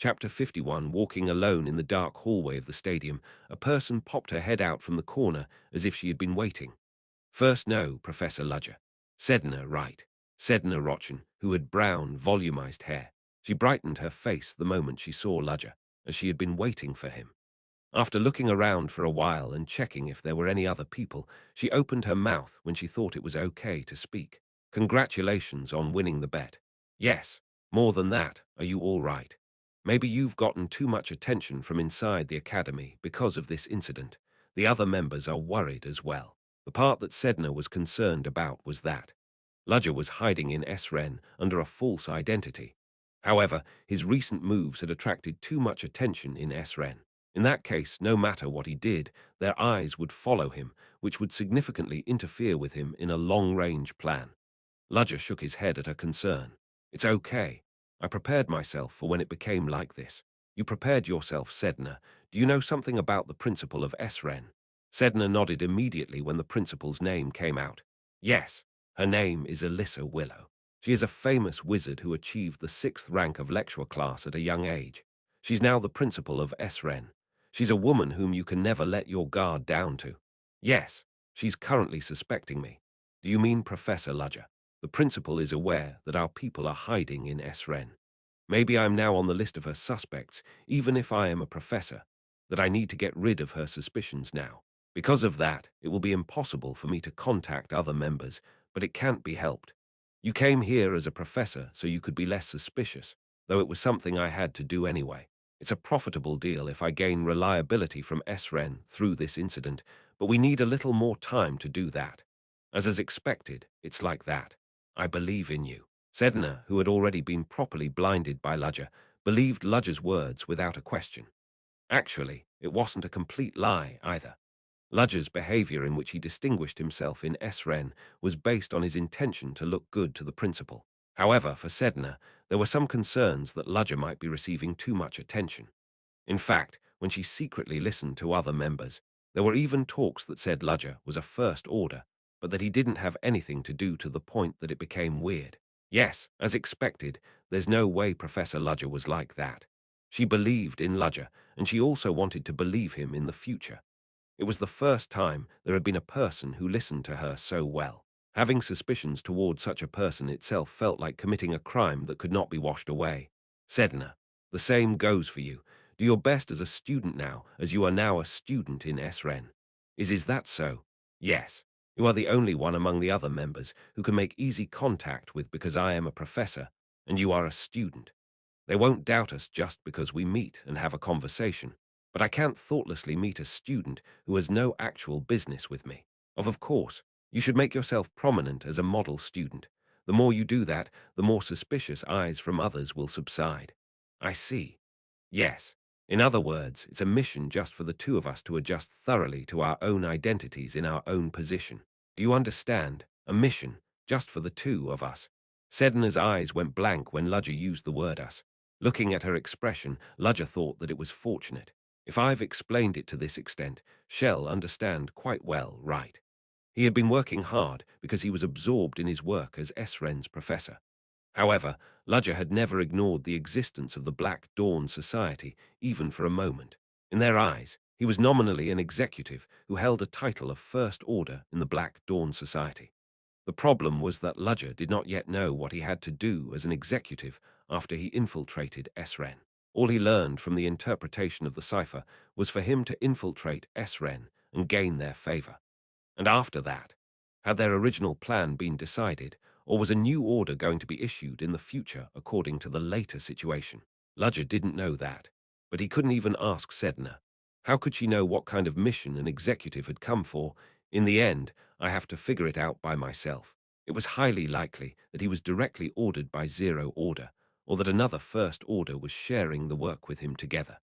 Chapter 51. Walking alone in the dark hallway of the stadium, a person popped her head out from the corner as if she had been waiting. First no, Professor Ludger. Sedna, right. Sedna Rochen, who had brown, volumized hair. She brightened her face the moment she saw Ludger, as she had been waiting for him. After looking around for a while and checking if there were any other people, she opened her mouth when she thought it was okay to speak. Congratulations on winning the bet. Yes. More than that, are you all right? Maybe you've gotten too much attention from inside the academy because of this incident. The other members are worried as well. The part that Sedna was concerned about was that Ludger was hiding in Esren under a false identity. However, his recent moves had attracted too much attention in Esren. In that case, no matter what he did, their eyes would follow him, which would significantly interfere with him in a long-range plan. Ludger shook his head at her concern. It's okay. I prepared myself for when it became like this. You prepared yourself, Sedna. Do you know something about the principle of Esren? Sedna nodded immediately when the principal's name came out. Yes, her name is Alyssa Willow. She is a famous wizard who achieved the 6th rank of lecture class at a young age. She's now the principal of Esren. She's a woman whom you can never let your guard down to. Yes, she's currently suspecting me. Do you mean Professor Ludger? The principal is aware that our people are hiding in Esren. Maybe I'm now on the list of her suspects, even if I am a professor, that I need to get rid of her suspicions now. Because of that, it will be impossible for me to contact other members, but it can't be helped. You came here as a professor so you could be less suspicious, though it was something I had to do anyway. It's a profitable deal if I gain reliability from Esren through this incident, but we need a little more time to do that. As expected, it's like that. I believe in you. Sedna, who had already been properly blinded by Ludger, believed Ludger's words without a question. Actually, it wasn't a complete lie either. Ludger's behavior in which he distinguished himself in Esren was based on his intention to look good to the principal. However, for Sedna, there were some concerns that Ludger might be receiving too much attention. In fact, when she secretly listened to other members, there were even talks that said Ludger was a first order, but that he didn't have anything to do to the point that it became weird. Yes, as expected, there's no way Professor Ludger was like that. She believed in Ludger, and she also wanted to believe him in the future. It was the first time there had been a person who listened to her so well. Having suspicions toward such a person itself felt like committing a crime that could not be washed away. Sedna, the same goes for you. Do your best as a student now, as you are now a student in Esren. Is that so? Yes. You are the only one among the other members who can make easy contact with because I am a professor, and you are a student. They won't doubt us just because we meet and have a conversation, but I can't thoughtlessly meet a student who has no actual business with me. Of course, you should make yourself prominent as a model student. The more you do that, the more suspicious eyes from others will subside. I see. Yes. In other words, it's a mission just for the two of us to adjust thoroughly to our own identities in our own position. Do you understand? A mission, just for the two of us. Sedna's eyes went blank when Ludger used the word us. Looking at her expression, Ludger thought that it was fortunate. If I've explained it to this extent, she'll understand quite well, right? He had been working hard because he was absorbed in his work as Esren's professor. However, Ludger had never ignored the existence of the Black Dawn Society, even for a moment. In their eyes, he was nominally an executive who held a title of First Order in the Black Dawn Society. The problem was that Ludger did not yet know what he had to do as an executive after he infiltrated Esren. All he learned from the interpretation of the cipher was for him to infiltrate Esren and gain their favor. And after that, had their original plan been decided, or was a new order going to be issued in the future according to the later situation? Ludger didn't know that, but he couldn't even ask Sedna. How could she know what kind of mission an executive had come for? In the end, I have to figure it out by myself. It was highly likely that he was directly ordered by Zero Order, or that another First Order was sharing the work with him together.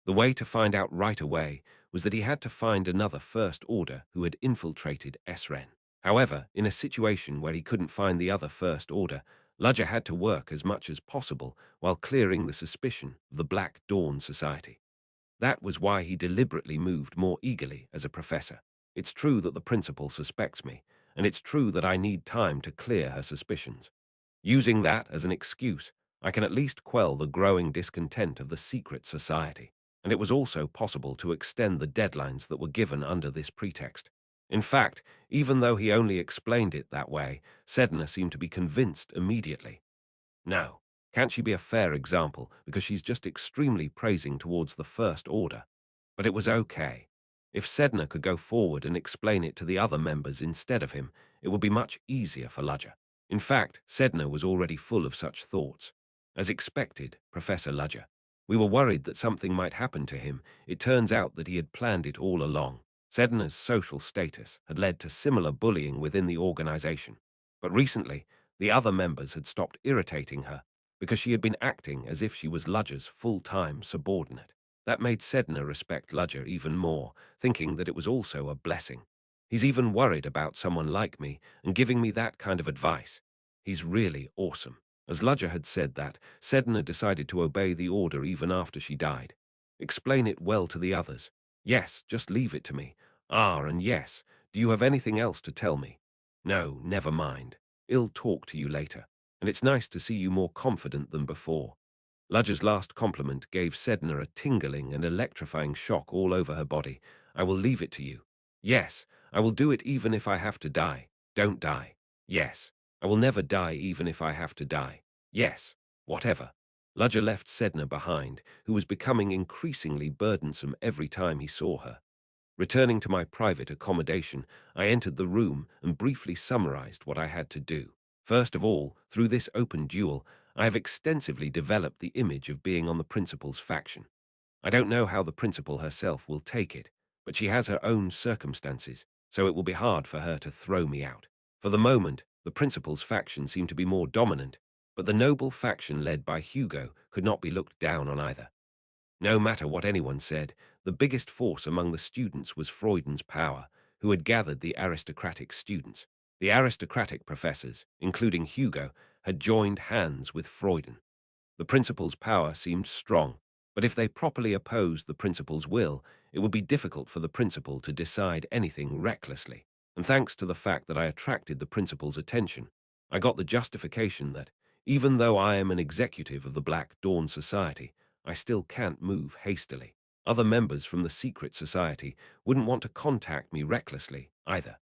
The way to find out right away was that he had to find another First Order who had infiltrated Esren. However, in a situation where he couldn't find the other First Order, Ludger had to work as much as possible while clearing the suspicion of the Black Dawn Society. That was why he deliberately moved more eagerly as a professor. It's true that the principal suspects me, and it's true that I need time to clear her suspicions. Using that as an excuse, I can at least quell the growing discontent of the secret society. And it was also possible to extend the deadlines that were given under this pretext. In fact, even though he only explained it that way, Sedna seemed to be convinced immediately. No, can't she be a fair example because she's just extremely praising towards the First Order? But it was okay. If Sedna could go forward and explain it to the other members instead of him, it would be much easier for Ludger. In fact, Sedna was already full of such thoughts. As expected, Professor Ludger. We were worried that something might happen to him. It turns out that he had planned it all along. Sedna's social status had led to similar bullying within the organization. But recently, the other members had stopped irritating her because she had been acting as if she was Ludger's full-time subordinate. That made Sedna respect Ludger even more, thinking that it was also a blessing. He's even worried about someone like me and giving me that kind of advice. He's really awesome. As Ludger had said that, Sedna decided to obey the order even after she died. Explain it well to the others. Yes, just leave it to me. And yes, do you have anything else to tell me? No, never mind. I'll talk to you later, and it's nice to see you more confident than before. Ludger's last compliment gave Sedna a tingling and electrifying shock all over her body. I will leave it to you. Yes, I will do it even if I have to die. Don't die. Yes, I will never die even if I have to die. Yes, whatever. Ludger left Sedna behind, who was becoming increasingly burdensome every time he saw her. Returning to my private accommodation, I entered the room and briefly summarized what I had to do. First of all, through this open duel, I have extensively developed the image of being on the principal's faction. I don't know how the principal herself will take it, but she has her own circumstances, so it will be hard for her to throw me out. For the moment, the principal's faction seemed to be more dominant, but the noble faction led by Hugo could not be looked down on either. No matter what anyone said, the biggest force among the students was Freuden's power, who had gathered the aristocratic students. The aristocratic professors, including Hugo, had joined hands with Freuden. The principal's power seemed strong, but if they properly opposed the principal's will, it would be difficult for the principal to decide anything recklessly. And thanks to the fact that I attracted the principal's attention, I got the justification that, even though I am an executive of the Black Dawn Society, I still can't move hastily. Other members from the secret society wouldn't want to contact me recklessly either.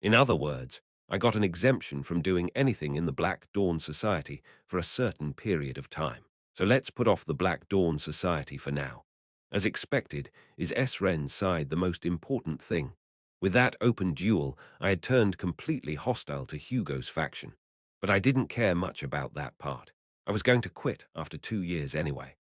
In other words, I got an exemption from doing anything in the Black Dawn Society for a certain period of time. So let's put off the Black Dawn Society for now. As expected, is S-Ren's side the most important thing? With that open duel, I had turned completely hostile to Hugo's faction. But I didn't care much about that part. I was going to quit after 2 years anyway.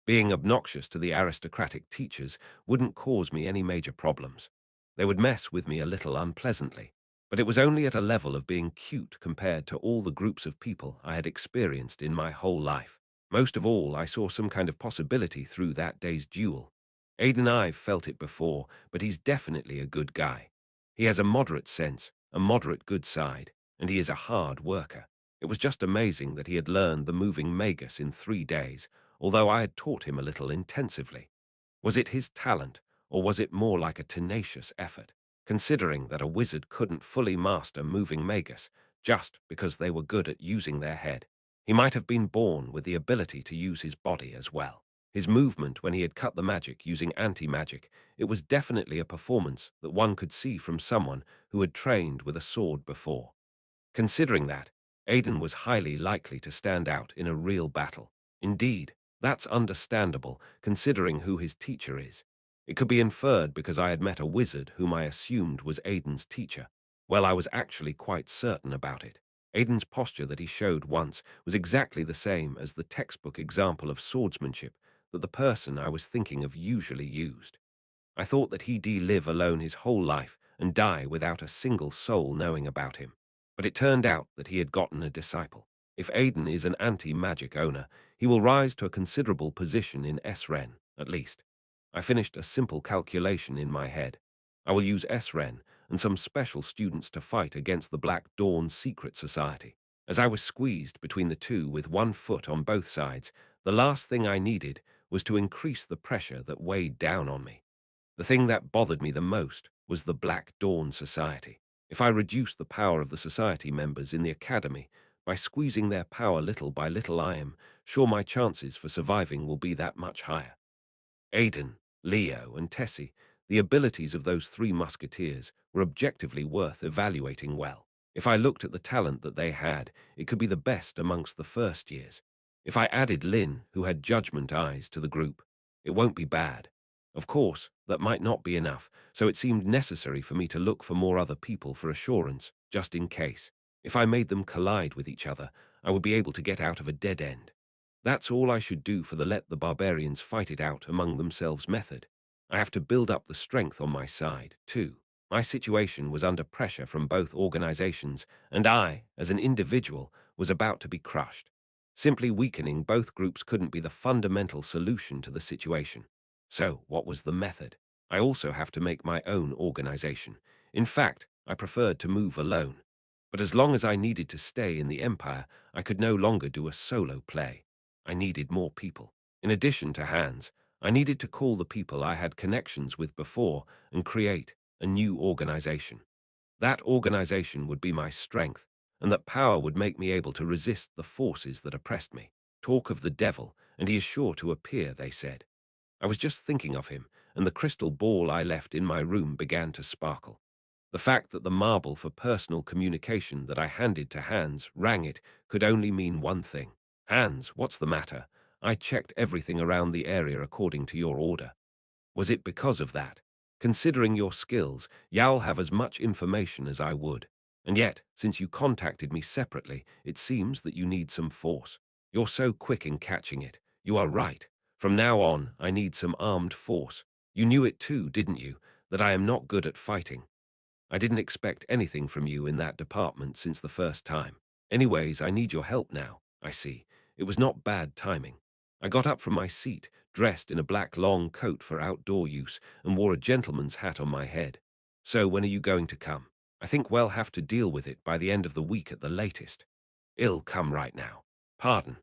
Being obnoxious to the aristocratic teachers wouldn't cause me any major problems. They would mess with me a little unpleasantly, but it was only at a level of being cute compared to all the groups of people I had experienced in my whole life. Most of all, I saw some kind of possibility through that day's duel. Aiden, I've felt it before, but he's definitely a good guy. He has a moderate sense, a moderate good side, and he is a hard worker. It was just amazing that he had learned the moving magus in 3 days, although I had taught him a little intensively. Was it his talent, or was it more like a tenacious effort, considering that a wizard couldn't fully master moving magus just because they were good at using their head? He might have been born with the ability to use his body as well. His movement when he had cut the magic using anti-magic, it was definitely a performance that one could see from someone who had trained with a sword before. Considering that, Aiden was highly likely to stand out in a real battle. Indeed, that's understandable, considering who his teacher is. It could be inferred because I had met a wizard whom I assumed was Aiden's teacher. Well, I was actually quite certain about it. Aiden's posture that he showed once was exactly the same as the textbook example of swordsmanship that the person I was thinking of usually used. I thought that he'd live alone his whole life and die without a single soul knowing about him. But it turned out that he had gotten a disciple. If Aiden is an anti-magic owner, he will rise to a considerable position in S-Ren, at least. I finished a simple calculation in my head. I will use S-Ren and some special students to fight against the Black Dawn Secret Society. As I was squeezed between the two with one foot on both sides, the last thing I needed was to increase the pressure that weighed down on me. The thing that bothered me the most was the Black Dawn Society. If I reduced the power of the society members in the academy, By squeezing their power little by little, I am sure my chances for surviving will be that much higher. Aidan, Leo, and Tessie, the abilities of those three musketeers were objectively worth evaluating well. If I looked at the talent that they had, it could be the best amongst the first years. If I added Lynn, who had judgment eyes, to the group, it won't be bad. Of course, that might not be enough, so it seemed necessary for me to look for more other people for assurance, just in case. If I made them collide with each other, I would be able to get out of a dead end. That's all I should do for the let the barbarians fight it out among themselves method. I have to build up the strength on my side, too. My situation was under pressure from both organizations, and I, as an individual, was about to be crushed. Simply weakening both groups couldn't be the fundamental solution to the situation. So, what was the method? I also have to make my own organization. In fact, I preferred to move alone. But as long as I needed to stay in the Empire, I could no longer do a solo play. I needed more people. In addition to hands, I needed to call the people I had connections with before and create a new organization. That organization would be my strength, and that power would make me able to resist the forces that oppressed me. Talk of the devil, and he is sure to appear, they said. I was just thinking of him, and the crystal ball I left in my room began to sparkle. The fact that the marble for personal communication that I handed to Hans rang it could only mean one thing. Hans, what's the matter? I checked everything around the area according to your order. Was it because of that? Considering your skills, you'll have as much information as I would. And yet, since you contacted me separately, it seems that you need some force. You're so quick in catching it. You are right. From now on, I need some armed force. You knew it too, didn't you, that I am not good at fighting? I didn't expect anything from you in that department since the first time. Anyways, I need your help now, I see. It was not bad timing. I got up from my seat, dressed in a black long coat for outdoor use, and wore a gentleman's hat on my head. So when are you going to come? I think we'll have to deal with it by the end of the week at the latest. It'll come right now. Pardon.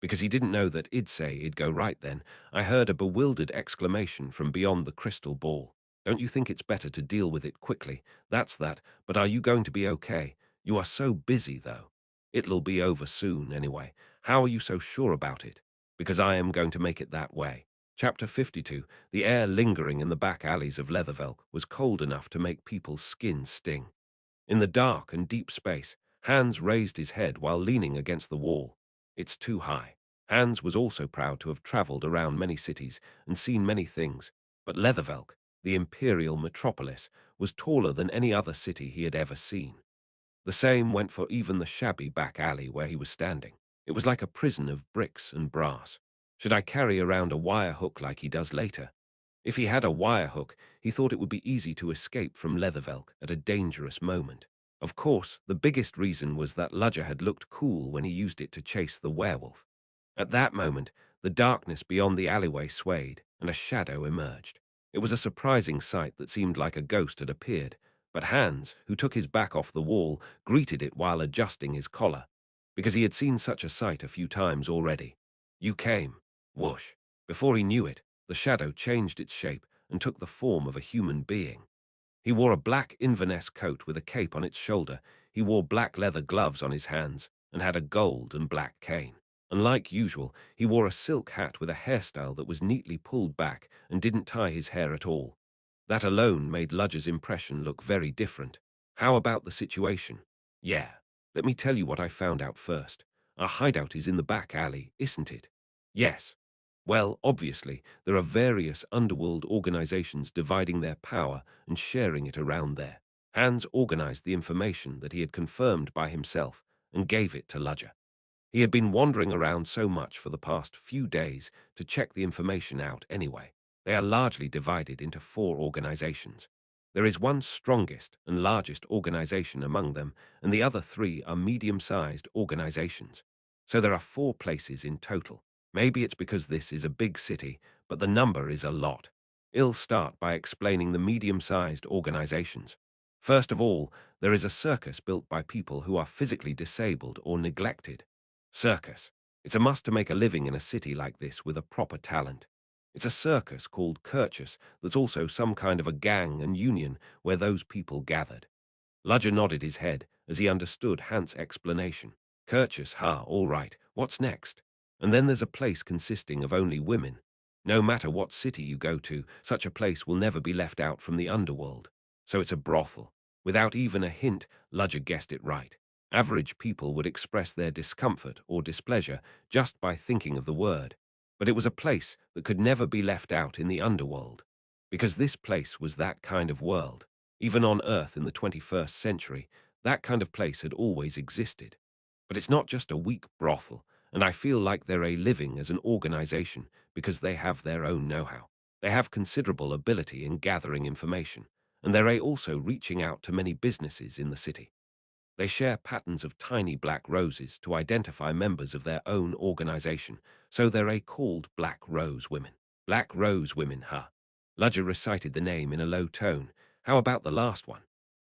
Because he didn't know that I'd say it'd go right then, I heard a bewildered exclamation from beyond the crystal ball. Don't you think it's better to deal with it quickly? That's that, but are you going to be okay? You are so busy, though. It'll be over soon, anyway. How are you so sure about it? Because I am going to make it that way. Chapter 52. The air lingering in the back alleys of Leathervelk was cold enough to make people's skin sting. In the dark and deep space, Hans raised his head while leaning against the wall. It's too high. Hans was also proud to have traveled around many cities and seen many things, but Leathervelk, the imperial metropolis, was taller than any other city he had ever seen. The same went for even the shabby back alley where he was standing. It was like a prison of bricks and brass. Should I carry around a wire hook like he does later? If he had a wire hook, he thought it would be easy to escape from Leathervelk at a dangerous moment. Of course, the biggest reason was that Ludger had looked cool when he used it to chase the werewolf. At that moment, the darkness beyond the alleyway swayed, and a shadow emerged. It was a surprising sight that seemed like a ghost had appeared, but Hans, who took his back off the wall, greeted it while adjusting his collar, because he had seen such a sight a few times already. You came. Whoosh. Before he knew it, the shadow changed its shape and took the form of a human being. He wore a black Inverness coat with a cape on its shoulder. He wore black leather gloves on his hands and had a gold and black cane. Unlike usual, he wore a silk hat with a hairstyle that was neatly pulled back and didn't tie his hair at all. That alone made Ludger's impression look very different. How about the situation? Yeah, let me tell you what I found out first. Our hideout is in the back alley, isn't it? Yes. Well, obviously, there are various underworld organizations dividing their power and sharing it around there. Hans organized the information that he had confirmed by himself and gave it to Ludger. He had been wandering around so much for the past few days to check the information out anyway. They are largely divided into 4 organizations. There is one strongest and largest organization among them, and the other 3 are medium-sized organizations. So there are 4 places in total. Maybe it's because this is a big city, but the number is a lot. I'll start by explaining the medium-sized organizations. First of all, there is a circus built by people who are physically disabled or neglected. Circus. It's a must to make a living in a city like this with a proper talent. It's a circus called Kirchus that's also some kind of a gang and union where those people gathered. Ludger nodded his head as he understood Hans' explanation. Courteous, ha, all right. What's next? And then there's a place consisting of only women. No matter what city you go to, such a place will never be left out from the underworld. So it's a brothel. Without even a hint, Ludger guessed it right. Average people would express their discomfort or displeasure just by thinking of the word. But it was a place that could never be left out in the underworld. Because this place was that kind of world. Even on Earth in the 21st century, that kind of place had always existed. But it's not just a weak brothel, and I feel like they're a living as an organization because they have their own know-how. They have considerable ability in gathering information, and they're also reaching out to many businesses in the city. They share patterns of tiny black roses to identify members of their own organization, so they're called Black Rose Women. Black Rose Women, huh? Ludger recited the name in a low tone. How about the last one?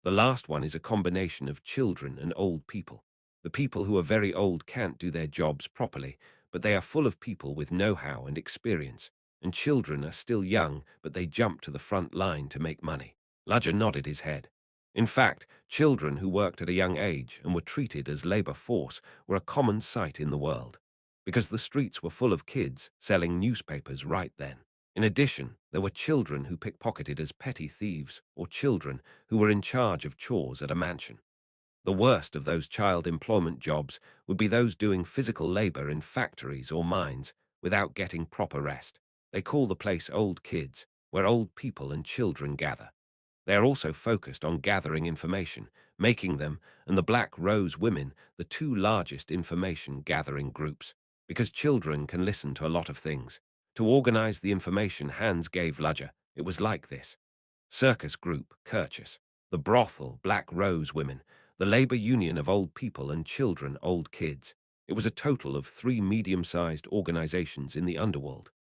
The last one is a combination of children and old people. The people who are very old can't do their jobs properly, but they are full of people with know-how and experience. And children are still young, but they jump to the front line to make money. Ludger nodded his head. In fact, children who worked at a young age and were treated as labor force were a common sight in the world, because the streets were full of kids selling newspapers right then. In addition, there were children who pickpocketed as petty thieves or children who were in charge of chores at a mansion. The worst of those child employment jobs would be those doing physical labor in factories or mines without getting proper rest. They call the place old kids, where old people and children gather. They are also focused on gathering information, making them, and the Black Rose Women, the two largest information gathering groups, because children can listen to a lot of things. To organize the information Hans gave Ludger, it was like this. Circus Group, Kirchhoff, the brothel, Black Rose Women, the labor union of old people and children, old kids. It was a total of 3 medium-sized organizations in the underworld.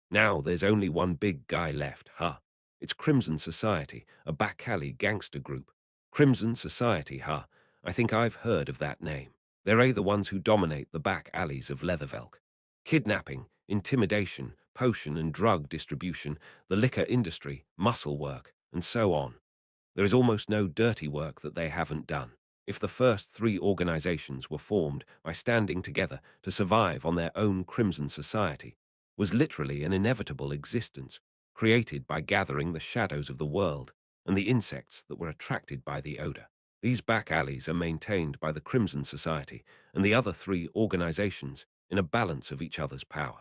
Now there's only one big guy left, huh? It's Crimson Society, a back alley gangster group. Crimson Society, huh? I think I've heard of that name. They're the ones who dominate the back alleys of Leathervelk. Kidnapping, intimidation, potion and drug distribution, the liquor industry, muscle work, and so on. There is almost no dirty work that they haven't done. If the first 3 organizations were formed by standing together to survive on their own Crimson Society, was literally an inevitable existence, created by gathering the shadows of the world and the insects that were attracted by the odor. These back alleys are maintained by the Crimson Society and the other 3 organizations in a balance of each other's power.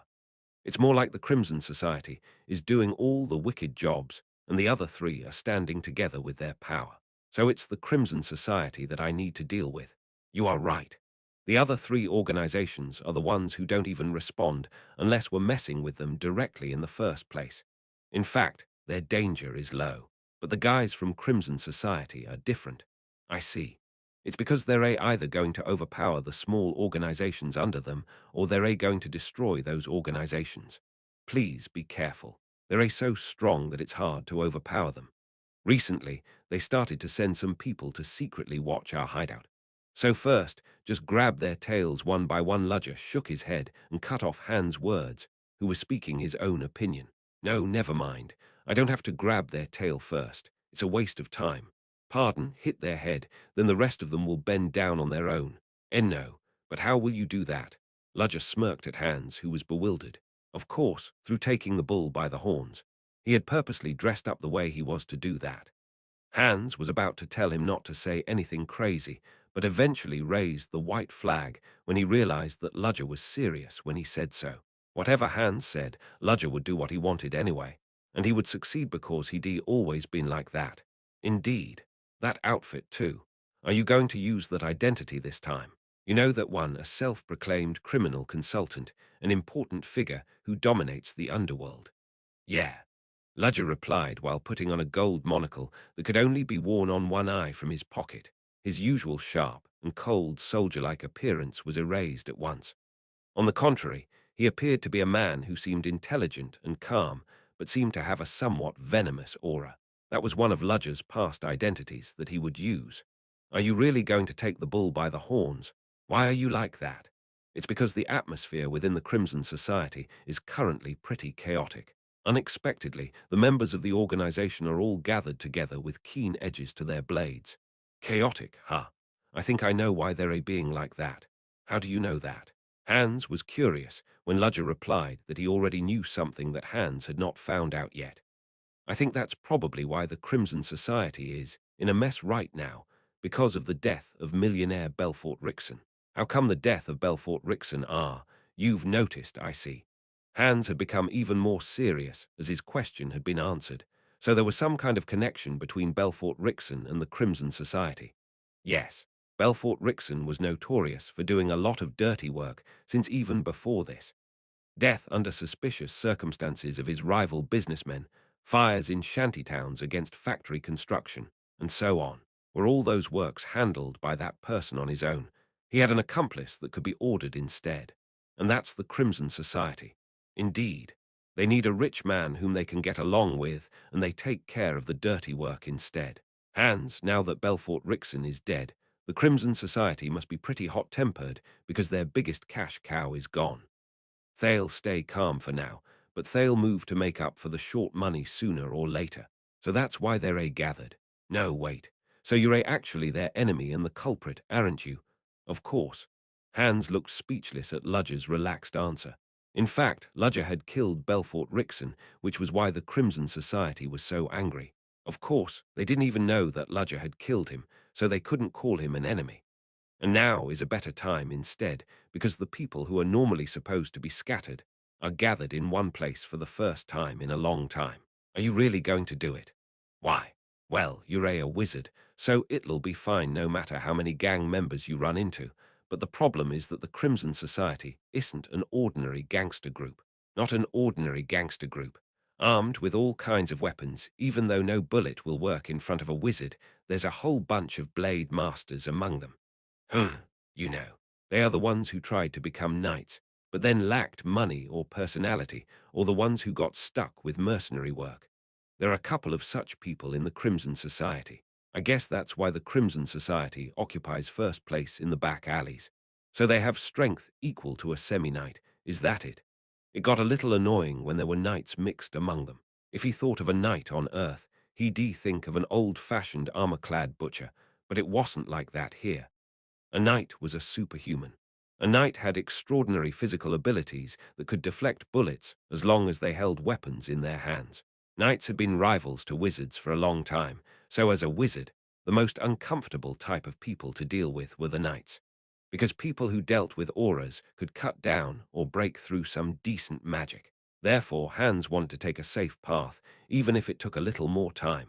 It's more like the Crimson Society is doing all the wicked jobs, and the other 3 are standing together with their power. So it's the Crimson Society that I need to deal with. You are right. The other 3 organizations are the ones who don't even respond unless we're messing with them directly in the first place. In fact, their danger is low. But the guys from Crimson Society are different. I see. It's because they're either going to overpower the small organizations under them, or they're going to destroy those organizations. Please be careful. They're so strong that it's hard to overpower them. Recently, they started to send some people to secretly watch our hideout. So first, just grab their tails one by one. Ludger shook his head and cut off Hans' words, who was speaking his own opinion. No, never mind. I don't have to grab their tail first. It's a waste of time. Pardon, hit their head, then the rest of them will bend down on their own. No, but how will you do that? Ludger smirked at Hans, who was bewildered. Of course, through taking the bull by the horns. He had purposely dressed up the way he was to do that. Hans was about to tell him not to say anything crazy, but eventually raised the white flag when he realized that Ludger was serious when he said so. Whatever Hans said, Ludger would do what he wanted anyway, and he would succeed because he'd always been like that. Indeed. That outfit too. Are you going to use that identity this time? You know that one, a self-proclaimed criminal consultant, an important figure who dominates the underworld. Yeah. Ludger replied while putting on a gold monocle that could only be worn on one eye from his pocket. His usual sharp and cold soldier-like appearance was erased at once. On the contrary, he appeared to be a man who seemed intelligent and calm, but seemed to have a somewhat venomous aura. That was one of Ludger's past identities that he would use. Are you really going to take the bull by the horns? Why are you like that? It's because the atmosphere within the Crimson Society is currently pretty chaotic. Unexpectedly, the members of the organization are all gathered together with keen edges to their blades. Chaotic, huh? I think I know why they're being like that. How do you know that? Hans was curious when Ludger replied that he already knew something that Hans had not found out yet. I think that's probably why the Crimson Society is in a mess right now, because of the death of millionaire Belfort Rickson. How come the death of Belfort Rickson? You've noticed, I see. Hans had become even more serious as his question had been answered, so there was some kind of connection between Belfort Rickson and the Crimson Society. Yes, Belfort Rickson was notorious for doing a lot of dirty work since even before this. Death under suspicious circumstances of his rival businessmen, fires in shantytowns against factory construction, and so on. Were all those works handled by that person on his own? He had an accomplice that could be ordered instead. And that's the Crimson Society. Indeed, they need a rich man whom they can get along with, and they take care of the dirty work instead. Hans, now that Belfort Rickson is dead, the Crimson Society must be pretty hot-tempered because their biggest cash cow is gone. They'll stay calm for now, but they'll move to make up for the short money sooner or later. So that's why they're gathered. No, wait. So you're actually their enemy and the culprit, aren't you? Of course. Hans looked speechless at Ludger's relaxed answer. In fact, Ludger had killed Belfort Rickson, which was why the Crimson Society was so angry. Of course, they didn't even know that Ludger had killed him, so they couldn't call him an enemy. And now is a better time instead, because the people who are normally supposed to be scattered are gathered in one place for the first time in a long time. Are you really going to do it? Why? Well, you're a wizard, so it'll be fine no matter how many gang members you run into. But the problem is that the Crimson Society isn't an ordinary gangster group. Not an ordinary gangster group. Armed with all kinds of weapons, even though no bullet will work in front of a wizard, there's a whole bunch of blade masters among them. You know, they are the ones who tried to become knights, but then lacked money or personality, or the ones who got stuck with mercenary work. There are a couple of such people in the Crimson Society. I guess that's why the Crimson Society occupies first place in the back alleys. So they have strength equal to a semi-knight, is that it? It got a little annoying when there were knights mixed among them. If he thought of a knight on Earth, he'd think of an old-fashioned armor-clad butcher, but it wasn't like that here. A knight was a superhuman. A knight had extraordinary physical abilities that could deflect bullets as long as they held weapons in their hands. Knights had been rivals to wizards for a long time, so as a wizard, the most uncomfortable type of people to deal with were the knights. Because people who dealt with auras could cut down or break through some decent magic. Therefore, Hans wanted to take a safe path, even if it took a little more time.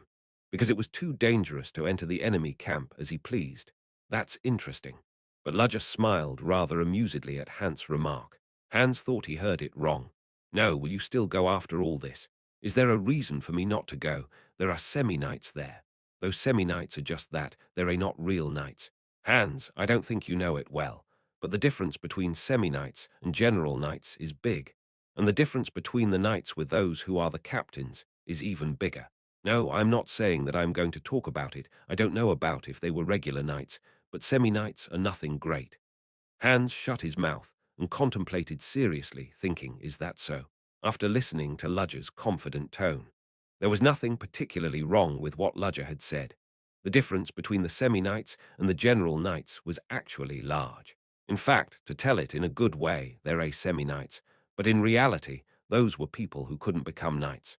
Because it was too dangerous to enter the enemy camp as he pleased. That's interesting. But Ludger smiled rather amusedly at Hans' remark. Hans thought he heard it wrong. No, will you still go after all this? Is there a reason for me not to go? There are semi-knights there. Those semi-knights are just that, they're not real knights. Hans, I don't think you know it well, but the difference between semi-knights and general knights is big. And the difference between the knights with those who are the captains is even bigger. No, I'm not saying that I'm going to talk about it. I don't know about if they were regular knights, but semi-knights are nothing great. Hans shut his mouth and contemplated seriously, thinking, is that so? After listening to Ludger's confident tone. There was nothing particularly wrong with what Ludger had said. The difference between the semi-knights and the general knights was actually large. In fact, to tell it in a good way, they're semi-knights, but in reality, those were people who couldn't become knights.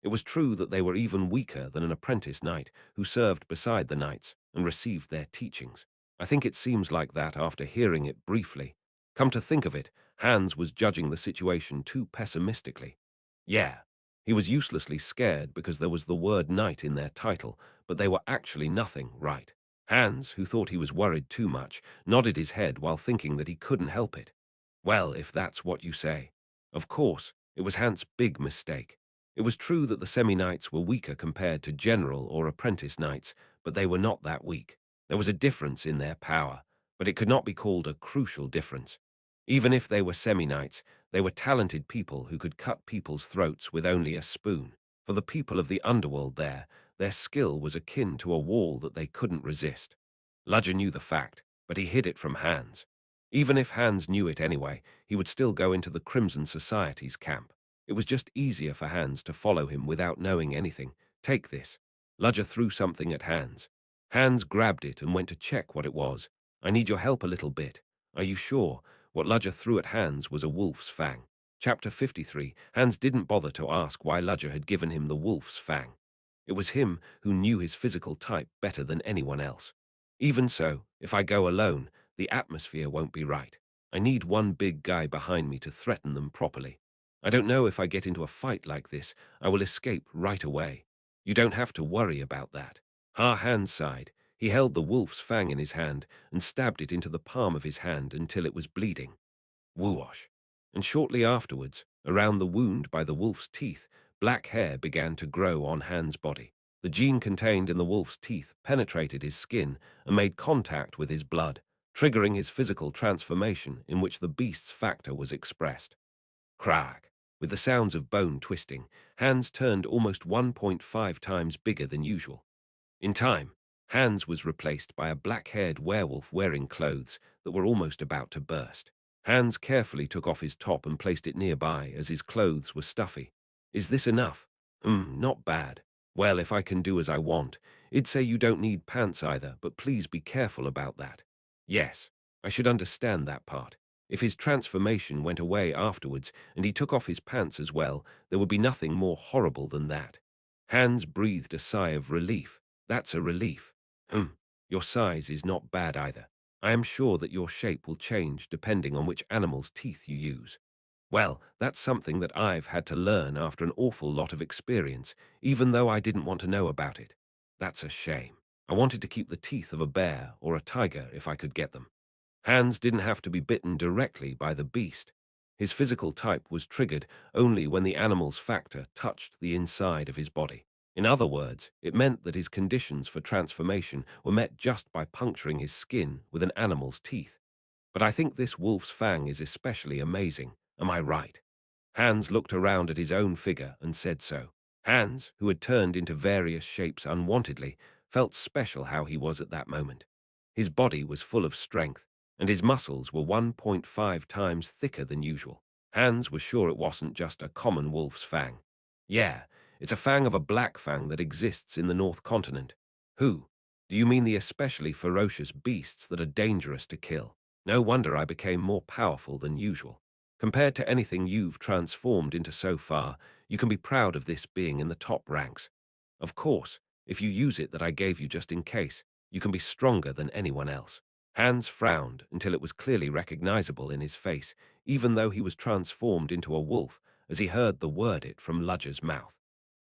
It was true that they were even weaker than an apprentice knight who served beside the knights and received their teachings. I think it seems like that after hearing it briefly. Come to think of it, Hans was judging the situation too pessimistically. Yeah, he was uselessly scared because there was the word knight in their title, but they were actually nothing, right? Hans, who thought he was worried too much, nodded his head while thinking that he couldn't help it. Well, if that's what you say. Of course, it was Hans' big mistake. It was true that the semi-knights were weaker compared to general or apprentice knights, but they were not that weak. There was a difference in their power, but it could not be called a crucial difference. Even if they were semi-knights, they were talented people who could cut people's throats with only a spoon. For the people of the underworld there, their skill was akin to a wall that they couldn't resist. Ludger knew the fact, but he hid it from Hans. Even if Hans knew it anyway, he would still go into the Crimson Society's camp. It was just easier for Hans to follow him without knowing anything. Take this. Ludger threw something at Hans. Hans grabbed it and went to check what it was. I need your help a little bit. Are you sure? What Ludger threw at Hans was a wolf's fang. Chapter 53. Hans didn't bother to ask why Ludger had given him the wolf's fang. It was him who knew his physical type better than anyone else. Even so, if I go alone, the atmosphere won't be right. I need one big guy behind me to threaten them properly. I don't know if I get into a fight like this, I will escape right away. You don't have to worry about that. Hans sighed. He held the wolf's fang in his hand and stabbed it into the palm of his hand until it was bleeding. Whoosh. And shortly afterwards, around the wound by the wolf's teeth, black hair began to grow on Hans' body. The gene contained in the wolf's teeth penetrated his skin and made contact with his blood, triggering his physical transformation in which the beast's factor was expressed. Crack! With the sounds of bone twisting, Hans turned almost 1.5 times bigger than usual. In time, Hans was replaced by a black-haired werewolf wearing clothes that were almost about to burst. Hans carefully took off his top and placed it nearby as his clothes were stuffy. Is this enough? Not bad. Well, if I can do as I want, it'd say you don't need pants either, but please be careful about that. Yes, I should understand that part. If his transformation went away afterwards and he took off his pants as well, there would be nothing more horrible than that. Hans breathed a sigh of relief. That's a relief. Your size is not bad either. I am sure that your shape will change depending on which animal's teeth you use. Well, that's something that I've had to learn after an awful lot of experience, even though I didn't want to know about it. That's a shame. I wanted to keep the teeth of a bear or a tiger if I could get them. Hans didn't have to be bitten directly by the beast. His physical type was triggered only when the animal's factor touched the inside of his body. In other words, it meant that his conditions for transformation were met just by puncturing his skin with an animal's teeth. But I think this wolf's fang is especially amazing. Am I right? Hans looked around at his own figure and said so. Hans, who had turned into various shapes unwantedly, felt special how he was at that moment. His body was full of strength, and his muscles were 1.5 times thicker than usual. Hans was sure it wasn't just a common wolf's fang. Yeah, it's a fang of a black fang that exists in the North Continent. Who? Do you mean the especially ferocious beasts that are dangerous to kill? No wonder I became more powerful than usual. Compared to anything you've transformed into so far, you can be proud of this being in the top ranks. Of course, if you use it that I gave you just in case, you can be stronger than anyone else. Hans frowned until it was clearly recognizable in his face, even though he was transformed into a wolf, as he heard the word it from Ludger's mouth.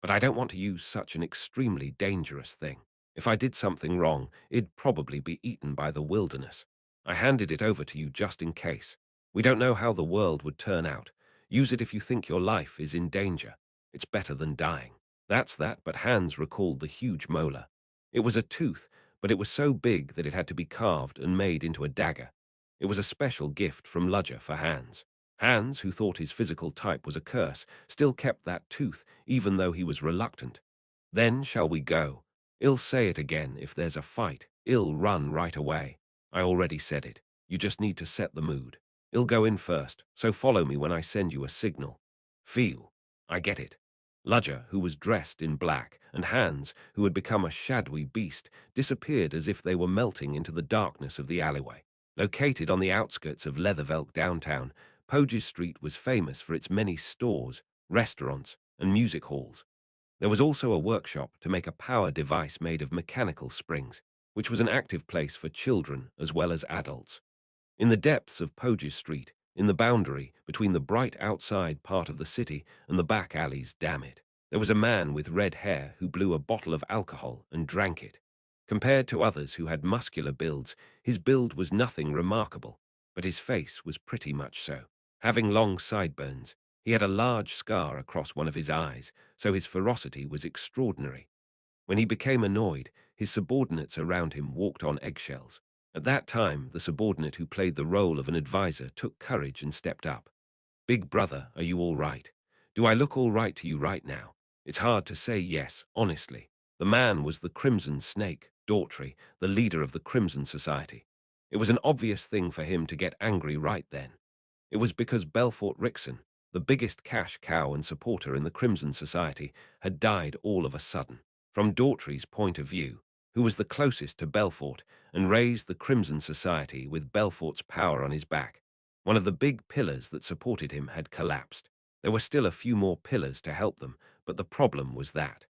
But I don't want to use such an extremely dangerous thing. If I did something wrong, it'd probably be eaten by the wilderness. I handed it over to you just in case. We don't know how the world would turn out. Use it if you think your life is in danger. It's better than dying. That's that, but Hans recalled the huge molar. It was a tooth, but it was so big that it had to be carved and made into a dagger. It was a special gift from Ludger for Hans. Hans, who thought his physical type was a curse, still kept that tooth, even though he was reluctant. Then shall we go? I'll say it again if there's a fight. I'll run right away. I already said it. You just need to set the mood. I'll go in first, so follow me when I send you a signal. Feel. I get it. Ludger, who was dressed in black, and Hans, who had become a shadowy beast, disappeared as if they were melting into the darkness of the alleyway. Located on the outskirts of Leathervelk downtown, Poges Street was famous for its many stores, restaurants, and music halls. There was also a workshop to make a power device made of mechanical springs, which was an active place for children as well as adults. In the depths of Poges Street, in the boundary between the bright outside part of the city and the back alleys, damn it, there was a man with red hair who blew a bottle of alcohol and drank it. Compared to others who had muscular builds, his build was nothing remarkable, but his face was pretty much so. Having long sideburns, he had a large scar across one of his eyes, so his ferocity was extraordinary. When he became annoyed, his subordinates around him walked on eggshells. At that time, the subordinate who played the role of an advisor took courage and stepped up. Big brother, are you all right? Do I look all right to you right now? It's hard to say yes, honestly. The man was the Crimson Snake, Daughtry, the leader of the Crimson Society. It was an obvious thing for him to get angry right then. It was because Belfort Rickson, the biggest cash cow and supporter in the Crimson Society, had died all of a sudden. From Daughtry's point of view, who was the closest to Belfort and raised the Crimson Society with Belfort's power on his back. One of the big pillars that supported him had collapsed. There were still a few more pillars to help them, but the problem was that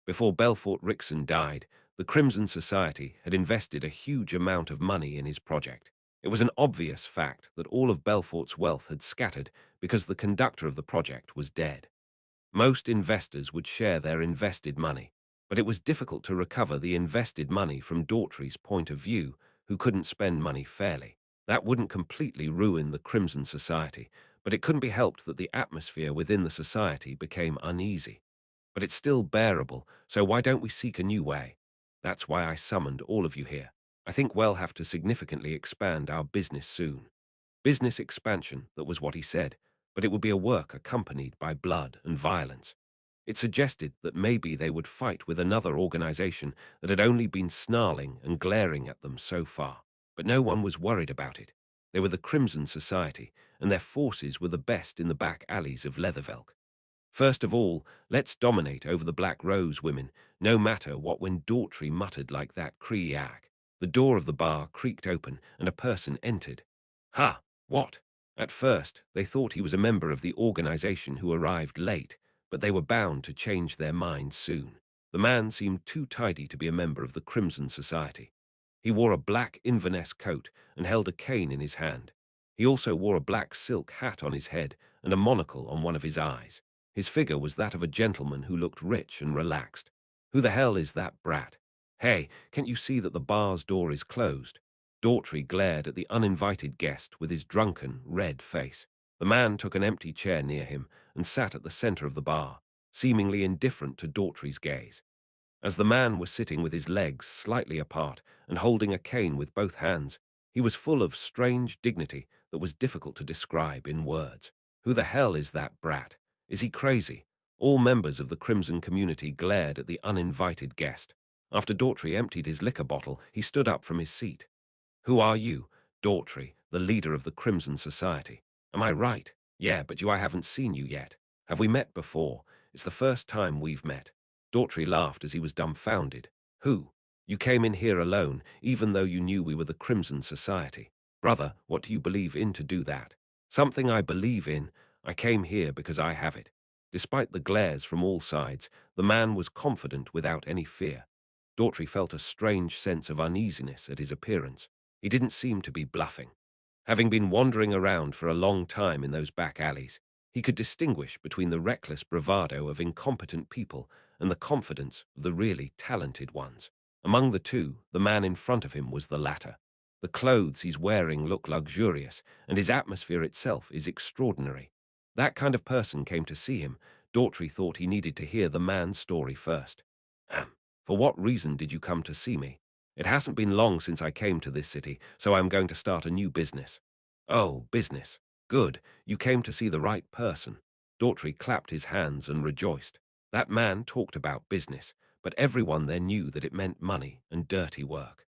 before Belfort Rickson died, the Crimson Society had invested a huge amount of money in his project. It was an obvious fact that all of Belfort's wealth had scattered because the conductor of the project was dead. Most investors would share their invested money, but it was difficult to recover the invested money from Daughtry's point of view, who couldn't spend money fairly. That wouldn't completely ruin the Crimson Society, but it couldn't be helped that the atmosphere within the society became uneasy. But it's still bearable, so why don't we seek a new way? That's why I summoned all of you here. I think we'll have to significantly expand our business soon. Business expansion, that was what he said, but it would be a work accompanied by blood and violence. It suggested that maybe they would fight with another organization that had only been snarling and glaring at them so far. But no one was worried about it. They were the Crimson Society, and their forces were the best in the back alleys of Leathervelk. First of all, let's dominate over the Black Rose women, no matter what. When Daughtry muttered like that Kriak, the door of the bar creaked open and a person entered. Ha! What? At first, they thought he was a member of the organization who arrived late, but they were bound to change their minds soon. The man seemed too tidy to be a member of the Crimson Society. He wore a black Inverness coat and held a cane in his hand. He also wore a black silk hat on his head and a monocle on one of his eyes. His figure was that of a gentleman who looked rich and relaxed. Who the hell is that brat? Hey, can't you see that the bar's door is closed? Daughtry glared at the uninvited guest with his drunken, red face. The man took an empty chair near him and sat at the center of the bar, seemingly indifferent to Daughtry's gaze. As the man was sitting with his legs slightly apart and holding a cane with both hands, he was full of strange dignity that was difficult to describe in words. Who the hell is that brat? Is he crazy? All members of the Crimson community glared at the uninvited guest. After Daughtry emptied his liquor bottle, he stood up from his seat. Who are you? Daughtry, the leader of the Crimson Society. Am I right? Yeah, but I haven't seen you yet. Have we met before? It's the first time we've met. Daughtry laughed as he was dumbfounded. Who? You came in here alone, even though you knew we were the Crimson Society. Brother, what do you believe in to do that? Something I believe in. I came here because I have it. Despite the glares from all sides, the man was confident without any fear. Daughtry felt a strange sense of uneasiness at his appearance. He didn't seem to be bluffing. Having been wandering around for a long time in those back alleys, he could distinguish between the reckless bravado of incompetent people and the confidence of the really talented ones. Among the two, the man in front of him was the latter. The clothes he's wearing look luxurious, and his atmosphere itself is extraordinary. That kind of person came to see him. Daughtry thought he needed to hear the man's story first. For what reason did you come to see me? It hasn't been long since I came to this city, so I'm going to start a new business. Oh, business. Good, you came to see the right person. Daughtry clapped his hands and rejoiced. That man talked about business, but everyone there knew that it meant money and dirty work.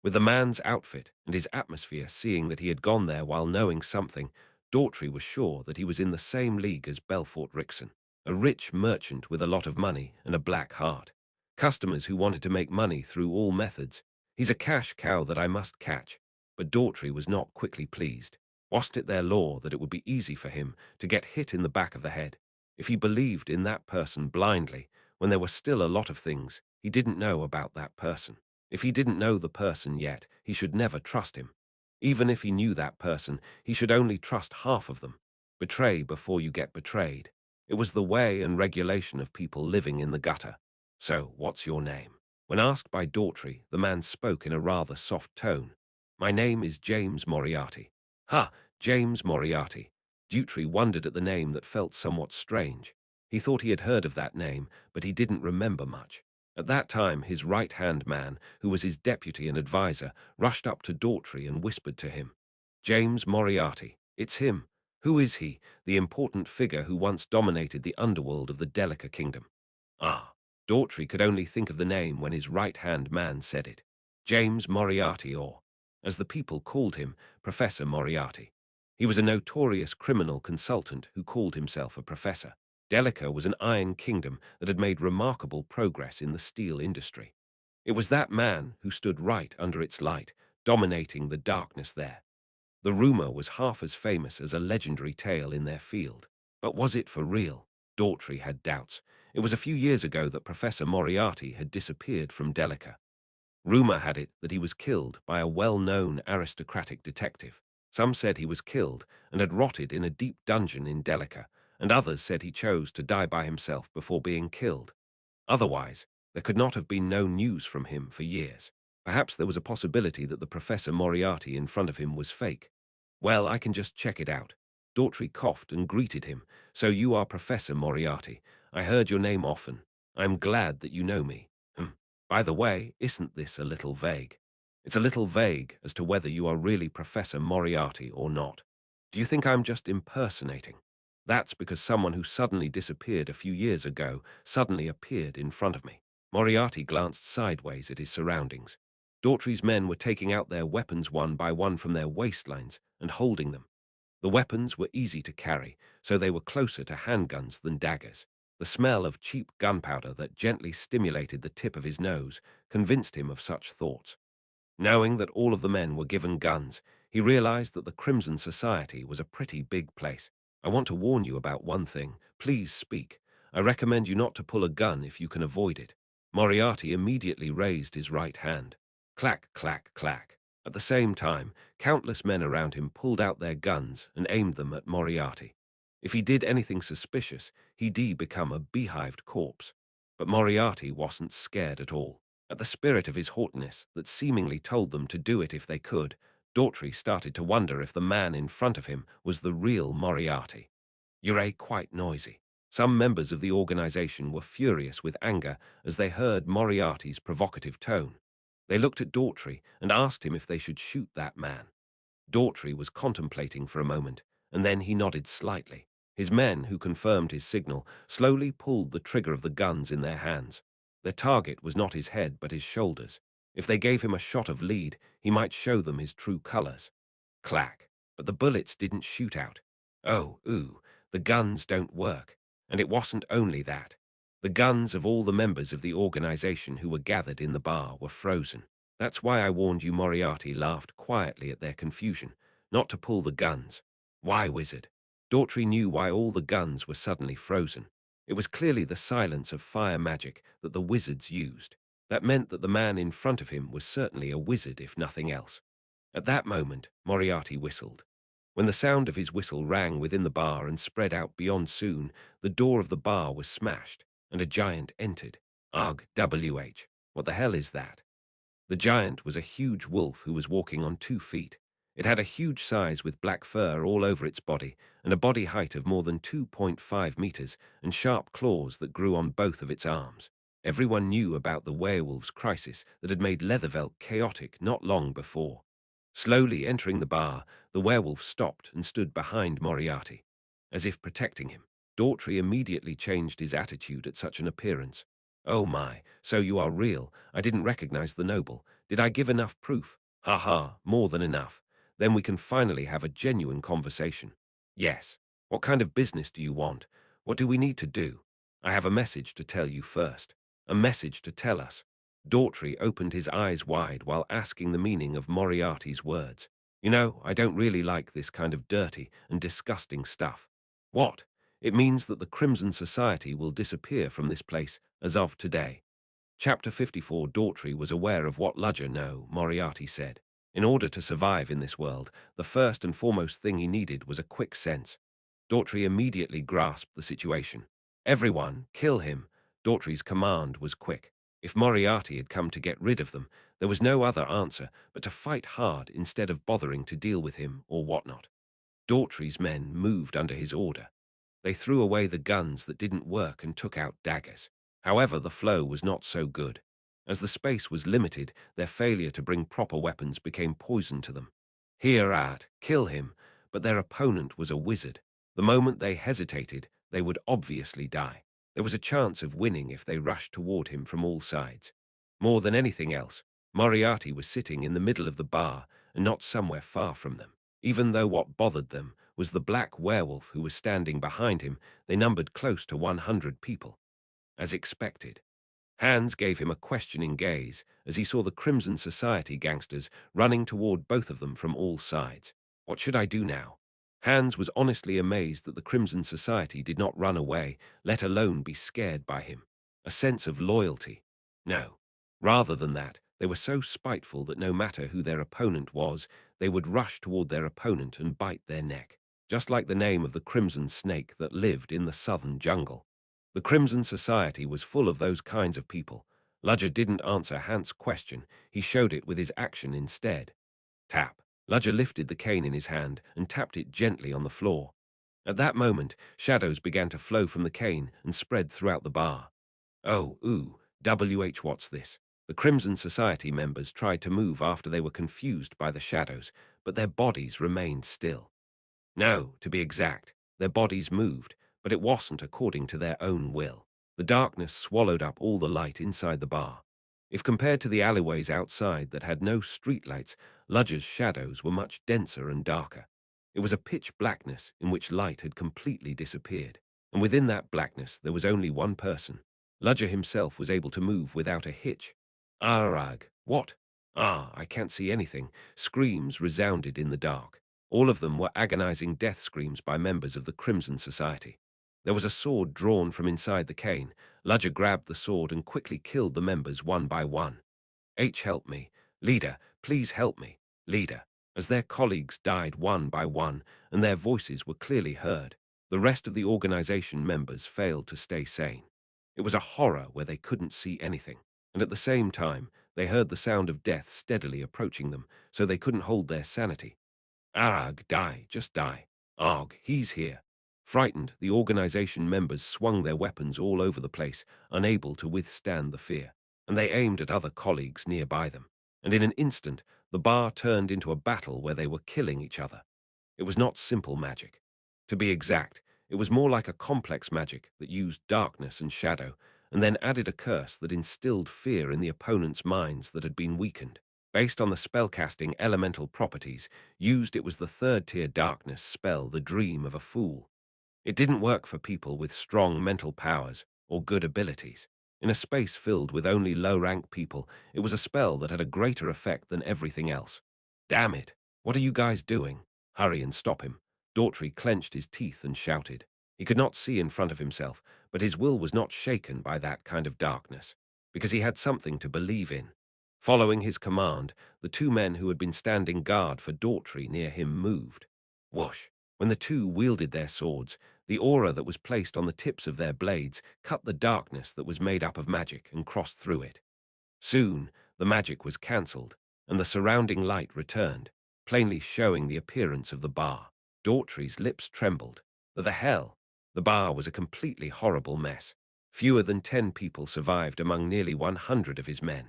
With the man's outfit and his atmosphere, seeing that he had gone there while knowing something, Daughtry was sure that he was in the same league as Belfort Rickson, a rich merchant with a lot of money and a black heart. Customers who wanted to make money through all methods. He's a cash cow that I must catch. But Daughtry was not quickly pleased. Wasn't it their law that it would be easy for him to get hit in the back of the head if he believed in that person blindly, when there were still a lot of things he didn't know about that person? If he didn't know the person yet, he should never trust him. Even if he knew that person, he should only trust half of them. Betray before you get betrayed. It was the way and regulation of people living in the gutter. So, what's your name? When asked by Daughtry, the man spoke in a rather soft tone. My name is James Moriarty. Ha! James Moriarty. Daughtry wondered at the name that felt somewhat strange. He thought he had heard of that name, but he didn't remember much. At that time, his right-hand man, who was his deputy and advisor, rushed up to Daughtry and whispered to him. James Moriarty. It's him. Who is he, the important figure who once dominated the underworld of the Delica Kingdom? Ah. Daughtry could only think of the name when his right-hand man said it. James Moriarty, or, as the people called him, Professor Moriarty. He was a notorious criminal consultant who called himself a professor. Delica was an iron kingdom that had made remarkable progress in the steel industry. It was that man who stood right under its light, dominating the darkness there. The rumor was half as famous as a legendary tale in their field. But was it for real? Daughtry had doubts. It was a few years ago that Professor Moriarty had disappeared from Delica. Rumor had it that he was killed by a well-known aristocratic detective. Some said he was killed and had rotted in a deep dungeon in Delica, and others said he chose to die by himself before being killed. Otherwise, there could not have been no news from him for years. Perhaps there was a possibility that the Professor Moriarty in front of him was fake. Well, I can just check it out. Daughtry coughed and greeted him. So you are Professor Moriarty. I heard your name often. I'm glad that you know me. By the way, isn't this a little vague? It's a little vague as to whether you are really Professor Moriarty or not. Do you think I'm just impersonating? That's because someone who suddenly disappeared a few years ago suddenly appeared in front of me. Moriarty glanced sideways at his surroundings. Daughtry's men were taking out their weapons one by one from their waistlines and holding them. The weapons were easy to carry, so they were closer to handguns than daggers. The smell of cheap gunpowder that gently stimulated the tip of his nose convinced him of such thoughts. Knowing that all of the men were given guns, he realized that the Crimson Society was a pretty big place. I want to warn you about one thing. Please speak. I recommend you not to pull a gun if you can avoid it. Moriarty immediately raised his right hand. Clack, clack, clack. At the same time, countless men around him pulled out their guns and aimed them at Moriarty. If he did anything suspicious, he'd become a beehived corpse. But Moriarty wasn't scared at all. At the spirit of his haughtiness that seemingly told them to do it if they could, Daughtry started to wonder if the man in front of him was the real Moriarty. You're quite noisy. Some members of the organization were furious with anger as they heard Moriarty's provocative tone. They looked at Daughtry and asked him if they should shoot that man. Daughtry was contemplating for a moment, and then he nodded slightly. His men, who confirmed his signal, slowly pulled the trigger of the guns in their hands. Their target was not his head but his shoulders. If they gave him a shot of lead, he might show them his true colors. Clack. But the bullets didn't shoot out. Oh, ooh, the guns don't work. And it wasn't only that. The guns of all the members of the organization who were gathered in the bar were frozen. That's why I warned you. Moriarty laughed quietly at their confusion, not to pull the guns. Why, wizard? Daughtry knew why all the guns were suddenly frozen. It was clearly the silence of fire magic that the wizards used. That meant that the man in front of him was certainly a wizard, if nothing else. At that moment, Moriarty whistled. When the sound of his whistle rang within the bar and spread out beyond soon, the door of the bar was smashed, and a giant entered. Ugh, WH. What the hell is that? The giant was a huge wolf who was walking on 2 feet. It had a huge size with black fur all over its body and a body height of more than 2.5 meters and sharp claws that grew on both of its arms. Everyone knew about the werewolves crisis that had made Leathervelt chaotic not long before. Slowly entering the bar, the werewolf stopped and stood behind Moriarty, as if protecting him. Daughtry immediately changed his attitude at such an appearance. Oh my, so you are real. I didn't recognize the noble. Did I give enough proof? Ha ha, more than enough. Then we can finally have a genuine conversation. Yes. What kind of business do you want? What do we need to do? I have a message to tell you first. A message to tell us. Daughtry opened his eyes wide while asking the meaning of Moriarty's words. You know, I don't really like this kind of dirty and disgusting stuff. What? It means that the Crimson Society will disappear from this place as of today. Chapter 54. Daughtry was aware of what Ludger no, Moriarty said. In order to survive in this world, the first and foremost thing he needed was a quick sense. Daughtry immediately grasped the situation. Everyone, kill him. Daughtry's command was quick. If Moriarty had come to get rid of them, there was no other answer but to fight hard instead of bothering to deal with him or whatnot. Daughtry's men moved under his order. They threw away the guns that didn't work and took out daggers. However, the flow was not so good. As the space was limited, their failure to bring proper weapons became poison to them. Kill him, but their opponent was a wizard. The moment they hesitated, they would obviously die. There was a chance of winning if they rushed toward him from all sides. More than anything else, Moriarty was sitting in the middle of the bar and not somewhere far from them. Even though what bothered them was the black werewolf who was standing behind him, they numbered close to 100 people. As expected. Hans gave him a questioning gaze as he saw the Crimson Society gangsters running toward both of them from all sides. What should I do now? Hans was honestly amazed that the Crimson Society did not run away, let alone be scared by him. A sense of loyalty. No. Rather than that, they were so spiteful that no matter who their opponent was, they would rush toward their opponent and bite their neck, just like the name of the Crimson Snake that lived in the southern jungle. The Crimson Society was full of those kinds of people. Ludger didn't answer Hans' question, he showed it with his action instead. Tap. Ludger lifted the cane in his hand and tapped it gently on the floor. At that moment, shadows began to flow from the cane and spread throughout the bar. Oh, ooh, what's this? The Crimson Society members tried to move after they were confused by the shadows, but their bodies remained still. No, to be exact, their bodies moved, but it wasn't according to their own will. The darkness swallowed up all the light inside the bar. If compared to the alleyways outside that had no streetlights, Ludger's shadows were much denser and darker. It was a pitch blackness in which light had completely disappeared, and within that blackness there was only one person. Ludger himself was able to move without a hitch. Arag, what? Ah, I can't see anything. Screams resounded in the dark. All of them were agonizing death screams by members of the Crimson Society. There was a sword drawn from inside the cane. Ludger grabbed the sword and quickly killed the members one by one. Help me. Leader, please help me. Leader. As their colleagues died one by one, and their voices were clearly heard, the rest of the organization members failed to stay sane. It was a horror where they couldn't see anything, and at the same time, they heard the sound of death steadily approaching them, so they couldn't hold their sanity. Arag, die, just die. Arg, he's here. Frightened, the organization members swung their weapons all over the place, unable to withstand the fear, and they aimed at other colleagues nearby them. And in an instant, the bar turned into a battle where they were killing each other. It was not simple magic. To be exact, it was more like a complex magic that used darkness and shadow, and then added a curse that instilled fear in the opponent's minds that had been weakened. Based on the spellcasting elemental properties used, it was the third-tier darkness spell, the Dream of a Fool. It didn't work for people with strong mental powers or good abilities. In a space filled with only low-rank people, it was a spell that had a greater effect than everything else. Damn it! What are you guys doing? Hurry and stop him. Daughtry clenched his teeth and shouted. He could not see in front of himself, but his will was not shaken by that kind of darkness, because he had something to believe in. Following his command, the two men who had been standing guard for Daughtry near him moved. Whoosh! When the two wielded their swords, the aura that was placed on the tips of their blades cut the darkness that was made up of magic and crossed through it. Soon, the magic was cancelled, and the surrounding light returned, plainly showing the appearance of the bar. Daughtry's lips trembled. The hell? The bar was a completely horrible mess. Fewer than 10 people survived among nearly 100 of his men.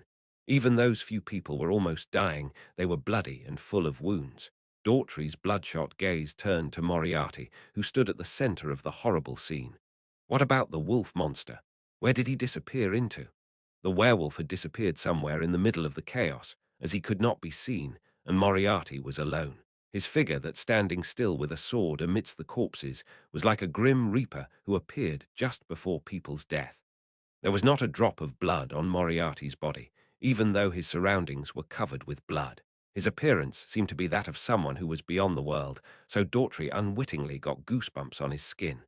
Even those few people were almost dying. They were bloody and full of wounds. Daughtry's bloodshot gaze turned to Moriarty, who stood at the center of the horrible scene. What about the wolf monster? Where did he disappear into? The werewolf had disappeared somewhere in the middle of the chaos, as he could not be seen, and Moriarty was alone. His figure, that standing still with a sword amidst the corpses, was like a grim reaper who appeared just before people's death. There was not a drop of blood on Moriarty's body, even though his surroundings were covered with blood. His appearance seemed to be that of someone who was beyond the world, so Daughtry unwittingly got goosebumps on his skin.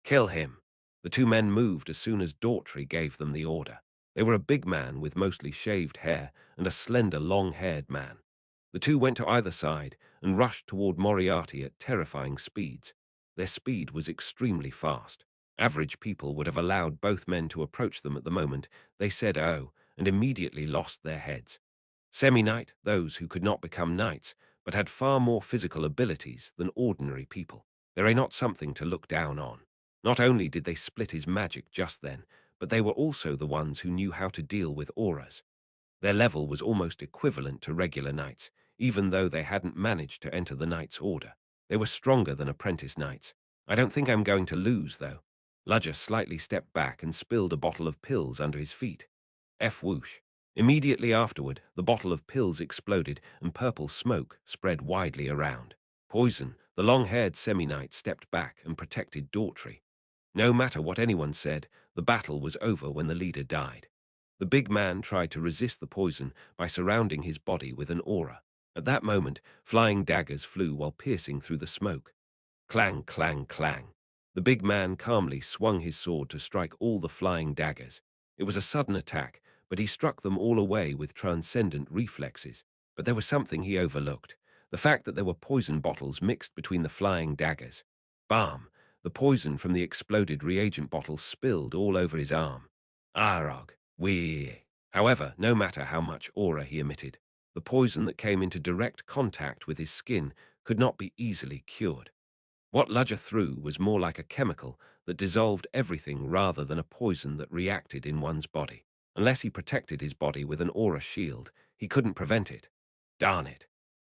Kill him. The two men moved as soon as Daughtry gave them the order. They were a big man with mostly shaved hair and a slender, long-haired man. The two went to either side and rushed toward Moriarty at terrifying speeds. Their speed was extremely fast. Average people would have allowed both men to approach them at the moment. They said "oh" and immediately lost their heads. Semi-knight, those who could not become knights, but had far more physical abilities than ordinary people. They are not something to look down on. Not only did they split his magic just then, but they were also the ones who knew how to deal with auras. Their level was almost equivalent to regular knights, even though they hadn't managed to enter the knight's order. They were stronger than apprentice knights. I don't think I'm going to lose, though. Ludger slightly stepped back and spilled a bottle of pills under his feet. Whoosh. Immediately afterward, the bottle of pills exploded and purple smoke spread widely around. Poison. The long-haired semi-knight stepped back and protected Daughtry. No matter what anyone said, the battle was over when the leader died. The big man tried to resist the poison by surrounding his body with an aura. At that moment, flying daggers flew while piercing through the smoke. Clang, clang, clang. The big man calmly swung his sword to strike all the flying daggers. It was a sudden attack, but he struck them all away with transcendent reflexes. But there was something he overlooked. The fact that there were poison bottles mixed between the flying daggers. Bam! The poison from the exploded reagent bottle spilled all over his arm. Arog, wee. However, no matter how much aura he emitted, the poison that came into direct contact with his skin could not be easily cured. What Ludger threw was more like a chemical that dissolved everything rather than a poison that reacted in one's body. Unless he protected his body with an aura shield, he couldn't prevent it. Darn it.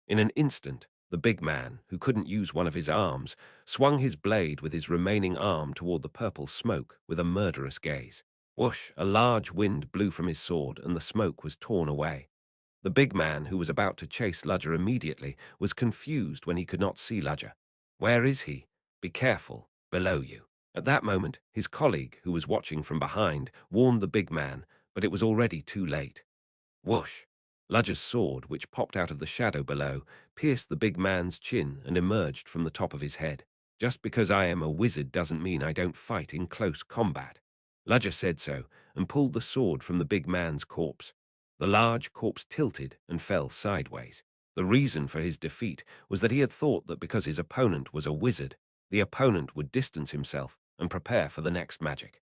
In an instant, the big man, who couldn't use one of his arms, swung his blade with his remaining arm toward the purple smoke with a murderous gaze. Whoosh! A large wind blew from his sword and the smoke was torn away. The big man, who was about to chase Ludger immediately, was confused when he could not see Ludger. Where is he? Be careful, below you. At that moment, his colleague, who was watching from behind, warned the big man, but it was already too late. Whoosh! Ludger's sword, which popped out of the shadow below, pierced the big man's chin and emerged from the top of his head. Just because I am a wizard doesn't mean I don't fight in close combat. Ludger said so and pulled the sword from the big man's corpse. The large corpse tilted and fell sideways. The reason for his defeat was that he had thought that because his opponent was a wizard, the opponent would distance himself and prepare for the next magic.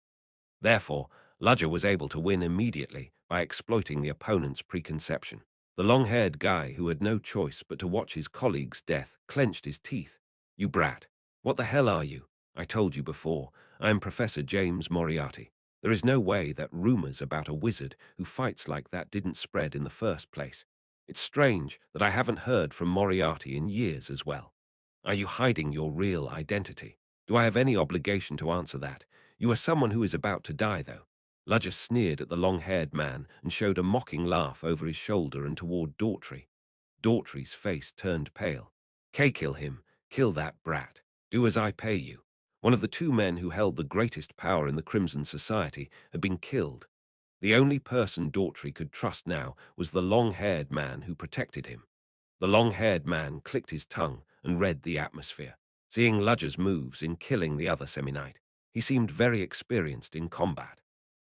Therefore, Ludger was able to win immediately by exploiting the opponent's preconception. The long-haired guy, who had no choice but to watch his colleague's death, clenched his teeth. You brat. What the hell are you? I told you before, I am Professor James Moriarty. There is no way that rumors about a wizard who fights like that didn't spread in the first place. It's strange that I haven't heard from Moriarty in years as well. Are you hiding your real identity? Do I have any obligation to answer that? You are someone who is about to die, though. Ludger sneered at the long-haired man and showed a mocking laugh over his shoulder and toward Daughtry. Daughtry's face turned pale. Kill him. Kill that brat. Do as I pay you. One of the two men who held the greatest power in the Crimson Society had been killed. The only person Daughtry could trust now was the long-haired man who protected him. The long-haired man clicked his tongue and read the atmosphere. Seeing Ludger's moves in killing the other semi-knight, he seemed very experienced in combat.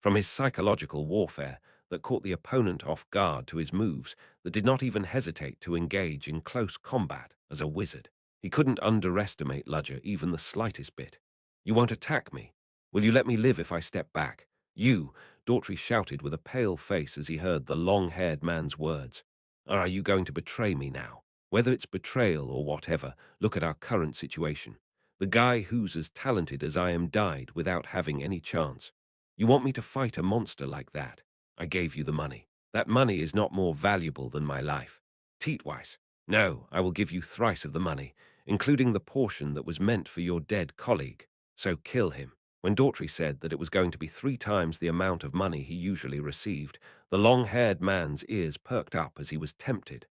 From his psychological warfare that caught the opponent off guard to his moves that did not even hesitate to engage in close combat as a wizard, he couldn't underestimate Ludger even the slightest bit. You won't attack me? Will you let me live if I step back? You, Daughtry shouted with a pale face as he heard the long-haired man's words. Are you going to betray me now? Whether it's betrayal or whatever, look at our current situation. The guy who's as talented as I am died without having any chance. You want me to fight a monster like that? I gave you the money. That money is not more valuable than my life. Teetwise. No, I will give you thrice of the money, including the portion that was meant for your dead colleague. So kill him. When Daughtry said that it was going to be 3 times the amount of money he usually received, the long-haired man's ears perked up as he was tempted.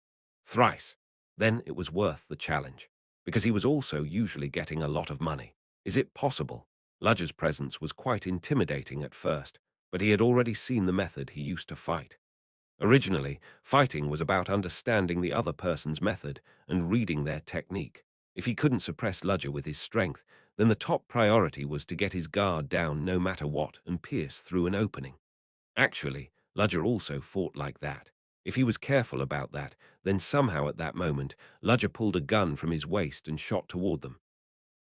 Thrice. Then it was worth the challenge, because he was also usually getting a lot of money. Is it possible? Ludger's presence was quite intimidating at first, but he had already seen the method he used to fight. Originally, fighting was about understanding the other person's method and reading their technique. If he couldn't suppress Ludger with his strength, then the top priority was to get his guard down no matter what and pierce through an opening. Actually, Ludger also fought like that. If he was careful about that, then somehow at that moment, Ludger pulled a gun from his waist and shot toward them.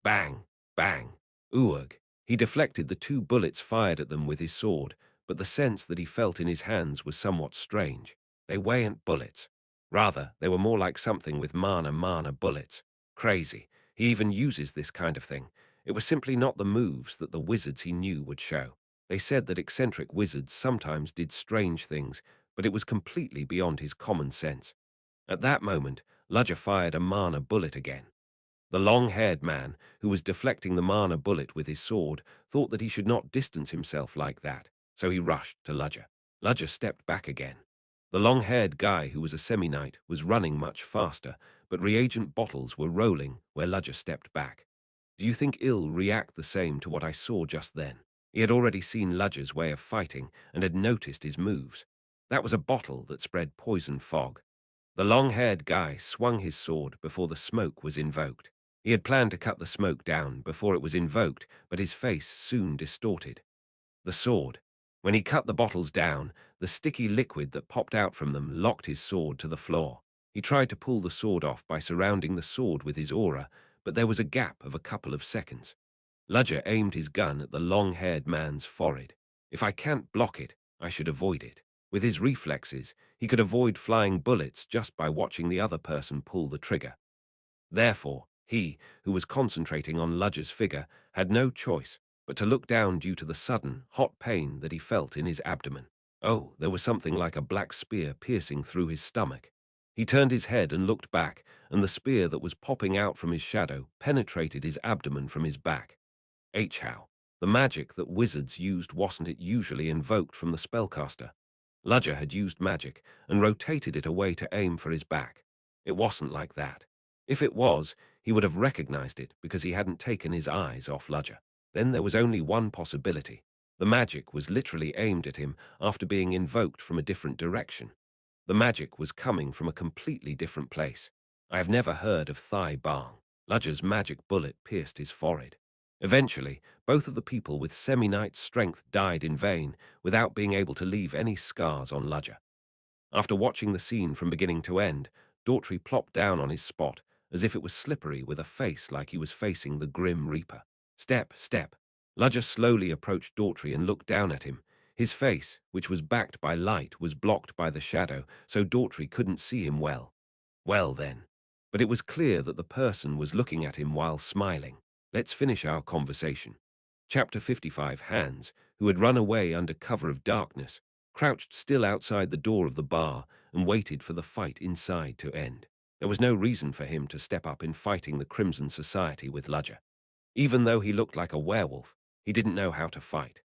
Bang! Bang! Ooog! He deflected the 2 bullets fired at them with his sword, but the sense that he felt in his hands was somewhat strange. They weren't bullets. Rather, they were more like something with mana bullets. Crazy. He even uses this kind of thing. It was simply not the moves that the wizards he knew would show. They said that eccentric wizards sometimes did strange things, but it was completely beyond his common sense. At that moment, Ludger fired a mana bullet again. The long-haired man, who was deflecting the mana bullet with his sword, thought that he should not distance himself like that, so he rushed to Ludger. Ludger stepped back again. The long-haired guy, who was a semi-knight, was running much faster, but reagent bottles were rolling where Ludger stepped back. Do you think he'll react the same to what I saw just then? He had already seen Ludger's way of fighting and had noticed his moves. That was a bottle that spread poison fog. The long-haired guy swung his sword before the smoke was invoked. He had planned to cut the smoke down before it was invoked, but his face soon distorted. The sword. When he cut the bottles down, the sticky liquid that popped out from them locked his sword to the floor. He tried to pull the sword off by surrounding the sword with his aura, but there was a gap of a couple of seconds. Ludger aimed his gun at the long-haired man's forehead. If I can't block it, I should avoid it. With his reflexes, he could avoid flying bullets just by watching the other person pull the trigger. Therefore, he, who was concentrating on Ludger's figure, had no choice but to look down due to the sudden, hot pain that he felt in his abdomen. Oh, there was something like a black spear piercing through his stomach. He turned his head and looked back, and the spear that was popping out from his shadow penetrated his abdomen from his back. How? The magic that wizards used wasn't it usually invoked from the spellcaster? Ludger had used magic and rotated it away to aim for his back. It wasn't like that. If it was, he would have recognized it because he hadn't taken his eyes off Ludger. Then there was only one possibility. The magic was literally aimed at him after being invoked from a different direction. The magic was coming from a completely different place. I have never heard of thigh bang. Ludger's magic bullet pierced his forehead. Eventually, both of the people with semi-knight's strength died in vain without being able to leave any scars on Ludger. After watching the scene from beginning to end, Daughtry plopped down on his spot, as if it was slippery with a face like he was facing the Grim Reaper. Step, step. Ludger slowly approached Daughtry and looked down at him. His face, which was backed by light, was blocked by the shadow, so Daughtry couldn't see him well. Well then. But it was clear that the person was looking at him while smiling. Let's finish our conversation. Chapter 55. Hans, who had run away under cover of darkness, crouched still outside the door of the bar and waited for the fight inside to end. There was no reason for him to step up in fighting the Crimson Society with Ludger. Even though he looked like a werewolf, he didn't know how to fight.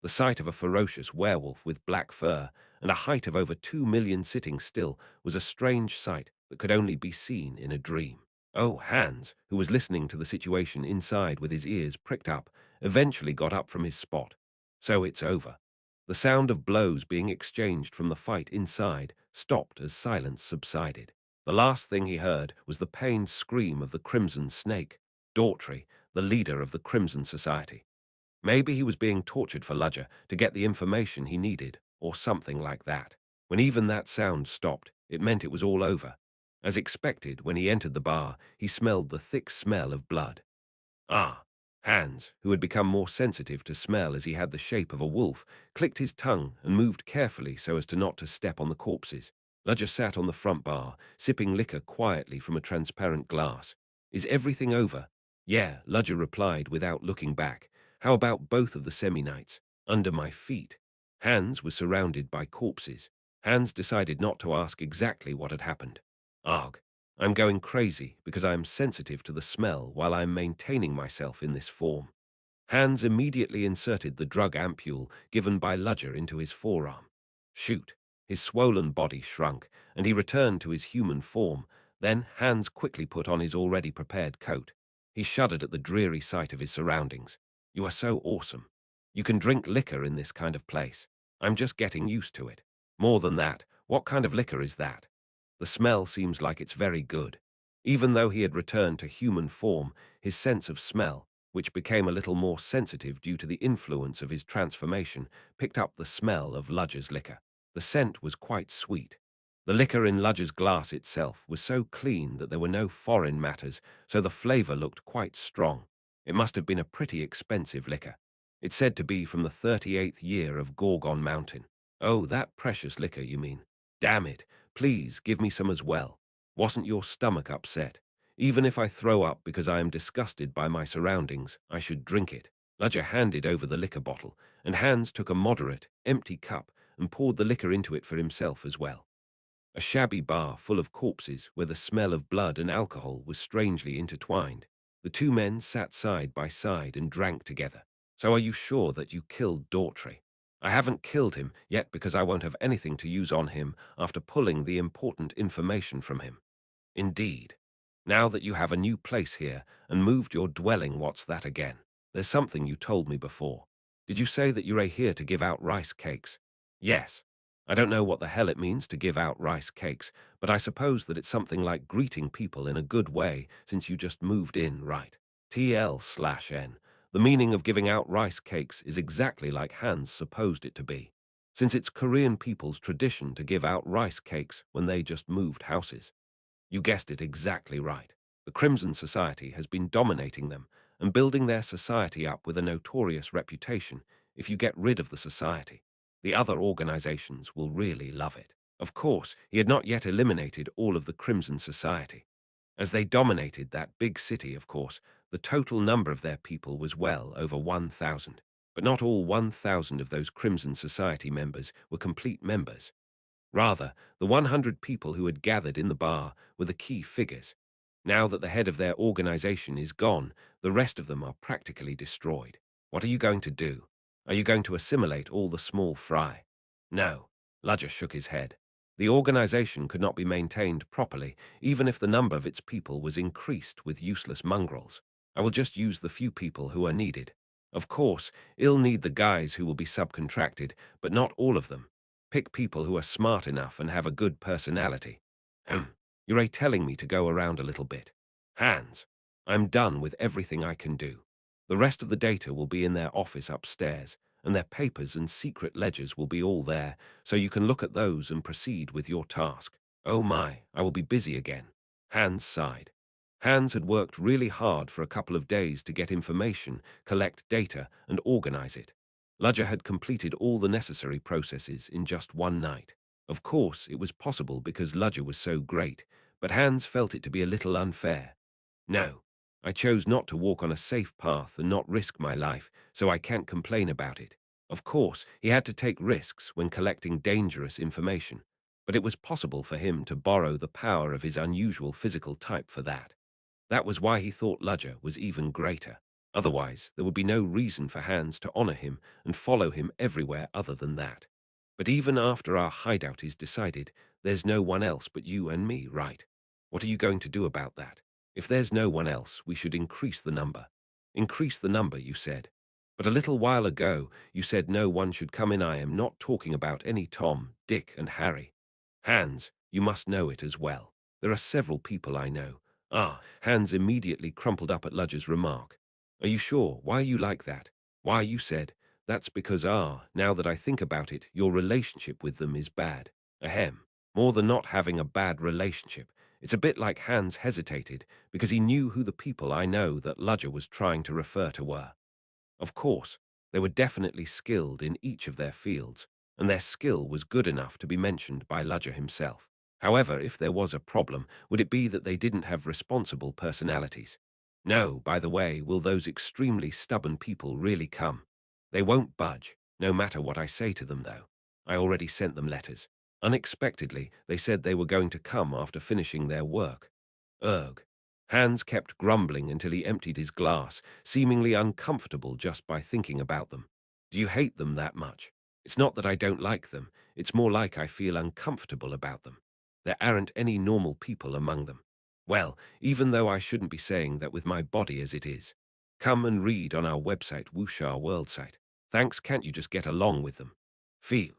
The sight of a ferocious werewolf with black fur and a height of over 2 million sitting still was a strange sight that could only be seen in a dream. Oh, Hans, who was listening to the situation inside with his ears pricked up, eventually got up from his spot. So it's over. The sound of blows being exchanged from the fight inside stopped as silence subsided. The last thing he heard was the pained scream of the Crimson Snake, Daughtry, the leader of the Crimson Society. Maybe he was being tortured for Ludger to get the information he needed, or something like that. When even that sound stopped, it meant it was all over. As expected, when he entered the bar, he smelled the thick smell of blood. Ah! Hans, who had become more sensitive to smell as he had the shape of a wolf, clicked his tongue and moved carefully so as not to step on the corpses. Ludger sat on the front bar, sipping liquor quietly from a transparent glass. Is everything over? Yeah, Ludger replied without looking back. How about both of the semi-knights? Under my feet. Hans was surrounded by corpses. Hans decided not to ask exactly what had happened. Arg. I'm going crazy because I am sensitive to the smell while I'm maintaining myself in this form. Hans immediately inserted the drug ampule given by Ludger into his forearm. Shoot. His swollen body shrunk, and he returned to his human form. Then Hans quickly put on his already prepared coat. He shuddered at the dreary sight of his surroundings. You are so awesome. You can drink liquor in this kind of place. I'm just getting used to it. More than that, what kind of liquor is that? The smell seems like it's very good. Even though he had returned to human form, his sense of smell, which became a little more sensitive due to the influence of his transformation, picked up the smell of Ludger's liquor. The scent was quite sweet. The liquor in Ludger's glass itself was so clean that there were no foreign matters, so the flavor looked quite strong. It must have been a pretty expensive liquor. It's said to be from the 38th year of Gorgon Mountain. Oh, that precious liquor, you mean? Damn it. Please give me some as well. Wasn't your stomach upset? Even if I throw up because I am disgusted by my surroundings, I should drink it. Ludger handed over the liquor bottle, and Hans took a moderate, empty cup and poured the liquor into it for himself as well. A shabby bar full of corpses where the smell of blood and alcohol was strangely intertwined. The two men sat side by side and drank together. So are you sure that you killed Daughtry? I haven't killed him yet because I won't have anything to use on him after pulling the important information from him. Indeed. Now that you have a new place here and moved your dwelling, what's that again? There's something you told me before. Did you say that you're here to give out rice cakes? Yes. I don't know what the hell it means to give out rice cakes, but I suppose that it's something like greeting people in a good way since you just moved in, right? TL/N. The meaning of giving out rice cakes is exactly like Hans supposed it to be, since it's Korean people's tradition to give out rice cakes when they just moved houses. You guessed it exactly right. The Crimson Society has been dominating them and building their society up with a notorious reputation. If you get rid of the society, the other organizations will really love it. Of course, he had not yet eliminated all of the Crimson Society. As they dominated that big city, of course, the total number of their people was well over 1,000. But not all 1,000 of those Crimson Society members were complete members. Rather, the 100 people who had gathered in the bar were the key figures. Now that the head of their organization is gone, the rest of them are practically destroyed. What are you going to do? Are you going to assimilate all the small fry? No. Ludger shook his head. The organization could not be maintained properly, even if the number of its people was increased with useless mongrels. I will just use the few people who are needed. Of course, I'll need the guys who will be subcontracted, but not all of them. Pick people who are smart enough and have a good personality. You're telling me to go around a little bit. Hans, I'm done with everything I can do. The rest of the data will be in their office upstairs, and their papers and secret ledgers will be all there, so you can look at those and proceed with your task. Oh my, I will be busy again. Hans sighed. Hans had worked really hard for a couple of days to get information, collect data, and organize it. Ludger had completed all the necessary processes in just one night. Of course, it was possible because Ludger was so great, but Hans felt it to be a little unfair. No, I chose not to walk on a safe path and not risk my life, so I can't complain about it. Of course, he had to take risks when collecting dangerous information, but it was possible for him to borrow the power of his unusual physical type for that. That was why he thought Ludger was even greater. Otherwise, there would be no reason for Hans to honor him and follow him everywhere other than that. But even after our hideout is decided, there's no one else but you and me, right? What are you going to do about that? If there's no one else, we should increase the number. Increase the number, you said. But a little while ago, you said no one should come in. I am not talking about any Tom, Dick, and Harry. Hans, you must know it as well. There are several people I know. Ah, Hans immediately crumpled up at Ludger's remark. Are you sure? Why are you like that? Why, you said. That's because, now that I think about it, your relationship with them is bad. Ahem. More than not having a bad relationship. It's a bit like Hans hesitated, because he knew who the people I know that Ludger was trying to refer to were. Of course, they were definitely skilled in each of their fields, and their skill was good enough to be mentioned by Ludger himself. However, if there was a problem, would it be that they didn't have responsible personalities? No, by the way, will those extremely stubborn people really come? They won't budge, no matter what I say to them, though. I already sent them letters. Unexpectedly, they said they were going to come after finishing their work. Ugh. Hans kept grumbling until he emptied his glass, seemingly uncomfortable just by thinking about them. Do you hate them that much? It's not that I don't like them, it's more like I feel uncomfortable about them. There aren't any normal people among them. Well, even though I shouldn't be saying that with my body as it is. Come and read on our website, Wuxia World site. Thanks, can't you just get along with them? Feel.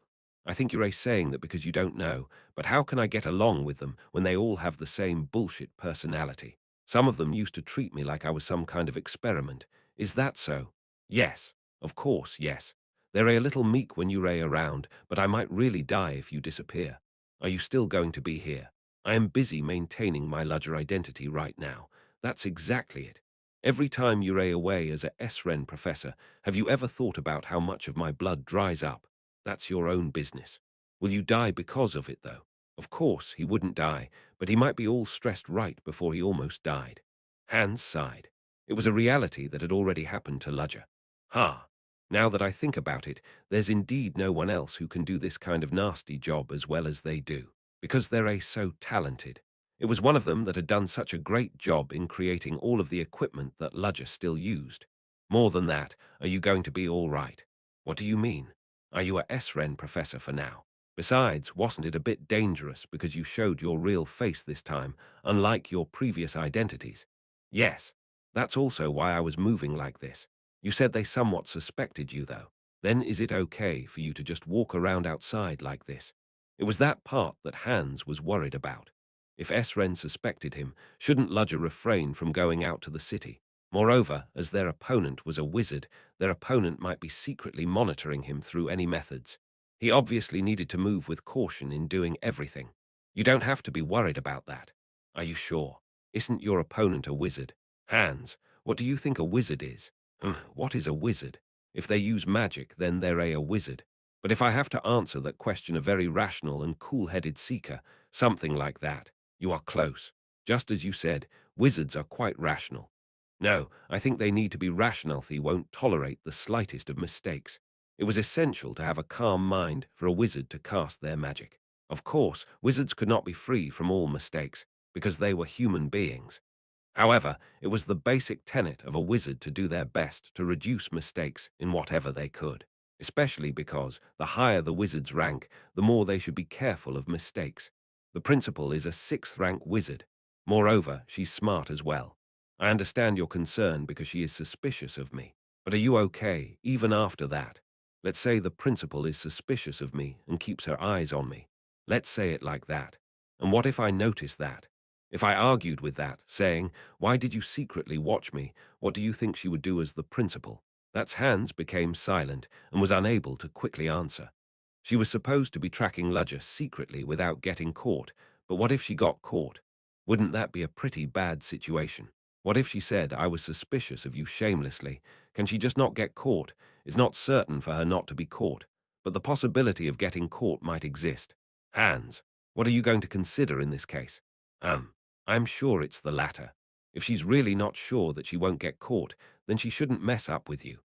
I think you're saying that because you don't know, but how can I get along with them when they all have the same bullshit personality? Some of them used to treat me like I was some kind of experiment. Is that so? Yes. Of course, yes. They're a little meek when you're around, but I might really die if you disappear. Are you still going to be here? I am busy maintaining my Ludger identity right now. That's exactly it. Every time you're away as a SREN professor, have you ever thought about how much of my blood dries up? That's your own business. Will you die because of it, though? Of course, he wouldn't die, but he might be all stressed right before he almost died. Hans sighed. It was a reality that had already happened to Ludger. Ha! Now that I think about it, there's indeed no one else who can do this kind of nasty job as well as they do, because they're so talented. It was one of them that had done such a great job in creating all of the equipment that Ludger still used. More than that, are you going to be all right? What do you mean? Are you a SREN professor for now? Besides, wasn't it a bit dangerous because you showed your real face this time, unlike your previous identities? Yes, that's also why I was moving like this. You said they somewhat suspected you, though. Then is it okay for you to just walk around outside like this? It was that part that Hans was worried about. If Esren suspected him, shouldn't Ludger refrain from going out to the city? Moreover, as their opponent was a wizard, their opponent might be secretly monitoring him through any methods. He obviously needed to move with caution in doing everything. You don't have to be worried about that. Are you sure? Isn't your opponent a wizard? Hans, what do you think a wizard is? What is a wizard? If they use magic, then they're a wizard. But if I have to answer that question, a very rational and cool-headed seeker, something like that, you are close. Just as you said, wizards are quite rational. No, I think they need to be rational. They won't tolerate the slightest of mistakes. It was essential to have a calm mind for a wizard to cast their magic. Of course, wizards could not be free from all mistakes, because they were human beings. However, it was the basic tenet of a wizard to do their best to reduce mistakes in whatever they could, especially because the higher the wizard's rank, the more they should be careful of mistakes. The principal is a 6th rank wizard. Moreover, she's smart as well. I understand your concern because she is suspicious of me. But are you okay, even after that? Let's say the principal is suspicious of me and keeps her eyes on me. Let's say it like that. And what if I notice that? If I argued with that, saying, "Why did you secretly watch me? What do you think she would do as the principal?" That's Hans became silent and was unable to quickly answer. She was supposed to be tracking Ludger secretly without getting caught, but what if she got caught? Wouldn't that be a pretty bad situation? What if she said, "I was suspicious of you shamelessly"? Can she just not get caught? It's not certain for her not to be caught, but the possibility of getting caught might exist. Hans, what are you going to consider in this case? I'm sure it's the latter. If she's really not sure that she won't get caught, then she shouldn't mess up with you.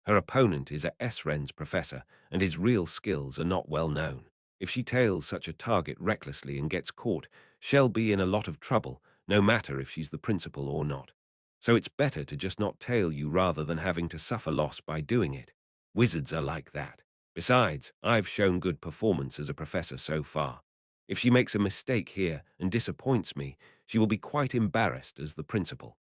Her opponent is a Esren's professor, and his real skills are not well known. If she tails such a target recklessly and gets caught, she'll be in a lot of trouble, no matter if she's the principal or not. So it's better to just not tail you rather than having to suffer loss by doing it. Wizards are like that. Besides, I've shown good performance as a professor so far. If she makes a mistake here and disappoints me, she will be quite embarrassed as the principal.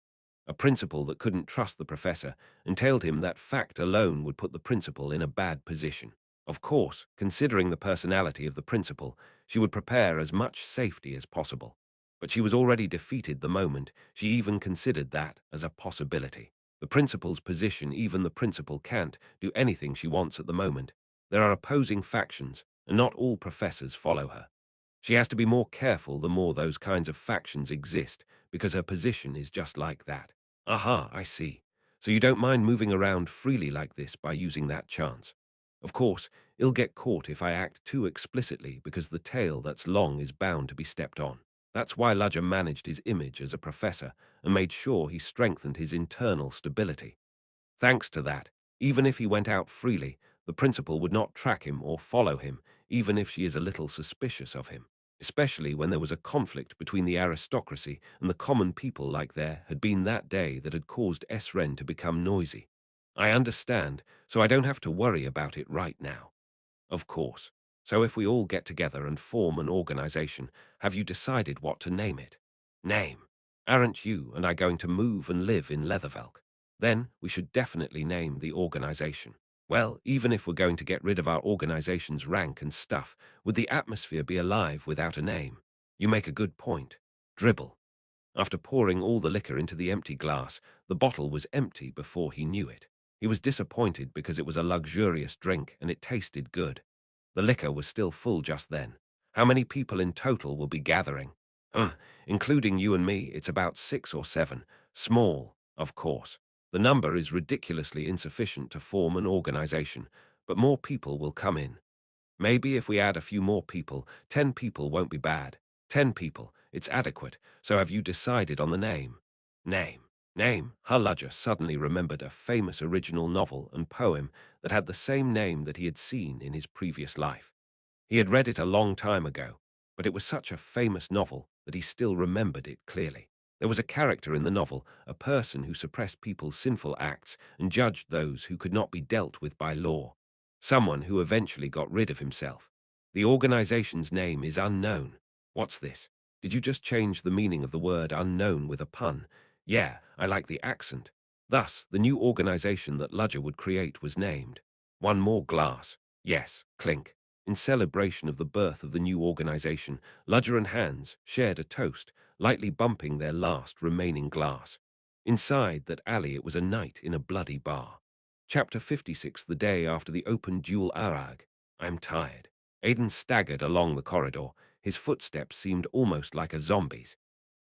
A principal that couldn't trust the professor and told him that fact alone would put the principal in a bad position. Of course, considering the personality of the principal, she would prepare as much safety as possible. But she was already defeated the moment she even considered that as a possibility. The principal's position, even the principal can't do anything she wants at the moment. There are opposing factions, and not all professors follow her. She has to be more careful the more those kinds of factions exist, because her position is just like that. Aha, I see. So you don't mind moving around freely like this by using that chance. Of course, he'll get caught if I act too explicitly because the tail that's long is bound to be stepped on. That's why Ludger managed his image as a professor and made sure he strengthened his internal stability. Thanks to that, even if he went out freely, the principal would not track him or follow him, even if she is a little suspicious of him, especially when there was a conflict between the aristocracy and the common people like there had been that day that had caused Esren to become noisy. I understand, so I don't have to worry about it right now. Of course. So if we all get together and form an organization, have you decided what to name it? Name. Aren't you and I going to move and live in Leathervelk? Then we should definitely name the organization. Well, even if we're going to get rid of our organization's rank and stuff, would the atmosphere be alive without a name? You make a good point. Dribble. After pouring all the liquor into the empty glass, the bottle was empty before he knew it. He was disappointed because it was a luxurious drink and it tasted good. The liquor was still full just then. How many people in total will be gathering? Including you and me, it's about 6 or 7. Small, of course. The number is ridiculously insufficient to form an organization, but more people will come in. Maybe if we add a few more people, 10 people won't be bad. 10 people, it's adequate. So have you decided on the name? Name. Name. Ludger suddenly remembered a famous original novel and poem that had the same name that he had seen in his previous life. He had read it a long time ago, but it was such a famous novel that he still remembered it clearly. There was a character in the novel, a person who suppressed people's sinful acts and judged those who could not be dealt with by law. Someone who eventually got rid of himself. The organization's name is unknown. What's this? Did you just change the meaning of the word unknown with a pun? Yeah, I like the accent. Thus, the new organization that Ludger would create was named. One more glass. Yes, clink. In celebration of the birth of the new organization, Ludger and Hans shared a toast, lightly bumping their last remaining glass. Inside that alley it was a night in a bloody bar. Chapter 56, the day after the open duel Arag. I'm tired. Aidan staggered along the corridor. His footsteps seemed almost like a zombie's.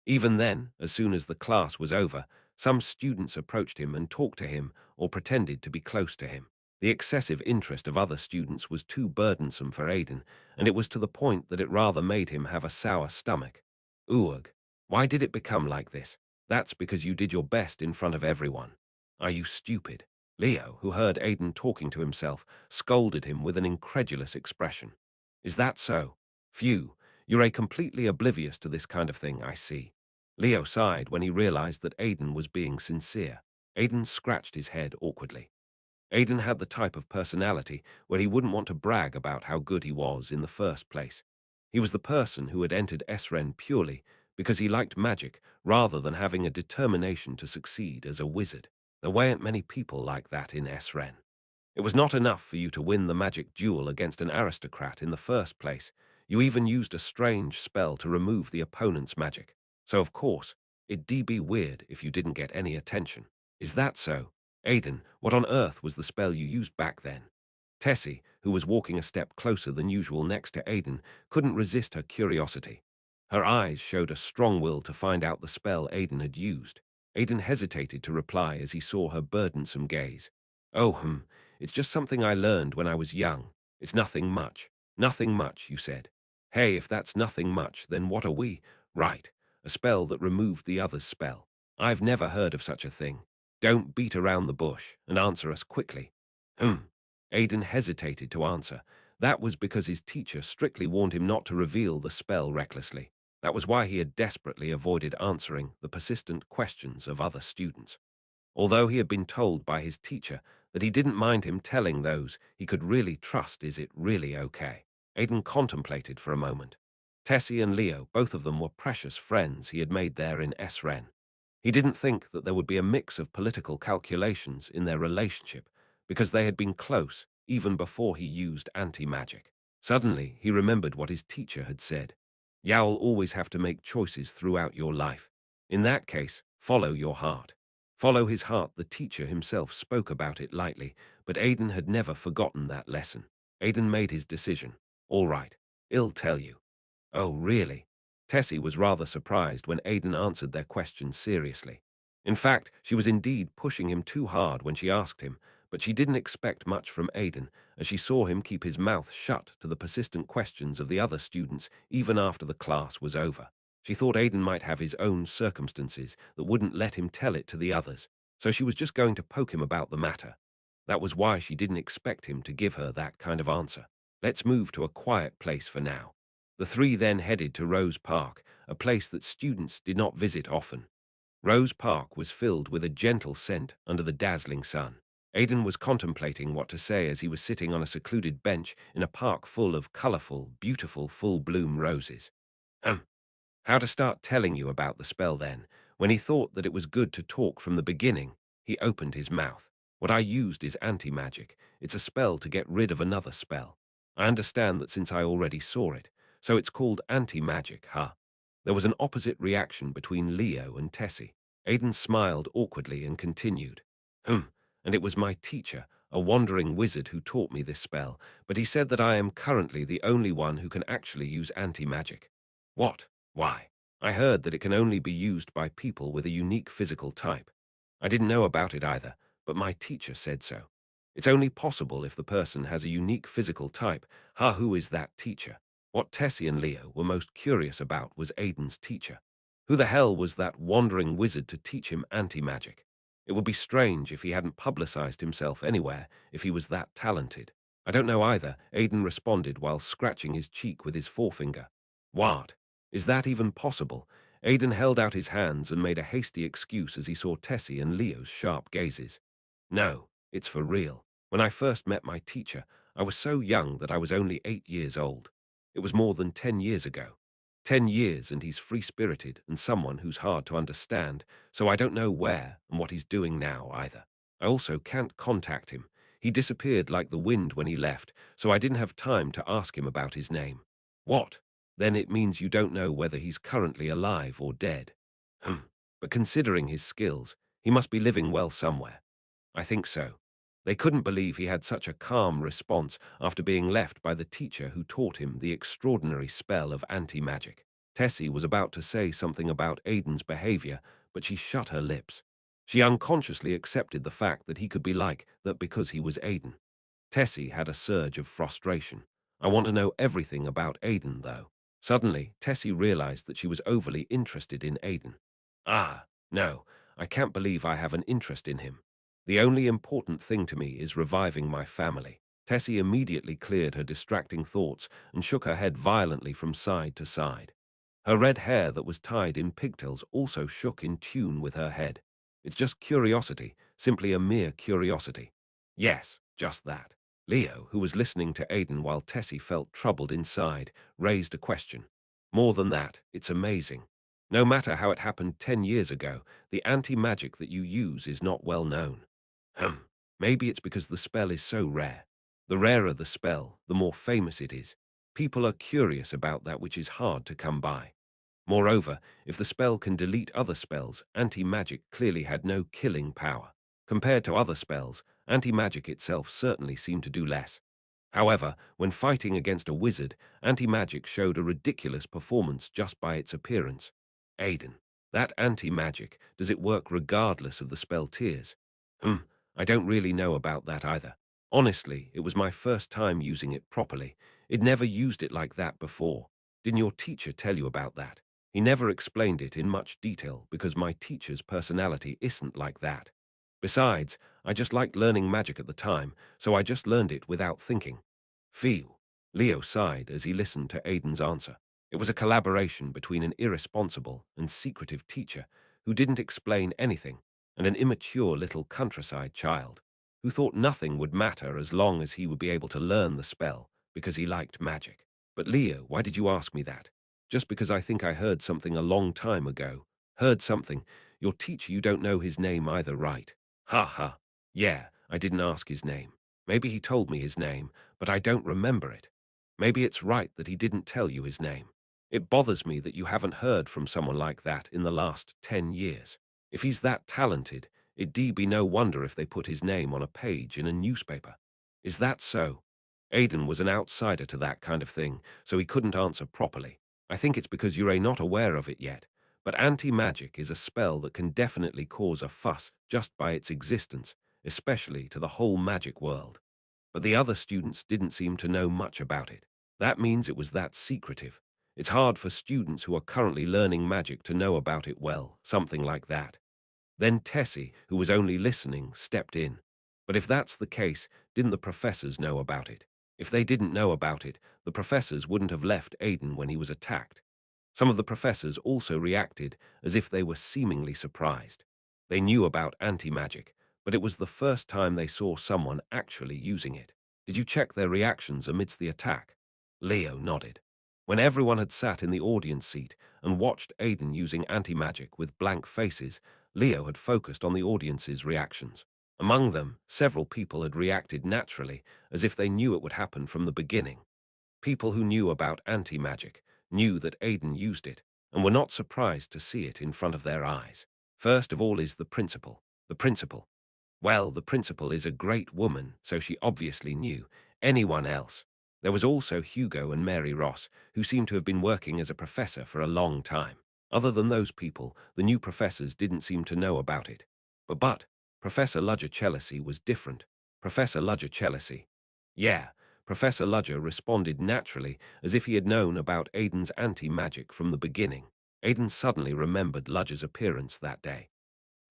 Even then, as soon as the class was over, some students approached him and talked to him or pretended to be close to him. The excessive interest of other students was too burdensome for Aidan, and it was to the point that it rather made him have a sour stomach. Uag, why did it become like this? That's because you did your best in front of everyone. Are you stupid? Leo, who heard Aidan talking to himself, scolded him with an incredulous expression. Is that so? Phew, you're completely oblivious to this kind of thing, I see. Leo sighed when he realized that Aidan was being sincere. Aidan scratched his head awkwardly. Aidan had the type of personality where he wouldn't want to brag about how good he was in the first place. He was the person who had entered Esren purely because he liked magic rather than having a determination to succeed as a wizard. There weren't many people like that in Esren. It was not enough for you to win the magic duel against an aristocrat in the first place. You even used a strange spell to remove the opponent's magic. So of course, it'd be weird if you didn't get any attention. Is that so? Aidan, what on earth was the spell you used back then? Tessie, who was walking a step closer than usual next to Aidan, couldn't resist her curiosity. Her eyes showed a strong will to find out the spell Aidan had used. Aidan hesitated to reply as he saw her burdensome gaze. Oh, it's just something I learned when I was young. It's nothing much. Nothing much, you said. Hey, if that's nothing much, then what are we? Right, a spell that removed the other's spell. I've never heard of such a thing. Don't beat around the bush and answer us quickly. Hmm. Aidan hesitated to answer. That was because his teacher strictly warned him not to reveal the spell recklessly. That was why he had desperately avoided answering the persistent questions of other students. Although he had been told by his teacher that he didn't mind him telling those he could really trust, is it really okay? Aidan contemplated for a moment. Tessie and Leo, both of them were precious friends he had made there in Esren. He didn't think that there would be a mix of political calculations in their relationship because they had been close even before he used anti-magic. Suddenly, he remembered what his teacher had said. You'll always have to make choices throughout your life. In that case, follow your heart. Follow his heart. The teacher himself spoke about it lightly, but Aidan had never forgotten that lesson. Aidan made his decision. All right, I'll tell you. Oh, really? Tessie was rather surprised when Aidan answered their questions seriously. In fact, she was indeed pushing him too hard when she asked him, but she didn't expect much from Aidan, as she saw him keep his mouth shut to the persistent questions of the other students even after the class was over. She thought Aidan might have his own circumstances that wouldn't let him tell it to the others, so she was just going to poke him about the matter. That was why she didn't expect him to give her that kind of answer. Let's move to a quiet place for now. The three then headed to Rose Park, a place that students did not visit often. Rose Park was filled with a gentle scent under the dazzling sun. Aidan was contemplating what to say as he was sitting on a secluded bench in a park full of colorful, beautiful, full-bloom roses. How to start telling you about the spell then? When he thought that it was good to talk from the beginning, he opened his mouth. What I used is anti-magic. It's a spell to get rid of another spell. I understand that since I already saw it, so it's called anti-magic, huh? There was an opposite reaction between Leo and Tessie. Aidan smiled awkwardly and continued. And it was my teacher, a wandering wizard, who taught me this spell, but he said that I am currently the only one who can actually use anti-magic. What? Why? I heard that it can only be used by people with a unique physical type. I didn't know about it either, but my teacher said so. It's only possible if the person has a unique physical type. Who is that teacher? What Tessie and Leo were most curious about was Aidan's teacher. Who the hell was that wandering wizard to teach him anti-magic? It would be strange if he hadn't publicized himself anywhere if he was that talented. I don't know either, Aidan responded while scratching his cheek with his forefinger. What? Is that even possible? Aidan held out his hands and made a hasty excuse as he saw Tessie and Leo's sharp gazes. No, it's for real. When I first met my teacher, I was so young that I was only 8 years old. It was more than 10 years ago. 10 years, and he's free-spirited and someone who's hard to understand, so I don't know where and what he's doing now either. I also can't contact him. He disappeared like the wind when he left, so I didn't have time to ask him about his name. What? Then it means you don't know whether he's currently alive or dead. Hmm. But considering his skills, he must be living well somewhere. I think so. They couldn't believe he had such a calm response after being left by the teacher who taught him the extraordinary spell of anti-magic. Tessie was about to say something about Aiden's behavior, but she shut her lips. She unconsciously accepted the fact that he could be like that because he was Aiden. Tessie had a surge of frustration. I want to know everything about Aiden, though. Suddenly, Tessie realized that she was overly interested in Aiden. Ah, no, I can't believe I have an interest in him. The only important thing to me is reviving my family. Tessie immediately cleared her distracting thoughts and shook her head violently from side to side. Her red hair that was tied in pigtails also shook in tune with her head. It's just curiosity, simply a mere curiosity. Yes, just that. Leo, who was listening to Aiden while Tessie felt troubled inside, raised a question. More than that, it's amazing. No matter how it happened 10 years ago, the anti-magic that you use is not well known. Maybe it's because the spell is so rare. The rarer the spell, the more famous it is. People are curious about that which is hard to come by. Moreover, if the spell can delete other spells, anti-magic clearly had no killing power. Compared to other spells, anti-magic itself certainly seemed to do less. However, when fighting against a wizard, anti-magic showed a ridiculous performance just by its appearance. Aiden, that anti-magic, does it work regardless of the spell tiers? I don't really know about that either. Honestly, it was my first time using it properly. I'd never used it like that before. Didn't your teacher tell you about that? He never explained it in much detail because my teacher's personality isn't like that. Besides, I just liked learning magic at the time, so I just learned it without thinking. Feel. Leo sighed as he listened to Aiden's answer. It was a collaboration between an irresponsible and secretive teacher who didn't explain anything and an immature little countryside child who thought nothing would matter as long as he would be able to learn the spell because he liked magic. But Leo, why did you ask me that? Just because I think I heard something a long time ago. Heard something. Your teacher, you don't know his name either, right? Ha ha. Yeah, I didn't ask his name. Maybe he told me his name, but I don't remember it. Maybe it's right that he didn't tell you his name. It bothers me that you haven't heard from someone like that in the last 10 years. If he's that talented, it'd be no wonder if they put his name on a page in a newspaper. Is that so? Aiden was an outsider to that kind of thing, so he couldn't answer properly. I think it's because you're not aware of it yet. But anti-magic is a spell that can definitely cause a fuss just by its existence, especially to the whole magic world. But the other students didn't seem to know much about it. That means it was that secretive. It's hard for students who are currently learning magic to know about it well, something like that. Then Tessie, who was only listening, stepped in. But if that's the case, didn't the professors know about it? If they didn't know about it, the professors wouldn't have left Aiden when he was attacked. Some of the professors also reacted as if they were seemingly surprised. They knew about anti-magic, but it was the first time they saw someone actually using it. Did you check their reactions amidst the attack? Leo nodded. When everyone had sat in the audience seat and watched Aiden using anti-magic with blank faces, Leo had focused on the audience's reactions. Among them, several people had reacted naturally, as if they knew it would happen from the beginning. People who knew about anti-magic knew that Aiden used it, and were not surprised to see it in front of their eyes. First of all is the principal. The principal. Well, the principal is a great woman, so she obviously knew. Anyone else? There was also Hugo and Mary Ross, who seemed to have been working as a professor for a long time. Other than those people, the new professors didn't seem to know about it. But Professor Ludger was different. Professor Ludger. Yeah, Professor Ludger responded naturally, as if he had known about Aiden's anti-magic from the beginning. Aiden suddenly remembered Ludger's appearance that day.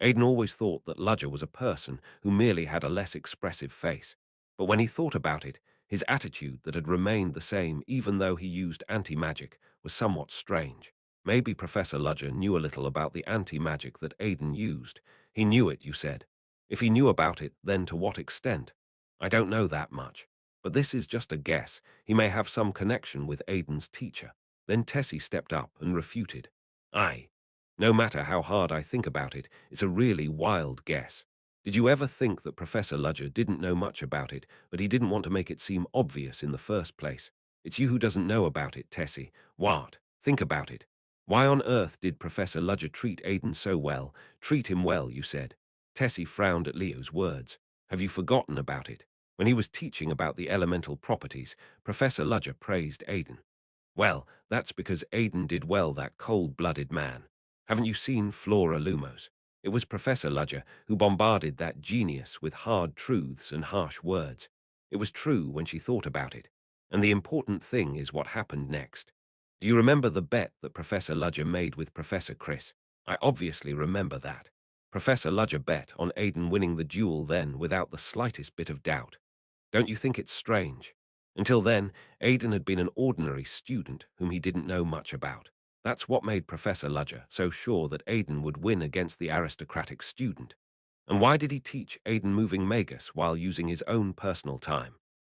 Aiden always thought that Ludger was a person who merely had a less expressive face. But when he thought about it, his attitude that had remained the same even though he used anti-magic was somewhat strange. Maybe Professor Ludger knew a little about the anti-magic that Aiden used. He knew it, you said. If he knew about it, then to what extent? I don't know that much. But this is just a guess. He may have some connection with Aiden's teacher. Then Tessie stepped up and refuted. No matter how hard I think about it, it's a really wild guess. Did you ever think that Professor Ludger didn't know much about it, but he didn't want to make it seem obvious in the first place? It's you who doesn't know about it, Tessie. What? Think about it. Why on earth did Professor Ludger treat Aiden so well? Treat him well, you said. Tessie frowned at Leo's words. Have you forgotten about it? When he was teaching about the elemental properties, Professor Ludger praised Aiden. Well, that's because Aiden did well, that cold-blooded man. Haven't you seen Flora Lumos? It was Professor Ludger who bombarded that genius with hard truths and harsh words. It was true when she thought about it. And the important thing is what happened next. Do you remember the bet that Professor Ludger made with Professor Chris? I obviously remember that. Professor Ludger bet on Aiden winning the duel then without the slightest bit of doubt. Don't you think it's strange? Until then, Aiden had been an ordinary student whom he didn't know much about. That's what made Professor Ludger so sure that Aiden would win against the aristocratic student. And why did he teach Aiden moving Magus while using his own personal time?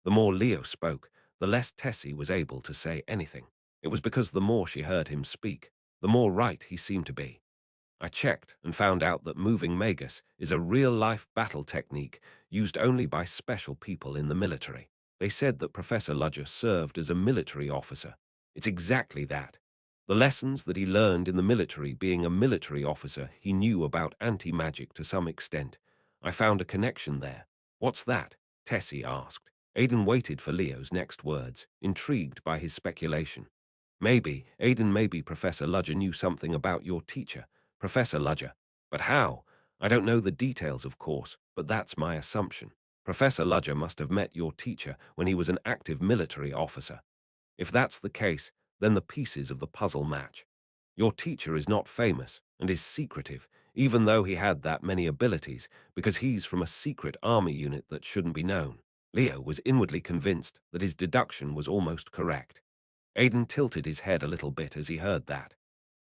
The more Leo spoke, the less Tessie was able to say anything. It was because the more she heard him speak, the more right he seemed to be. I checked and found out that moving Magus is a real-life battle technique used only by special people in the military. They said that Professor Ludger served as a military officer. It's exactly that. The lessons that he learned in the military, being a military officer, he knew about anti-magic to some extent. I found a connection there. What's that? Tessie asked. Aiden waited for Leo's next words, intrigued by his speculation. Maybe Professor Ludger knew something about your teacher. Professor Ludger. But how? I don't know the details, of course, but that's my assumption. Professor Ludger must have met your teacher when he was an active military officer. If that's the case, then the pieces of the puzzle match. Your teacher is not famous and is secretive, even though he had that many abilities, because he's from a secret army unit that shouldn't be known. Leo was inwardly convinced that his deduction was almost correct. Aiden tilted his head a little bit as he heard that.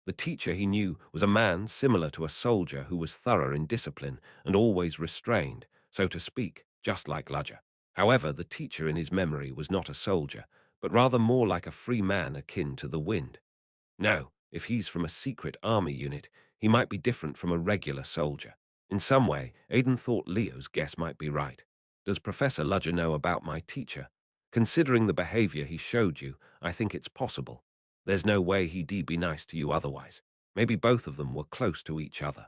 The teacher he knew was a man similar to a soldier who was thorough in discipline and always restrained, so to speak, just like Ludger. However, the teacher in his memory was not a soldier, but rather more like a free man akin to the wind. No, if he's from a secret army unit, he might be different from a regular soldier. In some way, Aiden thought Leo's guess might be right. Does Professor Ludger know about my teacher? Considering the behavior he showed you, I think it's possible. There's no way he'd be nice to you otherwise. Maybe both of them were close to each other.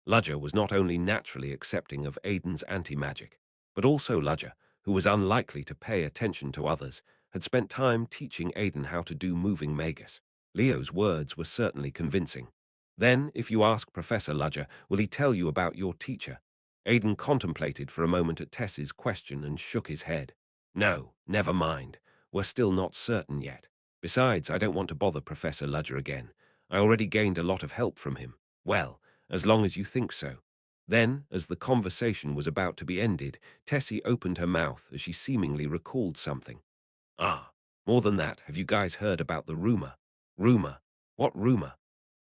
Ludger was not only naturally accepting of Aiden's anti-magic, but also Ludger, who was unlikely to pay attention to others, had spent time teaching Aiden how to do moving magus. Leo's words were certainly convincing. Then, if you ask Professor Ludger, will he tell you about your teacher? Aiden contemplated for a moment at Tess's question and shook his head. No, never mind. We're still not certain yet. Besides, I don't want to bother Professor Ludger again. I already gained a lot of help from him. Well, as long as you think so. Then, as the conversation was about to be ended, Tessie opened her mouth as she seemingly recalled something. Ah, more than that, have you guys heard about the rumor? Rumor? What rumor?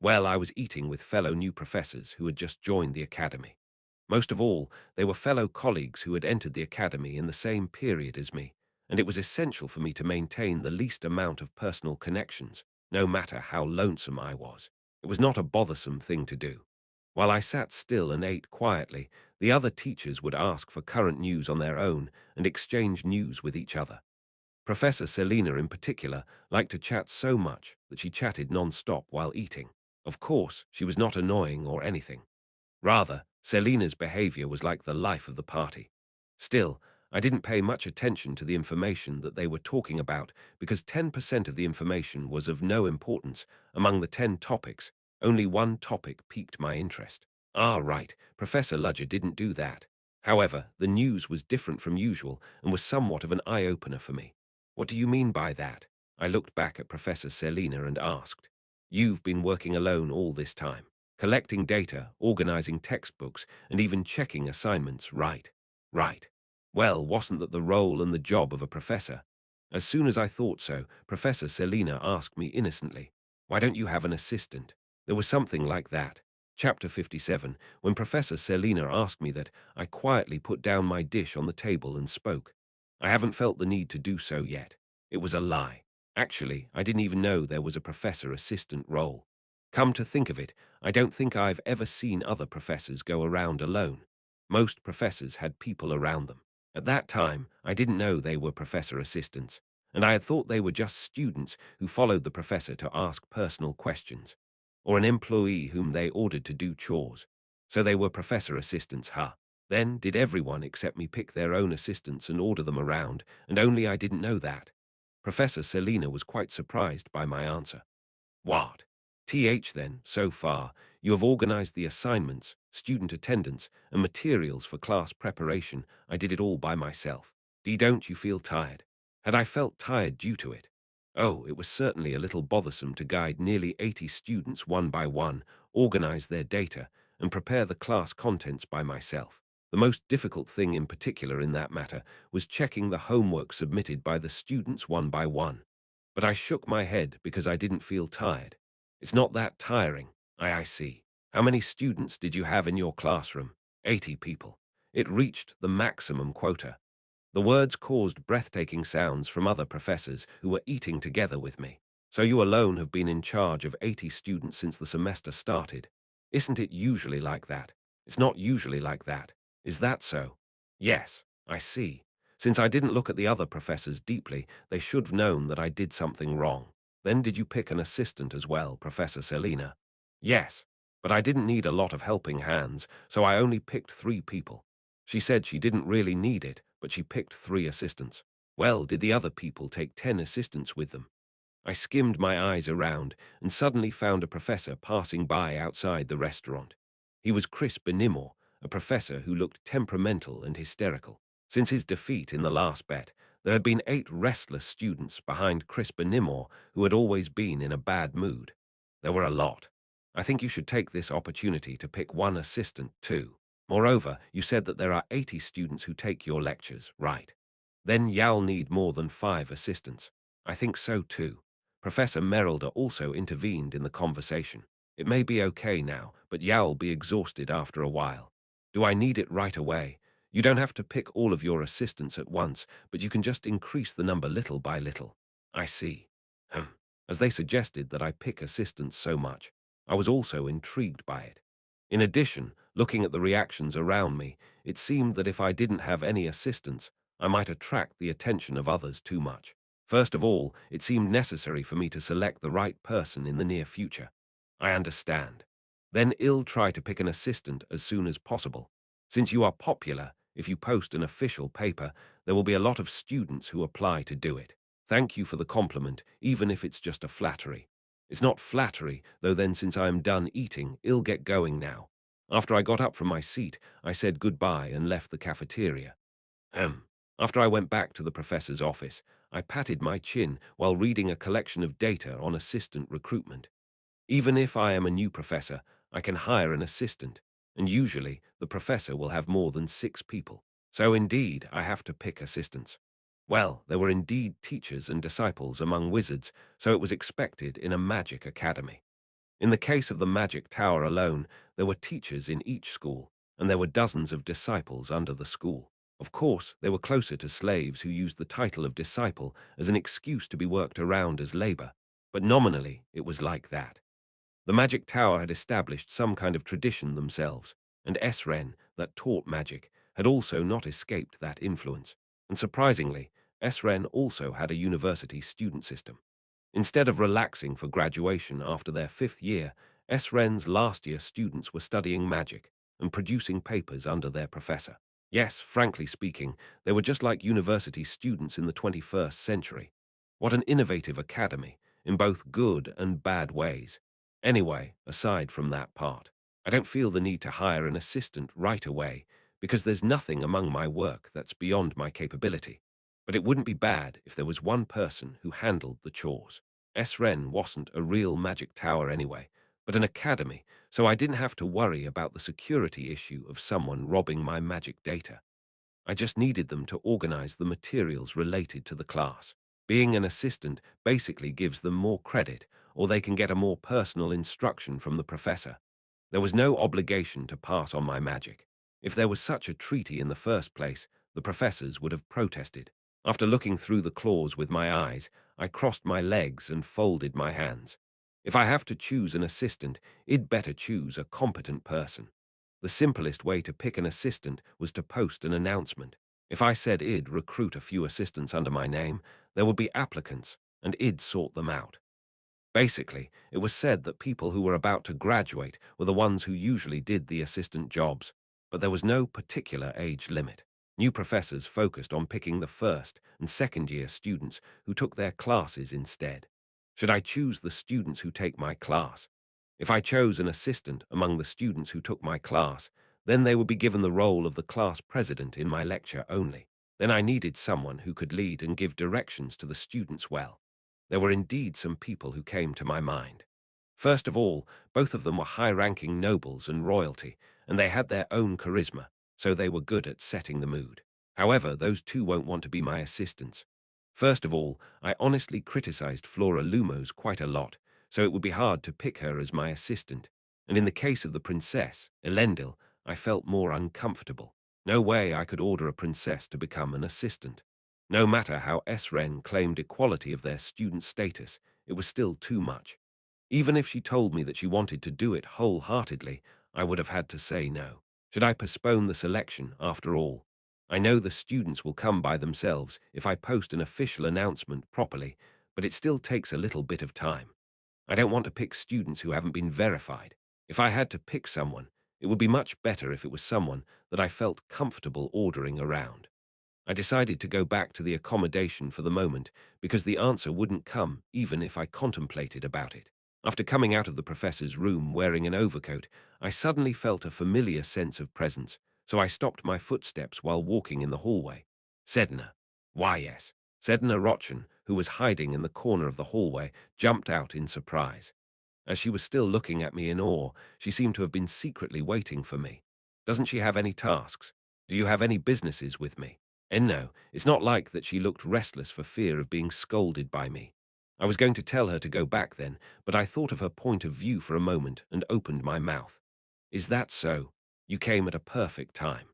Well, I was eating with fellow new professors who had just joined the academy. Most of all, they were fellow colleagues who had entered the academy in the same period as me, and it was essential for me to maintain the least amount of personal connections, no matter how lonesome I was. It was not a bothersome thing to do. While I sat still and ate quietly, the other teachers would ask for current news on their own and exchange news with each other. Professor Selina in particular liked to chat so much that she chatted non-stop while eating. Of course, she was not annoying or anything. Rather, Selina's behavior was like the life of the party. Still, I didn't pay much attention to the information that they were talking about because 10% of the information was of no importance. Among the 10 topics, only one topic piqued my interest. Ah, right, Professor Ludger didn't do that. However, the news was different from usual and was somewhat of an eye-opener for me. What do you mean by that? I looked back at Professor Selina and asked. You've been working alone all this time, collecting data, organizing textbooks, and even checking assignments, right? Right. Well, wasn't that the role and the job of a professor? As soon as I thought so, Professor Selina asked me innocently, why don't you have an assistant? There was something like that. Chapter 57, when Professor Selina asked me that, I quietly put down my dish on the table and spoke. I haven't felt the need to do so yet. It was a lie. Actually, I didn't even know there was a professor assistant role. Come to think of it, I don't think I've ever seen other professors go around alone. Most professors had people around them. At that time, I didn't know they were professor assistants, and I had thought they were just students who followed the professor to ask personal questions, or an employee whom they ordered to do chores. So they were professor assistants, huh? Then did everyone except me pick their own assistants and order them around, and only I didn't know that? Professor Selina was quite surprised by my answer. What? Then, so far, you have organized the assignments, student attendance, and materials for class preparation. I did it all by myself. Don't you feel tired? Had I felt tired due to it? Oh, it was certainly a little bothersome to guide nearly 80 students one by one, organize their data, and prepare the class contents by myself. The most difficult thing in particular in that matter was checking the homework submitted by the students one by one. But I shook my head because I didn't feel tired. It's not that tiring. I see. How many students did you have in your classroom? 80 people. It reached the maximum quota. The words caused breathtaking sounds from other professors who were eating together with me. So you alone have been in charge of 80 students since the semester started. Isn't it usually like that? It's not usually like that. Is that so? Yes, I see. Since I didn't look at the other professors deeply, they should have known that I did something wrong. Then did you pick an assistant as well, Professor Selina? Yes, but I didn't need a lot of helping hands, so I only picked 3 people. She said she didn't really need it, but she picked 3 assistants. Well, did the other people take 10 assistants with them? I skimmed my eyes around and suddenly found a professor passing by outside the restaurant. He was Chris Benimore, a professor who looked temperamental and hysterical. Since his defeat in the last bet, there had been 8 restless students behind Chris Benimore who had always been in a bad mood. There were a lot. I think you should take this opportunity to pick 1 assistant, too. Moreover, you said that there are 80 students who take your lectures, right? Then you'll need more than 5 assistants. I think so, too. Professor Merrilder also intervened in the conversation. It may be okay now, but you'll be exhausted after a while. Do I need it right away? You don't have to pick all of your assistants at once, but you can just increase the number little by little. I see. As they suggested that I pick assistants so much, I was also intrigued by it. In addition, looking at the reactions around me, it seemed that if I didn't have any assistants, I might attract the attention of others too much. First of all, it seemed necessary for me to select the right person in the near future. I understand. Then I'll try to pick an assistant as soon as possible. Since you are popular, if you post an official paper, there will be a lot of students who apply to do it. Thank you for the compliment, even if it's just a flattery. It's not flattery, though then since I am done eating, I'll get going now. After I got up from my seat, I said goodbye and left the cafeteria. Ahem. After I went back to the professor's office, I patted my chin while reading a collection of data on assistant recruitment. Even if I am a new professor, I can hire an assistant, and usually the professor will have more than 6 people. So indeed, I have to pick assistants. Well, there were indeed teachers and disciples among wizards, so it was expected in a magic academy. In the case of the magic tower alone, there were teachers in each school, and there were dozens of disciples under the school. Of course, they were closer to slaves who used the title of disciple as an excuse to be worked around as labor, but nominally it was like that. The magic tower had established some kind of tradition themselves, and Esren, that taught magic, had also not escaped that influence. And surprisingly, Esren also had a university student system. Instead of relaxing for graduation after their 5th year, Esren's last-year students were studying magic and producing papers under their professor. Yes, frankly speaking, they were just like university students in the 21st century. What an innovative academy, in both good and bad ways. Anyway, aside from that part, I don't feel the need to hire an assistant right away because there's nothing among my work that's beyond my capability. But it wouldn't be bad if there was one person who handled the chores. Esren wasn't a real magic tower anyway, but an academy, so I didn't have to worry about the security issue of someone robbing my magic data. I just needed them to organize the materials related to the class. Being an assistant basically gives them more credit, or they can get a more personal instruction from the professor. There was no obligation to pass on my magic. If there was such a treaty in the first place, the professors would have protested. After looking through the clause with my eyes, I crossed my legs and folded my hands. If I have to choose an assistant, I'd better choose a competent person. The simplest way to pick an assistant was to post an announcement. If I said I'd recruit a few assistants under my name, there would be applicants, and I'd sort them out. Basically, it was said that people who were about to graduate were the ones who usually did the assistant jobs, but there was no particular age limit. New professors focused on picking the first and second year students who took their classes instead. Should I choose the students who take my class? If I chose an assistant among the students who took my class, then they would be given the role of the class president in my lecture only. Then I needed someone who could lead and give directions to the students well. There were indeed some people who came to my mind. First of all, both of them were high-ranking nobles and royalty, and they had their own charisma, so they were good at setting the mood. However, those two won't want to be my assistants. First of all, I honestly criticized Flora Lumos quite a lot, so it would be hard to pick her as my assistant. And in the case of the princess, Elendil, I felt more uncomfortable. No way I could order a princess to become an assistant. No matter how Sren claimed equality of their student status, it was still too much. Even if she told me that she wanted to do it wholeheartedly, I would have had to say no. Should I postpone the selection after all? I know the students will come by themselves if I post an official announcement properly, but it still takes a little bit of time. I don't want to pick students who haven't been verified. If I had to pick someone, it would be much better if it was someone that I felt comfortable ordering around. I decided to go back to the accommodation for the moment because the answer wouldn't come even if I contemplated about it. After coming out of the professor's room wearing an overcoat, I suddenly felt a familiar sense of presence, so I stopped my footsteps while walking in the hallway. Sedna. Why, yes. Sedna Rotchen, who was hiding in the corner of the hallway, jumped out in surprise. As she was still looking at me in awe, she seemed to have been secretly waiting for me. Doesn't she have any tasks? Do you have any businesses with me? And no, it's not like that she looked restless for fear of being scolded by me. I was going to tell her to go back then, but I thought of her point of view for a moment and opened my mouth. Is that so? You came at a perfect time.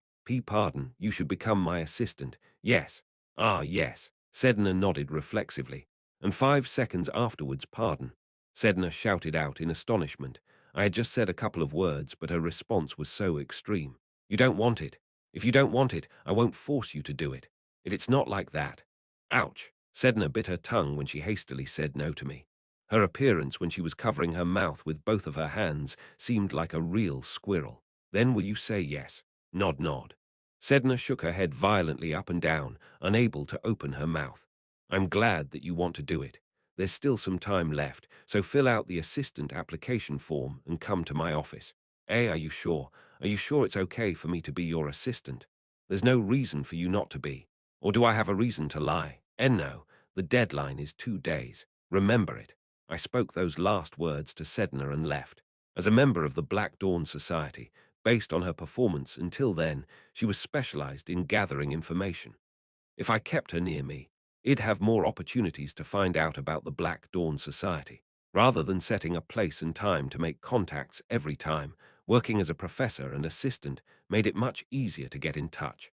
Pardon, you should become my assistant. Yes. Ah, yes. Sedna nodded reflexively. And 5 seconds afterwards, pardon. Sedna shouted out in astonishment. I had just said a couple of words, but her response was so extreme. You don't want it. If you don't want it, I won't force you to do it. It's not like that. Ouch. Sedna bit her tongue when she hastily said no to me. Her appearance when she was covering her mouth with both of her hands seemed like a real squirrel. Then will you say yes? Nod, nod. Sedna shook her head violently up and down, unable to open her mouth. I'm glad that you want to do it. There's still some time left, so fill out the assistant application form and come to my office. Are you sure? Are you sure it's okay for me to be your assistant? There's no reason for you not to be. Or do I have a reason to lie? No, the deadline is 2 days. Remember it. I spoke those last words to Sedna and left. As a member of the Black Dawn Society, based on her performance until then, she was specialized in gathering information. If I kept her near me, I'd have more opportunities to find out about the Black Dawn Society. Rather than setting a place and time to make contacts every time, working as a professor and assistant made it much easier to get in touch.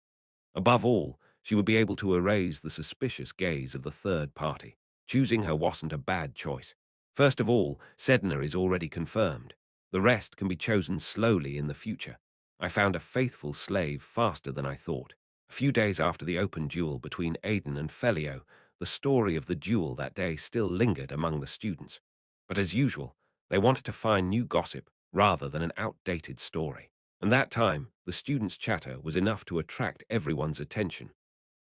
Above all, she would be able to erase the suspicious gaze of the third party. Choosing her wasn't a bad choice. First of all, Sedna is already confirmed. The rest can be chosen slowly in the future. I found a faithful slave faster than I thought. A few days after the open duel between Aiden and Felio, the story of the duel that day still lingered among the students. But as usual, they wanted to find new gossip rather than an outdated story. And that time, the students' chatter was enough to attract everyone's attention.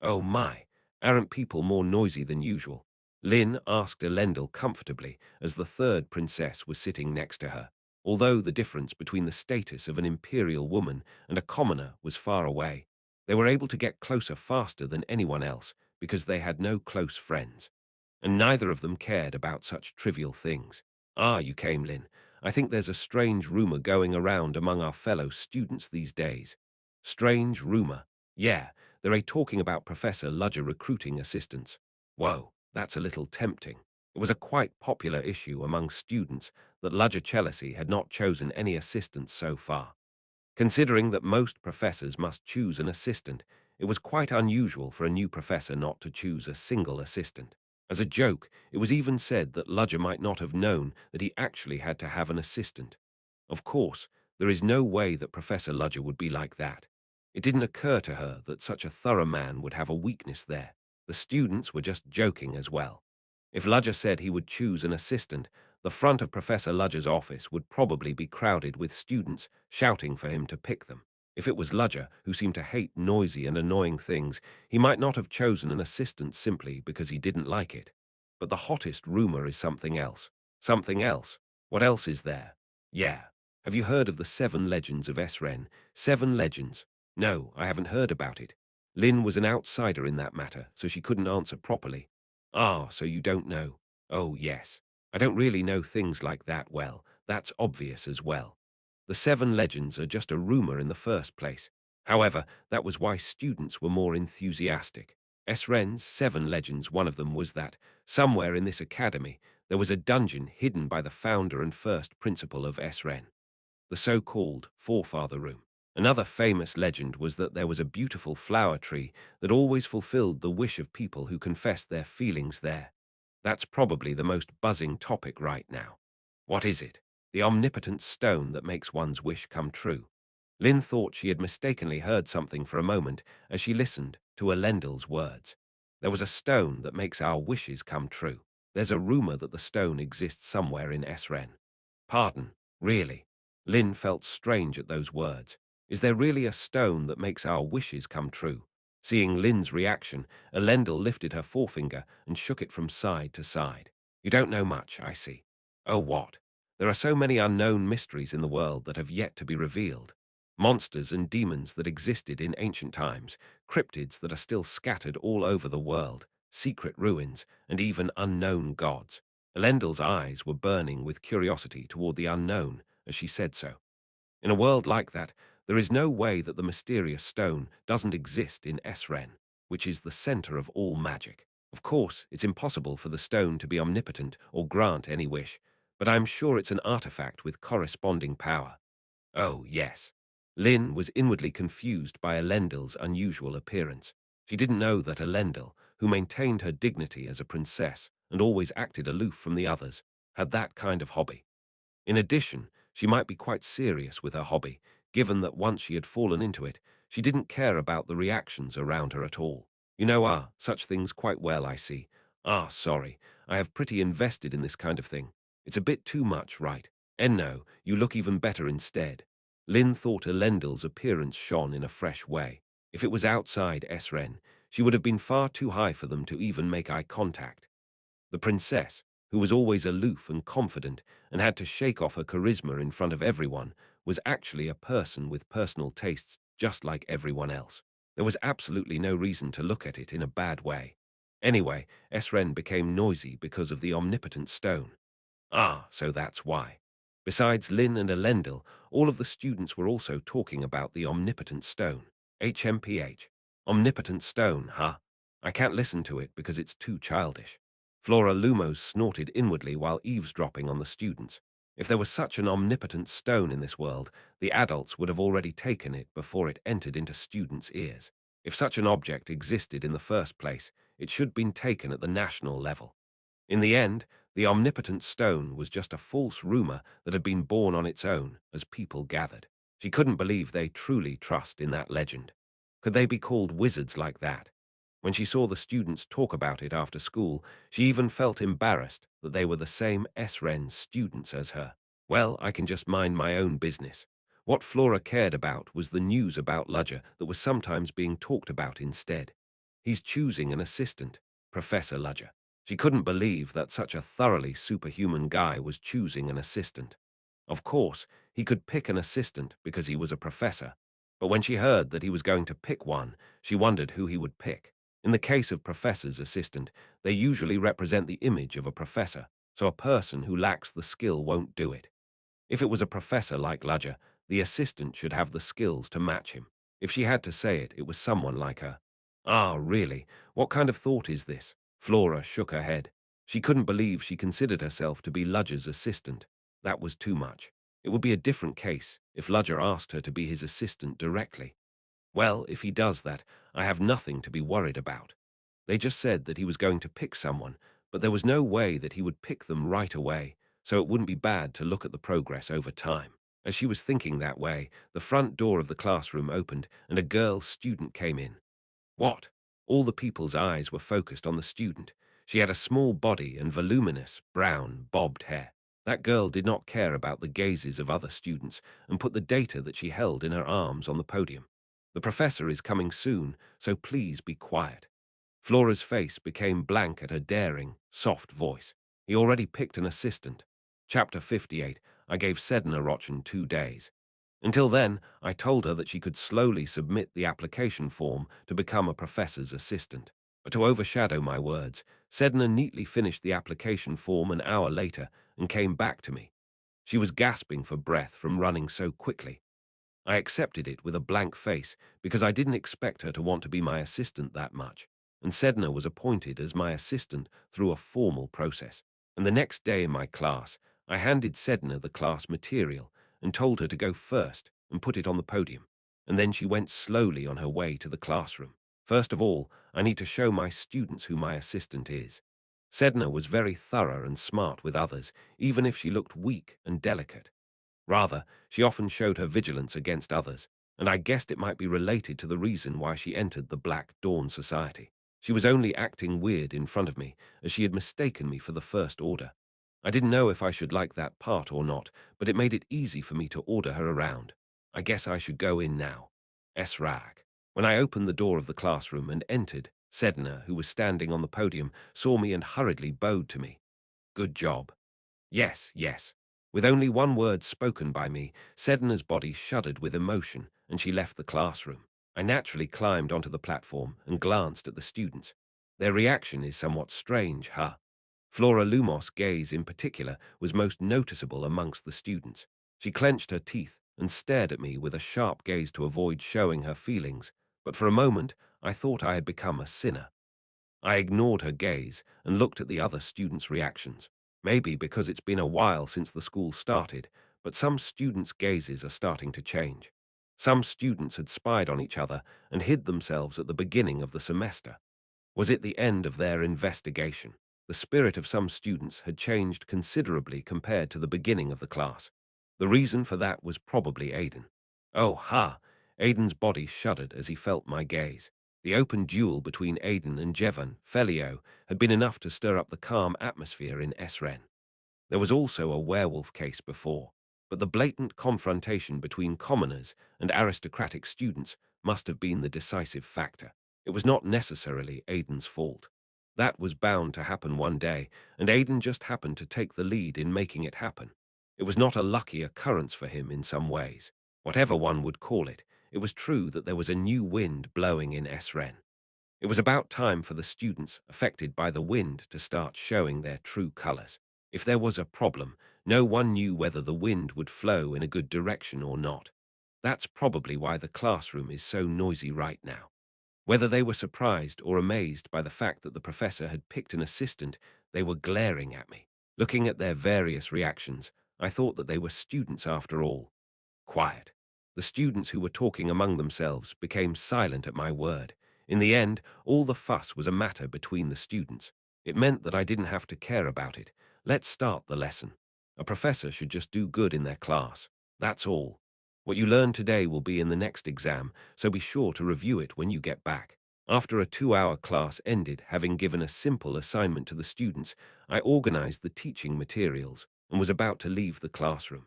Oh my, aren't people more noisy than usual? Lynn asked Elendil comfortably as the third princess was sitting next to her. Although the difference between the status of an imperial woman and a commoner was far away, they were able to get closer faster than anyone else because they had no close friends. And neither of them cared about such trivial things. Ah, you came, Lynn. I think there's a strange rumor going around among our fellow students these days. Strange rumor? Yeah, they're talking about Professor Ludger recruiting assistants. Whoa, that's a little tempting. It was a quite popular issue among students that Ludger Chelsea had not chosen any assistants so far. Considering that most professors must choose an assistant, it was quite unusual for a new professor not to choose a single assistant. As a joke, it was even said that Ludger might not have known that he actually had to have an assistant. Of course, There is no way that Professor Ludger would be like that. It didn't occur to her that such a thorough man would have a weakness there. The students were just joking as well. If Ludger said he would choose an assistant, the front of Professor Ludger's office would probably be crowded with students shouting for him to pick them. If it was Ludger, who seemed to hate noisy and annoying things, he might not have chosen an assistant simply because he didn't like it. But the hottest rumor is something else. Something else. What else is there? Yeah. Have you heard of the 7 legends of Esren? 7 legends? No, I haven't heard about it. Lynn was an outsider in that matter, so she couldn't answer properly. Ah, so you don't know. Oh, yes. I don't really know things like that well. That's obvious as well. The 7 legends are just a rumor in the first place. However, that was why students were more enthusiastic. Esren's 7 legends, one of them was that, somewhere in this academy, there was a dungeon hidden by the founder and first principal of Esren, the so-called forefather room. Another famous legend was that there was a beautiful flower tree that always fulfilled the wish of people who confessed their feelings there. That's probably the most buzzing topic right now. What is it? The omnipotent stone that makes one's wish come true. Lynn thought she had mistakenly heard something for a moment as she listened to Elendel's words. There was a stone that makes our wishes come true. There's a rumor that the stone exists somewhere in Esren. Pardon, really? Lynn felt strange at those words. Is there really a stone that makes our wishes come true? Seeing Lynn's reaction, Elendil lifted her forefinger and shook it from side to side. You don't know much, I see. Oh, what? There are so many unknown mysteries in the world that have yet to be revealed. Monsters and demons that existed in ancient times, cryptids that are still scattered all over the world, secret ruins, and even unknown gods. Elendil's eyes were burning with curiosity toward the unknown as she said so. In a world like that, there is no way that the mysterious stone doesn't exist in Esren, which is the center of all magic. Of course, it's impossible for the stone to be omnipotent or grant any wish, but I'm sure it's an artifact with corresponding power. Oh, yes. Lynn was inwardly confused by Elendil's unusual appearance. She didn't know that Elendil, who maintained her dignity as a princess and always acted aloof from the others, had that kind of hobby. In addition, she might be quite serious with her hobby, given that once she had fallen into it, she didn't care about the reactions around her at all. You know, such things quite well, I see. Sorry, I have pretty invested in this kind of thing. It's a bit too much, right? And no, you look even better instead. Lynn thought Elendil's appearance shone in a fresh way. If it was outside Esren, she would have been far too high for them to even make eye contact. The princess, who was always aloof and confident and had to shake off her charisma in front of everyone, was actually a person with personal tastes just like everyone else. There was absolutely no reason to look at it in a bad way. Anyway, Esren became noisy because of the omnipotent stone. So that's why. Besides Lynn and Elendil, all of the students were also talking about the omnipotent stone. HMPH. Omnipotent stone, huh? I can't listen to it because it's too childish. Flora Lumos snorted inwardly while eavesdropping on the students. If there was such an omnipotent stone in this world, the adults would have already taken it before it entered into students' ears. If such an object existed in the first place, it should have been taken at the national level. In the end, the omnipotent stone was just a false rumor that had been born on its own as people gathered. She couldn't believe they truly trust in that legend. Could they be called wizards like that? When she saw the students talk about it after school, she even felt embarrassed that they were the same Esren students as her. Well, I can just mind my own business. What Flora cared about was the news about Ludger that was sometimes being talked about instead. He's choosing an assistant, Professor Ludger. She couldn't believe that such a thoroughly superhuman guy was choosing an assistant. Of course, he could pick an assistant because he was a professor, but when she heard that he was going to pick one, she wondered who he would pick. In the case of professor's assistant, they usually represent the image of a professor, so a person who lacks the skill won't do it. If it was a professor like Ludger, the assistant should have the skills to match him. If she had to say it, it was someone like her. Really? What kind of thought is this? Flora shook her head. She couldn't believe she considered herself to be Ludger's assistant. That was too much. It would be a different case if Ludger asked her to be his assistant directly. Well, if he does that, I have nothing to be worried about. They just said that he was going to pick someone, but there was no way that he would pick them right away, so it wouldn't be bad to look at the progress over time. As she was thinking that way, the front door of the classroom opened and a girl student came in. What? All the people's eyes were focused on the student. She had a small body and voluminous, brown, bobbed hair. That girl did not care about the gazes of other students and put the data that she held in her arms on the podium. The professor is coming soon, so please be quiet. Flora's face became blank at her daring, soft voice. He already picked an assistant. Chapter 58. I gave Sedna Rochen 2 days. Until then, I told her that she could slowly submit the application form to become a professor's assistant. But to overshadow my words, Sedna neatly finished the application form an hour later and came back to me. She was gasping for breath from running so quickly. I accepted it with a blank face because I didn't expect her to want to be my assistant that much, and Sedna was appointed as my assistant through a formal process. And the next day in my class, I handed Sedna the class material and told her to go first and put it on the podium, and then she went slowly on her way to the classroom. First of all, I need to show my students who my assistant is. Sedna was very thorough and smart with others, even if she looked weak and delicate. Rather, she often showed her vigilance against others, and I guessed it might be related to the reason why she entered the Black Dawn Society. She was only acting weird in front of me, as she had mistaken me for the First Order. I didn't know if I should like that part or not, but it made it easy for me to order her around. I guess I should go in now. S-Rag. When I opened the door of the classroom and entered, Sedna, who was standing on the podium, saw me and hurriedly bowed to me. Good job. Yes, yes. With only one word spoken by me, Sedna's body shuddered with emotion, and she left the classroom. I naturally climbed onto the platform and glanced at the students. Their reaction is somewhat strange, huh? Flora Lumos' gaze in particular was most noticeable amongst the students. She clenched her teeth and stared at me with a sharp gaze to avoid showing her feelings, but for a moment I thought I had become a sinner. I ignored her gaze and looked at the other students' reactions. Maybe because it's been a while since the school started, but some students' gazes are starting to change. Some students had spied on each other and hid themselves at the beginning of the semester. Was it the end of their investigation? The spirit of some students had changed considerably compared to the beginning of the class. The reason for that was probably Aidan. Oh, ha! Aidan's body shuddered as he felt my gaze. The open duel between Aidan and Jevon Felio had been enough to stir up the calm atmosphere in Esren. There was also a werewolf case before, but the blatant confrontation between commoners and aristocratic students must have been the decisive factor. It was not necessarily Aidan's fault. That was bound to happen one day, and Aidan just happened to take the lead in making it happen. It was not a lucky occurrence for him in some ways. Whatever one would call it, it was true that there was a new wind blowing in Esren. It was about time for the students affected by the wind to start showing their true colors. If there was a problem, no one knew whether the wind would flow in a good direction or not. That's probably why the classroom is so noisy right now. Whether they were surprised or amazed by the fact that the professor had picked an assistant, they were glaring at me. Looking at their various reactions, I thought that they were students after all. Quiet. The students who were talking among themselves became silent at my word. In the end, all the fuss was a matter between the students. It meant that I didn't have to care about it. Let's start the lesson. A professor should just do good in their class. That's all. What you learn today will be in the next exam, so be sure to review it when you get back. After a 2-hour class ended, having given a simple assignment to the students, I organized the teaching materials and was about to leave the classroom.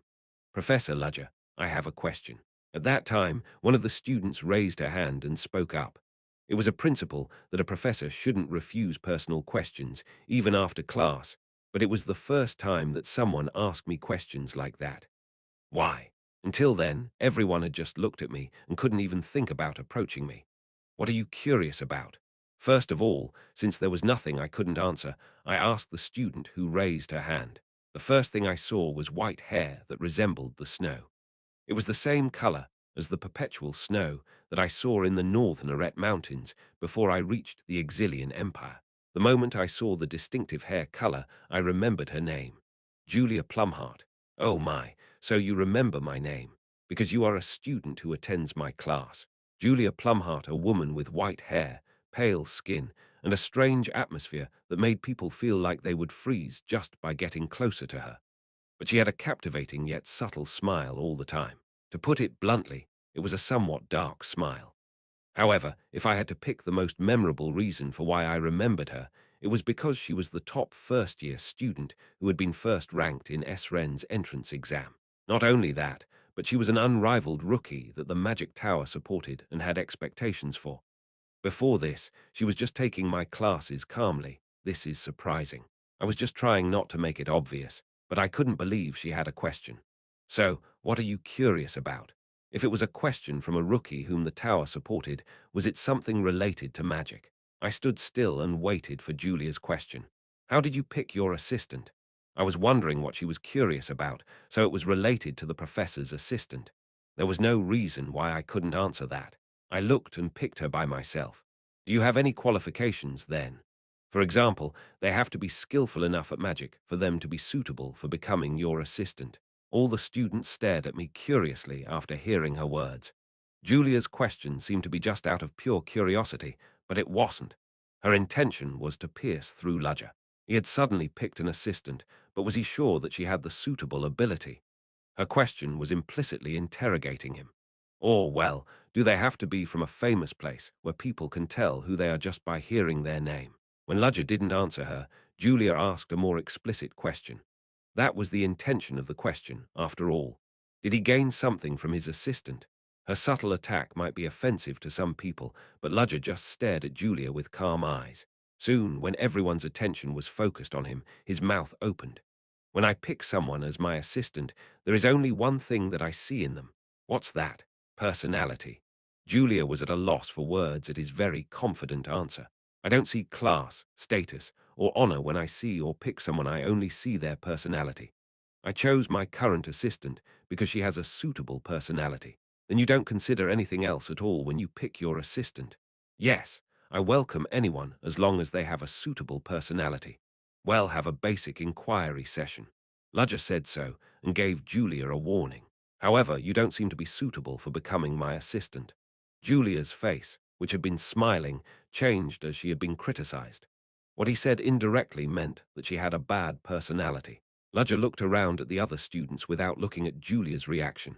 Professor Ludger, I have a question. At that time, one of the students raised her hand and spoke up. It was a principle that a professor shouldn't refuse personal questions, even after class, but it was the first time that someone asked me questions like that. Why? Until then, everyone had just looked at me and couldn't even think about approaching me. What are you curious about? First of all, since there was nothing I couldn't answer, I asked the student who raised her hand. The first thing I saw was white hair that resembled the snow. It was the same color as the perpetual snow that I saw in the northern Arret Mountains before I reached the Exilian Empire. The moment I saw the distinctive hair color, I remembered her name. Julia Plumhart. Oh my, so you remember my name, because you are a student who attends my class. Julia Plumhart, a woman with white hair, pale skin, and a strange atmosphere that made people feel like they would freeze just by getting closer to her. but she had a captivating yet subtle smile all the time. To put it bluntly, it was a somewhat dark smile. However, if I had to pick the most memorable reason for why I remembered her, it was because she was the top first-year student who had been first ranked in SREN's entrance exam. Not only that, but she was an unrivaled rookie that the Magic Tower supported and had expectations for. Before this, she was just taking my classes calmly. This is surprising. I was just trying not to make it obvious, but I couldn't believe she had a question. So, what are you curious about? If it was a question from a rookie whom the tower supported, was it something related to magic? I stood still and waited for Julia's question. How did you pick your assistant? I was wondering what she was curious about, so it was related to the professor's assistant. There was no reason why I couldn't answer that. I looked and picked her by myself. Do you have any qualifications then? For example, they have to be skillful enough at magic for them to be suitable for becoming your assistant. All the students stared at me curiously after hearing her words. Julia's question seemed to be just out of pure curiosity, but it wasn't. Her intention was to pierce through Ludger. He had suddenly picked an assistant, but was he sure that she had the suitable ability? Her question was implicitly interrogating him. Or, well, do they have to be from a famous place where people can tell who they are just by hearing their name? When Ludger didn't answer her, Julia asked a more explicit question. That was the intention of the question, after all. Did he gain something from his assistant? Her subtle attack might be offensive to some people, but Ludger just stared at Julia with calm eyes. Soon, when everyone's attention was focused on him, his mouth opened. When I pick someone as my assistant, there is only one thing that I see in them. What's that? Personality. Julia was at a loss for words at his very confident answer. I don't see class, status, or honor when I see or pick someone. I only see their personality. I chose my current assistant because she has a suitable personality. Then you don't consider anything else at all when you pick your assistant. Yes, I welcome anyone as long as they have a suitable personality. Well, have a basic inquiry session. Ludger said so and gave Julia a warning. However, you don't seem to be suitable for becoming my assistant. Julia's face, which had been smiling, changed as she had been criticized. What he said indirectly meant that she had a bad personality. Ludger looked around at the other students without looking at Julia's reaction.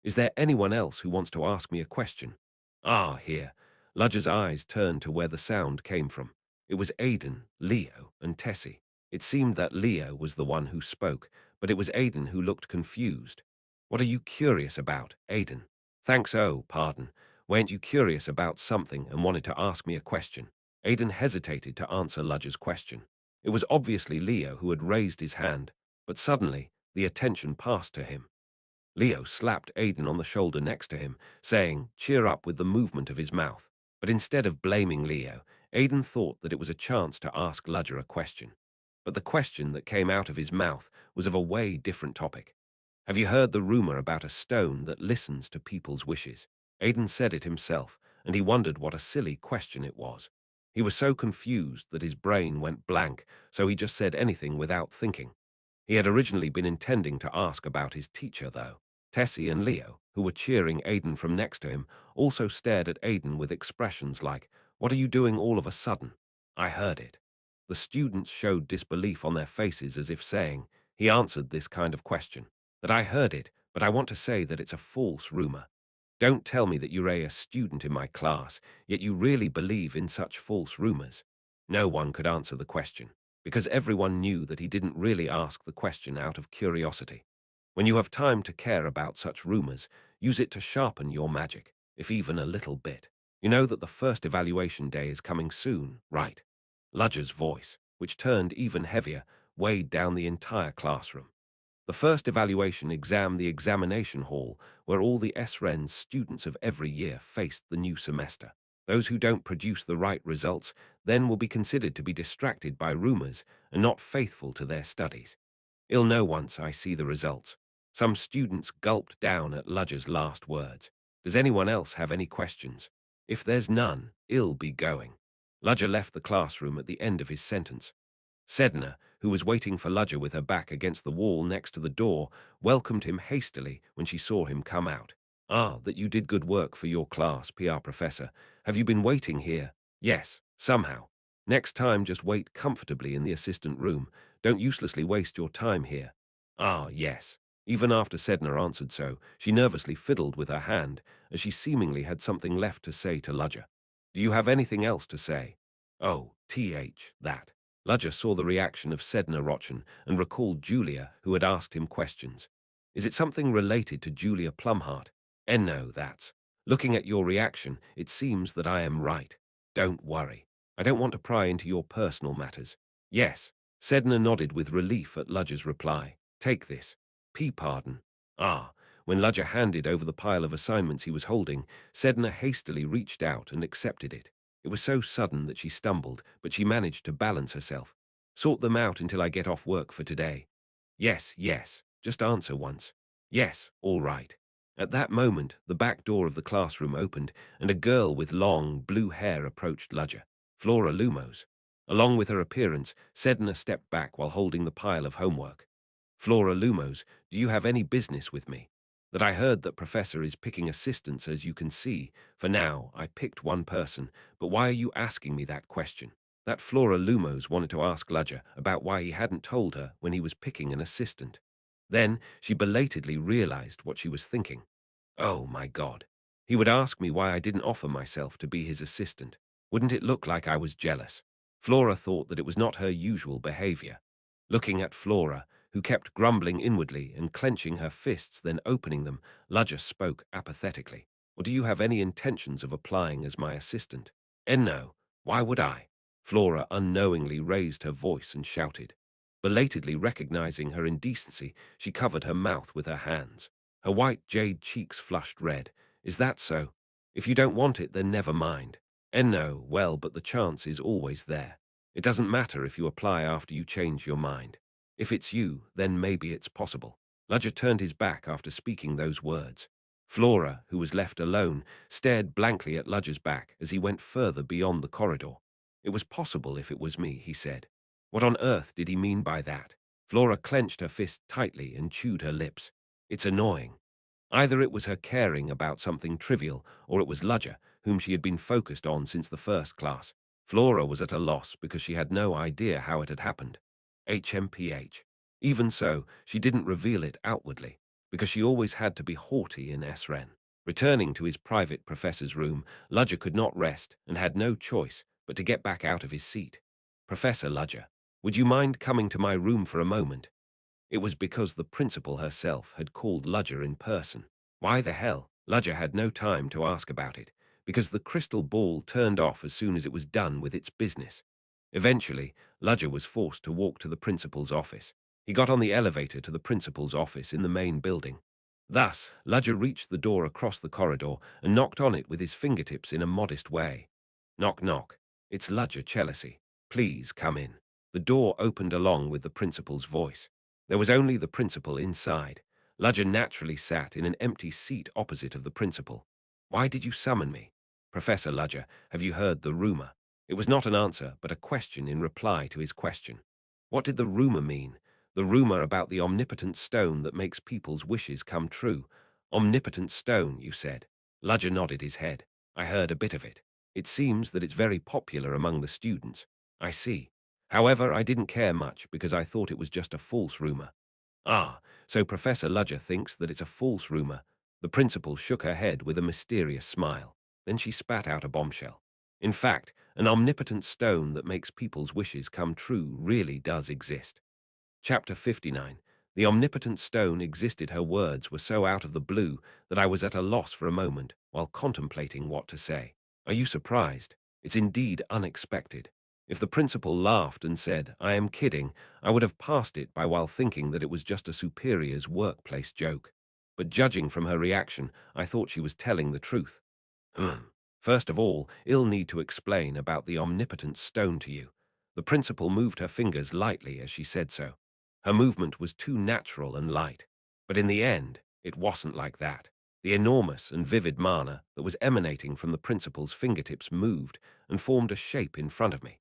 Is there anyone else who wants to ask me a question? Ah, here. Ludger's eyes turned to where the sound came from. It was Aidan, Leo, and Tessie. It seemed that Leo was the one who spoke, but it was Aidan who looked confused. What are you curious about, Aidan? Thanks, oh, pardon. Weren't you curious about something and wanted to ask me a question? Aidan hesitated to answer Ludger's question. It was obviously Leo who had raised his hand, but suddenly the attention passed to him. Leo slapped Aidan on the shoulder next to him, saying, "Cheer up," with the movement of his mouth. But instead of blaming Leo, Aidan thought that it was a chance to ask Ludger a question. But the question that came out of his mouth was of a way different topic. Have you heard the rumor about a stone that listens to people's wishes? Aidan said it himself, and he wondered what a silly question it was. He was so confused that his brain went blank, so he just said anything without thinking. He had originally been intending to ask about his teacher, though. Tessie and Leo, who were cheering Aidan from next to him, also stared at Aidan with expressions like, "What are you doing all of a sudden?" I heard it. The students showed disbelief on their faces as if saying, "He answered this kind of question." That I heard it, but I want to say that it's a false rumor. Don't tell me that you're a student in my class, yet you really believe in such false rumors. No one could answer the question, because everyone knew that he didn't really ask the question out of curiosity. When you have time to care about such rumors, use it to sharpen your magic, if even a little bit. You know that the first evaluation day is coming soon, right? Ludger's voice, which turned even heavier, weighed down the entire classroom. The first evaluation exam, the examination hall, where all the SREN's students of every year faced the new semester. Those who don't produce the right results then will be considered to be distracted by rumors and not faithful to their studies. I'll know once I see the results. Some students gulped down at Ludger's last words. Does anyone else have any questions? If there's none, I'll be going. Ludger left the classroom at the end of his sentence. Sedna, who was waiting for Ludger with her back against the wall next to the door, welcomed him hastily when she saw him come out. "Ah, that you did good work for your class, PR professor. Have you been waiting here?" "Yes, somehow. Next time just wait comfortably in the assistant room. Don't uselessly waste your time here." Ah, yes. Even after Sedna answered so, she nervously fiddled with her hand, as she seemingly had something left to say to Ludger. Do you have anything else to say? Oh, that. Ludger saw the reaction of Sedna Rotchen and recalled Julia, who had asked him questions. Is it something related to Julia Plumhart? No, that's. Looking at your reaction, it seems that I am right. Don't worry. I don't want to pry into your personal matters. Yes. Sedna nodded with relief at Ludger's reply. Take this. Pardon. Ah, when Ludger handed over the pile of assignments he was holding, Sedna hastily reached out and accepted it. It was so sudden that she stumbled, but she managed to balance herself. Sort them out until I get off work for today. Yes, yes. Just answer once. Yes, all right. At that moment, the back door of the classroom opened, and a girl with long, blue hair approached Ludger. Flora Lumos. Along with her appearance, Sedna stepped back while holding the pile of homework. Flora Lumos, do you have any business with me? That I heard that Professor is picking assistants, as you can see. For now, I picked one person, but why are you asking me that question? That Flora Lumos wanted to ask Ludger about why he hadn't told her when he was picking an assistant. Then she belatedly realized what she was thinking. Oh my God. He would ask me why I didn't offer myself to be his assistant. Wouldn't it look like I was jealous? Flora thought that it was not her usual behavior. Looking at Flora, who kept grumbling inwardly and clenching her fists, then opening them, Ludger spoke apathetically. Or do you have any intentions of applying as my assistant? No. Why would I? Flora unknowingly raised her voice and shouted. Belatedly recognizing her indecency, she covered her mouth with her hands. Her white jade cheeks flushed red. Is that so? If you don't want it, then never mind. No, well, but the chance is always there. It doesn't matter if you apply after you change your mind. If it's you, then maybe it's possible. Ludger turned his back after speaking those words. Flora, who was left alone, stared blankly at Ludger's back as he went further beyond the corridor. It was possible if it was me, he said. What on earth did he mean by that? Flora clenched her fist tightly and chewed her lips. It's annoying. Either it was her caring about something trivial, or it was Ludger, whom she had been focused on since the first class. Flora was at a loss because she had no idea how it had happened. HMPH. Even so, she didn't reveal it outwardly, because she always had to be haughty in SREN. Returning to his private professor's room, Ludger could not rest and had no choice but to get back out of his seat. Professor Ludger, would you mind coming to my room for a moment? It was because the principal herself had called Ludger in person. Why the hell? Ludger had no time to ask about it, because the crystal ball turned off as soon as it was done with its business. Eventually, Ludger was forced to walk to the principal's office. He got on the elevator to the principal's office in the main building. Thus, Ludger reached the door across the corridor and knocked on it with his fingertips in a modest way. Knock, knock. It's Ludger Chelsea. Please come in. The door opened along with the principal's voice. There was only the principal inside. Ludger naturally sat in an empty seat opposite of the principal. Why did you summon me? Professor Ludger, have you heard the rumor? It was not an answer, but a question in reply to his question. What did the rumor mean? The rumor about the omnipotent stone that makes people's wishes come true. Omnipotent stone, you said. Ludger nodded his head. I heard a bit of it. It seems that it's very popular among the students. I see. However, I didn't care much because I thought it was just a false rumor. Ah, so Professor Ludger thinks that it's a false rumor. The principal shook her head with a mysterious smile. Then she spat out a bombshell. In fact, an omnipotent stone that makes people's wishes come true really does exist. Chapter 59. The omnipotent stone existed. Her words were so out of the blue that I was at a loss for a moment while contemplating what to say. Are you surprised? It's indeed unexpected. If the principal laughed and said, I am kidding, I would have passed it by while thinking that it was just a superior's workplace joke. But judging from her reaction, I thought she was telling the truth. First of all, I'll need to explain about the omnipotent stone to you. The principal moved her fingers lightly as she said so. Her movement was too natural and light. But in the end, it wasn't like that. The enormous and vivid mana that was emanating from the principal's fingertips moved and formed a shape in front of me.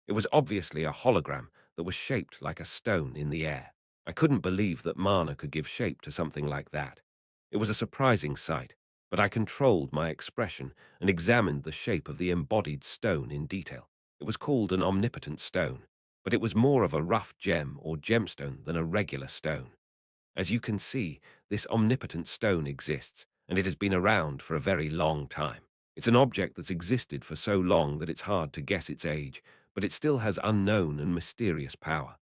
It was obviously a hologram that was shaped like a stone in the air. I couldn't believe that mana could give shape to something like that. It was a surprising sight, but I controlled my expression and examined the shape of the embodied stone in detail. It was called an omnipotent stone, but it was more of a rough gem or gemstone than a regular stone. As you can see, this omnipotent stone exists, and it has been around for a very long time. It's an object that's existed for so long that it's hard to guess its age, but it still has unknown and mysterious power.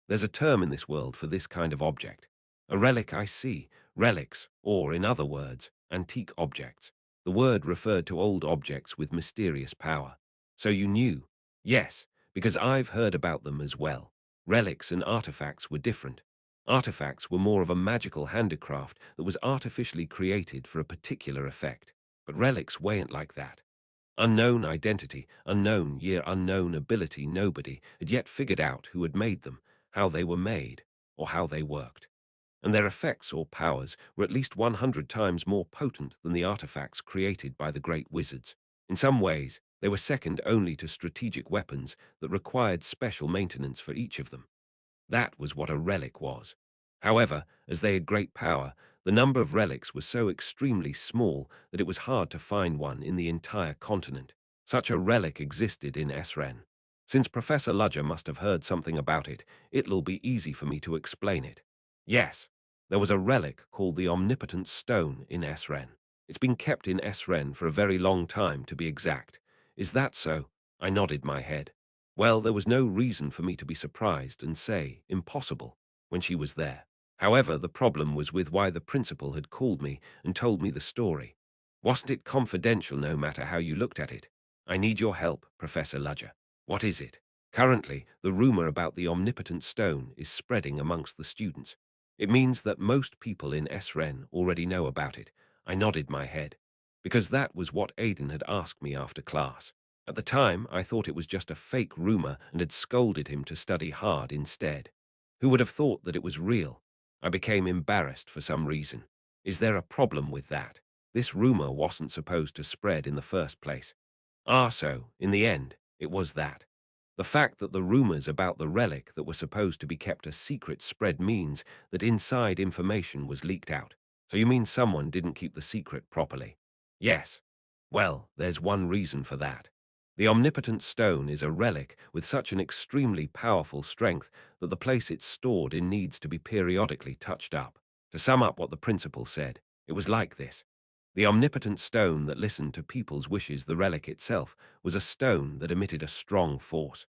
There's a term in this world for this kind of object. A relic, I see. Relics, or in other words, antique objects. The word referred to old objects with mysterious power. So you knew? Yes, because I've heard about them as well. Relics and artifacts were different. Artifacts were more of a magical handicraft that was artificially created for a particular effect. But relics weren't like that. Unknown identity, unknown year, unknown ability, nobody had yet figured out who had made them, how they were made, or how they worked. And their effects or powers were at least 100 times more potent than the artifacts created by the great wizards. In some ways, they were second only to strategic weapons that required special maintenance for each of them. That was what a relic was. However, as they had great power, the number of relics was so extremely small that it was hard to find one in the entire continent. Such a relic existed in Esren. Since Professor Ludger must have heard something about it, it'll be easy for me to explain it. Yes, there was a relic called the Omnipotent Stone in Esren. It's been kept in Esren for a very long time, to be exact. Is that so? I nodded my head. Well, there was no reason for me to be surprised and say, impossible, when she was there. However, the problem was with why the principal had called me and told me the story. Wasn't it confidential no matter how you looked at it? I need your help, Professor Ludger. What is it? Currently, the rumor about the omnipotent stone is spreading amongst the students. It means that most people in Esren already know about it. I nodded my head, because that was what Aiden had asked me after class. At the time, I thought it was just a fake rumor and had scolded him to study hard instead. Who would have thought that it was real? I became embarrassed for some reason. Is there a problem with that? This rumor wasn't supposed to spread in the first place. So, in the end, it was that. The fact that the rumors about the relic that were supposed to be kept a secret spread means that inside information was leaked out. So you mean someone didn't keep the secret properly? Yes. Well, there's one reason for that. The omnipotent stone is a relic with such an extremely powerful strength that the place it's stored in needs to be periodically touched up. To sum up what the principal said, it was like this. The omnipotent stone that listened to people's wishes, the relic itself, was a stone that emitted a strong force.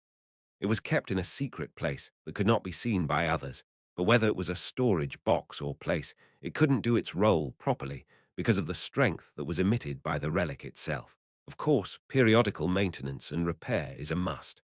It was kept in a secret place that could not be seen by others, but whether it was a storage box or place, it couldn't do its role properly because of the strength that was emitted by the relic itself. Of course, periodical maintenance and repair is a must.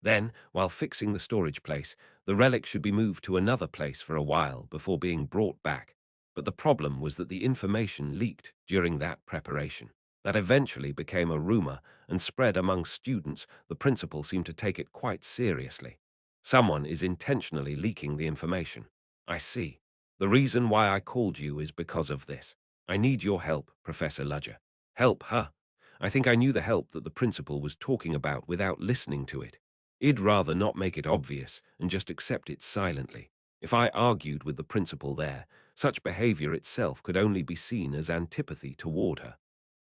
Then, while fixing the storage place, the relic should be moved to another place for a while before being brought back. But the problem was that the information leaked during that preparation. That eventually became a rumor and spread among students. The principal seemed to take it quite seriously. Someone is intentionally leaking the information. I see. The reason why I called you is because of this. I need your help, Professor Ludger. Help, huh? I think I knew the help that the principal was talking about without listening to it. I'd rather not make it obvious and just accept it silently. If I argued with the principal there, such behavior itself could only be seen as antipathy toward her.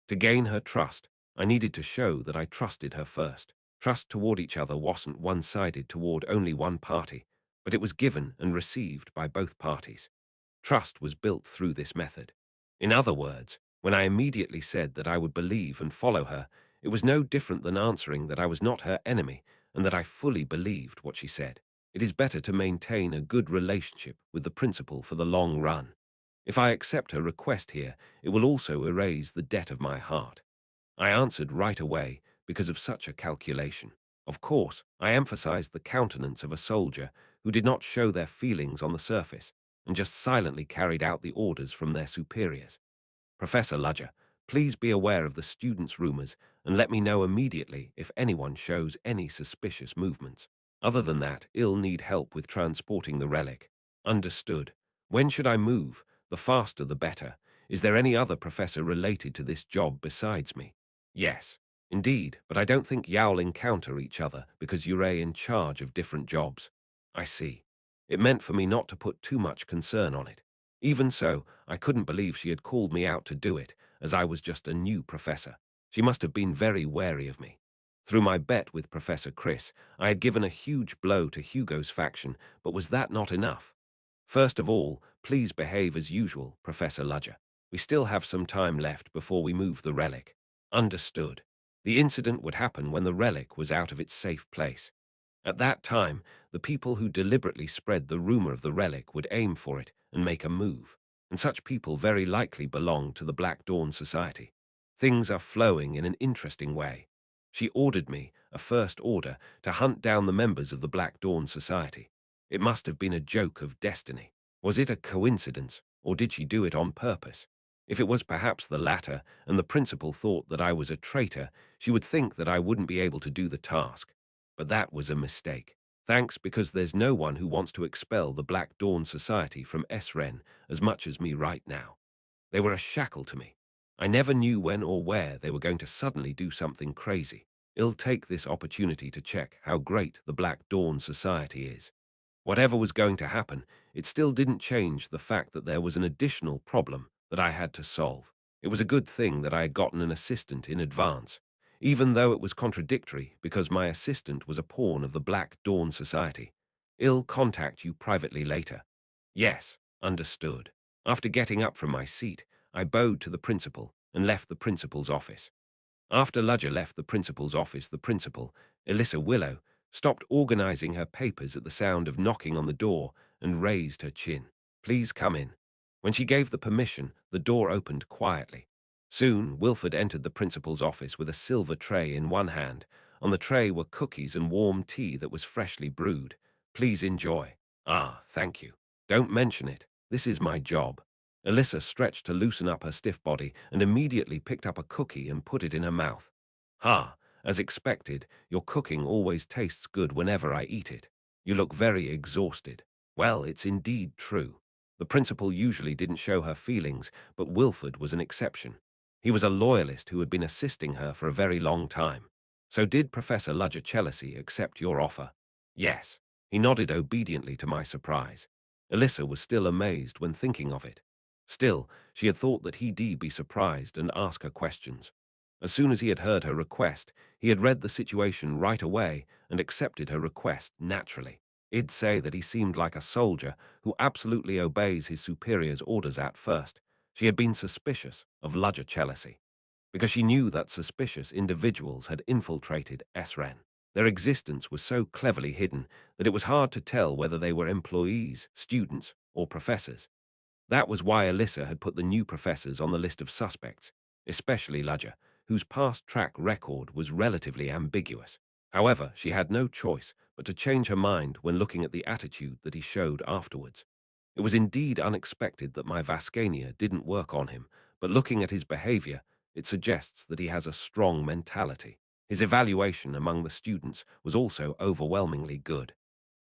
To gain her trust, I needed to show that I trusted her first. Trust toward each other wasn't one-sided toward only one party, but it was given and received by both parties. Trust was built through this method. In other words, when I immediately said that I would believe and follow her, it was no different than answering that I was not her enemy and that I fully believed what she said. It is better to maintain a good relationship with the principal for the long run. If I accept her request here, it will also erase the debt of my heart. I answered right away because of such a calculation. Of course, I emphasized the countenance of a soldier who did not show their feelings on the surface and just silently carried out the orders from their superiors. Professor Ludger, please be aware of the students' rumors and let me know immediately if anyone shows any suspicious movements. Other than that, I'll need help with transporting the relic. Understood. When should I move? The faster the better. Is there any other professor related to this job besides me? Yes, indeed, but I don't think y'all encounter each other because you're in charge of different jobs. I see. It meant for me not to put too much concern on it. Even so, I couldn't believe she had called me out to do it, as I was just a new professor. She must have been very wary of me. Through my bet with Professor Chris, I had given a huge blow to Hugo's faction, but was that not enough? First of all, please behave as usual, Professor Ludger. We still have some time left before we move the relic. Understood. The incident would happen when the relic was out of its safe place. At that time, the people who deliberately spread the rumor of the relic would aim for it and make a move, and such people very likely belong to the Black Dawn Society. Things are flowing in an interesting way. She ordered me, a first order, to hunt down the members of the Black Dawn Society. It must have been a joke of destiny. Was it a coincidence, or did she do it on purpose? If it was perhaps the latter, and the principal thought that I was a traitor, she would think that I wouldn't be able to do the task. But that was a mistake. Thanks, because there's no one who wants to expel the Black Dawn Society from Esren as much as me right now. They were a shackle to me. I never knew when or where they were going to suddenly do something crazy. I'll take this opportunity to check how great the Black Dawn Society is. Whatever was going to happen, it still didn't change the fact that there was an additional problem that I had to solve. It was a good thing that I had gotten an assistant in advance, even though it was contradictory because my assistant was a pawn of the Black Dawn Society. I'll contact you privately later. Yes, understood. After getting up from my seat, I bowed to the principal and left the principal's office. After Ludger left the principal's office, the principal, Elissa Willow, stopped organizing her papers at the sound of knocking on the door and raised her chin. Please come in. When she gave the permission, the door opened quietly. Soon, Wilford entered the principal's office with a silver tray in one hand. On the tray were cookies and warm tea that was freshly brewed. Please enjoy. Ah, thank you. Don't mention it. This is my job. Elissa stretched to loosen up her stiff body and immediately picked up a cookie and put it in her mouth. Ha, as expected, your cooking always tastes good whenever I eat it. You look very exhausted. Well, it's indeed true. The principal usually didn't show her feelings, but Wilford was an exception. He was a loyalist who had been assisting her for a very long time. So did Professor Ludger accept your offer? Yes. He nodded obediently to my surprise. Elissa was still amazed when thinking of it. Still, she had thought that he'd be surprised and ask her questions. As soon as he had heard her request, he had read the situation right away and accepted her request naturally. He'd say that he seemed like a soldier who absolutely obeys his superior's orders at first. She had been suspicious of Ludger because she knew that suspicious individuals had infiltrated Esren. Their existence was so cleverly hidden that it was hard to tell whether they were employees, students, or professors. That was why Elissa had put the new professors on the list of suspects, especially Ludger, whose past track record was relatively ambiguous. However, she had no choice but to change her mind when looking at the attitude that he showed afterwards. It was indeed unexpected that my Vascania didn't work on him, but looking at his behavior, it suggests that he has a strong mentality. His evaluation among the students was also overwhelmingly good,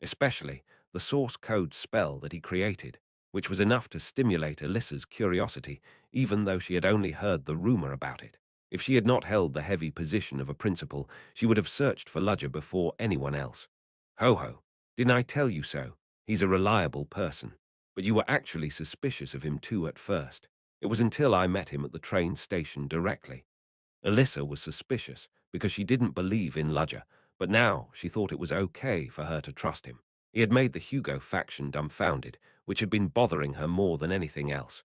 especially the source code spell that he created, which was enough to stimulate Elissa's curiosity, even though she had only heard the rumor about it. If she had not held the heavy position of a principal, she would have searched for Ludger before anyone else. Ho ho, didn't I tell you so? He's a reliable person. But you were actually suspicious of him too at first. It was until I met him at the train station directly. Elissa was suspicious because she didn't believe in Ludger, but now she thought it was okay for her to trust him. He had made the Hugo faction dumbfounded, which had been bothering her more than anything else.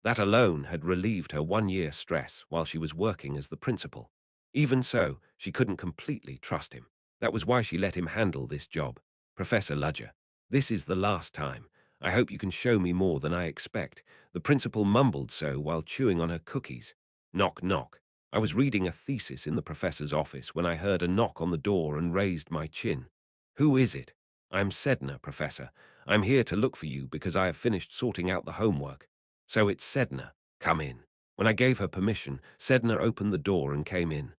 That alone had relieved her 1 year stress while she was working as the principal. Even so, she couldn't completely trust him. That was why she let him handle this job. Professor Ludger, this is the last time. I hope you can show me more than I expect. The principal mumbled so while chewing on her cookies. Knock, knock. I was reading a thesis in the professor's office when I heard a knock on the door and raised my chin. Who is it? I'm Sedna, Professor. I'm here to look for you because I have finished sorting out the homework. So it's Sedna. Come in. When I gave her permission, Sedna opened the door and came in.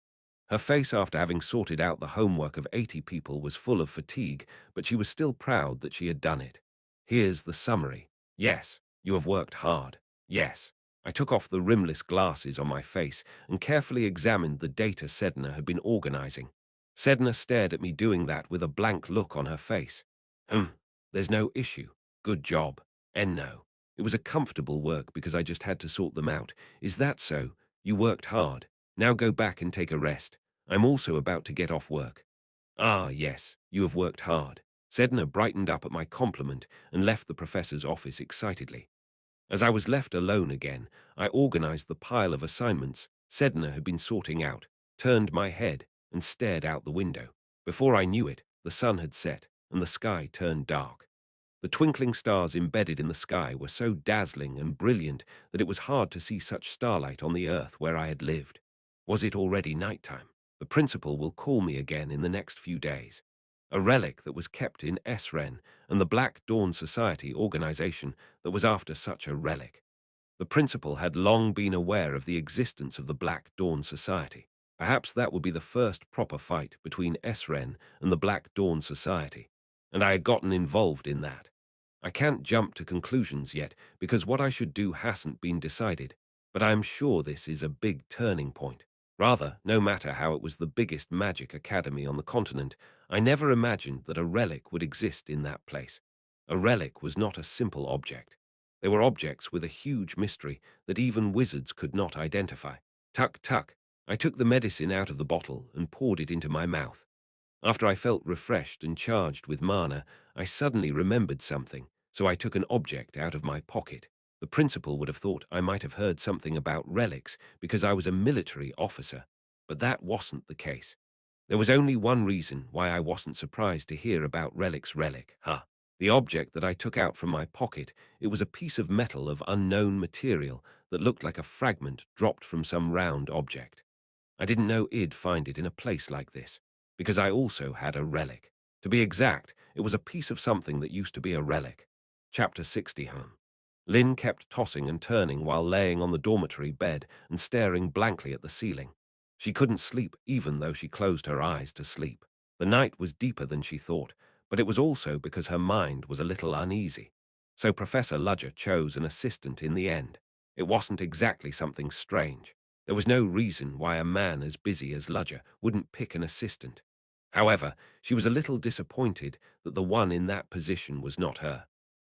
Her face after having sorted out the homework of 80 people was full of fatigue, but she was still proud that she had done it. Here's the summary. Yes, you have worked hard. Yes. I took off the rimless glasses on my face and carefully examined the data Sedna had been organizing. Sedna stared at me doing that with a blank look on her face. There's no issue. Good job. And no. It was a comfortable work because I just had to sort them out. Is that so? You worked hard. Now go back and take a rest. I'm also about to get off work. Ah, yes, you have worked hard. Sedna brightened up at my compliment and left the professor's office excitedly. As I was left alone again, I organized the pile of assignments Sedna had been sorting out, turned my head, and stared out the window. Before I knew it, the sun had set, and the sky turned dark. The twinkling stars embedded in the sky were so dazzling and brilliant that it was hard to see such starlight on the earth where I had lived. Was it already nighttime? The principal will call me again in the next few days. A relic that was kept in Esren and the Black Dawn Society organization that was after such a relic. The principal had long been aware of the existence of the Black Dawn Society. Perhaps that would be the first proper fight between Esren and the Black Dawn Society, and I had gotten involved in that. I can't jump to conclusions yet because what I should do hasn't been decided, but I am sure this is a big turning point. Rather, no matter how it was the biggest magic academy on the continent, I never imagined that a relic would exist in that place. A relic was not a simple object. They were objects with a huge mystery that even wizards could not identify. Tuck, tuck. I took the medicine out of the bottle and poured it into my mouth. After I felt refreshed and charged with mana, I suddenly remembered something, so I took an object out of my pocket. The principal would have thought I might have heard something about relics because I was a military officer, but that wasn't the case. There was only one reason why I wasn't surprised to hear about relic. The object that I took out from my pocket, it was a piece of metal of unknown material that looked like a fragment dropped from some round object. I didn't know I'd find it in a place like this, because I also had a relic. To be exact, it was a piece of something that used to be a relic. Chapter 60. Lynn kept tossing and turning while laying on the dormitory bed and staring blankly at the ceiling. She couldn't sleep even though she closed her eyes to sleep. The night was deeper than she thought, but it was also because her mind was a little uneasy. So Professor Ludger chose an assistant in the end. It wasn't exactly something strange. There was no reason why a man as busy as Ludger wouldn't pick an assistant. However, she was a little disappointed that the one in that position was not her.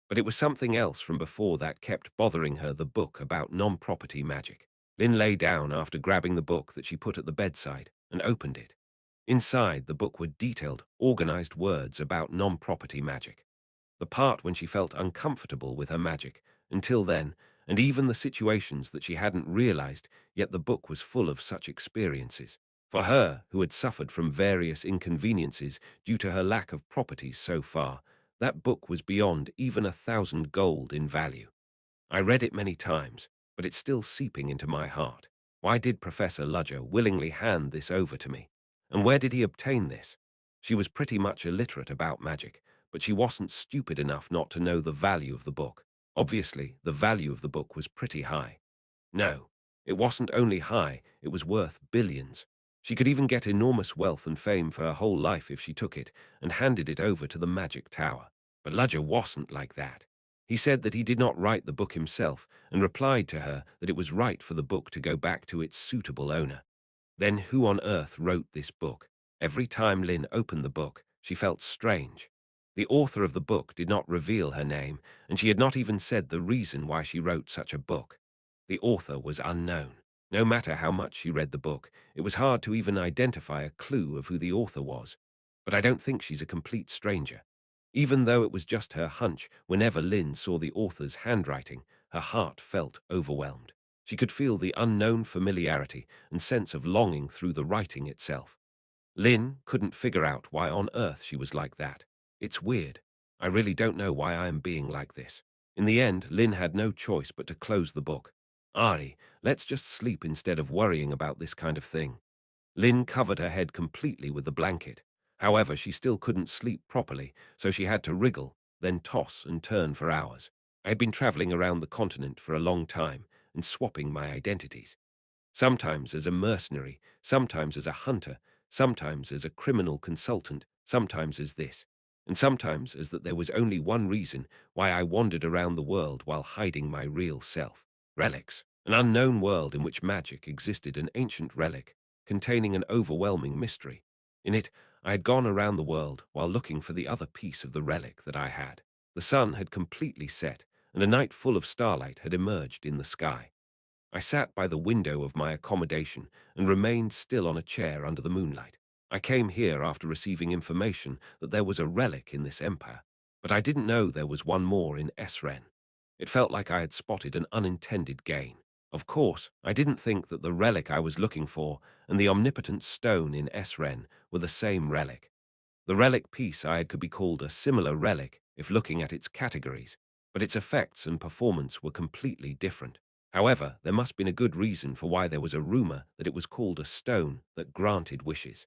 But it was something else from before that kept bothering her, the book about non-property magic. Lynn lay down after grabbing the book that she put at the bedside and opened it. Inside the book were detailed, organized words about non-property magic. The part when she felt uncomfortable with her magic, until then, and even the situations that she hadn't realized, yet the book was full of such experiences. For her, who had suffered from various inconveniences due to her lack of properties so far, that book was beyond even 1,000 gold in value. I read it many times, but it's still seeping into my heart. Why did Professor Ludger willingly hand this over to me? And where did he obtain this? She was pretty much illiterate about magic, but she wasn't stupid enough not to know the value of the book. Obviously, the value of the book was pretty high. No, it wasn't only high, it was worth billions. She could even get enormous wealth and fame for her whole life if she took it and handed it over to the magic tower. But Ludger wasn't like that. He said that he did not write the book himself and replied to her that it was right for the book to go back to its suitable owner. Then who on earth wrote this book? Every time Lynn opened the book, she felt strange. The author of the book did not reveal her name, and she had not even said the reason why she wrote such a book. The author was unknown. No matter how much she read the book, it was hard to even identify a clue of who the author was. But I don't think she's a complete stranger. Even though it was just her hunch, whenever Lynn saw the author's handwriting, her heart felt overwhelmed. She could feel the unknown familiarity and sense of longing through the writing itself. Lynn couldn't figure out why on earth she was like that. It's weird. I really don't know why I am being like this. In the end, Lynn had no choice but to close the book. Ari, let's just sleep instead of worrying about this kind of thing. Lynn covered her head completely with the blanket. However, she still couldn't sleep properly, so she had to wriggle, then toss and turn for hours. I had been traveling around the continent for a long time and swapping my identities. Sometimes as a mercenary, sometimes as a hunter, sometimes as a criminal consultant, sometimes as this, and sometimes as that there was only one reason why I wandered around the world while hiding my real self. Relics, an unknown world in which magic existed, an ancient relic, containing an overwhelming mystery. In it, I had gone around the world while looking for the other piece of the relic that I had. The sun had completely set, and a night full of starlight had emerged in the sky. I sat by the window of my accommodation and remained still on a chair under the moonlight. I came here after receiving information that there was a relic in this empire, but I didn't know there was one more in Esren. It felt like I had spotted an unintended gain. Of course, I didn't think that the relic I was looking for and the omnipotent stone in Esren were the same relic. The relic piece I had could be called a similar relic if looking at its categories, but its effects and performance were completely different. However, there must have been a good reason for why there was a rumor that it was called a stone that granted wishes.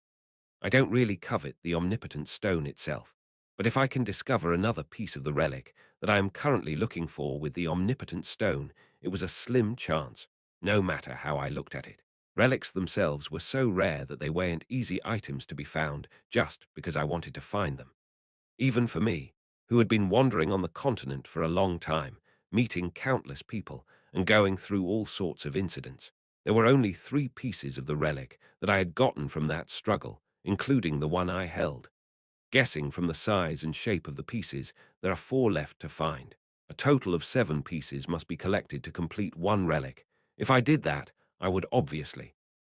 I don't really covet the omnipotent stone itself, but if I can discover another piece of the relic that I am currently looking for with the omnipotent stone, it was a slim chance, no matter how I looked at it. Relics themselves were so rare that they weren't easy items to be found just because I wanted to find them. Even for me, who had been wandering on the continent for a long time, meeting countless people and going through all sorts of incidents, there were only 3 pieces of the relic that I had gotten from that struggle, including the one I held. Guessing from the size and shape of the pieces, there are 4 left to find. A total of 7 pieces must be collected to complete one relic. If I did that, I would obviously.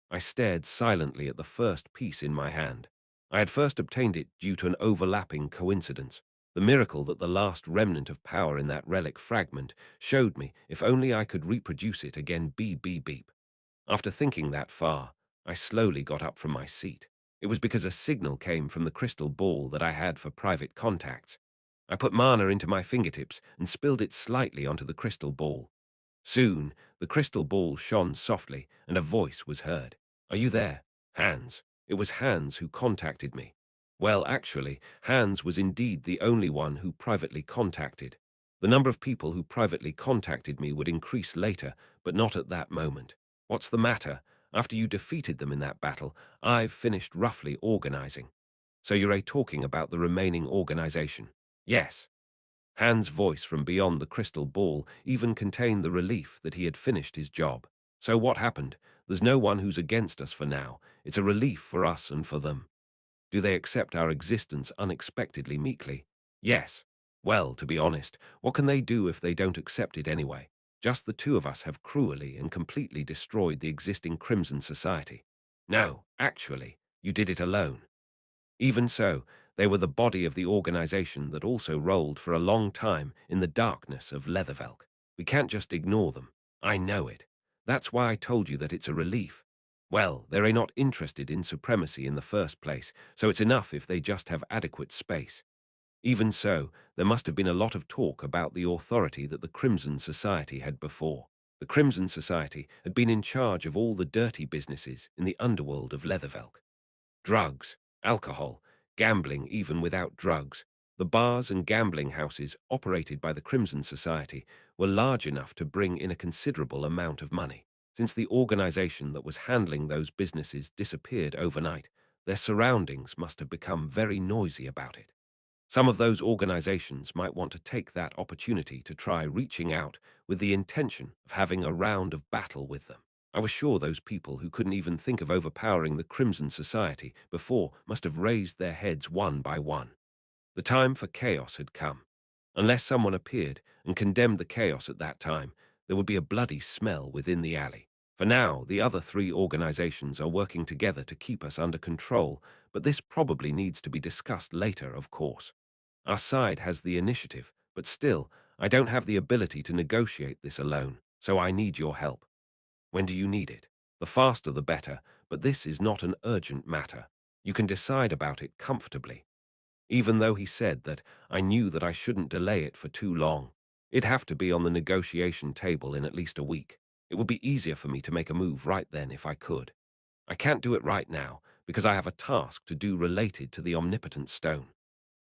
I stared silently at the first piece in my hand. I had first obtained it due to an overlapping coincidence. The miracle that the last remnant of power in that relic fragment showed me if only I could reproduce it again. Beep, beep, beep. After thinking that far, I slowly got up from my seat. It was because a signal came from the crystal ball that I had for private contacts. I put mana into my fingertips and spilled it slightly onto the crystal ball. Soon, the crystal ball shone softly and a voice was heard. "Are you there, Hans?" It was Hans who contacted me. Well, actually, Hans was indeed the only one who privately contacted. The number of people who privately contacted me would increase later, but not at that moment. "What's the matter? After you defeated them in that battle, I've finished roughly organizing." "So you're talking about the remaining organization?" "Yes." Hans' voice from beyond the crystal ball even contained the relief that he had finished his job. "So what happened? There's no one who's against us for now. It's a relief for us and for them." "Do they accept our existence unexpectedly meekly?" "Yes." "Well, to be honest, what can they do if they don't accept it anyway? Just the 2 of us have cruelly and completely destroyed the existing Crimson Society." "No, actually, you did it alone." Even so, they were the body of the organization that also rolled for a long time in the darkness of Leathervelk. We can't just ignore them. I know it. That's why I told you that it's a relief. Well, they're not interested in supremacy in the first place, so it's enough if they just have adequate space. Even so, there must have been a lot of talk about the authority that the Crimson Society had before. The Crimson Society had been in charge of all the dirty businesses in the underworld of Leathervelk. Drugs, alcohol, gambling even without drugs. The bars and gambling houses operated by the Crimson Society were large enough to bring in a considerable amount of money. Since the organization that was handling those businesses disappeared overnight, their surroundings must have become very noisy about it. Some of those organizations might want to take that opportunity to try reaching out with the intention of having a round of battle with them. I was sure those people who couldn't even think of overpowering the Crimson Society before must have raised their heads one by one. The time for chaos had come. Unless someone appeared and condemned the chaos at that time, there would be a bloody smell within the alley. For now, the other 3 organizations are working together to keep us under control, but this probably needs to be discussed later, of course. Our side has the initiative, but still, I don't have the ability to negotiate this alone, so I need your help. When do you need it? The faster the better, but this is not an urgent matter. You can decide about it comfortably. Even though he said that, I knew that I shouldn't delay it for too long. It'd have to be on the negotiation table in at least a week. It would be easier for me to make a move right then if I could. I can't do it right now because I have a task to do related to the omnipotent stone.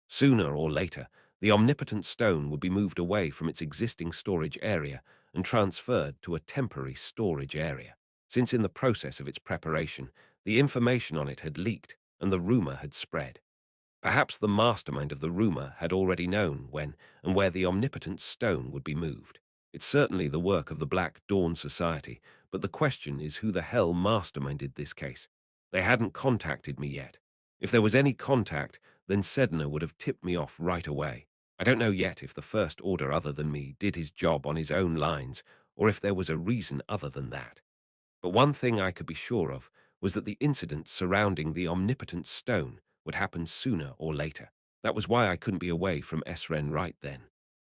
Sooner or later, the omnipotent stone would be moved away from its existing storage area and transferred to a temporary storage area. Since in the process of its preparation, the information on it had leaked and the rumor had spread. Perhaps the mastermind of the rumor had already known when and where the omnipotent stone would be moved. It's certainly the work of the Black Dawn Society, but the question is who the hell masterminded this case. They hadn't contacted me yet. If there was any contact, then Sedna would have tipped me off right away. I don't know yet if the First Order other than me did his job on his own lines, or if there was a reason other than that. But one thing I could be sure of was that the incident surrounding the omnipotent stone would happen sooner or later. That was why I couldn't be away from Esren right then.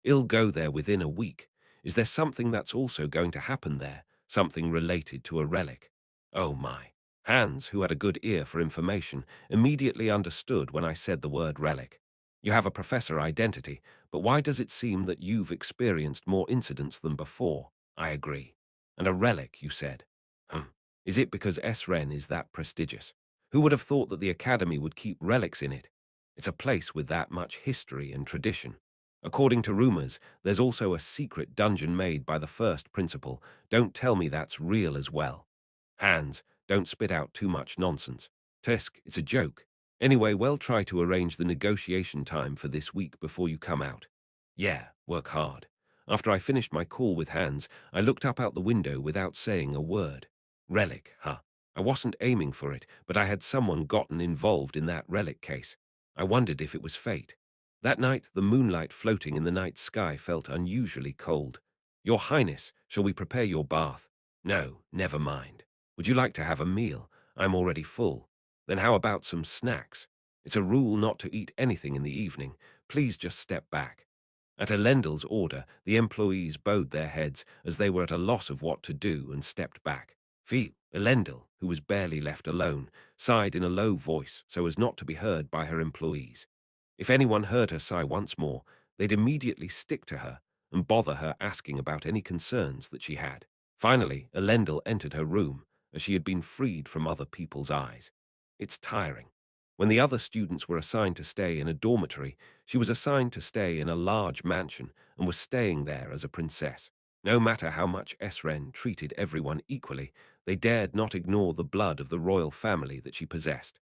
I'll go there within a week. Is there something that's also going to happen there? Something related to a relic? Oh my. Hans, who had a good ear for information, immediately understood when I said the word relic. You have a professor identity, but why does it seem that you've experienced more incidents than before? I agree. And a relic, you said. Is it because Esren is that prestigious? Who would have thought that the Academy would keep relics in it? It's a place with that much history and tradition. According to rumors, there's also a secret dungeon made by the first principal. Don't tell me that's real as well. Hans, don't spit out too much nonsense. Tusk, it's a joke. Anyway, we'll try to arrange the negotiation time for this week before you come out. Yeah, work hard. After I finished my call with Hans, I looked up out the window without saying a word. Relic, huh? I wasn't aiming for it, but I had someone gotten involved in that relic case. I wondered if it was fate. That night, the moonlight floating in the night sky felt unusually cold. Your Highness, shall we prepare your bath? No, never mind. Would you like to have a meal? I'm already full. Then how about some snacks? It's a rule not to eat anything in the evening. Please just step back. At Elendel's order, the employees bowed their heads as they were at a loss of what to do and stepped back. Elendil, who was barely left alone, sighed in a low voice so as not to be heard by her employees. If anyone heard her sigh once more, they'd immediately stick to her and bother her asking about any concerns that she had. Finally, Elendil entered her room, as she had been freed from other people's eyes. It's tiring. When the other students were assigned to stay in a dormitory, she was assigned to stay in a large mansion and was staying there as a princess. No matter how much Esren treated everyone equally, they dared not ignore the blood of the royal family that she possessed.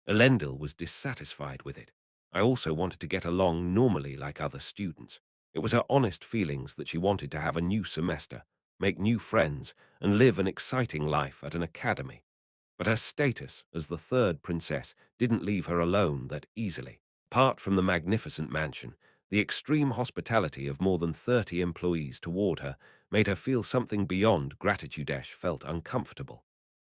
Elendil was dissatisfied with it. I also wanted to get along normally like other students. It was her honest feelings that she wanted to have a new semester, make new friends, and live an exciting life at an academy. But her status as the third princess didn't leave her alone that easily. Apart from the magnificent mansion, the extreme hospitality of more than 30 employees toward her made her feel something beyond gratitude. Felt uncomfortable.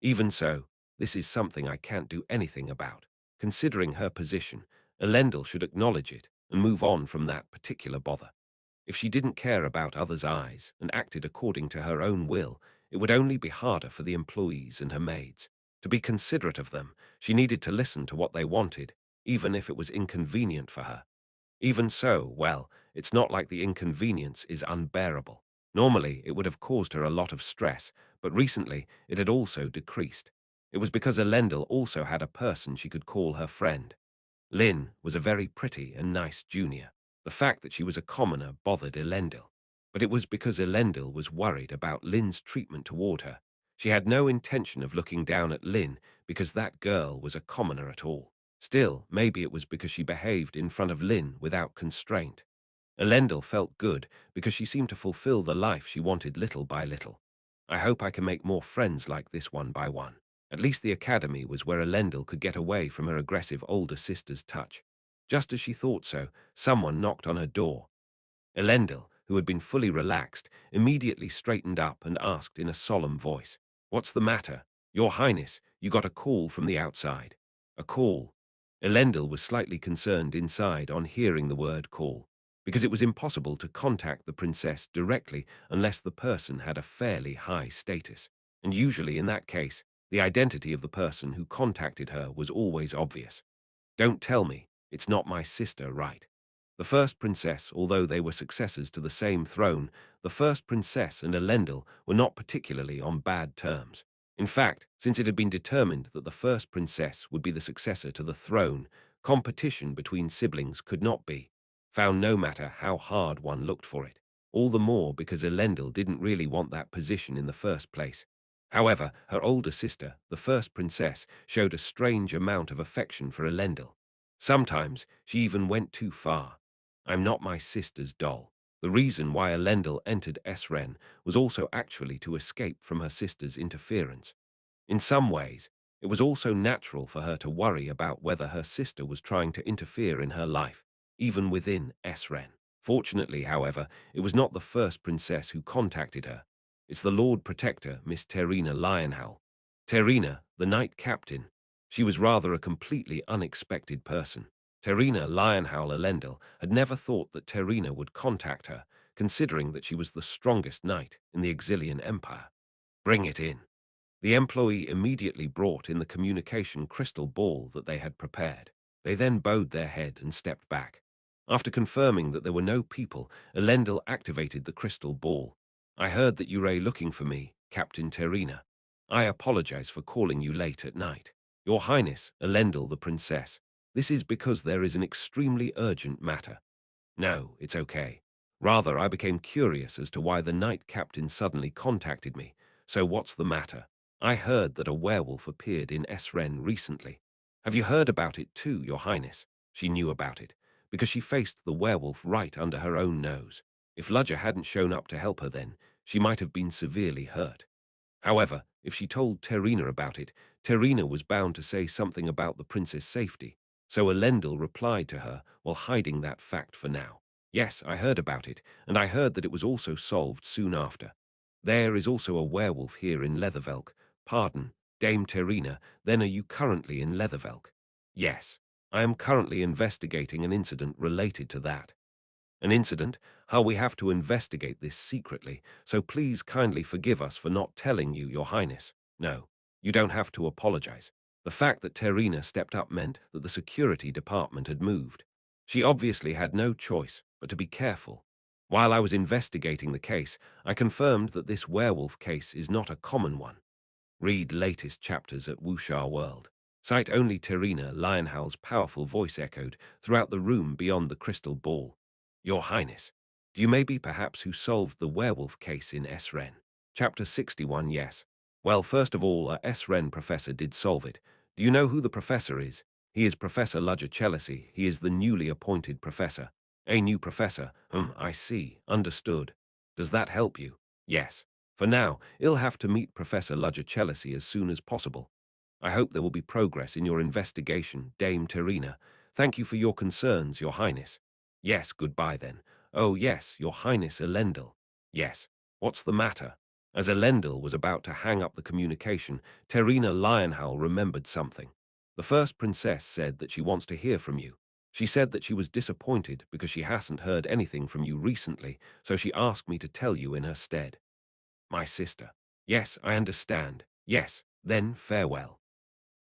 Even so, this is something I can't do anything about. Considering her position, Elendil should acknowledge it and move on from that particular bother. If she didn't care about others' eyes and acted according to her own will, it would only be harder for the employees and her maids. To be considerate of them, she needed to listen to what they wanted, even if it was inconvenient for her. Even so, well, it's not like the inconvenience is unbearable. Normally, it would have caused her a lot of stress, but recently it had also decreased. It was because Elendil also had a person she could call her friend. Lynn was a very pretty and nice junior. The fact that she was a commoner bothered Elendil. But it was because Elendil was worried about Lynn's treatment toward her. She had no intention of looking down at Lynn because that girl was a commoner at all. Still, maybe it was because she behaved in front of Lynn without constraint. Elendil felt good because she seemed to fulfill the life she wanted little by little. I hope I can make more friends like this one by one. At least the academy was where Elendil could get away from her aggressive older sister's touch. Just as she thought so, someone knocked on her door. Elendil, who had been fully relaxed, immediately straightened up and asked in a solemn voice, "What's the matter? Your Highness, you got a call from the outside." A call. Elendil was slightly concerned inside on hearing the word call, because it was impossible to contact the princess directly unless the person had a fairly high status. And usually in that case, the identity of the person who contacted her was always obvious. Don't tell me, it's not my sister, right? The first princess, although they were successors to the same throne, the first princess and Elendil were not particularly on bad terms. In fact, since it had been determined that the first princess would be the successor to the throne, competition between siblings could not be found no matter how hard one looked for it. All the more because Elendil didn't really want that position in the first place. However, her older sister, the first princess, showed a strange amount of affection for Elendil. Sometimes she even went too far. I'm not my sister's doll. The reason why Elendil entered Esren was also actually to escape from her sister's interference. In some ways, it was also natural for her to worry about whether her sister was trying to interfere in her life, even within Esren. Fortunately, however, it was not the first princess who contacted her. It's the Lord Protector, Miss Terina Lionhowl. Terina, The night captain. She was rather a completely unexpected person. Terina Lionhowl Elendil had never thought that Terina would contact her, considering that she was the strongest knight in the Exilian Empire. Bring it in. The employee immediately brought in the communication crystal ball that they had prepared. They then bowed their head and stepped back. After confirming that there were no people, Elendil activated the crystal ball. I heard that you were looking for me, Captain Terina. I apologize for calling you late at night. Your Highness, Elendil the Princess. This is because there is an extremely urgent matter. No, it's okay. Rather, I became curious as to why the night captain suddenly contacted me. So what's the matter? I heard that a werewolf appeared in Esren recently. Have you heard about it too, Your Highness? She knew about it, because she faced the werewolf right under her own nose. If Ludger hadn't shown up to help her then, she might have been severely hurt. However, if she told Terina about it, Terina was bound to say something about the prince's safety. So Elendil replied to her while hiding that fact for now. Yes, I heard about it, and I heard that it was also solved soon after. There is also a werewolf here in Leathervelk. Pardon, Dame Terina, then are you currently in Leathervelk? Yes, I am currently investigating an incident related to that. An incident, how we have to investigate this secretly, so please kindly forgive us for not telling you, Your Highness. No, you don't have to apologize. The fact that Terina stepped up meant that the security department had moved. She obviously had no choice but to be careful. While I was investigating the case, I confirmed that this werewolf case is not a common one. Read latest chapters at Wuxia World. Sight only Terina Lionhowl's powerful voice echoed throughout the room beyond the crystal ball. Your Highness, do you maybe perhaps who solved the werewolf case in Esren? Chapter 61, yes. Well, first of all, a Esren professor did solve it. Do you know who the professor is? He is Professor Ludger Chelisi. He is the newly appointed professor. A new professor? I see. Understood. Does that help you? Yes. For now, you'll have to meet Professor Ludger Chelisi as soon as possible. I hope there will be progress in your investigation, Dame Terina. Thank you for your concerns, Your Highness. Yes, goodbye then. Oh yes, Your Highness Elendil. Yes. What's the matter? As Elendil was about to hang up the communication, Terina Lionhowl remembered something. The first princess said that she wants to hear from you. She said that she was disappointed because she hasn't heard anything from you recently, so she asked me to tell you in her stead. My sister. Yes, I understand. Yes, then farewell.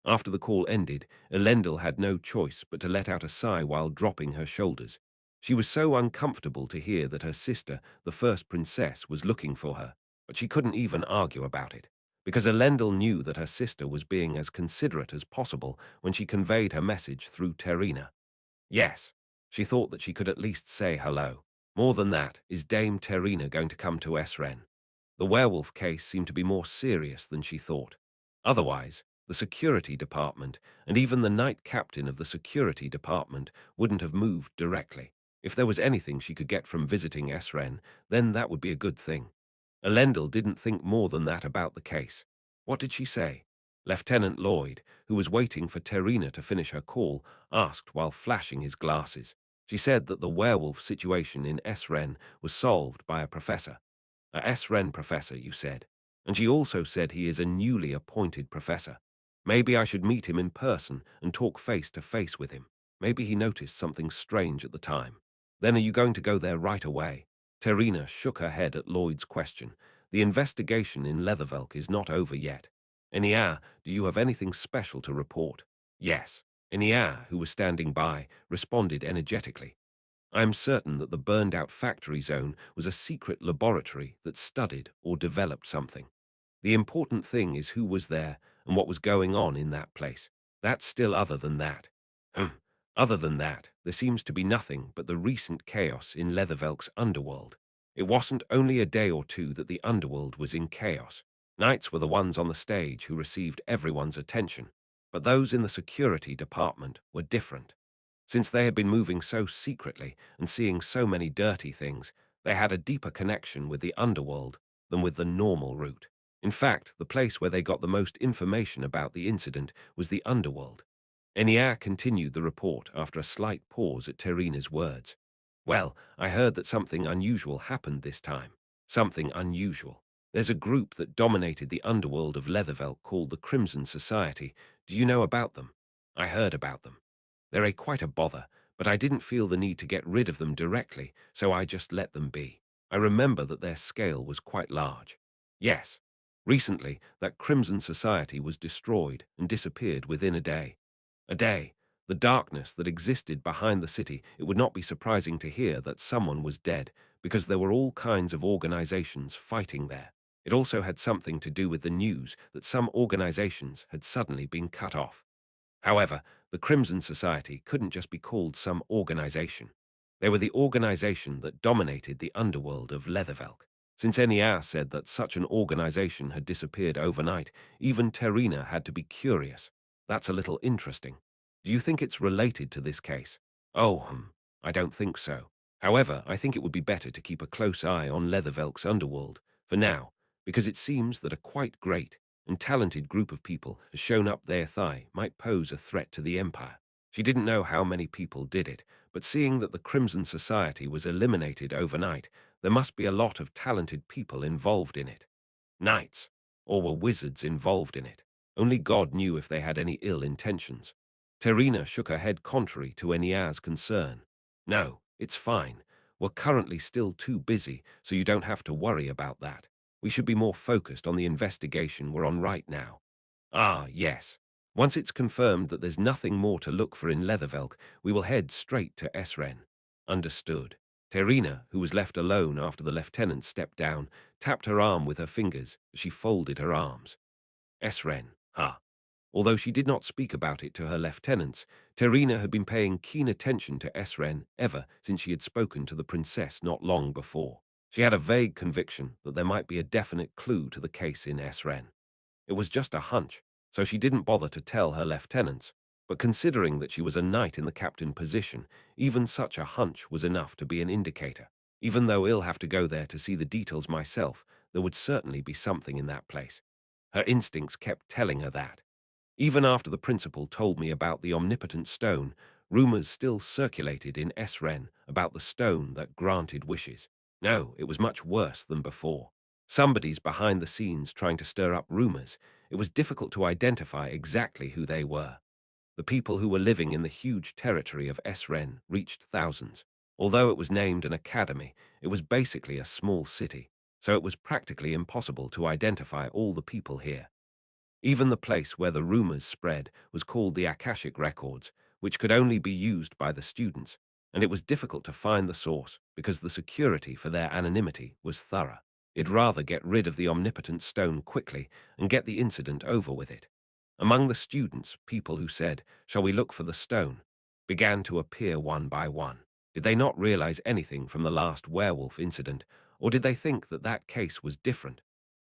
After the call ended, Elendil had no choice but to let out a sigh while dropping her shoulders. She was so uncomfortable to hear that her sister, the first princess, was looking for her, but she couldn't even argue about it, because Elendil knew that her sister was being as considerate as possible when she conveyed her message through Terina. Yes, she thought that she could at least say hello. More than that, is Dame Terina going to come to Esren? The werewolf case seemed to be more serious than she thought. Otherwise, the security department and even the night captain of the security department wouldn't have moved directly. If there was anything she could get from visiting Esren, then that would be a good thing. Elendil didn't think more than that about the case. What did she say? Lieutenant Lloyd, who was waiting for Terina to finish her call, asked while flashing his glasses. She said that the werewolf situation in Esren was solved by a professor. A Esren professor, you said. And she also said he is a newly appointed professor. Maybe I should meet him in person and talk face to face with him. Maybe he noticed something strange at the time. Then are you going to go there right away? Terina shook her head at Lloyd's question. The investigation in Leathervelk is not over yet. Enia, do you have anything special to report? Yes. Enia, who was standing by, responded energetically. I am certain that the burned-out factory zone was a secret laboratory that studied or developed something. The important thing is who was there and what was going on in that place. That's still other than that. Other than that, there seems to be nothing but the recent chaos in Leathervelk's underworld. It wasn't only a day or two that the underworld was in chaos. Knights were the ones on the stage who received everyone's attention, but those in the security department were different. Since they had been moving so secretly and seeing so many dirty things, they had a deeper connection with the underworld than with the normal route. In fact, the place where they got the most information about the incident was the underworld. Enia continued the report after a slight pause at Terina's words. Well, I heard that something unusual happened this time. Something unusual. There's a group that dominated the underworld of Leathervelt called the Crimson Society. Do you know about them? I heard about them. They're quite a bother, but I didn't feel the need to get rid of them directly, so I just let them be. I remember that their scale was quite large. Yes. Recently, that Crimson Society was destroyed and disappeared within a day. A day. The darkness that existed behind the city, it would not be surprising to hear that someone was dead, because there were all kinds of organizations fighting there. It also had something to do with the news that some organizations had suddenly been cut off. However, the Crimson Society couldn't just be called some organization. They were the organization that dominated the underworld of Leathervelk. Since Eniar said that such an organization had disappeared overnight, even Terina had to be curious. That's a little interesting. Do you think it's related to this case? Oh, I don't think so. However, I think it would be better to keep a close eye on Leathervelk's underworld, for now, because it seems that a quite great and talented group of people has shown up their thigh might pose a threat to the Empire. She didn't know how many people did it, but seeing that the Crimson Society was eliminated overnight, there must be a lot of talented people involved in it. Knights, or were wizards involved in it. Only God knew if they had any ill intentions. Terina shook her head contrary to Enia's concern. No, it's fine. We're currently still too busy, so you don't have to worry about that. We should be more focused on the investigation we're on right now. Ah, yes. Once it's confirmed that there's nothing more to look for in Leathervelk, we will head straight to Esren. Understood. Terina, who was left alone after the lieutenant stepped down, tapped her arm with her fingers as she folded her arms. Esren, huh? Although she did not speak about it to her lieutenants, Terina had been paying keen attention to Esren ever since she had spoken to the princess not long before. She had a vague conviction that there might be a definite clue to the case in Esren. It was just a hunch, so she didn't bother to tell her lieutenants. But considering that she was a knight in the captain position, even such a hunch was enough to be an indicator. Even though I'll have to go there to see the details myself, there would certainly be something in that place. Her instincts kept telling her that. Even after the principal told me about the omnipotent stone, rumors still circulated in Esren about the stone that granted wishes. No, it was much worse than before. Somebody's behind the scenes trying to stir up rumors. It was difficult to identify exactly who they were. The people who were living in the huge territory of Esren reached thousands. Although it was named an academy, it was basically a small city, so it was practically impossible to identify all the people here. Even the place where the rumors spread was called the Akashic Records, which could only be used by the students, and it was difficult to find the source because the security for their anonymity was thorough. It'd rather get rid of the omnipotent stone quickly and get the incident over with it. Among the students, people who said, "Shall we look for the stone?" began to appear one by one. Did they not realize anything from the last werewolf incident, or did they think that that case was different?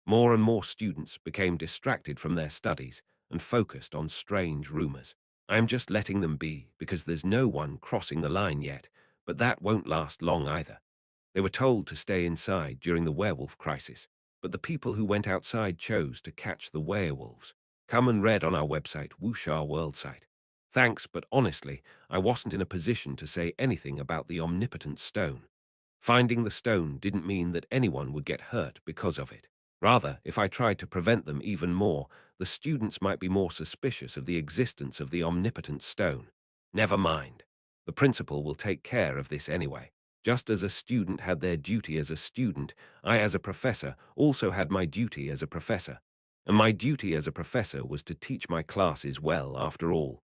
More and more students became distracted from their studies and focused on strange rumors. I am just letting them be because there's no one crossing the line yet, but that won't last long either. They were told to stay inside during the werewolf crisis, but the people who went outside chose to catch the werewolves. Come and read on our website, Wuxia World site. Thanks, but honestly, I wasn't in a position to say anything about the omnipotent stone. Finding the stone didn't mean that anyone would get hurt because of it. Rather, if I tried to prevent them even more, the students might be more suspicious of the existence of the omnipotent stone. Never mind. The principal will take care of this anyway. Just as a student had their duty as a student, I as a professor also had my duty as a professor. And my duty as a professor was to teach my classes well after all.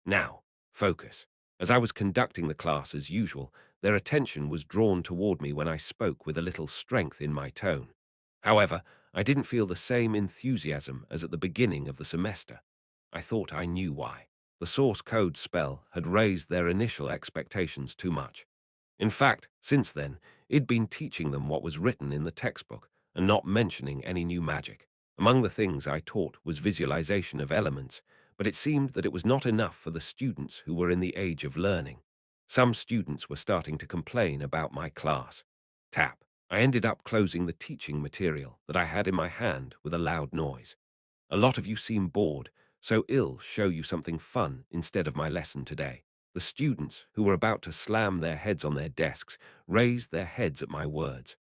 Now, focus. As I was conducting the class as usual, their attention was drawn toward me when I spoke with a little strength in my tone. However, I didn't feel the same enthusiasm as at the beginning of the semester. I thought I knew why. The source code spell had raised their initial expectations too much. In fact, since then, it'd been teaching them what was written in the textbook and not mentioning any new magic. Among the things I taught was visualization of elements, but it seemed that it was not enough for the students who were in the age of learning. Some students were starting to complain about my class. Tap. I ended up closing the teaching material that I had in my hand with a loud noise. A lot of you seem bored, so I'll show you something fun instead of my lesson today. The students, who were about to slam their heads on their desks, raised their heads at my words.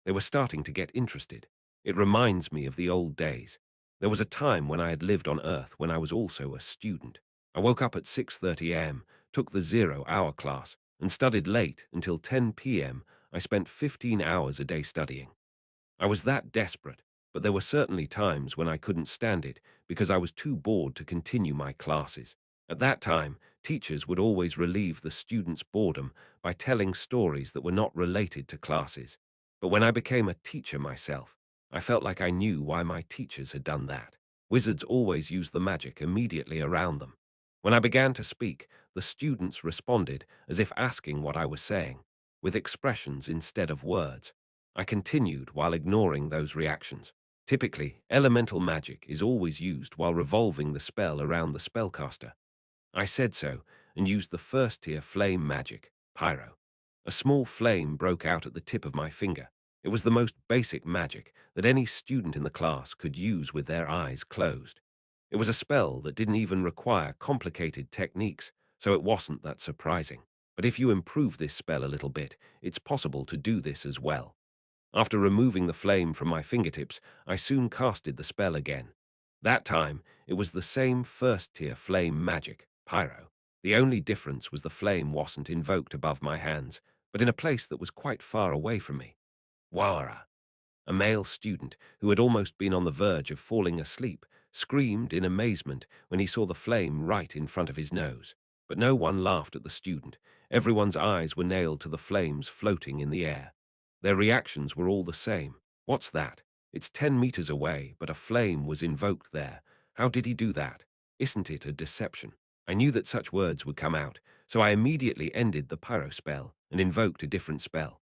They were starting to get interested. It reminds me of the old days. There was a time when I had lived on Earth when I was also a student. I woke up at 6:30 a.m., took the 0-hour class, and studied late until 10 p.m. I spent 15 hours a day studying. I was that desperate, but there were certainly times when I couldn't stand it because I was too bored to continue my classes. At that time, teachers would always relieve the students' boredom by telling stories that were not related to classes. But when I became a teacher myself, I felt like I knew why my teachers had done that. Wizards always use the magic immediately around them. When I began to speak, the students responded as if asking what I was saying, with expressions instead of words. I continued while ignoring those reactions. Typically, elemental magic is always used while revolving the spell around the spellcaster. I said so and used the first tier flame magic, pyro. A small flame broke out at the tip of my finger. It was the most basic magic that any student in the class could use with their eyes closed. It was a spell that didn't even require complicated techniques, so it wasn't that surprising. But if you improve this spell a little bit, it's possible to do this as well. After removing the flame from my fingertips, I soon casted the spell again. That time, it was the same first-tier flame magic, pyro. The only difference was the flame wasn't invoked above my hands, but in a place that was quite far away from me. Wara! A male student, who had almost been on the verge of falling asleep, screamed in amazement when he saw the flame right in front of his nose. But no one laughed at the student. Everyone's eyes were nailed to the flames floating in the air. Their reactions were all the same. What's that? It's 10 meters away, but a flame was invoked there. How did he do that? Isn't it a deception? I knew that such words would come out, so I immediately ended the pyro spell and invoked a different spell.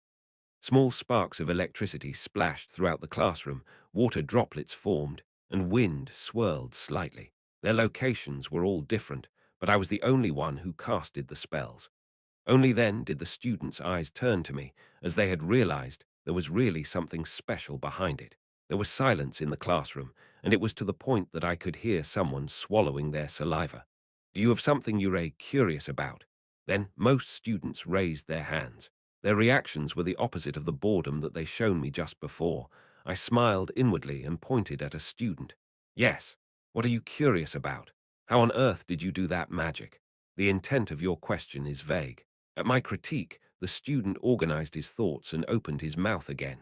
Small sparks of electricity splashed throughout the classroom, water droplets formed, and wind swirled slightly. Their locations were all different, but I was the only one who casted the spells. Only then did the students' eyes turn to me, as they had realized there was really something special behind it. There was silence in the classroom, and it was to the point that I could hear someone swallowing their saliva. Do you have something you're curious about? Then most students raised their hands. Their reactions were the opposite of the boredom that they shown me just before. I smiled inwardly and pointed at a student. Yes, what are you curious about? How on earth did you do that magic? The intent of your question is vague. At my critique, the student organized his thoughts and opened his mouth again.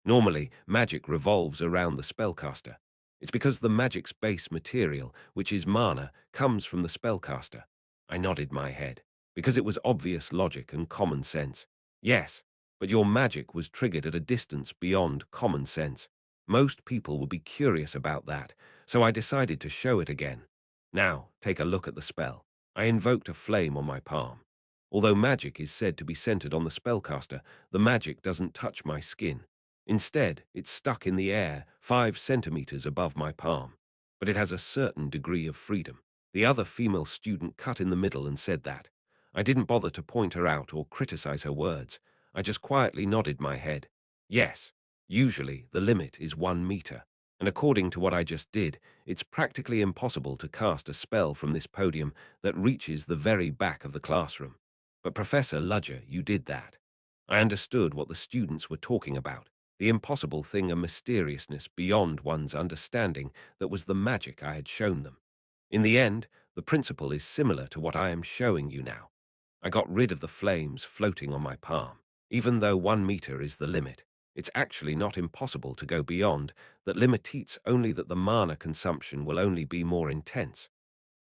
Normally, magic revolves around the spellcaster. It's because the magic's base material, which is mana, comes from the spellcaster. I nodded my head, because it was obvious logic and common sense. Yes, but your magic was triggered at a distance beyond common sense. Most people would be curious about that, so I decided to show it again. Now, take a look at the spell. I invoked a flame on my palm. Although magic is said to be centered on the spellcaster, the magic doesn't touch my skin. Instead, it's stuck in the air 5 centimeters above my palm. But it has a certain degree of freedom. The other female student cut in the middle and said that. I didn't bother to point her out or criticize her words. I just quietly nodded my head. Yes, usually the limit is 1 meter. And according to what I just did, it's practically impossible to cast a spell from this podium that reaches the very back of the classroom. But Professor Ludger, you did that. I understood what the students were talking about. The impossible thing, a mysteriousness beyond one's understanding that was the magic I had shown them. In the end, the principle is similar to what I am showing you now. I got rid of the flames floating on my palm. Even though 1 meter is the limit, it's actually not impossible to go beyond. That limits only that the mana consumption will only be more intense.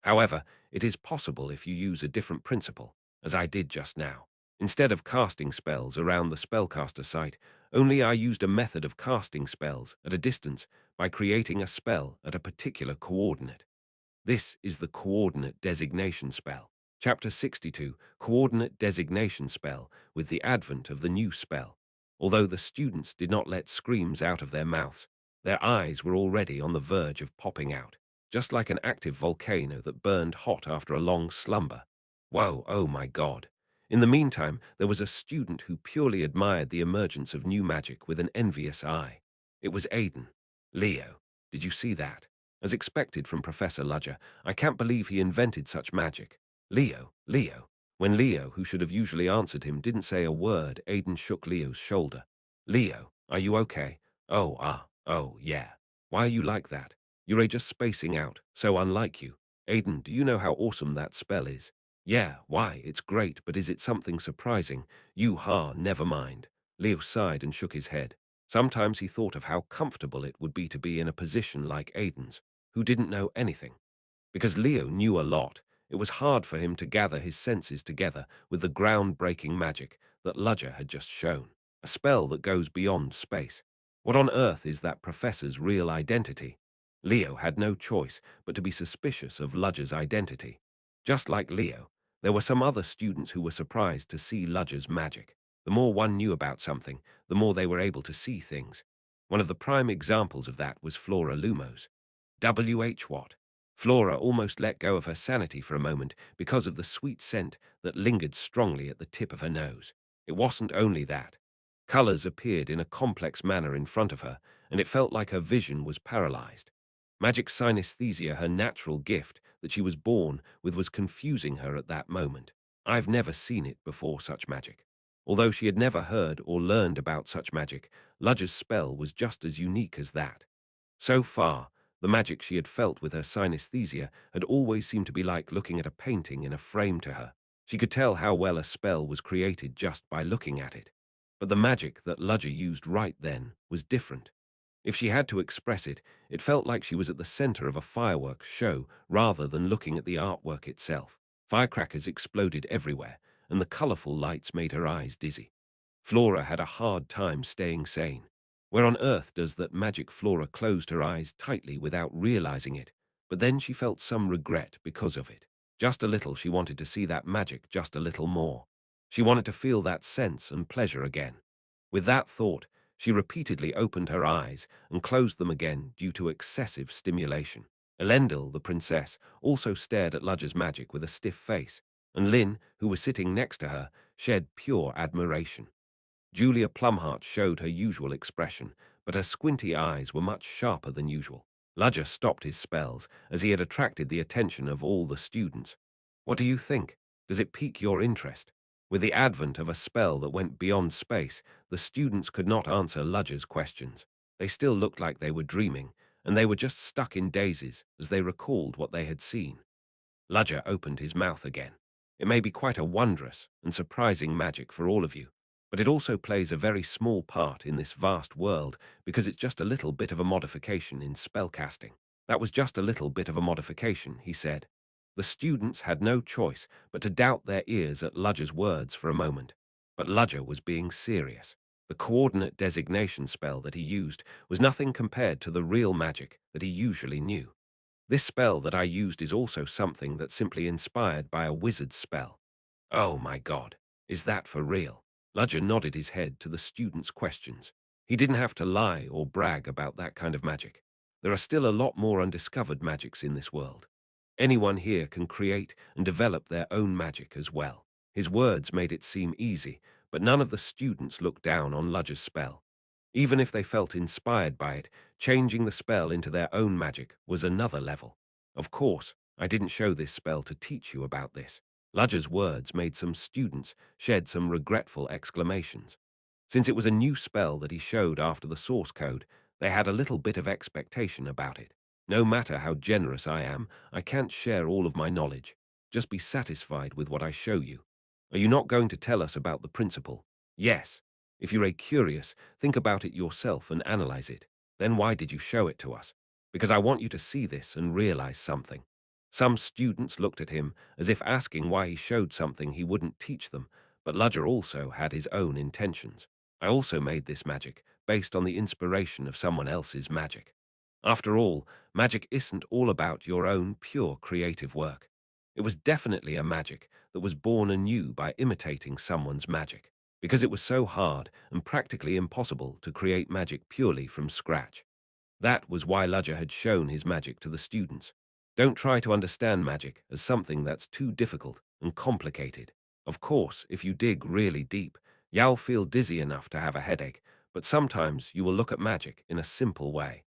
However, it is possible if you use a different principle, as I did just now. Instead of casting spells around the spellcaster site, only I used a method of casting spells at a distance by creating a spell at a particular coordinate. This is the coordinate designation spell. Chapter 62, Coordinate Designation Spell, with the advent of the new spell. Although the students did not let screams out of their mouths, their eyes were already on the verge of popping out, just like an active volcano that burned hot after a long slumber. Whoa, oh my God. In the meantime, there was a student who purely admired the emergence of new magic with an envious eye. It was Aiden. Leo, did you see that? As expected from Professor Ludger, I can't believe he invented such magic. Leo. When Leo, who should have usually answered him, didn't say a word, Aiden shook Leo's shoulder. Leo, are you okay? Oh, Oh, yeah. Why are you like that? You're just spacing out, so unlike you. Aiden, do you know how awesome that spell is? Yeah, why? It's great, but is it something surprising? Never mind. Leo sighed and shook his head. Sometimes he thought of how comfortable it would be to be in a position like Aiden's, who didn't know anything. Because Leo knew a lot, it was hard for him to gather his senses together with the groundbreaking magic that Ludger had just shown, a spell that goes beyond space. What on earth is that professor's real identity? Leo had no choice but to be suspicious of Ludger's identity. Just like Leo, there were some other students who were surprised to see Ludger's magic. The more one knew about something, the more they were able to see things. One of the prime examples of that was Flora Lumos. What? Flora almost let go of her sanity for a moment because of the sweet scent that lingered strongly at the tip of her nose. It wasn't only that. Colors appeared in a complex manner in front of her, and it felt like her vision was paralyzed. Magic synesthesia, her natural gift that she was born with, was confusing her at that moment. I've never seen it before, such magic. Although she had never heard or learned about such magic, Ludger's spell was just as unique as that. So far, the magic she had felt with her synesthesia had always seemed to be like looking at a painting in a frame to her. She could tell how well a spell was created just by looking at it. But the magic that Ludger used right then was different. If she had to express it, it felt like she was at the center of a fireworks show rather than looking at the artwork itself. Firecrackers exploded everywhere, and the colorful lights made her eyes dizzy. Flora had a hard time staying sane. Where on earth does that magic? Flora closed her eyes tightly without realizing it, but then she felt some regret because of it. Just a little. She wanted to see that magic just a little more. She wanted to feel that sense and pleasure again. With that thought, she repeatedly opened her eyes and closed them again due to excessive stimulation. Elendil, the princess, also stared at Ludger's magic with a stiff face, and Lynn, who was sitting next to her, shed pure admiration. Julia Plumheart showed her usual expression, but her squinty eyes were much sharper than usual. Ludger stopped his spells, as he had attracted the attention of all the students. What do you think? Does it pique your interest? With the advent of a spell that went beyond space, the students could not answer Ludger's questions. They still looked like they were dreaming, and they were just stuck in dazes as they recalled what they had seen. Ludger opened his mouth again. It may be quite a wondrous and surprising magic for all of you, but it also plays a very small part in this vast world because it's just a little bit of a modification in spellcasting. That was just a little bit of a modification, he said. The students had no choice but to doubt their ears at Ludger's words for a moment. But Ludger was being serious. The coordinate designation spell that he used was nothing compared to the real magic that he usually knew. This spell that I used is also something that's simply inspired by a wizard's spell. Oh my God, is that for real? Ludger nodded his head to the students' questions. He didn't have to lie or brag about that kind of magic. There are still a lot more undiscovered magics in this world. Anyone here can create and develop their own magic as well. His words made it seem easy, but none of the students looked down on Ludger's spell. Even if they felt inspired by it, changing the spell into their own magic was another level. Of course, I didn't show this spell to teach you about this. Ludger's words made some students shed some regretful exclamations. Since it was a new spell that he showed after the source code, they had a little bit of expectation about it. No matter how generous I am, I can't share all of my knowledge. Just be satisfied with what I show you. Are you not going to tell us about the principle? Yes. If you're curious, think about it yourself and analyze it. Then why did you show it to us? Because I want you to see this and realize something. Some students looked at him as if asking why he showed something he wouldn't teach them, but Ludger also had his own intentions. I also made this magic based on the inspiration of someone else's magic. After all, magic isn't all about your own pure creative work. It was definitely a magic that was born anew by imitating someone's magic, because it was so hard and practically impossible to create magic purely from scratch. That was why Ludger had shown his magic to the students. Don't try to understand magic as something that's too difficult and complicated. Of course, if you dig really deep, you'll feel dizzy enough to have a headache, but sometimes you will look at magic in a simple way.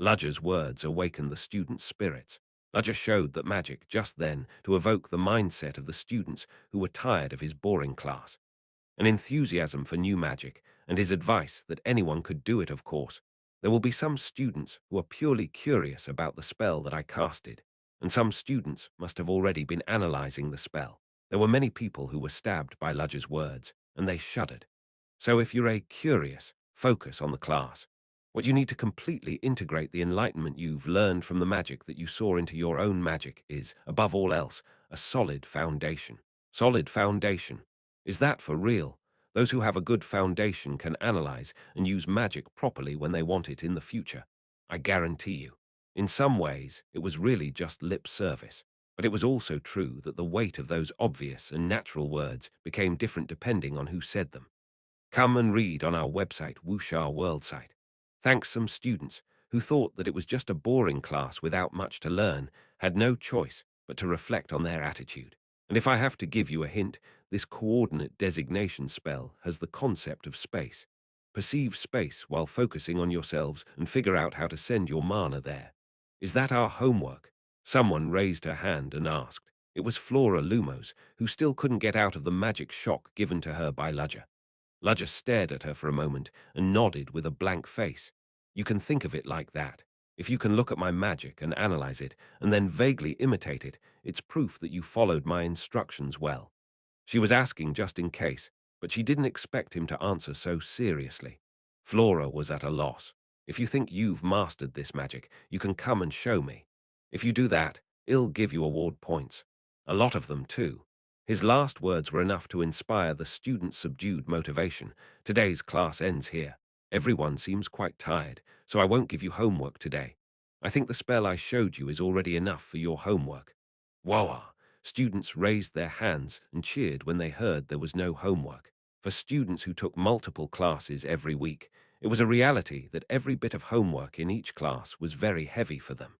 Ludger's words awakened the students' spirits. Ludger showed that magic just then to evoke the mindset of the students who were tired of his boring class. An enthusiasm for new magic, and his advice that anyone could do it, of course. There will be some students who are purely curious about the spell that I casted, and some students must have already been analyzing the spell. There were many people who were stabbed by Ludger's words, and they shuddered. So if you're a curious, focus on the class. What you need to completely integrate the enlightenment you've learned from the magic that you saw into your own magic is, above all else, a solid foundation. Solid foundation. Is that for real? Those who have a good foundation can analyze and use magic properly when they want it in the future. I guarantee you. In some ways, it was really just lip service. But it was also true that the weight of those obvious and natural words became different depending on who said them. Come and read on our website, Wuxia World site. Thanks some students who thought that it was just a boring class without much to learn, had no choice but to reflect on their attitude. And if I have to give you a hint, this coordinate designation spell has the concept of space. Perceive space while focusing on yourselves and figure out how to send your mana there. Is that our homework? Someone raised her hand and asked. It was Flora Lumos, who still couldn't get out of the magic shock given to her by Ludger. Ludger stared at her for a moment and nodded with a blank face. You can think of it like that. If you can look at my magic and analyze it, and then vaguely imitate it, it's proof that you followed my instructions well. She was asking just in case, but she didn't expect him to answer so seriously. Flora was at a loss. If you think you've mastered this magic, you can come and show me. If you do that, I'll give you award points. A lot of them, too. His last words were enough to inspire the students' subdued motivation. Today's class ends here. Everyone seems quite tired, so I won't give you homework today. I think the spell I showed you is already enough for your homework. Whoa! Students raised their hands and cheered when they heard there was no homework. For students who took multiple classes every week, it was a reality that every bit of homework in each class was very heavy for them.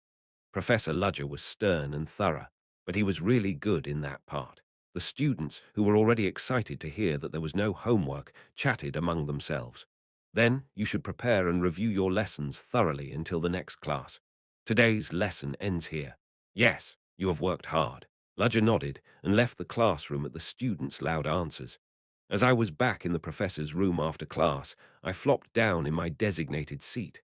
Professor Ludger was stern and thorough, but he was really good in that part. The students, who were already excited to hear that there was no homework, chatted among themselves. Then you should prepare and review your lessons thoroughly until the next class. Today's lesson ends here. Yes, you have worked hard. Ludger nodded and left the classroom at the students' loud answers. As I was back in the professor's room after class, I flopped down in my designated seat.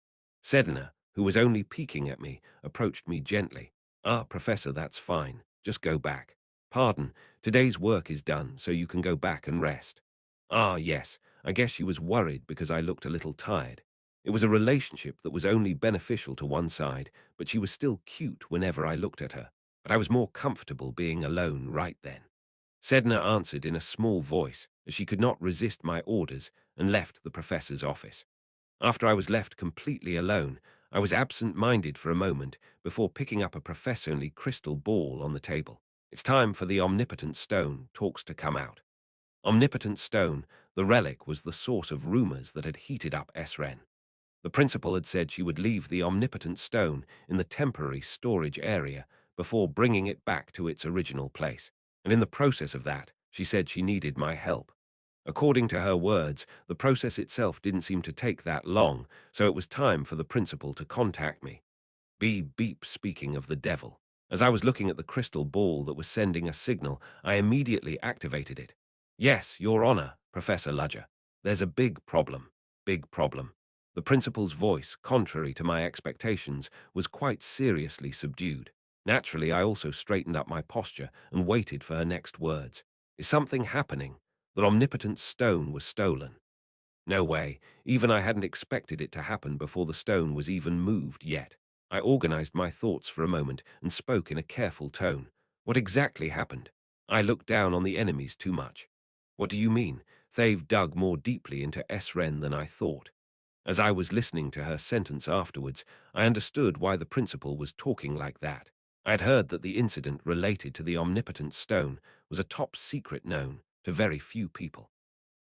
Sedna, who was only peeking at me, approached me gently. Ah, Professor, that's fine. Just go back. Pardon, today's work is done, so you can go back and rest. Ah, yes, I guess she was worried because I looked a little tired. It was a relationship that was only beneficial to one side, but she was still cute whenever I looked at her. But I was more comfortable being alone right then. Sedna answered in a small voice, as she could not resist my orders, and left the professor's office. After I was left completely alone, I was absent-minded for a moment before picking up a professionally crystal ball on the table. It's time for the Omnipotent Stone talks to come out. Omnipotent Stone, the relic, was the source of rumors that had heated up Esren. The principal had said she would leave the Omnipotent Stone in the temporary storage area before bringing it back to its original place. And in the process of that, she said she needed my help. According to her words, the process itself didn't seem to take that long, so it was time for the principal to contact me. Beep, speaking of the devil. As I was looking at the crystal ball that was sending a signal, I immediately activated it. Yes, Your Honor, Professor Ludger. There's a big problem. Big problem. The principal's voice, contrary to my expectations, was quite seriously subdued. Naturally, I also straightened up my posture and waited for her next words. Is something happening? The omnipotent stone was stolen. No way. Even I hadn't expected it to happen before the stone was even moved yet. I organized my thoughts for a moment and spoke in a careful tone. What exactly happened? I looked down on the enemies too much. What do you mean? They've dug more deeply into Esren than I thought. As I was listening to her sentence afterwards, I understood why the principal was talking like that. I had heard that the incident related to the omnipotent stone was a top secret known to very few people.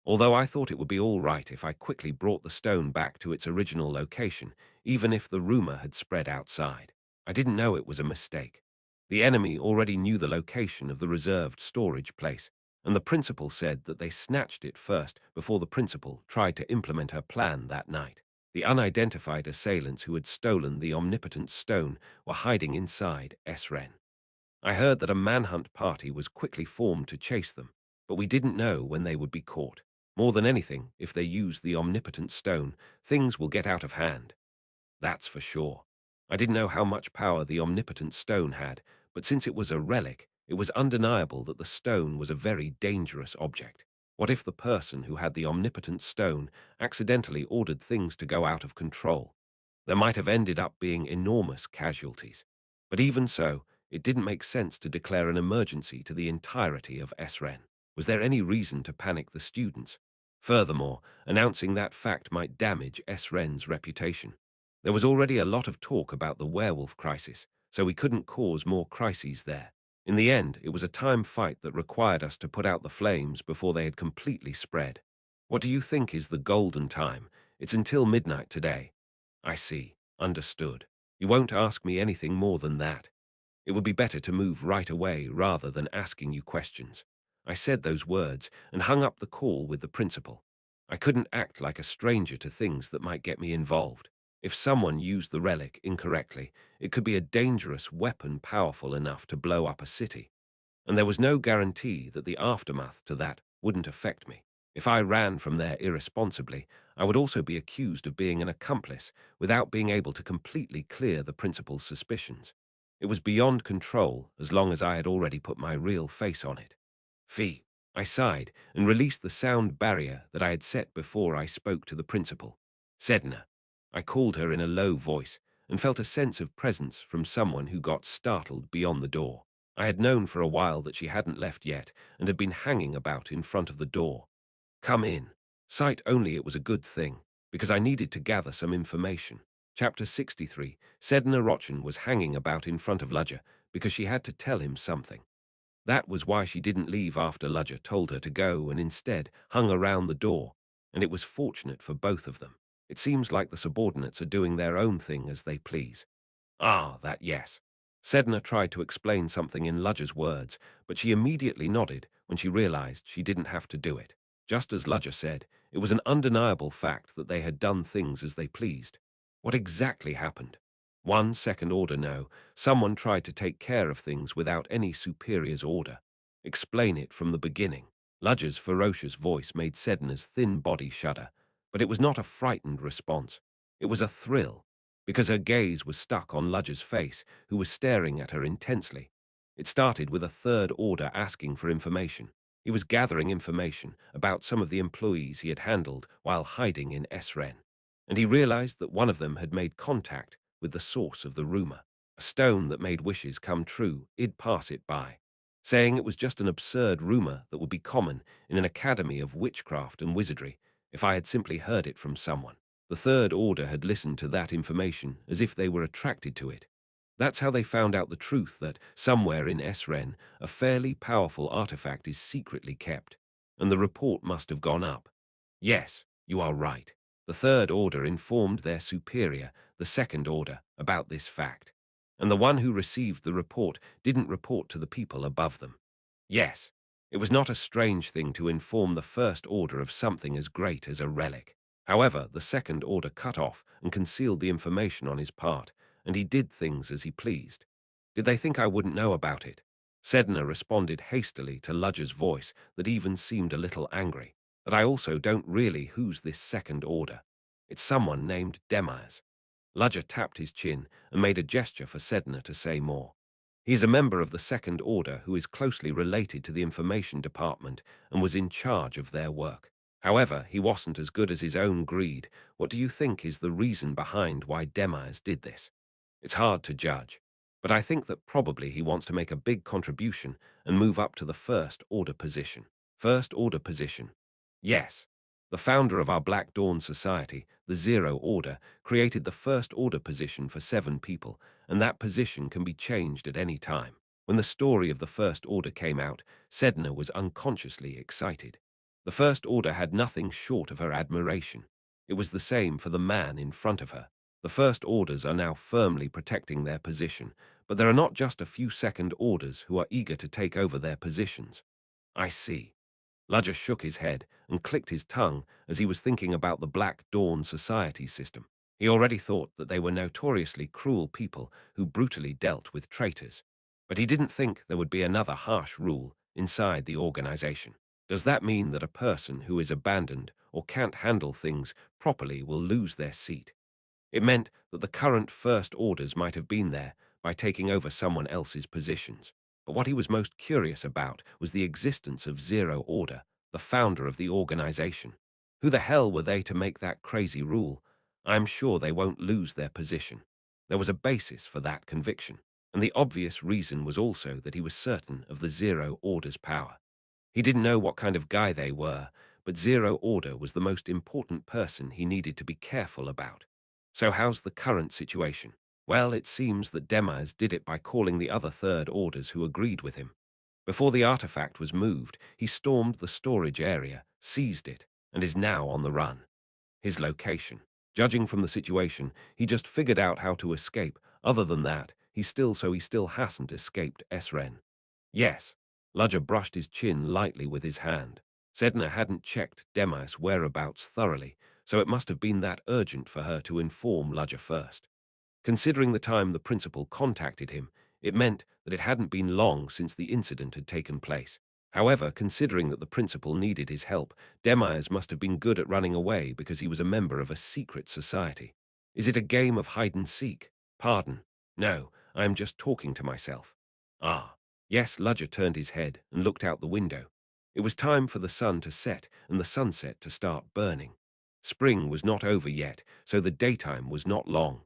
Although I thought it would be all right if I quickly brought the stone back to its original location, even if the rumor had spread outside. I didn't know it was a mistake. The enemy already knew the location of the reserved storage place, and the principal said that they snatched it first before the principal tried to implement her plan that night. The unidentified assailants who had stolen the omnipotent stone were hiding inside Esren. I heard that a manhunt party was quickly formed to chase them, but we didn't know when they would be caught. More than anything, if they use the omnipotent stone, things will get out of hand. That's for sure. I didn't know how much power the omnipotent stone had, but since it was a relic, it was undeniable that the stone was a very dangerous object. What if the person who had the omnipotent stone accidentally ordered things to go out of control? There might have ended up being enormous casualties. But even so, it didn't make sense to declare an emergency to the entirety of SREN. Was there any reason to panic the students? Furthermore, announcing that fact might damage SREN's reputation. There was already a lot of talk about the werewolf crisis, so we couldn't cause more crises there. In the end, it was a time fight that required us to put out the flames before they had completely spread. What do you think is the golden time? It's until midnight today. I see. Understood. You won't ask me anything more than that. It would be better to move right away rather than asking you questions. I said those words and hung up the call with the principal. I couldn't act like a stranger to things that might get me involved. If someone used the relic incorrectly, it could be a dangerous weapon powerful enough to blow up a city. And there was no guarantee that the aftermath to that wouldn't affect me. If I ran from there irresponsibly, I would also be accused of being an accomplice without being able to completely clear the principal's suspicions. It was beyond control as long as I had already put my real face on it. Fee. I sighed and released the sound barrier that I had set before I spoke to the principal. Sedna. I called her in a low voice and felt a sense of presence from someone who got startled beyond the door. I had known for a while that she hadn't left yet and had been hanging about in front of the door. Come in. Sight only it was a good thing, because I needed to gather some information. Chapter 63. Sedna Rochin was hanging about in front of Ludger because she had to tell him something. That was why she didn't leave after Ludger told her to go and instead hung around the door, and it was fortunate for both of them. It seems like the subordinates are doing their own thing as they please. Ah, that yes. Sedna tried to explain something in Ludger's words, but she immediately nodded when she realized she didn't have to do it. Just as Ludger said, it was an undeniable fact that they had done things as they pleased. What exactly happened? One second order no. Someone tried to take care of things without any superior's order. Explain it from the beginning. Ludger's ferocious voice made Sedna's thin body shudder, but it was not a frightened response. It was a thrill, because her gaze was stuck on Ludger's face, who was staring at her intensely. It started with a third order asking for information. He was gathering information about some of the employees he had handled while hiding in SREN, and he realized that one of them had made contact with the source of the rumor. A stone that made wishes come true, he'd pass it by, saying it was just an absurd rumor that would be common in an academy of witchcraft and wizardry if I had simply heard it from someone. The Third Order had listened to that information as if they were attracted to it. That's how they found out the truth that somewhere in SREN, a fairly powerful artifact is secretly kept, and the report must have gone up. Yes, you are right. The Third Order informed their superior, the Second Order, about this fact, and the one who received the report didn't report to the people above them. Yes, it was not a strange thing to inform the First Order of something as great as a relic. However, the Second Order cut off and concealed the information on his part, and he did things as he pleased. Did they think I wouldn't know about it? Sedna responded hastily to Ludger's voice that even seemed a little angry. That I also don't really who's this Second Order. It's someone named Demires. Ludger tapped his chin and made a gesture for Sedna to say more. He is a member of the Second Order who is closely related to the Information Department and was in charge of their work. However, he wasn't as good as his own greed. What do you think is the reason behind why Demires did this? It's hard to judge, but I think that probably he wants to make a big contribution and move up to the First Order position. First Order position. Yes. The founder of our Black Dawn Society, the Zero Order, created the First Order position for 7 people, and that position can be changed at any time. When the story of the First Order came out, Sedna was unconsciously excited. The First Order had nothing short of her admiration. It was the same for the man in front of her. The First Orders are now firmly protecting their position, but there are not just a few Second Orders who are eager to take over their positions. I see. Ludger shook his head and clicked his tongue as he was thinking about the Black Dawn Society system. He already thought that they were notoriously cruel people who brutally dealt with traitors. But he didn't think there would be another harsh rule inside the organization. Does that mean that a person who is abandoned or can't handle things properly will lose their seat? It meant that the current First Orders might have been there by taking over someone else's positions. But what he was most curious about was the existence of Zero Order, the founder of the organization. Who the hell were they to make that crazy rule? I'm sure they won't lose their position. There was a basis for that conviction, and the obvious reason was also that he was certain of the Zero Order's power. He didn't know what kind of guy they were, but Zero Order was the most important person he needed to be careful about. So how's the current situation? Well, it seems that Demaz did it by calling the other Third Orders who agreed with him. Before the artifact was moved, he stormed the storage area, seized it, and is now on the run. His location. Judging from the situation, he just figured out how to escape. Other than that, he still hasn't escaped Esren. Yes. Ludger brushed his chin lightly with his hand. Sedna hadn't checked Demas' whereabouts thoroughly, so it must have been that urgent for her to inform Ludger first. Considering the time the principal contacted him, it meant that it hadn't been long since the incident had taken place. However, considering that the principal needed his help, Demise must have been good at running away because he was a member of a secret society. Is it a game of hide-and-seek? Pardon. No, I am just talking to myself. Ah. Yes, Ludger turned his head and looked out the window. It was time for the sun to set and the sunset to start burning. Spring was not over yet, so the daytime was not long.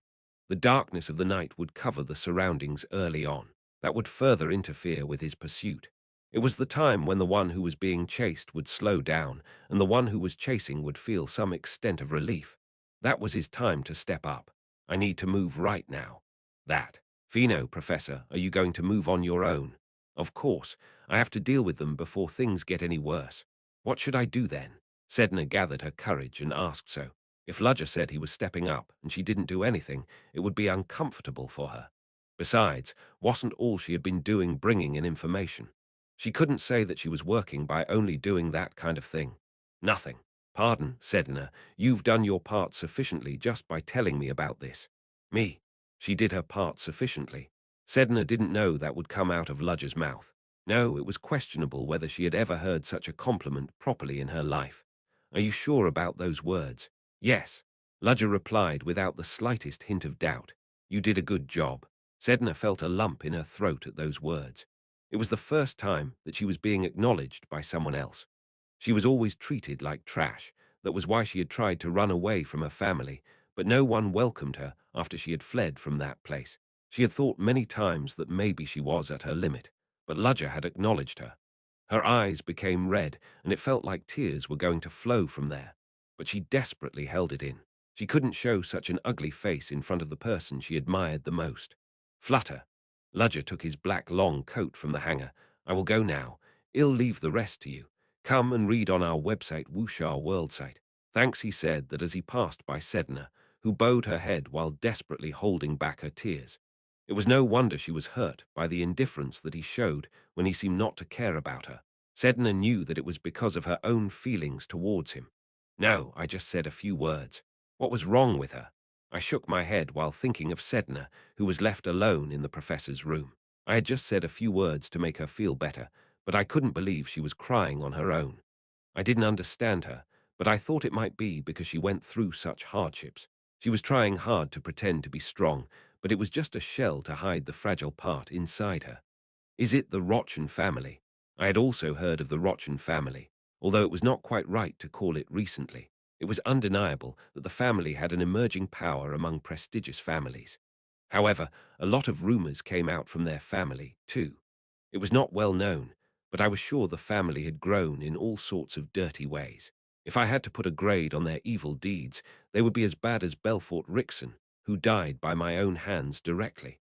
The darkness of the night would cover the surroundings early on. That would further interfere with his pursuit. It was the time when the one who was being chased would slow down, and the one who was chasing would feel some extent of relief. That was his time to step up. I need to move right now. That. Fino, Professor, are you going to move on your own? Of course. I have to deal with them before things get any worse. What should I do then? Sedna gathered her courage and asked so. If Ludger said he was stepping up and she didn't do anything, it would be uncomfortable for her. Besides, wasn't all she had been doing bringing in information? She couldn't say that she was working by only doing that kind of thing. Nothing. Pardon, Sedna, you've done your part sufficiently just by telling me about this. Me. She did her part sufficiently. Sedna didn't know that would come out of Ludger's mouth. No, it was questionable whether she had ever heard such a compliment properly in her life. Are you sure about those words? Yes. Ludger replied without the slightest hint of doubt. You did a good job. Sedna felt a lump in her throat at those words. It was the first time that she was being acknowledged by someone else. She was always treated like trash. That was why she had tried to run away from her family, but no one welcomed her after she had fled from that place. She had thought many times that maybe she was at her limit, but Ludger had acknowledged her. Her eyes became red, and it felt like tears were going to flow from there. But she desperately held it in. She couldn't show such an ugly face in front of the person she admired the most. Flutter. Ludger took his black long coat from the hanger. I will go now. I'll leave the rest to you. Come and read on our website, Wuxia World site. Thanks, he said that as he passed by Sedna, who bowed her head while desperately holding back her tears. It was no wonder she was hurt by the indifference that he showed when he seemed not to care about her. Sedna knew that it was because of her own feelings towards him. No, I just said a few words. What was wrong with her? I shook my head while thinking of Sedna, who was left alone in the professor's room. I had just said a few words to make her feel better, but I couldn't believe she was crying on her own. I didn't understand her, but I thought it might be because she went through such hardships. She was trying hard to pretend to be strong, but it was just a shell to hide the fragile part inside her. Is it the Rochen family? I had also heard of the Rochen family, although it was not quite right to call it recently. It was undeniable that the family had an emerging power among prestigious families. However, a lot of rumors came out from their family, too. It was not well known, but I was sure the family had grown in all sorts of dirty ways. If I had to put a grade on their evil deeds, they would be as bad as Belfort Rickson, who died by my own hands directly.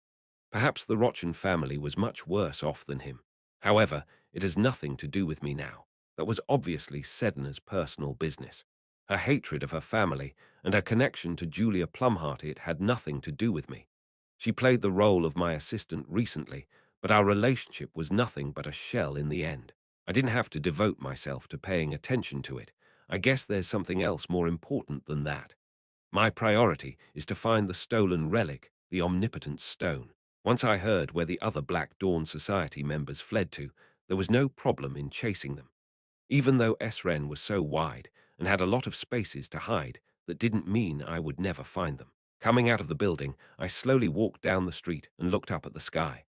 Perhaps the Rochen family was much worse off than him. However, it has nothing to do with me now. That was obviously Sedna's personal business. Her hatred of her family and her connection to Julia Plumheart had nothing to do with me. She played the role of my assistant recently, but our relationship was nothing but a shell in the end. I didn't have to devote myself to paying attention to it. I guess there's something else more important than that. My priority is to find the stolen relic, the Omnipotent Stone. Once I heard where the other Black Dawn Society members fled to, there was no problem in chasing them. Even though Esren was so wide and had a lot of spaces to hide, that didn't mean I would never find them. Coming out of the building, I slowly walked down the street and looked up at the sky.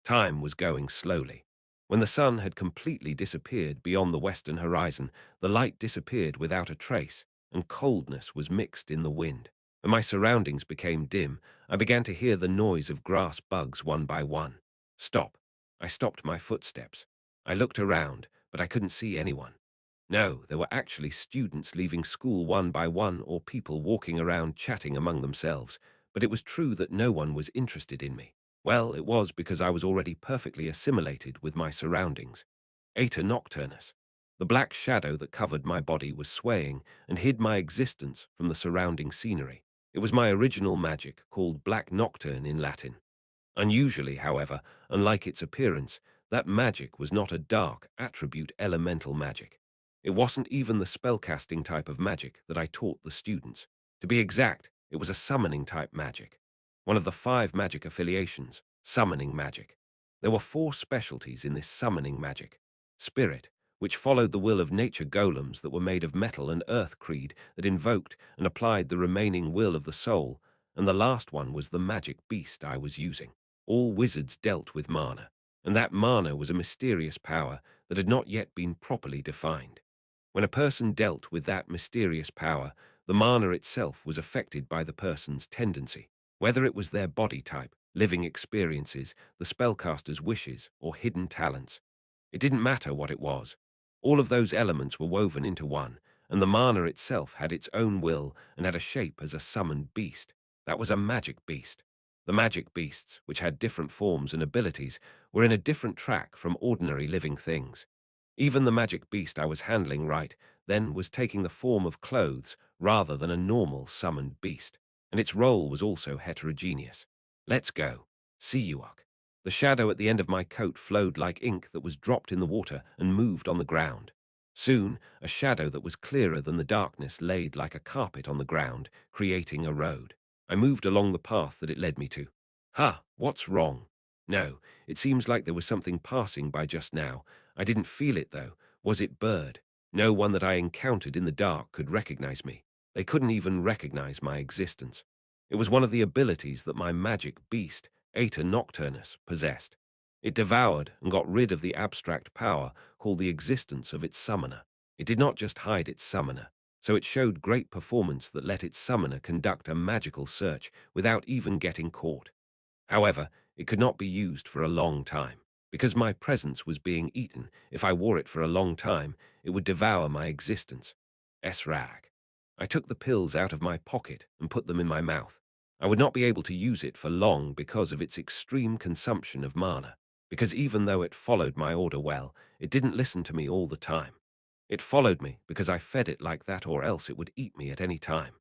Time was going slowly. When the sun had completely disappeared beyond the western horizon, the light disappeared without a trace, and coldness was mixed in the wind. When my surroundings became dim, I began to hear the noise of grass bugs one by one. Stop. I stopped my footsteps. I looked around, but I couldn't see anyone. No, there were actually students leaving school one by one or people walking around chatting among themselves, but it was true that no one was interested in me. Well, it was because I was already perfectly assimilated with my surroundings. Aeta nocturnus. The black shadow that covered my body was swaying and hid my existence from the surrounding scenery. It was my original magic, called black nocturne in Latin. Unusually, however, unlike its appearance, that magic was not a dark, attribute elemental magic. It wasn't even the spellcasting type of magic that I taught the students. To be exact, it was a summoning type magic. One of the 5 magic affiliations, summoning magic. There were 4 specialties in this summoning magic. Spirit, which followed the will of nature golems that were made of metal and earth creed that invoked and applied the remaining will of the soul, and the last one was the magic beast I was using. All wizards dealt with mana, and that mana was a mysterious power that had not yet been properly defined. When a person dealt with that mysterious power, the mana itself was affected by the person's tendency, whether it was their body type, living experiences, the spellcaster's wishes, or hidden talents. It didn't matter what it was. All of those elements were woven into one, and the mana itself had its own will and had a shape as a summoned beast. That was a magic beast. The magic beasts, which had different forms and abilities, were in a different track from ordinary living things. Even the magic beast I was handling right then was taking the form of clothes rather than a normal summoned beast, and its role was also heterogeneous. Let's go. Siyuak. The shadow at the end of my coat flowed like ink that was dropped in the water and moved on the ground. Soon, a shadow that was clearer than the darkness laid like a carpet on the ground, creating a road. I moved along the path that it led me to. Ha, what's wrong? No, it seems like there was something passing by just now. I didn't feel it, though. Was it bird? No one that I encountered in the dark could recognize me. They couldn't even recognize my existence. It was one of the abilities that my magic beast, Aeta Nocturnus, possessed. It devoured and got rid of the abstract power called the existence of its summoner. It did not just hide its summoner, so it showed great performance that let its summoner conduct a magical search without even getting caught. However, it could not be used for a long time. Because my presence was being eaten, if I wore it for a long time, it would devour my existence. Esrag. I took the pills out of my pocket and put them in my mouth. I would not be able to use it for long because of its extreme consumption of mana, because even though it followed my order well, it didn't listen to me all the time. It followed me because I fed it like that or else it would eat me at any time.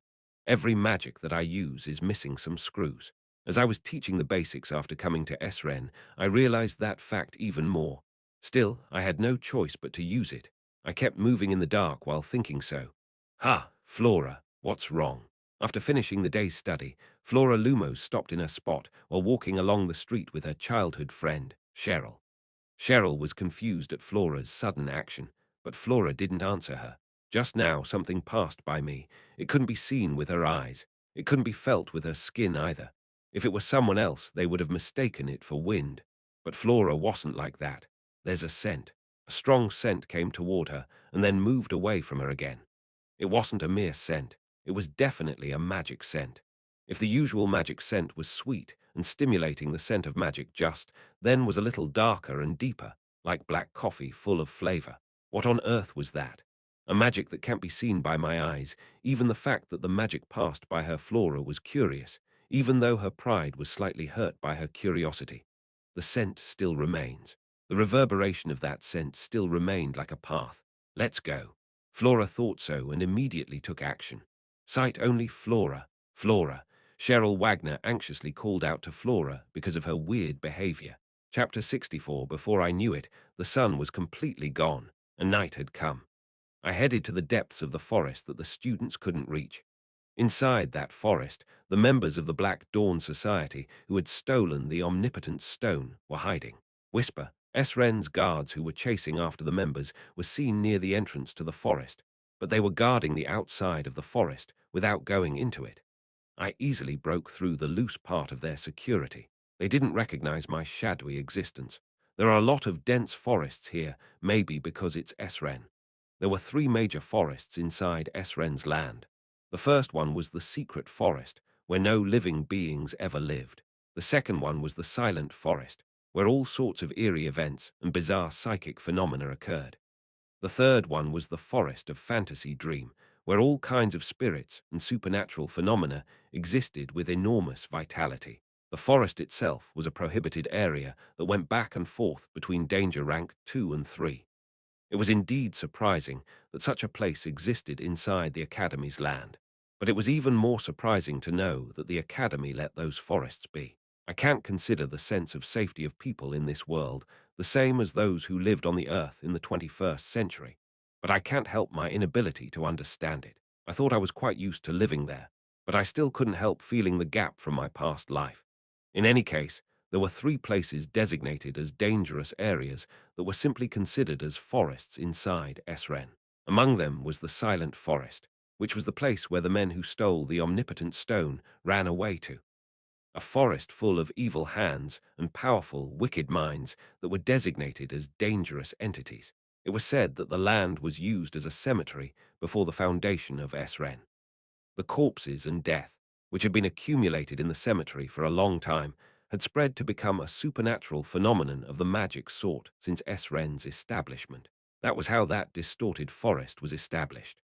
Every magic that I use is missing some screws. As I was teaching the basics after coming to Esren, I realized that fact even more. Still, I had no choice but to use it. I kept moving in the dark while thinking so. Ha, Flora, what's wrong? After finishing the day's study, Flora Lumos stopped in her spot while walking along the street with her childhood friend, Cheryl. Cheryl was confused at Flora's sudden action, but Flora didn't answer her. Just now, something passed by me. It couldn't be seen with her eyes. It couldn't be felt with her skin either. If it was someone else, they would have mistaken it for wind. But Flora wasn't like that. There's a scent. A strong scent came toward her and then moved away from her again. It wasn't a mere scent. It was definitely a magic scent. If the usual magic scent was sweet and stimulating, the scent of magic just then was a little darker and deeper, like black coffee full of flavor. What on earth was that? A magic that can't be seen by my eyes. Even the fact that the magic passed by her Flora was curious, even though her pride was slightly hurt by her curiosity. The scent still remains. The reverberation of that scent still remained like a path. Let's go. Flora thought so and immediately took action. Sight only Flora. Flora. Cheryl Wagner anxiously called out to Flora because of her weird behavior. Chapter 64. Before I knew it, the sun was completely gone, and night had come. I headed to the depths of the forest that the students couldn't reach. Inside that forest, the members of the Black Dawn Society who had stolen the omnipotent stone were hiding. Whisper, Esren's guards who were chasing after the members were seen near the entrance to the forest, but they were guarding the outside of the forest without going into it. I easily broke through the loose part of their security. They didn't recognize my shadowy existence. There are a lot of dense forests here, maybe because it's Esren. There were three major forests inside Esren's land. The first one was the secret forest, where no living beings ever lived. The second one was the silent forest, where all sorts of eerie events and bizarre psychic phenomena occurred. The third one was the forest of fantasy dream, where all kinds of spirits and supernatural phenomena existed with enormous vitality. The forest itself was a prohibited area that went back and forth between danger rank 2 and 3. It was indeed surprising that such a place existed inside the Academy's land. But it was even more surprising to know that the Academy let those forests be. I can't consider the sense of safety of people in this world the same as those who lived on the Earth in the 21st century, but I can't help my inability to understand it. I thought I was quite used to living there, but I still couldn't help feeling the gap from my past life. In any case, there were three places designated as dangerous areas that were simply considered as forests inside Esren. Among them was the Silent Forest, which was the place where the men who stole the omnipotent stone ran away to. A forest full of evil hands and powerful, wicked minds that were designated as dangerous entities. It was said that the land was used as a cemetery before the foundation of Esren. The corpses and death, which had been accumulated in the cemetery for a long time, had spread to become a supernatural phenomenon of the magic sort since Esren's establishment. That was how that distorted forest was established.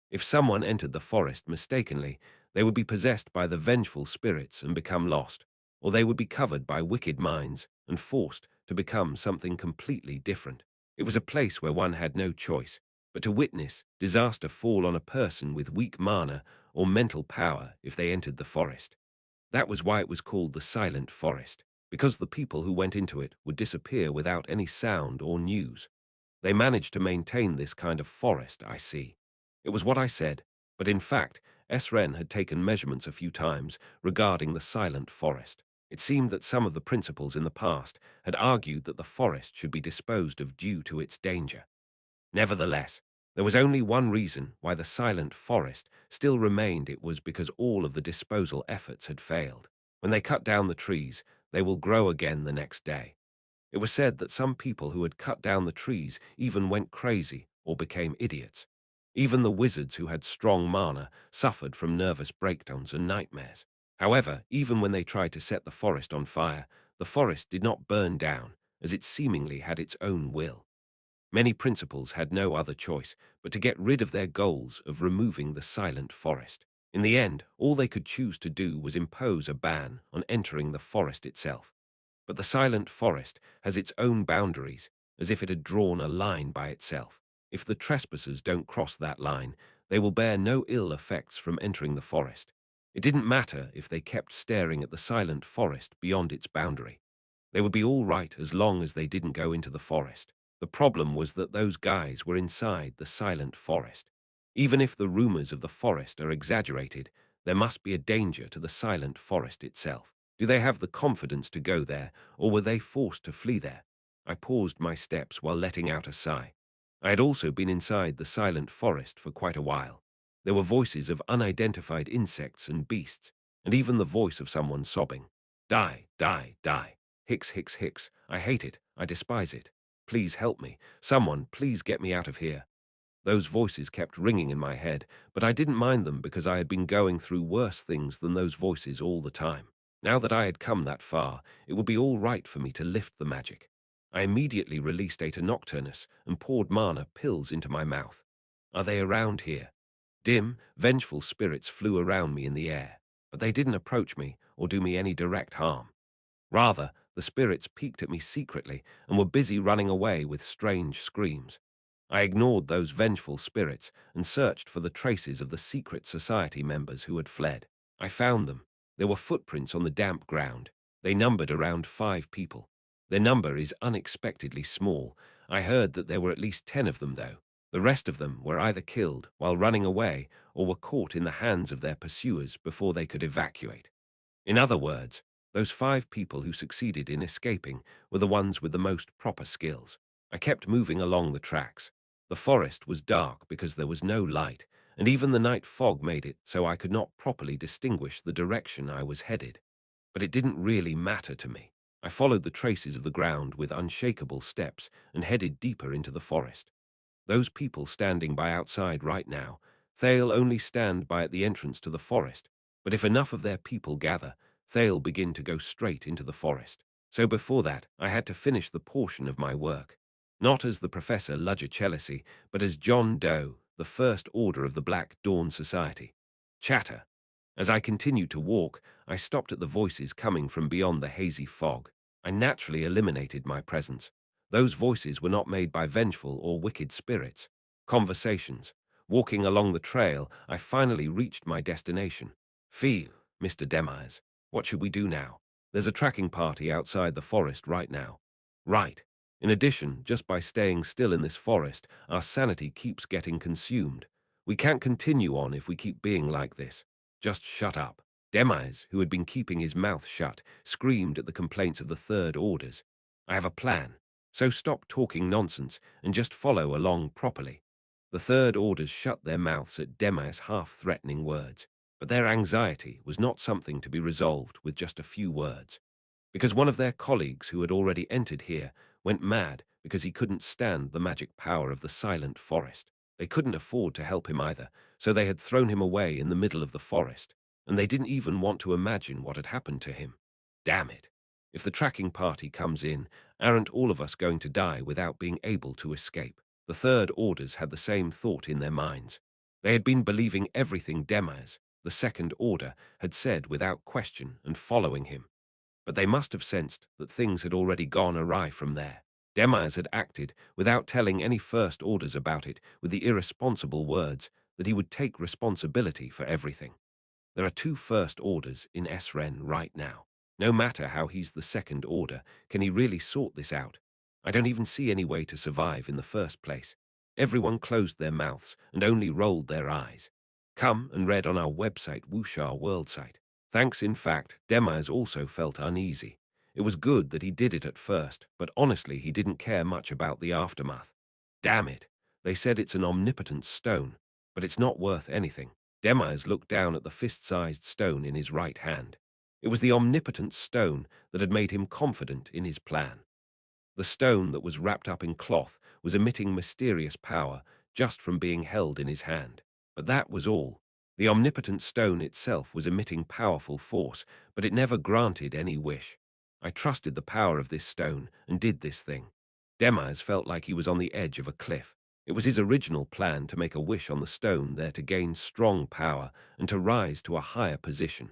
If someone entered the forest mistakenly, they would be possessed by the vengeful spirits and become lost, or they would be covered by wicked minds and forced to become something completely different. It was a place where one had no choice but to witness disaster fall on a person with weak mana or mental power if they entered the forest. That was why it was called the Silent Forest, because the people who went into it would disappear without any sound or news. They managed to maintain this kind of forest, I see. It was what I said, but in fact, Esren had taken measurements a few times regarding the Silent Forest. It seemed that some of the principals in the past had argued that the forest should be disposed of due to its danger. Nevertheless, there was only one reason why the Silent Forest still remained. It was because all of the disposal efforts had failed. When they cut down the trees, they will grow again the next day. It was said that some people who had cut down the trees even went crazy or became idiots. Even the wizards who had strong mana suffered from nervous breakdowns and nightmares. However, even when they tried to set the forest on fire, the forest did not burn down, as it seemingly had its own will. Many principals had no other choice but to get rid of their goals of removing the Silent Forest. In the end, all they could choose to do was impose a ban on entering the forest itself. But the Silent Forest has its own boundaries, as if it had drawn a line by itself. If the trespassers don't cross that line, they will bear no ill effects from entering the forest. It didn't matter if they kept staring at the Silent Forest beyond its boundary. They would be all right as long as they didn't go into the forest. The problem was that those guys were inside the Silent Forest. Even if the rumors of the forest are exaggerated, there must be a danger to the Silent Forest itself. Do they have the confidence to go there, or were they forced to flee there? I paused my steps while letting out a sigh. I had also been inside the Silent Forest for quite a while. There were voices of unidentified insects and beasts, and even the voice of someone sobbing. Die, die, die. Hicks, hicks, hicks. I hate it. I despise it. Please help me. Someone, please get me out of here. Those voices kept ringing in my head, but I didn't mind them because I had been going through worse things than those voices all the time. Now that I had come that far, it would be all right for me to lift the magic. I immediately released Eta Nocturnus and poured mana pills into my mouth. Are they around here? Dim, vengeful spirits flew around me in the air, but they didn't approach me or do me any direct harm. Rather, the spirits peeked at me secretly and were busy running away with strange screams. I ignored those vengeful spirits and searched for the traces of the secret society members who had fled. I found them. There were footprints on the damp ground. They numbered around 5 people. Their number is unexpectedly small. I heard that there were at least 10 of them, though. The rest of them were either killed while running away or were caught in the hands of their pursuers before they could evacuate. In other words, those 5 people who succeeded in escaping were the ones with the most proper skills. I kept moving along the tracks. The forest was dark because there was no light, and even the night fog made it so I could not properly distinguish the direction I was headed. But it didn't really matter to me. I followed the traces of the ground with unshakable steps and headed deeper into the forest. Those people standing by outside right now, they'll only stand by at the entrance to the forest, but if enough of their people gather, they'll begin to go straight into the forest. So before that, I had to finish the portion of my work, not as the Professor Ludger, but as John Doe, the First Order of the Black Dawn Society. Chatter. As I continued to walk, I stopped at the voices coming from beyond the hazy fog. I naturally eliminated my presence. Those voices were not made by vengeful or wicked spirits. Conversations. Walking along the trail, I finally reached my destination. Phew, Mr. Demires. What should we do now? There's a tracking party outside the forest right now. Right. In addition, just by staying still in this forest, our sanity keeps getting consumed. We can't continue on if we keep being like this. Just shut up. Demires, who had been keeping his mouth shut, screamed at the complaints of the Third Orders. I have a plan. So stop talking nonsense and just follow along properly. The Third Orders shut their mouths at Demires' half-threatening words, but their anxiety was not something to be resolved with just a few words. Because one of their colleagues who had already entered here went mad because he couldn't stand the magic power of the silent forest. They couldn't afford to help him either, so they had thrown him away in the middle of the forest, and they didn't even want to imagine what had happened to him. Damn it. If the tracking party comes in, aren't all of us going to die without being able to escape? The Third Orders had the same thought in their minds. They had been believing everything Demires, the Second Order, had said without question and following him. But they must have sensed that things had already gone awry from there. Demires had acted without telling any First Orders about it with the irresponsible words that he would take responsibility for everything. There are two First Orders in Esren right now. No matter how he's the Second Order, can he really sort this out? I don't even see any way to survive in the first place. Everyone closed their mouths and only rolled their eyes. Come and read on our website, Wuxia World site. Thanks, in fact, Demires also felt uneasy. It was good that he did it at first, but honestly he didn't care much about the aftermath. Damn it, they said it's an omnipotent stone, but it's not worth anything. Demires looked down at the fist-sized stone in his right hand. It was the omnipotent stone that had made him confident in his plan. The stone that was wrapped up in cloth was emitting mysterious power just from being held in his hand. But that was all. The omnipotent stone itself was emitting powerful force, but it never granted any wish. I trusted the power of this stone and did this thing. Demires felt like he was on the edge of a cliff. It was his original plan to make a wish on the stone there to gain strong power and to rise to a higher position.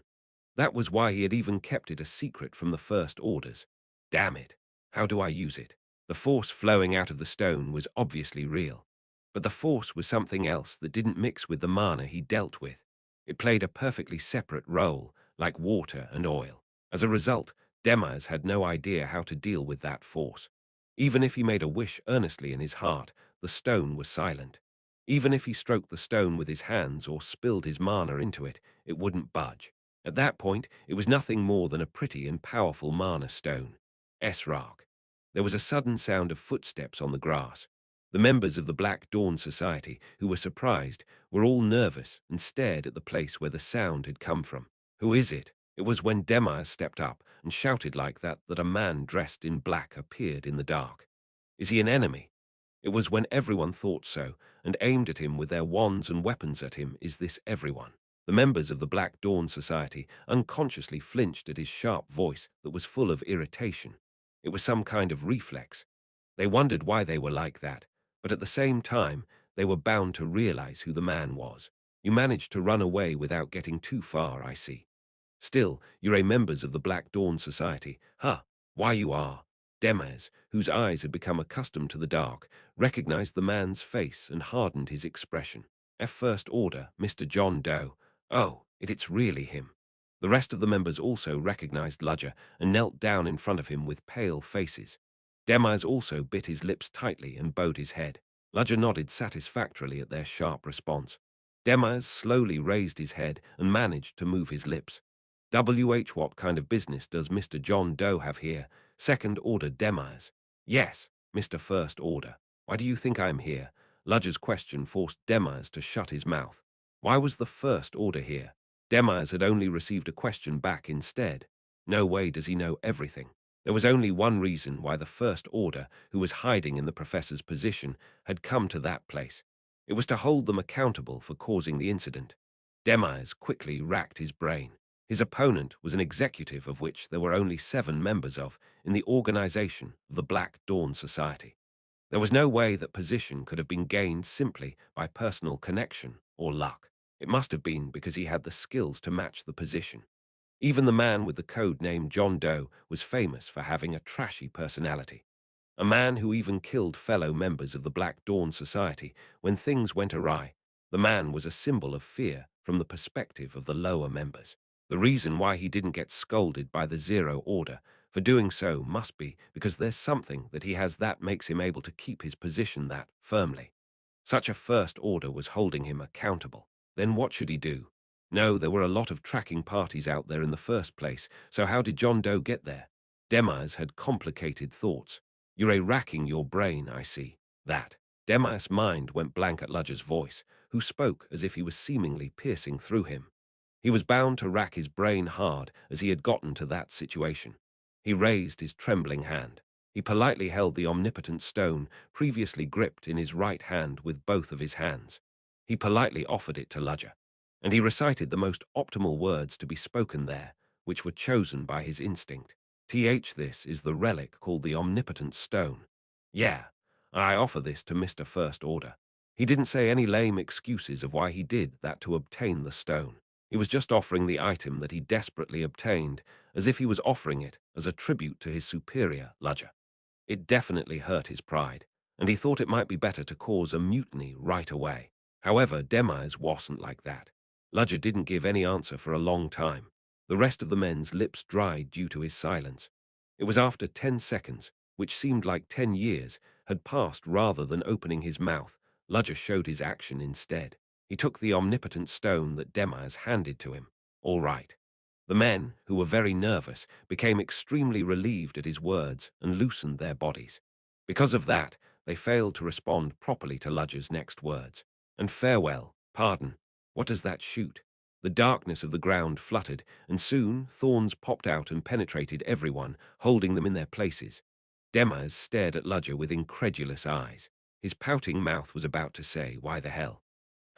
That was why he had even kept it a secret from the First Orders. Damn it. How do I use it? The force flowing out of the stone was obviously real. But the force was something else that didn't mix with the mana he dealt with. It played a perfectly separate role, like water and oil. As a result, Demires had no idea how to deal with that force. Even if he made a wish earnestly in his heart, the stone was silent. Even if he stroked the stone with his hands or spilled his mana into it, it wouldn't budge. At that point, it was nothing more than a pretty and powerful mana stone. Esrark. There was a sudden sound of footsteps on the grass. The members of the Black Dawn Society, who were surprised, were all nervous and stared at the place where the sound had come from. Who is it? It was when Demires stepped up and shouted like that a man dressed in black appeared in the dark. Is he an enemy? It was when everyone thought so and aimed at him with their wands and weapons at him. Is this everyone? The members of the Black Dawn Society unconsciously flinched at his sharp voice that was full of irritation. It was some kind of reflex. They wondered why they were like that, but at the same time, they were bound to realize who the man was. You managed to run away without getting too far, I see. Still, you're a members of the Black Dawn Society. Huh, why you are. Demires, whose eyes had become accustomed to the dark, recognized the man's face and hardened his expression. First Order, Mr. John Doe. Oh, it's really him. The rest of the members also recognized Ludger and knelt down in front of him with pale faces. Demires also bit his lips tightly and bowed his head. Ludger nodded satisfactorily at their sharp response. Demires slowly raised his head and managed to move his lips. What kind of business does Mr. John Doe have here? Second Order Demires. Yes, Mr. First Order. Why do you think I'm here? Ludger's question forced Demires to shut his mouth. Why was the First Order here? Demers had only received a question back instead. No way does he know everything. There was only one reason why the First Order, who was hiding in the professor's position, had come to that place. It was to hold them accountable for causing the incident. Demers quickly racked his brain. His opponent was an executive of which there were only 7 members of in the organization of the Black Dawn Society. There was no way that position could have been gained simply by personal connection or luck. It must have been because he had the skills to match the position. Even the man with the code name John Doe was famous for having a trashy personality. A man who even killed fellow members of the Black Dawn Society when things went awry. The man was a symbol of fear from the perspective of the lower members. The reason why he didn't get scolded by the Zero Order for doing so must be because there's something that he has that makes him able to keep his position that firmly. Such a First Order was holding him accountable. Then what should he do? No, there were a lot of tracking parties out there in the first place, so how did John Doe get there? Demers had complicated thoughts. You're racking your brain, I see. That. Demas' mind went blank at Ludger's voice, who spoke as if he was seemingly piercing through him. He was bound to rack his brain hard as he had gotten to that situation. He raised his trembling hand. He politely held the omnipotent stone previously gripped in his right hand with both of his hands. He politely offered it to Ludger, and he recited the most optimal words to be spoken there, which were chosen by his instinct. This is the relic called the Omnipotent Stone. Yeah, I offer this to Mr. First Order. He didn't say any lame excuses of why he did that to obtain the stone. He was just offering the item that he desperately obtained, as if he was offering it as a tribute to his superior, Ludger. It definitely hurt his pride, and he thought it might be better to cause a mutiny right away. However, Demers wasn't like that. Ludger didn't give any answer for a long time. The rest of the men's lips dried due to his silence. It was after 10 seconds, which seemed like 10 years, had passed rather than opening his mouth. Ludger showed his action instead. He took the omnipotent stone that Demers handed to him. All right. The men, who were very nervous, became extremely relieved at his words and loosened their bodies. Because of that, they failed to respond properly to Ludger's next words. And farewell, pardon, what does that shoot? The darkness of the ground fluttered, and soon thorns popped out and penetrated everyone, holding them in their places. Demers stared at Ludger with incredulous eyes. His pouting mouth was about to say, "Why the hell?"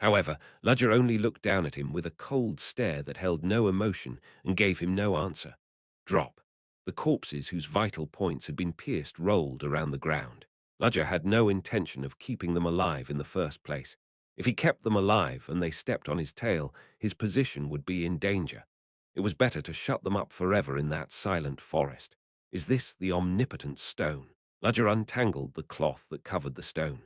However, Ludger only looked down at him with a cold stare that held no emotion and gave him no answer. Drop. The corpses whose vital points had been pierced rolled around the ground. Ludger had no intention of keeping them alive in the first place. If he kept them alive and they stepped on his tail, his position would be in danger. It was better to shut them up forever in that silent forest. Is this the omnipotent stone? Ludger untangled the cloth that covered the stone.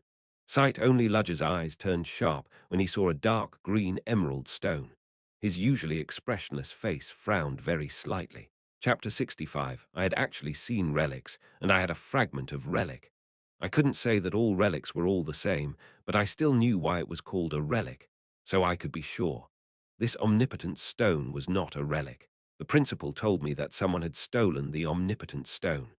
Sight only Ludger's eyes turned sharp when he saw a dark green emerald stone. His usually expressionless face frowned very slightly. Chapter 65. I had actually seen relics, and I had a fragment of relic. I couldn't say that all relics were all the same, but I still knew why it was called a relic, so I could be sure. This omnipotent stone was not a relic. The principal told me that someone had stolen the omnipotent stone,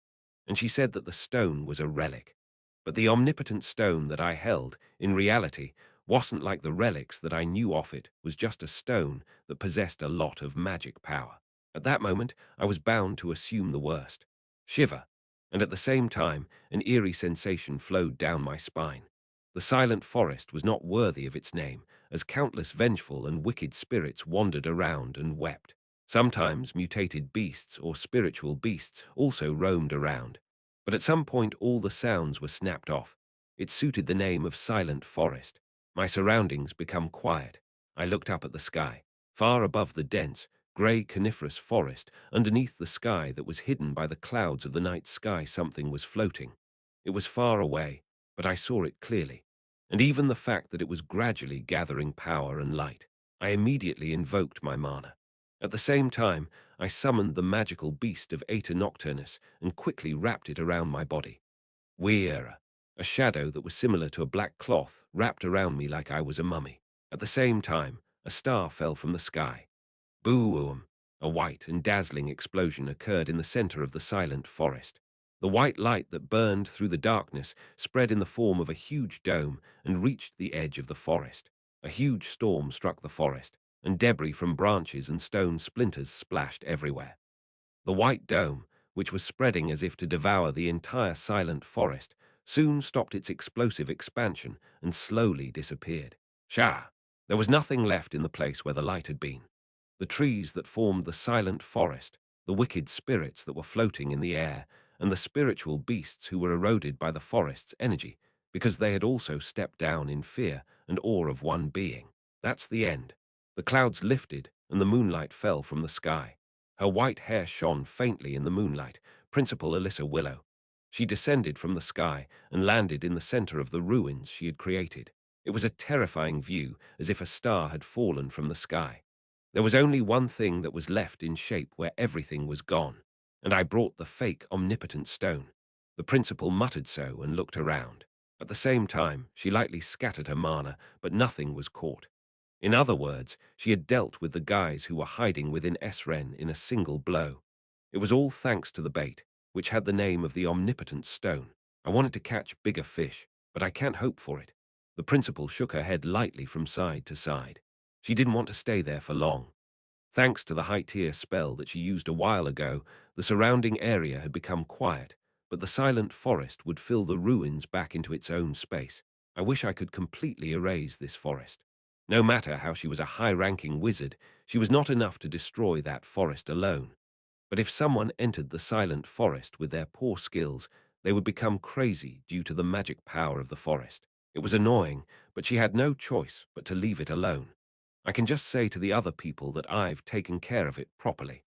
and she said that the stone was a relic. But the omnipotent stone that I held, in reality, wasn't like the relics that I knew of. It was just a stone that possessed a lot of magic power. At that moment, I was bound to assume the worst. Shiver. And at the same time, an eerie sensation flowed down my spine. The silent forest was not worthy of its name, as countless vengeful and wicked spirits wandered around and wept. Sometimes mutated beasts or spiritual beasts also roamed around. But at some point all the sounds were snapped off. It suited the name of Silent Forest. My surroundings become quiet. I looked up at the sky. Far above the dense, grey coniferous forest, underneath the sky that was hidden by the clouds of the night sky, something was floating. It was far away, but I saw it clearly. And even the fact that it was gradually gathering power and light. I immediately invoked my mana. At the same time, I summoned the magical beast of Aeta Nocturnus and quickly wrapped it around my body. Weera, a shadow that was similar to a black cloth wrapped around me like I was a mummy. At the same time, a star fell from the sky. Boo-oom! A white and dazzling explosion occurred in the center of the silent forest. The white light that burned through the darkness spread in the form of a huge dome and reached the edge of the forest. A huge storm struck the forest, and debris from branches and stone splinters splashed everywhere. The white dome, which was spreading as if to devour the entire silent forest, soon stopped its explosive expansion and slowly disappeared. Shah! There was nothing left in the place where the light had been. The trees that formed the silent forest, the wicked spirits that were floating in the air, and the spiritual beasts who were eroded by the forest's energy, because they had also stepped down in fear and awe of one being. That's the end. The clouds lifted, and the moonlight fell from the sky. Her white hair shone faintly in the moonlight, Principal Alyssa Willow. She descended from the sky and landed in the center of the ruins she had created. It was a terrifying view, as if a star had fallen from the sky. There was only one thing that was left in shape where everything was gone, and I brought the fake omnipotent stone. The principal muttered so and looked around. At the same time, she lightly scattered her mana, but nothing was caught. In other words, she had dealt with the guys who were hiding within Esren in a single blow. It was all thanks to the bait, which had the name of the omnipotent stone. I wanted to catch bigger fish, but I can't hope for it. The principal shook her head lightly from side to side. She didn't want to stay there for long. Thanks to the high-tier spell that she used a while ago, the surrounding area had become quiet, but the silent forest would fill the ruins back into its own space. I wish I could completely erase this forest. No matter how she was a high-ranking wizard, she was not enough to destroy that forest alone. But if someone entered the silent forest with their poor skills, they would become crazy due to the magic power of the forest. It was annoying, but she had no choice but to leave it alone. I can just say to the other people that I've taken care of it properly.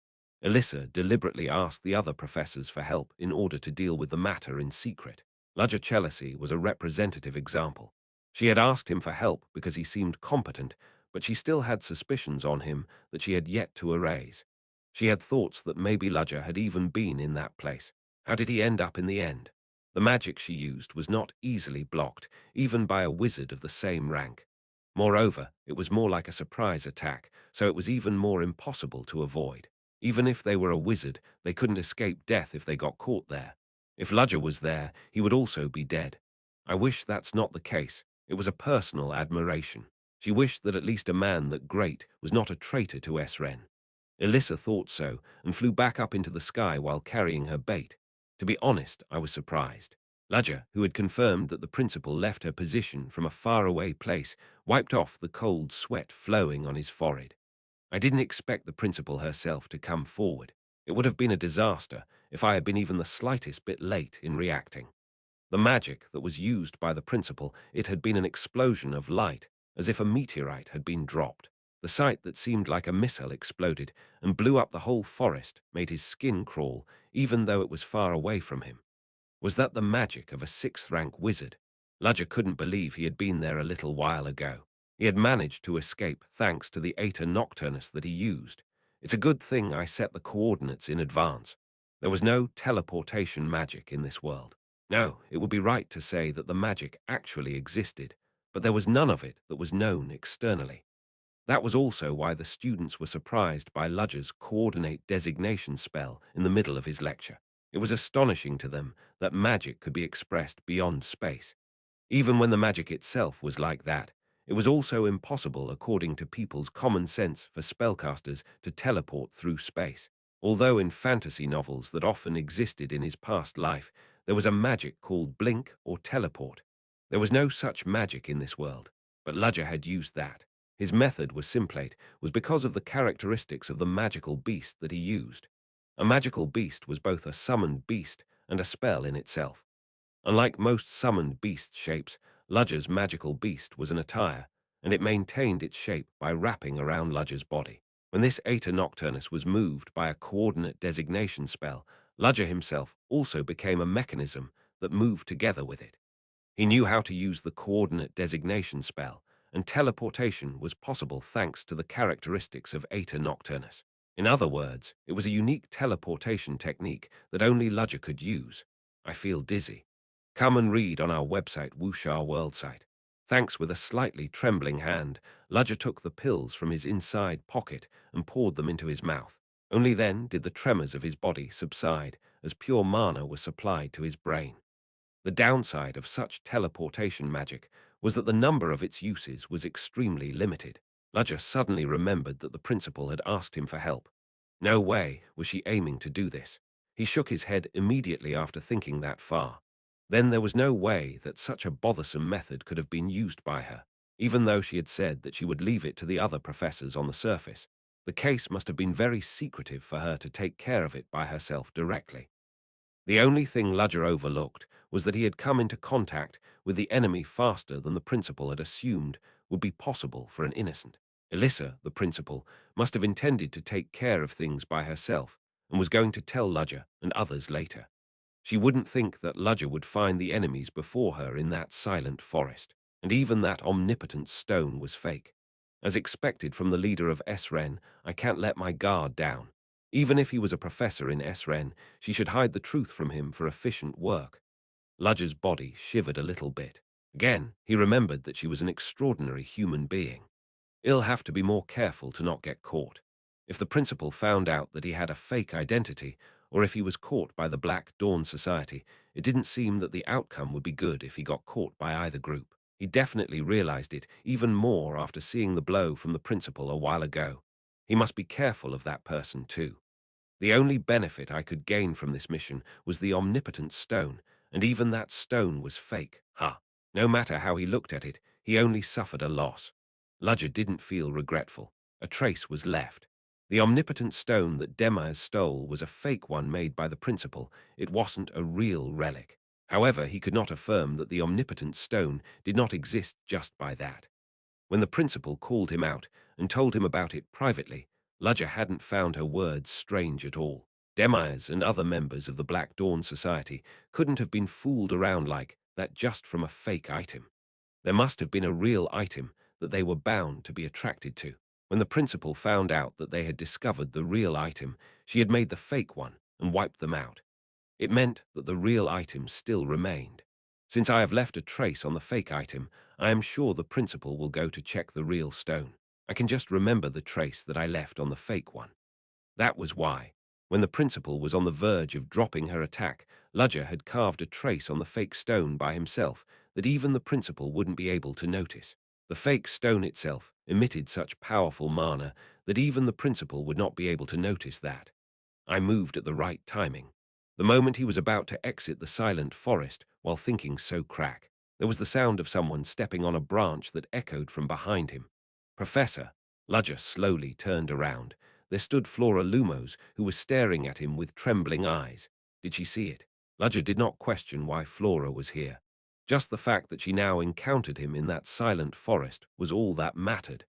Alyssa deliberately asked the other professors for help in order to deal with the matter in secret. Ludger Chelsea was a representative example. She had asked him for help because he seemed competent, but she still had suspicions on him that she had yet to erase. She had thoughts that maybe Ludger had even been in that place. How did he end up in the end? The magic she used was not easily blocked, even by a wizard of the same rank. Moreover, it was more like a surprise attack, so it was even more impossible to avoid. Even if they were a wizard, they couldn't escape death if they got caught there. If Ludger was there, he would also be dead. I wish that's not the case. It was a personal admiration. She wished that at least a man that great was not a traitor to Esren. Alyssa thought so and flew back up into the sky while carrying her bait. To be honest, I was surprised. Ludger, who had confirmed that the principal left her position from a faraway place, wiped off the cold sweat flowing on his forehead. I didn't expect the principal herself to come forward. It would have been a disaster if I had been even the slightest bit late in reacting. The magic that was used by the principal, it had been an explosion of light, as if a meteorite had been dropped. The sight that seemed like a missile exploded and blew up the whole forest, made his skin crawl, even though it was far away from him. Was that the magic of a sixth-rank wizard? Ludger couldn't believe he had been there a little while ago. He had managed to escape thanks to the Aether Nocturnus that he used. It's a good thing I set the coordinates in advance. There was no teleportation magic in this world. No, it would be right to say that the magic actually existed, but there was none of it that was known externally. That was also why the students were surprised by Ludger's coordinate designation spell in the middle of his lecture. It was astonishing to them that magic could be expressed beyond space. Even when the magic itself was like that, it was also impossible according to people's common sense for spellcasters to teleport through space. Although in fantasy novels that often existed in his past life, there was a magic called blink or teleport. There was no such magic in this world, but Ludger had used that. His method was simplate, was because of the characteristics of the magical beast that he used. A magical beast was both a summoned beast and a spell in itself. Unlike most summoned beast shapes, Ludger's magical beast was an attire, and it maintained its shape by wrapping around Ludger's body. When this Aether Nocturnus was moved by a coordinate designation spell, Ludger himself also became a mechanism that moved together with it. He knew how to use the coordinate designation spell, and teleportation was possible thanks to the characteristics of Aether Nocturnus. In other words, it was a unique teleportation technique that only Ludger could use. I feel dizzy. Come and read on our website, Wuxia World site. Thanks. With a slightly trembling hand, Ludger took the pills from his inside pocket and poured them into his mouth. Only then did the tremors of his body subside as pure mana was supplied to his brain. The downside of such teleportation magic was that the number of its uses was extremely limited. Ludger suddenly remembered that the principal had asked him for help. No way was she aiming to do this. He shook his head immediately after thinking that far. Then there was no way that such a bothersome method could have been used by her, even though she had said that she would leave it to the other professors on the surface. The case must have been very secretive for her to take care of it by herself directly. The only thing Ludger overlooked was that he had come into contact with the enemy faster than the principal had assumed would be possible for an innocent. Elissa, the principal, must have intended to take care of things by herself and was going to tell Ludger and others later. She wouldn't think that Ludger would find the enemies before her in that silent forest, and even that omnipotent stone was fake. As expected from the leader of Esren, I can't let my guard down. Even if he was a professor in Esren, she should hide the truth from him for efficient work. Ludger's body shivered a little bit. Again, he remembered that she was an extraordinary human being. He'll have to be more careful to not get caught. If the principal found out that he had a fake identity, or if he was caught by the Black Dawn Society, it didn't seem that the outcome would be good if he got caught by either group. He definitely realized it even more after seeing the blow from the principal a while ago. He must be careful of that person too. The only benefit I could gain from this mission was the omnipotent stone, and even that stone was fake. No matter how he looked at it, he only suffered a loss. Ludger didn't feel regretful. A trace was left. The omnipotent stone that Demaz stole was a fake one made by the principal. It wasn't a real relic. However, he could not affirm that the omnipotent stone did not exist just by that. When the principal called him out and told him about it privately, Ludger hadn't found her words strange at all. Demaz and other members of the Black Dawn Society couldn't have been fooled around like that just from a fake item. There must have been a real item that they were bound to be attracted to. When the principal found out that they had discovered the real item, she had made the fake one and wiped them out. It meant that the real item still remained. Since I have left a trace on the fake item, I am sure the principal will go to check the real stone. I can just remember the trace that I left on the fake one. That was why, when the principal was on the verge of dropping her attack, Ludger had carved a trace on the fake stone by himself that even the principal wouldn't be able to notice. The fake stone itself emitted such powerful mana that even the principal would not be able to notice that. I moved at the right timing. The moment he was about to exit the silent forest while thinking so crack, there was the sound of someone stepping on a branch that echoed from behind him. Professor, Ludger slowly turned around. There stood Flora Lumos, who was staring at him with trembling eyes. Did she see it? Ludger did not question why Flora was here. Just the fact that she now encountered him in that silent forest was all that mattered.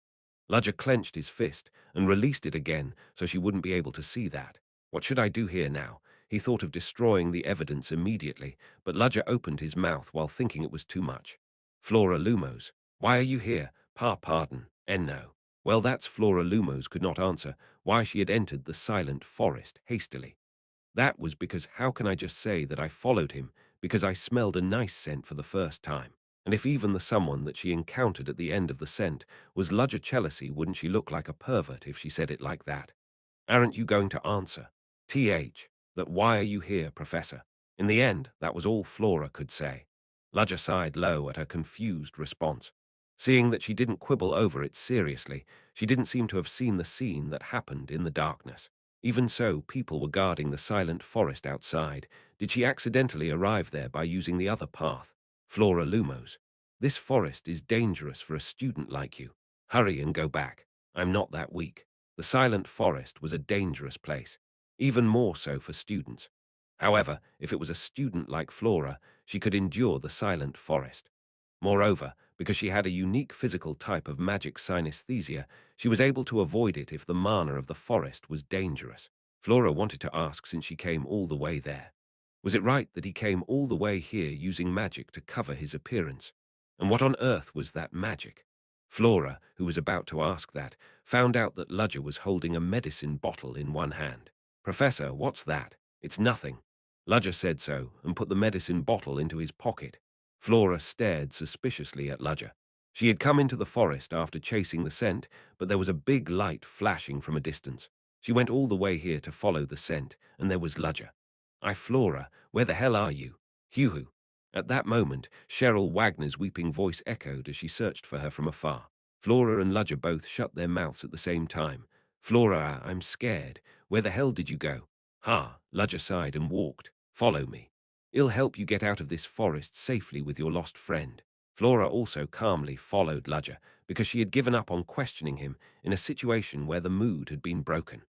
Ludger clenched his fist and released it again so she wouldn't be able to see that. What should I do here now? He thought of destroying the evidence immediately, but Ludger opened his mouth while thinking it was too much. Flora Lumos, why are you here? Pardon, no. Well, that's Flora Lumos could not answer why she had entered the silent forest hastily. That was because how can I just say that I followed him because I smelled a nice scent for the first time? And if even the someone that she encountered at the end of the scent was Ludger Chelsea, wouldn't she look like a pervert if she said it like that? Aren't you going to answer? That why are you here, Professor? In the end, that was all Flora could say. Ludger sighed low at her confused response. Seeing that she didn't quibble over it seriously, she didn't seem to have seen the scene that happened in the darkness. Even so, people were guarding the silent forest outside. Did she accidentally arrive there by using the other path? Flora Lumos, this forest is dangerous for a student like you. Hurry and go back. I'm not that weak. The silent forest was a dangerous place, even more so for students. However, if it was a student like Flora, she could endure the silent forest. Moreover, because she had a unique physical type of magic synesthesia, she was able to avoid it if the mana of the forest was dangerous. Flora wanted to ask since she came all the way there. Was it right that he came all the way here using magic to cover his appearance? And what on earth was that magic? Flora, who was about to ask that, found out that Ludger was holding a medicine bottle in one hand. Professor, what's that? It's nothing. Ludger said so and put the medicine bottle into his pocket. Flora stared suspiciously at Ludger. She had come into the forest after chasing the scent, but there was a big light flashing from a distance. She went all the way here to follow the scent, and there was Ludger. Flora, where the hell are you? Hugh. At that moment, Cheryl Wagner's weeping voice echoed as she searched for her from afar. Flora and Ludger both shut their mouths at the same time. Flora, I'm scared. Where the hell did you go? Ha, Ludger sighed and walked. Follow me. I'll help you get out of this forest safely with your lost friend. Flora also calmly followed Ludger because she had given up on questioning him in a situation where the mood had been broken.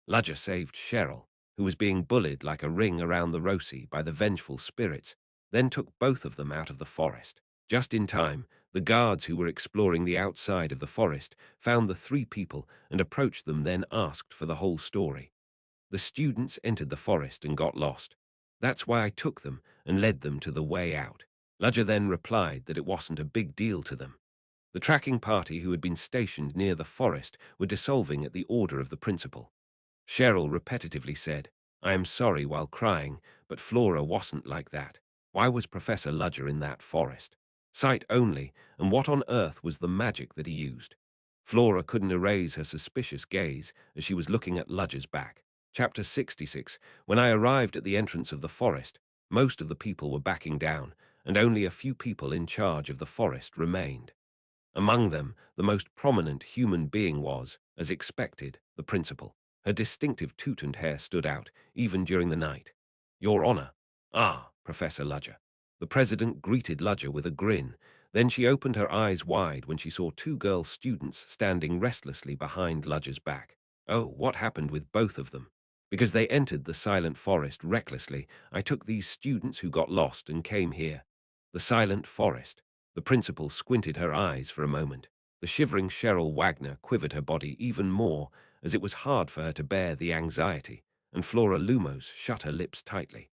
Ludger saved Cheryl, who was being bullied like a ring around the Rosie by the vengeful spirits, then took both of them out of the forest. Just in time, the guards who were exploring the outside of the forest found the three people and approached them, then asked for the whole story. The students entered the forest and got lost. That's why I took them and led them to the way out. Ludger then replied that it wasn't a big deal to them. The tracking party who had been stationed near the forest were dissolving at the order of the principal. Cheryl repetitively said, I am sorry while crying, but Flora wasn't like that. Why was Professor Ludger in that forest? Sight only, and what on earth was the magic that he used? Flora couldn't erase her suspicious gaze as she was looking at Ludger's back. Chapter 66. When I arrived at the entrance of the forest, most of the people were backing down, and only a few people in charge of the forest remained. Among them, the most prominent human being was, as expected, the principal. Her distinctive toothed hair stood out, even during the night. Your Honor. Ah, Professor Ludger. The president greeted Ludger with a grin. Then she opened her eyes wide when she saw two girl students standing restlessly behind Ludger's back. Oh, what happened with both of them? Because they entered the silent forest recklessly, I took these students who got lost and came here. The silent forest. The principal squinted her eyes for a moment. The shivering Cheryl Wagner quivered her body even more, as it was hard for her to bear the anxiety, and Flora Lumos shut her lips tightly.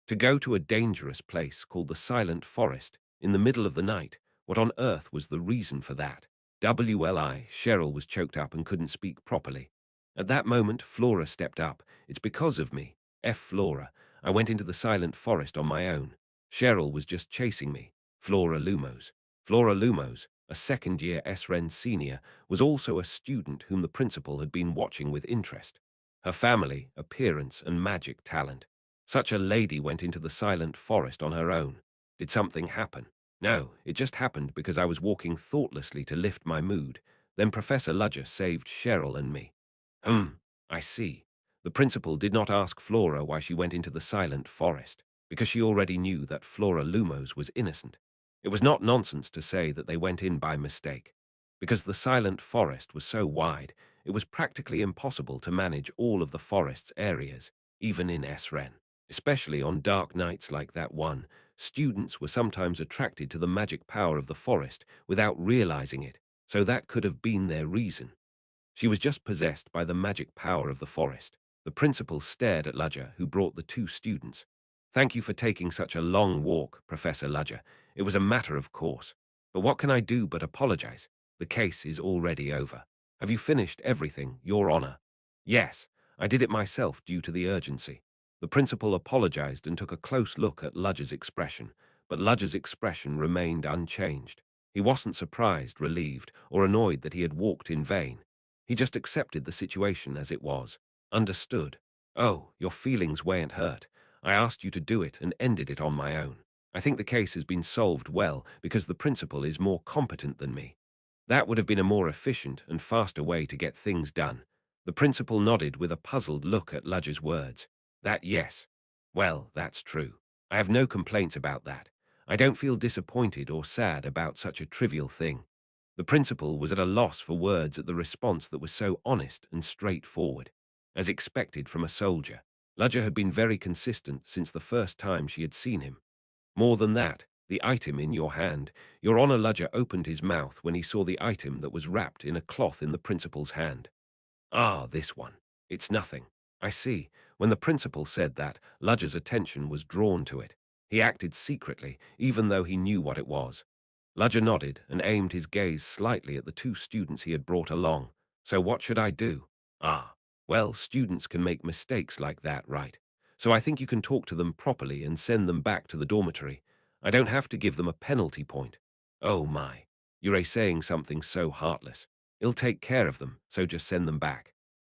To go to a dangerous place called the Silent Forest in the middle of the night, what on earth was the reason for that? WLI, Cheryl was choked up and couldn't speak properly. At that moment, Flora stepped up. It's because of me. Flora. I went into the Silent Forest on my own. Cheryl was just chasing me. Flora Lumos. Flora Lumos, a second-year SREN senior, was also a student whom the principal had been watching with interest. Her family, appearance, and magic talent. Such a lady went into the Silent Forest on her own. Did something happen? No, it just happened because I was walking thoughtlessly to lift my mood. Then Professor Ludger saved Cheryl and me. I see. The principal did not ask Flora why she went into the Silent Forest, because she already knew that Flora Lumos was innocent. It was not nonsense to say that they went in by mistake. Because the Silent Forest was so wide, it was practically impossible to manage all of the forest's areas, even in SREN. Especially on dark nights like that one, students were sometimes attracted to the magic power of the forest without realizing it, so that could have been their reason. She was just possessed by the magic power of the forest. The principal stared at Ludger, who brought the two students. Thank you for taking such a long walk, Professor Ludger. It was a matter of course. But what can I do but apologize? The case is already over. Have you finished everything, Your Honor? Yes, I did it myself due to the urgency. The principal apologized and took a close look at Ludger's expression, but Ludger's expression remained unchanged. He wasn't surprised, relieved, or annoyed that he had walked in vain. He just accepted the situation as it was. Understood. Oh, your feelings weren't hurt. I asked you to do it and ended it on my own. I think the case has been solved well because the principal is more competent than me. That would have been a more efficient and faster way to get things done. The principal nodded with a puzzled look at Ludger's words. That yes. Well, that's true. I have no complaints about that. I don't feel disappointed or sad about such a trivial thing. The principal was at a loss for words at the response that was so honest and straightforward. As expected from a soldier, Ludger had been very consistent since the first time she had seen him. More than that, the item in your hand. Your Honor. Ludger opened his mouth when he saw the item that was wrapped in a cloth in the principal's hand. Ah, this one. It's nothing. I see. When the principal said that, Ludger's attention was drawn to it. He acted secretly, even though he knew what it was. Ludger nodded and aimed his gaze slightly at the two students he had brought along. So what should I do? Ah, well, students can make mistakes like that, right? So I think you can talk to them properly and send them back to the dormitory. I don't have to give them a penalty point. Oh my, you're saying something so heartless. He'll take care of them, so just send them back.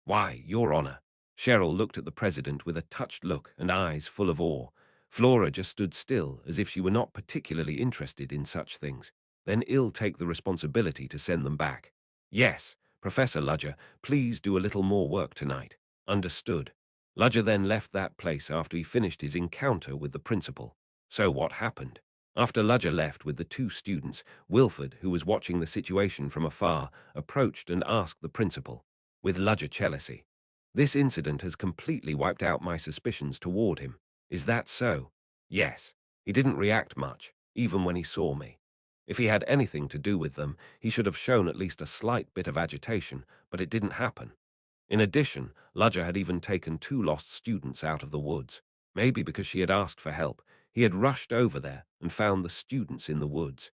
Why, Your Honor. Cheryl looked at the president with a touched look and eyes full of awe. Flora just stood still, as if she were not particularly interested in such things. Then I'll take the responsibility to send them back. Yes, Professor Ludger, please do a little more work tonight. Understood. Ludger then left that place after he finished his encounter with the principal. So what happened? After Ludger left with the two students, Wilford, who was watching the situation from afar, approached and asked the principal, with Ludger jealousy. This incident has completely wiped out my suspicions toward him. Is that so? Yes. He didn't react much, even when he saw me. If he had anything to do with them, he should have shown at least a slight bit of agitation, but it didn't happen. In addition, Ludger had even taken two lost students out of the woods. Maybe because she had asked for help, he had rushed over there and found the students in the woods.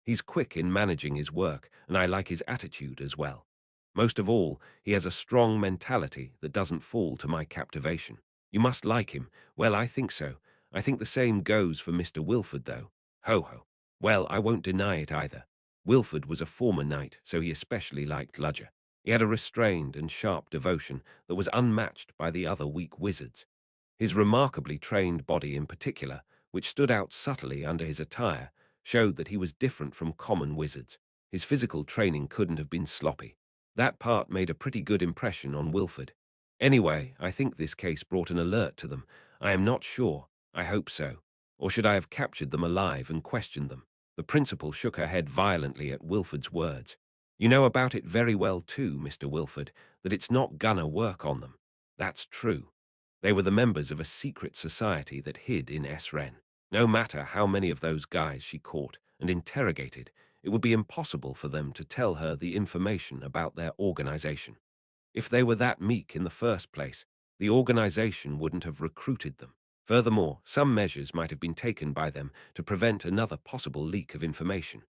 He's quick in managing his work, and I like his attitude as well. Most of all, he has a strong mentality that doesn't fall to my captivation. You must like him. Well, I think so. I think the same goes for Mr. Wilford, though. Ho ho. Well, I won't deny it either. Wilford was a former knight, so he especially liked Ludger. He had a restrained and sharp devotion that was unmatched by the other weak wizards. His remarkably trained body in particular, which stood out subtly under his attire, showed that he was different from common wizards. His physical training couldn't have been sloppy. That part made a pretty good impression on Wilford. Anyway, I think this case brought an alert to them. I am not sure. I hope so. Or should I have captured them alive and questioned them? The principal shook her head violently at Wilford's words. You know about it very well too, Mr. Wilford, that it's not gonna work on them. That's true. They were the members of a secret society that hid in Esren. No matter how many of those guys she caught and interrogated, it would be impossible for them to tell her the information about their organization. If they were that meek in the first place, the organization wouldn't have recruited them. Furthermore, some measures might have been taken by them to prevent another possible leak of information.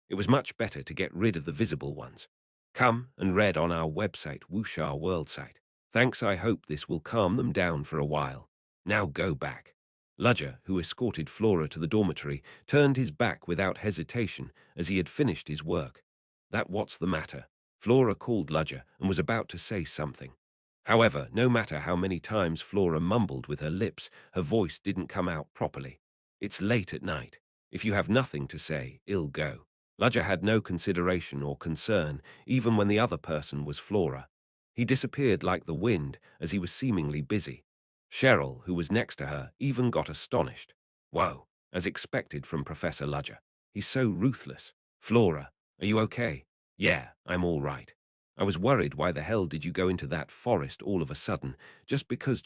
It was much better to get rid of the visible ones. Come and read on our website, Wuxia World site. Thanks, I hope this will calm them down for a while. Now go back. Ludger, who escorted Flora to the dormitory, turned his back without hesitation as he had finished his work. That what's the matter? Flora called Ludger and was about to say something. However, no matter how many times Flora mumbled with her lips, her voice didn't come out properly. It's late at night. If you have nothing to say, I'll go. Ludger had no consideration or concern, even when the other person was Flora. He disappeared like the wind as he was seemingly busy. Cheryl, who was next to her, even got astonished. Whoa, as expected from Professor Ludger. He's so ruthless. Flora, are you okay? Yeah, I'm all right. I was worried why the hell did you go into that forest all of a sudden, just because.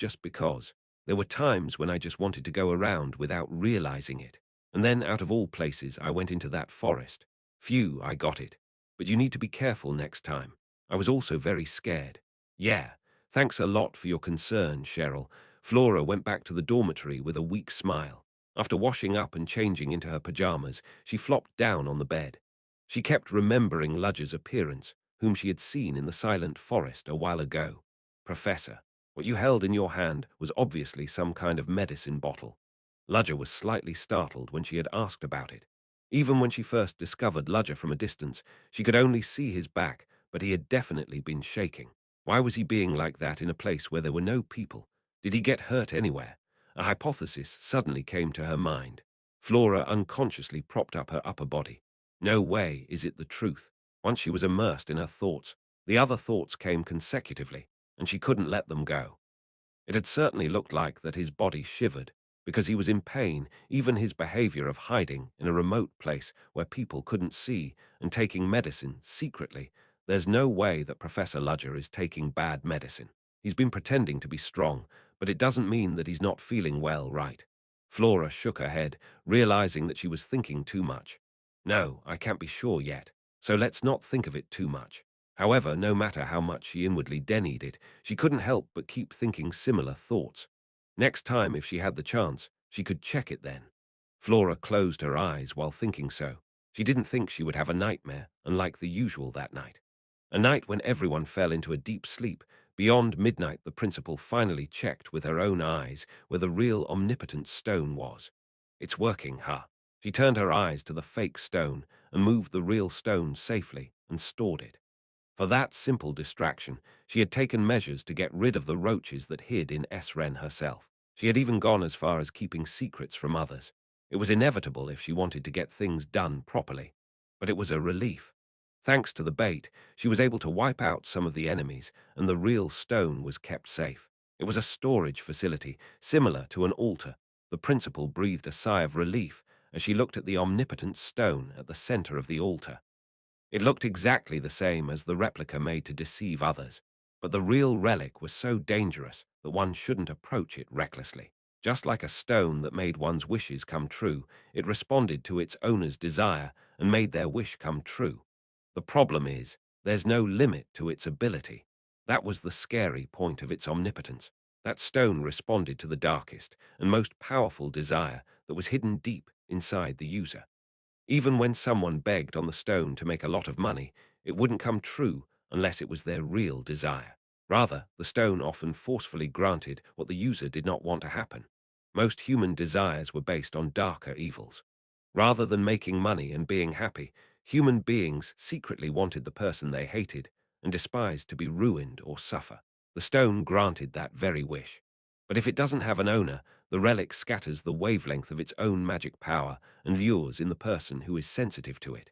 There were times when I just wanted to go around without realizing it. And then out of all places, I went into that forest. Phew, I got it. But you need to be careful next time. I was also very scared. Yeah, thanks a lot for your concern, Cheryl. Flora went back to the dormitory with a weak smile. After washing up and changing into her pajamas, she flopped down on the bed. She kept remembering Ludger's appearance, whom she had seen in the silent forest a while ago. Professor, what you held in your hand was obviously some kind of medicine bottle. Ludger was slightly startled when she had asked about it. Even when she first discovered Ludger from a distance, she could only see his back, but he had definitely been shaking. Why was he being like that in a place where there were no people? Did he get hurt anywhere? A hypothesis suddenly came to her mind. Flora unconsciously propped up her upper body. No way is it the truth. Once she was immersed in her thoughts, the other thoughts came consecutively, and she couldn't let them go. It had certainly looked like that his body shivered, because he was in pain, even his behavior of hiding in a remote place where people couldn't see and taking medicine secretly. There's no way that Professor Ludger is taking bad medicine. He's been pretending to be strong, but it doesn't mean that he's not feeling well, right? Flora shook her head, realizing that she was thinking too much. No, I can't be sure yet, so let's not think of it too much. However, no matter how much she inwardly denied it, she couldn't help but keep thinking similar thoughts. Next time, if she had the chance, she could check it then. Flora closed her eyes while thinking so. She didn't think she would have a nightmare, unlike the usual that night. A night when everyone fell into a deep sleep. Beyond midnight, the principal finally checked with her own eyes where the real omnipotent stone was. It's working, huh? She turned her eyes to the fake stone and moved the real stone safely and stored it. For that simple distraction, she had taken measures to get rid of the roaches that hid in Esren herself. She had even gone as far as keeping secrets from others. It was inevitable if she wanted to get things done properly. But it was a relief. Thanks to the bait, she was able to wipe out some of the enemies, and the real stone was kept safe. It was a storage facility, similar to an altar. The principal breathed a sigh of relief as she looked at the omnipotent stone at the center of the altar. It looked exactly the same as the replica made to deceive others, but the real relic was so dangerous that one shouldn't approach it recklessly. Just like a stone that made one's wishes come true, it responded to its owner's desire and made their wish come true. The problem is, there's no limit to its ability. That was the scary point of its omnipotence. That stone responded to the darkest and most powerful desire that was hidden deep inside the user. Even when someone begged on the stone to make a lot of money, it wouldn't come true unless it was their real desire. Rather, the stone often forcefully granted what the user did not want to happen. Most human desires were based on darker evils. Rather than making money and being happy, human beings secretly wanted the person they hated and despised to be ruined or suffer. The stone granted that very wish. But if it doesn't have an owner, the relic scatters the wavelength of its own magic power and lures in the person who is sensitive to it.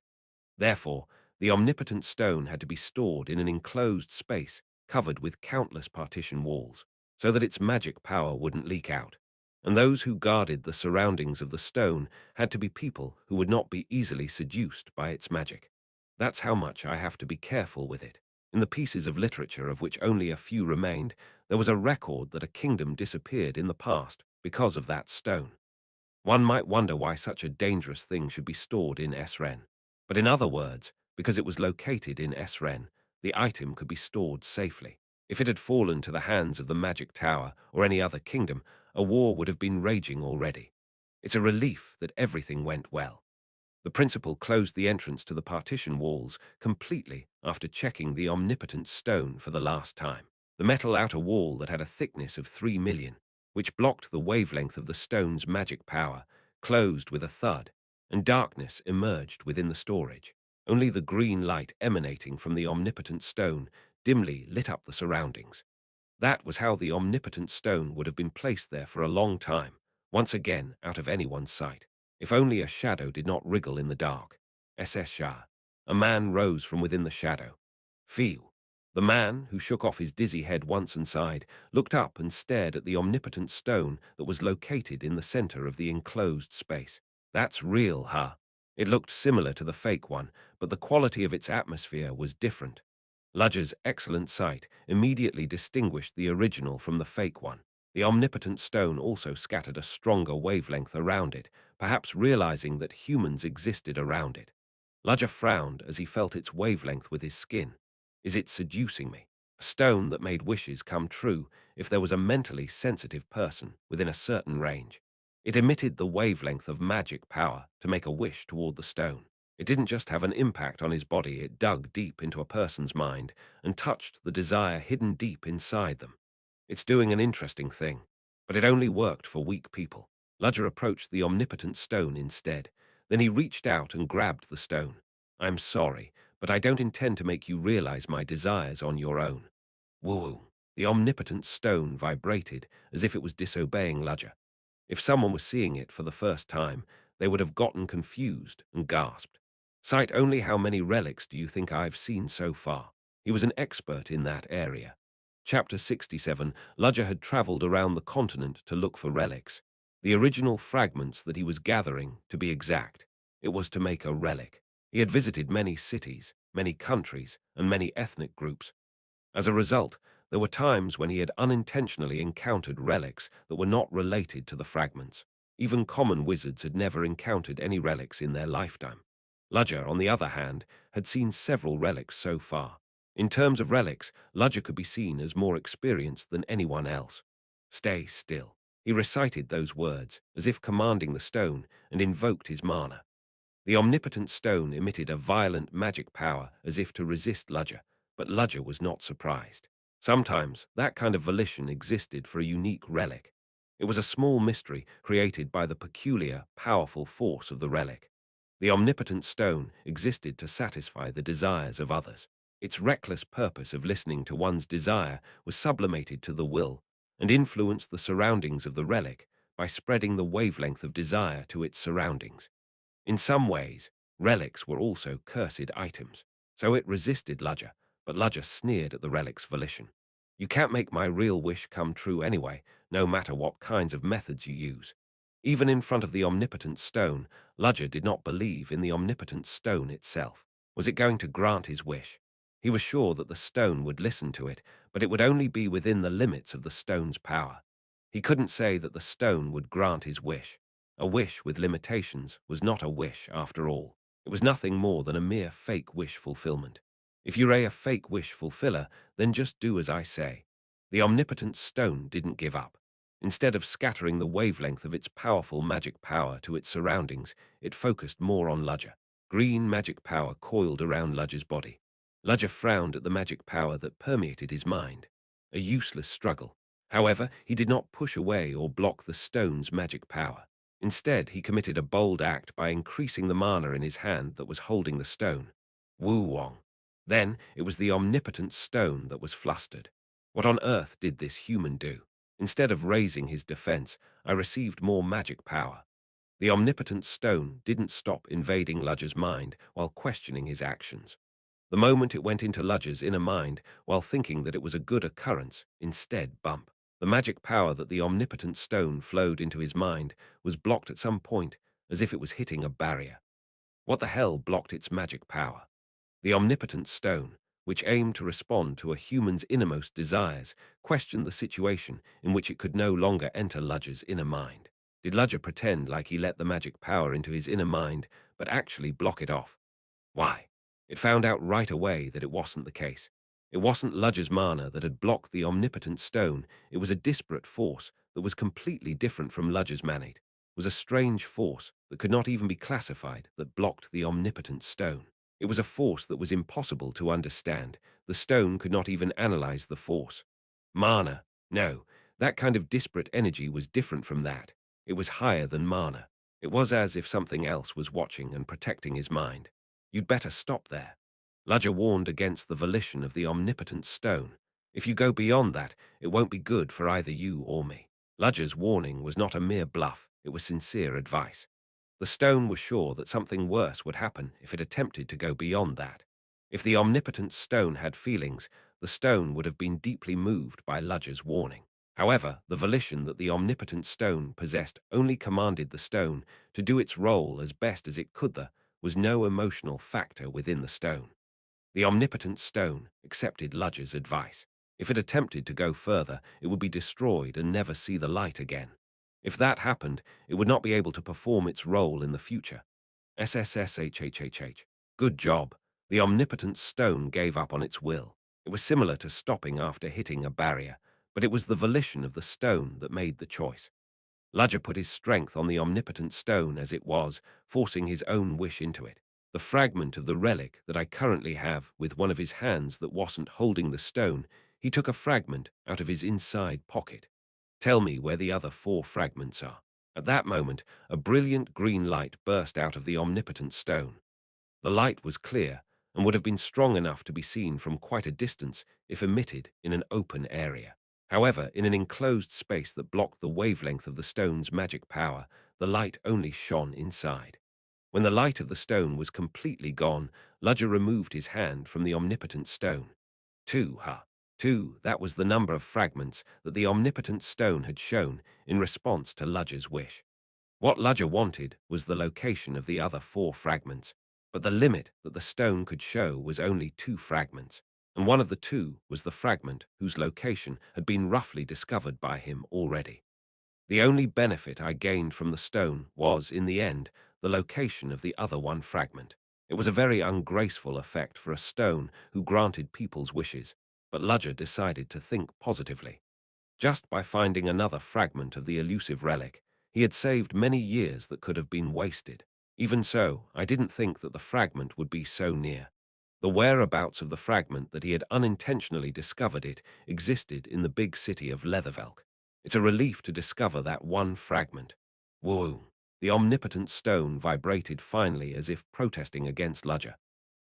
Therefore, the omnipotent stone had to be stored in an enclosed space covered with countless partition walls, so that its magic power wouldn't leak out. And those who guarded the surroundings of the stone had to be people who would not be easily seduced by its magic. That's how much I have to be careful with it. In the pieces of literature of which only a few remained, there was a record that a kingdom disappeared in the past because of that stone. One might wonder why such a dangerous thing should be stored in Esren. But in other words, because it was located in Esren, the item could be stored safely. If it had fallen to the hands of the Magic Tower or any other kingdom, a war would have been raging already. It's a relief that everything went well. The principal closed the entrance to the partition walls completely after checking the omnipotent stone for the last time. The metal outer wall that had a thickness of 3 million, which blocked the wavelength of the stone's magic power, closed with a thud, and darkness emerged within the storage. Only the green light emanating from the omnipotent stone dimly lit up the surroundings. That was how the omnipotent stone would have been placed there for a long time, once again out of anyone's sight. If only a shadow did not wriggle in the dark. SS Shah. A man rose from within the shadow. Feel. The man, who shook off his dizzy head once and sighed, looked up and stared at the omnipotent stone that was located in the center of the enclosed space. That's real, huh? It looked similar to the fake one, but the quality of its atmosphere was different. Ludger's excellent sight immediately distinguished the original from the fake one. The omnipotent stone also scattered a stronger wavelength around it, perhaps realizing that humans existed around it. Ludger frowned as he felt its wavelength with his skin. Is it seducing me? A stone that made wishes come true if there was a mentally sensitive person within a certain range. It emitted the wavelength of magic power to make a wish toward the stone. It didn't just have an impact on his body, it dug deep into a person's mind and touched the desire hidden deep inside them. It's doing an interesting thing, but it only worked for weak people. Ludger approached the omnipotent stone instead. Then he reached out and grabbed the stone. I'm sorry, but I don't intend to make you realize my desires on your own. Woo-woo. The omnipotent stone vibrated as if it was disobeying Ludger. If someone was seeing it for the first time, they would have gotten confused and gasped. Cite only how many relics do you think I've seen so far? He was an expert in that area. Chapter 67, Ludger had traveled around the continent to look for relics. The original fragments that he was gathering, to be exact. It was to make a relic. He had visited many cities, many countries, and many ethnic groups. As a result, there were times when he had unintentionally encountered relics that were not related to the fragments. Even common wizards had never encountered any relics in their lifetime. Ludger, on the other hand, had seen several relics so far. In terms of relics, Ludger could be seen as more experienced than anyone else. Stay still. He recited those words, as if commanding the stone, and invoked his mana. The omnipotent stone emitted a violent magic power as if to resist Ludger, but Ludger was not surprised. Sometimes that kind of volition existed for a unique relic. It was a small mystery created by the peculiar, powerful force of the relic. The omnipotent stone existed to satisfy the desires of others. Its reckless purpose of listening to one's desire was sublimated to the will and influenced the surroundings of the relic by spreading the wavelength of desire to its surroundings. In some ways, relics were also cursed items, so it resisted Ludger, but Ludger sneered at the relic's volition. You can't make my real wish come true anyway, no matter what kinds of methods you use. Even in front of the omnipotent stone, Ludger did not believe in the omnipotent stone itself. Was it going to grant his wish? He was sure that the stone would listen to it, but it would only be within the limits of the stone's power. He couldn't say that the stone would grant his wish. A wish with limitations was not a wish after all. It was nothing more than a mere fake wish fulfillment. If you're a fake wish fulfiller, then just do as I say. The omnipotent stone didn't give up. Instead of scattering the wavelength of its powerful magic power to its surroundings, it focused more on Ludger. Green magic power coiled around Ludger's body. Ludger frowned at the magic power that permeated his mind. A useless struggle. However, he did not push away or block the stone's magic power. Instead, he committed a bold act by increasing the mana in his hand that was holding the stone. Wu Wong. Then it was the omnipotent stone that was flustered. What on earth did this human do? Instead of raising his defense, I received more magic power. The omnipotent stone didn't stop invading Ludger's mind while questioning his actions. The moment it went into Ludger's inner mind while thinking that it was a good occurrence, instead bump. The magic power that the omnipotent stone flowed into his mind was blocked at some point, as if it was hitting a barrier. What the hell blocked its magic power? The omnipotent stone, which aimed to respond to a human's innermost desires, questioned the situation in which it could no longer enter Ludger's inner mind. Did Ludger pretend like he let the magic power into his inner mind, but actually block it off? Why? It found out right away that it wasn't the case. It wasn't Ludger's mana that had blocked the omnipotent stone. It was a disparate force that was completely different from Ludger's manate. It was a strange force that could not even be classified that blocked the omnipotent stone. It was a force that was impossible to understand. The stone could not even analyze the force. Mana. No, that kind of disparate energy was different from that. It was higher than mana. It was as if something else was watching and protecting his mind. You'd better stop there. Ludger warned against the volition of the omnipotent stone. If you go beyond that, it won't be good for either you or me. Ludger's warning was not a mere bluff, it was sincere advice. The stone was sure that something worse would happen if it attempted to go beyond that. If the omnipotent stone had feelings, the stone would have been deeply moved by Ludger's warning. However, the volition that the omnipotent stone possessed only commanded the stone to do its role as best as it could. There was no emotional factor within the stone. The omnipotent stone accepted Ludger's advice. If it attempted to go further, it would be destroyed and never see the light again. If that happened, it would not be able to perform its role in the future. SSSHHHH. Good job. The omnipotent stone gave up on its will. It was similar to stopping after hitting a barrier, but it was the volition of the stone that made the choice. Ludger put his strength on the omnipotent stone as it was, forcing his own wish into it. The fragment of the relic that I currently have with one of his hands that wasn't holding the stone, he took a fragment out of his inside pocket. Tell me where the other 4 fragments are. At that moment, a brilliant green light burst out of the omnipotent stone. The light was clear and would have been strong enough to be seen from quite a distance if emitted in an open area. However, in an enclosed space that blocked the wavelength of the stone's magic power, the light only shone inside. When the light of the stone was completely gone, Ludger removed his hand from the omnipotent stone. 2, huh? 2, that was the number of fragments that the omnipotent stone had shown in response to Ludger's wish. What Ludger wanted was the location of the other 4 fragments, but the limit that the stone could show was only 2 fragments, and one of the 2 was the fragment whose location had been roughly discovered by him already. The only benefit I gained from the stone was, in the end, the location of the other 1 fragment. It was a very ungraceful effect for a stone who granted people's wishes, but Ludger decided to think positively. Just by finding another fragment of the elusive relic, he had saved many years that could have been wasted. Even so, I didn't think that the fragment would be so near. The whereabouts of the fragment that he had unintentionally discovered it existed in the big city of Leathervelk. It's a relief to discover that 1 fragment. Woo! The omnipotent stone vibrated finely as if protesting against Ludger.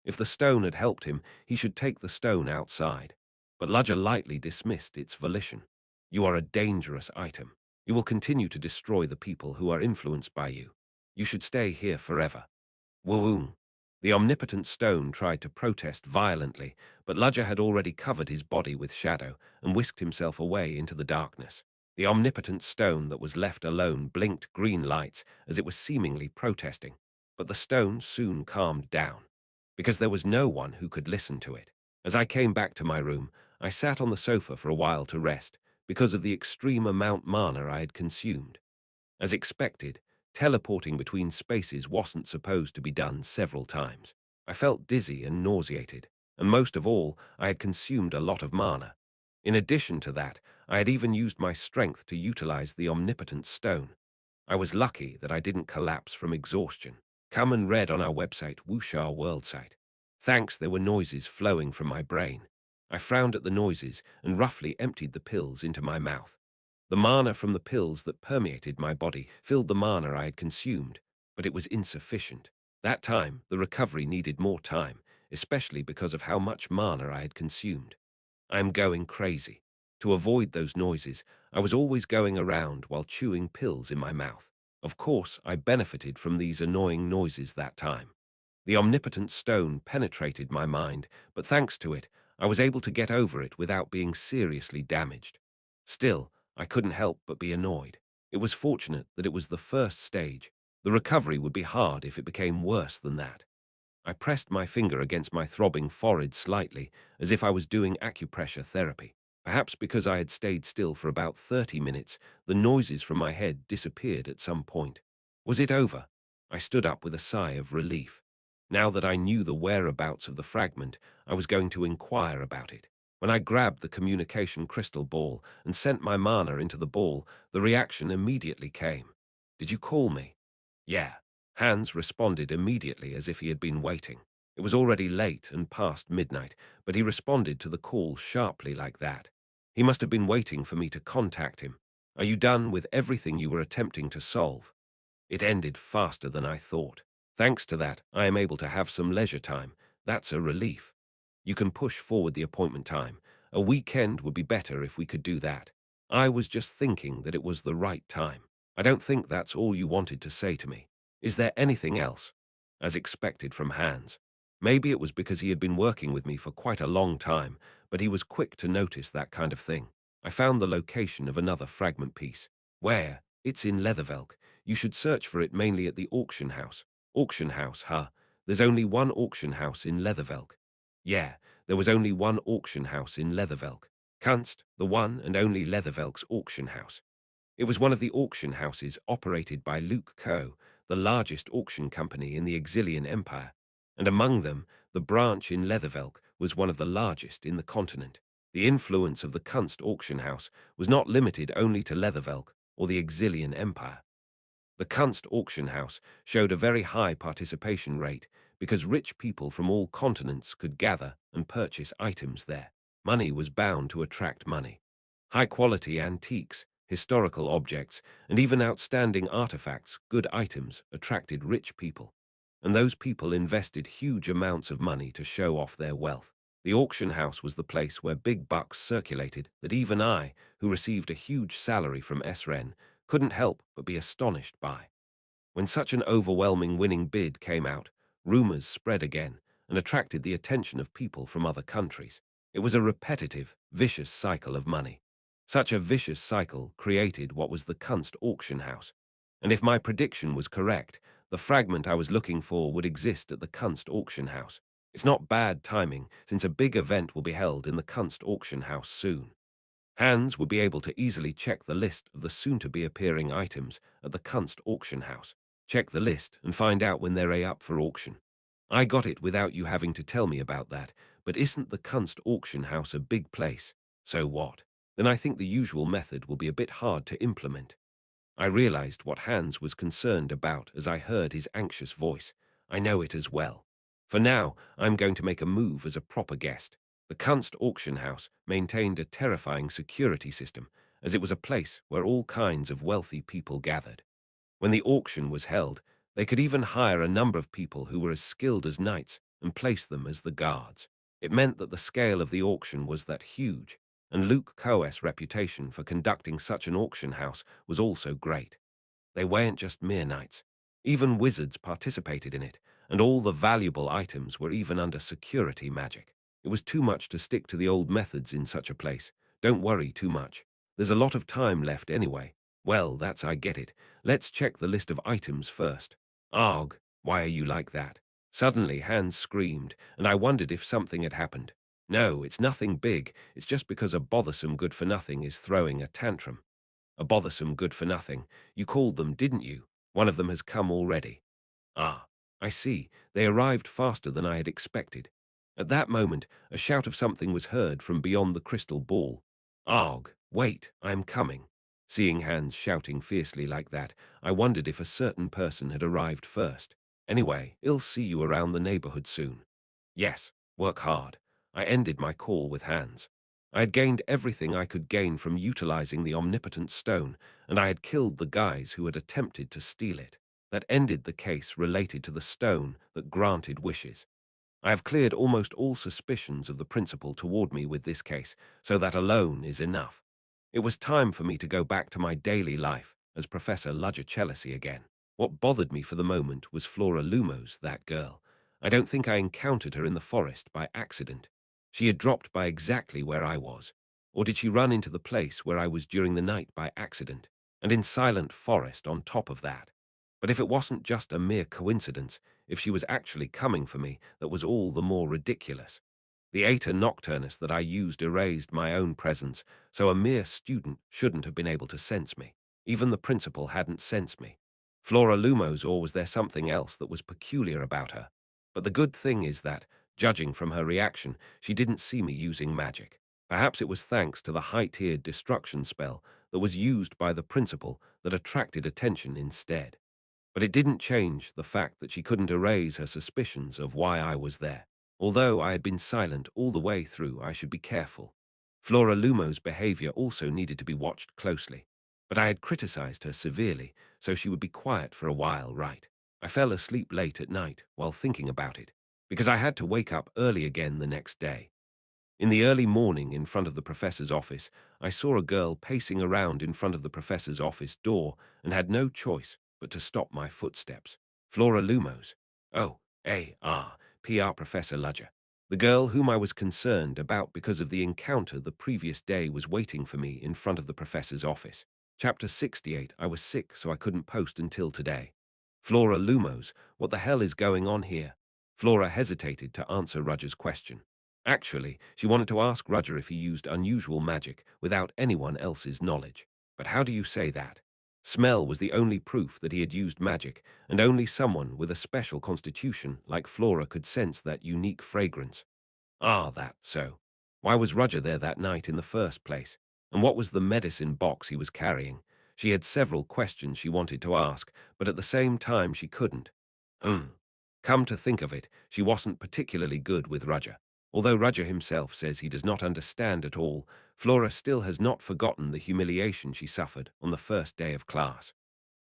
If the stone had helped him, he should take the stone outside. But Ludger lightly dismissed its volition. You are a dangerous item. You will continue to destroy the people who are influenced by you. You should stay here forever. Woong. The omnipotent stone tried to protest violently, but Ludger had already covered his body with shadow and whisked himself away into the darkness. The omnipotent stone that was left alone blinked green lights as it was seemingly protesting, but the stone soon calmed down, because there was no one who could listen to it. As I came back to my room, I sat on the sofa for a while to rest, because of the extreme amount mana I had consumed. As expected, teleporting between spaces wasn't supposed to be done several times. I felt dizzy and nauseated, and most of all, I had consumed a lot of mana. In addition to that, I had even used my strength to utilize the omnipotent stone. I was lucky that I didn't collapse from exhaustion. Come and read on our website, Wuxia World site. Thanks, there were noises flowing from my brain. I frowned at the noises and roughly emptied the pills into my mouth. The mana from the pills that permeated my body filled the mana I had consumed, but it was insufficient. That time, the recovery needed more time, especially because of how much mana I had consumed. I am going crazy. To avoid those noises, I was always going around while chewing pills in my mouth. Of course, I benefited from these annoying noises that time. The omnipotent stone penetrated my mind, but thanks to it, I was able to get over it without being seriously damaged. Still, I couldn't help but be annoyed. It was fortunate that it was the first stage. The recovery would be hard if it became worse than that. I pressed my finger against my throbbing forehead slightly, as if I was doing acupressure therapy. Perhaps because I had stayed still for about 30 minutes, the noises from my head disappeared at some point. Was it over? I stood up with a sigh of relief. Now that I knew the whereabouts of the fragment, I was going to inquire about it. When I grabbed the communication crystal ball and sent my mana into the ball, the reaction immediately came. Did you call me? Yeah. Hans responded immediately as if he had been waiting. It was already late and past midnight, but he responded to the call sharply like that. He must have been waiting for me to contact him. Are you done with everything you were attempting to solve? It ended faster than I thought. Thanks to that, I am able to have some leisure time. That's a relief. You can push forward the appointment time. A weekend would be better if we could do that. I was just thinking that it was the right time. I don't think that's all you wanted to say to me. Is there anything else? As expected from Hans. Maybe it was because he had been working with me for quite a long time, but he was quick to notice that kind of thing. I found the location of another fragment piece. Where? It's in Leathervelk. You should search for it mainly at the auction house. Auction house, huh? There's only one auction house in Leathervelk. Yeah, there was only one auction house in Leathervelk. Kunst, the one and only Leathervelk's auction house. It was one of the auction houses operated by Luke Co., the largest auction company in the Exilian Empire, and among them, the branch in Leathervelk was one of the largest in the continent. The influence of the Kunst auction house was not limited only to Leathervelk or the Exilian Empire. The Kunst auction house showed a very high participation rate because rich people from all continents could gather and purchase items there. Money was bound to attract money. High-quality antiques, historical objects, and even outstanding artifacts, good items, attracted rich people. And those people invested huge amounts of money to show off their wealth. The auction house was the place where big bucks circulated that even I, who received a huge salary from SREN, couldn't help but be astonished by. When such an overwhelming winning bid came out, rumors spread again and attracted the attention of people from other countries. It was a repetitive, vicious cycle of money. Such a vicious cycle created what was the Kunst auction house. And if my prediction was correct, the fragment I was looking for would exist at the Kunst auction house. It's not bad timing, since a big event will be held in the Kunst auction house soon. Hans would be able to easily check the list of the soon-to-be-appearing items at the Kunst auction house. Check the list and find out when they're up for auction. I got it without you having to tell me about that, but isn't the Kunst auction house a big place? So what? Then I think the usual method will be a bit hard to implement. I realized what Hans was concerned about as I heard his anxious voice. I know it as well. For now, I'm going to make a move as a proper guest. The Kunst auction house maintained a terrifying security system, as it was a place where all kinds of wealthy people gathered. When the auction was held, they could even hire a number of people who were as skilled as knights and place them as the guards. It meant that the scale of the auction was that huge. and Luke Coe's reputation for conducting such an auction house was also great. They weren't just mere knights. Even wizards participated in it, and all the valuable items were even under security magic. It was too much to stick to the old methods in such a place. Don't worry too much. There's a lot of time left anyway. Well, I get it. Let's check the list of items first. Arg, why are you like that? Suddenly, Hans screamed, and I wondered if something had happened. No, it's nothing big. It's just because a bothersome good-for-nothing is throwing a tantrum. A bothersome good-for-nothing. You called them, didn't you? One of them has come already. Ah, I see. They arrived faster than I had expected. At that moment, a shout of something was heard from beyond the crystal ball. Arg, wait, I am coming. Seeing Hans shouting fiercely like that, I wondered if a certain person had arrived first. Anyway, I'll see you around the neighborhood soon. Yes, work hard. I ended my call with Hans. I had gained everything I could gain from utilizing the omnipotent stone, and I had killed the guys who had attempted to steal it. That ended the case related to the stone that granted wishes. I have cleared almost all suspicions of the principal toward me with this case, so that alone is enough. It was time for me to go back to my daily life as Professor Ludger again. What bothered me for the moment was Flora Lumos, that girl. I don't think I encountered her in the forest by accident. She had dropped by exactly where I was. Or did she run into the place where I was during the night by accident? And in silent forest on top of that. But if it wasn't just a mere coincidence, if she was actually coming for me, that was all the more ridiculous. The Aeta Nocturnus that I used erased my own presence, so a mere student shouldn't have been able to sense me. Even the principal hadn't sensed me. Flora Lumos, or was there something else that was peculiar about her? But the good thing is that, judging from her reaction, she didn't see me using magic. Perhaps it was thanks to the high-tiered destruction spell that was used by the principal that attracted attention instead. But it didn't change the fact that she couldn't erase her suspicions of why I was there. Although I had been silent all the way through, I should be careful. Flora Lumo's behavior also needed to be watched closely. But I had criticized her severely, so she would be quiet for a while, right? I fell asleep late at night while thinking about it, because I had to wake up early again the next day. In the early morning, in front of the professor's office, I saw a girl pacing around in front of the professor's office door and had no choice but to stop my footsteps. Flora Lumos. Oh, PR Professor Ludger. The girl whom I was concerned about because of the encounter the previous day was waiting for me in front of the professor's office. Chapter 68. I was sick, so I couldn't post until today. Flora Lumos. What the hell is going on here? Flora hesitated to answer Rudger's question. Actually, she wanted to ask Rudger if he used unusual magic without anyone else's knowledge. But how do you say that? Smell was the only proof that he had used magic, and only someone with a special constitution like Flora could sense that unique fragrance. Ah, that so. Why was Rudger there that night in the first place? And what was the medicine box he was carrying? She had several questions she wanted to ask, but at the same time she couldn't. Come to think of it, she wasn't particularly good with Rudger. Although Rudger himself says he does not understand at all, Flora still has not forgotten the humiliation she suffered on the first day of class.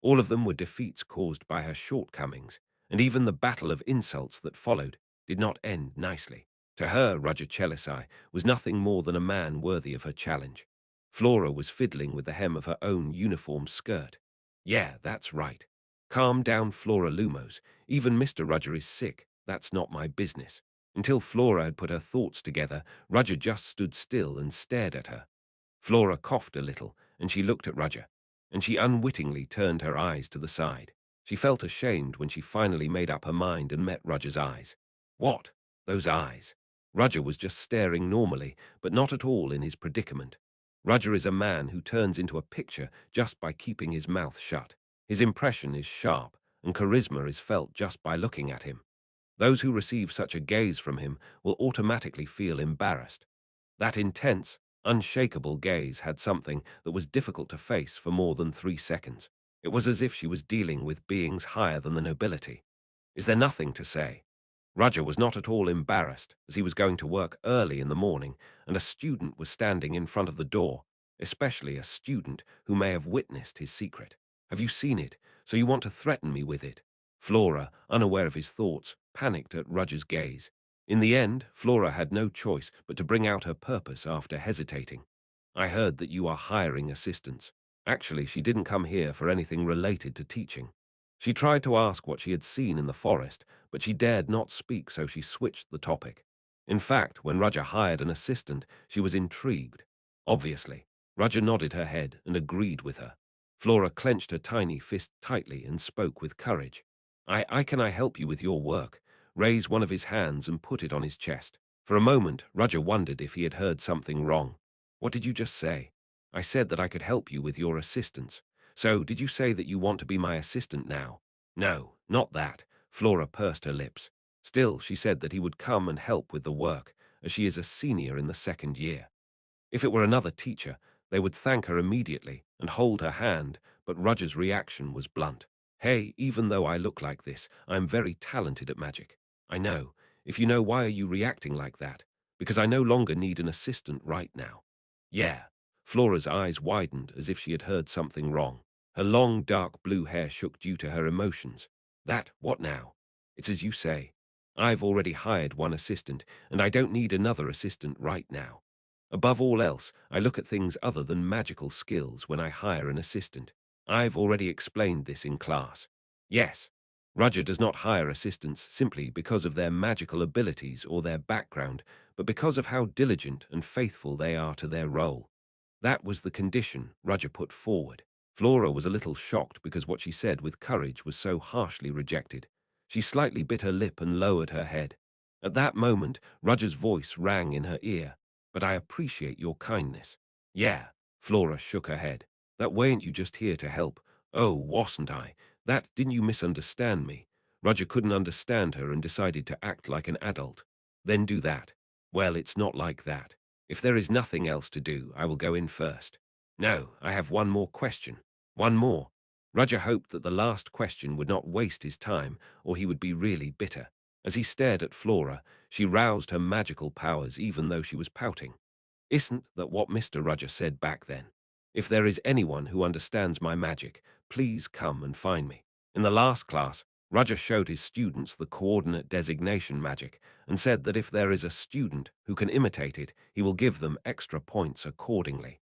All of them were defeats caused by her shortcomings, and even the battle of insults that followed did not end nicely. To her, Rudger Chelisai was nothing more than a man worthy of her challenge. Flora was fiddling with the hem of her own uniform skirt. Yeah, that's right. Calm down, Flora Lumos. Even Mr. Rudger is sick. That's not my business. Until Flora had put her thoughts together, Rudger just stood still and stared at her. Flora coughed a little, and she looked at Rudger, and she unwittingly turned her eyes to the side. She felt ashamed when she finally made up her mind and met Rudger's eyes. What? Those eyes? Rudger was just staring normally, but not at all in his predicament. Rudger is a man who turns into a picture just by keeping his mouth shut. His impression is sharp, and charisma is felt just by looking at him. Those who receive such a gaze from him will automatically feel embarrassed. That intense, unshakable gaze had something that was difficult to face for more than 3 seconds. It was as if she was dealing with beings higher than the nobility. Is there nothing to say? Rudger was not at all embarrassed, as he was going to work early in the morning, and a student was standing in front of the door, especially a student who may have witnessed his secret. Have you seen it? So you want to threaten me with it? Flora, unaware of his thoughts, panicked at Rudger's gaze. In the end, Flora had no choice but to bring out her purpose after hesitating. I heard that you are hiring assistants. Actually, she didn't come here for anything related to teaching. She tried to ask what she had seen in the forest, but she dared not speak, so she switched the topic. In fact, when Roger hired an assistant, she was intrigued. Obviously, Roger nodded her head and agreed with her. Flora clenched her tiny fist tightly and spoke with courage. Can I help you with your work? Raised one of his hands and put it on his chest. For a moment, Roger wondered if he had heard something wrong. What did you just say? I said that I could help you with your assistance. So, did you say that you want to be my assistant now? No, not that. Flora pursed her lips. Still, she said that he would come and help with the work, as she is a senior in the second year. If it were another teacher, they would thank her immediately and hold her hand, but Roger's reaction was blunt. Hey, even though I look like this, I'm very talented at magic. I know. If you know, why are you reacting like that? Because I no longer need an assistant right now. Yeah. Flora's eyes widened as if she had heard something wrong. Her long, dark blue hair shook due to her emotions. What now? It's as you say. I've already hired one assistant, and I don't need another assistant right now. Above all else, I look at things other than magical skills when I hire an assistant. I've already explained this in class. Yes, Roger does not hire assistants simply because of their magical abilities or their background, but because of how diligent and faithful they are to their role. That was the condition Roger put forward. Flora was a little shocked because what she said with courage was so harshly rejected. She slightly bit her lip and lowered her head. At that moment, Roger's voice rang in her ear. But I appreciate your kindness. Yeah, Flora shook her head. That weren't you just here to help? Oh, wasn't I? Didn't you misunderstand me? Roger couldn't understand her and decided to act like an adult. Then do that. Well, it's not like that. If there is nothing else to do, I will go in first. No, I have one more question. One more. Roger hoped that the last question would not waste his time, or he would be really bitter. As he stared at Flora, she roused her magical powers even though she was pouting. Isn't that what Mr. Roger said back then? If there is anyone who understands my magic, please come and find me. In the last class, Roger showed his students the coordinate designation magic and said that if there is a student who can imitate it, he will give them extra points accordingly.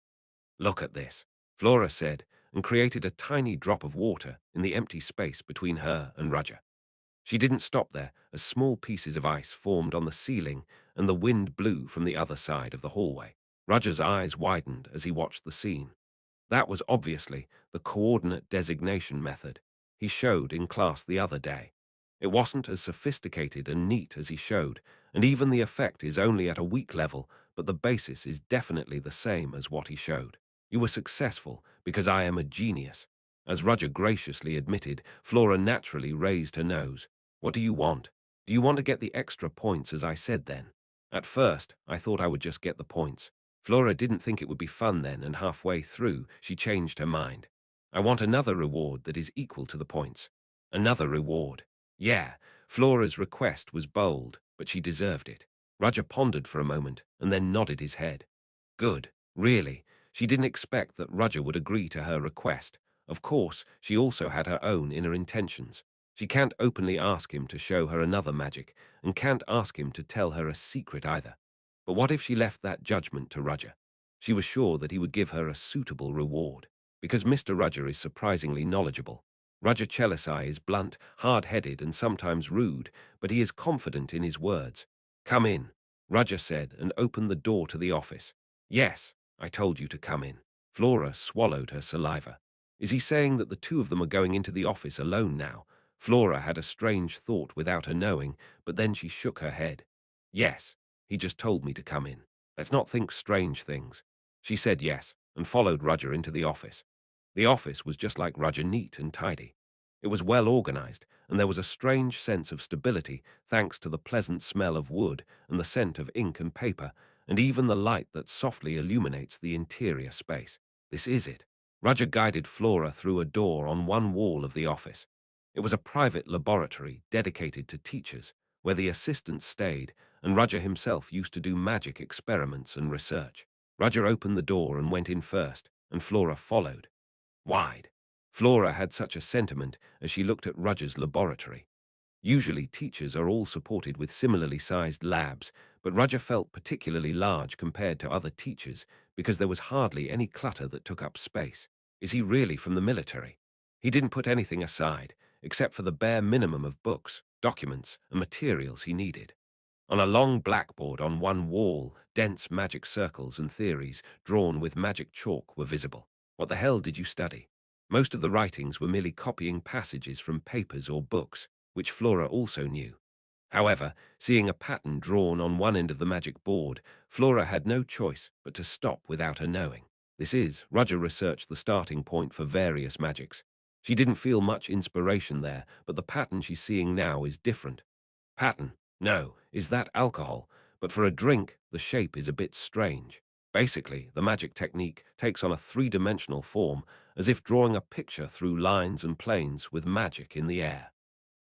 Look at this, Flora said, and created a tiny drop of water in the empty space between her and Roger. She didn't stop there, as small pieces of ice formed on the ceiling and the wind blew from the other side of the hallway. Roger's eyes widened as he watched the scene. That was obviously the coordinate designation method he showed in class the other day. It wasn't as sophisticated and neat as he showed, and even the effect is only at a weak level, but the basis is definitely the same as what he showed. You were successful because I am a genius. As Roger graciously admitted, Flora naturally raised her nose. What do you want? Do you want to get the extra points as I said then? At first, I thought I would just get the points. Flora didn't think it would be fun then, and halfway through, she changed her mind. I want another reward that is equal to the points. Another reward. Yeah, Flora's request was bold, but she deserved it. Roger pondered for a moment and then nodded his head. Good, really. She didn't expect that Roger would agree to her request. Of course, she also had her own inner intentions. She can't openly ask him to show her another magic, and can't ask him to tell her a secret either. But what if she left that judgment to Roger? She was sure that he would give her a suitable reward, because Mr. Roger is surprisingly knowledgeable. Roger Chelisai is blunt, hard-headed, and sometimes rude, but he is confident in his words. Come in, Roger said, and opened the door to the office. Yes, I told you to come in. Flora swallowed her saliva. Is he saying that the two of them are going into the office alone now? Flora had a strange thought without her knowing, but then she shook her head. Yes, he just told me to come in. Let's not think strange things. She said yes, and followed Roger into the office. The office was just like Roger, neat and tidy. It was well organized, and there was a strange sense of stability thanks to the pleasant smell of wood and the scent of ink and paper, and even the light that softly illuminates the interior space. This is it. Roger guided Flora through a door on one wall of the office. It was a private laboratory dedicated to teachers, where the assistants stayed, and Roger himself used to do magic experiments and research. Roger opened the door and went in first, and Flora followed. Wide. Flora had such a sentiment as she looked at Roger's laboratory. Usually teachers are all supported with similarly sized labs, but Roger felt particularly large compared to other teachers because there was hardly any clutter that took up space. Is he really from the military? He didn't put anything aside, except for the bare minimum of books, documents, and materials he needed. On a long blackboard on one wall, dense magic circles and theories drawn with magic chalk were visible. What the hell did you study? Most of the writings were merely copying passages from papers or books, which Flora also knew. However, seeing a pattern drawn on one end of the magic board, Flora had no choice but to stop without her knowing. Roger researched the starting point for various magics. She didn't feel much inspiration there, but the pattern she's seeing now is different. Pattern? No, is that alcohol? But for a drink, the shape is a bit strange. Basically, the magic technique takes on a three-dimensional form, as if drawing a picture through lines and planes with magic in the air.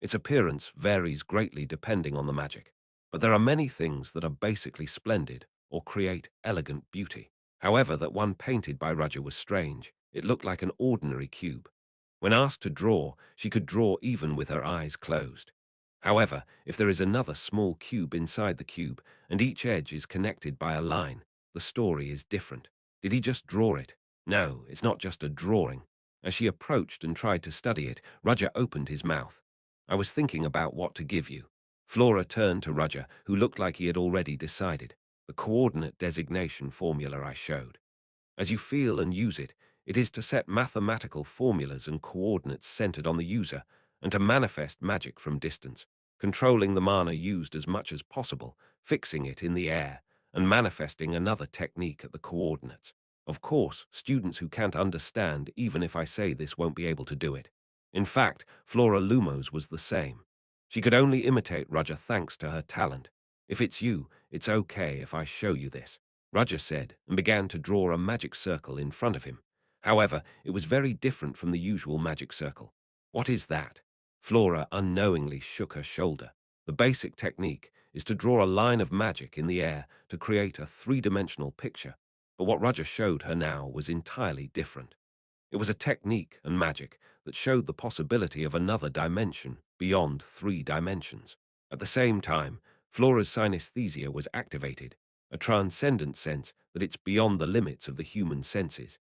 Its appearance varies greatly depending on the magic, but there are many things that are basically splendid or create elegant beauty. However, that one painted by Roger was strange. It looked like an ordinary cube. When asked to draw, she could draw even with her eyes closed. However, if there is another small cube inside the cube, and each edge is connected by a line, the story is different. Did he just draw it? No, it's not just a drawing. As she approached and tried to study it, Roger opened his mouth. I was thinking about what to give you. Flora turned to Roger, who looked like he had already decided. The coordinate designation formula I showed. As you feel and use it, it is to set mathematical formulas and coordinates centered on the user, and to manifest magic from distance, controlling the mana used as much as possible, fixing it in the air, and manifesting another technique at the coordinates. Of course, students who can't understand, even if I say this, won't be able to do it. In fact, Flora Lumos was the same. She could only imitate Roger thanks to her talent. If it's you, it's okay if I show you this, Roger said, and began to draw a magic circle in front of him. However, it was very different from the usual magic circle. What is that? Flora unknowingly shook her shoulder. The basic technique is to draw a line of magic in the air to create a three-dimensional picture, but what Roger showed her now was entirely different. It was a technique and magic that showed the possibility of another dimension beyond 3 dimensions. At the same time, Flora's synesthesia was activated, a transcendent sense that it's beyond the limits of the human senses.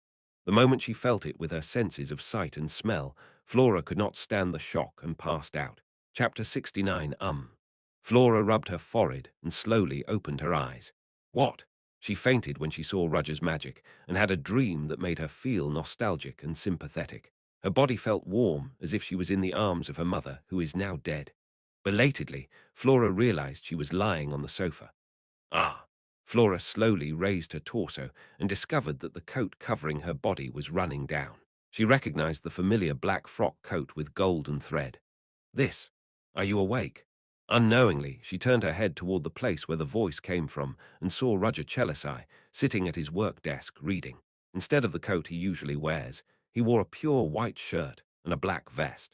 The moment she felt it with her senses of sight and smell, Flora could not stand the shock and passed out. Chapter 69. Flora rubbed her forehead and slowly opened her eyes. What? She fainted when she saw Roger's magic and had a dream that made her feel nostalgic and sympathetic. Her body felt warm, as if she was in the arms of her mother, who is now dead. Belatedly, Flora realized she was lying on the sofa. Ah! Flora slowly raised her torso and discovered that the coat covering her body was running down. She recognized the familiar black frock coat with golden thread. This. Are you awake? Unknowingly, she turned her head toward the place where the voice came from and saw Roger Chelisai sitting at his work desk reading. Instead of the coat he usually wears, he wore a pure white shirt and a black vest.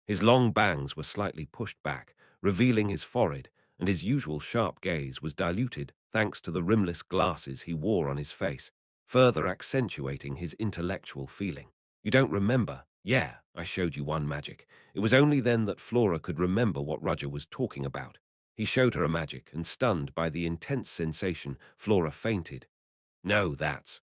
His long bangs were slightly pushed back, revealing his forehead, and his usual sharp gaze was diluted thanks to the rimless glasses he wore on his face, further accentuating his intellectual feeling. You don't remember? Yeah, I showed you one magic. It was only then that Flora could remember what Roger was talking about. He showed her a magic, and stunned by the intense sensation, Flora fainted. No, that's.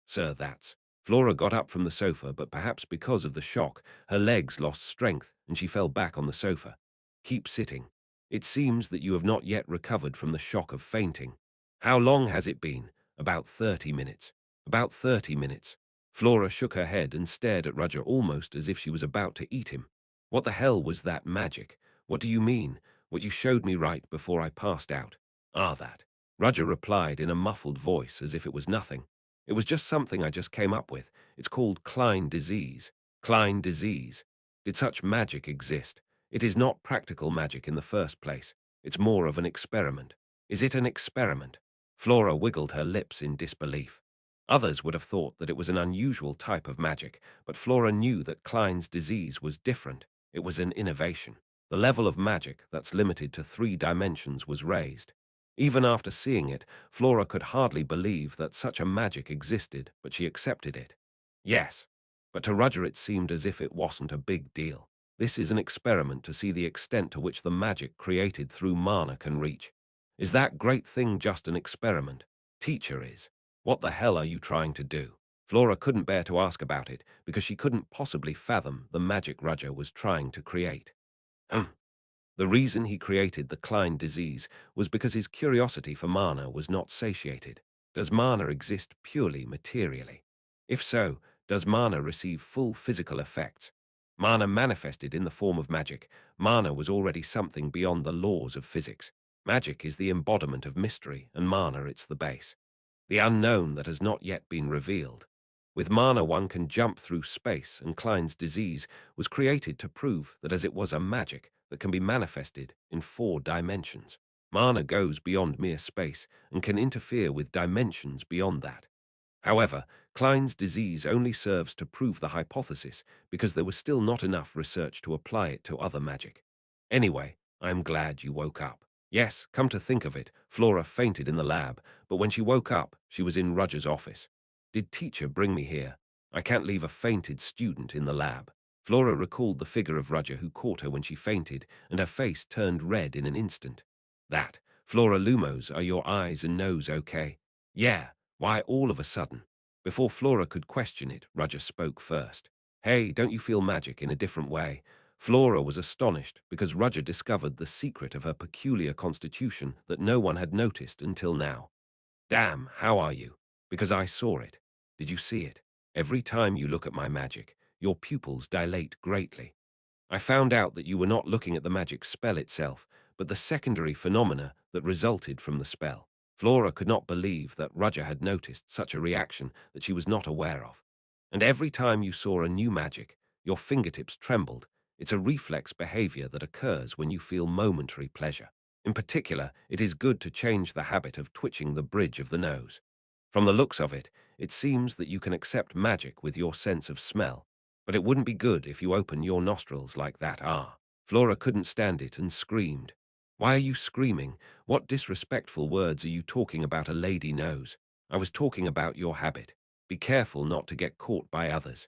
Flora got up from the sofa, but perhaps because of the shock, her legs lost strength, and she fell back on the sofa. Keep sitting. It seems that you have not yet recovered from the shock of fainting. How long has it been? About 30 minutes. About 30 minutes. Flora shook her head and stared at Roger almost as if she was about to eat him. What the hell was that magic? What do you mean? What you showed me right before I passed out. That. Roger replied in a muffled voice as if it was nothing. It was just something I just came up with. It's called Klein disease. Klein disease. Did such magic exist? It is not practical magic in the first place. It's more of an experiment. Is it an experiment? Flora wiggled her lips in disbelief. Others would have thought that it was an unusual type of magic, but Flora knew that Klein's disease was different. It was an innovation. The level of magic that's limited to 3 dimensions was raised. Even after seeing it, Flora could hardly believe that such a magic existed, but she accepted it. Yes, but to Roger it seemed as if it wasn't a big deal. This is an experiment to see the extent to which the magic created through mana can reach. Is that great thing just an experiment? Teacher is. What the hell are you trying to do? Flora couldn't bear to ask about it because she couldn't possibly fathom the magic Roger was trying to create. Hmm. The reason he created the Klein disease was because his curiosity for mana was not satiated. Does mana exist purely materially? If so, does mana receive full physical effects? Mana manifested in the form of magic. Mana was already something beyond the laws of physics. Magic is the embodiment of mystery, and mana it's the base. The unknown that has not yet been revealed. With mana one can jump through space, and Klein's disease was created to prove that as it was a magic that can be manifested in 4 dimensions. Mana goes beyond mere space and can interfere with dimensions beyond that. However, Klein's disease only serves to prove the hypothesis because there was still not enough research to apply it to other magic. Anyway, I'm glad you woke up. Yes, come to think of it, Flora fainted in the lab, but when she woke up, she was in Roger's office. Did teacher bring me here? I can't leave a fainted student in the lab. Flora recalled the figure of Roger who caught her when she fainted, and her face turned red in an instant. That, Flora Lumos, are your eyes and nose okay? Yeah, why all of a sudden? Before Flora could question it, Roger spoke first. Hey, don't you feel magic in a different way? Flora was astonished because Roger discovered the secret of her peculiar constitution that no one had noticed until now. Damn, how are you? Because I saw it. Did you see it? Every time you look at my magic, your pupils dilate greatly. I found out that you were not looking at the magic spell itself, but the secondary phenomena that resulted from the spell. Flora could not believe that Roger had noticed such a reaction that she was not aware of. And every time you saw a new magic, your fingertips trembled. It's a reflex behavior that occurs when you feel momentary pleasure. In particular, it is good to change the habit of twitching the bridge of the nose. From the looks of it, it seems that you can accept magic with your sense of smell, but it wouldn't be good if you open your nostrils like that. Ah. Flora couldn't stand it and screamed. Why are you screaming? What disrespectful words are you talking about a lady nose? I was talking about your habit. Be careful not to get caught by others.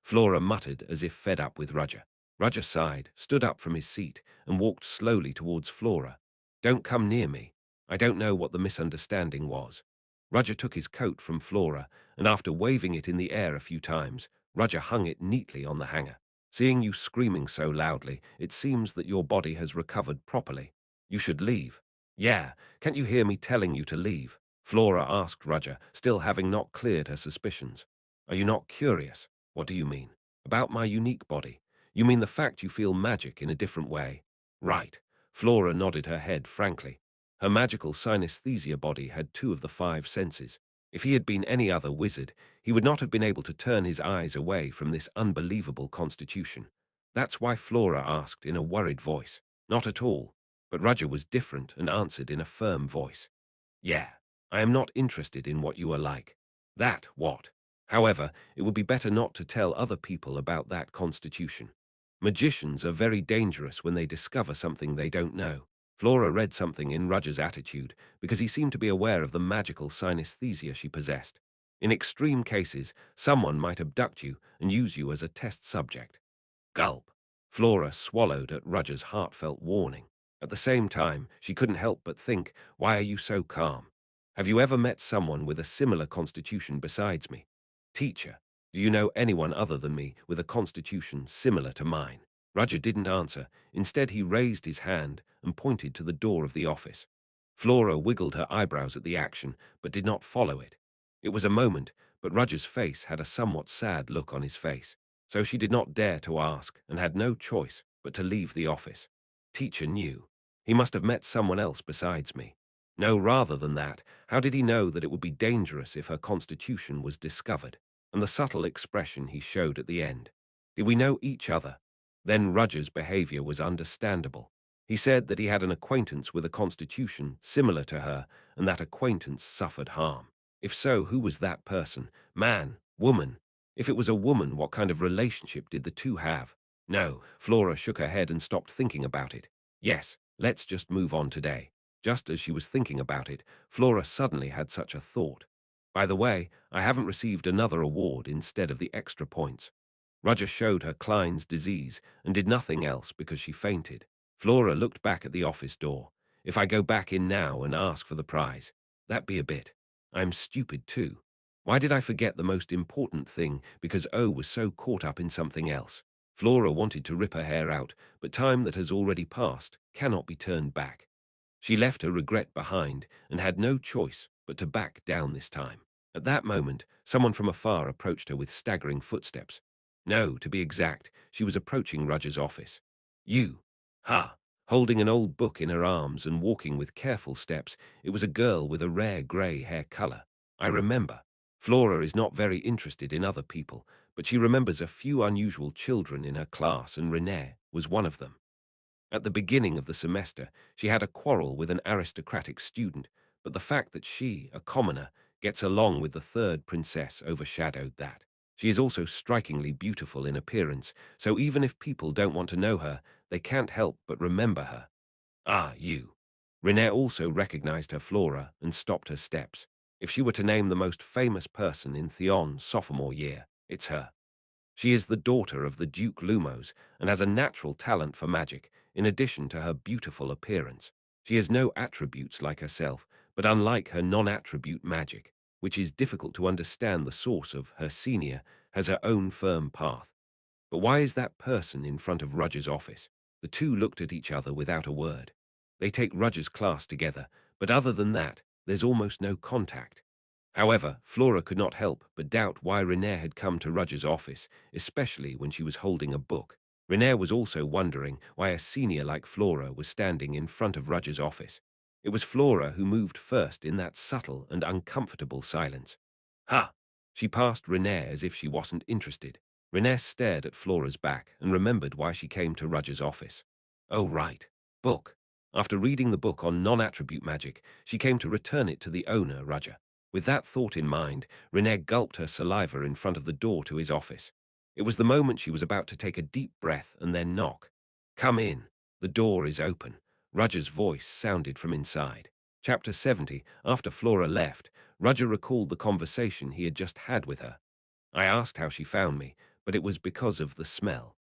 Flora muttered as if fed up with Roger. Roger sighed, stood up from his seat, and walked slowly towards Flora. Don't come near me. I don't know what the misunderstanding was. Roger took his coat from Flora, and after waving it in the air a few times, Roger hung it neatly on the hanger. Seeing you screaming so loudly, it seems that your body has recovered properly. You should leave. Yeah, can't you hear me telling you to leave? Flora asked Roger, still having not cleared her suspicions. Are you not curious? What do you mean? About my unique body? You mean the fact you feel magic in a different way? Right. Flora nodded her head frankly. Her magical synesthesia body had 2 of the 5 senses. If he had been any other wizard, he would not have been able to turn his eyes away from this unbelievable constitution. That's why Flora asked in a worried voice. Not at all. But Roger was different and answered in a firm voice. Yeah, I am not interested in what you are like. That what? However, it would be better not to tell other people about that constitution. Magicians are very dangerous when they discover something they don't know. Flora read something in Roger's attitude because he seemed to be aware of the magical synesthesia she possessed. In extreme cases, someone might abduct you and use you as a test subject. Gulp. Flora swallowed at Roger's heartfelt warning. At the same time, she couldn't help but think, why are you so calm? Have you ever met someone with a similar constitution besides me? Teacher, do you know anyone other than me with a constitution similar to mine? Roger didn't answer. Instead, he raised his hand and pointed to the door of the office. Flora wiggled her eyebrows at the action, but did not follow it. It was a moment, but Roger's face had a somewhat sad look on his face, so she did not dare to ask and had no choice but to leave the office. Teacher knew. He must have met someone else besides me. No, rather than that, how did he know that it would be dangerous if her constitution was discovered? And the subtle expression he showed at the end. Did we know each other? Then Roger's behavior was understandable. He said that he had an acquaintance with a constitution similar to her, and that acquaintance suffered harm. If so, who was that person? Man? Woman? If it was a woman, what kind of relationship did the two have? No, Flora shook her head and stopped thinking about it. Yes, let's just move on today. Just as she was thinking about it, Flora suddenly had such a thought. By the way, I haven't received another award instead of the extra points. Roger showed her Klein's disease and did nothing else because she fainted. Flora looked back at the office door. If I go back in now and ask for the prize, that'd be a bit. I'm stupid too. Why did I forget the most important thing because O was so caught up in something else? Flora wanted to rip her hair out, but time that has already passed cannot be turned back. She left her regret behind and had no choice but to back down this time. At that moment, someone from afar approached her with staggering footsteps. No, to be exact, she was approaching Roger's office. You! Ha! Holding an old book in her arms and walking with careful steps, it was a girl with a rare grey hair color. I remember. Flora is not very interested in other people, but she remembers a few unusual children in her class, and Renee was one of them. At the beginning of the semester, she had a quarrel with an aristocratic student, but the fact that she, a commoner, gets along with the third princess overshadowed that. She is also strikingly beautiful in appearance, so even if people don't want to know her, they can't help but remember her. Ah, you. Renee also recognized her Flora and stopped her steps. If she were to name the most famous person in Theon's sophomore year, it's her. She is the daughter of the Duke Lumos and has a natural talent for magic, in addition to her beautiful appearance. She has no attributes like herself, but unlike her non-attribute magic, which is difficult to understand the source of, her senior has her own firm path. But why is that person in front of Roger's office? The two looked at each other without a word. They take Roger's class together, but other than that, there's almost no contact. However, Flora could not help but doubt why Renee had come to Roger's office, especially when she was holding a book. Renee was also wondering why a senior like Flora was standing in front of Roger's office. It was Flora who moved first in that subtle and uncomfortable silence. Ha! She passed Renee as if she wasn't interested. Renee stared at Flora's back and remembered why she came to Roger's office. Oh, right. Book. After reading the book on non-attribute magic, she came to return it to the owner, Roger. With that thought in mind, Renee gulped her saliva in front of the door to his office. It was the moment she was about to take a deep breath and then knock. Come in. The door is open. Roger's voice sounded from inside. Chapter 70. After Flora left, Roger recalled the conversation he had just had with her. I asked how she found me, but it was because of the smell.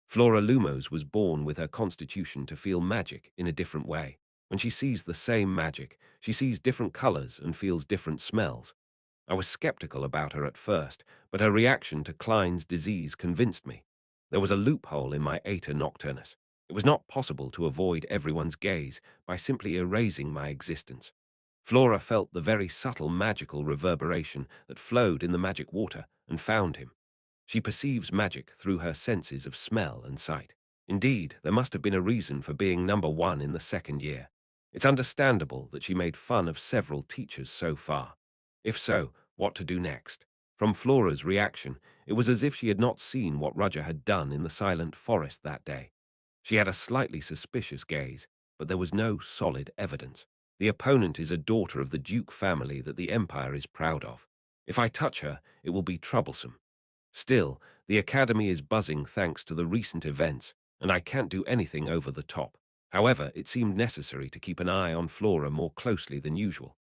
Flora Lumos was born with her constitution to feel magic in a different way. When she sees the same magic, she sees different colors and feels different smells. I was skeptical about her at first, but her reaction to Klein's disease convinced me. There was a loophole in my Aeta Nocturnus. It was not possible to avoid everyone's gaze by simply erasing my existence. Flora felt the very subtle magical reverberation that flowed in the magic water and found him. She perceives magic through her senses of smell and sight. Indeed, there must have been a reason for being number one in the second year. It's understandable that she made fun of several teachers so far. If so, what to do next? From Flora's reaction, it was as if she had not seen what Roger had done in the silent forest that day. She had a slightly suspicious gaze, but there was no solid evidence. The opponent is a daughter of the Duke family that the Empire is proud of. If I touch her, it will be troublesome. Still, the Academy is buzzing thanks to the recent events, and I can't do anything over the top. However, it seemed necessary to keep an eye on Flora more closely than usual.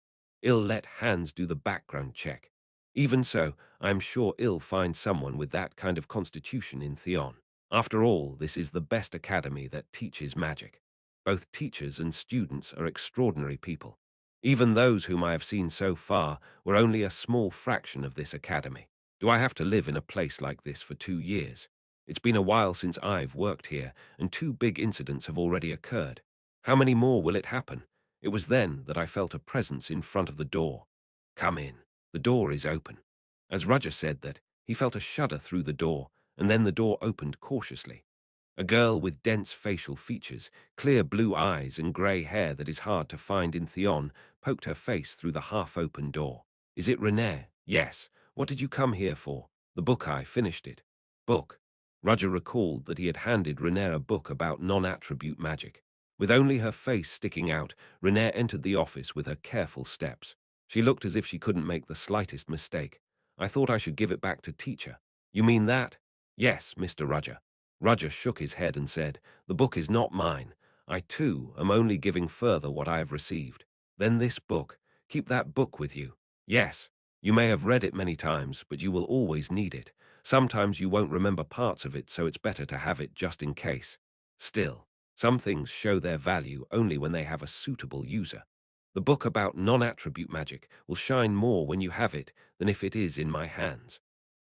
I'll let Hans do the background check. Even so, I am sure I'll find someone with that kind of constitution in Theon. After all, this is the best academy that teaches magic. Both teachers and students are extraordinary people. Even those whom I have seen so far were only a small fraction of this academy. Do I have to live in a place like this for 2 years? It's been a while since I've worked here, and 2 big incidents have already occurred. How many more will it happen? It was then that I felt a presence in front of the door. Come in. The door is open. As Roger said that, he felt a shudder through the door, and then the door opened cautiously. A girl with dense facial features, clear blue eyes and grey hair that is hard to find in Theon poked her face through the half-open door. Is it Renee? Yes. What did you come here for? The book, I finished it. Book. Roger recalled that he had handed Renee a book about non-attribute magic. With only her face sticking out, Renee entered the office with her careful steps. She looked as if she couldn't make the slightest mistake. I thought I should give it back to teacher. You mean that? Yes, Mr. Roger. Roger shook his head and said, the book is not mine. I, too, am only giving further what I have received. Then this book. Keep that book with you. Yes. You may have read it many times, but you will always need it. Sometimes you won't remember parts of it, so it's better to have it just in case. Still, some things show their value only when they have a suitable user. The book about non-attribute magic will shine more when you have it than if it is in my hands.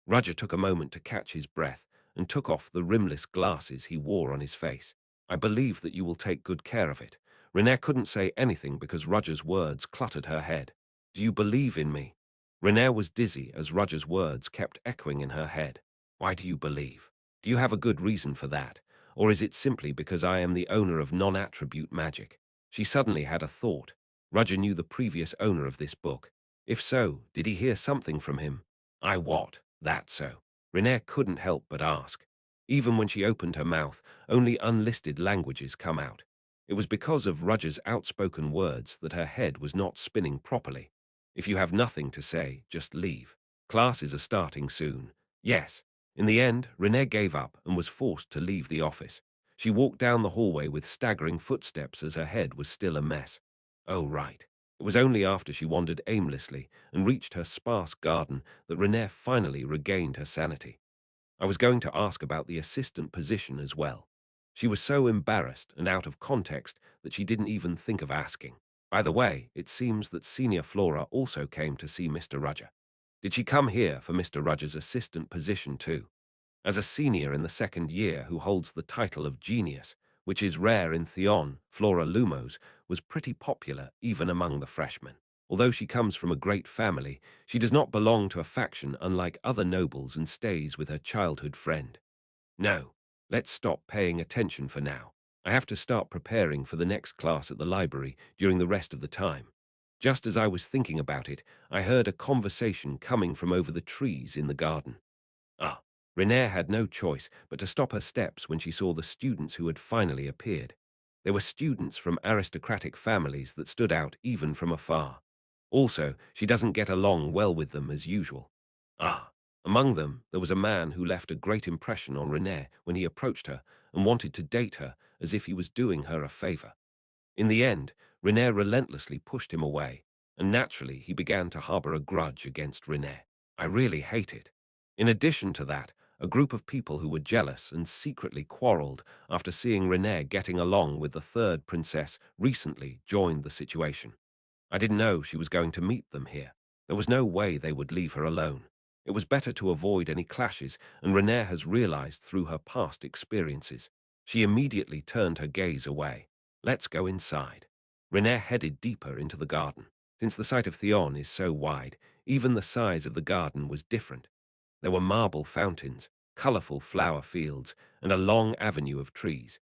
Roger took a moment to catch his breath and took off the rimless glasses he wore on his face. I believe that you will take good care of it. Renee couldn't say anything because Roger's words cluttered her head. Do you believe in me? Renee was dizzy as Roger's words kept echoing in her head. Why do you believe? Do you have a good reason for that? Or is it simply because I am the owner of non-attribute magic? She suddenly had a thought. Roger knew the previous owner of this book. If so, did he hear something from him? I what? That so? Renee couldn't help but ask. Even when she opened her mouth, only unlisted languages come out. It was because of Roger's outspoken words that her head was not spinning properly. If you have nothing to say, just leave. Classes are starting soon. Yes. In the end, Renee gave up and was forced to leave the office. She walked down the hallway with staggering footsteps as her head was still a mess. Oh, right. It was only after she wandered aimlessly and reached her sparse garden that Renee finally regained her sanity. I was going to ask about the assistant position as well. She was so embarrassed and out of context that she didn't even think of asking. By the way, it seems that Senior Flora also came to see Mr. Rudger. Did she come here for Mr. Rudger's assistant position too? As a senior in the second year who holds the title of genius, which is rare in Theon, Flora Lumos was pretty popular even among the freshmen. Although she comes from a great family, she does not belong to a faction unlike other nobles and stays with her childhood friend. No, let's stop paying attention for now. I have to start preparing for the next class at the library during the rest of the time. Just as I was thinking about it, I heard a conversation coming from over the trees in the garden. Ah, Renee had no choice but to stop her steps when she saw the students who had finally appeared. They were students from aristocratic families that stood out even from afar. Also, she doesn't get along well with them as usual. Ah, among them, there was a man who left a great impression on Renee when he approached her and wanted to date her as if he was doing her a favor. In the end, Renee relentlessly pushed him away, and naturally he began to harbor a grudge against Renee. I really hate it. In addition to that, a group of people who were jealous and secretly quarreled after seeing Renee getting along with the third princess recently joined the situation. I didn't know she was going to meet them here. There was no way they would leave her alone. It was better to avoid any clashes, and Renee has realized through her past experiences. She immediately turned her gaze away. Let's go inside. Renee headed deeper into the garden. Since the site of Theon is so wide, even the size of the garden was different. There were marble fountains, colorful flower fields, and a long avenue of trees.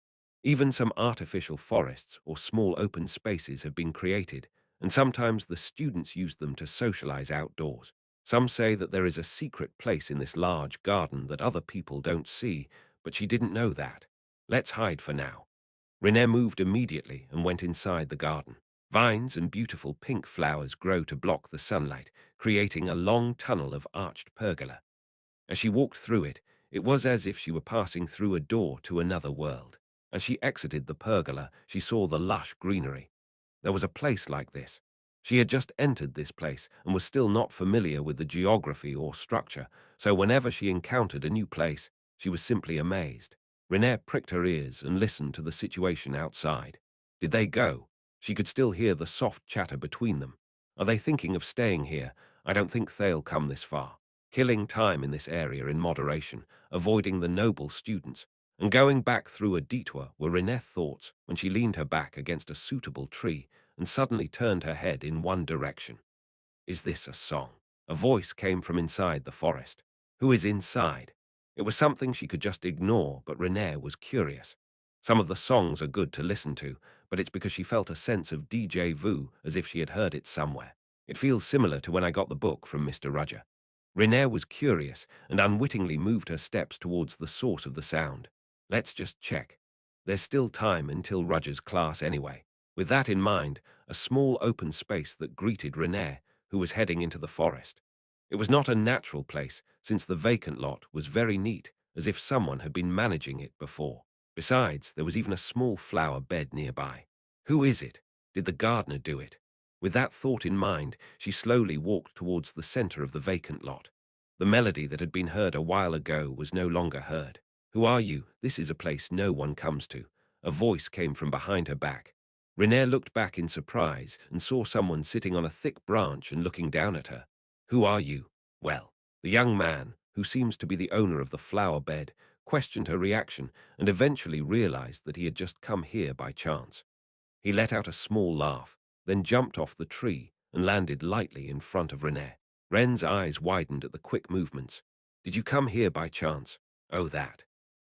Even some artificial forests or small open spaces have been created, and sometimes the students use them to socialize outdoors. Some say that there is a secret place in this large garden that other people don't see, but she didn't know that. Let's hide for now. Renee moved immediately and went inside the garden. Vines and beautiful pink flowers grow to block the sunlight, creating a long tunnel of arched pergola. As she walked through it, it was as if she were passing through a door to another world. As she exited the pergola, she saw the lush greenery. There was a place like this. She had just entered this place and was still not familiar with the geography or structure, so whenever she encountered a new place, she was simply amazed. Renee pricked her ears and listened to the situation outside. Did they go? She could still hear the soft chatter between them. Are they thinking of staying here? I don't think they'll come this far. Killing time in this area in moderation, avoiding the noble students, and going back through a detour were Renee's thoughts when she leaned her back against a suitable tree and suddenly turned her head in one direction. Is this a song? A voice came from inside the forest. Who is inside? It was something she could just ignore, but Renee was curious. Some of the songs are good to listen to, but it's because she felt a sense of déjà vu as if she had heard it somewhere. It feels similar to when I got the book from Mr. Rudger. Renee was curious and unwittingly moved her steps towards the source of the sound. Let's just check. There's still time until Rudger's class anyway. With that in mind, a small open space that greeted Renee, who was heading into the forest. It was not a natural place, since the vacant lot was very neat, as if someone had been managing it before. Besides, there was even a small flower bed nearby. Who is it? Did the gardener do it? With that thought in mind, she slowly walked towards the center of the vacant lot. The melody that had been heard a while ago was no longer heard. Who are you? This is a place no one comes to. A voice came from behind her back. Renee looked back in surprise and saw someone sitting on a thick branch and looking down at her. Who are you? Well, the young man, who seems to be the owner of the flower bed, questioned her reaction and eventually realized that he had just come here by chance. He let out a small laugh, then jumped off the tree and landed lightly in front of Renee. Ren's eyes widened at the quick movements. Did you come here by chance? Oh, that.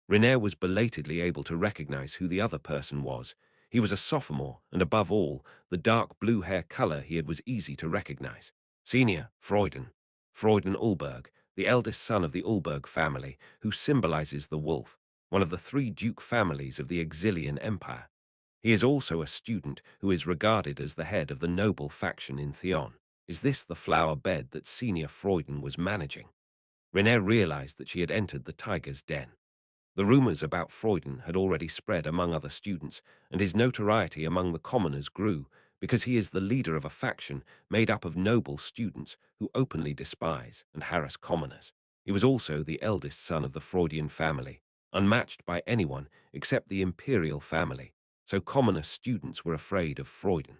Renee was belatedly able to recognize who the other person was. He was a sophomore, and above all, the dark blue hair color he had was easy to recognize. Senior, Freuden. Freuden Ulberg, the eldest son of the Ulberg family, who symbolizes the wolf, one of the three duke families of the Exilian Empire. He is also a student who is regarded as the head of the noble faction in Theon. Is this the flower bed that Senior Freuden was managing? Renee realized that she had entered the tiger's den. The rumors about Freuden had already spread among other students, and his notoriety among the commoners grew because he is the leader of a faction made up of noble students who openly despise and harass commoners. He was also the eldest son of the Freudian family, unmatched by anyone except the imperial family, so commoner students were afraid of Freuden.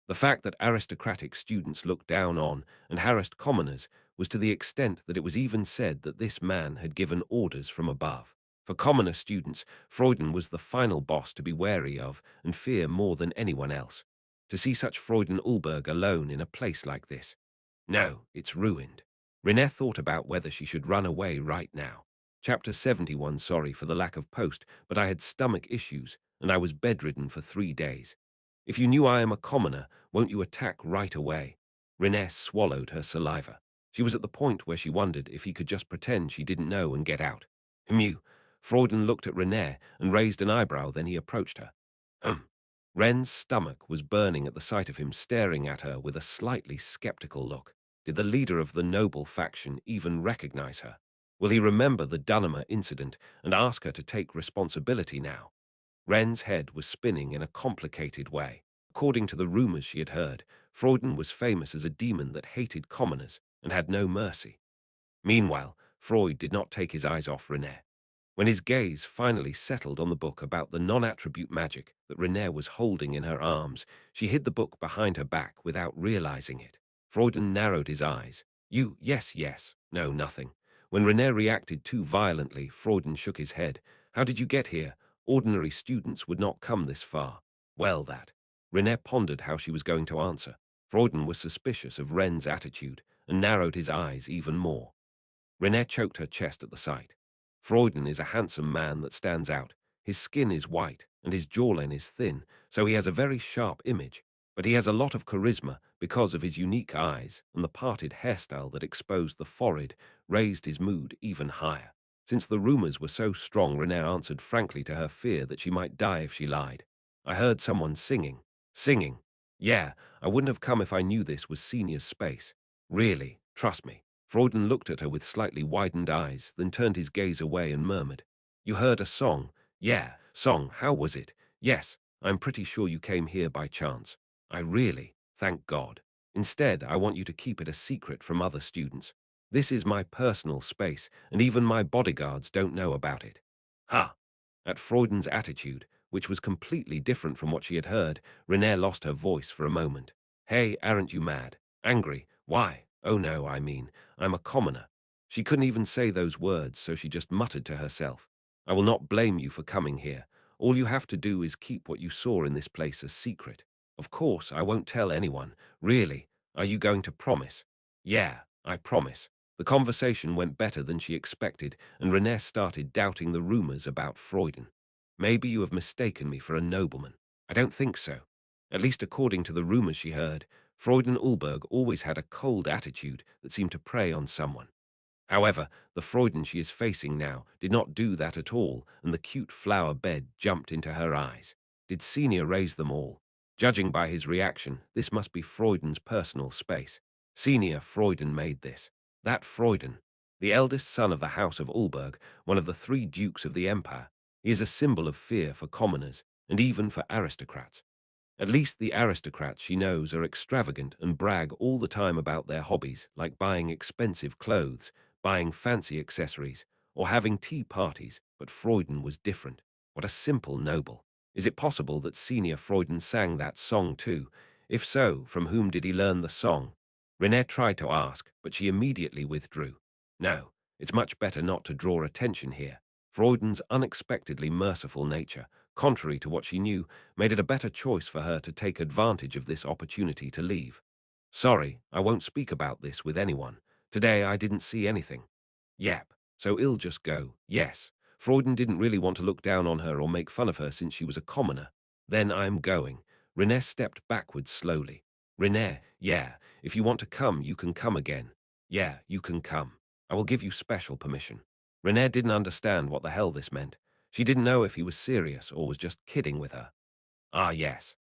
The fact that aristocratic students looked down on and harassed commoners was to the extent that it was even said that this man had given orders from above. For commoner students, Freuden was the final boss to be wary of and fear more than anyone else. To see such Freuden Ulberg alone in a place like this. No, it's ruined. Renée thought about whether she should run away right now. Chapter 71. Sorry for the lack of post, but I had stomach issues, and I was bedridden for 3 days. If you knew I am a commoner, won't you attack right away? Renée swallowed her saliva. She was at the point where she wondered if he could just pretend she didn't know and get out. Mew. Freuden looked at Renée and raised an eyebrow, then he approached her. Ren's stomach was burning at the sight of him staring at her with a slightly skeptical look. Did the leader of the noble faction even recognize her? Will he remember the Dunhammer incident and ask her to take responsibility now? Ren's head was spinning in a complicated way. According to the rumors she had heard, Freuden was famous as a demon that hated commoners and had no mercy. Meanwhile, Freud did not take his eyes off Renée. When his gaze finally settled on the book about the non-attribute magic that Renée was holding in her arms, she hid the book behind her back without realizing it. Freuden narrowed his eyes. Yes, no, nothing. When Renée reacted too violently, Freuden shook his head. How did you get here? Ordinary students would not come this far. Well, that. Renée pondered how she was going to answer. Freuden was suspicious of Ren's attitude and narrowed his eyes even more. Renée choked her chest at the sight. Freuden is a handsome man that stands out. His skin is white and his jawline is thin, so he has a very sharp image. But he has a lot of charisma because of his unique eyes, and the parted hairstyle that exposed the forehead raised his mood even higher. Since the rumors were so strong, Renée answered frankly to her fear that she might die if she lied. I heard someone singing. Singing? Yeah, I wouldn't have come if I knew this was Senior's space. Really, trust me. Freuden looked at her with slightly widened eyes, then turned his gaze away and murmured, You heard a song? Yeah, song, how was it? Yes, I'm pretty sure you came here by chance. I really, thank God. Instead, I want you to keep it a secret from other students. This is my personal space, and even my bodyguards don't know about it. Ha! At Freuden's attitude, which was completely different from what she had heard, Renée lost her voice for a moment. Hey, aren't you mad? Angry? Why? Oh no, I mean, I'm a commoner. She couldn't even say those words, so she just muttered to herself. I will not blame you for coming here. All you have to do is keep what you saw in this place a secret. Of course, I won't tell anyone. Really? Are you going to promise? Yeah, I promise. The conversation went better than she expected, and Renée started doubting the rumors about Freuden. Maybe you have mistaken me for a nobleman. I don't think so. At least according to the rumors she heard, Freuden Ulberg always had a cold attitude that seemed to prey on someone. However, the Freuden she is facing now did not do that at all, and the cute flower bed jumped into her eyes. Did Senior raise them all? Judging by his reaction, this must be Freuden's personal space. Senior Freuden made this. That Freuden, the eldest son of the House of Ulberg, one of the three dukes of the empire, he is a symbol of fear for commoners and even for aristocrats. At least the aristocrats she knows are extravagant and brag all the time about their hobbies, like buying expensive clothes, buying fancy accessories, or having tea parties, but Freuden was different. What a simple noble. Is it possible that Senior Freuden sang that song too? If so, from whom did he learn the song? Renee tried to ask, but she immediately withdrew. No, it's much better not to draw attention here. Freuden's unexpectedly merciful nature, contrary to what she knew, made it a better choice for her to take advantage of this opportunity to leave. Sorry, I won't speak about this with anyone. Today I didn't see anything. Yep, so I'll just go. Yes. Freuden didn't really want to look down on her or make fun of her since she was a commoner. Then I'm going. Renee stepped backwards slowly. Renee, yeah, if you want to come, you can come again. Yeah, you can come. I will give you special permission. Renee didn't understand what the hell this meant. She didn't know if he was serious or was just kidding with her. Ah, yes.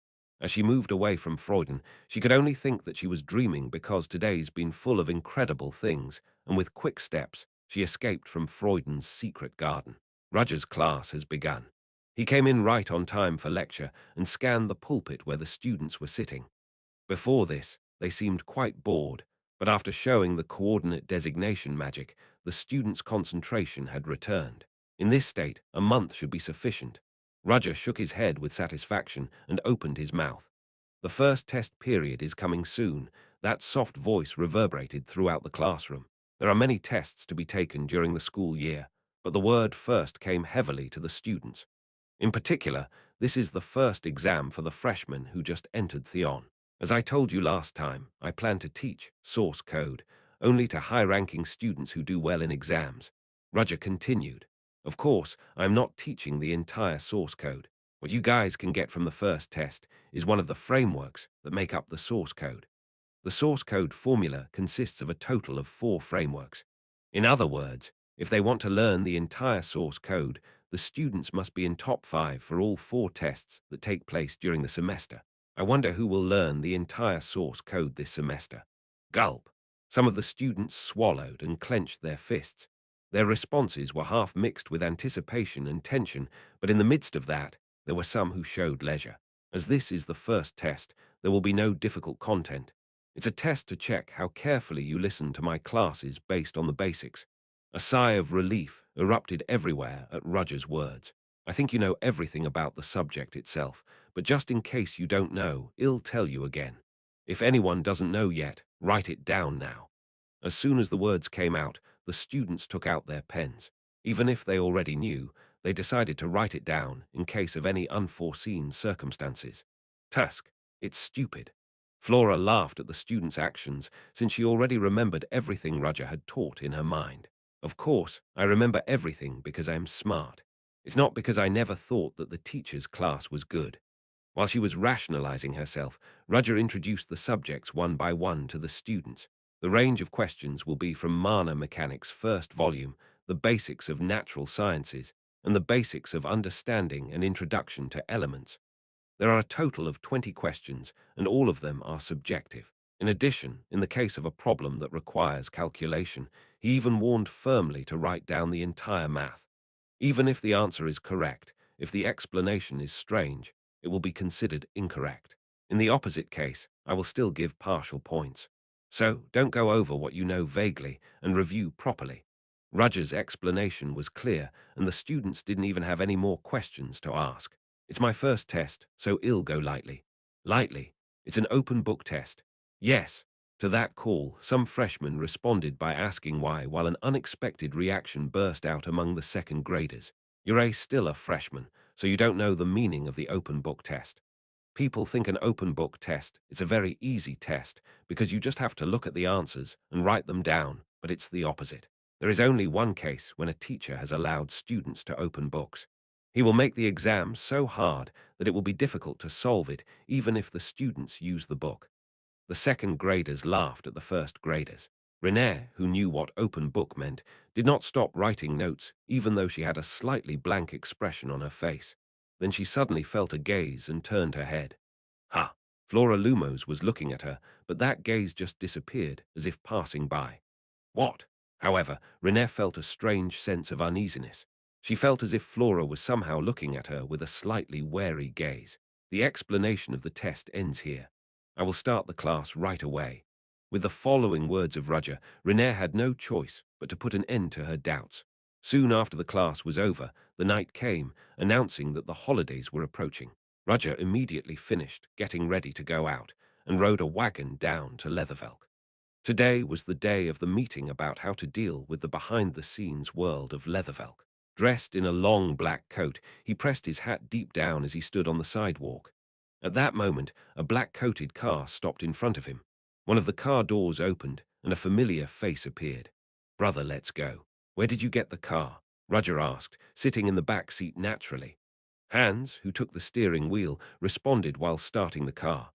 As she moved away from Freuden, she could only think that she was dreaming because today's been full of incredible things, and with quick steps, she escaped from Freuden's secret garden. Roger's class has begun. He came in right on time for lecture and scanned the pulpit where the students were sitting. Before this, they seemed quite bored, but after showing the coordinate designation magic, the students' concentration had returned. In this state, a month should be sufficient. Roger shook his head with satisfaction and opened his mouth. The first test period is coming soon. That soft voice reverberated throughout the classroom. There are many tests to be taken during the school year, but the word first came heavily to the students. In particular, this is the first exam for the freshmen who just entered Theon. As I told you last time, I plan to teach source code only to high-ranking students who do well in exams. Roger continued. Of course, I'm not teaching the entire source code. What you guys can get from the first test is one of the frameworks that make up the source code. The source code formula consists of a total of 4 frameworks. In other words, if they want to learn the entire source code, the students must be in top 5 for all 4 tests that take place during the semester. I wonder who will learn the entire source code this semester. Gulp. Some of the students swallowed and clenched their fists. Their responses were half mixed with anticipation and tension, but in the midst of that, there were some who showed leisure. As this is the first test, there will be no difficult content. It's a test to check how carefully you listen to my classes based on the basics. A sigh of relief erupted everywhere at Roger's words. I think you know everything about the subject itself, but just in case you don't know, I'll tell you again. If anyone doesn't know yet, write it down now. As soon as the words came out, the students took out their pens. Even if they already knew, they decided to write it down in case of any unforeseen circumstances. Tusk, it's stupid. Flora laughed at the students' actions since she already remembered everything Roger had taught in her mind. Of course, I remember everything because I am smart. It's not because I never thought that the teacher's class was good. While she was rationalizing herself, Roger introduced the subjects one by one to the students. The range of questions will be from Mana Mechanics' first volume, the basics of natural sciences, and the basics of understanding and introduction to elements. There are a total of 20 questions, and all of them are subjective. In addition, in the case of a problem that requires calculation, he even warned firmly to write down the entire math. Even if the answer is correct, if the explanation is strange, it will be considered incorrect. In the opposite case, I will still give partial points. So, don't go over what you know vaguely and review properly. Roger's explanation was clear, and the students didn't even have any more questions to ask. It's my first test, so I'll go lightly. Lightly? It's an open book test. Yes. To that call, some freshmen responded by asking why, while an unexpected reaction burst out among the second graders. You're still a freshman, so you don't know the meaning of the open book test. People think an open book test is a very easy test because you just have to look at the answers and write them down, but it's the opposite. There is only one case when a teacher has allowed students to open books. He will make the exam so hard that it will be difficult to solve it even if the students use the book. The second graders laughed at the first graders. Renee, who knew what open book meant, did not stop writing notes even though she had a slightly blank expression on her face. Then she suddenly felt a gaze and turned her head. Ha! Flora Lumos was looking at her, but that gaze just disappeared as if passing by. What? However, Renee felt a strange sense of uneasiness. She felt as if Flora was somehow looking at her with a slightly wary gaze. The explanation of the test ends here. I will start the class right away. With the following words of Roger, Renee had no choice but to put an end to her doubts. Soon after the class was over, the night came, announcing that the holidays were approaching. Roger immediately finished getting ready to go out and rode a wagon down to Leathervelk. Today was the day of the meeting about how to deal with the behind-the-scenes world of Leathervelk. Dressed in a long black coat, he pressed his hat deep down as he stood on the sidewalk. At that moment, a black-coated car stopped in front of him. One of the car doors opened, and a familiar face appeared. "Brother, let's go. Where did you get the car?" Roger asked, sitting in the back seat naturally. Hans, who took the steering wheel, responded while starting the car.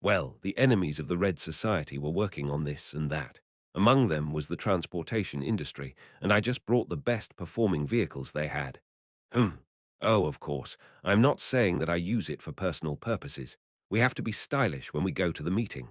Well, the enemies of the Red Society were working on this and that. Among them was the transportation industry, and I just brought the best performing vehicles they had. Hmm. Oh, of course, I'm not saying that I use it for personal purposes. We have to be stylish when we go to the meeting.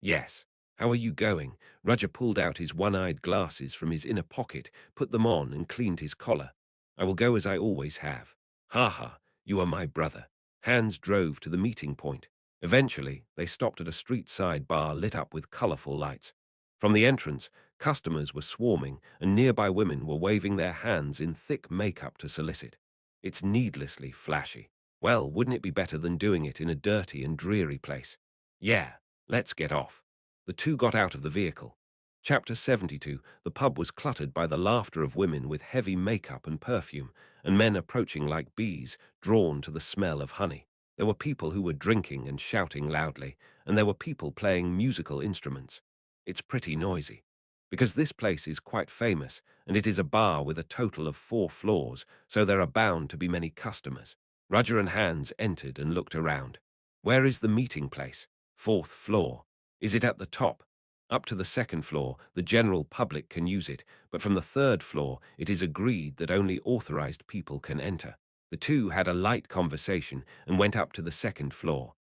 Yes. How are you going? Roger pulled out his one-eyed glasses from his inner pocket, put them on, and cleaned his collar. I will go as I always have. Ha ha, you are my brother. Hans drove to the meeting point. Eventually, they stopped at a street-side bar lit up with colorful lights. From the entrance, customers were swarming, and nearby women were waving their hands in thick makeup to solicit. It's needlessly flashy. Well, wouldn't it be better than doing it in a dirty and dreary place? Yeah, let's get off. The two got out of the vehicle. Chapter 72. The pub was cluttered by the laughter of women with heavy makeup and perfume, and men approaching like bees, drawn to the smell of honey. There were people who were drinking and shouting loudly, and there were people playing musical instruments. It's pretty noisy. Because this place is quite famous, and it is a bar with a total of 4 floors, so there are bound to be many customers. Roger and Hans entered and looked around. Where is the meeting place? 4th floor. Is it at the top? Up to the 2nd floor, the general public can use it, but from the 3rd floor, it is agreed that only authorized people can enter. The two had a light conversation and went up to the 2nd floor.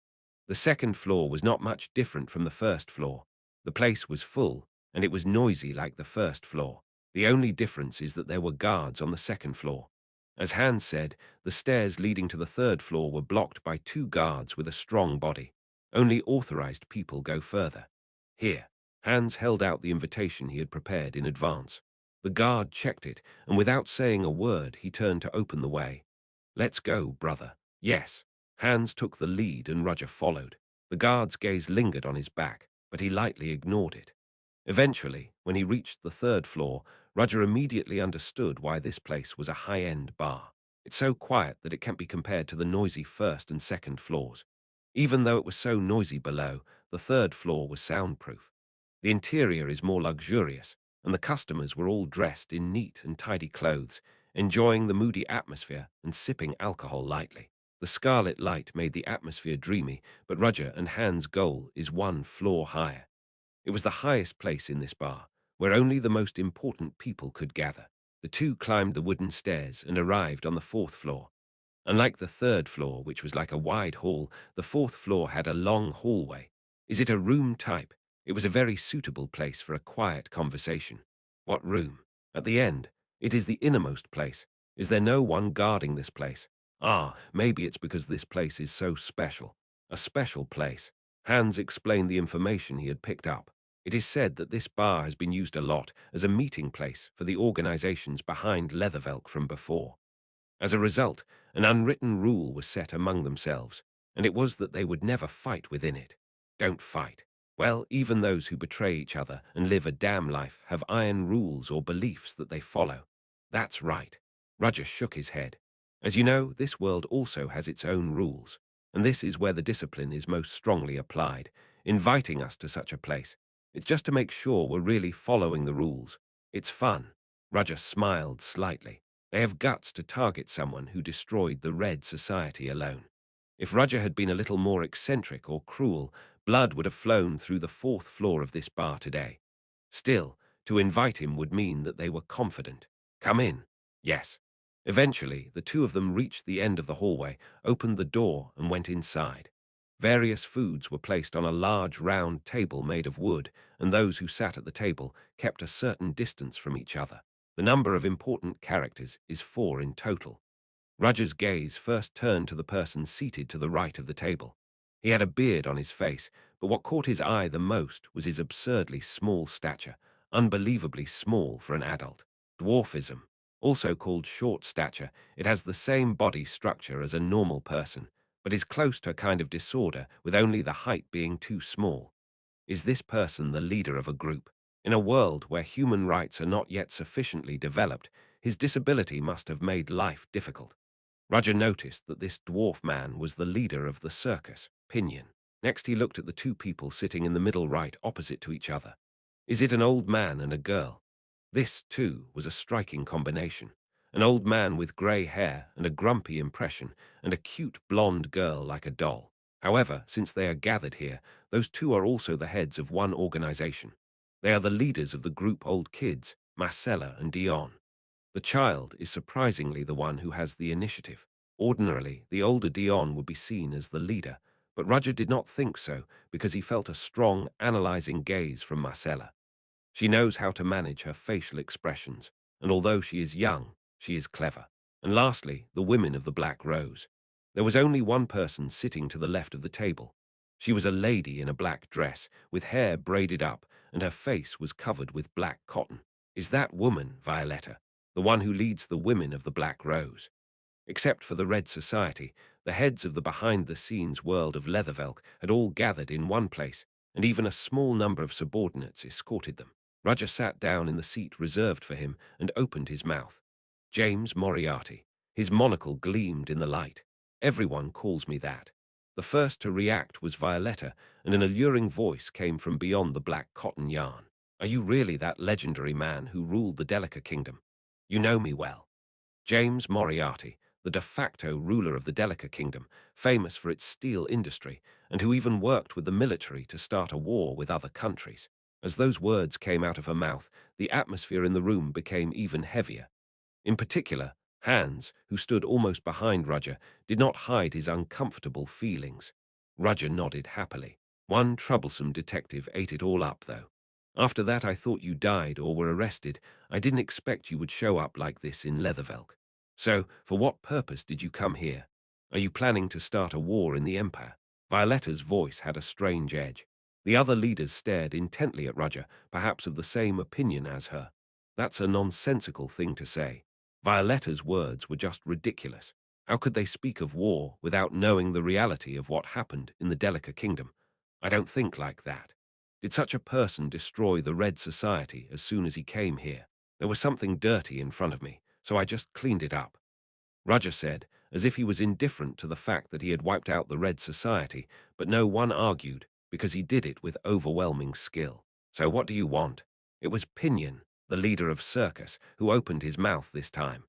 The 2nd floor was not much different from the 1st floor. The place was full, and it was noisy like the 1st floor. The only difference is that there were guards on the 2nd floor. As Hans said, the stairs leading to the 3rd floor were blocked by 2 guards with a strong body. Only authorized people go further. Here, Hans held out the invitation he had prepared in advance. The guard checked it, and without saying a word, he turned to open the way. "Let's go, brother." "Yes." Hans took the lead and Roger followed. The guard's gaze lingered on his back, but he lightly ignored it. Eventually, when he reached the 3rd floor, Roger immediately understood why this place was a high-end bar. It's so quiet that it can't be compared to the noisy 1st and 2nd floors. Even though it was so noisy below, the 3rd floor was soundproof. The interior is more luxurious, and the customers were all dressed in neat and tidy clothes, enjoying the moody atmosphere and sipping alcohol lightly. The scarlet light made the atmosphere dreamy, but Roger and Hans' goal is 1 floor higher. It was the highest place in this bar, where only the most important people could gather. The two climbed the wooden stairs and arrived on the 4th floor. Unlike the 3rd floor, which was like a wide hall, the 4th floor had a long hallway. Is it a room type? It was a very suitable place for a quiet conversation. What room? At the end. It is the innermost place. Is there no one guarding this place? Ah, maybe it's because this place is so special. A special place. Hans explained the information he had picked up. It is said that this bar has been used a lot as a meeting place for the organizations behind Leathervelk from before. As a result, an unwritten rule was set among themselves, and it was that they would never fight within it. Don't fight. Well, even those who betray each other and live a damn life have iron rules or beliefs that they follow. That's right. Roger shook his head. As you know, this world also has its own rules, and this is where the discipline is most strongly applied, inviting us to such a place. It's just to make sure we're really following the rules. It's fun. Roger smiled slightly. They have guts to target someone who destroyed the Red Society alone. If Roger had been a little more eccentric or cruel, blood would have flown through the 4th floor of this bar today. Still, to invite him would mean that they were confident. Come in. Yes. Eventually, the two of them reached the end of the hallway, opened the door, and went inside. Various foods were placed on a large round table made of wood, and those who sat at the table kept a certain distance from each other. The number of important characters is 4 in total. Roger's gaze first turned to the person seated to the right of the table. He had a beard on his face, but what caught his eye the most was his absurdly small stature, unbelievably small for an adult. Dwarfism. Also called short stature, it has the same body structure as a normal person, but is close to a kind of disorder with only the height being too small. Is this person the leader of a group? In a world where human rights are not yet sufficiently developed, his disability must have made life difficult. Roger noticed that this dwarf man was the leader of the circus, Pinion. Next he looked at the two people sitting in the middle right opposite to each other. Is it an old man and a girl? This, too, was a striking combination. An old man with grey hair and a grumpy impression, and a cute blonde girl like a doll. However, since they are gathered here, those two are also the heads of one organization. They are the leaders of the group old kids, Marcella and Dion. The child is surprisingly the one who has the initiative. Ordinarily, the older Dion would be seen as the leader, but Roger did not think so because he felt a strong, analyzing gaze from Marcella. She knows how to manage her facial expressions, and although she is young, she is clever. And lastly, the women of the Black Rose. There was only one person sitting to the left of the table. She was a lady in a black dress, with hair braided up, and her face was covered with black cotton. Is that woman, Violetta, the one who leads the women of the Black Rose? Except for the Red Society, the heads of the behind-the-scenes world of Leathervelk had all gathered in one place, and even a small number of subordinates escorted them. Roger sat down in the seat reserved for him and opened his mouth. James Moriarty. His monocle gleamed in the light. Everyone calls me that. The first to react was Violetta, and an alluring voice came from beyond the black cotton yarn. Are you really that legendary man who ruled the Delica Kingdom? You know me well. James Moriarty, the de facto ruler of the Delica Kingdom, famous for its steel industry, and who even worked with the military to start a war with other countries. As those words came out of her mouth, the atmosphere in the room became even heavier. In particular, Hans, who stood almost behind Roger, did not hide his uncomfortable feelings. Roger nodded happily. One troublesome detective ate it all up, though. After that I thought you died or were arrested. I didn't expect you would show up like this in Leathervelk. So, for what purpose did you come here? Are you planning to start a war in the Empire? Violetta's voice had a strange edge. The other leaders stared intently at Roger, perhaps of the same opinion as her. That's a nonsensical thing to say. Violetta's words were just ridiculous. How could they speak of war without knowing the reality of what happened in the Delica Kingdom? I don't think like that. Did such a person destroy the Red Society as soon as he came here? There was something dirty in front of me, so I just cleaned it up. Roger said, as if he was indifferent to the fact that he had wiped out the Red Society, but no one argued, because he did it with overwhelming skill. So what do you want? It was Pinion, the leader of Circus, who opened his mouth this time.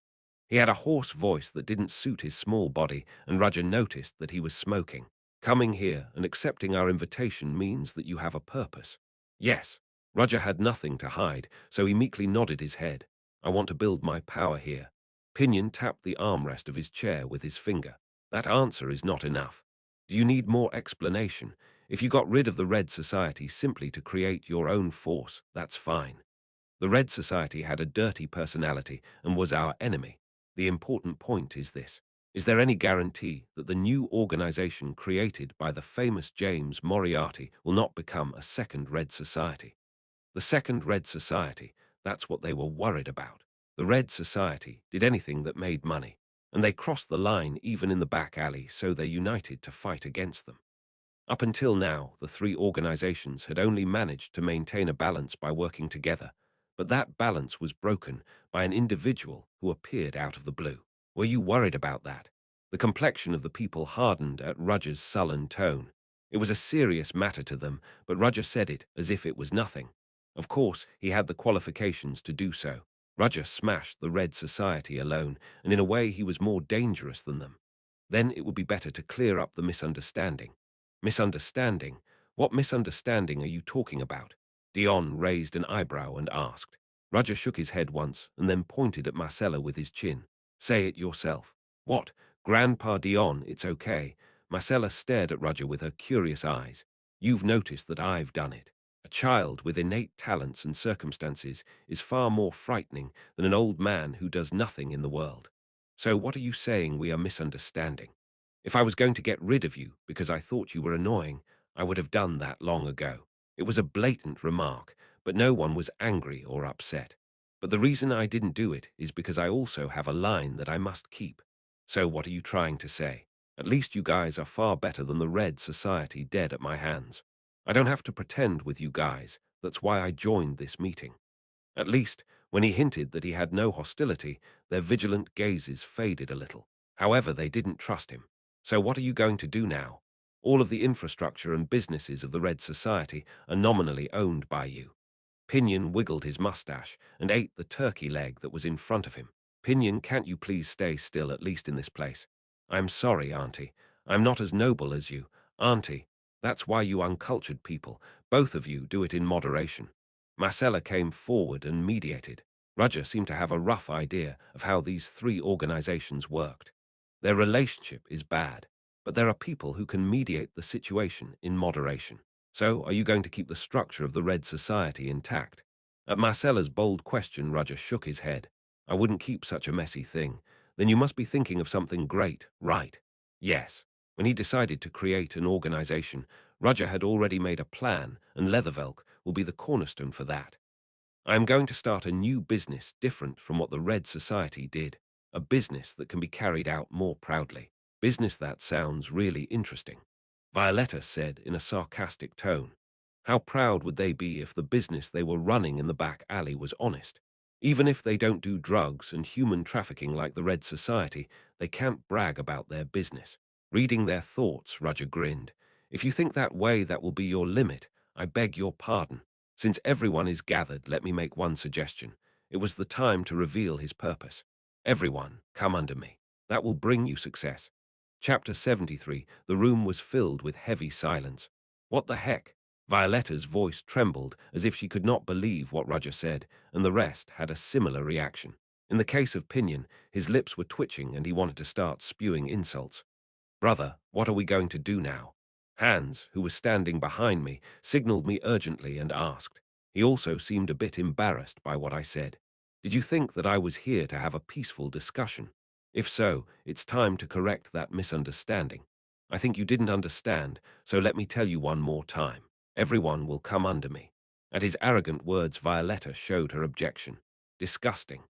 He had a hoarse voice that didn't suit his small body, and Roger noticed that he was smoking. Coming here and accepting our invitation means that you have a purpose. Yes, Roger had nothing to hide, so he meekly nodded his head. I want to build my power here. Pinion tapped the armrest of his chair with his finger. That answer is not enough. Do you need more explanation? If you got rid of the Red Society simply to create your own force, that's fine. The Red Society had a dirty personality and was our enemy. The important point is this. Is there any guarantee that the new organization created by the famous James Moriarty will not become a second Red Society? The second Red Society, that's what they were worried about. The Red Society did anything that made money, and they crossed the line even in the back alley, so they united to fight against them. Up until now, the three organizations had only managed to maintain a balance by working together, but that balance was broken by an individual who appeared out of the blue. Were you worried about that? The complexion of the people hardened at Roger's sullen tone. It was a serious matter to them, but Roger said it as if it was nothing. Of course, he had the qualifications to do so. Roger smashed the Red Society alone, and in a way he was more dangerous than them. Then it would be better to clear up the misunderstanding. Misunderstanding? What misunderstanding are you talking about? Dion raised an eyebrow and asked. Roger shook his head once and then pointed at Marcella with his chin. Say it yourself. What? Grandpa Dion, it's okay. Marcella stared at Roger with her curious eyes. You've noticed that I've done it. A child with innate talents and circumstances is far more frightening than an old man who does nothing in the world. So what are you saying we are misunderstanding? If I was going to get rid of you because I thought you were annoying, I would have done that long ago. It was a blatant remark, but no one was angry or upset. But the reason I didn't do it is because I also have a line that I must keep. So what are you trying to say? At least you guys are far better than the Red Society dead at my hands. I don't have to pretend with you guys. That's why I joined this meeting. At least, when he hinted that he had no hostility, their vigilant gazes faded a little. However, they didn't trust him. So what are you going to do now? All of the infrastructure and businesses of the Red Society are nominally owned by you. Pinion wiggled his mustache and ate the turkey leg that was in front of him. Pinion, can't you please stay still, at least in this place? I'm sorry, Auntie. I'm not as noble as you. Auntie, that's why you uncultured people, both of you, do it in moderation. Marcella came forward and mediated. Roger seemed to have a rough idea of how these three organizations worked. Their relationship is bad, but there are people who can mediate the situation in moderation. So, are you going to keep the structure of the Red Society intact? At Marcella's bold question, Roger shook his head. I wouldn't keep such a messy thing. Then you must be thinking of something great, right? Yes. When he decided to create an organization, Roger had already made a plan, and Leathervelk will be the cornerstone for that. I am going to start a new business different from what the Red Society did. A business that can be carried out more proudly. Business that sounds really interesting. Violetta said in a sarcastic tone. How proud would they be if the business they were running in the back alley was honest? Even if they don't do drugs and human trafficking like the Red Society, they can't brag about their business. Reading their thoughts, Roger grinned. If you think that way, that will be your limit. I beg your pardon. Since everyone is gathered, let me make one suggestion. It was the time to reveal his purpose. Everyone, come under me. That will bring you success. Chapter 73. The room was filled with heavy silence. What the heck? Violetta's voice trembled as if she could not believe what Roger said, and the rest had a similar reaction. In the case of Pinion, his lips were twitching and he wanted to start spewing insults. Brother, what are we going to do now? Hans, who was standing behind me, signaled me urgently and asked. He also seemed a bit embarrassed by what I said. Did you think that I was here to have a peaceful discussion? If so, it's time to correct that misunderstanding. I think you didn't understand, so let me tell you one more time. Everyone will come under me. At his arrogant words, Violetta showed her objection. Disgusting.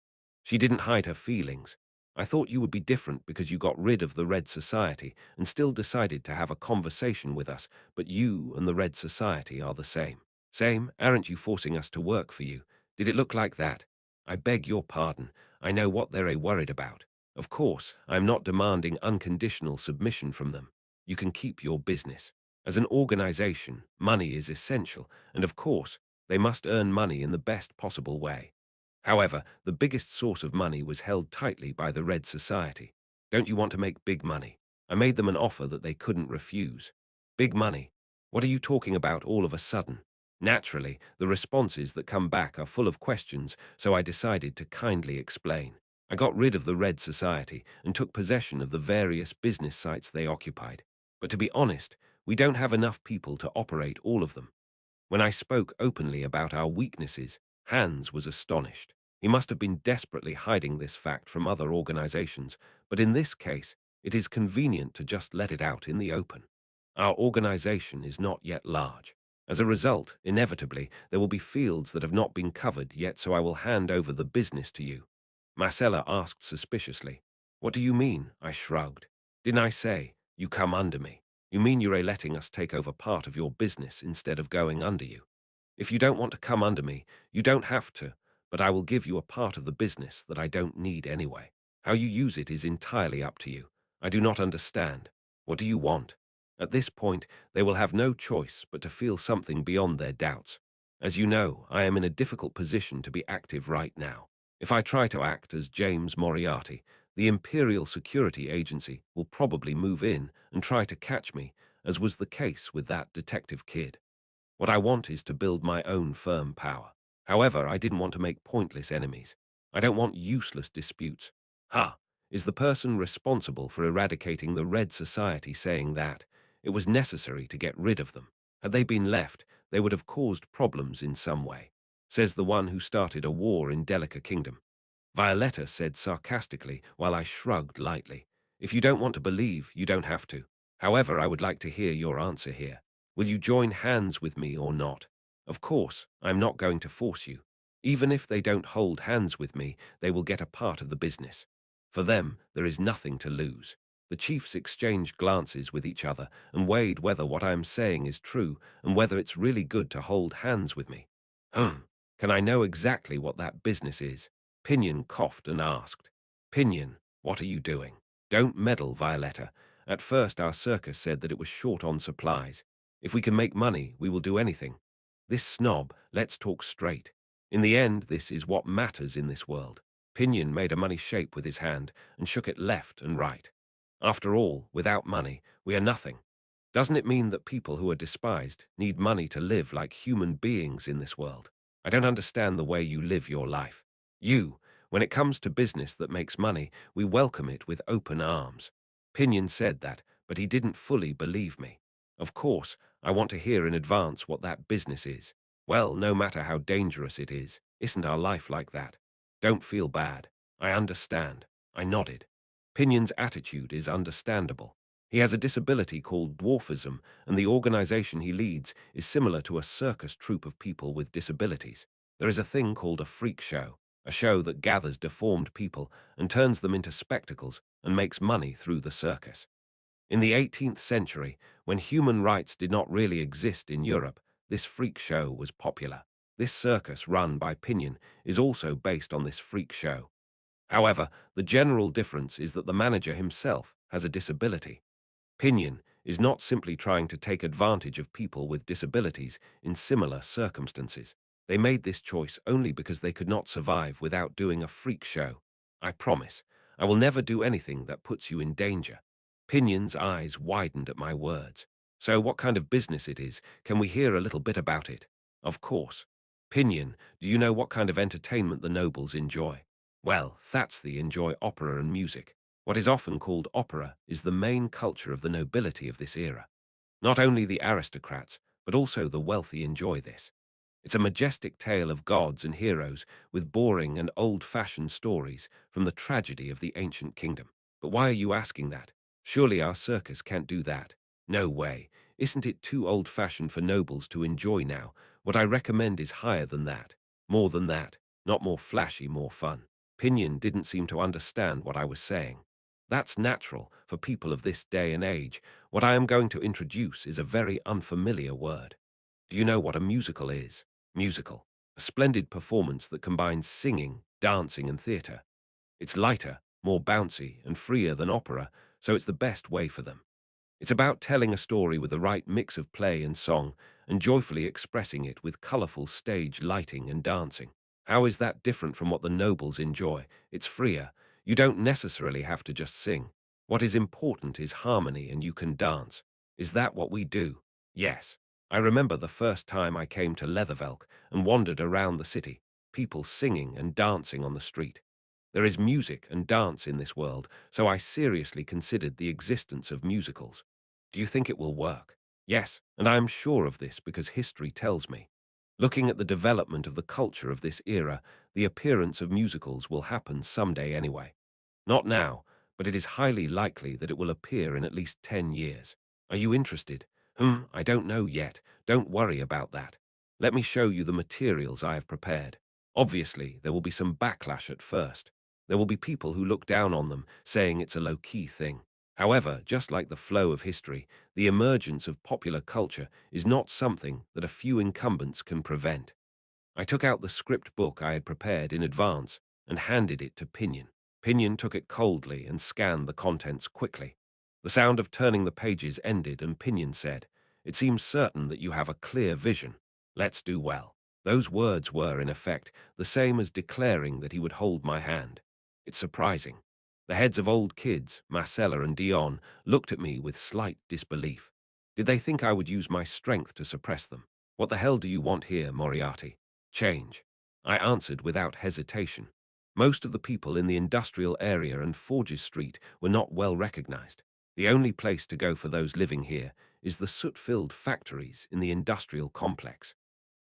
She didn't hide her feelings. I thought you would be different because you got rid of the Red Society and still decided to have a conversation with us, but you and the Red Society are the same. Same? Aren't you forcing us to work for you? Did it look like that? I beg your pardon. I know what they're worried about. Of course, I'm not demanding unconditional submission from them. You can keep your business. As an organization, money is essential, and of course, they must earn money in the best possible way. However, the biggest source of money was held tightly by the Red Society. Don't you want to make big money? I made them an offer that they couldn't refuse. Big money? What are you talking about all of a sudden? Naturally, the responses that come back are full of questions, so I decided to kindly explain. I got rid of the Red Society and took possession of the various business sites they occupied. But to be honest, we don't have enough people to operate all of them. When I spoke openly about our weaknesses, Hans was astonished. He must have been desperately hiding this fact from other organizations, but in this case, it is convenient to just let it out in the open. Our organization is not yet large. As a result, inevitably, there will be fields that have not been covered yet, so I will hand over the business to you. Marcella asked suspiciously. What do you mean? I shrugged. Didn't I say, you come under me? You mean you're letting us take over part of your business instead of going under you? If you don't want to come under me, you don't have to, but I will give you a part of the business that I don't need anyway. How you use it is entirely up to you. I do not understand. What do you want? At this point, they will have no choice but to feel something beyond their doubts. As you know, I am in a difficult position to be active right now. If I try to act as James Moriarty, the Imperial Security Agency will probably move in and try to catch me, as was the case with that detective kid. What I want is to build my own firm power. However, I didn't want to make pointless enemies. I don't want useless disputes. Ha! Is the person responsible for eradicating the Red Society saying that it was necessary to get rid of them? Had they been left, they would have caused problems in some way, says the one who started a war in Delica Kingdom. Violetta said sarcastically while I shrugged lightly. If you don't want to believe, you don't have to. However, I would like to hear your answer here. Will you join hands with me or not? Of course, I'm not going to force you. Even if they don't hold hands with me, they will get a part of the business. For them, there is nothing to lose. The chiefs exchanged glances with each other and weighed whether what I am saying is true and whether it's really good to hold hands with me. Can I know exactly what that business is? Pinion coughed and asked. Pinion, what are you doing? Don't meddle, Violetta. At first our circus said that it was short on supplies. If we can make money, we will do anything. This snob, let's talk straight. In the end, this is what matters in this world. Pinion made a money shape with his hand and shook it left and right. After all, without money, we are nothing. Doesn't it mean that people who are despised need money to live like human beings in this world? I don't understand the way you live your life. When it comes to business that makes money, we welcome it with open arms. Pinion said that, but he didn't fully believe me. Of course, I want to hear in advance what that business is. Well, no matter how dangerous it is, isn't our life like that? Don't feel bad. I understand. I nodded. Pinion's attitude is understandable. He has a disability called dwarfism, and the organization he leads is similar to a circus troupe of people with disabilities. There is a thing called a freak show, a show that gathers deformed people and turns them into spectacles and makes money through the circus. In the 18th century, when human rights did not really exist in Europe, this freak show was popular. This circus run by Pinion is also based on this freak show. However, the general difference is that the manager himself has a disability. Pinion is not simply trying to take advantage of people with disabilities in similar circumstances. They made this choice only because they could not survive without doing a freak show. I promise, I will never do anything that puts you in danger. Pinion's eyes widened at my words. So what kind of business it is? Can we hear a little bit about it? Of course. Pinion, do you know what kind of entertainment the nobles enjoy? Well, that's the enjoy opera and music. What is often called opera is the main culture of the nobility of this era. Not only the aristocrats, but also the wealthy enjoy this. It's a majestic tale of gods and heroes with boring and old-fashioned stories from the tragedy of the ancient kingdom. But why are you asking that? Surely our circus can't do that. No way. Isn't it too old-fashioned for nobles to enjoy now? What I recommend is higher than that. More than that. Not more flashy, more fun. Pinion didn't seem to understand what I was saying. That's natural for people of this day and age. What I am going to introduce is a very unfamiliar word. Do you know what a musical is? Musical. A splendid performance that combines singing, dancing, and theatre. It's lighter, more bouncy, and freer than opera, so it's the best way for them. It's about telling a story with the right mix of play and song, and joyfully expressing it with colourful stage lighting and dancing. How is that different from what the nobles enjoy? It's freer. You don't necessarily have to just sing. What is important is harmony, and you can dance. Is that what we do? Yes. I remember the first time I came to Leathervelk and wandered around the city, people singing and dancing on the street. There is music and dance in this world, so I seriously considered the existence of musicals. Do you think it will work? Yes, and I am sure of this because history tells me. Looking at the development of the culture of this era, the appearance of musicals will happen someday anyway. Not now, but it is highly likely that it will appear in at least 10 years. Are you interested? I don't know yet. Don't worry about that. Let me show you the materials I have prepared. Obviously, there will be some backlash at first. There will be people who look down on them, saying it's a low-key thing. However, just like the flow of history, the emergence of popular culture is not something that a few incumbents can prevent. I took out the script book I had prepared in advance and handed it to Pinion. Pinion took it coldly and scanned the contents quickly. The sound of turning the pages ended, and Pinion said, "It seems certain that you have a clear vision. Let's do well." Those words were, in effect, the same as declaring that he would hold my hand. It's surprising. The heads of old kids, Marcella and Dion, looked at me with slight disbelief. Did they think I would use my strength to suppress them? "What the hell do you want here, Moriarty?" "Change," I answered without hesitation. Most of the people in the industrial area and Forges Street were not well recognized. The only place to go for those living here is the soot-filled factories in the industrial complex.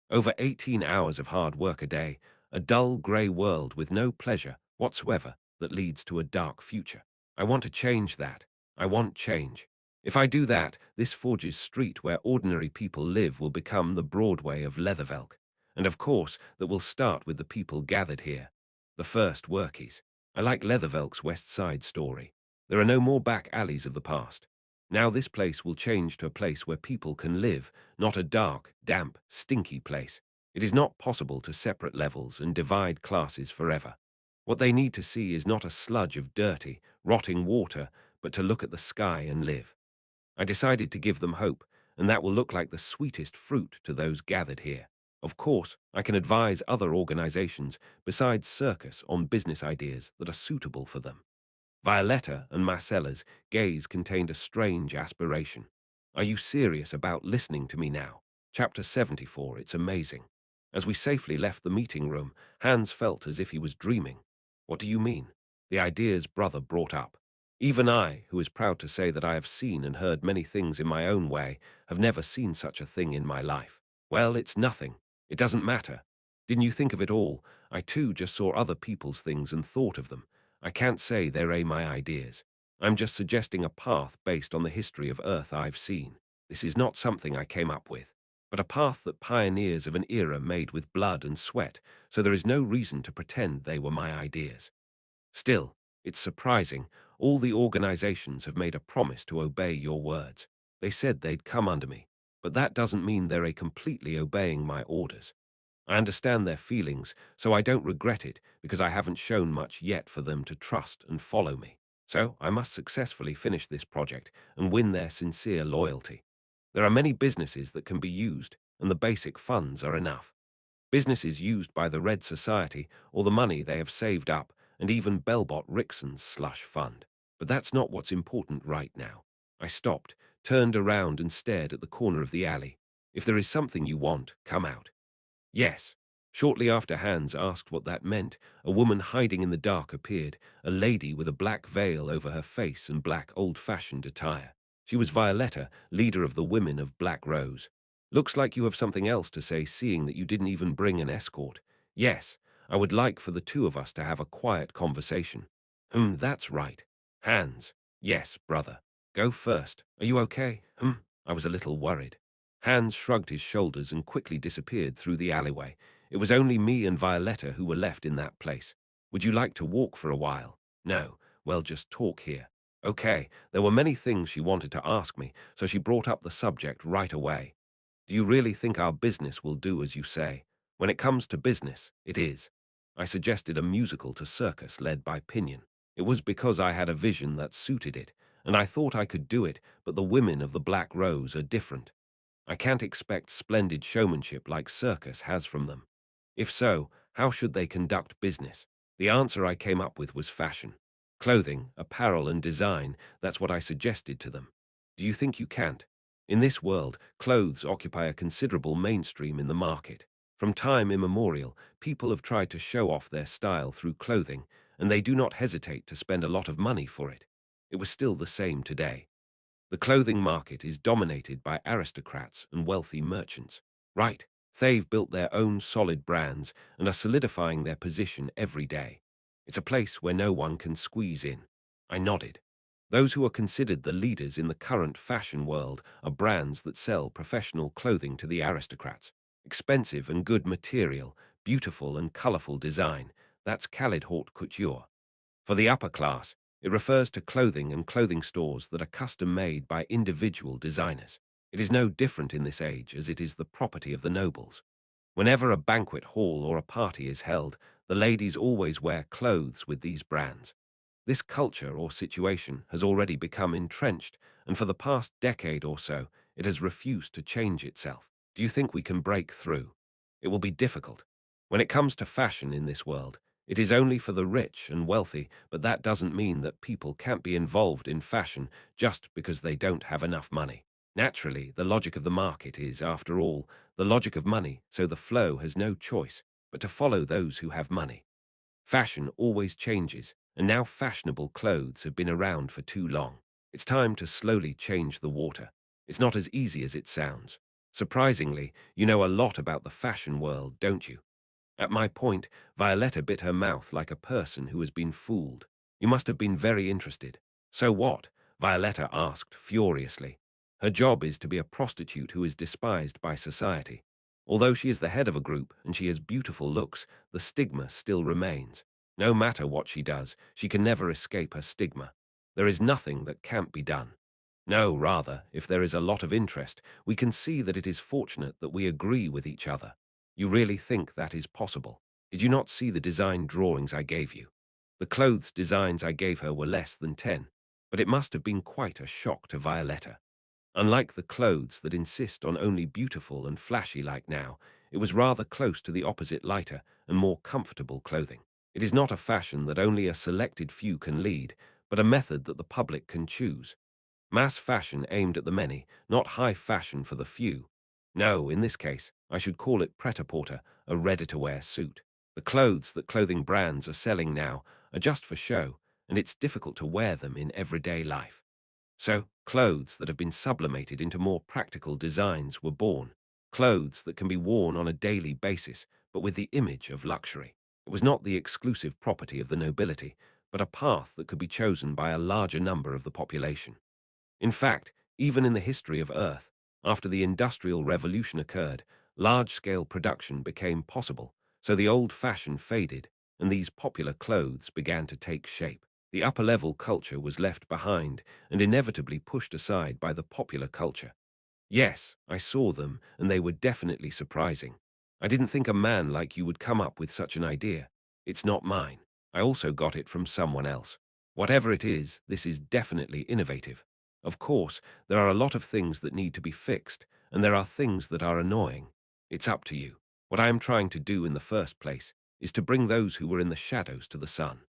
Over 18 hours of hard work a day, a dull grey world with no pleasure whatsoever that leads to a dark future. I want to change that. I want change. If I do that, this Forges Street where ordinary people live will become the Broadway of Leathervelk. And of course, that will start with the people gathered here. The first workies. I like Leathervelk's West Side story. There are no more back alleys of the past. Now this place will change to a place where people can live, not a dark, damp, stinky place. It is not possible to separate levels and divide classes forever. What they need to see is not a sludge of dirty, rotting water, but to look at the sky and live. I decided to give them hope, and that will look like the sweetest fruit to those gathered here. Of course, I can advise other organizations besides Circus on business ideas that are suitable for them. Violetta and Marcella's gaze contained a strange aspiration. Are you serious about listening to me now? Chapter 74, it's amazing. As we safely left the meeting room, Hans felt as if he was dreaming. What do you mean? The ideas brother brought up. Even I, who is proud to say that I have seen and heard many things in my own way, have never seen such a thing in my life. Well, it's nothing. It doesn't matter. Didn't you think of it all? I too just saw other people's things and thought of them. I can't say they're my ideas. I'm just suggesting a path based on the history of Earth I've seen. This is not something I came up with, but a path that pioneers of an era made with blood and sweat, so there is no reason to pretend they were my ideas. Still, it's surprising, all the organizations have made a promise to obey your words. They said they'd come under me, but that doesn't mean they're completely obeying my orders. I understand their feelings, so I don't regret it because I haven't shown much yet for them to trust and follow me. So I must successfully finish this project and win their sincere loyalty. There are many businesses that can be used, and the basic funds are enough. Businesses used by the Red Society or the money they have saved up, and even Belbot Rixon's slush fund. But that's not what's important right now. I stopped, turned around and stared at the corner of the alley. If there is something you want, come out. Yes. Shortly after Hans asked what that meant, a woman hiding in the dark appeared, a lady with a black veil over her face and black old-fashioned attire. She was Violetta, leader of the Women of Black Rose. Looks like you have something else to say, seeing that you didn't even bring an escort. Yes, I would like for the two of us to have a quiet conversation. That's right. Hans. Yes, brother. Go first. Are you okay? I was a little worried. Hans shrugged his shoulders and quickly disappeared through the alleyway. It was only me and Violetta who were left in that place. Would you like to walk for a while? No. Well, just talk here. Okay, there were many things she wanted to ask me, so she brought up the subject right away. Do you really think our business will do as you say? When it comes to business, it is. I suggested a musical to Circus led by Pinion. It was because I had a vision that suited it, and I thought I could do it, but the women of the Black Rose are different. I can't expect splendid showmanship like Circus has from them. If so, how should they conduct business? The answer I came up with was fashion. Clothing, apparel, and design, that's what I suggested to them. Do you think you can't? In this world, clothes occupy a considerable mainstream in the market. From time immemorial, people have tried to show off their style through clothing, and they do not hesitate to spend a lot of money for it. It was still the same today. The clothing market is dominated by aristocrats and wealthy merchants. Right, they've built their own solid brands and are solidifying their position every day. It's a place where no one can squeeze in. I nodded. Those who are considered the leaders in the current fashion world are brands that sell professional clothing to the aristocrats. Expensive and good material, beautiful and colorful design. That's Khalid Haute Couture. For the upper class, it refers to clothing and clothing stores that are custom-made by individual designers. It is no different in this age, as it is the property of the nobles. Whenever a banquet hall or a party is held, the ladies always wear clothes with these brands. This culture or situation has already become entrenched, and for the past decade or so, it has refused to change itself. Do you think we can break through? It will be difficult. When it comes to fashion in this world, it is only for the rich and wealthy, but that doesn't mean that people can't be involved in fashion just because they don't have enough money. Naturally, the logic of the market is, after all, the logic of money, so the flow has no choice but to follow those who have money. Fashion always changes, and now fashionable clothes have been around for too long. It's time to slowly change the water. It's not as easy as it sounds. Surprisingly, you know a lot about the fashion world, don't you? At my point, Violetta bit her mouth like a person who has been fooled. You must have been very interested. So what? Violetta asked furiously. Her job is to be a prostitute who is despised by society. Although she is the head of a group and she has beautiful looks, the stigma still remains. No matter what she does, she can never escape her stigma. There is nothing that can't be done. No, rather, if there is a lot of interest, we can see that it is fortunate that we agree with each other. You really think that is possible? Did you not see the design drawings I gave you? The clothes designs I gave her were less than 10, but it must have been quite a shock to Violetta. Unlike the clothes that insist on only beautiful and flashy like now, it was rather close to the opposite lighter and more comfortable clothing. It is not a fashion that only a selected few can lead, but a method that the public can choose. Mass fashion aimed at the many, not high fashion for the few. No, in this case, I should call it pret-a-porter, a ready-to-wear suit. The clothes that clothing brands are selling now are just for show, and it's difficult to wear them in everyday life. So, clothes that have been sublimated into more practical designs were born. Clothes that can be worn on a daily basis, but with the image of luxury. It was not the exclusive property of the nobility, but a path that could be chosen by a larger number of the population. In fact, even in the history of Earth, after the Industrial Revolution occurred, large-scale production became possible, so the old fashion faded, and these popular clothes began to take shape. The upper-level culture was left behind and inevitably pushed aside by the popular culture. Yes, I saw them, and they were definitely surprising. I didn't think a man like you would come up with such an idea. It's not mine. I also got it from someone else. Whatever it is, this is definitely innovative. Of course, there are a lot of things that need to be fixed, and there are things that are annoying. It's up to you. What I am trying to do in the first place is to bring those who were in the shadows to the sun.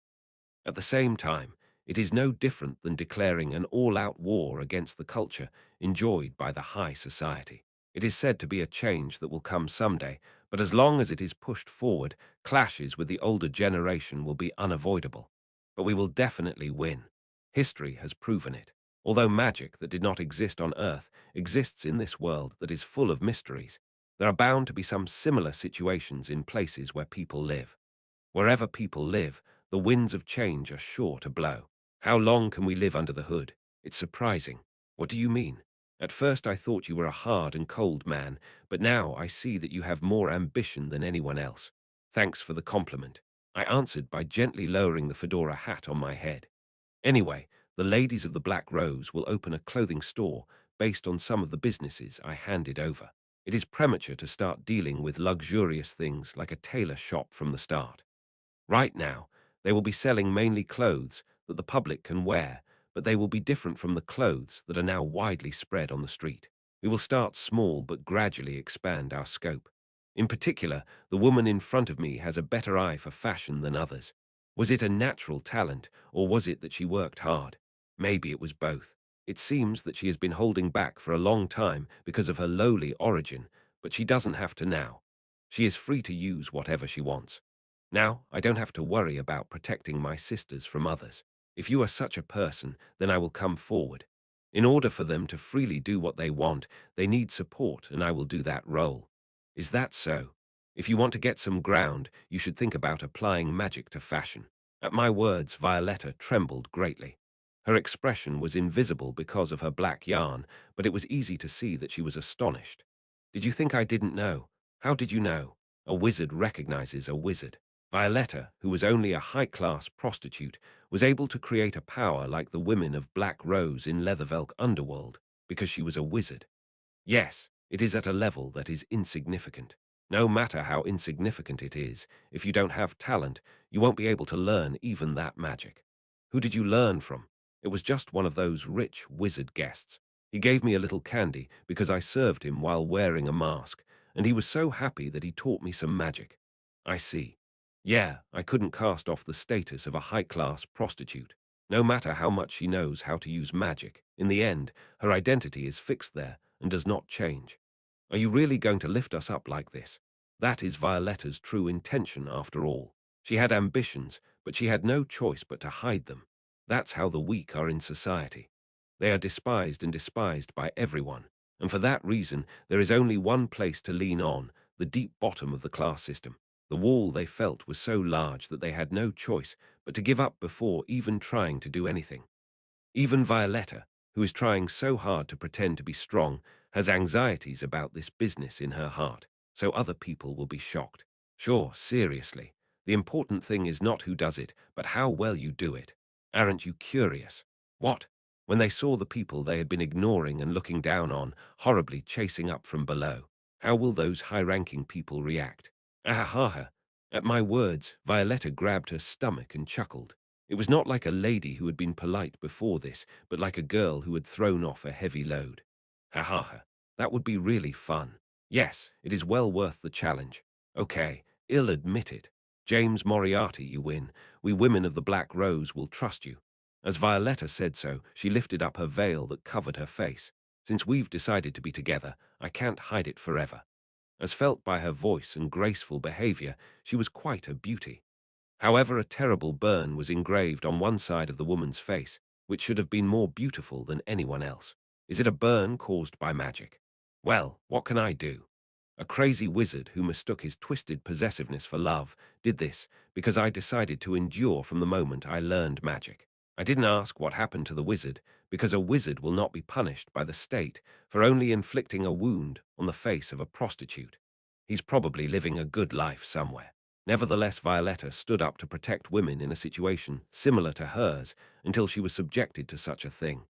At the same time, it is no different than declaring an all-out war against the culture enjoyed by the high society. It is said to be a change that will come someday, but as long as it is pushed forward, clashes with the older generation will be unavoidable. But we will definitely win. History has proven it. Although magic that did not exist on Earth exists in this world that is full of mysteries, there are bound to be some similar situations in places where people live. Wherever people live, the winds of change are sure to blow. How long can we live under the hood? It's surprising. What do you mean? At first I thought you were a hard and cold man, but now I see that you have more ambition than anyone else. Thanks for the compliment. I answered by gently lowering the fedora hat on my head. Anyway, the ladies of the Black Rose will open a clothing store based on some of the businesses I handed over. It is premature to start dealing with luxurious things like a tailor shop from the start. Right now, they will be selling mainly clothes that the public can wear, but they will be different from the clothes that are now widely spread on the street. We will start small but gradually expand our scope. In particular, the woman in front of me has a better eye for fashion than others. Was it a natural talent, or was it that she worked hard? Maybe it was both. It seems that she has been holding back for a long time because of her lowly origin, but she doesn't have to now. She is free to use whatever she wants. Now, I don't have to worry about protecting my sisters from others. If you are such a person, then I will come forward. In order for them to freely do what they want, they need support, and I will do that role. Is that so? If you want to get some ground, you should think about applying magic to fashion. At my words, Violetta trembled greatly. Her expression was invisible because of her black yarn, but it was easy to see that she was astonished. Did you think I didn't know? How did you know? A wizard recognizes a wizard. Violetta, who was only a high-class prostitute, was able to create a power like the women of Black Rose in Leathervelk Underworld because she was a wizard. Yes, it is at a level that is insignificant. No matter how insignificant it is, if you don't have talent, you won't be able to learn even that magic. Who did you learn from? It was just one of those rich wizard guests. He gave me a little candy because I served him while wearing a mask, and he was so happy that he taught me some magic. I see. Yeah, I couldn't cast off the status of a high-class prostitute. No matter how much she knows how to use magic, in the end, her identity is fixed there and does not change. Are you really going to lift us up like this? That is Violetta's true intention after all. She had ambitions, but she had no choice but to hide them. That's how the weak are in society. They are despised and despised by everyone, and for that reason there is only one place to lean on, the deep bottom of the class system. The wall, they felt, was so large that they had no choice but to give up before even trying to do anything. Even Violetta, who is trying so hard to pretend to be strong, has anxieties about this business in her heart. so other people will be shocked. Sure, seriously. The important thing is not who does it, but how well you do it. Aren't you curious? What? When they saw the people they had been ignoring and looking down on, horribly chasing up from below, how will those high-ranking people react? Ahaha! At my words, Violetta grabbed her stomach and chuckled. It was not like a lady who had been polite before this, but like a girl who had thrown off a heavy load. Ha ha ha. That would be really fun. Yes, it is well worth the challenge. Okay, I'll admit it. James Moriarty, you win. We women of the Black Rose will trust you. As Violetta said so, she lifted up her veil that covered her face. Since we've decided to be together, I can't hide it forever. As felt by her voice and graceful behavior, she was quite a beauty. However, a terrible burn was engraved on one side of the woman's face, which should have been more beautiful than anyone else. Is it a burn caused by magic? Well, what can I do? A crazy wizard who mistook his twisted possessiveness for love did this because I decided to endure from the moment I learned magic. I didn't ask what happened to the wizard because a wizard will not be punished by the state for only inflicting a wound on the face of a prostitute. He's probably living a good life somewhere. Nevertheless, Violetta stood up to protect women in a situation similar to hers until she was subjected to such a thing.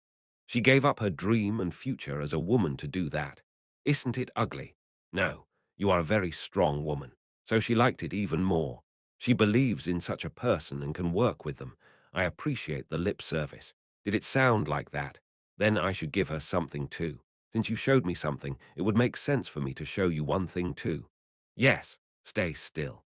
She gave up her dream and future as a woman to do that. Isn't it ugly? No, you are a very strong woman. So she liked it even more. She believes in such a person and can work with them. I appreciate the lip service. Did it sound like that? Then I should give her something too. Since you showed me something, it would make sense for me to show you one thing too. Yes, stay still.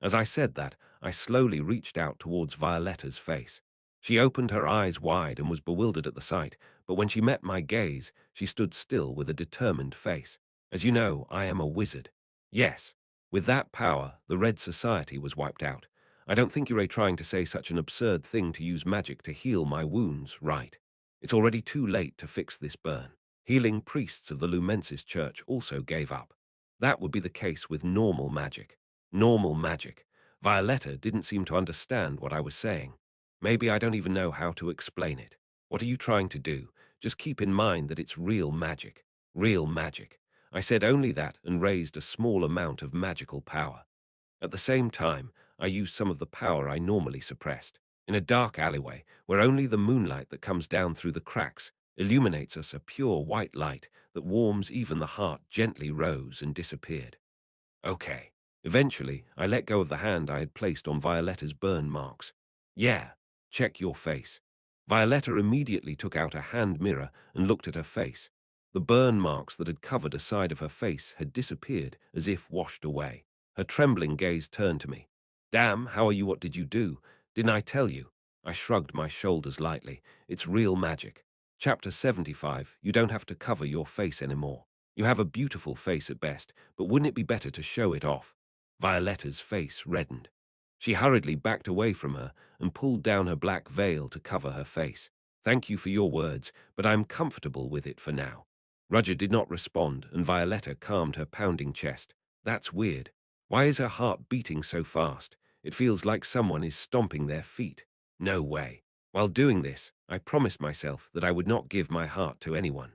As I said that, I slowly reached out towards Violetta's face. She opened her eyes wide and was bewildered at the sight, but when she met my gaze, she stood still with a determined face. As you know, I am a wizard. Yes, with that power, the Red Society was wiped out. I don't think you're trying to say such an absurd thing to use magic to heal my wounds, right? It's already too late to fix this burn. Healing priests of the Lumensis Church also gave up. That would be the case with normal magic. Normal magic. Violetta didn't seem to understand what I was saying. Maybe I don't even know how to explain it. What are you trying to do? Just keep in mind that it's real magic. Real magic. I said only that and raised a small amount of magical power. At the same time, I used some of the power I normally suppressed. In a dark alleyway, where only the moonlight that comes down through the cracks illuminates us, a pure white light that warms even the heart gently rose and disappeared. Okay. Eventually, I let go of the hand I had placed on Violetta's burn marks. Yeah, check your face. Violetta immediately took out a hand mirror and looked at her face. The burn marks that had covered a side of her face had disappeared as if washed away. Her trembling gaze turned to me. Damn, how are you? What did you do? Didn't I tell you? I shrugged my shoulders lightly. It's real magic. Chapter 75, you don't have to cover your face anymore. You have a beautiful face at best, but wouldn't it be better to show it off? Violetta's face reddened. She hurriedly backed away from her and pulled down her black veil to cover her face. Thank you for your words, but I'm comfortable with it for now. Roger did not respond, and Violetta calmed her pounding chest. That's weird. Why is her heart beating so fast? It feels like someone is stomping their feet. No way. While doing this, I promised myself that I would not give my heart to anyone.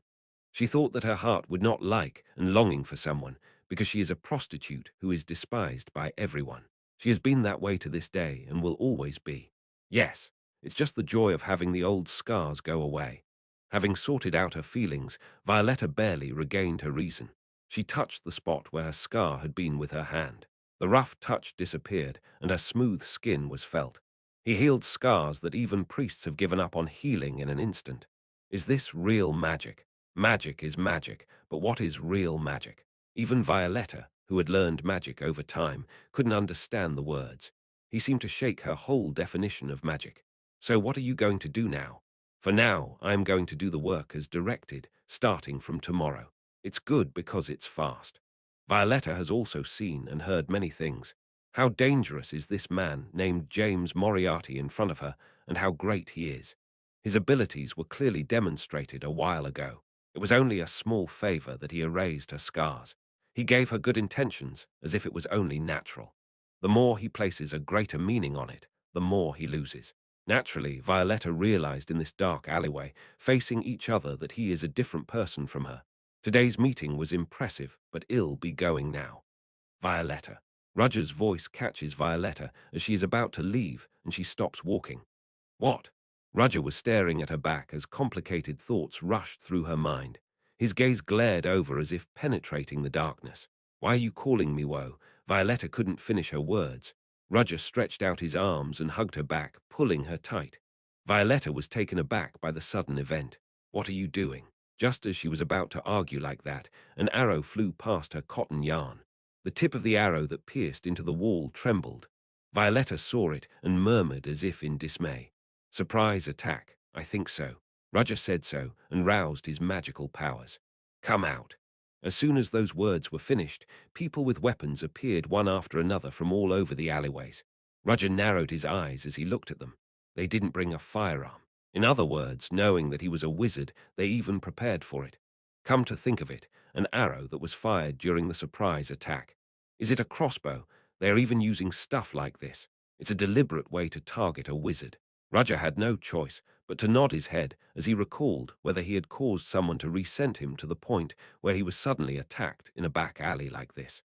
She thought that her heart would not like and longing for someone because she is a prostitute who is despised by everyone. She has been that way to this day and will always be. Yes, it's just the joy of having the old scars go away. Having sorted out her feelings, Violetta barely regained her reason. She touched the spot where her scar had been with her hand. The rough touch disappeared and her smooth skin was felt. He healed scars that even priests have given up on healing in an instant. Is this real magic? Magic is magic, but what is real magic? Even Violetta, who had learned magic over time, couldn't understand the words. He seemed to shake her whole definition of magic. So what are you going to do now? For now, I am going to do the work as directed, starting from tomorrow. It's good because it's fast. Violetta has also seen and heard many things. How dangerous is this man named James Moriarty in front of her, and how great he is. His abilities were clearly demonstrated a while ago. It was only a small favor that he erased her scars. He gave her good intentions, as if it was only natural. The more he places a greater meaning on it, the more he loses. Naturally, Violetta realized in this dark alleyway, facing each other, that he is a different person from her. Today's meeting was impressive, but ill be going now. Violetta. Roger's voice catches Violetta as she is about to leave, and she stops walking. What? Roger was staring at her back as complicated thoughts rushed through her mind. His gaze glared over as if penetrating the darkness. Why are you calling me, Woe? Violetta couldn't finish her words. Roger stretched out his arms and hugged her back, pulling her tight. Violetta was taken aback by the sudden event. What are you doing? Just as she was about to argue like that, an arrow flew past her cotton yarn. The tip of the arrow that pierced into the wall trembled. Violetta saw it and murmured as if in dismay. Surprise attack, I think so. Roger said so and roused his magical powers. Come out. As soon as those words were finished, people with weapons appeared one after another from all over the alleyways. Roger narrowed his eyes as he looked at them. They didn't bring a firearm. In other words, knowing that he was a wizard, they even prepared for it. Come to think of it, an arrow that was fired during the surprise attack. Is it a crossbow? They are even using stuff like this. It's a deliberate way to target a wizard. Roger had no choice but to nod his head as he recalled whether he had caused someone to resent him to the point where he was suddenly attacked in a back alley like this.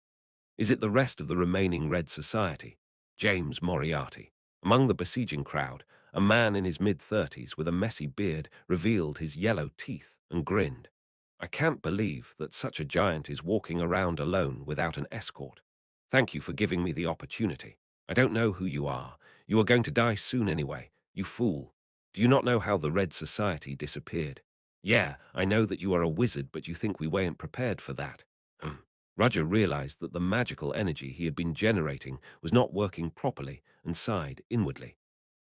Is it the rest of the remaining Red Society? James Moriarty. Among the besieging crowd, a man in his mid-30s with a messy beard revealed his yellow teeth and grinned. I can't believe that such a giant is walking around alone without an escort. Thank you for giving me the opportunity. I don't know who you are. You are going to die soon anyway, you fool. Do you not know how the Red Society disappeared? Yeah, I know that you are a wizard, but you think we weren't prepared for that. Roger realized that the magical energy he had been generating was not working properly and sighed inwardly.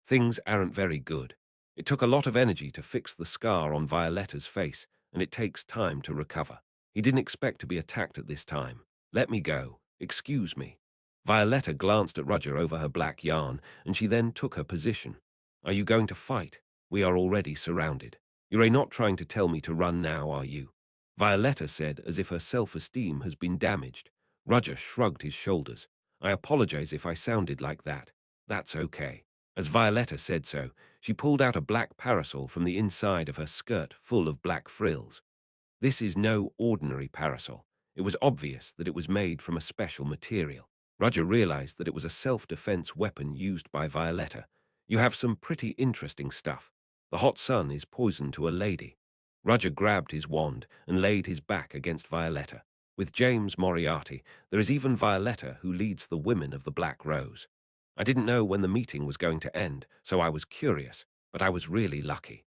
Things aren't very good. It took a lot of energy to fix the scar on Violetta's face, and it takes time to recover. He didn't expect to be attacked at this time. Let me go. Excuse me. Violetta glanced at Roger over her black yarn, and she then took her position. Are you going to fight? We are already surrounded. You're not trying to tell me to run now, are you? Violetta said as if her self-esteem has been damaged. Roger shrugged his shoulders. I apologize if I sounded like that. That's okay. As Violetta said so, she pulled out a black parasol from the inside of her skirt full of black frills. This is no ordinary parasol. It was obvious that it was made from a special material. Roger realized that it was a self-defense weapon used by Violetta. You have some pretty interesting stuff. The hot sun is poison to a lady. Roger grabbed his wand and laid his back against Violetta. With James Moriarty, there is even Violetta who leads the women of the Black Rose. I didn't know when the meeting was going to end, so I was curious, but I was really lucky.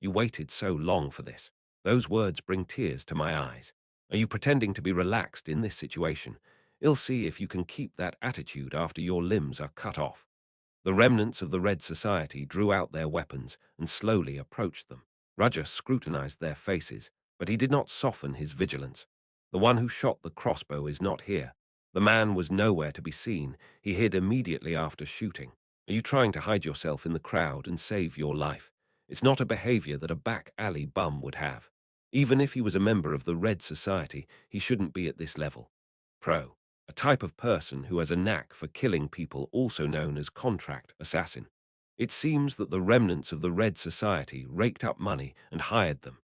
You waited so long for this. Those words bring tears to my eyes. Are you pretending to be relaxed in this situation? I'll see if you can keep that attitude after your limbs are cut off. The remnants of the Red Society drew out their weapons and slowly approached them. Roger scrutinized their faces, but he did not soften his vigilance. The one who shot the crossbow is not here. The man was nowhere to be seen. He hid immediately after shooting. Are you trying to hide yourself in the crowd and save your life? It's not a behavior that a back alley bum would have. Even if he was a member of the Red Society, he shouldn't be at this level. Pro. A type of person who has a knack for killing people, also known as contract assassin. It seems that the remnants of the Red Society raked up money and hired them.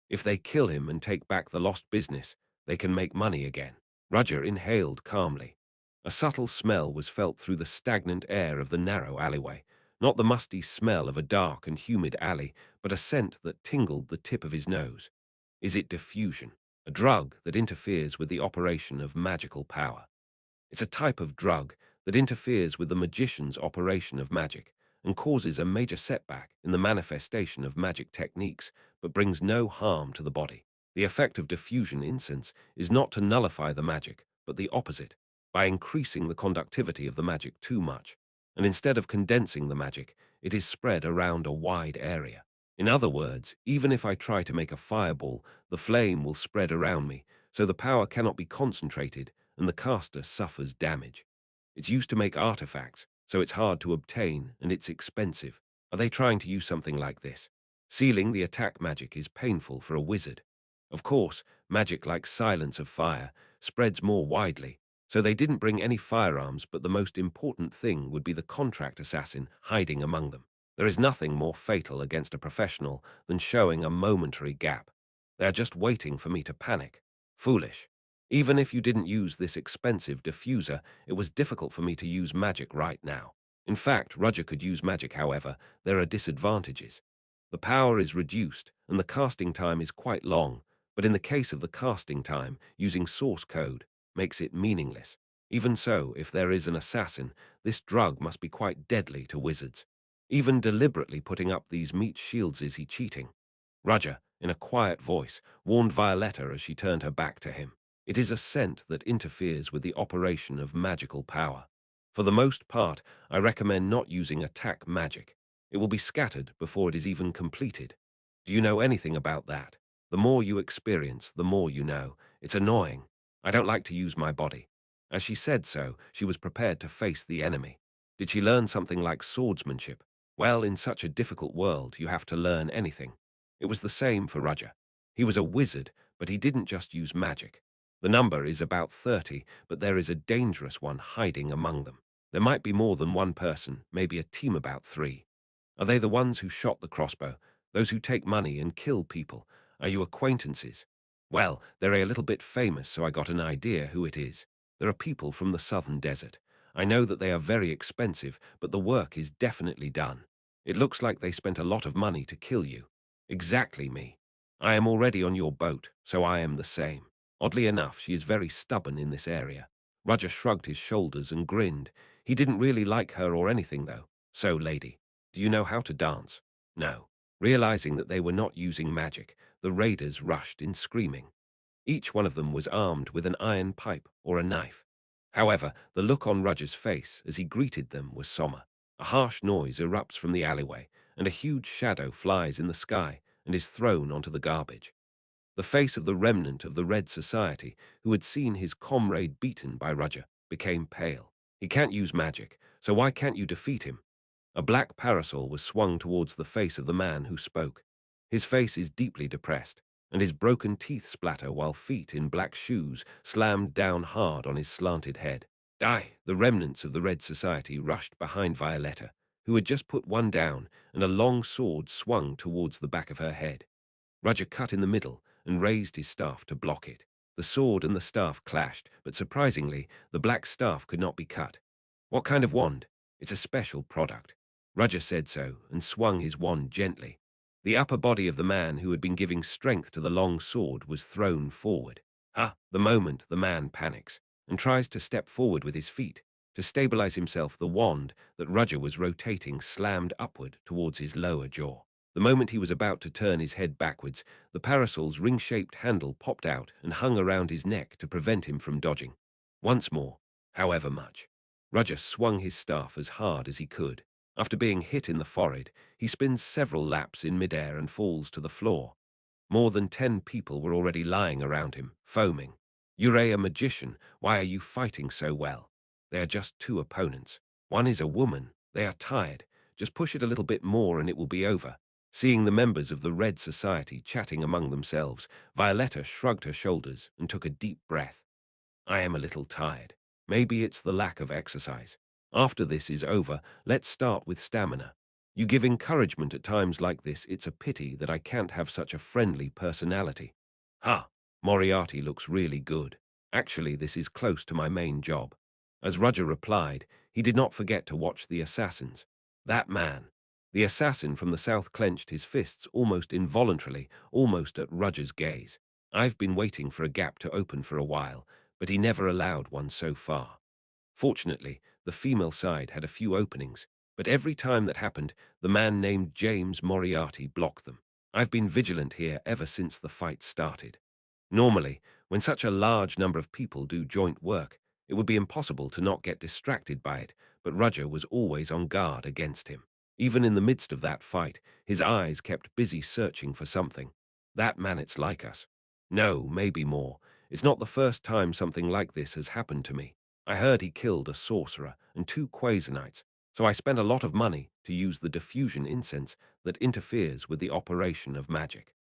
If they kill him and take back the lost business, they can make money again. Roger inhaled calmly. A subtle smell was felt through the stagnant air of the narrow alleyway, not the musty smell of a dark and humid alley, but a scent that tingled the tip of his nose. Is it diffusion, a drug that interferes with the operation of magical power? It's a type of drug that interferes with the magician's operation of magic and causes a major setback in the manifestation of magic techniques, but brings no harm to the body. The effect of diffusion incense is not to nullify the magic, but the opposite, by increasing the conductivity of the magic too much. And instead of condensing the magic, it is spread around a wide area. In other words, even if I try to make a fireball, the flame will spread around me, so the power cannot be concentrated and the caster suffers damage. It's used to make artifacts, so it's hard to obtain and it's expensive. Are they trying to use something like this? Sealing the attack magic is painful for a wizard. Of course, magic like Silence of Fire spreads more widely, so they didn't bring any firearms, but the most important thing would be the contract assassin hiding among them. There is nothing more fatal against a professional than showing a momentary gap. They are just waiting for me to panic. Foolish. Even if you didn't use this expensive diffuser, it was difficult for me to use magic right now. In fact, Roger could use magic, however, there are disadvantages. The power is reduced, and the casting time is quite long, but in the case of the casting time, using source code makes it meaningless. Even so, if there is an assassin, this drug must be quite deadly to wizards. Even deliberately putting up these meat shields, is he cheating? Roger, in a quiet voice, warned Violetta as she turned her back to him. It is a scent that interferes with the operation of magical power. For the most part, I recommend not using attack magic. It will be scattered before it is even completed. Do you know anything about that? The more you experience, the more you know. It's annoying. I don't like to use my body. As she said so, she was prepared to face the enemy. Did she learn something like swordsmanship? Well, in such a difficult world, you have to learn anything. It was the same for Roger. He was a wizard, but he didn't just use magic. The number is about 30, but there is a dangerous one hiding among them. There might be more than one person, maybe a team about 3. Are they the ones who shot the crossbow? Those who take money and kill people? Are you acquaintances? Well, they're a little bit famous, so I got an idea who it is. There are people from the southern desert. I know that they are very expensive, but the work is definitely done. It looks like they spent a lot of money to kill you. Exactly me. I am already on your boat, so I am the same. Oddly enough, she is very stubborn in this area. Roger shrugged his shoulders and grinned. He didn't really like her or anything, though. So, lady, do you know how to dance? No. Realizing that they were not using magic, the raiders rushed in screaming. Each one of them was armed with an iron pipe or a knife. However, the look on Roger's face as he greeted them was somber. A harsh noise erupts from the alleyway, and a huge shadow flies in the sky and is thrown onto the garbage. The face of the remnant of the Red Society, who had seen his comrade beaten by Roger, became pale. He can't use magic, so why can't you defeat him? A black parasol was swung towards the face of the man who spoke. His face is deeply depressed, and his broken teeth splatter while feet in black shoes slammed down hard on his slanted head. Die! The remnants of the Red Society rushed behind Violetta, who had just put one down, and a long sword swung towards the back of her head. Roger cut in the middle and raised his staff to block it. The sword and the staff clashed, but surprisingly, the black staff could not be cut. What kind of wand? It's a special product. Roger said so and swung his wand gently. The upper body of the man who had been giving strength to the long sword was thrown forward. The moment the man panics and tries to step forward with his feet. To stabilize himself, the wand that Roger was rotating slammed upward towards his lower jaw. The moment he was about to turn his head backwards, the parasol's ring-shaped handle popped out and hung around his neck to prevent him from dodging. Once more, however much. Roger swung his staff as hard as he could. After being hit in the forehead, he spins several laps in midair and falls to the floor. More than 10 people were already lying around him, foaming. You're a magician. Why are you fighting so well? They are just 2 opponents. One is a woman. They are tired. Just push it a little bit more and it will be over. Seeing the members of the Red Society chatting among themselves, Violetta shrugged her shoulders and took a deep breath. I am a little tired. Maybe it's the lack of exercise. After this is over, let's start with stamina. You give encouragement at times like this. It's a pity that I can't have such a friendly personality. Moriarty looks really good. Actually, this is close to my main job. As Roger replied, he did not forget to watch the assassins. That man. The assassin from the south clenched his fists almost involuntarily, almost at Roger's gaze. I've been waiting for a gap to open for a while, but he never allowed one so far. Fortunately, the female side had a few openings, but every time that happened, the man named James Moriarty blocked them. I've been vigilant here ever since the fight started. Normally, when such a large number of people do joint work, it would be impossible to not get distracted by it, but Roger was always on guard against him. Even in the midst of that fight, his eyes kept busy searching for something. That man, it's like us. No, maybe more. It's not the first time something like this has happened to me. I heard he killed a sorcerer and 2 Quasonites, so I spent a lot of money to use the diffusion incense that interferes with the operation of magic.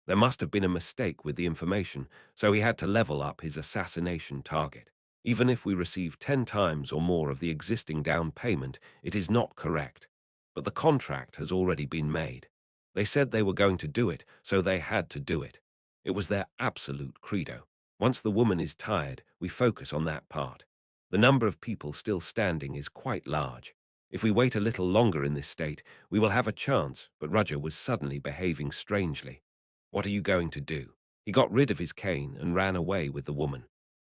There must have been a mistake with the information, so he had to level up his assassination target. Even if we receive 10 times or more of the existing down payment, it is not correct. But the contract has already been made. They said they were going to do it, so they had to do it. It was their absolute credo. Once the woman is tired, we focus on that part. The number of people still standing is quite large. If we wait a little longer in this state, we will have a chance, but Roger was suddenly behaving strangely. What are you going to do? He got rid of his cane and ran away with the woman.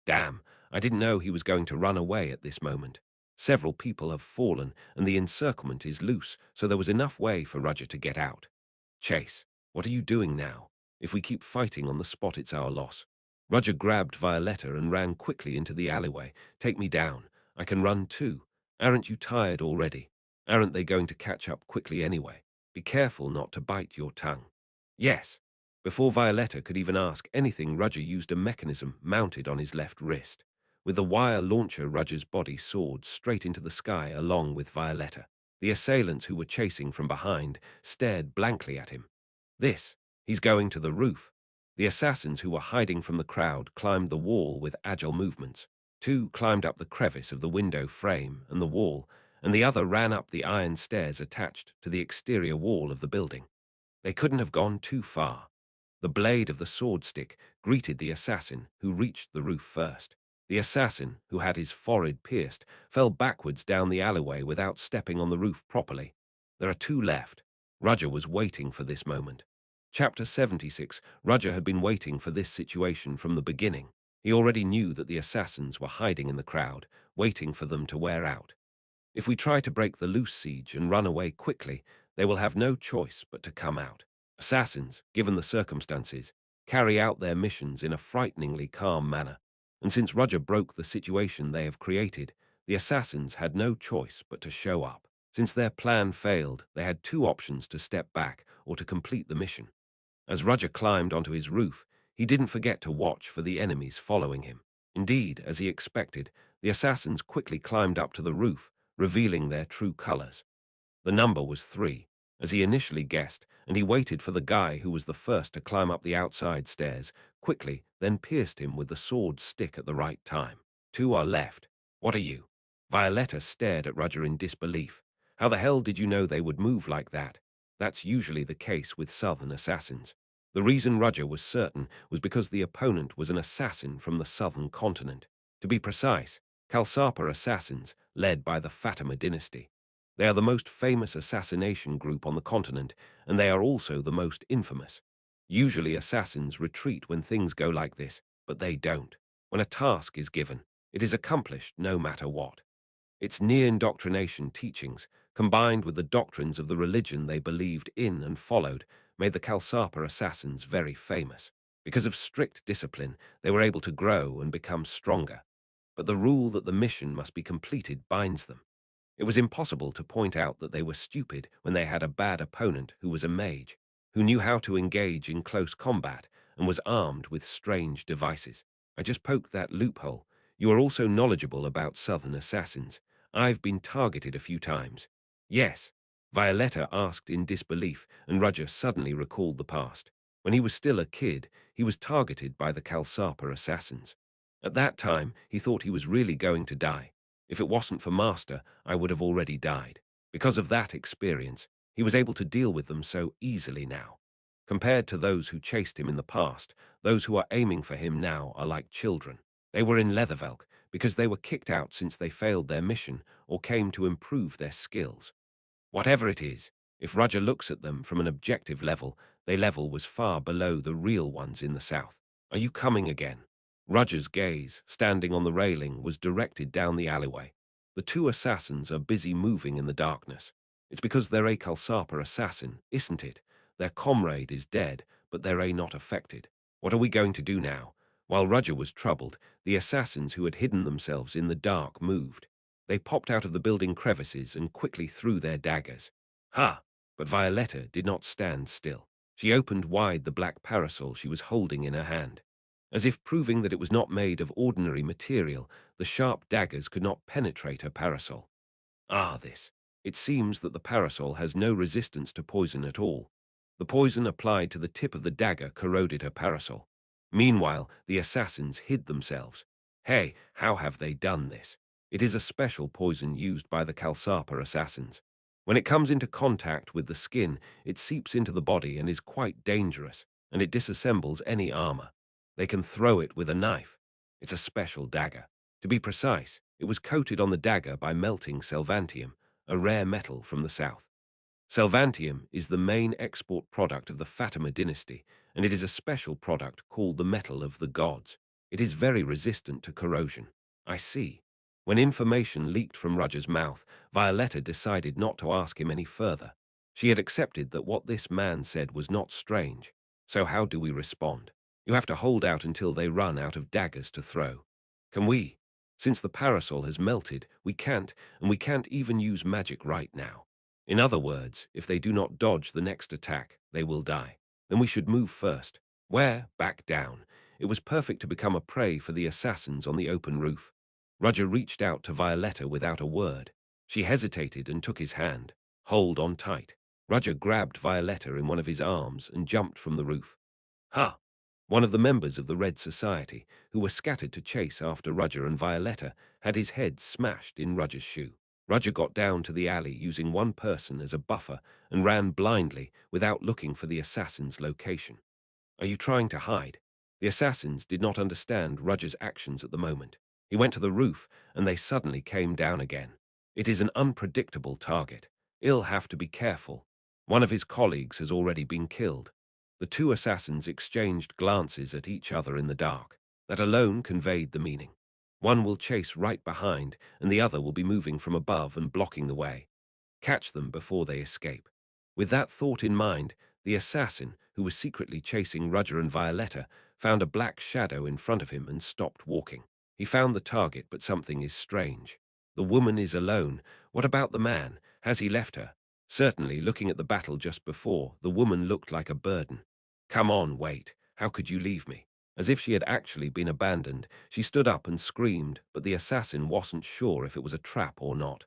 Damn, I didn't know he was going to run away at this moment. Several people have fallen, and the encirclement is loose, so there was enough way for Roger to get out. Chase, what are you doing now? If we keep fighting on the spot, it's our loss. Roger grabbed Violetta and ran quickly into the alleyway. Take me down. I can run too. Aren't you tired already? Aren't they going to catch up quickly anyway? Be careful not to bite your tongue. Yes. Before Violetta could even ask anything, Roger used a mechanism mounted on his left wrist. With the wire launcher, Roger's body soared straight into the sky along with Violetta. The assailants who were chasing from behind stared blankly at him. He's going to the roof. The assassins who were hiding from the crowd climbed the wall with agile movements. Two climbed up the crevice of the window frame and the wall, and the other ran up the iron stairs attached to the exterior wall of the building. They couldn't have gone too far. The blade of the sword stick greeted the assassin, who reached the roof first. The assassin, who had his forehead pierced, fell backwards down the alleyway without stepping on the roof properly. There are two left. Roger was waiting for this moment. Chapter 76. Roger had been waiting for this situation from the beginning. He already knew that the assassins were hiding in the crowd, waiting for them to wear out. If we try to break the loose siege and run away quickly, they will have no choice but to come out. Assassins, given the circumstances, carry out their missions in a frighteningly calm manner, and since Roger broke the situation they have created, the assassins had no choice but to show up. Since their plan failed, they had two options: to step back or to complete the mission. As Roger climbed onto his roof, he didn't forget to watch for the enemies following him. Indeed, as he expected, the assassins quickly climbed up to the roof, revealing their true colors. The number was 3, as he initially guessed, and he waited for the guy who was the first to climb up the outside stairs, quickly, then pierced him with the sword stick at the right time. 2 are left. What are you? Violetta stared at Roger in disbelief. How the hell did you know they would move like that? That's usually the case with southern assassins. The reason Roger was certain was because the opponent was an assassin from the southern continent. To be precise, Kalsapa assassins, led by the Fatima dynasty. They are the most famous assassination group on the continent, and they are also the most infamous. Usually assassins retreat when things go like this, but they don't. When a task is given, it is accomplished no matter what. Its near-indoctrination teachings, combined with the doctrines of the religion they believed in and followed, made the Kalsapa assassins very famous. Because of strict discipline, they were able to grow and become stronger. But the rule that the mission must be completed binds them. It was impossible to point out that they were stupid when they had a bad opponent who was a mage, who knew how to engage in close combat and was armed with strange devices. I just poked that loophole. You are also knowledgeable about southern assassins. I've been targeted a few times. Yes, Violetta asked in disbelief, and Roger suddenly recalled the past. When he was still a kid, he was targeted by the Kalsapa assassins. At that time, he thought he was really going to die. If it wasn't for Master, I would have already died. Because of that experience, he was able to deal with them so easily now. Compared to those who chased him in the past, those who are aiming for him now are like children. They were in Leathervelk because they were kicked out since they failed their mission or came to improve their skills. Whatever it is, if Roger looks at them from an objective level, their level was far below the real ones in the south. Are you coming again? Roger's gaze, standing on the railing, was directed down the alleyway. The two assassins are busy moving in the darkness. It's because they're a Kalsapa assassin, isn't it? Their comrade is dead, but they're a not affected. What are we going to do now? While Roger was troubled, the assassins who had hidden themselves in the dark moved. They popped out of the building crevices and quickly threw their daggers. Ha! But Violetta did not stand still. She opened wide the black parasol she was holding in her hand. As if proving that it was not made of ordinary material, the sharp daggers could not penetrate her parasol. This. It seems that the parasol has no resistance to poison at all. The poison applied to the tip of the dagger corroded her parasol. Meanwhile, the assassins hid themselves. Hey, how have they done this? It is a special poison used by the Kalsapa assassins. When it comes into contact with the skin, it seeps into the body and is quite dangerous, and it disassembles any armor. They can throw it with a knife. It's a special dagger. To be precise, it was coated on the dagger by melting selvantium, a rare metal from the south. Selvantium is the main export product of the Fatima dynasty, and it is a special product called the metal of the gods. It is very resistant to corrosion. I see. When information leaked from Roger's mouth, Violetta decided not to ask him any further. She had accepted that what this man said was not strange. So how do we respond? You have to hold out until they run out of daggers to throw. Can we? Since the parasol has melted, we can't, and we can't even use magic right now. In other words, if they do not dodge the next attack, they will die. Then we should move first. Where? Back down. It was perfect to become a prey for the assassins on the open roof. Roger reached out to Violetta without a word. She hesitated and took his hand. Hold on tight. Roger grabbed Violetta in one of his arms and jumped from the roof. Ha! One of the members of the Red Society, who were scattered to chase after Roger and Violetta, had his head smashed in Roger's shoe. Roger got down to the alley using one person as a buffer and ran blindly without looking for the assassin's location. Are you trying to hide? The assassins did not understand Roger's actions at the moment. He went to the roof and they suddenly came down again. It is an unpredictable target. He'll have to be careful. One of his colleagues has already been killed. The two assassins exchanged glances at each other in the dark. That alone conveyed the meaning. One will chase right behind, and the other will be moving from above and blocking the way. Catch them before they escape. With that thought in mind, the assassin, who was secretly chasing Roger and Violetta, found a black shadow in front of him and stopped walking. He found the target, but something is strange. The woman is alone. What about the man? Has he left her? Certainly, looking at the battle just before, the woman looked like a burden. Come on, wait. How could you leave me? As if she had actually been abandoned, she stood up and screamed, but the assassin wasn't sure if it was a trap or not.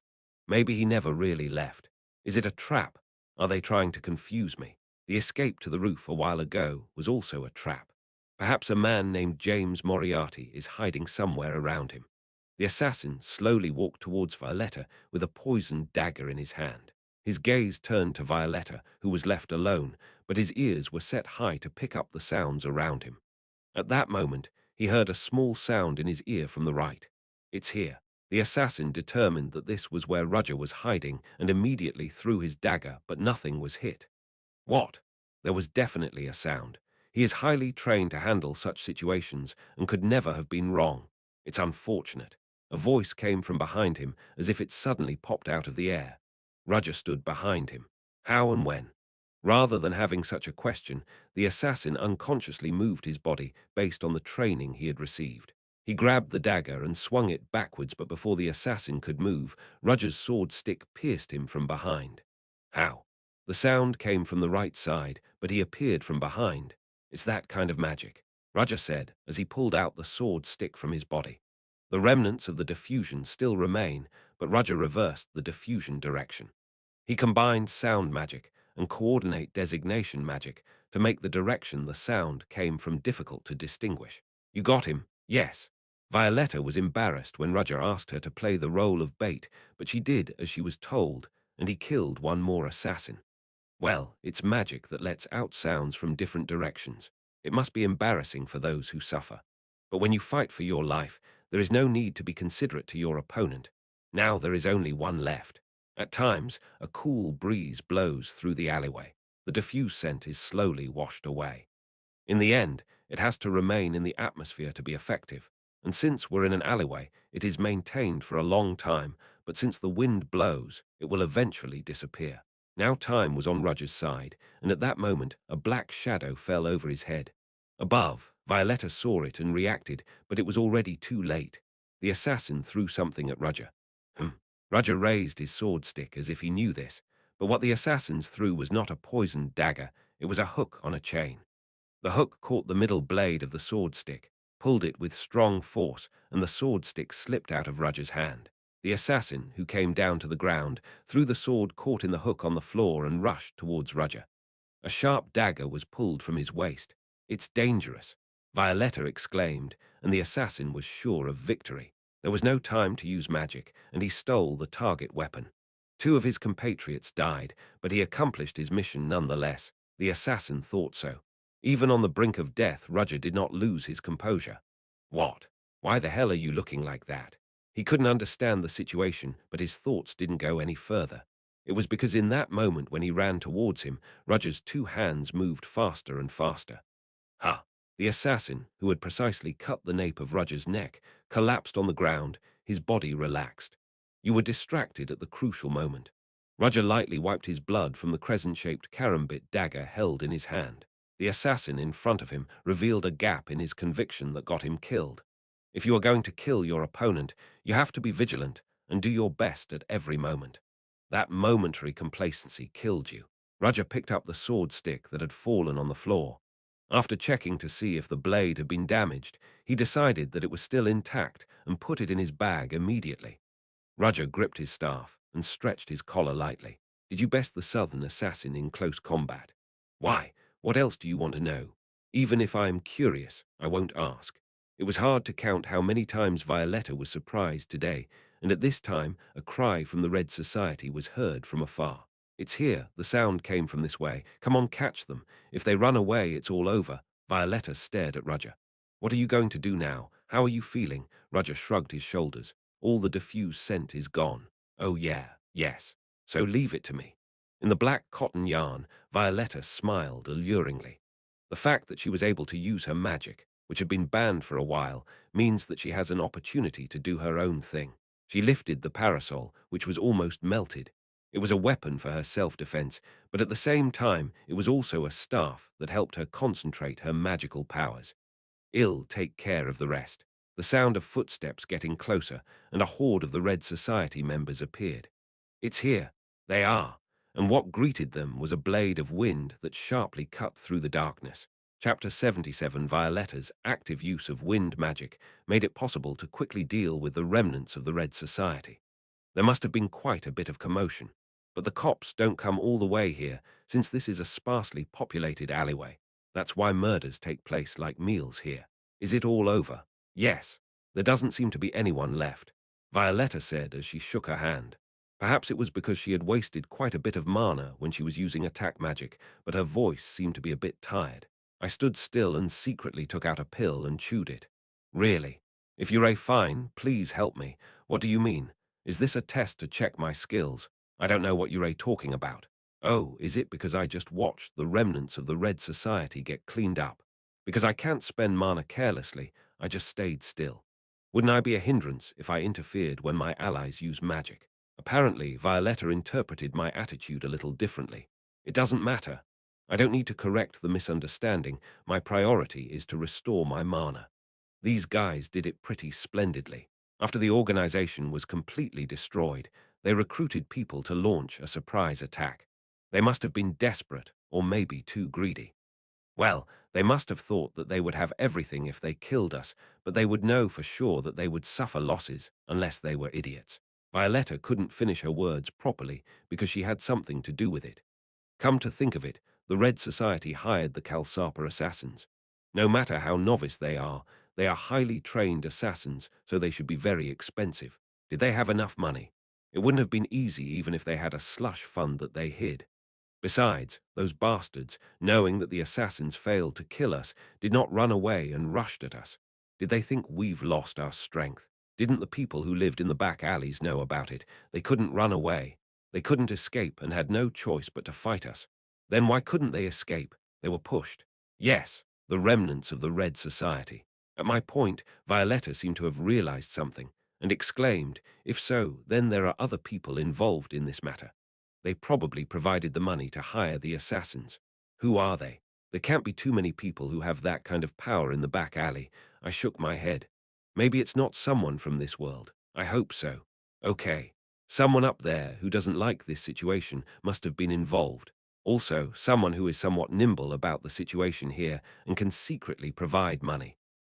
Maybe he never really left. Is it a trap? Are they trying to confuse me? The escape to the roof a while ago was also a trap. Perhaps a man named James Moriarty is hiding somewhere around him. The assassin slowly walked towards Violetta with a poisoned dagger in his hand. His gaze turned to Violetta, who was left alone, but his ears were set high to pick up the sounds around him. At that moment, he heard a small sound in his ear from the right. It's here. The assassin determined that this was where Roger was hiding and immediately threw his dagger, but nothing was hit. What? There was definitely a sound. He is highly trained to handle such situations and could never have been wrong. It's unfortunate. A voice came from behind him as if it suddenly popped out of the air. Roger stood behind him. How and when? Rather than having such a question, the assassin unconsciously moved his body based on the training he had received. He grabbed the dagger and swung it backwards, but before the assassin could move, Roger's sword stick pierced him from behind. How? The sound came from the right side, but he appeared from behind. It's that kind of magic, Roger said as he pulled out the sword stick from his body. The remnants of the diffusion still remain, but Roger reversed the diffusion direction. He combined sound magic and coordinate designation magic to make the direction the sound came from difficult to distinguish. You got him? Yes. Violetta was embarrassed when Roger asked her to play the role of bait, but she did as she was told, and he killed one more assassin. Well, it's magic that lets out sounds from different directions. It must be embarrassing for those who suffer. But when you fight for your life, there is no need to be considerate to your opponent. Now there is only one left. At times, a cool breeze blows through the alleyway. The diffuse scent is slowly washed away. In the end, it has to remain in the atmosphere to be effective. And since we're in an alleyway, it is maintained for a long time, but since the wind blows, it will eventually disappear. Now time was on Roger's side, and at that moment a black shadow fell over his head. Above, Violetta saw it and reacted, but it was already too late. The assassin threw something at Roger. Roger raised his sword stick as if he knew this, but what the assassins threw was not a poisoned dagger, it was a hook on a chain. The hook caught the middle blade of the sword stick, pulled it with strong force, and the sword stick slipped out of Roger's hand. The assassin, who came down to the ground, threw the sword caught in the hook on the floor and rushed towards Roger. A sharp dagger was pulled from his waist. It's dangerous, Violetta exclaimed, and the assassin was sure of victory. There was no time to use magic, and he stole the target weapon. Two of his compatriots died, but he accomplished his mission nonetheless. The assassin thought so. Even on the brink of death, Roger did not lose his composure. What? Why the hell are you looking like that? He couldn't understand the situation, but his thoughts didn't go any further. It was because in that moment when he ran towards him, Roger's two hands moved faster and faster. Ha! The assassin, who had precisely cut the nape of Roger's neck, collapsed on the ground, his body relaxed. You were distracted at the crucial moment. Roger lightly wiped his blood from the crescent-shaped karambit dagger held in his hand. The assassin in front of him revealed a gap in his conviction that got him killed. If you are going to kill your opponent, you have to be vigilant and do your best at every moment. That momentary complacency killed you. Roger picked up the sword stick that had fallen on the floor. After checking to see if the blade had been damaged, he decided that it was still intact and put it in his bag immediately. Roger gripped his staff and stretched his collar lightly. Did you best the southern assassin in close combat? Why? What else do you want to know? Even if I am curious, I won't ask. It was hard to count how many times Violetta was surprised today, and at this time a cry from the Red Society was heard from afar. It's here, the sound came from this way. Come on, catch them. If they run away, it's all over. Violetta stared at Roger. What are you going to do now? How are you feeling? Roger shrugged his shoulders. All the diffused scent is gone. Oh yeah, yes. So leave it to me. In the black cotton yarn, Violetta smiled alluringly. The fact that she was able to use her magic, which had been banned for a while, means that she has an opportunity to do her own thing. She lifted the parasol, which was almost melted. It was a weapon for her self-defense, but at the same time it was also a staff that helped her concentrate her magical powers. I'll take care of the rest. The sound of footsteps getting closer, and a horde of the Red Society members appeared. It's here. They are. And what greeted them was a blade of wind that sharply cut through the darkness. Chapter 77 Violetta's active use of wind magic made it possible to quickly deal with the remnants of the Red Society. There must have been quite a bit of commotion. But the cops don't come all the way here, since this is a sparsely populated alleyway. That's why murders take place like meals here. Is it all over? Yes. There doesn't seem to be anyone left, Violetta said as she shook her hand. Perhaps it was because she had wasted quite a bit of mana when she was using attack magic, but her voice seemed to be a bit tired. I stood still and secretly took out a pill and chewed it. Really? If you're fine, please help me. What do you mean? Is this a test to check my skills? I don't know what you're talking about. Oh, is it because I just watched the remnants of the Red Society get cleaned up? Because I can't spend mana carelessly, I just stayed still. Wouldn't I be a hindrance if I interfered when my allies use magic? Apparently, Violetta interpreted my attitude a little differently. It doesn't matter. I don't need to correct the misunderstanding. My priority is to restore my mana. These guys did it pretty splendidly. After the organization was completely destroyed, they recruited people to launch a surprise attack. They must have been desperate, or maybe too greedy. Well, they must have thought that they would have everything if they killed us, but they would know for sure that they would suffer losses unless they were idiots. Violetta couldn't finish her words properly because she had something to do with it. Come to think of it, the Red Society hired the Kalsapa assassins. No matter how novice they are highly trained assassins, so they should be very expensive. Did they have enough money? It wouldn't have been easy even if they had a slush fund that they hid. Besides, those bastards, knowing that the assassins failed to kill us, did not run away and rushed at us. Did they think we've lost our strength? Didn't the people who lived in the back alleys know about it? They couldn't run away. They couldn't escape and had no choice but to fight us. Then why couldn't they escape? They were pushed. Yes, the remnants of the Red Society. At my point, Violetta seemed to have realized something, and exclaimed, if so, then there are other people involved in this matter. They probably provided the money to hire the assassins. Who are they? There can't be too many people who have that kind of power in the back alley. I shook my head. Maybe it's not someone from this world. I hope so. Okay. Someone up there who doesn't like this situation must have been involved. Also, someone who is somewhat nimble about the situation here and can secretly provide money.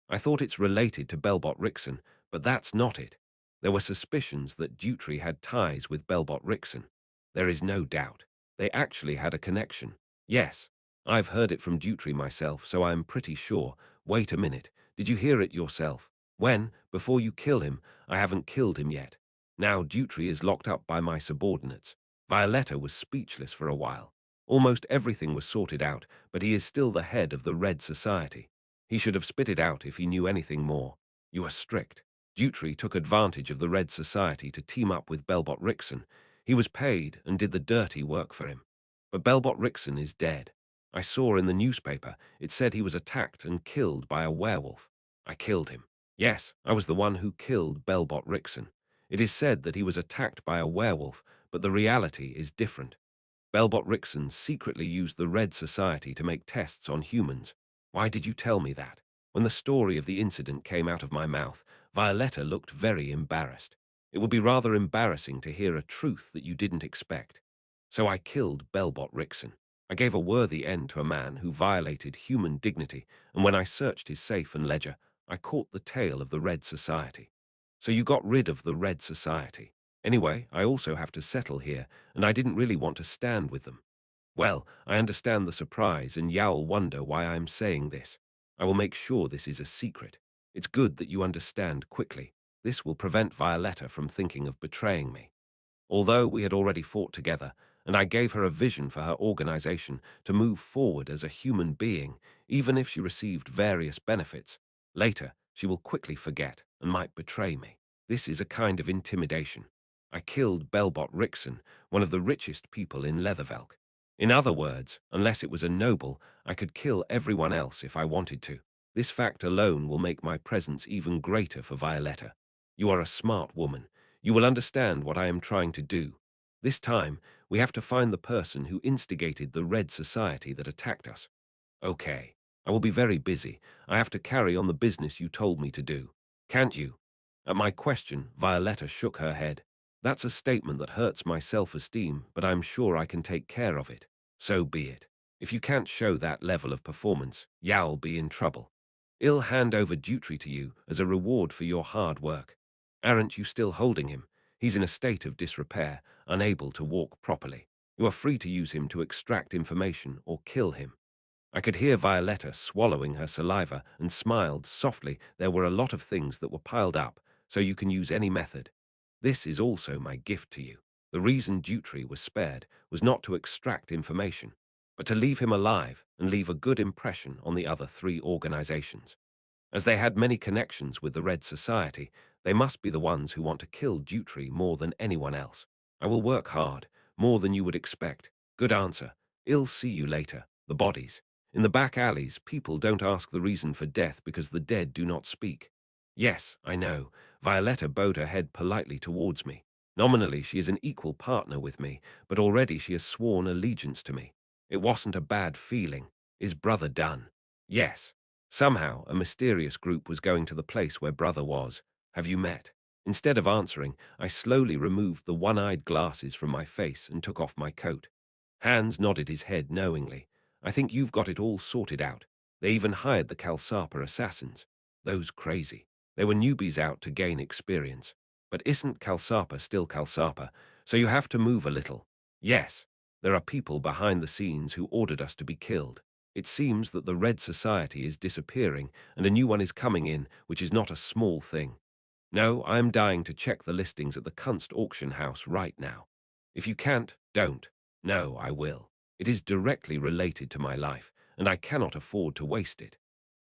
I thought it's related to Belbot Rixon, but that's not it. There were suspicions that Dutry had ties with Belbot Rixon. There is no doubt. They actually had a connection. Yes, I've heard it from Dutry myself, so I'm pretty sure. Wait a minute, did you hear it yourself? When? Before you kill him? I haven't killed him yet. Now Dutry is locked up by my subordinates. Violetta was speechless for a while. Almost everything was sorted out, but he is still the head of the Red Society. He should have spit it out if he knew anything more. You are strict. Dutry took advantage of the Red Society to team up with Belbot Rixon. He was paid and did the dirty work for him. But Belbot Rixon is dead. I saw in the newspaper it said he was attacked and killed by a werewolf. I killed him. Yes, I was the one who killed Belbot Rixon. It is said that he was attacked by a werewolf, but the reality is different. Belbot Rixon secretly used the Red Society to make tests on humans. Why did you tell me that? When the story of the incident came out of my mouth, Violetta looked very embarrassed. It would be rather embarrassing to hear a truth that you didn't expect. So I killed Belbot Rixon. I gave a worthy end to a man who violated human dignity, and when I searched his safe and ledger, I caught the tail of the Red Society. So you got rid of the Red Society. Anyway, I also have to settle here, and I didn't really want to stand with them. Well, I understand the surprise, and you'll wonder why I am saying this. I will make sure this is a secret. It's good that you understand quickly. This will prevent Violetta from thinking of betraying me. Although we had already fought together, and I gave her a vision for her organization to move forward as a human being, even if she received various benefits, later she will quickly forget and might betray me. This is a kind of intimidation. I killed Belbot Rixon, one of the richest people in Leathervelk. In other words, unless it was a noble, I could kill everyone else if I wanted to. This fact alone will make my presence even greater for Violetta. You are a smart woman. You will understand what I am trying to do. This time, we have to find the person who instigated the Red Society that attacked us. Okay, I will be very busy. I have to carry on the business you told me to do. Can't you? At my question, Violetta shook her head. That's a statement that hurts my self-esteem, but I'm sure I can take care of it. So be it. If you can't show that level of performance, you'll be in trouble. I'll hand over Dutry to you as a reward for your hard work. Aren't you still holding him? He's in a state of disrepair, unable to walk properly. You are free to use him to extract information or kill him. I could hear Violetta swallowing her saliva and smiled softly. There were a lot of things that were piled up, so you can use any method. This is also my gift to you. The reason Dutry was spared was not to extract information, but to leave him alive and leave a good impression on the other three organizations. As they had many connections with the Red Society, they must be the ones who want to kill Dutry more than anyone else. I will work hard, more than you would expect. Good answer. I'll see you later. The bodies. In the back alleys, people don't ask the reason for death because the dead do not speak. Yes, I know. Violetta bowed her head politely towards me. Nominally, she is an equal partner with me, but already she has sworn allegiance to me. It wasn't a bad feeling. Is brother done? Yes. Somehow, a mysterious group was going to the place where brother was. Have you met? Instead of answering, I slowly removed the one-eyed glasses from my face and took off my coat. Hans nodded his head knowingly. I think you've got it all sorted out. They even hired the Kalsapa assassins. Those crazy. They were newbies out to gain experience. But isn't Kalsapa still Kalsapa? So you have to move a little. Yes, there are people behind the scenes who ordered us to be killed. It seems that the Red Society is disappearing and a new one is coming in, which is not a small thing. No, I am dying to check the listings at the Kunst auction house right now. If you can't, don't. No, I will. It is directly related to my life, and I cannot afford to waste it.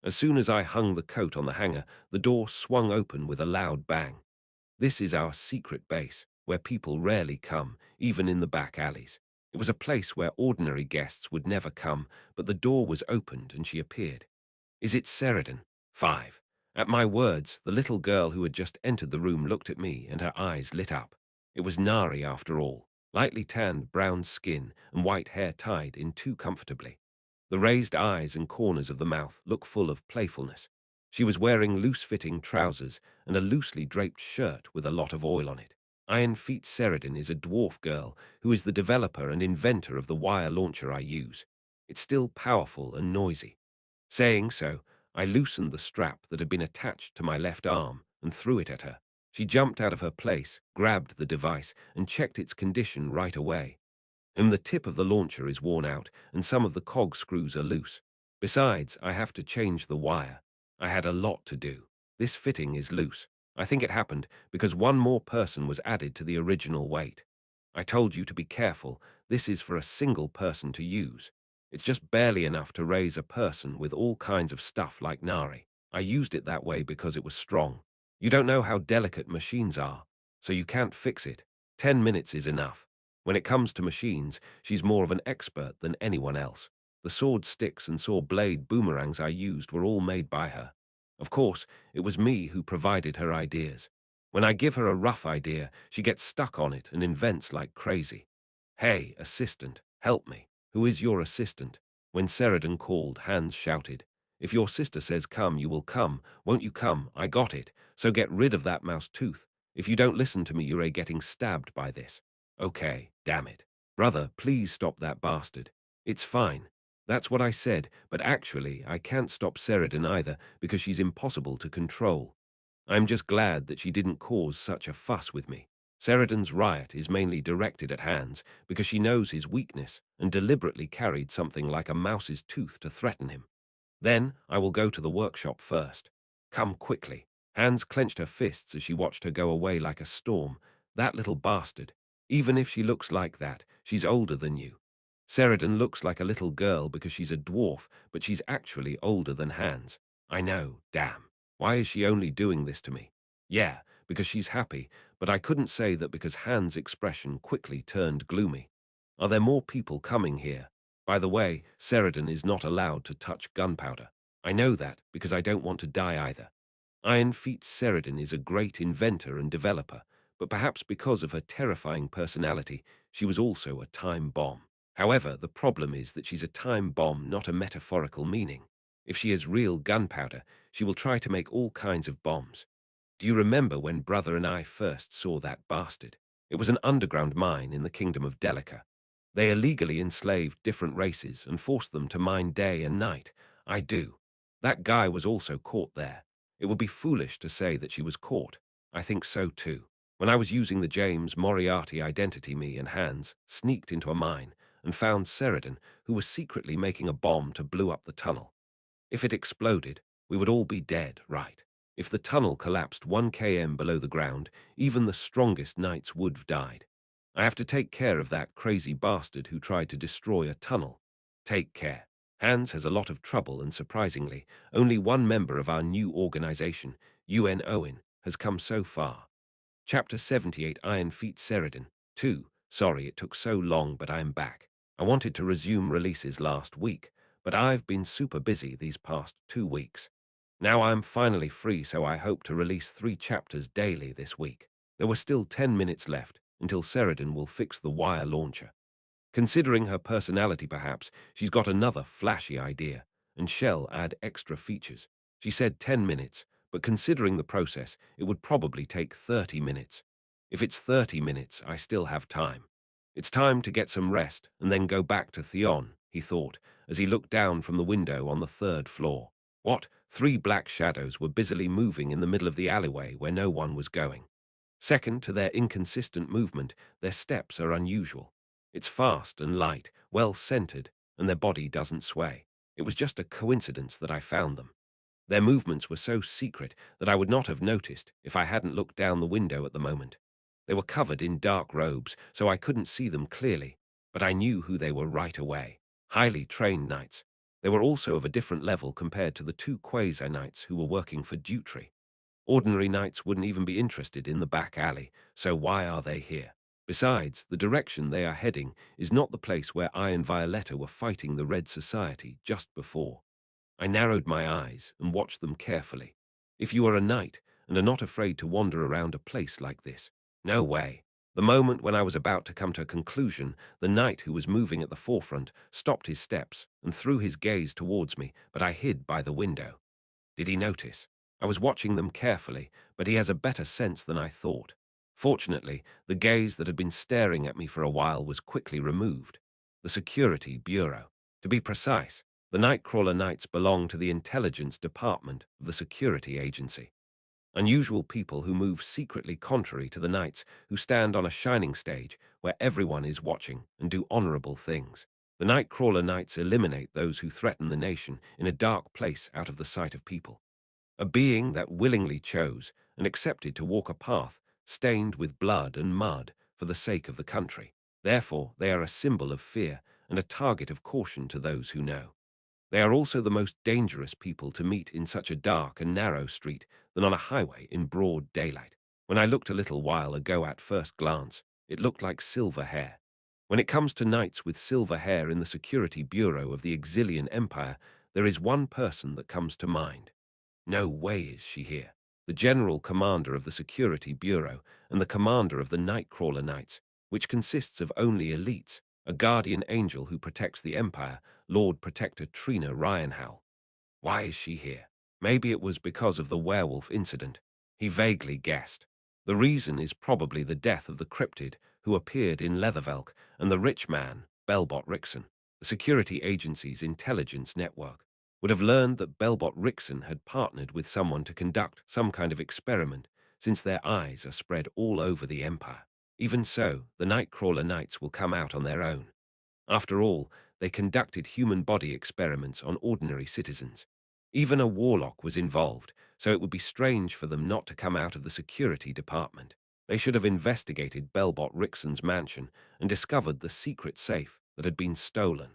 As soon as I hung the coat on the hanger, the door swung open with a loud bang. This is our secret base, where people rarely come, even in the back alleys. It was a place where ordinary guests would never come, but the door was opened and she appeared. Is it Sheridan? 5. At my words, the little girl who had just entered the room looked at me and her eyes lit up. It was Nari after all, lightly tanned brown skin and white hair tied in too comfortably. The raised eyes and corners of the mouth look full of playfulness. She was wearing loose-fitting trousers and a loosely draped shirt with a lot of oil on it. Iron Feet Sheridan is a dwarf girl who is the developer and inventor of the wire launcher I use. It's still powerful and noisy. Saying so, I loosened the strap that had been attached to my left arm and threw it at her. She jumped out of her place, grabbed the device, and checked its condition right away. The tip of the launcher is worn out and some of the cog screws are loose. Besides, I have to change the wire. I had a lot to do. This fitting is loose. I think it happened because one more person was added to the original weight. I told you to be careful. This is for a single person to use. It's just barely enough to raise a person with all kinds of stuff like Nari. I used it that way because it was strong. You don't know how delicate machines are, so you can't fix it. 10 minutes is enough. When it comes to machines, she's more of an expert than anyone else. The sword sticks and saw blade boomerangs I used were all made by her. Of course, it was me who provided her ideas. When I give her a rough idea, she gets stuck on it and invents like crazy. Hey, assistant, help me. Who is your assistant? When Sheridan called, Hans shouted, if your sister says come, you will come. Won't you come? I got it. So get rid of that mouse tooth. If you don't listen to me, you're getting stabbed by this. Okay, damn it. Brother, please stop that bastard. It's fine. That's what I said, but actually, I can't stop Sheridan either because she's impossible to control. I'm just glad that she didn't cause such a fuss with me. Sheridan's riot is mainly directed at Hans because she knows his weakness and deliberately carried something like a mouse's tooth to threaten him. Then I will go to the workshop first. Come quickly. Hans clenched her fists as she watched her go away like a storm. That little bastard. Even if she looks like that, she's older than you. Sheridan looks like a little girl because she's a dwarf, but she's actually older than Hans. I know, damn. Why is she only doing this to me? Yeah, because she's happy, but I couldn't say that because Hans' expression quickly turned gloomy. Are there more people coming here? By the way, Sheridan is not allowed to touch gunpowder. I know that because I don't want to die either. Iron Feet Sheridan is a great inventor and developer, but perhaps because of her terrifying personality, she was also a time bomb. However, the problem is that she's a time bomb, not a metaphorical meaning. If she is real gunpowder, she will try to make all kinds of bombs. Do you remember when Brother and I first saw that bastard? It was an underground mine in the kingdom of Delica. They illegally enslaved different races and forced them to mine day and night. I do. That guy was also caught there. It would be foolish to say that she was caught. I think so too. When I was using the James Moriarty identity, me and Hans sneaked into a mine and found Sheridan, who was secretly making a bomb to blow up the tunnel. If it exploded, we would all be dead, right? If the tunnel collapsed 1 km below the ground, even the strongest knights would have died. I have to take care of that crazy bastard who tried to destroy a tunnel. Take care. Hans has a lot of trouble and surprisingly, only one member of our new organization, UN Owen, has come so far. Chapter 78 Iron Feet Sheridan 2. Sorry it took so long, but I am back. I wanted to resume releases last week, but I've been super busy these past 2 weeks. Now I'm finally free, so I hope to release 3 chapters daily this week. There were still 10 minutes left until Sheridan will fix the wire launcher. Considering her personality perhaps, she's got another flashy idea, and shall add extra features. She said 10 minutes, but considering the process, it would probably take 30 minutes. If it's 30 minutes, I still have time. It's time to get some rest and then go back to Theon, he thought, as he looked down from the window on the 3rd floor. What? 3 black shadows were busily moving in the middle of the alleyway where no one was going. Second to their inconsistent movement, their steps are unusual. It's fast and light, well-centered, and their body doesn't sway. It was just a coincidence that I found them. Their movements were so secret that I would not have noticed if I hadn't looked down the window at the moment. They were covered in dark robes, so I couldn't see them clearly, but I knew who they were right away. Highly trained knights. They were also of a different level compared to the 2 quasi-knights who were working for Dutry. Ordinary knights wouldn't even be interested in the back alley, so why are they here? Besides, the direction they are heading is not the place where I and Violetta were fighting the Red Society just before. I narrowed my eyes and watched them carefully. If you are a knight and are not afraid to wander around a place like this, no way. The moment when I was about to come to a conclusion, the knight who was moving at the forefront stopped his steps and threw his gaze towards me, but I hid by the window. Did he notice? I was watching them carefully, but he has a better sense than I thought. Fortunately, the gaze that had been staring at me for a while was quickly removed. The Security Bureau. To be precise, the Nightcrawler Knights belong to the Intelligence Department of the Security Agency. Unusual people who move secretly contrary to the knights who stand on a shining stage where everyone is watching and do honorable things. The Nightcrawler Knights eliminate those who threaten the nation in a dark place out of the sight of people. A being that willingly chose and accepted to walk a path stained with blood and mud for the sake of the country. Therefore, they are a symbol of fear and a target of caution to those who know. They are also the most dangerous people to meet in such a dark and narrow street than on a highway in broad daylight. When I looked a little while ago at first glance, it looked like silver hair. When it comes to knights with silver hair in the Security Bureau of the Exilian Empire, there is one person that comes to mind. No way is she here. The General Commander of the Security Bureau and the Commander of the Nightcrawler Knights, which consists of only elites, a guardian angel who protects the Empire, Lord Protector Trina Ryanhowl. Why is she here? Maybe it was because of the werewolf incident. He vaguely guessed. The reason is probably the death of the cryptid who appeared in Leathervelk and the rich man, Belbot Rixon. The security agency's intelligence network would have learned that Belbot Rixon had partnered with someone to conduct some kind of experiment, since their eyes are spread all over the Empire. Even so, the Nightcrawler Knights will come out on their own. After all, they conducted human body experiments on ordinary citizens. Even a warlock was involved, so it would be strange for them not to come out of the security department. They should have investigated Belbot Rixon's mansion and discovered the secret safe that had been stolen.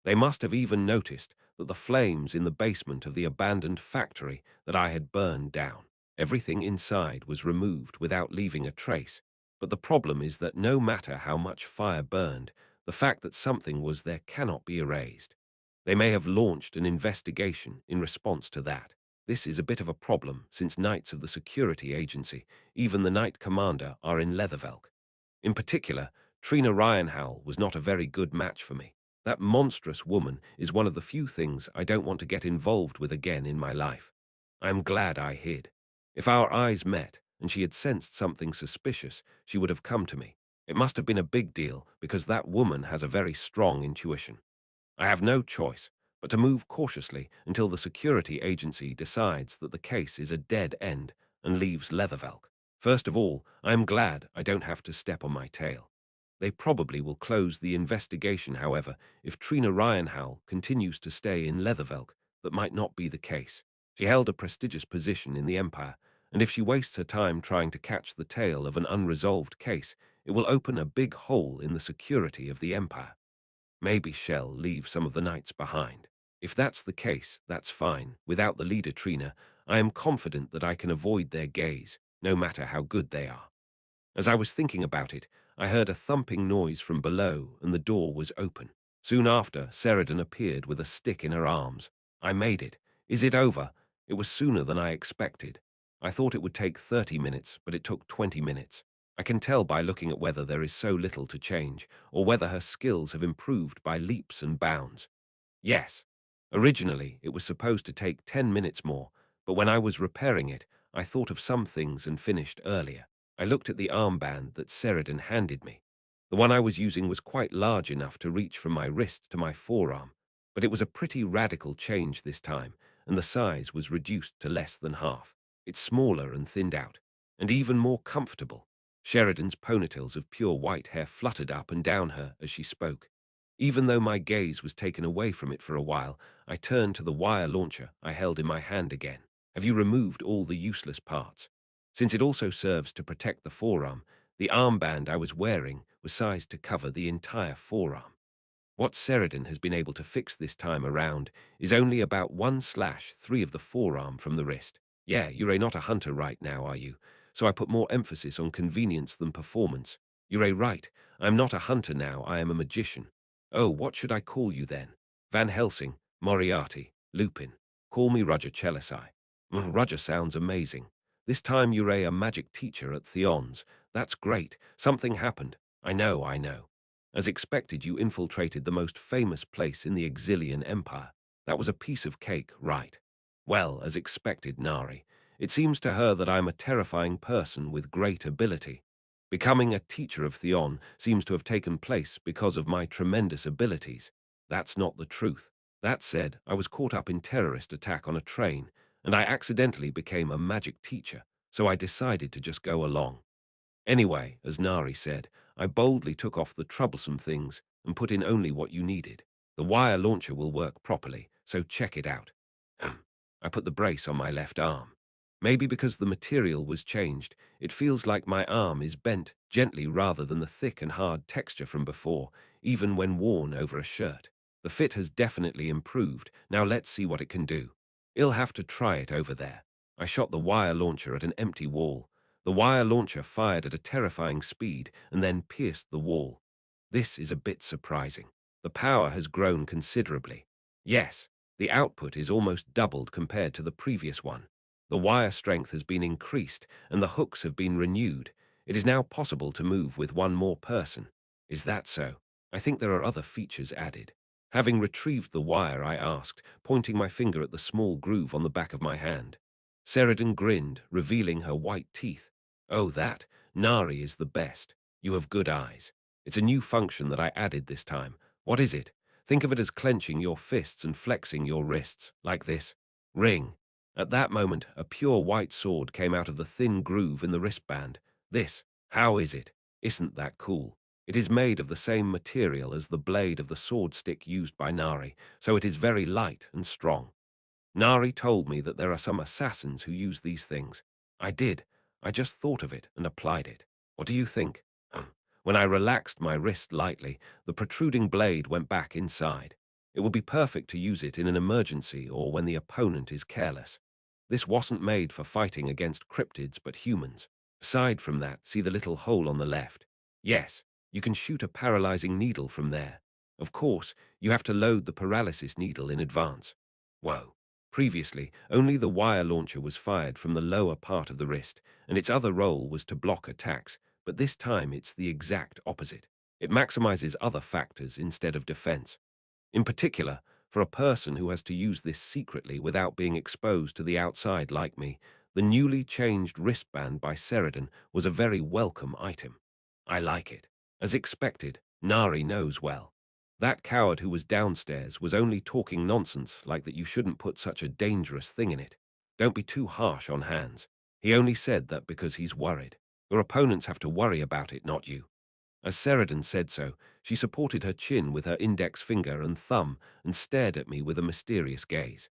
They must have even noticed that the flames in the basement of the abandoned factory that I had burned down. Everything inside was removed without leaving a trace. But the problem is that no matter how much fire burned, the fact that something was there cannot be erased. They may have launched an investigation in response to that. This is a bit of a problem since knights of the security agency, even the knight commander, are in Leathervelk. In particular, Trina Ryanhowl was not a very good match for me. That monstrous woman is one of the few things I don't want to get involved with again in my life. I am glad I hid. If our eyes met and she had sensed something suspicious, she would have come to me. It must have been a big deal because that woman has a very strong intuition. I have no choice but to move cautiously until the security agency decides that the case is a dead end and leaves Leathervelk. First of all, I am glad I don't have to step on my tail. They probably will close the investigation, however, if Trina Ryanhowl continues to stay in Leathervelk. That might not be the case. She held a prestigious position in the Empire, and if she wastes her time trying to catch the tail of an unresolved case, it will open a big hole in the security of the Empire. Maybe she'll leave some of the knights behind. If that's the case, that's fine. Without the leader Trina, I am confident that I can avoid their gaze, no matter how good they are. As I was thinking about it, I heard a thumping noise from below and the door was open. Soon after, Sheridan appeared with a stick in her arms. I made it. Is it over? It was sooner than I expected. I thought it would take 30 minutes, but it took 20 minutes. I can tell by looking at whether there is so little to change, or whether her skills have improved by leaps and bounds. Yes. Originally, it was supposed to take 10 minutes more, but when I was repairing it, I thought of some things and finished earlier. I looked at the armband that Sheridan handed me. The one I was using was quite large enough to reach from my wrist to my forearm, but it was a pretty radical change this time, and the size was reduced to less than half. It's smaller and thinned out, and even more comfortable. Sheridan's ponytails of pure white hair fluttered up and down her as she spoke. Even though my gaze was taken away from it for a while, I turned to the wire launcher I held in my hand again. Have you removed all the useless parts? Since it also serves to protect the forearm, the armband I was wearing was sized to cover the entire forearm. What Sheridan has been able to fix this time around is only about 1/3 of the forearm from the wrist. Yeah, you're not a hunter right now, are you? So I put more emphasis on convenience than performance. You're right. I'm not a hunter now, I am a magician. Oh, what should I call you then? Van Helsing, Moriarty, Lupin. Call me Roger Chelisai. Roger sounds amazing. This time you're a magic teacher at Theon's. That's great. Something happened. I know, I know. As expected, you infiltrated the most famous place in the Exilian Empire. That was a piece of cake, right? Well, as expected, Nari. It seems to her that I'm a terrifying person with great ability. Becoming a teacher of Theon seems to have taken place because of my tremendous abilities. That's not the truth. That said, I was caught up in terrorist attack on a train, and I accidentally became a magic teacher, so I decided to just go along. Anyway, as Nari said, I boldly took off the troublesome things and put in only what you needed. The wire launcher will work properly, so check it out. I put the brace on my left arm. Maybe because the material was changed, it feels like my arm is bent gently rather than the thick and hard texture from before, even when worn over a shirt. The fit has definitely improved. Now let's see what it can do. I'll have to try it over there. I shot the wire launcher at an empty wall. The wire launcher fired at a terrifying speed and then pierced the wall. This is a bit surprising. The power has grown considerably. Yes, the output is almost doubled compared to the previous one. The wire strength has been increased and the hooks have been renewed. It is now possible to move with one more person. Is that so? I think there are other features added. Having retrieved the wire, I asked, pointing my finger at the small groove on the back of my hand. Sheridan grinned, revealing her white teeth. Oh, that. Nari is the best. You have good eyes. It's a new function that I added this time. What is it? Think of it as clenching your fists and flexing your wrists, like this. Ring. At that moment, a pure white sword came out of the thin groove in the wristband. This. How is it? Isn't that cool? It is made of the same material as the blade of the sword stick used by Nari, so it is very light and strong. Nari told me that there are some assassins who use these things. I did. I just thought of it and applied it. What do you think? When I relaxed my wrist lightly, the protruding blade went back inside. It would be perfect to use it in an emergency or when the opponent is careless. This wasn't made for fighting against cryptids but humans. Aside from that, see the little hole on the left? Yes, you can shoot a paralyzing needle from there. Of course, you have to load the paralysis needle in advance. Whoa. Previously, only the wire launcher was fired from the lower part of the wrist, and its other role was to block attacks, but this time it's the exact opposite. It maximizes other factors instead of defense. In particular, for a person who has to use this secretly without being exposed to the outside like me, the newly changed wristband by Sheridan was a very welcome item. I like it. As expected, Nari knows well. That coward who was downstairs was only talking nonsense like that you shouldn't put such a dangerous thing in it. Don't be too harsh on Hans. He only said that because he's worried. Your opponents have to worry about it, not you. As Sheridan said so, she supported her chin with her index finger and thumb and stared at me with a mysterious gaze.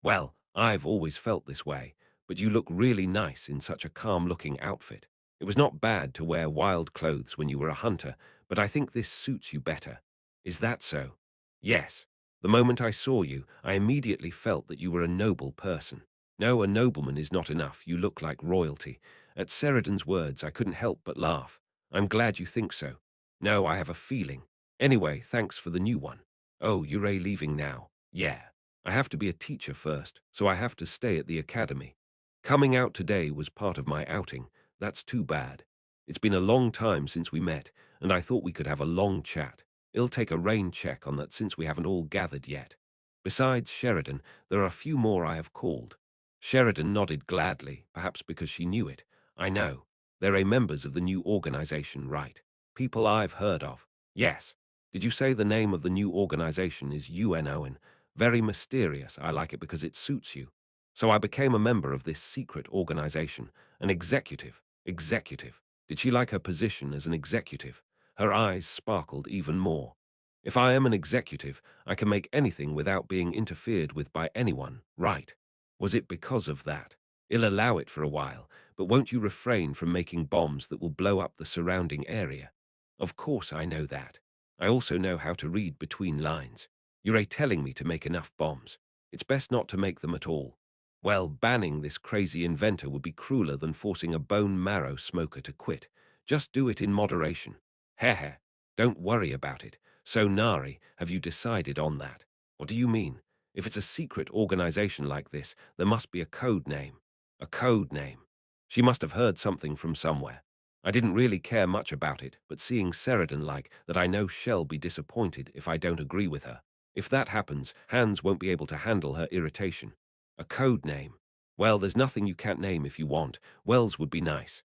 Well, I've always felt this way, but you look really nice in such a calm-looking outfit. It was not bad to wear wild clothes when you were a hunter, but I think this suits you better. Is that so? Yes. The moment I saw you, I immediately felt that you were a noble person. No, a nobleman is not enough. You look like royalty. At Sheridan's words, I couldn't help but laugh. I'm glad you think so. No, I have a feeling. Anyway, thanks for the new one. Oh, you're leaving now. Yeah. I have to be a teacher first, so I have to stay at the academy. Coming out today was part of my outing. That's too bad. It's been a long time since we met, and I thought we could have a long chat. I'll take a rain check on that since we haven't all gathered yet. Besides Sheridan, there are a few more I have called. Sheridan nodded gladly, perhaps because she knew it. I know. They're members of the new organization, right? People I've heard of. Yes. Did you say the name of the new organization is UNON? Very mysterious. I like it because it suits you. So I became a member of this secret organization, an executive. Executive. Did she like her position as an executive? Her eyes sparkled even more. If I am an executive, I can make anything without being interfered with by anyone, right? Was it because of that? I'll allow it for a while, but won't you refrain from making bombs that will blow up the surrounding area? Of course I know that. I also know how to read between lines. You're telling me to make enough bombs. It's best not to make them at all. Well, banning this crazy inventor would be crueler than forcing a bone marrow smoker to quit. Just do it in moderation. Heh. Don't worry about it. So, Nari, have you decided on that? What do you mean? If it's a secret organization like this, there must be a code name. A code name. She must have heard something from somewhere. I didn't really care much about it, but seeing Sheridan like that, I know she'll be disappointed if I don't agree with her. If that happens, Hans won't be able to handle her irritation. A code name. Well, there's nothing you can't name if you want. Wells would be nice.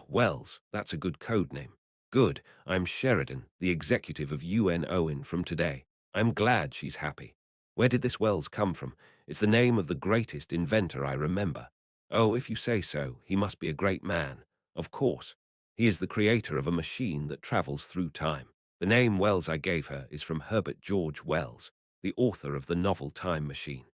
Wells, that's a good code name. Good, I'm Sheridan, the executive of UNON from today. I'm glad she's happy. Where did this Wells come from? It's the name of the greatest inventor I remember. Oh, if you say so, he must be a great man. Of course. He is the creator of a machine that travels through time. The name Wells I gave her is from Herbert George Wells, the author of the novel Time Machine.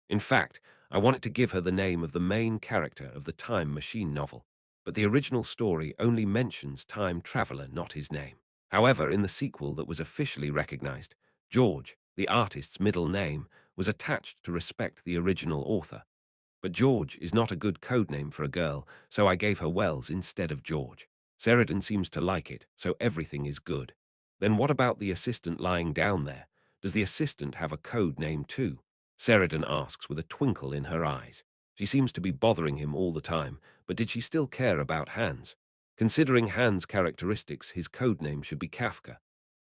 In fact, I wanted to give her the name of the main character of the Time Machine novel, but the original story only mentions Time Traveler, not his name. However, in the sequel that was officially recognized, George, the artist's middle name, was attached to respect the original author. But George is not a good codename for a girl, so I gave her Wells instead of George. Sheridan seems to like it, so everything is good. Then what about the assistant lying down there? Does the assistant have a code name too? Sheridan asks with a twinkle in her eyes. She seems to be bothering him all the time, but did she still care about Hans? Considering Hans' characteristics, his code name should be Kafka.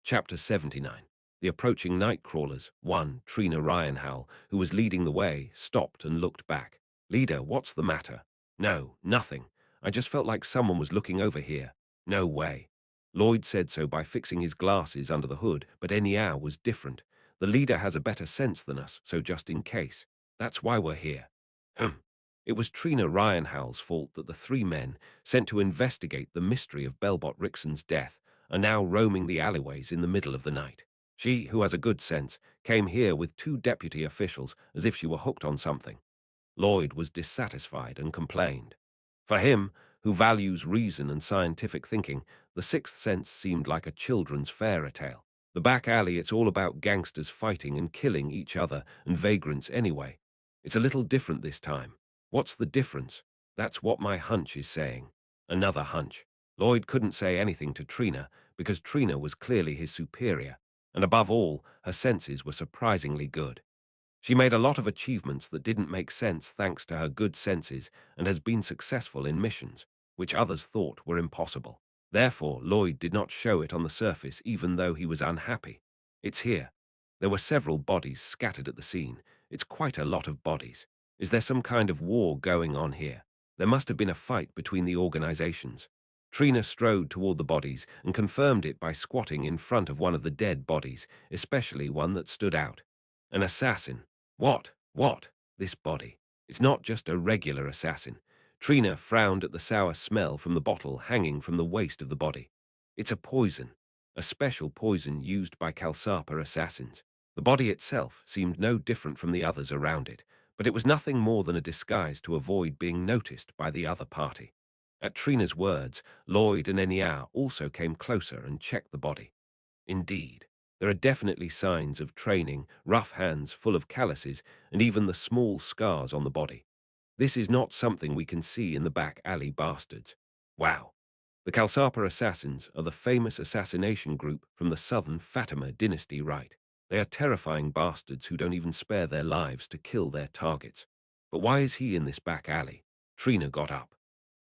Chapter 79. The approaching night crawlers. 1. Trina Ryanhowell, who was leading the way, stopped and looked back. Leader, what's the matter? No, nothing. I just felt like someone was looking over here. No way. Lloyd said so by fixing his glasses under the hood, but Eniao was different. The leader has a better sense than us, so just in case. That's why we're here. It was Trina Ryanhowell's fault that the three men, sent to investigate the mystery of Belbot Rickson's death, are now roaming the alleyways in the middle of the night. She, who has a good sense, came here with 2 deputy officials as if she were hooked on something. Lloyd was dissatisfied and complained. For him, who values reason and scientific thinking, the sixth sense seemed like a children's fairy tale. The back alley, it's all about gangsters fighting and killing each other and vagrants anyway. It's a little different this time. What's the difference? That's what my hunch is saying. Another hunch. Lloyd couldn't say anything to Trina because Trina was clearly his superior, and above all, her senses were surprisingly good. She made a lot of achievements that didn't make sense thanks to her good senses and has been successful in missions, which others thought were impossible. Therefore, Lloyd did not show it on the surface even though he was unhappy. It's here. There were several bodies scattered at the scene. It's quite a lot of bodies. Is there some kind of war going on here? There must have been a fight between the organizations. Trina strode toward the bodies and confirmed it by squatting in front of one of the dead bodies, especially one that stood out. An assassin. What? This body. It's not just a regular assassin. Trina frowned at the sour smell from the bottle hanging from the waist of the body. It's a poison. A special poison used by Kalsapa assassins. The body itself seemed no different from the others around it, but it was nothing more than a disguise to avoid being noticed by the other party. At Trina's words, Lloyd and Eniao also came closer and checked the body. Indeed, there are definitely signs of training, rough hands full of calluses, and even the small scars on the body. This is not something we can see in the back alley bastards. Wow. The Kalsapa assassins are the famous assassination group from the southern Fatima dynasty, right? They are terrifying bastards who don't even spare their lives to kill their targets. But why is he in this back alley? Trina got up.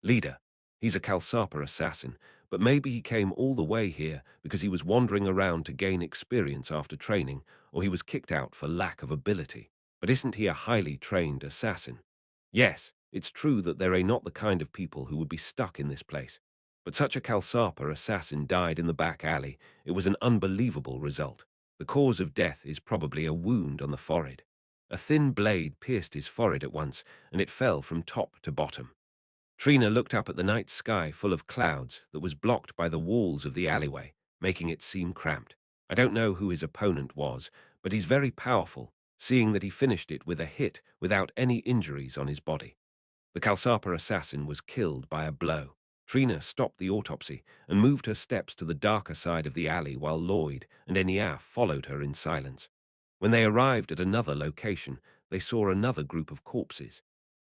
Leader, he's a Kalsapa assassin, but maybe he came all the way here because he was wandering around to gain experience after training, or he was kicked out for lack of ability. But isn't he a highly trained assassin? Yes, it's true that there are not the kind of people who would be stuck in this place. But such a Kalsapa assassin died in the back alley. It was an unbelievable result. The cause of death is probably a wound on the forehead. A thin blade pierced his forehead at once, and it fell from top to bottom. Trina looked up at the night sky full of clouds that was blocked by the walls of the alleyway, making it seem cramped. I don't know who his opponent was, but he's very powerful, seeing that he finished it with a hit without any injuries on his body. The Kalsapa assassin was killed by a blow. Trina stopped the autopsy and moved her steps to the darker side of the alley while Lloyd and Eniaf followed her in silence. When they arrived at another location, they saw another group of corpses.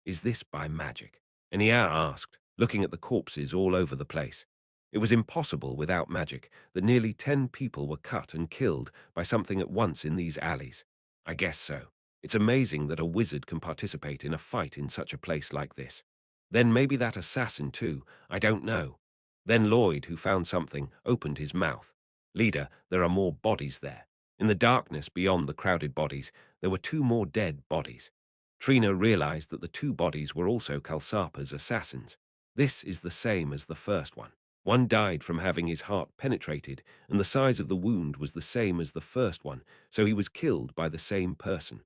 Is this by magic? Eniar asked, looking at the corpses all over the place. It was impossible without magic that nearly 10 people were cut and killed by something at once in these alleys. I guess so. It's amazing that a wizard can participate in a fight in such a place like this. Then maybe that assassin too, I don't know. Then Lloyd, who found something, opened his mouth. Leader, there are more bodies there. In the darkness beyond the crowded bodies, there were 2 more dead bodies. Trina realized that the 2 bodies were also Kalsapa's assassins. This is the same as the first one. One died from having his heart penetrated, and the size of the wound was the same as the first one, so he was killed by the same person.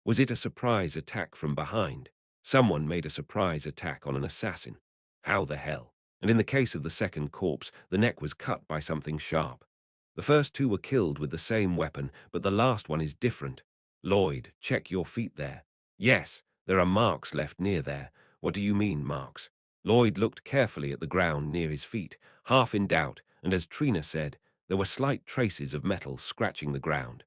Was it a surprise attack from behind? Someone made a surprise attack on an assassin. How the hell? And in the case of the second corpse, the neck was cut by something sharp. The first 2 were killed with the same weapon, but the last one is different. Lloyd, check your feet there. Yes, There are marks left near there. What do you mean, marks? Lloyd looked carefully at the ground near his feet, half in doubt, and as Trina said, there were slight traces of metal scratching the ground.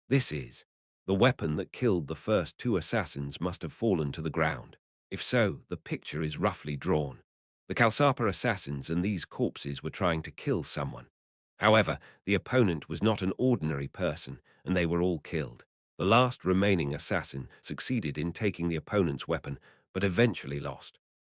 This is. The weapon that killed the first two assassins must have fallen to the ground. If so, the picture is roughly drawn. The Kalsapa assassins and these corpses were trying to kill someone. However, the opponent was not an ordinary person, and they were all killed. The last remaining assassin succeeded in taking the opponent's weapon, but eventually lost.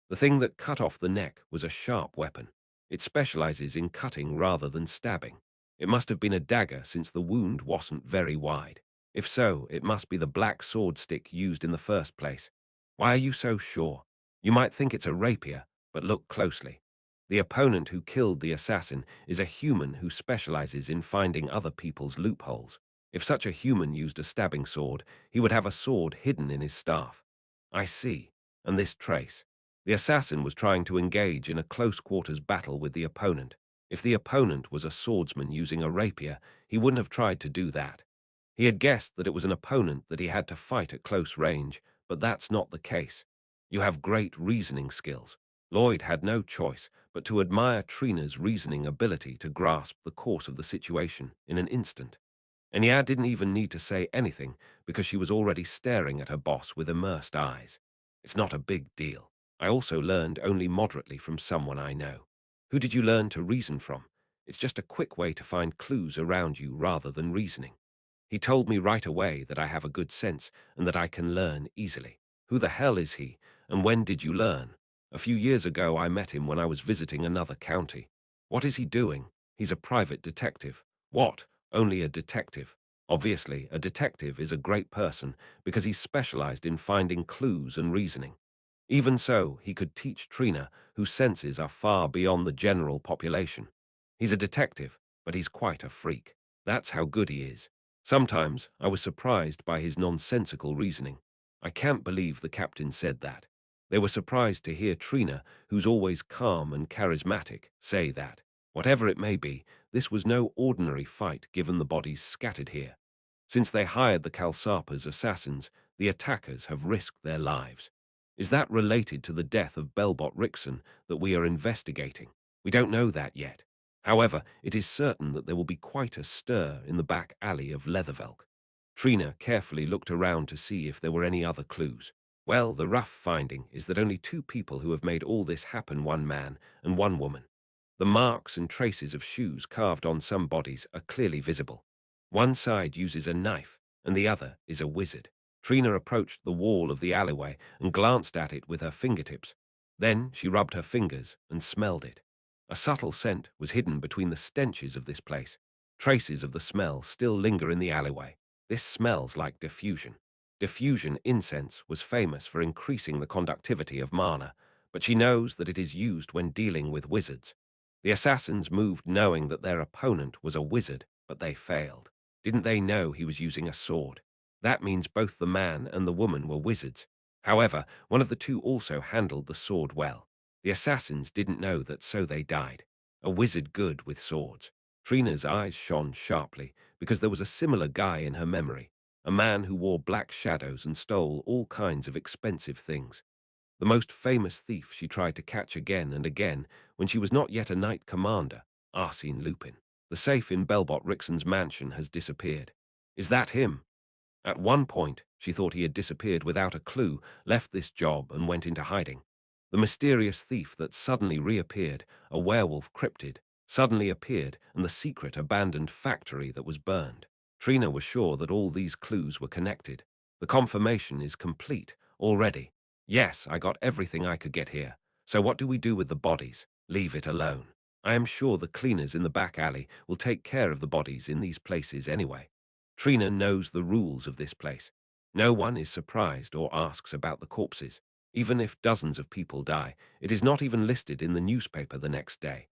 The thing that cut off the neck was a sharp weapon. It specializes in cutting rather than stabbing. It must have been a dagger since the wound wasn't very wide. If so, it must be the black sword stick used in the first place. Why are you so sure? You might think it's a rapier, but look closely. The opponent who killed the assassin is a human who specializes in finding other people's loopholes. If such a human used a stabbing sword, he would have a sword hidden in his staff. I see. And this trace. The assassin was trying to engage in a close-quarters battle with the opponent. If the opponent was a swordsman using a rapier, he wouldn't have tried to do that. He had guessed that it was an opponent that he had to fight at close range, but that's not the case. You have great reasoning skills. Lloyd had no choice but to admire Trina's reasoning ability to grasp the course of the situation in an instant. And Yad didn't even need to say anything because she was already staring at her boss with immersed eyes. It's not a big deal. I also learned only moderately from someone I know. Who did you learn to reason from? It's just a quick way to find clues around you rather than reasoning. He told me right away that I have a good sense and that I can learn easily. Who the hell is he, and when did you learn? A few years ago I met him when I was visiting another county. What is he doing? He's a private detective. What? Only a detective. Obviously, a detective is a great person because he's specialized in finding clues and reasoning. Even so, he could teach Trina, whose senses are far beyond the general population. He's a detective, but he's quite a freak. That's how good he is. Sometimes I was surprised by his nonsensical reasoning. I can't believe the captain said that. They were surprised to hear Trina, who's always calm and charismatic, say that. Whatever it may be, this was no ordinary fight given the bodies scattered here. Since they hired the Kalsapa's assassins, the attackers have risked their lives. Is that related to the death of Belbot Rickson that we are investigating? We don't know that yet. However, it is certain that there will be quite a stir in the back alley of Leathervelk. Trina carefully looked around to see if there were any other clues. Well, the rough finding is that only two people who have made all this happen, one man and one woman. The marks and traces of shoes carved on some bodies are clearly visible. One side uses a knife, and the other is a wizard. Trina approached the wall of the alleyway and glanced at it with her fingertips. Then she rubbed her fingers and smelled it. A subtle scent was hidden between the stenches of this place. Traces of the smell still linger in the alleyway. This smells like diffusion. Diffusion incense was famous for increasing the conductivity of mana, but she knows that it is used when dealing with wizards. The assassins moved knowing that their opponent was a wizard, but they failed. Didn't they know he was using a sword? That means both the man and the woman were wizards. However, one of the two also handled the sword well. The assassins didn't know that, so they died. A wizard good with swords. Trina's eyes shone sharply because there was a similar guy in her memory, a man who wore black shadows and stole all kinds of expensive things. The most famous thief she tried to catch again and again when she was not yet a knight commander, Arsene Lupin. The safe in Belbot Rickson's mansion has disappeared. Is that him? At one point, she thought he had disappeared without a clue, left this job and went into hiding. The mysterious thief that suddenly reappeared, a werewolf cryptid, suddenly appeared, and the secret abandoned factory that was burned. Trina was sure that all these clues were connected. The confirmation is complete already. Yes, I got everything I could get here. So what do we do with the bodies? Leave it alone. I am sure the cleaners in the back alley will take care of the bodies in these places anyway. Trina knows the rules of this place. No one is surprised or asks about the corpses. Even if dozens of people die, it is not even listed in the newspaper the next day.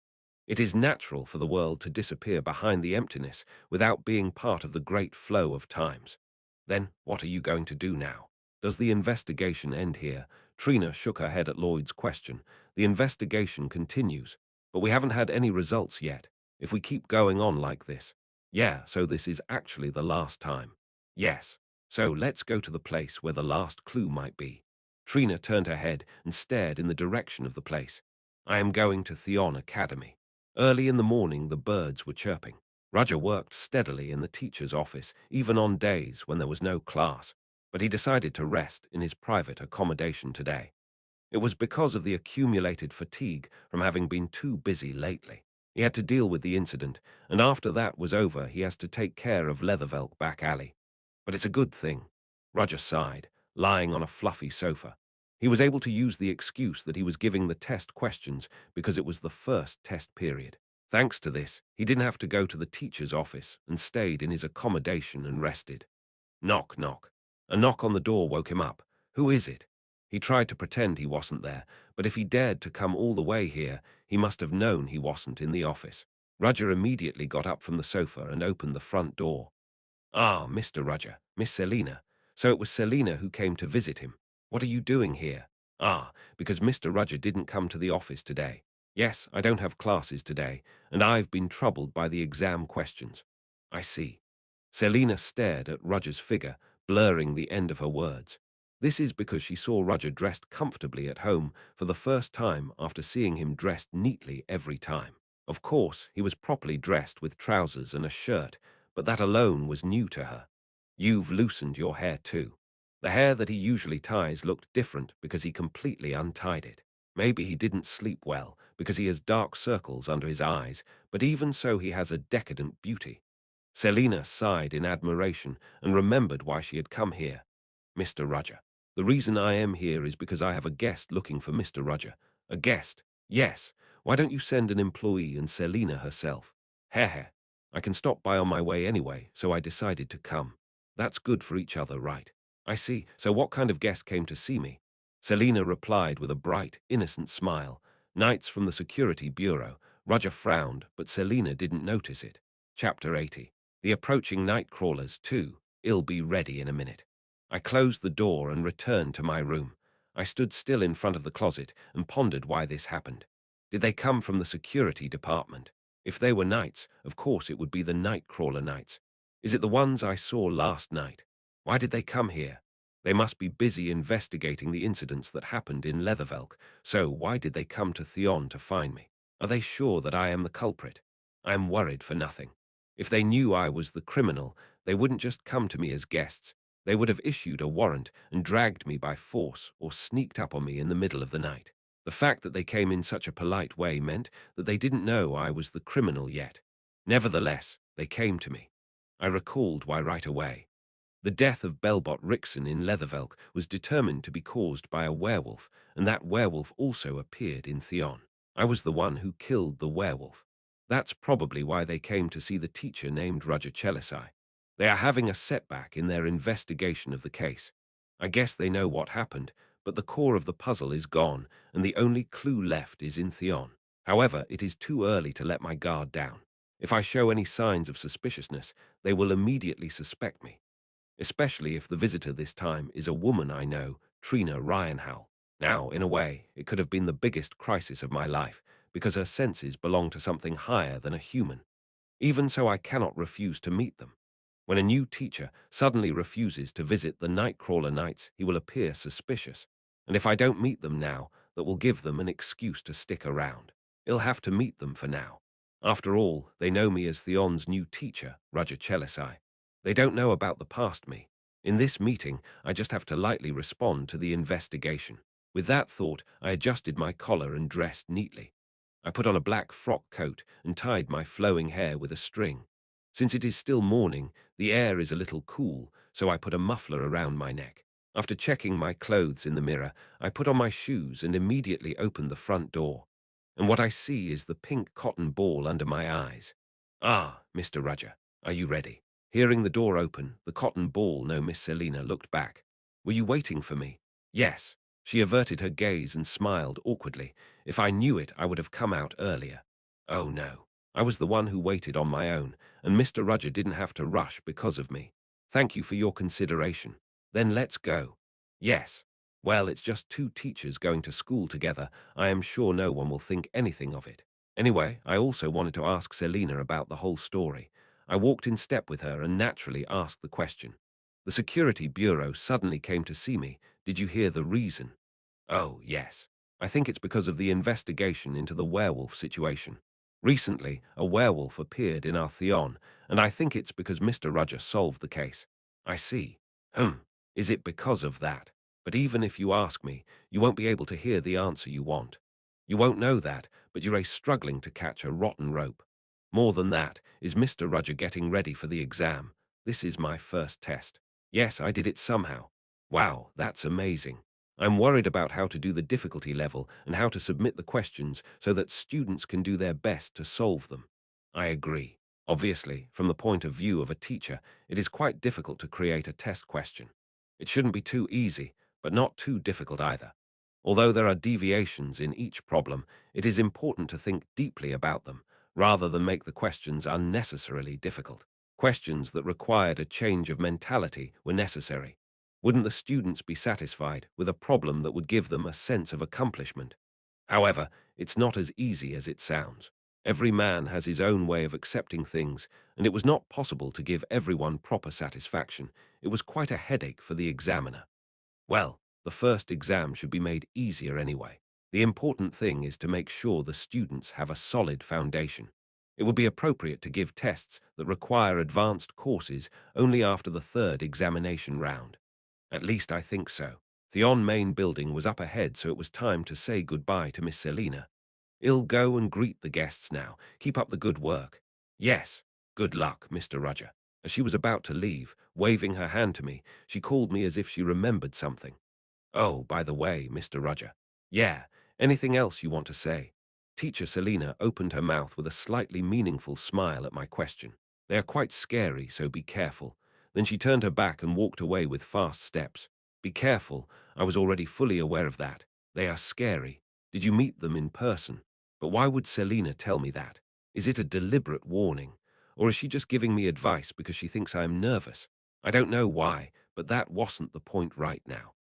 It is natural for the world to disappear behind the emptiness without being part of the great flow of times. Then, what are you going to do now? Does the investigation end here? Trina shook her head at Lloyd's question. The investigation continues, but we haven't had any results yet. If we keep going on like this. Yeah, so this is actually the last time. Yes. So let's go to the place where the last clue might be. Trina turned her head and stared in the direction of the place. I am going to Theon Academy. Early in the morning, the birds were chirping. Roger worked steadily in the teacher's office, even on days when there was no class, but he decided to rest in his private accommodation today. It was because of the accumulated fatigue from having been too busy lately. He had to deal with the incident, and after that was over, he has to take care of Leathervelk back alley. But it's a good thing. Roger sighed, lying on a fluffy sofa. He was able to use the excuse that he was giving the test questions because it was the first test period. Thanks to this, he didn't have to go to the teacher's office and stayed in his accommodation and rested. Knock, knock. A knock on the door woke him up. Who is it? He tried to pretend he wasn't there, but if he dared to come all the way here, he must have known he wasn't in the office. Roger immediately got up from the sofa and opened the front door. Ah, Mr. Roger, Miss Selina. So it was Selina who came to visit him. What are you doing here? Ah, because Mr. Roger didn't come to the office today. Yes, I don't have classes today, and I've been troubled by the exam questions. I see. Selina stared at Roger's figure, blurring the end of her words. This is because she saw Roger dressed comfortably at home for the first time after seeing him dressed neatly every time. Of course, he was properly dressed with trousers and a shirt, but that alone was new to her. You've loosened your hair too. The hair that he usually ties looked different because he completely untied it. Maybe he didn't sleep well because he has dark circles under his eyes, but even so he has a decadent beauty. Selina sighed in admiration and remembered why she had come here. Mr. Roger. The reason I am here is because I have a guest looking for Mr. Roger. A guest? Yes. Why don't you send an employee and Selina herself? Heh heh. I can stop by on my way anyway, so I decided to come. That's good for each other, right? I see. So what kind of guest came to see me? Selina replied with a bright, innocent smile. Knights from the Security Bureau. Roger frowned, but Selina didn't notice it. Chapter 80. The approaching night crawlers, too. I'll be ready in a minute. I closed the door and returned to my room. I stood still in front of the closet and pondered why this happened. Did they come from the security department? If they were knights, of course it would be the Nightcrawler Knights. Is it the ones I saw last night? Why did they come here? They must be busy investigating the incidents that happened in Leathervelk, so why did they come to Theon to find me? Are they sure that I am the culprit? I am worried for nothing. If they knew I was the criminal, they wouldn't just come to me as guests. They would have issued a warrant and dragged me by force or sneaked up on me in the middle of the night. The fact that they came in such a polite way meant that they didn't know I was the criminal yet. Nevertheless, they came to me. I recalled why right away. The death of Belbot Rixon in Leathervelk was determined to be caused by a werewolf, and that werewolf also appeared in Theon. I was the one who killed the werewolf. That's probably why they came to see the teacher named Roger Chelisai. They are having a setback in their investigation of the case. I guess they know what happened, but the core of the puzzle is gone, and the only clue left is in Theon. However, it is too early to let my guard down. If I show any signs of suspiciousness, they will immediately suspect me, especially if the visitor this time is a woman I know, Trina Ryanhowl. Now, in a way, it could have been the biggest crisis of my life, because her senses belong to something higher than a human. Even so, I cannot refuse to meet them. When a new teacher suddenly refuses to visit the Nightcrawler Knights, he will appear suspicious. And if I don't meet them now, that will give them an excuse to stick around. I'll have to meet them for now. After all, they know me as Theon's new teacher, Roger Chelisai. They don't know about the past me. In this meeting, I just have to lightly respond to the investigation. With that thought, I adjusted my collar and dressed neatly. I put on a black frock coat and tied my flowing hair with a string. Since it is still morning, the air is a little cool, so I put a muffler around my neck. After checking my clothes in the mirror, I put on my shoes and immediately opened the front door. And what I see is the pink cotton ball under my eyes. Ah, Mr. Roger, are you ready? Hearing the door open, the cotton ball, no Miss Selina, looked back. Were you waiting for me? Yes. She averted her gaze and smiled awkwardly. If I knew it, I would have come out earlier. Oh no. I was the one who waited on my own, and Mr. Roger didn't have to rush because of me. Thank you for your consideration. Then let's go. Yes. Well, it's just two teachers going to school together. I am sure no one will think anything of it. Anyway, I also wanted to ask Selina about the whole story. I walked in step with her and naturally asked the question. The Security Bureau suddenly came to see me. Did you hear the reason? Oh, yes. I think it's because of the investigation into the werewolf situation. Recently, a werewolf appeared in our Theon, and I think it's because Mr. Rudger solved the case. I see. Is it because of that? But even if you ask me, you won't be able to hear the answer you want. You won't know that, but you're struggling to catch a rotten rope. More than that, is Mr. Rudger getting ready for the exam? This is my first test. Yes, I did it somehow. Wow, that's amazing. I'm worried about how to do the difficulty level and how to submit the questions so that students can do their best to solve them. I agree. Obviously, from the point of view of a teacher, it is quite difficult to create a test question. It shouldn't be too easy, but not too difficult either. Although there are deviations in each problem, it is important to think deeply about them, rather than make the questions unnecessarily difficult. Questions that required a change of mentality were necessary. Wouldn't the students be satisfied with a problem that would give them a sense of accomplishment? However, it's not as easy as it sounds. Every man has his own way of accepting things, and it was not possible to give everyone proper satisfaction. It was quite a headache for the examiner. Well, the first exam should be made easier anyway. The important thing is to make sure the students have a solid foundation. It would be appropriate to give tests that require advanced courses only after the third examination round. At least I think so. The on-main building was up ahead, so it was time to say goodbye to Miss Selina. "I'll go and greet the guests now. Keep up the good work." "Yes, good luck, Mr. Rudger." As she was about to leave, waving her hand to me, she called me as if she remembered something. "Oh, by the way, Mr. Rudger." "Yeah, anything else you want to say?" Teacher Selina opened her mouth with a slightly meaningful smile at my question. "They are quite scary, so be careful." Then she turned her back and walked away with fast steps. Be careful, I was already fully aware of that. They are scary. Did you meet them in person? But why would Selina tell me that? Is it a deliberate warning? Or is she just giving me advice because she thinks I am nervous? I don't know why, but that wasn't the point right now.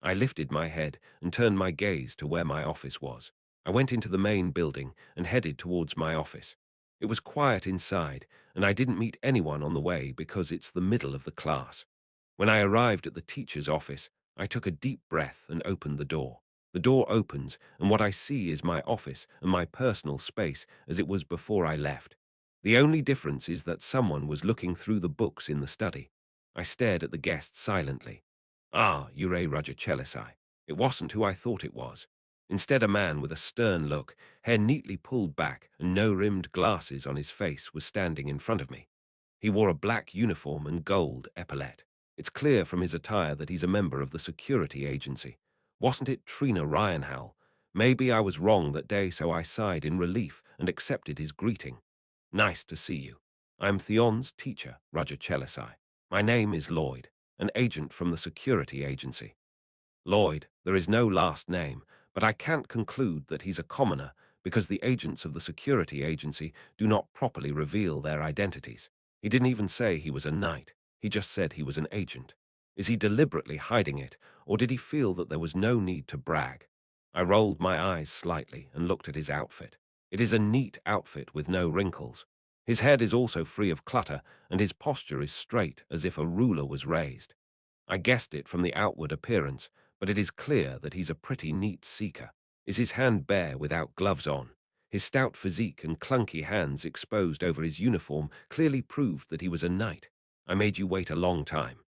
I lifted my head and turned my gaze to where my office was. I went into the main building and headed towards my office. It was quiet inside, and I didn't meet anyone on the way because it's the middle of the class. When I arrived at the teacher's office, I took a deep breath and opened the door. The door opens, and what I see is my office and my personal space as it was before I left. The only difference is that someone was looking through the books in the study. I stared at the guest silently. Ah, Ure Rudger. It wasn't who I thought it was. Instead, a man with a stern look, hair neatly pulled back and no-rimmed glasses on his face was standing in front of me. He wore a black uniform and gold epaulette. It's clear from his attire that he's a member of the security agency. Wasn't it Trina Ryanhowell? Maybe I was wrong that day, so I sighed in relief and accepted his greeting. "Nice to see you. I'm Theon's teacher, Rudger. My name is Lloyd, an agent from the security agency." Lloyd, there is no last name, but I can't conclude that he's a commoner because the agents of the security agency do not properly reveal their identities. He didn't even say he was a knight. He just said he was an agent. Is he deliberately hiding it, or did he feel that there was no need to brag? I rolled my eyes slightly and looked at his outfit. It is a neat outfit with no wrinkles. His head is also free of clutter, and his posture is straight as if a ruler was raised. I guessed it from the outward appearance, but it is clear that he's a pretty neat seeker. Is his hand bare without gloves on? His stout physique and clunky hands exposed over his uniform clearly proved that he was a knight. "I made you wait a long time."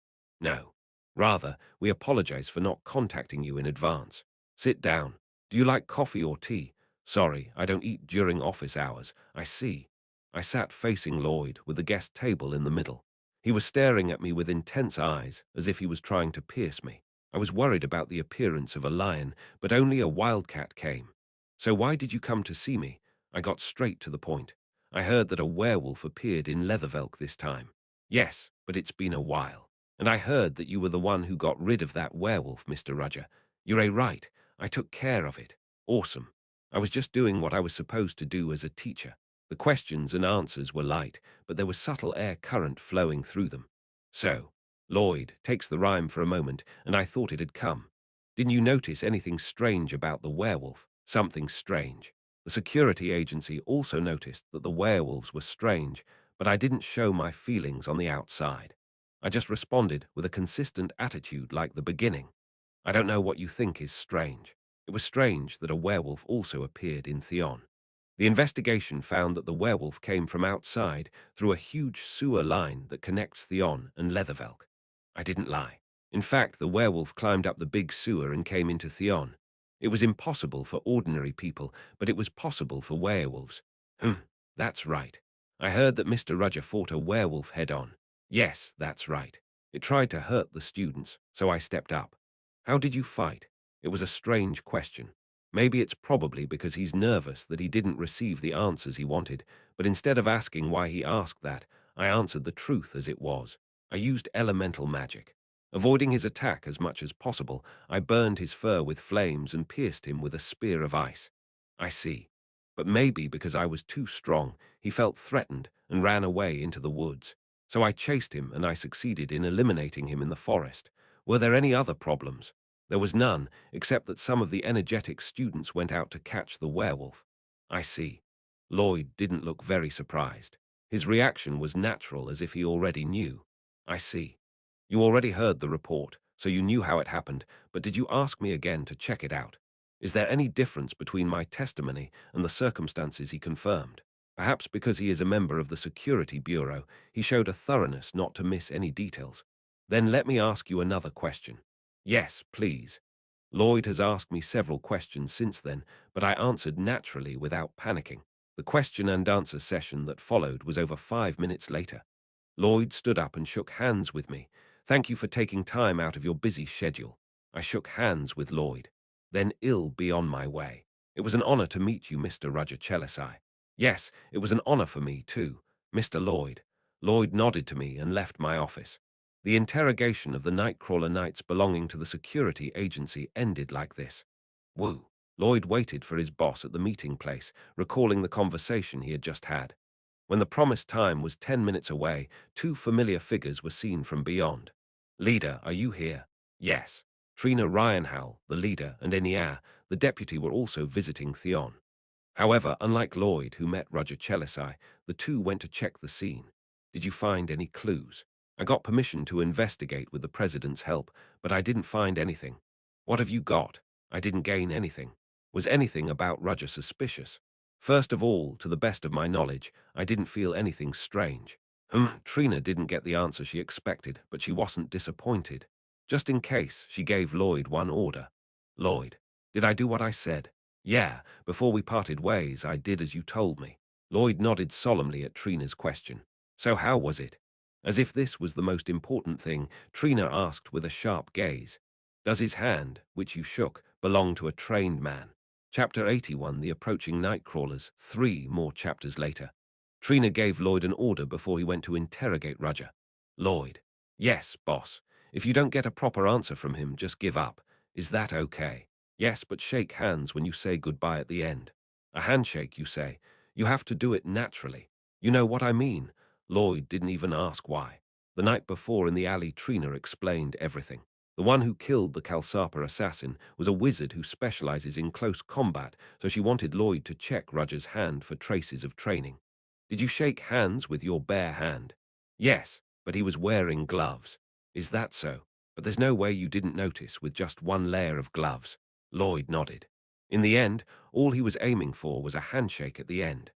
"No. Rather, we apologize for not contacting you in advance. Sit down. Do you like coffee or tea?" "Sorry, I don't eat during office hours." "I see." I sat facing Lloyd, with the guest table in the middle. He was staring at me with intense eyes, as if he was trying to pierce me. I was worried about the appearance of a lion, but only a wildcat came. "So why did you come to see me?" I got straight to the point. "I heard that a werewolf appeared in Leathervelk this time." "Yes, but it's been a while. And I heard that you were the one who got rid of that werewolf, Mr. Rudger." "You're right. I took care of it." "Awesome. I was just doing what I was supposed to do as a teacher." The questions and answers were light, but there was subtle air current flowing through them. "So, Lloyd takes the rhyme for a moment, and I thought it had come. Didn't you notice anything strange about the werewolf?" "Something strange." The security agency also noticed that the werewolves were strange, but I didn't show my feelings on the outside. I just responded with a consistent attitude like the beginning. I don't know what you think is strange. It was strange that a werewolf also appeared in Theon. The investigation found that the werewolf came from outside through a huge sewer line that connects Theon and Leathervelk. I didn't lie. In fact, the werewolf climbed up the big sewer and came into Theon. It was impossible for ordinary people, but it was possible for werewolves. That's right. I heard that Mr. Rudger fought a werewolf head-on. Yes, that's right. It tried to hurt the students, so I stepped up. How did you fight? It was a strange question. Maybe it's probably because he's nervous that he didn't receive the answers he wanted, but instead of asking why he asked that, I answered the truth as it was. I used elemental magic. Avoiding his attack as much as possible, I burned his fur with flames and pierced him with a spear of ice. I see. But maybe because I was too strong, he felt threatened and ran away into the woods. So I chased him and I succeeded in eliminating him in the forest. Were there any other problems? There was none, except that some of the energetic students went out to catch the werewolf. I see. Lloyd didn't look very surprised. His reaction was natural, as if he already knew. I see. You already heard the report, so you knew how it happened, but did you ask me again to check it out? Is there any difference between my testimony and the circumstances he confirmed? Perhaps because he is a member of the Security Bureau, he showed a thoroughness not to miss any details. Then let me ask you another question. Yes, please. Lloyd has asked me several questions since then, but I answered naturally without panicking. The question and answer session that followed was over 5 minutes later. Lloyd stood up and shook hands with me. Thank you for taking time out of your busy schedule. I shook hands with Lloyd. Then ill be on my way. It was an honor to meet you, Mr. Roger Chelisai. Yes, it was an honor for me, too, Mr. Lloyd. Lloyd nodded to me and left my office. The interrogation of the Nightcrawler Knights belonging to the security agency ended like this. Woo. Lloyd waited for his boss at the meeting place, recalling the conversation he had just had. When the promised time was 10 minutes away, two familiar figures were seen from beyond. Leader, are you here? Yes. Trina Ryanhowell, the leader, and Enia, the deputy, were also visiting Theon. However, unlike Lloyd, who met Roger Chelisai, the two went to check the scene. Did you find any clues? I got permission to investigate with the president's help, but I didn't find anything. What have you got? I didn't gain anything. Was anything about Roger suspicious? First of all, to the best of my knowledge, I didn't feel anything strange. Trina didn't get the answer she expected, but she wasn't disappointed. Just in case, she gave Lloyd one order. Lloyd, did I do what I said? Yeah, before we parted ways, I did as you told me. Lloyd nodded solemnly at Trina's question. So how was it? As if this was the most important thing, Trina asked with a sharp gaze. Does his hand, which you shook, belong to a trained man? Chapter 81, The Approaching Nightcrawlers, 3 more chapters later. Trina gave Lloyd an order before he went to interrogate Roger. Lloyd. Yes, boss. If you don't get a proper answer from him, just give up. Is that okay? Yes, but shake hands when you say goodbye at the end. A handshake, you say. You have to do it naturally. You know what I mean. Lloyd didn't even ask why. The night before in the alley, Trina explained everything. The one who killed the Kalsapa assassin was a wizard who specializes in close combat, so she wanted Lloyd to check Roger's hand for traces of training. Did you shake hands with your bare hand? Yes, but he was wearing gloves. Is that so? But there's no way you didn't notice with just one layer of gloves. Lloyd nodded. In the end, all he was aiming for was a handshake at the end.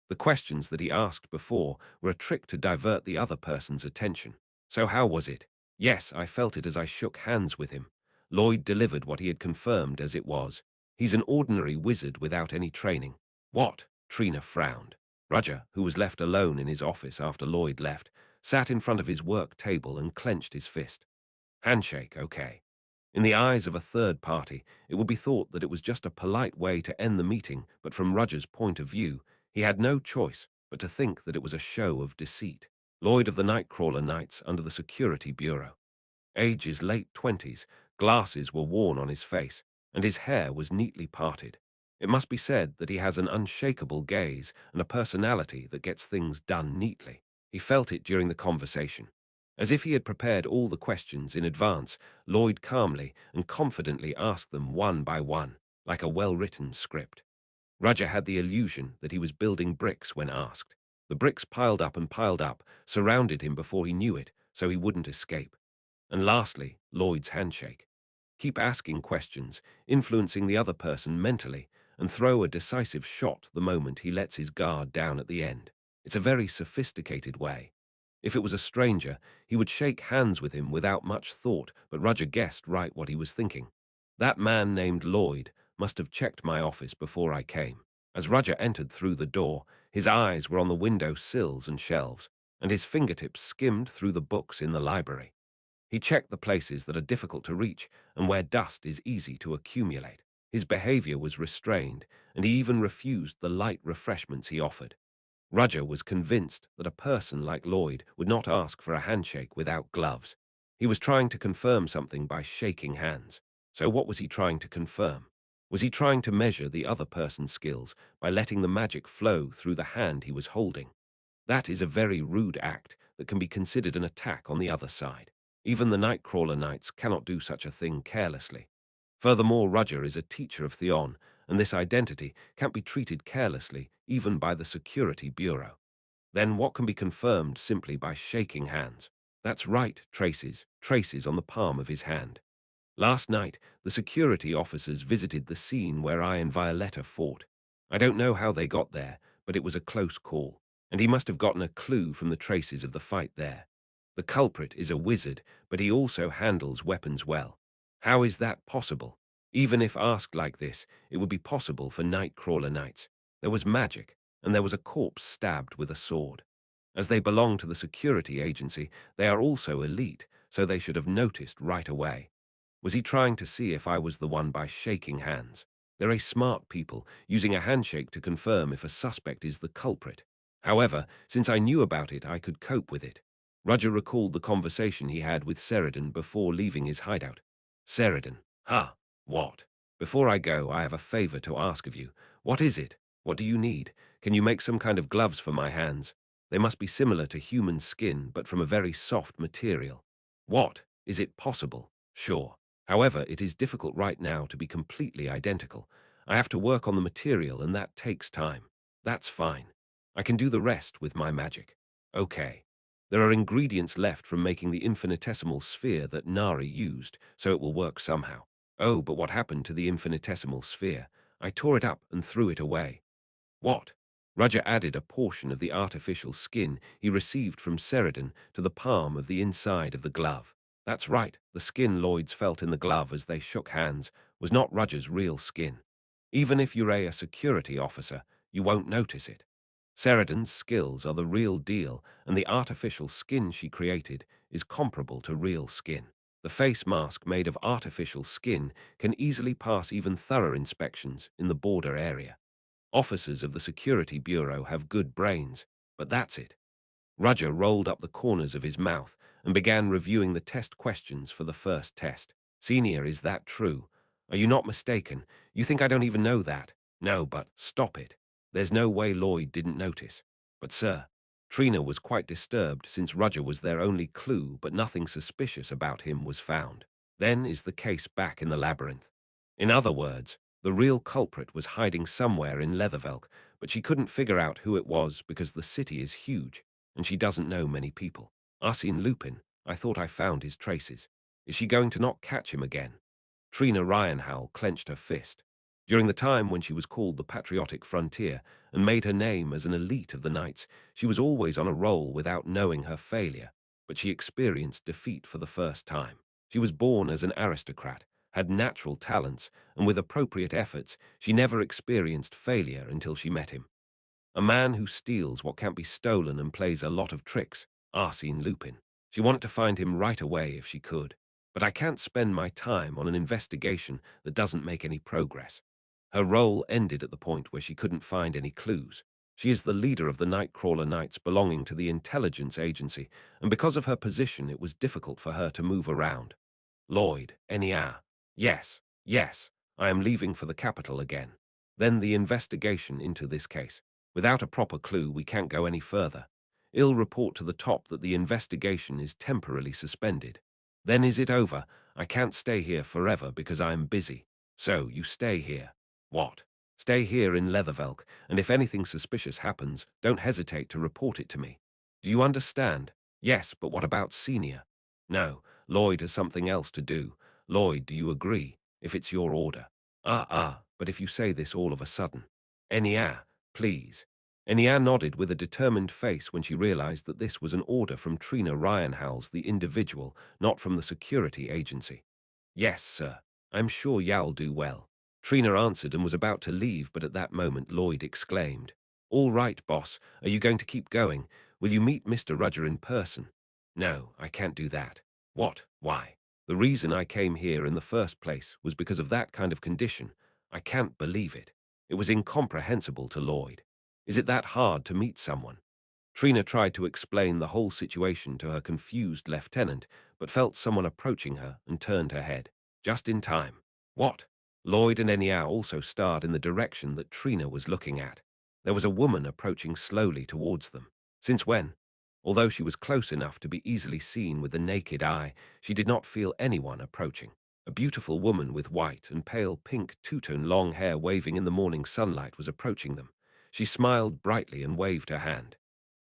The questions that he asked before were a trick to divert the other person's attention. So how was it? Yes, I felt it as I shook hands with him. Lloyd delivered what he had confirmed as it was. He's an ordinary wizard without any training. What? Trina frowned. Roger, who was left alone in his office after Lloyd left, sat in front of his work table and clenched his fist. Handshake, okay. In the eyes of a third party, it would be thought that it was just a polite way to end the meeting, but from Roger's point of view, he had no choice but to think that it was a show of deceit. Lloyd of the Nightcrawler Knights under the Security Bureau. Age is late 20s, glasses were worn on his face, and his hair was neatly parted. It must be said that he has an unshakable gaze and a personality that gets things done neatly. He felt it during the conversation. As if he had prepared all the questions in advance, Lloyd calmly and confidently asked them one by one, like a well-written script. Roger had the illusion that he was building bricks when asked. The bricks piled up and piled up, surrounded him before he knew it, so he wouldn't escape. And lastly, Lloyd's handshake. Keep asking questions, influencing the other person mentally, and throw a decisive shot the moment he lets his guard down at the end. It's a very sophisticated way. If it was a stranger, he would shake hands with him without much thought, but Roger guessed right what he was thinking. That man named Lloyd must have checked my office before I came. As Roger entered through the door, his eyes were on the window sills and shelves, and his fingertips skimmed through the books in the library. He checked the places that are difficult to reach and where dust is easy to accumulate. His behavior was restrained, and he even refused the light refreshments he offered. Roger was convinced that a person like Lloyd would not ask for a handshake without gloves. He was trying to confirm something by shaking hands. So what was he trying to confirm? Was he trying to measure the other person's skills by letting the magic flow through the hand he was holding? That is a very rude act that can be considered an attack on the other side. Even the Nightcrawler Knights cannot do such a thing carelessly. Furthermore, Roger is a teacher of Theon, and this identity can't be treated carelessly even by the Security Bureau. Then what can be confirmed simply by shaking hands? That's right, traces on the palm of his hand. Last night, the security officers visited the scene where I and Violetta fought. I don't know how they got there, but it was a close call, and he must have gotten a clue from the traces of the fight there. The culprit is a wizard, but he also handles weapons well. How is that possible? Even if asked like this, it would be possible for Nightcrawler Knights. There was magic, and there was a corpse stabbed with a sword. As they belong to the security agency, they are also elite, so they should have noticed right away. Was he trying to see if I was the one by shaking hands? They're a smart people, using a handshake to confirm if a suspect is the culprit. However, since I knew about it, I could cope with it. Roger recalled the conversation he had with Sheridan before leaving his hideout. Sheridan. Ha! What? Before I go, I have a favor to ask of you. What is it? What do you need? Can you make some kind of gloves for my hands? They must be similar to human skin, but from a very soft material. What? Is it possible? Sure. However, it is difficult right now to be completely identical. I have to work on the material, and that takes time. That's fine. I can do the rest with my magic. Okay. There are ingredients left from making the infinitesimal sphere that Nari used, so it will work somehow. Oh, but what happened to the infinitesimal sphere? I tore it up and threw it away. What? Roger added a portion of the artificial skin he received from Sheridan to the palm of the inside of the glove. That's right, the skin Lloyds felt in the glove as they shook hands was not Roger's real skin. Even if you're a security officer, you won't notice it. Sheridan's skills are the real deal, and the artificial skin she created is comparable to real skin. The face mask made of artificial skin can easily pass even thorough inspections in the border area. Officers of the Security Bureau have good brains, but that's it. Roger rolled up the corners of his mouth and began reviewing the test questions for the first test. Senior, is that true? Are you not mistaken? You think I don't even know that? No, but stop it. There's no way Lloyd didn't notice. But sir, Trina was quite disturbed since Roger was their only clue, but nothing suspicious about him was found. Then is the case back in the labyrinth. In other words, the real culprit was hiding somewhere in Leathervelk, but she couldn't figure out who it was because the city is huge, and she doesn't know many people. Arsene Lupin, I thought I found his traces. Is she going to not catch him again? Trina Ryanhowl clenched her fist. During the time when she was called the Patriotic Frontier and made her name as an elite of the Knights, she was always on a roll without knowing her failure, but she experienced defeat for the first time. She was born as an aristocrat, had natural talents, and with appropriate efforts, she never experienced failure until she met him. A man who steals what can't be stolen and plays a lot of tricks, Arsene Lupin. She wanted to find him right away if she could, but I can't spend my time on an investigation that doesn't make any progress. Her role ended at the point where she couldn't find any clues. She is the leader of the Nightcrawler Knights belonging to the intelligence agency, and because of her position it was difficult for her to move around. Lloyd, Nia. Yes, I am leaving for the capital again. Then the investigation into this case. Without a proper clue, we can't go any further. I'll report to the top that the investigation is temporarily suspended. Then is it over? I can't stay here forever because I am busy. So, you stay here. What? Stay here in Leathervelk, and if anything suspicious happens, don't hesitate to report it to me. Do you understand? Yes, but what about Senior? No, Lloyd has something else to do. Lloyd, do you agree? If it's your order. But if you say this all of a sudden. Enya, please. Enya nodded with a determined face when she realized that this was an order from Trina Ryanhowells, the individual, not from the security agency. Yes, sir. I'm sure y'all do well. Trina answered and was about to leave, but at that moment Lloyd exclaimed, All right, boss. Are you going to keep going? Will you meet Mr. Rudger in person? No, I can't do that. What? Why? The reason I came here in the first place was because of that kind of condition. I can't believe it. It was incomprehensible to Lloyd. Is it that hard to meet someone? Trina tried to explain the whole situation to her confused lieutenant, but felt someone approaching her and turned her head. Just in time. What? Lloyd and Enya also stared in the direction that Trina was looking at. There was a woman approaching slowly towards them. Since when? Although she was close enough to be easily seen with the naked eye, she did not feel anyone approaching. A beautiful woman with white and pale pink two-tone long hair waving in the morning sunlight was approaching them. She smiled brightly and waved her hand.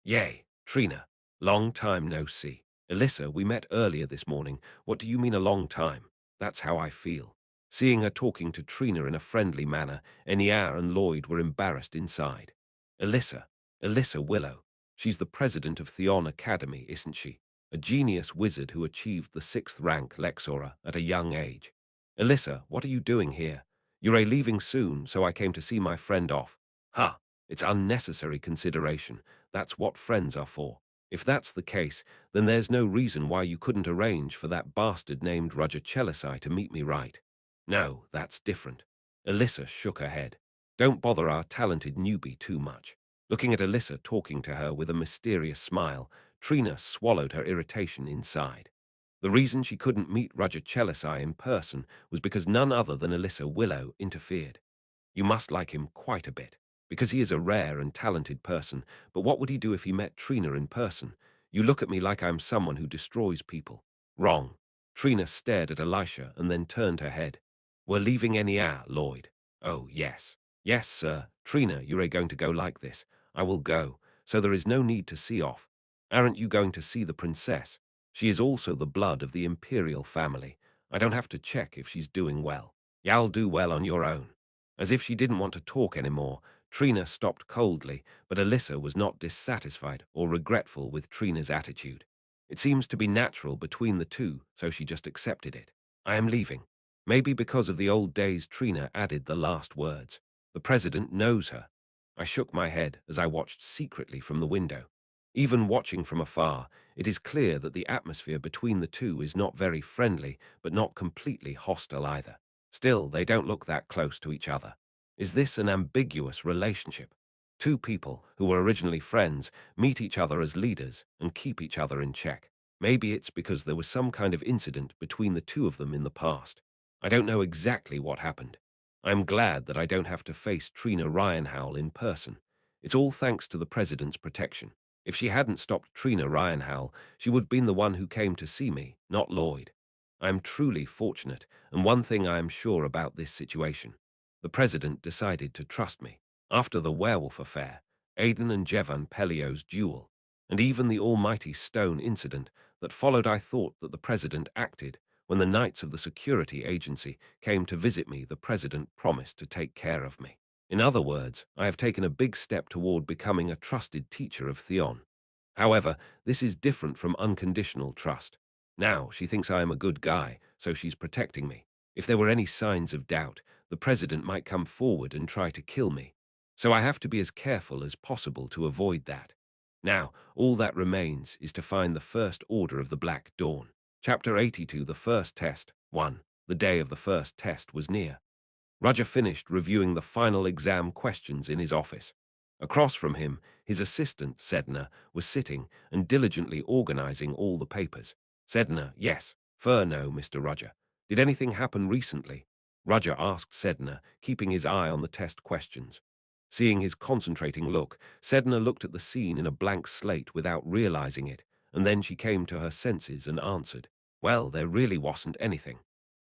Yay, Trina. Long time no see. Alyssa, we met earlier this morning. What do you mean a long time? That's how I feel. Seeing her talking to Trina in a friendly manner, Enya and Lloyd were embarrassed inside. Alyssa. Alyssa Willow. She's the president of Theon Academy, isn't she? A genius wizard who achieved the 6th rank Lexora at a young age. Alyssa, what are you doing here? You're leaving soon, so I came to see my friend off. Ha! It's unnecessary consideration. That's what friends are for. If that's the case, then there's no reason why you couldn't arrange for that bastard named Roger Chelisai to meet me, right? No, that's different. Alyssa shook her head. Don't bother our talented newbie too much. Looking at Alyssa talking to her with a mysterious smile, Trina swallowed her irritation inside. The reason she couldn't meet Roger Chelisai in person was because none other than Alyssa Willow interfered. You must like him quite a bit, because he is a rare and talented person, but what would he do if he met Trina in person? You look at me like I'm someone who destroys people. Wrong. Trina stared at Elisha and then turned her head. We're leaving Enya, Lloyd. Oh, yes. Yes, sir. Trina, you're going to go like this. I will go, so there is no need to see off. Aren't you going to see the princess? She is also the blood of the imperial family. I don't have to check if she's doing well. You'll do well on your own. As if she didn't want to talk anymore, Trina stopped coldly, but Alyssa was not dissatisfied or regretful with Trina's attitude. It seems to be natural between the two, so she just accepted it. I am leaving. Maybe because of the old days, Trina added the last words. The president knows her. I shook my head as I watched secretly from the window. Even watching from afar, it is clear that the atmosphere between the two is not very friendly, but not completely hostile either. Still, they don't look that close to each other. Is this an ambiguous relationship? Two people who were originally friends meet each other as leaders and keep each other in check. Maybe it's because there was some kind of incident between the two of them in the past. I don't know exactly what happened. I'm glad that I don't have to face Trina Ryanhowell in person. It's all thanks to the president's protection. If she hadn't stopped Trina Ryanhowell, she would have been the one who came to see me, not Lloyd. I am truly fortunate, and one thing I am sure about this situation. The president decided to trust me. After the werewolf affair, Aidan and Jevan Pelio's duel, and even the almighty stone incident that followed, I thought that the president acted. When the knights of the security agency came to visit me, the president promised to take care of me. In other words, I have taken a big step toward becoming a trusted teacher of Theon. However, this is different from unconditional trust. Now, she thinks I am a good guy, so she's protecting me. If there were any signs of doubt, the president might come forward and try to kill me. So I have to be as careful as possible to avoid that. Now, all that remains is to find the first order of the Black Dawn. Chapter 82, The First Test. 1. The day of the first test was near. Roger finished reviewing the final exam questions in his office. Across from him, his assistant, Sedna, was sitting and diligently organizing all the papers. Sedna, yes. Fur, no, Mr. Roger. Did anything happen recently? Roger asked Sedna, keeping his eye on the test questions. Seeing his concentrating look, Sedna looked at the scene in a blank slate without realizing it, and then she came to her senses and answered, Well, there really wasn't anything.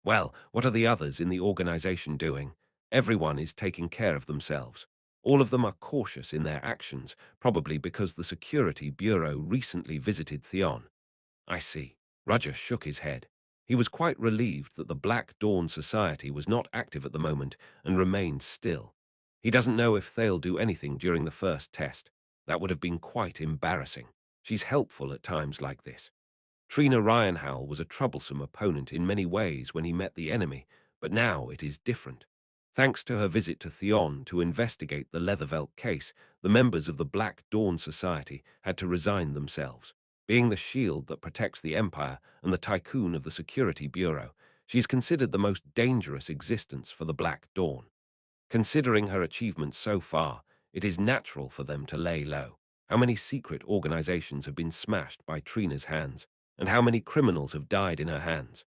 Well, what are the others in the organization doing? Everyone is taking care of themselves. All of them are cautious in their actions, probably because the Security Bureau recently visited Theon. I see. Roger shook his head. He was quite relieved that the Black Dawn Society was not active at the moment and remained still. He doesn't know if they'll do anything during the first test. That would have been quite embarrassing. She's helpful at times like this. Trina Ryanhowell was a troublesome opponent in many ways when he met the enemy, but now it is different. Thanks to her visit to Theon to investigate the Leathervelt case, the members of the Black Dawn Society had to resign themselves. Being the shield that protects the Empire and the tycoon of the Security Bureau, she is considered the most dangerous existence for the Black Dawn. Considering her achievements so far, it is natural for them to lay low. How many secret organizations have been smashed by Trina's hands, and how many criminals have died in her hands?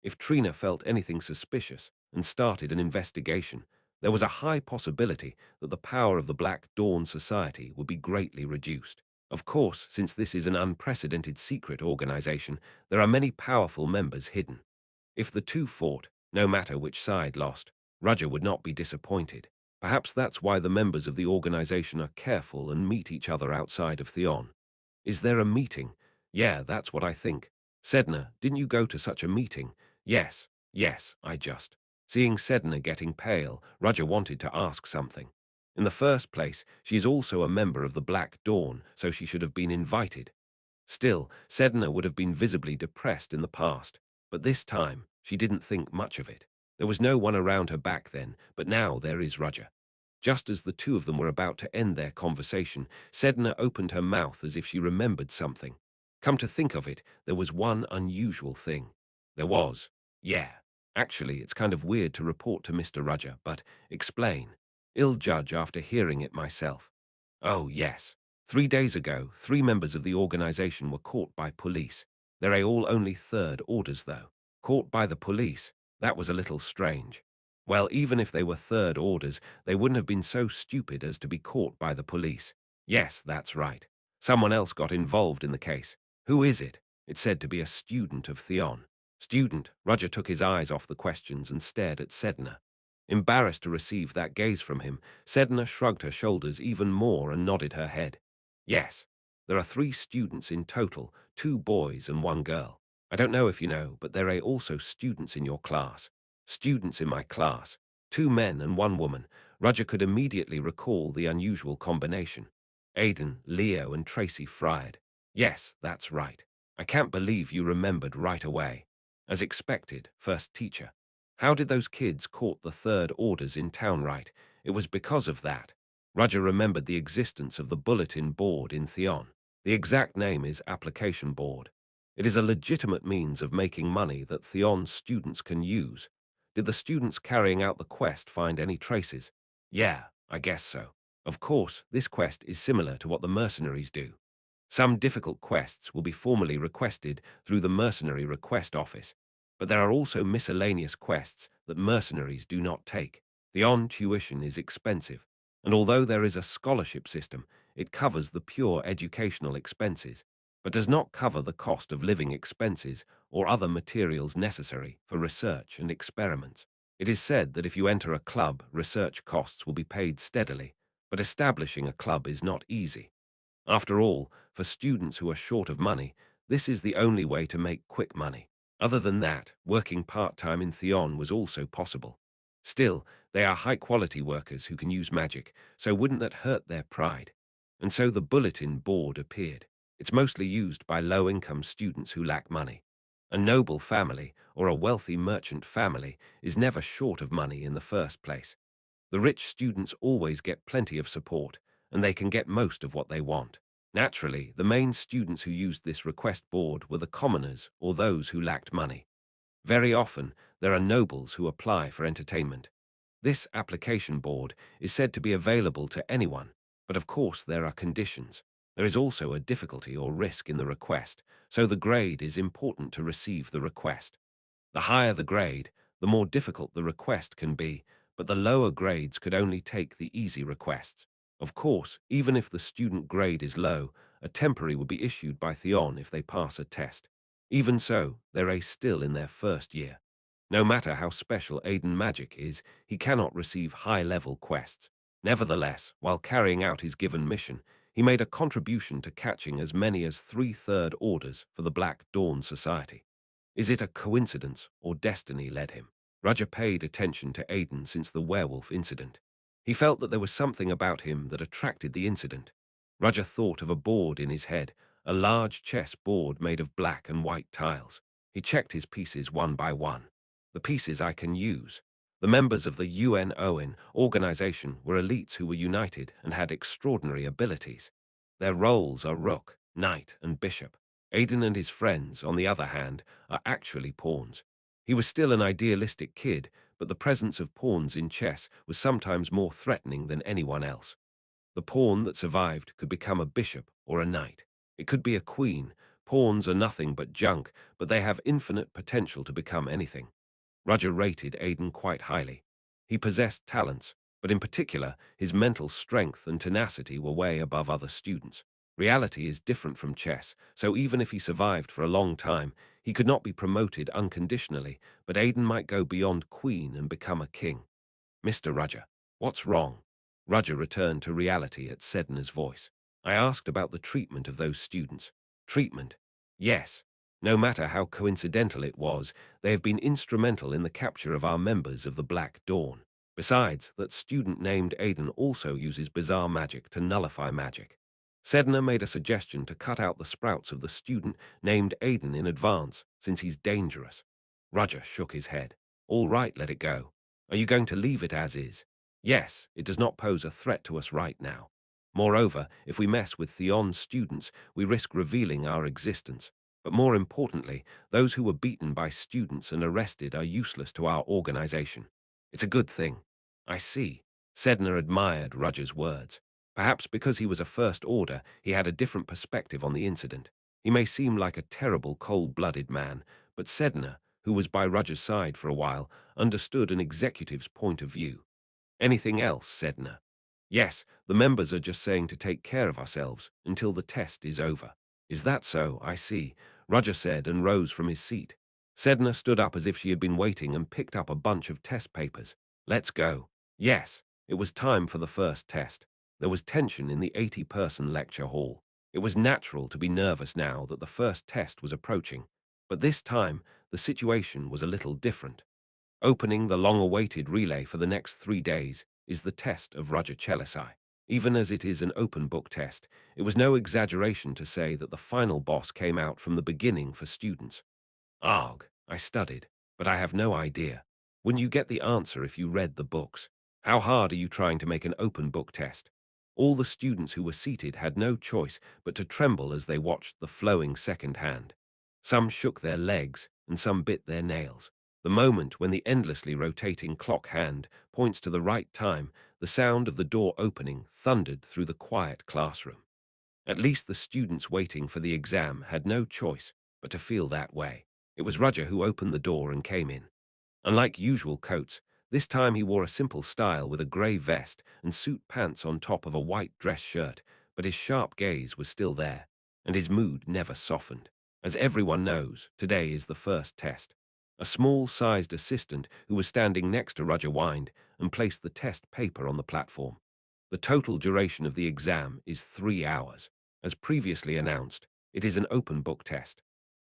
If Trina felt anything suspicious and started an investigation, there was a high possibility that the power of the Black Dawn Society would be greatly reduced. Of course, since this is an unprecedented secret organization, there are many powerful members hidden. If the two fought, no matter which side lost, Roger would not be disappointed. Perhaps that's why the members of the organization are careful and meet each other outside of Theon. Is there a meeting? Yeah, that's what I think. Sedna, didn't you go to such a meeting? Yes, I just. Seeing Sedna getting pale, Roger wanted to ask something. In the first place, she is also a member of the Black Dawn, so she should have been invited. Still, Sedna would have been visibly depressed in the past, but this time she didn't think much of it. There was no one around her back then, but now there is Roger. Just as the two of them were about to end their conversation, Sedna opened her mouth as if she remembered something. Come to think of it, there was one unusual thing. There was. Yeah. Actually, it's kind of weird to report to Mr. Roger, but explain. I'll judge after hearing it myself. Oh, yes. 3 days ago, 3 members of the organization were caught by police. They're all only third orders, though. Caught by the police? That was a little strange. Well, even if they were third orders, they wouldn't have been so stupid as to be caught by the police. Yes, that's right. Someone else got involved in the case. Who is it? It's said to be a student of Theon. Student? Roger took his eyes off the questions and stared at Sedna. Embarrassed to receive that gaze from him, Sedna shrugged her shoulders even more and nodded her head. Yes, there are 3 students in total, 2 boys and 1 girl. I don't know if you know, but there are also students in your class. Students in my class. 2 men and 1 woman. Roger could immediately recall the unusual combination. Aidan, Leo, and Tracy Fried. Yes, that's right. I can't believe you remembered right away. As expected, first teacher. How did those kids caught the third orders in town right? It was because of that. Roger remembered the existence of the bulletin board in Theon. The exact name is Application Board. It is a legitimate means of making money that Theon students can use. Did the students carrying out the quest find any traces? Yeah, I guess so. Of course, this quest is similar to what the mercenaries do. Some difficult quests will be formally requested through the mercenary request office, but there are also miscellaneous quests that mercenaries do not take. The tuition is expensive, and although there is a scholarship system, it covers the pure educational expenses, but does not cover the cost of living expenses or other materials necessary for research and experiments. It is said that if you enter a club, research costs will be paid steadily, but establishing a club is not easy. After all, for students who are short of money, this is the only way to make quick money. Other than that, working part-time in Theon was also possible. Still, they are high-quality workers who can use magic, so wouldn't that hurt their pride? And so the bulletin board appeared. It's mostly used by low-income students who lack money. A noble family or a wealthy merchant family is never short of money in the first place. The rich students always get plenty of support, and they can get most of what they want. Naturally, the main students who used this request board were the commoners or those who lacked money. Very often, there are nobles who apply for entertainment. This application board is said to be available to anyone, but of course there are conditions. There is also a difficulty or risk in the request, so the grade is important to receive the request. The higher the grade, the more difficult the request can be, but the lower grades could only take the easy requests. Of course, even if the student grade is low, a temporary will be issued by Theon if they pass a test. Even so, they're still in their first year. No matter how special Aiden magic is, he cannot receive high-level quests. Nevertheless, while carrying out his given mission, he made a contribution to catching as many as 3/3 orders for the Black Dawn Society. Is it a coincidence or destiny led him? Roger paid attention to Aidan since the werewolf incident. He felt that there was something about him that attracted the incident. Roger thought of a board in his head, a large chess board made of black and white tiles. He checked his pieces one by one. The pieces I can use. The members of the UNON organization were elites who were united and had extraordinary abilities. Their roles are rook, knight, and bishop. Aidan and his friends, on the other hand, are actually pawns. He was still an idealistic kid, but the presence of pawns in chess was sometimes more threatening than anyone else. The pawn that survived could become a bishop or a knight. It could be a queen. Pawns are nothing but junk, but they have infinite potential to become anything. Roger rated Aidan quite highly. He possessed talents, but in particular, his mental strength and tenacity were way above other students. Reality is different from chess, so even if he survived for a long time, he could not be promoted unconditionally, but Aidan might go beyond queen and become a king. Mr. Roger, what's wrong? Roger returned to reality at Sedna's voice. I asked about the treatment of those students. Treatment? Yes. No matter how coincidental it was, they have been instrumental in the capture of our members of the Black Dawn. Besides, that student named Aidan also uses bizarre magic to nullify magic. Sedna made a suggestion to cut out the sprouts of the student named Aidan in advance, since he's dangerous. Roger shook his head. All right, let it go. Are you going to leave it as is? Yes, it does not pose a threat to us right now. Moreover, if we mess with Theon's students, we risk revealing our existence. But more importantly, those who were beaten by students and arrested are useless to our organization. It's a good thing. I see. Sedna admired Roger's words. Perhaps because he was a First Order, he had a different perspective on the incident. He may seem like a terrible, cold-blooded man, but Sedna, who was by Roger's side for a while, understood an executive's point of view. Anything else, Sedna? Yes, the members are just saying to take care of ourselves until the test is over. Is that so? I see, Roger said and rose from his seat. Sedna stood up as if she had been waiting and picked up a bunch of test papers. Let's go. Yes, it was time for the first test. There was tension in the 80-person lecture hall. It was natural to be nervous now that the first test was approaching. But this time, the situation was a little different. Opening the long-awaited relay for the next 3 days is the test of Roger Chelisai. Even as it is an open-book test, it was no exaggeration to say that the final boss came out from the beginning for students. Arg, I studied, but I have no idea. Wouldn't you get the answer if you read the books? How hard are you trying to make an open-book test? All the students who were seated had no choice but to tremble as they watched the flowing second hand. Some shook their legs, and some bit their nails. The moment when the endlessly rotating clock hand points to the right time, the sound of the door opening thundered through the quiet classroom. At least the students waiting for the exam had no choice but to feel that way. It was Roger who opened the door and came in. Unlike usual coats, this time he wore a simple style with a grey vest and suit pants on top of a white dress shirt, but his sharp gaze was still there, and his mood never softened. As everyone knows, today is the first test. A small-sized assistant who was standing next to Roger whined and placed the test paper on the platform. The total duration of the exam is 3 hours. As previously announced, it is an open book test.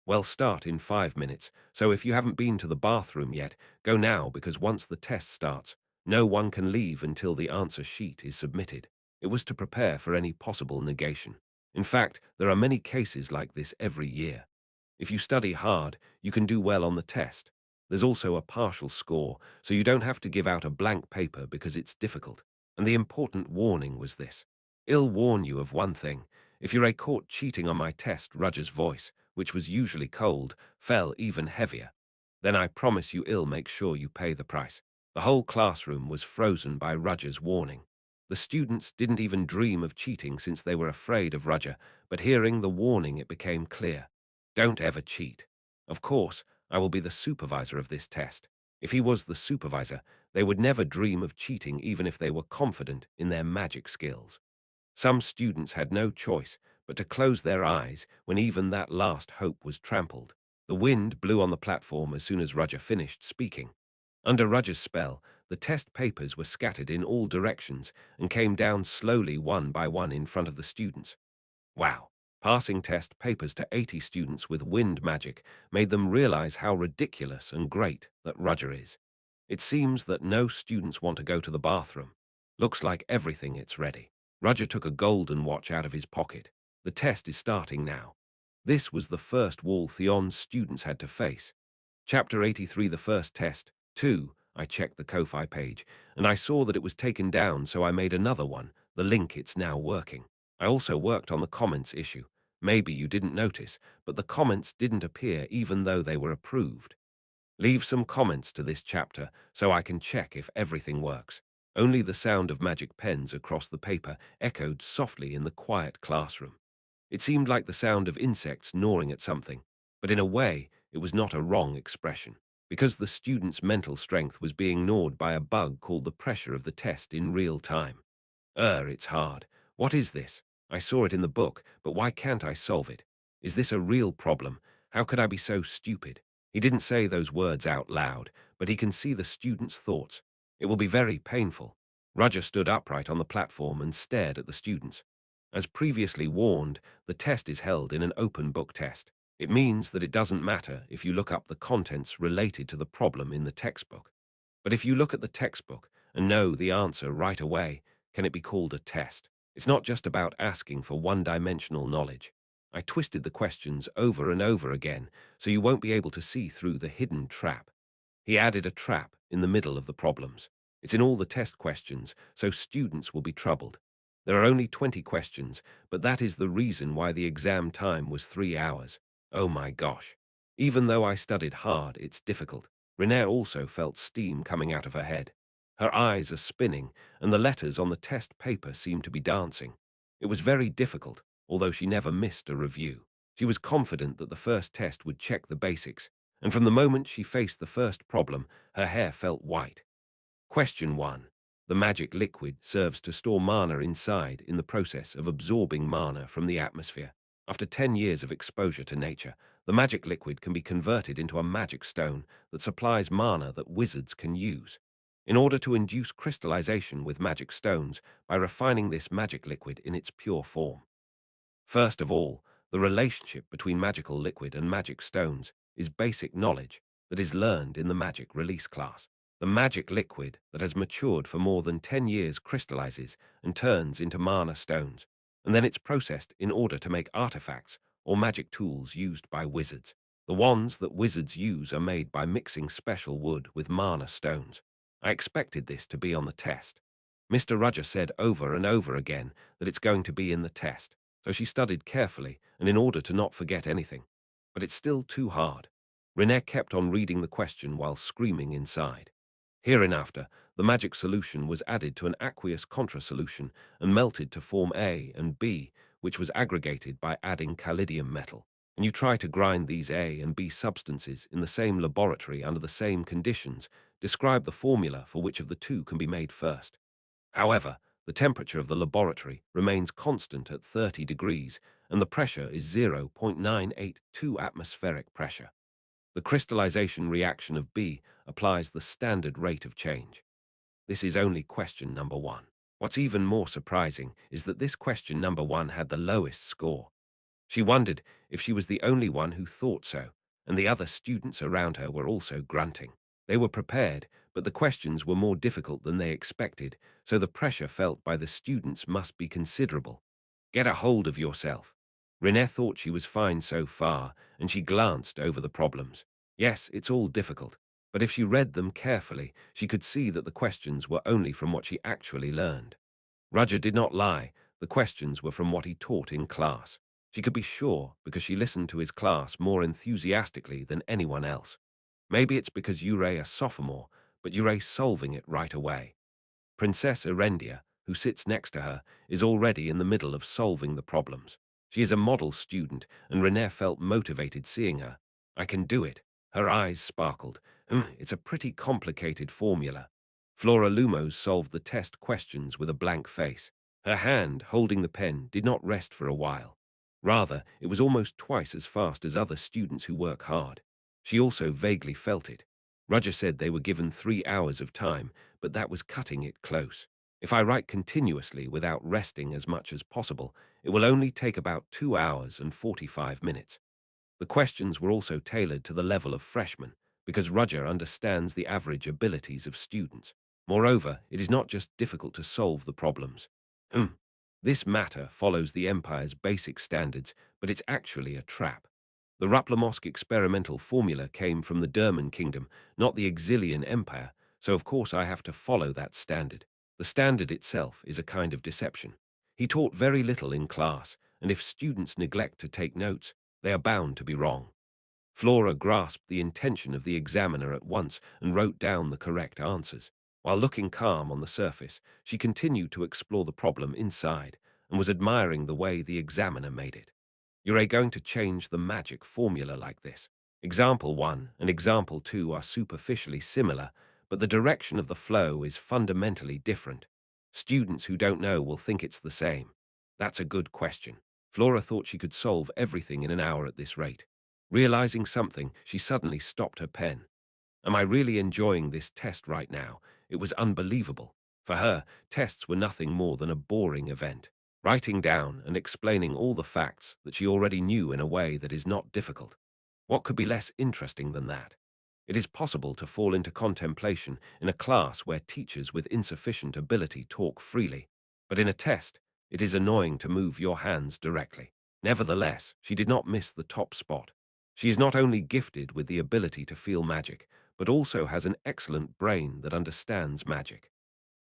Well, start in 5 minutes, so if you haven't been to the bathroom yet, go now because once the test starts, no one can leave until the answer sheet is submitted. It was to prepare for any possible negation. In fact, there are many cases like this every year. If you study hard, you can do well on the test. There's also a partial score, so you don't have to give out a blank paper because it's difficult. And the important warning was this. I'll warn you of one thing. If you're caught cheating on my test, Roger's voice, which was usually cold, fell even heavier. Then I promise you I'll make sure you pay the price. The whole classroom was frozen by Roger's warning. The students didn't even dream of cheating since they were afraid of Roger, but hearing the warning it became clear. Don't ever cheat. Of course, I will be the supervisor of this test. If he was the supervisor, they would never dream of cheating even if they were confident in their magic skills. Some students had no choice but to close their eyes when even that last hope was trampled. The wind blew on the platform as soon as Roger finished speaking. Under Roger's spell, the test papers were scattered in all directions and came down slowly one by one in front of the students. Wow! Passing test papers to 80 students with wind magic made them realize how ridiculous and great that Roger is. It seems that no students want to go to the bathroom. Looks like everything it's ready. Roger took a golden watch out of his pocket. The test is starting now. This was the first wall Theon's students had to face. Chapter 83, the first test. 2. I checked the Ko-Fi page, and I saw that it was taken down, so I made another one. The link, it's now working. I also worked on the comments issue. Maybe you didn't notice, but the comments didn't appear even though they were approved. Leave some comments to this chapter so I can check if everything works. Only the sound of magic pens across the paper echoed softly in the quiet classroom. It seemed like the sound of insects gnawing at something, but in a way, it was not a wrong expression, because the student's mental strength was being gnawed by a bug called the pressure of the test in real time. It's hard. What is this? I saw it in the book, but why can't I solve it? Is this a real problem? How could I be so stupid? He didn't say those words out loud, but he can see the student's thoughts. It will be very painful. Roger stood upright on the platform and stared at the students. As previously warned, the test is held in an open book test. It means that it doesn't matter if you look up the contents related to the problem in the textbook. But if you look at the textbook and know the answer right away, can it be called a test? It's not just about asking for one-dimensional knowledge. I twisted the questions over and over again, so you won't be able to see through the hidden trap. He added a trap in the middle of the problems. It's in all the test questions, so students will be troubled. There are only 20 questions, but that is the reason why the exam time was 3 hours. Oh my gosh. Even though I studied hard, it's difficult. Renee also felt steam coming out of her head. Her eyes are spinning, and the letters on the test paper seem to be dancing. It was very difficult, although she never missed a review. She was confident that the first test would check the basics, and from the moment she faced the first problem, her hair felt white. Question 1. The magic liquid serves to store mana inside in the process of absorbing mana from the atmosphere. After 10 years of exposure to nature, the magic liquid can be converted into a magic stone that supplies mana that wizards can use. In order to induce crystallization with magic stones by refining this magic liquid in its pure form. First of all, the relationship between magical liquid and magic stones is basic knowledge that is learned in the magic release class. The magic liquid that has matured for more than 10 years crystallizes and turns into mana stones, and then it's processed in order to make artifacts or magic tools used by wizards. The ones that wizards use are made by mixing special wood with mana stones. I expected this to be on the test. Mr. Roger said over and over again that it's going to be in the test, so she studied carefully and in order to not forget anything. But it's still too hard. Renee kept on reading the question while screaming inside. Hereinafter, the magic solution was added to an aqueous contra-solution and melted to form A and B, which was aggregated by adding calcidium metal. And you try to grind these A and B substances in the same laboratory under the same conditions. Describe the formula for which of the two can be made first. However, the temperature of the laboratory remains constant at 30 degrees, and the pressure is 0.982 atmospheric pressure. The crystallization reaction of B applies the standard rate of change. This is only question number 1. What's even more surprising is that this question number 1 had the lowest score. She wondered if she was the only one who thought so, and the other students around her were also grunting. They were prepared, but the questions were more difficult than they expected, so the pressure felt by the students must be considerable. Get a hold of yourself. Renee thought she was fine so far, and she glanced over the problems. Yes, it's all difficult, but if she read them carefully, she could see that the questions were only from what she actually learned. Roger did not lie. The questions were from what he taught in class. She could be sure because she listened to his class more enthusiastically than anyone else. Maybe it's because Yurei a sophomore, but Yurei solving it right away. Princess Erendia, who sits next to her, is already in the middle of solving the problems. She is a model student, and Renee felt motivated seeing her. I can do it. Her eyes sparkled. It's a pretty complicated formula. Flora Lumos solved the test questions with a blank face. Her hand, holding the pen, did not rest for a while. Rather, it was almost twice as fast as other students who work hard. She also vaguely felt it. Roger said they were given 3 hours of time, but that was cutting it close. If I write continuously without resting as much as possible, it will only take about 2 hours and 45 minutes. The questions were also tailored to the level of freshman, because Roger understands the average abilities of students. Moreover, it is not just difficult to solve the problems. This matter follows the Empire's basic standards, but it's actually a trap. The Raplamosk experimental formula came from the Durman Kingdom, not the Exilian Empire, so of course I have to follow that standard. The standard itself is a kind of deception. He taught very little in class, and if students neglect to take notes, they are bound to be wrong. Flora grasped the intention of the examiner at once and wrote down the correct answers. While looking calm on the surface, she continued to explore the problem inside and was admiring the way the examiner made it. You're going to change the magic formula like this. Example 1 and example 2 are superficially similar, but the direction of the flow is fundamentally different. Students who don't know will think it's the same. That's a good question. Flora thought she could solve everything in an hour at this rate. Realizing something, she suddenly stopped her pen. Am I really enjoying this test right now? It was unbelievable. For her, tests were nothing more than a boring event. Writing down and explaining all the facts that she already knew in a way that is not difficult. What could be less interesting than that? It is possible to fall into contemplation in a class where teachers with insufficient ability talk freely, but in a test, it is annoying to move your hands directly. Nevertheless, she did not miss the top spot. She is not only gifted with the ability to feel magic, but also has an excellent brain that understands magic.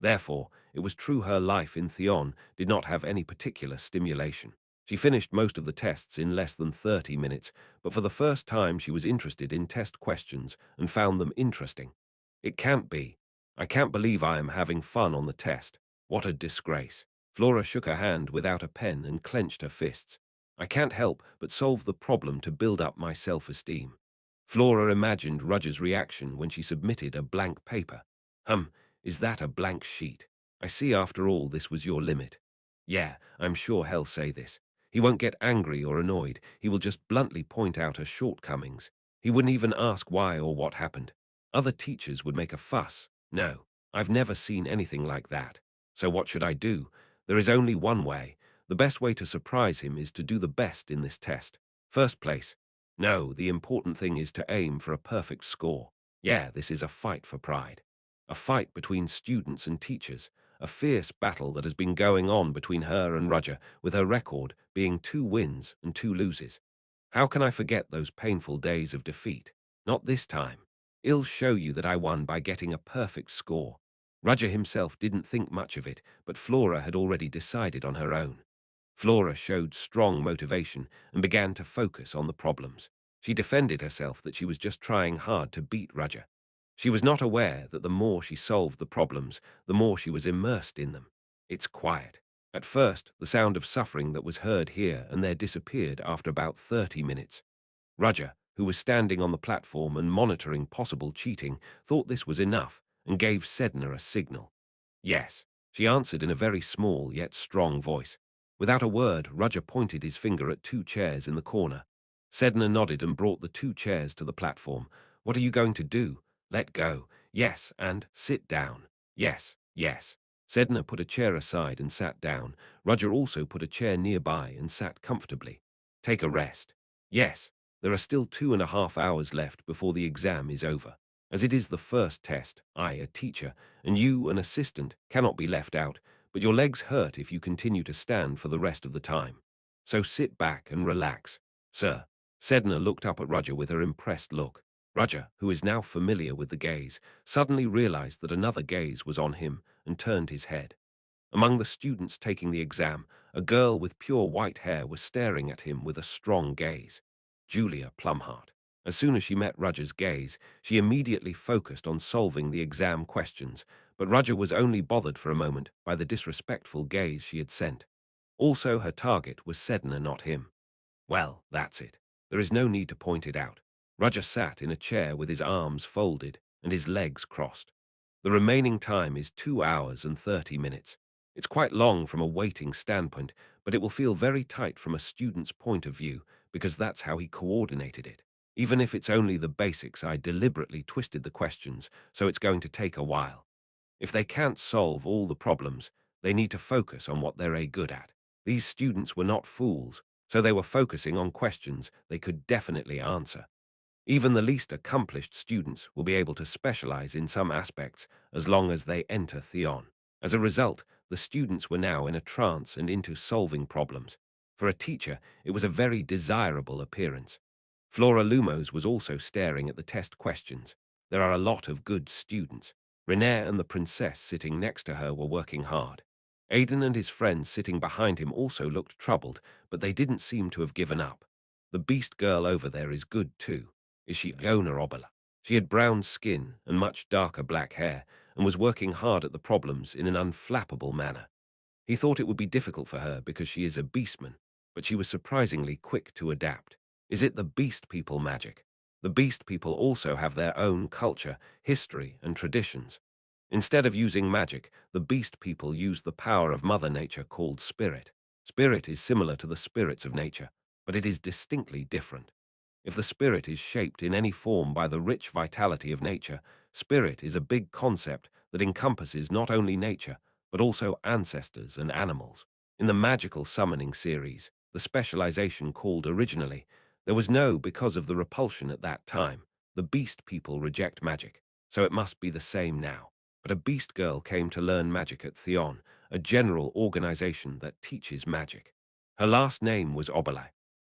Therefore, it was true her life in Theon did not have any particular stimulation. She finished most of the tests in less than 30 minutes, but for the first time she was interested in test questions and found them interesting. It can't be. I can't believe I am having fun on the test. What a disgrace. Flora shook her hand without a pen and clenched her fists. I can't help but solve the problem to build up my self-esteem. Flora imagined Roger's reaction when she submitted a blank paper. Is that a blank sheet? I see after all this was your limit. Yeah, I'm sure he'll say this. He won't get angry or annoyed. He will just bluntly point out her shortcomings. He wouldn't even ask why or what happened. Other teachers would make a fuss. No, I've never seen anything like that. So what should I do? There is only one way. The best way to surprise him is to do the best in this test. First place. No, the important thing is to aim for a perfect score. Yeah, this is a fight for pride. A fight between students and teachers, a fierce battle that has been going on between her and Roger, with her record being 2 wins and 2 loses. How can I forget those painful days of defeat? Not this time. I'll show you that I won by getting a perfect score. Roger himself didn't think much of it, but Flora had already decided on her own. Flora showed strong motivation and began to focus on the problems. She defended herself that she was just trying hard to beat Roger. She was not aware that the more she solved the problems, the more she was immersed in them. It's quiet. At first, the sound of suffering that was heard here and there disappeared after about 30 minutes. Roger, who was standing on the platform and monitoring possible cheating, thought this was enough and gave Sedna a signal. Yes, she answered in a very small yet strong voice. Without a word, Roger pointed his finger at 2 chairs in the corner. Sedna nodded and brought the 2 chairs to the platform. What are you going to do? Let go. Yes, and sit down. Yes, yes. Sedna put a chair aside and sat down. Roger also put a chair nearby and sat comfortably. Take a rest. Yes, there are still 2.5 hours left before the exam is over. As it is the first test, I, a teacher, and you, an assistant, cannot be left out, but your legs hurt if you continue to stand for the rest of the time. So sit back and relax. Sir. Sedna looked up at Roger with her impressed look. Roger, who is now familiar with the gaze, suddenly realized that another gaze was on him and turned his head. Among the students taking the exam, a girl with pure white hair was staring at him with a strong gaze. Julia Plumhart. As soon as she met Roger's gaze, she immediately focused on solving the exam questions, but Roger was only bothered for a moment by the disrespectful gaze she had sent. Also, her target was Sedna, not him. Well, that's it. There is no need to point it out. Roger sat in a chair with his arms folded and his legs crossed. The remaining time is 2 hours and 30 minutes. It's quite long from a waiting standpoint, but it will feel very tight from a student's point of view because that's how he coordinated it. Even if it's only the basics, I deliberately twisted the questions, so it's going to take a while. If they can't solve all the problems, they need to focus on what they're good at. These students were not fools, so they were focusing on questions they could definitely answer. Even the least accomplished students will be able to specialize in some aspects as long as they enter Theon. As a result, the students were now in a trance and into solving problems. For a teacher, it was a very desirable appearance. Flora Lumos was also staring at the test questions. There are a lot of good students. Renair and the princess sitting next to her were working hard. Aidan and his friends sitting behind him also looked troubled, but they didn't seem to have given up. The beast girl over there is good too. Is she Iona Obala? She had brown skin and much darker black hair, and was working hard at the problems in an unflappable manner. He thought it would be difficult for her because she is a beastman, but she was surprisingly quick to adapt. Is it the beast people magic? The beast people also have their own culture, history, and traditions. Instead of using magic, the beast people use the power of Mother Nature called spirit. Spirit is similar to the spirits of nature, but it is distinctly different. If the spirit is shaped in any form by the rich vitality of nature, spirit is a big concept that encompasses not only nature, but also ancestors and animals. In the magical summoning series, the specialization called originally, there was no because of the repulsion at that time. The beast people reject magic, so it must be the same now. But a beast girl came to learn magic at Theon, a general organization that teaches magic. Her last name was Obelai.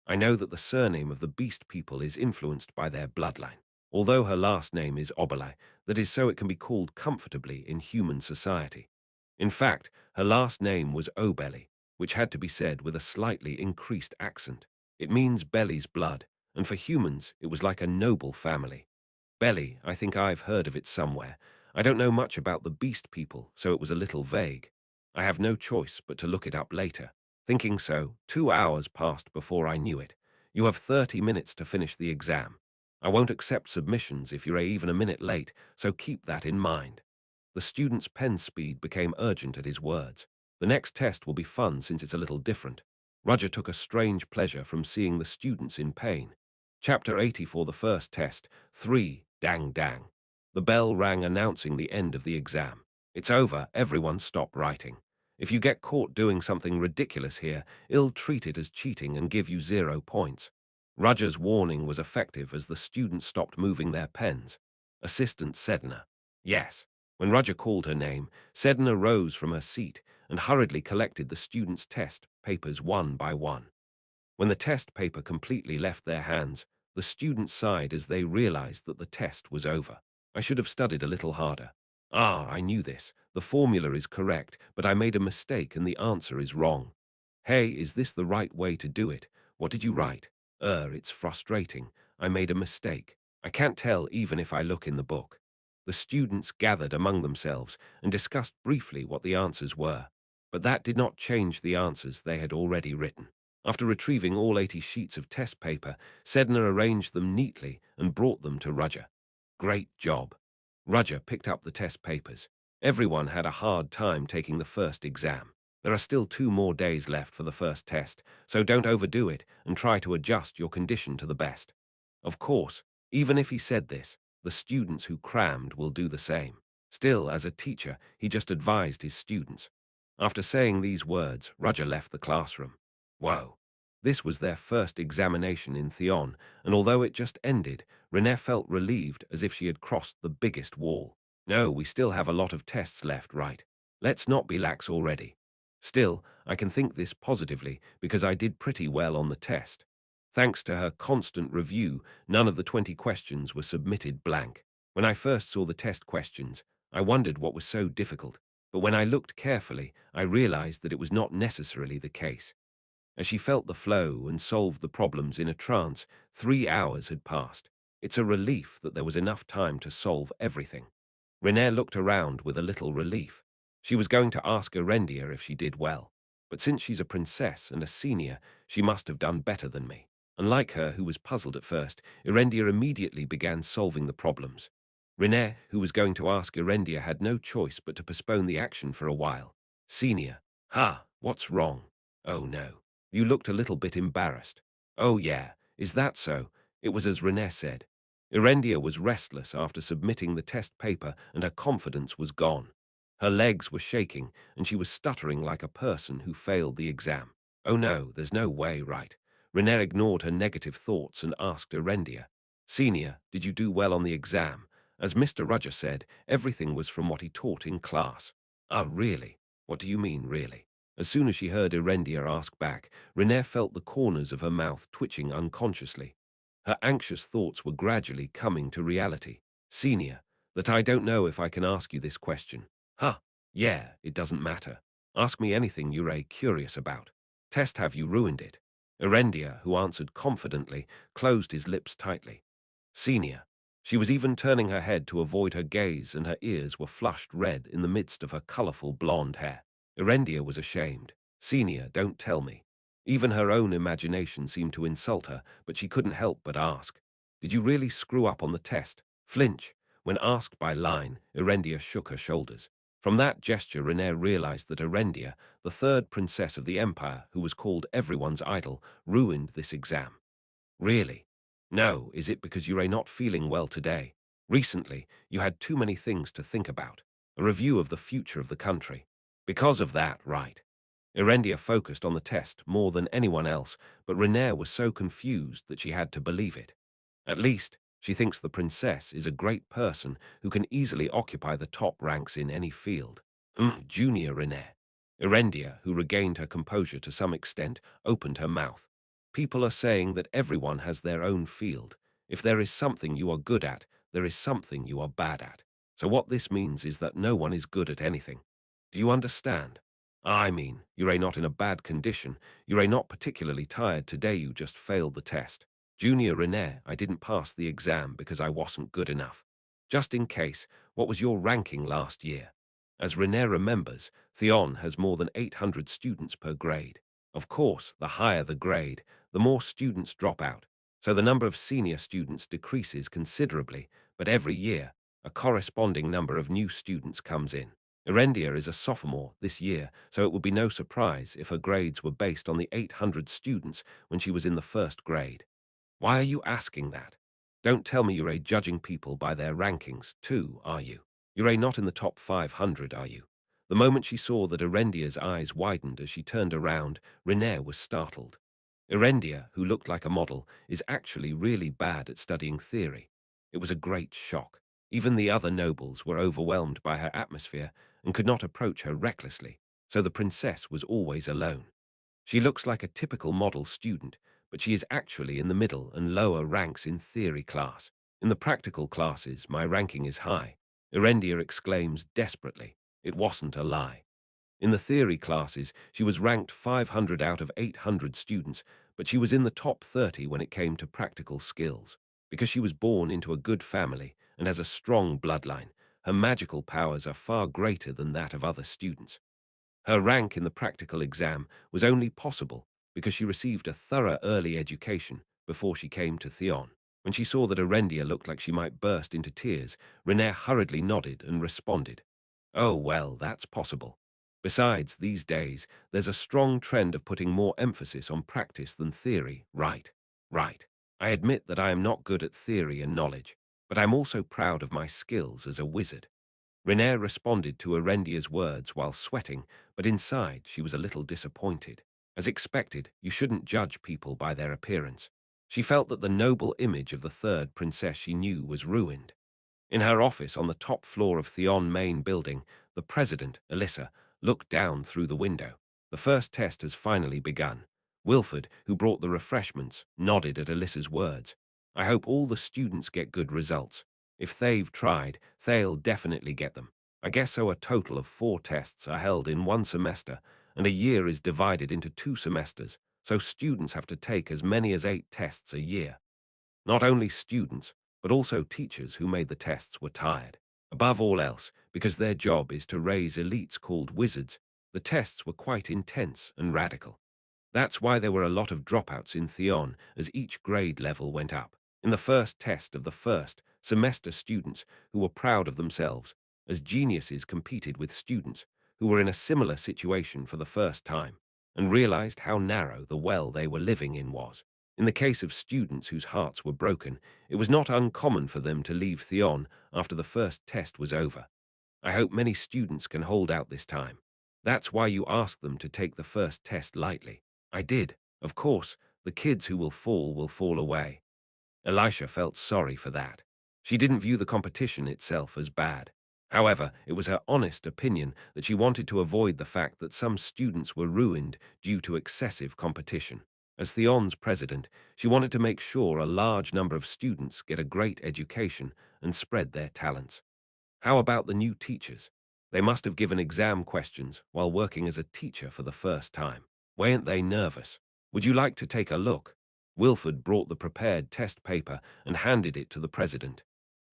I know that the surname of the beast people is influenced by their bloodline. Although her last name is Obelai, that is so it can be called comfortably in human society. In fact, her last name was Obelly, which had to be said with a slightly increased accent. It means belly's blood, and for humans it was like a noble family. Belly, I think I've heard of it somewhere. I don't know much about the beast people, so it was a little vague. I have no choice but to look it up later. Thinking so, 2 hours passed before I knew it. You have 30 minutes to finish the exam. I won't accept submissions if you're even a minute late, so keep that in mind. The student's pen speed became urgent at his words. The next test will be fun since it's a little different. Roger took a strange pleasure from seeing the students in pain. Chapter 80 for the first test, 3, dang dang. The bell rang announcing the end of the exam. It's over, everyone stop writing. If you get caught doing something ridiculous here, I'll treat it as cheating and give you 0 points. Roger's warning was effective as the students stopped moving their pens. Assistant Sedna. Yes. When Roger called her name, Sedna rose from her seat and hurriedly collected the students' test papers one by one. When the test paper completely left their hands, the students sighed as they realized that the test was over. I should have studied a little harder. Ah, I knew this. The formula is correct, but I made a mistake and the answer is wrong. Hey, is this the right way to do it? What did you write? It's frustrating. I made a mistake. I can't tell even if I look in the book. The students gathered among themselves and discussed briefly what the answers were, but that did not change the answers they had already written. After retrieving all 80 sheets of test paper, Sedna arranged them neatly and brought them to Roger. Great job. Roger picked up the test papers. Everyone had a hard time taking the first exam. There are still 2 more days left for the first test, so don't overdo it and try to adjust your condition to the best. Of course, even if he said this, the students who crammed will do the same. Still, as a teacher, he just advised his students. After saying these words, Roger left the classroom. Whoa. This was their first examination in Theon, and although it just ended, Renée felt relieved as if she had crossed the biggest wall. No, we still have a lot of tests left, right? Let's not be lax already. Still, I can think this positively because I did pretty well on the test. Thanks to her constant review, none of the 20 questions were submitted blank. When I first saw the test questions, I wondered what was so difficult, but when I looked carefully, I realized that it was not necessarily the case. As she felt the flow and solved the problems in a trance, 3 hours had passed. It's a relief that there was enough time to solve everything. Renée looked around with a little relief. She was going to ask Erendia if she did well, but since she's a princess and a senior, she must have done better than me. Unlike her, who was puzzled at first, Erendia immediately began solving the problems. Renée, who was going to ask Erendia, had no choice but to postpone the action for a while. Senior. Ha, what's wrong? Oh no. You looked a little bit embarrassed. Oh yeah, is that so? It was as Renee said. Erendia was restless after submitting the test paper, and her confidence was gone. Her legs were shaking, and she was stuttering like a person who failed the exam. Oh no, there's no way, right? Renee ignored her negative thoughts and asked Erendia, "Senior, did you do well on the exam?" As Mr. Rudger said, everything was from what he taught in class. Oh, really? What do you mean, really? As soon as she heard Erendia ask back, Renee felt the corners of her mouth twitching unconsciously. Her anxious thoughts were gradually coming to reality. "Senior, that I don't know if I can ask you this question." "Huh, yeah, it doesn't matter. Ask me anything you're curious about. Test have you ruined it?" Erendia, who answered confidently, closed his lips tightly. "Senior." She was even turning her head to avoid her gaze, and her ears were flushed red in the midst of her colorful blonde hair. Erendia was ashamed. "Senior, don't tell me." Even her own imagination seemed to insult her, but she couldn't help but ask, "Did you really screw up on the test?" Flinch. When asked by line, Erendia shook her shoulders. From that gesture, Renee realized that Erendia, the third princess of the empire, who was called everyone's idol, ruined this exam. "Really? No, is it because you're not feeling well today? Recently, you had too many things to think about. A review of the future of the country. Because of that, right?" Erendia focused on the test more than anyone else, but Renee was so confused that she had to believe it. At least, she thinks the princess is a great person who can easily occupy the top ranks in any field. Junior Renee. Erendia, who regained her composure to some extent, opened her mouth. "People are saying that everyone has their own field. If there is something you are good at, there is something you are bad at. So what this means is that no one is good at anything. Do you understand? I mean, you're not in a bad condition. You're not particularly tired today. You just failed the test. Junior Renee, I didn't pass the exam because I wasn't good enough. Just in case, what was your ranking last year?" As Renee remembers, Theon has more than 800 students per grade. Of course, the higher the grade, the more students drop out. So the number of senior students decreases considerably, but every year, a corresponding number of new students comes in. Erendia is a sophomore this year, so it would be no surprise if her grades were based on the 800 students when she was in the first grade. Why are you asking that? Don't tell me you're judging people by their rankings, too, are you? You're not in the top 500, are you? The moment she saw that Erendia's eyes widened as she turned around, Renee was startled. Erendia, who looked like a model, is actually really bad at studying theory. It was a great shock. Even the other nobles were overwhelmed by her atmosphere and could not approach her recklessly, so the princess was always alone. She looks like a typical model student, but she is actually in the middle and lower ranks in theory class. In the practical classes, my ranking is high. Erendia exclaims desperately. It wasn't a lie. In the theory classes, she was ranked 500 out of 800 students, but she was in the top 30 when it came to practical skills. Because she was born into a good family and has a strong bloodline, her magical powers are far greater than that of other students. Her rank in the practical exam was only possible because she received a thorough early education before she came to Theon. When she saw that Erendia looked like she might burst into tears, Renee hurriedly nodded and responded, "Oh, well, that's possible. Besides, these days, there's a strong trend of putting more emphasis on practice than theory, right? Right. I admit that I am not good at theory and knowledge, but I'm also proud of my skills as a wizard." Renee responded to Erendia's words while sweating, but inside she was a little disappointed. As expected, you shouldn't judge people by their appearance. She felt that the noble image of the third princess she knew was ruined. In her office on the top floor of Theon main building, the president, Alyssa, looked down through the window. The first test has finally begun. Wilford, who brought the refreshments, nodded at Alyssa's words. "I hope all the students get good results. If they've tried, they'll definitely get them. I guess so. A total of 4 tests are held in one semester, and a year is divided into 2 semesters, so students have to take as many as 8 tests a year. Not only students, but also teachers who made the tests were tired. Above all else, because their job is to raise elites called wizards, the tests were quite intense and radical. That's why there were a lot of dropouts in Theon as each grade level went up. In the first test of the first semester, students who were proud of themselves as geniuses competed with students who were in a similar situation for the first time and realized how narrow the well they were living in was. In the case of students whose hearts were broken, it was not uncommon for them to leave Theon after the first test was over. I hope many students can hold out this time. That's why you asked them to take the first test lightly. I did. Of course, the kids who will fall away. Elisha felt sorry for that. She didn't view the competition itself as bad. However, it was her honest opinion that she wanted to avoid the fact that some students were ruined due to excessive competition. As Theon's president, she wanted to make sure a large number of students get a great education and spread their talents. How about the new teachers? They must have given exam questions while working as a teacher for the first time. Weren't they nervous? Would you like to take a look? Wilford brought the prepared test paper and handed it to the president.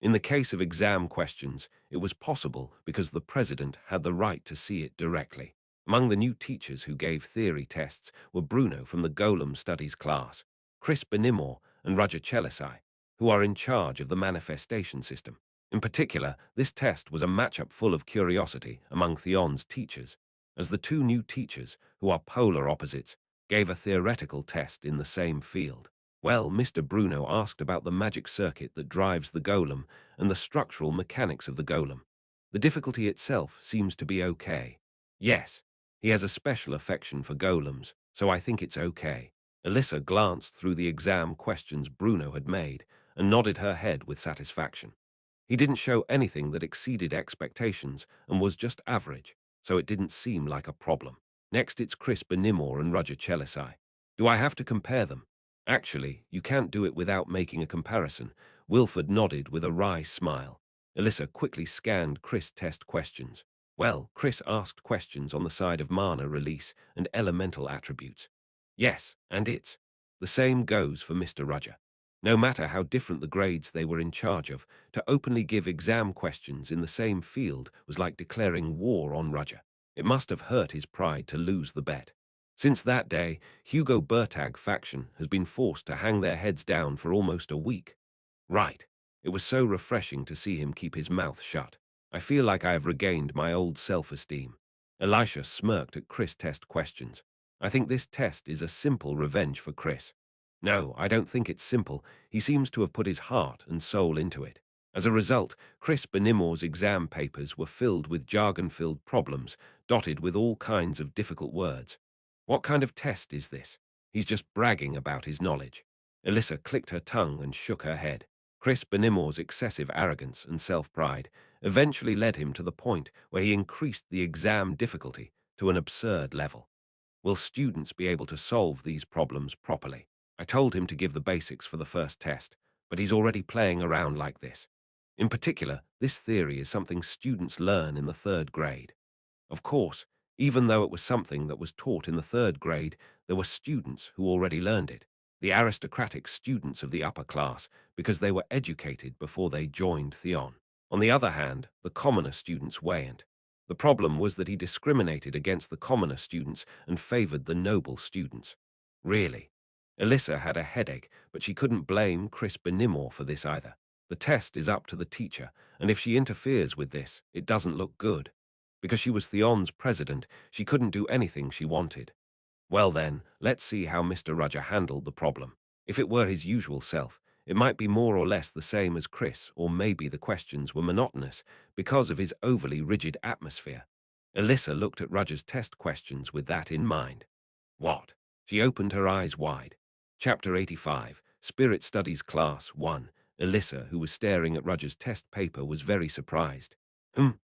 In the case of exam questions, it was possible because the president had the right to see it directly. Among the new teachers who gave theory tests were Bruno from the Golem Studies class, Chris Benimor and Roger Chelisai, who are in charge of the manifestation system. In particular, this test was a matchup full of curiosity among Theon's teachers, as the two new teachers, who are polar opposites, gave a theoretical test in the same field. Well, Mr. Bruno asked about the magic circuit that drives the golem and the structural mechanics of the golem. The difficulty itself seems to be okay. Yes, he has a special affection for golems, so I think it's okay. Alyssa glanced through the exam questions Bruno had made and nodded her head with satisfaction. He didn't show anything that exceeded expectations and was just average, so it didn't seem like a problem. Next, it's Chris Benimor and Roger Chelisai. Do I have to compare them? Actually, you can't do it without making a comparison. Wilford nodded with a wry smile. Alyssa quickly scanned Chris' test questions. Well, Chris asked questions on the side of mana release and elemental attributes. Yes, and it's. The same goes for Mr. Roger. No matter how different the grades they were in charge of, to openly give exam questions in the same field was like declaring war on Roger. It must have hurt his pride to lose the bet. Since that day, Hugo Bertag faction has been forced to hang their heads down for almost a week. Right. It was so refreshing to see him keep his mouth shut. I feel like I have regained my old self-esteem. Elisha smirked at Chris' test questions. I think this test is a simple revenge for Chris. No, I don't think it's simple. He seems to have put his heart and soul into it. As a result, Chris Benimor's exam papers were filled with jargon-filled problems, dotted with all kinds of difficult words. What kind of test is this? He's just bragging about his knowledge. Alyssa clicked her tongue and shook her head. Chris Benimor's excessive arrogance and self-pride eventually led him to the point where he increased the exam difficulty to an absurd level. Will students be able to solve these problems properly? I told him to give the basics for the first test, but he's already playing around like this. In particular, this theory is something students learn in the third grade. Of course, even though it was something that was taught in the third grade, there were students who already learned it, the aristocratic students of the upper class, because they were educated before they joined Theon. On the other hand, the commoner students weren't. The problem was that he discriminated against the commoner students and favored the noble students. Really. Alyssa had a headache, but she couldn't blame Chris Benimor for this either. The test is up to the teacher, and if she interferes with this, it doesn't look good. Because she was Theon's president, she couldn't do anything she wanted. Well then, let's see how Mr. Roger handled the problem. If it were his usual self, it might be more or less the same as Chris, or maybe the questions were monotonous because of his overly rigid atmosphere. Alyssa looked at Roger's test questions with that in mind. What? She opened her eyes wide. Chapter 85, Spirit Studies Class 1. Alyssa, who was staring at Roger's test paper, was very surprised.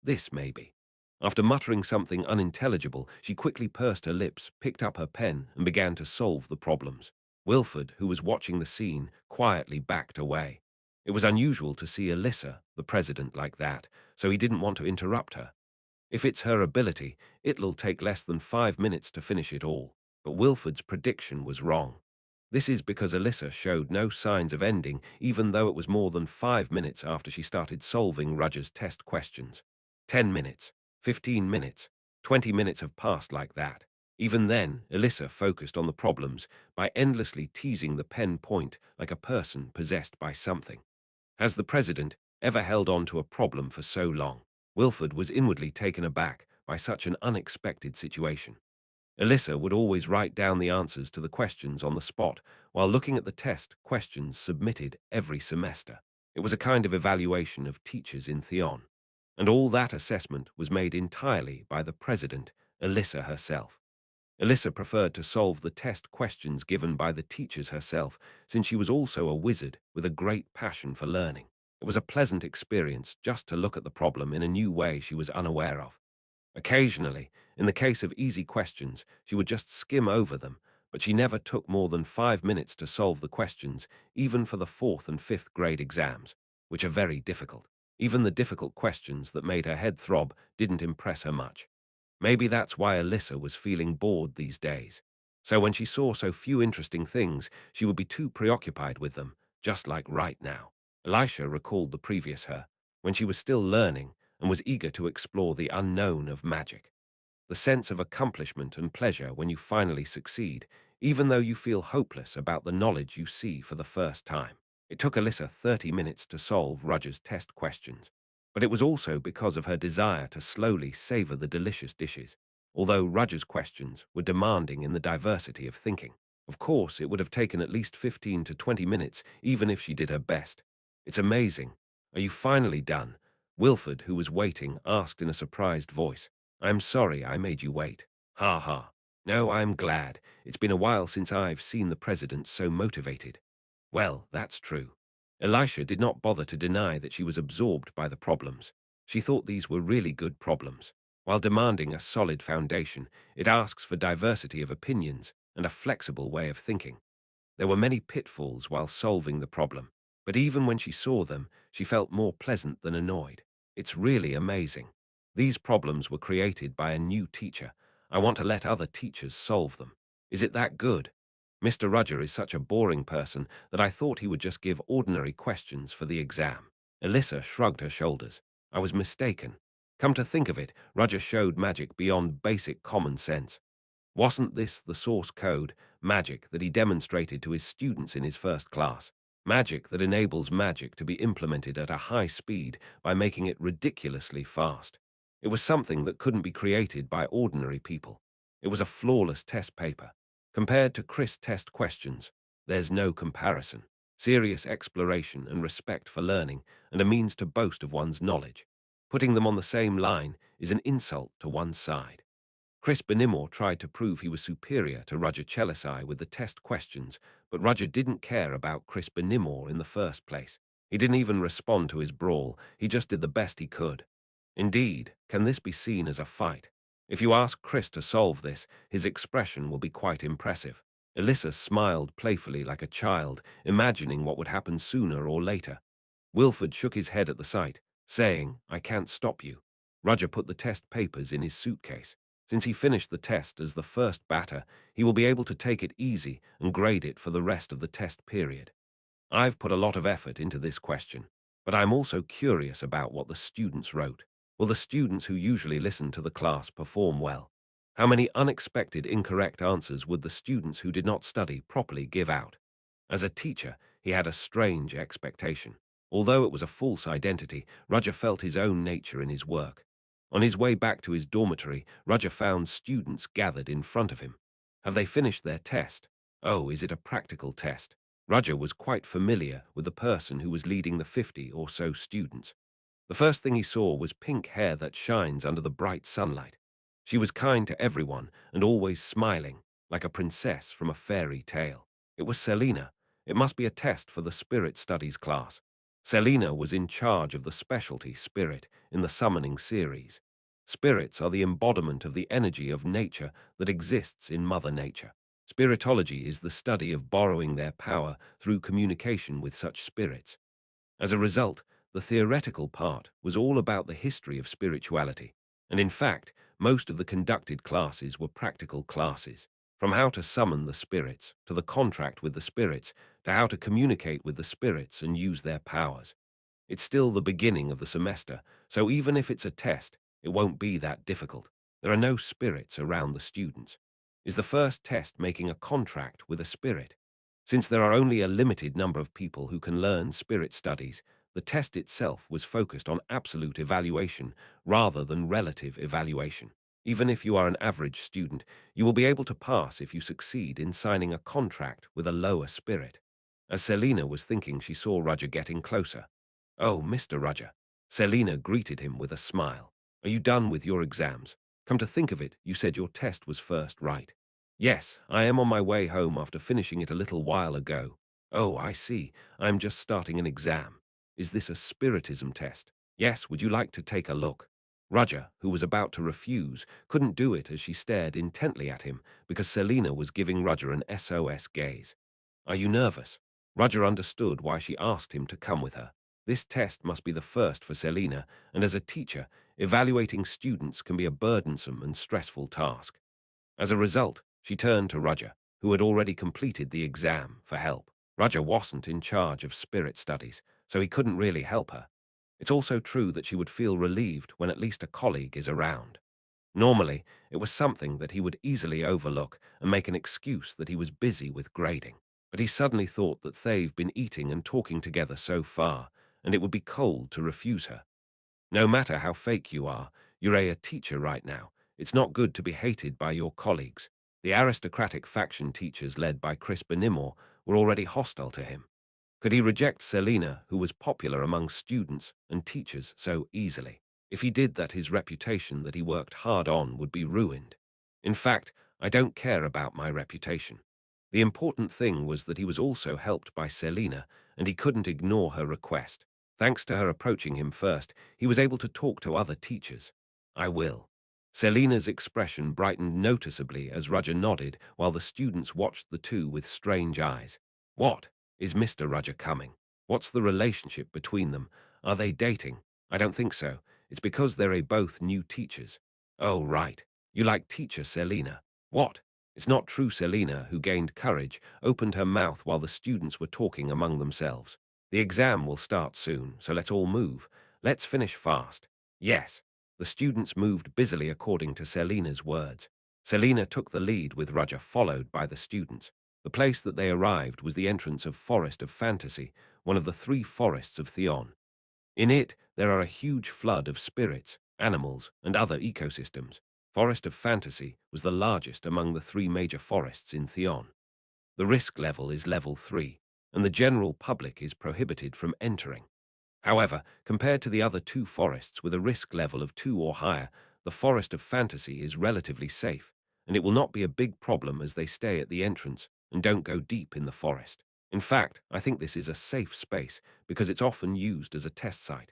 This maybe. After muttering something unintelligible, she quickly pursed her lips, picked up her pen, and began to solve the problems. Wilford, who was watching the scene, quietly backed away. It was unusual to see Alyssa, the president, like that, so he didn't want to interrupt her. If it's her ability, it'll take less than 5 minutes to finish it all. But Wilford's prediction was wrong. This is because Alyssa showed no signs of ending, even though it was more than 5 minutes after she started solving Roger's test questions. 10 minutes, 15 minutes, 20 minutes have passed like that. Even then, Alyssa focused on the problems by endlessly teasing the pen point like a person possessed by something. Has the president ever held on to a problem for so long? Wilford was inwardly taken aback by such an unexpected situation. Alyssa would always write down the answers to the questions on the spot while looking at the test questions submitted every semester. It was a kind of evaluation of teachers in Theon, and all that assessment was made entirely by the president, Alyssa herself. Alyssa preferred to solve the test questions given by the teachers herself, since she was also a wizard with a great passion for learning. It was a pleasant experience just to look at the problem in a new way she was unaware of. Occasionally, in the case of easy questions, she would just skim over them, but she never took more than 5 minutes to solve the questions, even for the fourth and fifth grade exams, which are very difficult. Even the difficult questions that made her head throb didn't impress her much. Maybe that's why Alyssa was feeling bored these days. So when she saw so few interesting things, she would be too preoccupied with them, just like right now. Elisha recalled the previous her, when she was still learning and was eager to explore the unknown of magic. The sense of accomplishment and pleasure when you finally succeed, even though you feel hopeless about the knowledge you see for the first time. It took Alyssa 30 minutes to solve Roger's test questions, but it was also because of her desire to slowly savor the delicious dishes, although Roger's questions were demanding in the diversity of thinking. Of course, it would have taken at least 15 to 20 minutes, even if she did her best. It's amazing. Are you finally done? Wilford, who was waiting, asked in a surprised voice. I'm sorry I made you wait. Ha ha. No, I'm glad. It's been a while since I've seen the president so motivated. Well, that's true. Elisha did not bother to deny that she was absorbed by the problems. She thought these were really good problems. While demanding a solid foundation, it asks for diversity of opinions and a flexible way of thinking. There were many pitfalls while solving the problem, but even when she saw them, she felt more pleasant than annoyed. It's really amazing. These problems were created by a new teacher. I want to let other teachers solve them. Is it that good? Mr. Rudger is such a boring person that I thought he would just give ordinary questions for the exam. Alyssa shrugged her shoulders. I was mistaken. Come to think of it, Rudger showed magic beyond basic common sense. Wasn't this the source code, magic, that he demonstrated to his students in his first class? Magic that enables magic to be implemented at a high speed by making it ridiculously fast. It was something that couldn't be created by ordinary people. It was a flawless test paper. Compared to Chris test questions, there's no comparison. Serious exploration and respect for learning, and a means to boast of one's knowledge. Putting them on the same line is an insult to one's side. Chris Benimore tried to prove he was superior to Roger Chelisai with the test questions, but Roger didn't care about Chris Benimore in the first place. He didn't even respond to his brawl, he just did the best he could. Indeed, can this be seen as a fight? If you ask Chris to solve this, his expression will be quite impressive. Alyssa smiled playfully like a child, imagining what would happen sooner or later. Wilford shook his head at the sight, saying, I can't stop you. Roger put the test papers in his suitcase. Since he finished the test as the first batter, he will be able to take it easy and grade it for the rest of the test period. I've put a lot of effort into this question, but I'm also curious about what the students wrote. Will the students who usually listen to the class perform well? How many unexpected incorrect answers would the students who did not study properly give out? As a teacher, he had a strange expectation. Although it was a false identity, Roger felt his own nature in his work. On his way back to his dormitory, Roger found students gathered in front of him. Have they finished their test? Oh, is it a practical test? Roger was quite familiar with the person who was leading the 50 or so students. The first thing he saw was pink hair that shines under the bright sunlight. She was kind to everyone and always smiling, like a princess from a fairy tale. It was Selena. It must be a test for the spirit studies class. Selena was in charge of the specialty spirit in the summoning series. Spirits are the embodiment of the energy of nature that exists in Mother Nature. Spiritology is the study of borrowing their power through communication with such spirits. As a result, the theoretical part was all about the history of spirituality, and in fact, most of the conducted classes were practical classes, from how to summon the spirits, to the contract with the spirits, to how to communicate with the spirits and use their powers. It's still the beginning of the semester, so even if it's a test, it won't be that difficult. There are no spirits around the students. Is the first test making a contract with a spirit? Since there are only a limited number of people who can learn spirit studies, the test itself was focused on absolute evaluation rather than relative evaluation. Even if you are an average student, you will be able to pass if you succeed in signing a contract with a lower spirit. As Selina was thinking, she saw Roger getting closer. "Oh, Mr. Roger." Selina greeted him with a smile. "Are you done with your exams? Come to think of it, you said your test was first, right?" "Yes, I am on my way home after finishing it a little while ago." "Oh, I see. I'm just starting an exam. Is this a spiritism test?" "Yes, would you like to take a look?" Roger, who was about to refuse, couldn't do it as she stared intently at him because Selina was giving Roger an SOS gaze. "Are you nervous?" Roger understood why she asked him to come with her. This test must be the first for Selina, and as a teacher, evaluating students can be a burdensome and stressful task. As a result, she turned to Roger, who had already completed the exam, for help. Roger wasn't in charge of spirit studies, so he couldn't really help her. It's also true that she would feel relieved when at least a colleague is around. Normally, it was something that he would easily overlook and make an excuse that he was busy with grading. But he suddenly thought that they've been eating and talking together so far, and it would be cold to refuse her. No matter how fake you are, you're a teacher right now. It's not good to be hated by your colleagues. The aristocratic faction teachers led by Chris Benimore were already hostile to him. Could he reject Selina, who was popular among students and teachers, so easily? If he did that, his reputation that he worked hard on would be ruined. In fact, I don't care about my reputation. The important thing was that he was also helped by Selina, and he couldn't ignore her request. Thanks to her approaching him first, he was able to talk to other teachers. "I will." Selina's expression brightened noticeably as Roger nodded while the students watched the two with strange eyes. "What? Is Mr. Roger coming? What's the relationship between them? Are they dating?" "I don't think so. It's because they're both new teachers." "Oh, right. You like teacher Selina." "What?" It's not true. Selina, who gained courage, opened her mouth while the students were talking among themselves. "The exam will start soon, so let's all move. Let's finish fast." "Yes." The students moved busily according to Selina's words. Selina took the lead with Roger, followed by the students. The place that they arrived was the entrance of Forest of Fantasy, one of the three forests of Theon. In it, there are a huge flood of spirits, animals, and other ecosystems. Forest of Fantasy was the largest among the three major forests in Theon. The risk level is level 3, and the general public is prohibited from entering. However, compared to the other two forests with a risk level of 2 or higher, the Forest of Fantasy is relatively safe, and it will not be a big problem as they stay at the entrance and don't go deep in the forest. In fact, I think this is a safe space because it's often used as a test site.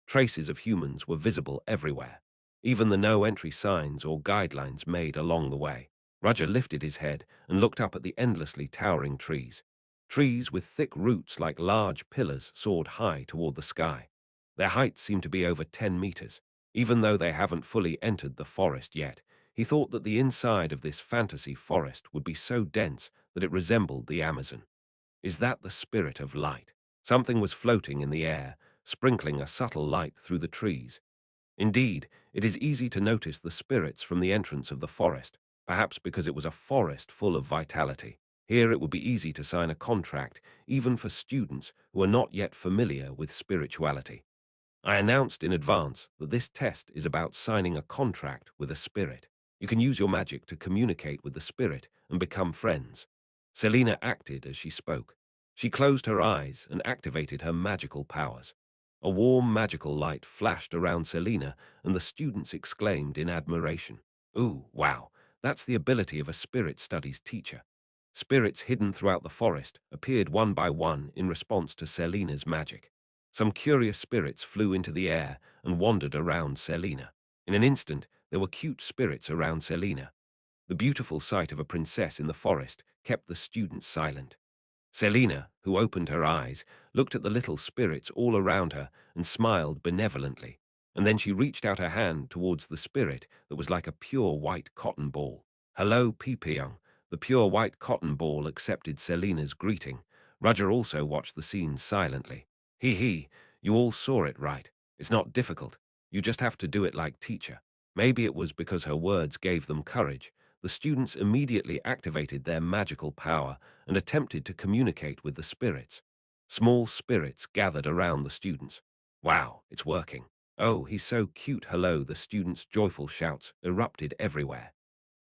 Traces of humans were visible everywhere, even the no-entry signs or guidelines made along the way. Roger lifted his head and looked up at the endlessly towering trees. Trees with thick roots like large pillars soared high toward the sky. Their height seemed to be over 10 meters. Even though they haven't fully entered the forest yet, he thought that the inside of this fantasy forest would be so dense that it resembled the Amazon. Is that the spirit of light? Something was floating in the air, sprinkling a subtle light through the trees. Indeed, it is easy to notice the spirits from the entrance of the forest, perhaps because it was a forest full of vitality. Here it would be easy to sign a contract, even for students who are not yet familiar with spirituality. I announced in advance that this test is about signing a contract with a spirit. You can use your magic to communicate with the spirit and become friends. Selina acted as she spoke. She closed her eyes and activated her magical powers. A warm magical light flashed around Selina, and the students exclaimed in admiration. "Ooh, wow, that's the ability of a spirit studies teacher." Spirits hidden throughout the forest appeared one by one in response to Selina's magic. Some curious spirits flew into the air and wandered around Selina. In an instant, there were cute spirits around Selina. The beautiful sight of a princess in the forest kept the students silent. Selina, who opened her eyes, looked at the little spirits all around her and smiled benevolently. And then she reached out her hand towards the spirit that was like a pure white cotton ball. "Hello, Peepyung." The pure white cotton ball accepted Selina's greeting. Roger also watched the scene silently. He, you all saw it, right? It's not difficult. You just have to do it like teacher." Maybe it was because her words gave them courage. The students immediately activated their magical power and attempted to communicate with the spirits. Small spirits gathered around the students. "Wow, it's working." Oh, he's so cute, hello, the students' joyful shouts erupted everywhere.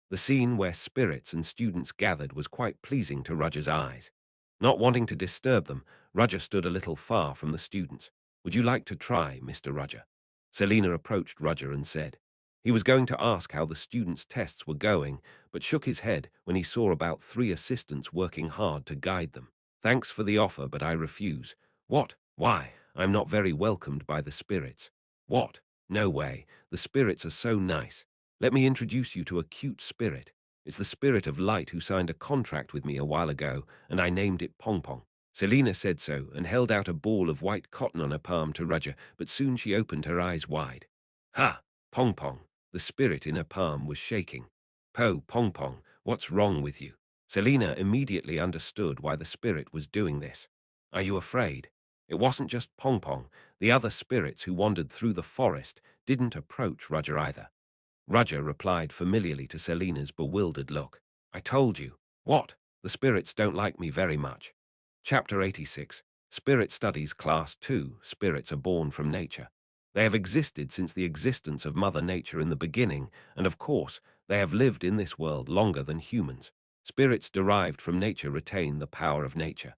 The scene where spirits and students gathered was quite pleasing to Roger's eyes. Not wanting to disturb them, Roger stood a little far from the students. Would you like to try, Mr. Roger? Selina approached Roger and said. He was going to ask how the students' tests were going, but shook his head when he saw about 3 assistants working hard to guide them. Thanks for the offer, but I refuse. What? Why? I'm not very welcomed by the spirits. What? No way. The spirits are so nice. Let me introduce you to a cute spirit. It's the spirit of light who signed a contract with me a while ago, and I named it Pong Pong. Selina said so and held out a ball of white cotton on her palm to Roger, but soon she opened her eyes wide. Ha! Pong Pong! The spirit in her palm was shaking. Po, Pong Pong, what's wrong with you? Selina immediately understood why the spirit was doing this. Are you afraid? It wasn't just Pong Pong. The other spirits who wandered through the forest didn't approach Roger either. Roger replied familiarly to Selina's bewildered look. I told you. What? The spirits don't like me very much. Chapter 86. Spirit Studies Class 2. Spirits are born from nature. They have existed since the existence of Mother Nature in the beginning, and of course, they have lived in this world longer than humans. Spirits derived from nature retain the power of nature.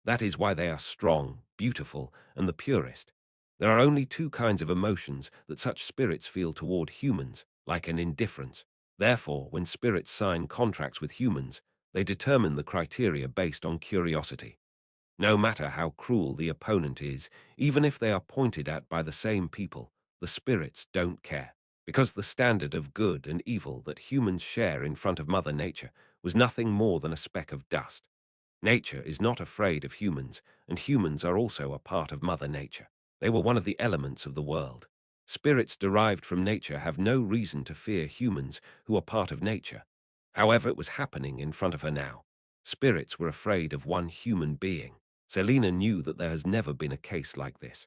That is why they are strong, beautiful, and the purest. There are only 2 kinds of emotions that such spirits feel toward humans, like an indifference. Therefore, when spirits sign contracts with humans, they determine the criteria based on curiosity. No matter how cruel the opponent is, even if they are pointed at by the same people, the spirits don't care. Because the standard of good and evil that humans share in front of Mother Nature was nothing more than a speck of dust. Nature is not afraid of humans, and humans are also a part of Mother Nature. They were one of the elements of the world. Spirits derived from nature have no reason to fear humans who are part of nature. However, it was happening in front of her now. Spirits were afraid of one human being. Selina knew that there has never been a case like this.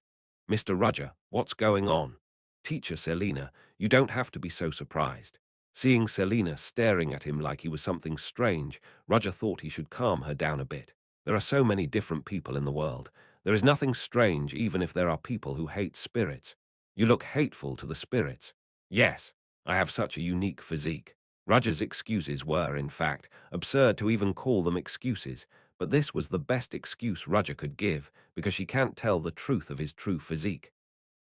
Mr. Roger, what's going on? Teacher Selina, you don't have to be so surprised. Seeing Selina staring at him like he was something strange, Roger thought he should calm her down a bit. There are so many different people in the world. There is nothing strange even if there are people who hate spirits. You look hateful to the spirits. Yes, I have such a unique physique. Roger's excuses were, in fact, absurd to even call them excuses, but this was the best excuse Roger could give because she can't tell the truth of his true physique.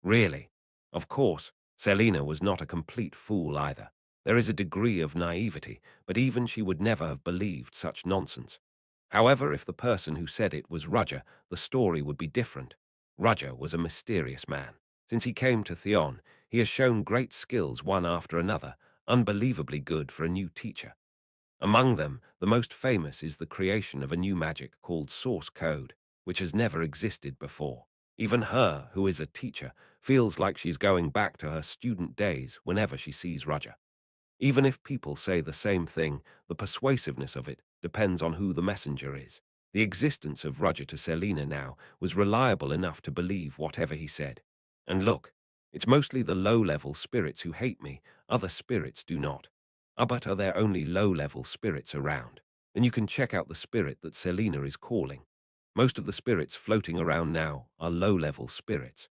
Really? Of course, Selina was not a complete fool either. There is a degree of naivety, but even she would never have believed such nonsense. However, if the person who said it was Roger, the story would be different. Roger was a mysterious man. Since he came to Theon, he has shown great skills one after another, unbelievably good for a new teacher. Among them, the most famous is the creation of a new magic called source code, which has never existed before. Even her, who is a teacher, feels like she's going back to her student days whenever she sees Roger. Even if people say the same thing, the persuasiveness of it depends on who the messenger is. The existence of Roger to Selina now was reliable enough to believe whatever he said. And look, it's mostly the low-level spirits who hate me, other spirits do not. But are there only low-level spirits around? Then you can check out the spirit that Selina is calling. Most of the spirits floating around now are low-level spirits.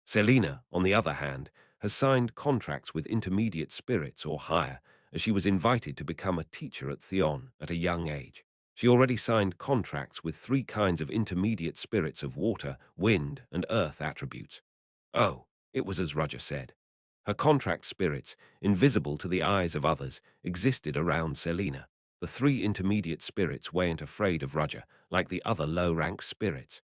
Selina, on the other hand, has signed contracts with intermediate spirits or higher, as she was invited to become a teacher at Theon at a young age. She already signed contracts with 3 kinds of intermediate spirits of water, wind, and earth attributes. Oh, it was as Roger said. Her contract spirits, invisible to the eyes of others, existed around Selina. The 3 intermediate spirits weren't afraid of Roger, like the other low-rank spirits.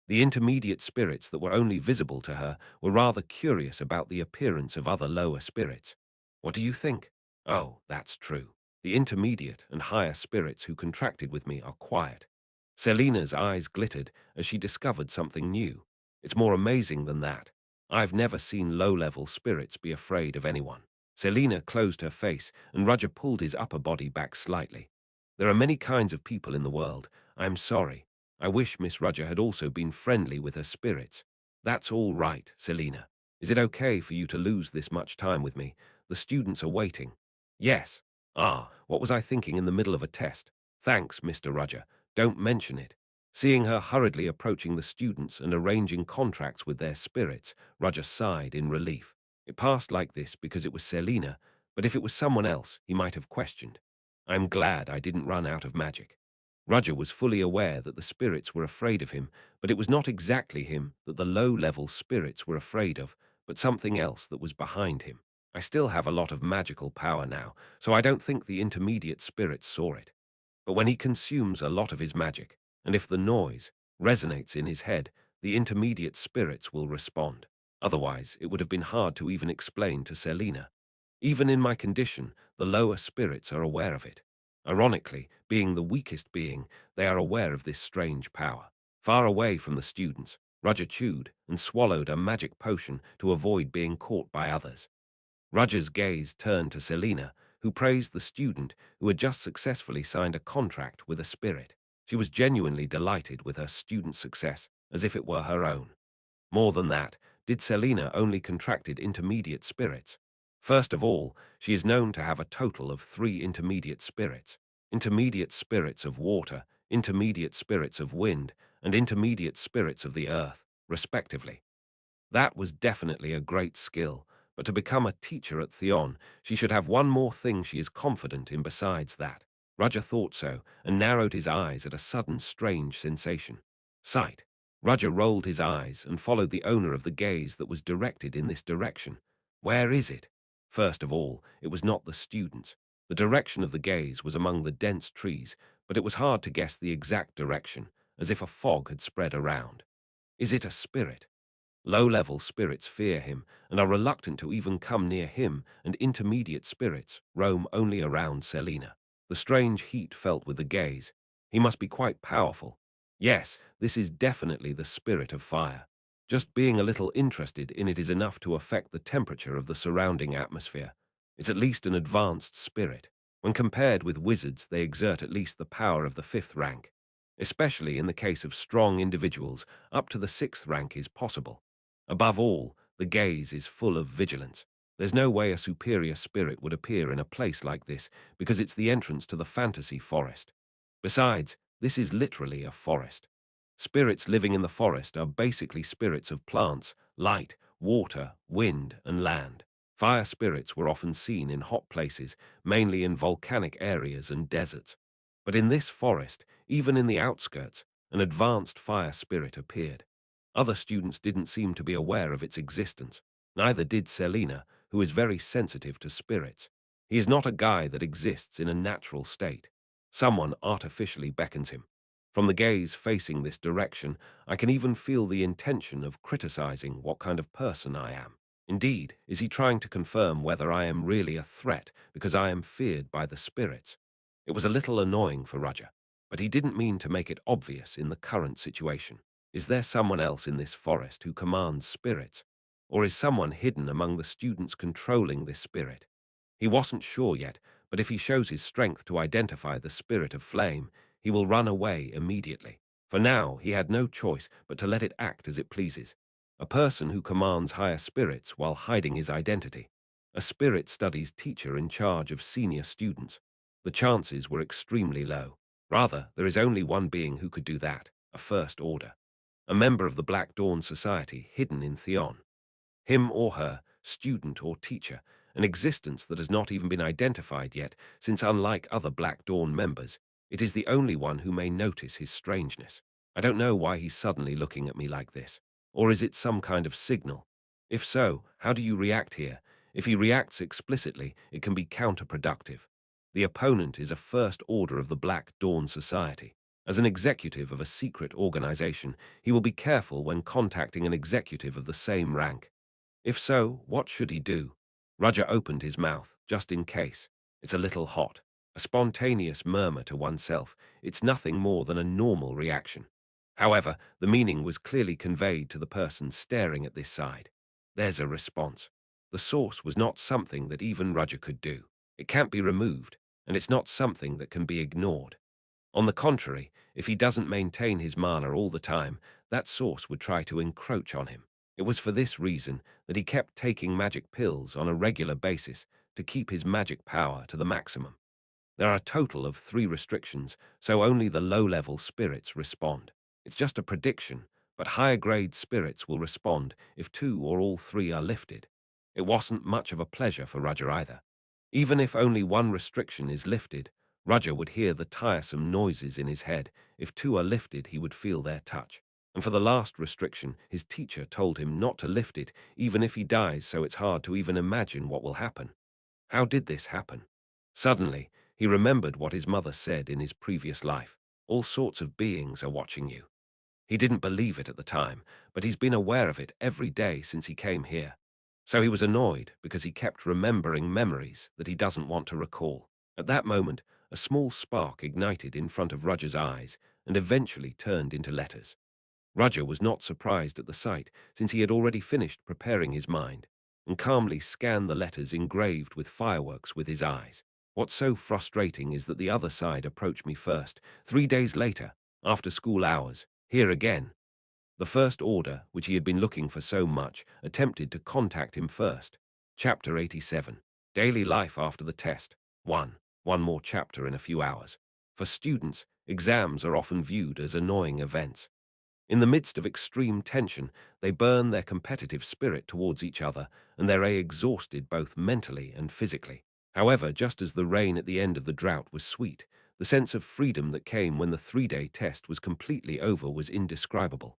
The intermediate spirits that were only visible to her were rather curious about the appearance of other lower spirits. What do you think? Oh, that's true. The intermediate and higher spirits who contracted with me are quiet. Selina's eyes glittered as she discovered something new. It's more amazing than that. I've never seen low-level spirits be afraid of anyone. Selina closed her face and Roger pulled his upper body back slightly. There are many kinds of people in the world. I'm sorry. I wish Miss Roger had also been friendly with her spirits. That's all right, Selina. Is it okay for you to lose this much time with me? The students are waiting. Yes. Ah, what was I thinking in the middle of a test? Thanks, Mr. Roger. Don't mention it. Seeing her hurriedly approaching the students and arranging contracts with their spirits, Roger sighed in relief. It passed like this because it was Selena, but if it was someone else, he might have questioned. I'm glad I didn't run out of magic. Roger was fully aware that the spirits were afraid of him, but it was not exactly him that the low-level spirits were afraid of, but something else that was behind him. I still have a lot of magical power now, so I don't think the intermediate spirits saw it. But when he consumes a lot of his magic, and if the noise resonates in his head, the intermediate spirits will respond. Otherwise, it would have been hard to even explain to Selena. Even in my condition, the lower spirits are aware of it. Ironically, being the weakest being, they are aware of this strange power. Far away from the students, Roger chewed and swallowed a magic potion to avoid being caught by others. Roger's gaze turned to Selena, who praised the student who had just successfully signed a contract with a spirit. She was genuinely delighted with her student's success, as if it were her own. More than that, did Selena only contracted intermediate spirits? First of all, she is known to have a total of 3 intermediate spirits. Intermediate spirits of water, intermediate spirits of wind, and intermediate spirits of the earth, respectively. That was definitely a great skill, but to become a teacher at Theon, she should have one more thing she is confident in besides that. Roger thought so, and narrowed his eyes at a sudden strange sensation. Sight. Roger rolled his eyes and followed the owner of the gaze that was directed in this direction. Where is it? First of all, it was not the students. The direction of the gaze was among the dense trees, but it was hard to guess the exact direction, as if a fog had spread around. Is it a spirit? Low-level spirits fear him and are reluctant to even come near him, and intermediate spirits roam only around Selena. The strange heat felt with the gaze. He must be quite powerful. Yes, this is definitely the spirit of fire. Just being a little interested in it is enough to affect the temperature of the surrounding atmosphere. It's at least an advanced spirit. When compared with wizards, they exert at least the power of the 5th rank. Especially in the case of strong individuals, up to the 6th rank is possible. Above all, the gaze is full of vigilance. There's no way a superior spirit would appear in a place like this, because it's the entrance to the fantasy forest. Besides, this is literally a forest. Spirits living in the forest are basically spirits of plants, light, water, wind, and land. Fire spirits were often seen in hot places, mainly in volcanic areas and deserts. But in this forest, even in the outskirts, an advanced fire spirit appeared. Other students didn't seem to be aware of its existence. Neither did Selena, who is very sensitive to spirits. He is not a guy that exists in a natural state. Someone artificially beckons him. From the gaze facing this direction, I can even feel the intention of criticizing what kind of person I am. Indeed, is he trying to confirm whether I am really a threat because I am feared by the spirits? It was a little annoying for Roger, but he didn't mean to make it obvious in the current situation. Is there someone else in this forest who commands spirits? Or is someone hidden among the students controlling this spirit? He wasn't sure yet, but if he shows his strength to identify the spirit of flame, he will run away immediately. For now, he had no choice but to let it act as it pleases. A person who commands higher spirits while hiding his identity. A spirit studies teacher in charge of senior students. The chances were extremely low. Rather, there is only one being who could do that, a First Order. A member of the Black Dawn Society hidden in Theon. Him or her, student or teacher, an existence that has not even been identified yet, since unlike other Black Dawn members, it is the only one who may notice his strangeness. I don't know why he's suddenly looking at me like this. Or is it some kind of signal? If so, how do you react here? If he reacts explicitly, it can be counterproductive. The opponent is a First Order of the Black Dawn Society. As an executive of a secret organization, he will be careful when contacting an executive of the same rank. If so, what should he do? Roger opened his mouth, just in case. It's a little hot. A spontaneous murmur to oneself. It's nothing more than a normal reaction. However, the meaning was clearly conveyed to the person staring at this side. There's a response. The source was not something that even Roger could do. It can't be removed, and it's not something that can be ignored. On the contrary, if he doesn't maintain his mana all the time, that source would try to encroach on him. It was for this reason that he kept taking magic pills on a regular basis to keep his magic power to the maximum. There are a total of 3 restrictions, so only the low-level spirits respond. It's just a prediction, but higher-grade spirits will respond if 2 or all 3 are lifted. It wasn't much of a pleasure for Roger either. Even if only one restriction is lifted, Roger would hear the tiresome noises in his head. If two are lifted, he would feel their touch. And for the last restriction, his teacher told him not to lift it, even if he dies, so it's hard to even imagine what will happen. How did this happen? Suddenly, he remembered what his mother said in his previous life. All sorts of beings are watching you. He didn't believe it at the time, but he's been aware of it every day since he came here. So he was annoyed because he kept remembering memories that he doesn't want to recall. At that moment, a small spark ignited in front of Roger's eyes and eventually turned into letters. Roger was not surprised at the sight, since he had already finished preparing his mind, and calmly scanned the letters engraved with fireworks with his eyes. What's so frustrating is that the other side approached me first, 3 days later, after school hours, here again. The First Order, which he had been looking for so much, attempted to contact him first. Chapter 87. Daily Life After the Test. 1. One more chapter in a few hours. For students, exams are often viewed as annoying events. In the midst of extreme tension, they burn their competitive spirit towards each other, and they're exhausted both mentally and physically. However, just as the rain at the end of the drought was sweet, the sense of freedom that came when the 3-day test was completely over was indescribable.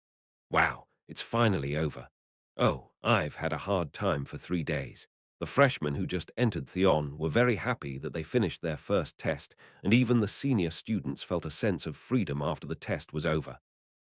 Wow, it's finally over. Oh, I've had a hard time for 3 days. The freshmen who just entered Theon were very happy that they finished their first test, and even the senior students felt a sense of freedom after the test was over.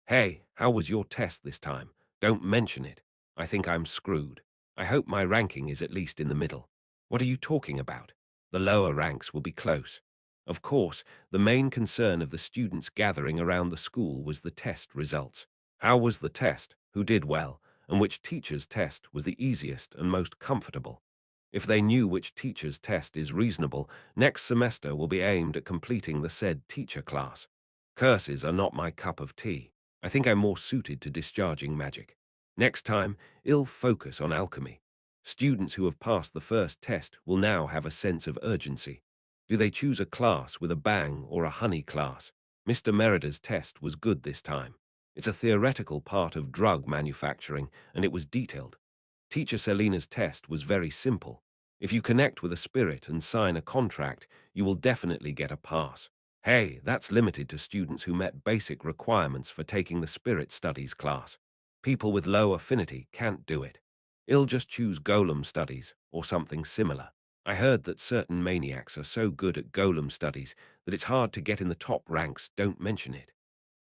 Hey, how was your test this time? Don't mention it. I think I'm screwed. I hope my ranking is at least in the middle. What are you talking about? The lower ranks will be close. Of course, the main concern of the students gathering around the school was the test results. How was the test? Who did well? And which teacher's test was the easiest and most comfortable? If they knew which teacher's test is reasonable, next semester will be aimed at completing the said teacher class. Curses are not my cup of tea. I think I'm more suited to discharging magic. Next time, I'll focus on alchemy. Students who have passed the first test will now have a sense of urgency. Do they choose a class with a bang or a honey class? Mr. Merida's test was good this time. It's a theoretical part of drug manufacturing, and it was detailed. Teacher Selina's test was very simple. If you connect with a spirit and sign a contract, you will definitely get a pass. Hey, that's limited to students who met basic requirements for taking the spirit studies class. People with low affinity can't do it. I'll just choose golem studies or something similar. I heard that certain maniacs are so good at golem studies that it's hard to get in the top ranks. Don't mention it.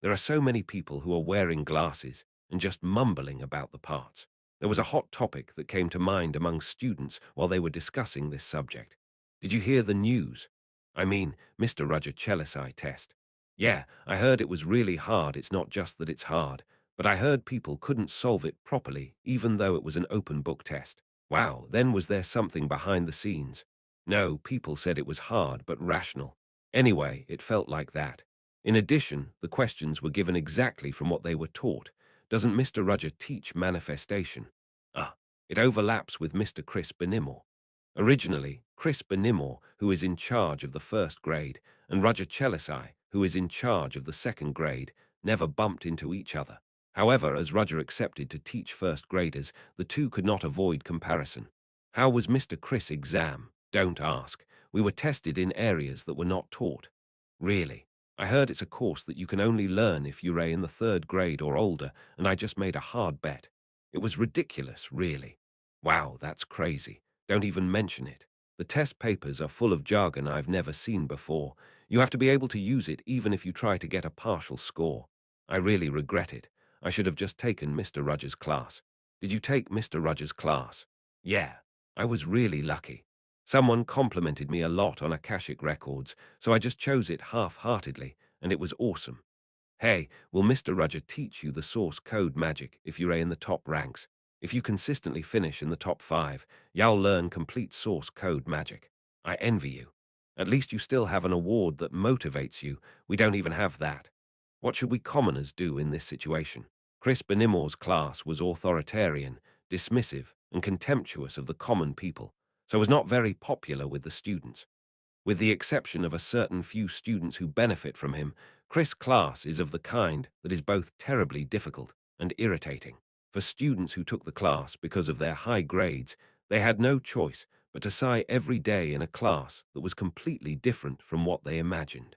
There are so many people who are wearing glasses and just mumbling about the parts. There was a hot topic that came to mind among students while they were discussing this subject. Did you hear the news? I mean, Mr. Roger Chelisai test. Yeah, I heard it was really hard. It's not just that it's hard, but I heard people couldn't solve it properly, even though it was an open book test. Wow, then was there something behind the scenes? No, people said it was hard but rational. Anyway, it felt like that. In addition, the questions were given exactly from what they were taught. Doesn't Mr. Roger teach manifestation? Ah, it overlaps with Mr. Chris Benimore. Originally, Chris Benimore, who is in charge of the first grade, and Roger Chelisai, who is in charge of the second grade, never bumped into each other. However, as Roger accepted to teach first graders, the two could not avoid comparison. How was Mr. Chris' exam? Don't ask. We were tested in areas that were not taught. Really? I heard it's a course that you can only learn if you're in the third grade or older, and I just made a hard bet. It was ridiculous, really. Wow, that's crazy. Don't even mention it. The test papers are full of jargon I've never seen before. You have to be able to use it even if you try to get a partial score. I really regret it. I should have just taken Mr. Rogers' class. Did you take Mr. Rogers' class? Yeah, I was really lucky. Someone complimented me a lot on Akashic Records, so I just chose it half-heartedly, and it was awesome. Hey, will Mr. Roger teach you the source code magic if you're in the top ranks? If you consistently finish in the top 5, you'll learn complete source code magic. I envy you. At least you still have an award that motivates you. We don't even have that. What should we commoners do in this situation? Chris Benimore's class was authoritarian, dismissive, and contemptuous of the common people, so was not very popular with the students. With the exception of a certain few students who benefit from him, Chris' class is of the kind that is both terribly difficult and irritating. For students who took the class because of their high grades, They had no choice but to sigh every day in a class that was completely different from what they imagined.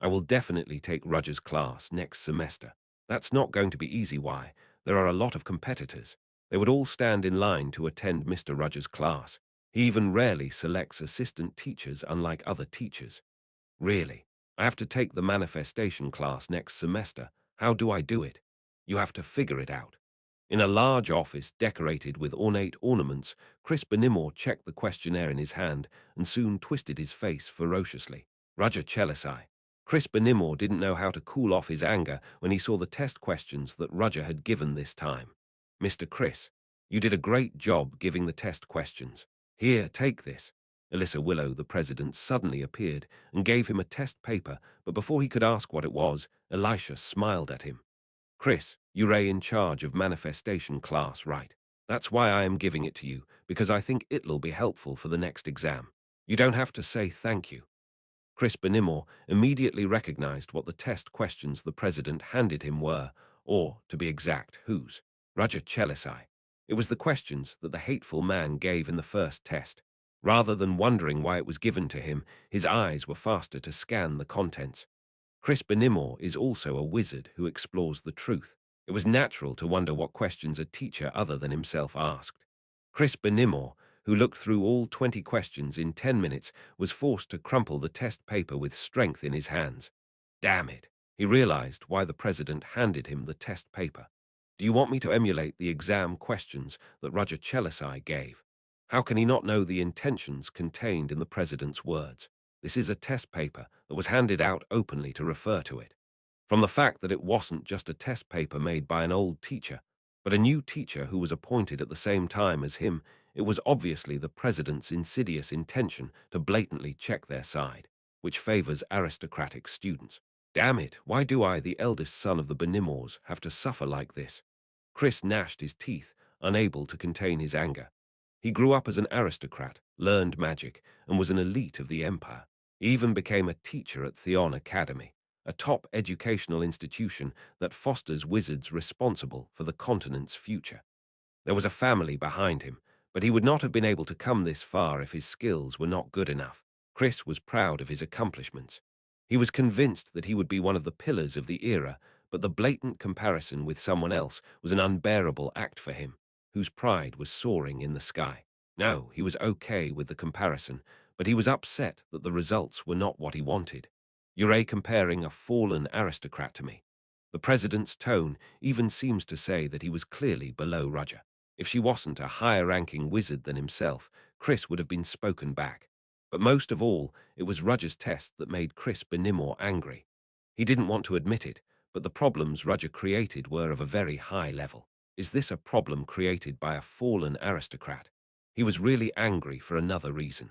I will definitely take Rudger's class next semester. That's not going to be easy. Why? There are a lot of competitors. They would all stand in line to attend Mr. Rudger's class. He even rarely selects assistant teachers unlike other teachers. Really? I have to take the manifestation class next semester. How do I do it? You have to figure it out. In a large office decorated with ornate ornaments, Chris Benimore checked the questionnaire in his hand and soon twisted his face ferociously. Roger Chelisai. Chris Benimore didn't know how to cool off his anger when he saw the test questions that Roger had given this time. Mr. Chris, you did a great job giving the test questions. Here, take this. Alyssa Willow, the president, suddenly appeared and gave him a test paper, but before he could ask what it was, Elisha smiled at him. Chris, you're in charge of manifestation class, right? That's why I am giving it to you, because I think it'll be helpful for the next exam. You don't have to say thank you. Chris Benimore immediately recognized what the test questions the president handed him were, or, to be exact, whose. Roger Chelisai. It was the questions that the hateful man gave in the first test. Rather than wondering why it was given to him, his eyes were faster to scan the contents. Chris Benimore is also a wizard who explores the truth. It was natural to wonder what questions a teacher other than himself asked. Chris Benimore, who looked through all 20 questions in 10 minutes, was forced to crumple the test paper with strength in his hands. Damn it! He realized why the president handed him the test paper. Do you want me to emulate the exam questions that Roger Chelisai gave? How can he not know the intentions contained in the president's words? This is a test paper that was handed out openly to refer to it. From the fact that it wasn't just a test paper made by an old teacher, but a new teacher who was appointed at the same time as him, it was obviously the president's insidious intention to blatantly check their side, which favors aristocratic students. Damn it, why do I, the eldest son of the Benimores, have to suffer like this? Chris gnashed his teeth, unable to contain his anger. He grew up as an aristocrat, learned magic, and was an elite of the empire. He even became a teacher at Theon Academy, a top educational institution that fosters wizards responsible for the continent's future. There was a family behind him, but he would not have been able to come this far if his skills were not good enough. Chris was proud of his accomplishments. He was convinced that he would be one of the pillars of the era, but the blatant comparison with someone else was an unbearable act for him, whose pride was soaring in the sky. No, he was okay with the comparison, but he was upset that the results were not what he wanted. You're comparing a fallen aristocrat to me. The president's tone even seems to say that he was clearly below Roger. If she wasn't a higher-ranking wizard than himself, Chris would have been spoken back. But most of all, it was Roger's test that made Chris Benimore angry. He didn't want to admit it, but the problems Roger created were of a very high level. Is this a problem created by a fallen aristocrat? He was really angry for another reason.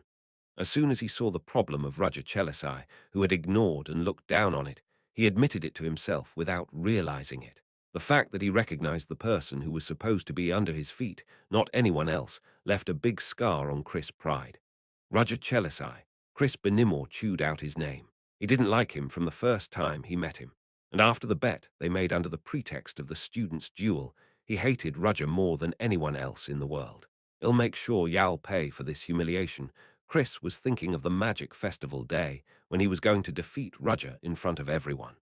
As soon as he saw the problem of Roger Chelisai, who had ignored and looked down on it, he admitted it to himself without realizing it. The fact that he recognized the person who was supposed to be under his feet, not anyone else, left a big scar on Chris' pride. Roger Chelisai. Chris Benimore chewed out his name. He didn't like him from the first time he met him, and after the bet they made under the pretext of the students' duel, he hated Roger more than anyone else in the world. He'll make sure Ya'll pay for this humiliation. Chris was thinking of the Magic Festival day when he was going to defeat Roger in front of everyone.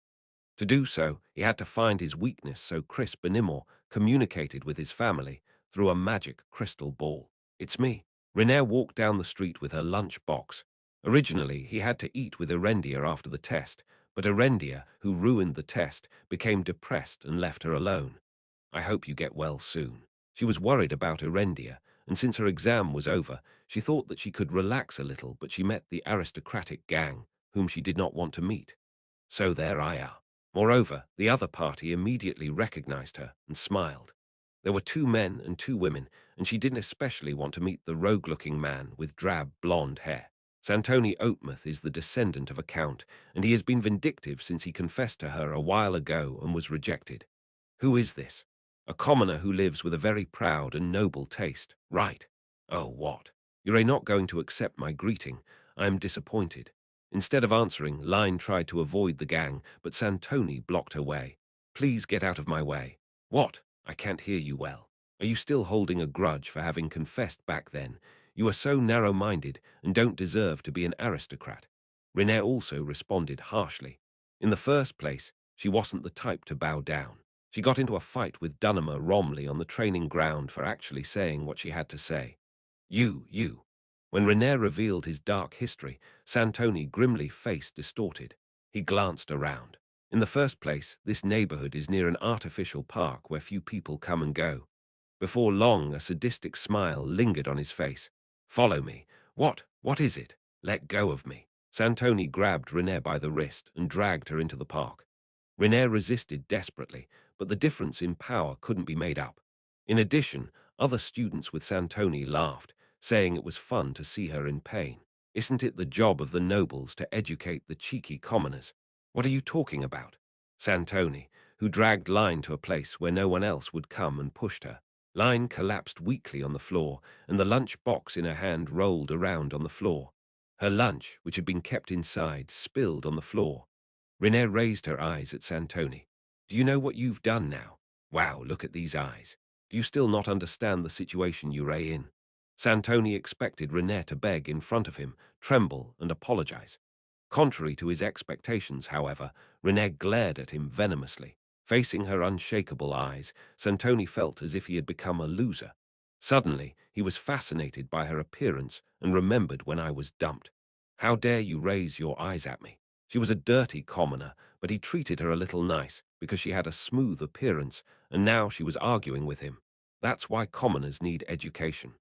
To do so, he had to find his weakness, so Chris Benimore communicated with his family through a magic crystal ball. It's me. Renair walked down the street with her lunch box. Originally, he had to eat with Erendia after the test, but Erendia, who ruined the test, became depressed and left her alone. I hope you get well soon. She was worried about Erendia, and since her exam was over, she thought that she could relax a little, but she met the aristocratic gang, whom she did not want to meet. So there I are. Moreover, the other party immediately recognized her and smiled. There were 2 men and 2 women, and she didn't especially want to meet the rogue-looking man with drab blonde hair. Santoni Oatmouth is the descendant of a count, and he has been vindictive since he confessed to her a while ago and was rejected. Who is this? A commoner who lives with a very proud and noble taste, right? Oh, what? You're not going to accept my greeting. I am disappointed. Instead of answering, Line tried to avoid the gang, but Santoni blocked her way. Please get out of my way. What? I can't hear you well. Are you still holding a grudge for having confessed back then? You are so narrow-minded and don't deserve to be an aristocrat. Renee also responded harshly. In the first place, she wasn't the type to bow down. She got into a fight with Dunham Romley on the training ground for actually saying what she had to say. You. When Renee revealed his dark history, Santoni grimly face distorted. He glanced around. In the first place, this neighborhood is near an artificial park where few people come and go. Before long, a sadistic smile lingered on his face. Follow me. What is it? Let go of me. Santoni grabbed Renee by the wrist and dragged her into the park. Renee resisted desperately, but the difference in power couldn't be made up. In addition, other students with Santoni laughed, saying it was fun to see her in pain. Isn't it the job of the nobles to educate the cheeky commoners? What are you talking about? Santoni, who dragged Line to a place where no one else would come and pushed her. Line collapsed weakly on the floor, and the lunch box in her hand rolled around on the floor. Her lunch, which had been kept inside, spilled on the floor. Renee raised her eyes at Santoni. Do you know what you've done now? Wow, look at these eyes. Do you still not understand the situation you're in? Santoni expected Renee to beg in front of him, tremble, and apologize. Contrary to his expectations, however, Renee glared at him venomously. Facing her unshakable eyes, Santoni felt as if he had become a loser. Suddenly, he was fascinated by her appearance and remembered when I was dumped. How dare you raise your eyes at me? She was a dirty commoner, but he treated her a little nice because she had a smooth appearance, and now she was arguing with him. That's why commoners need education.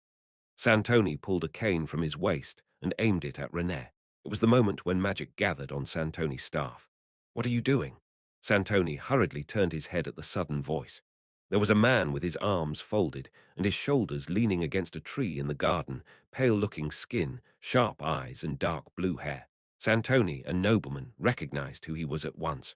Santoni pulled a cane from his waist and aimed it at Renee. It was the moment when magic gathered on Santoni's staff. What are you doing? Santoni hurriedly turned his head at the sudden voice. There was a man with his arms folded and his shoulders leaning against a tree in the garden, pale-looking skin, sharp eyes, and dark blue hair. Santoni, a nobleman, recognized who he was at once.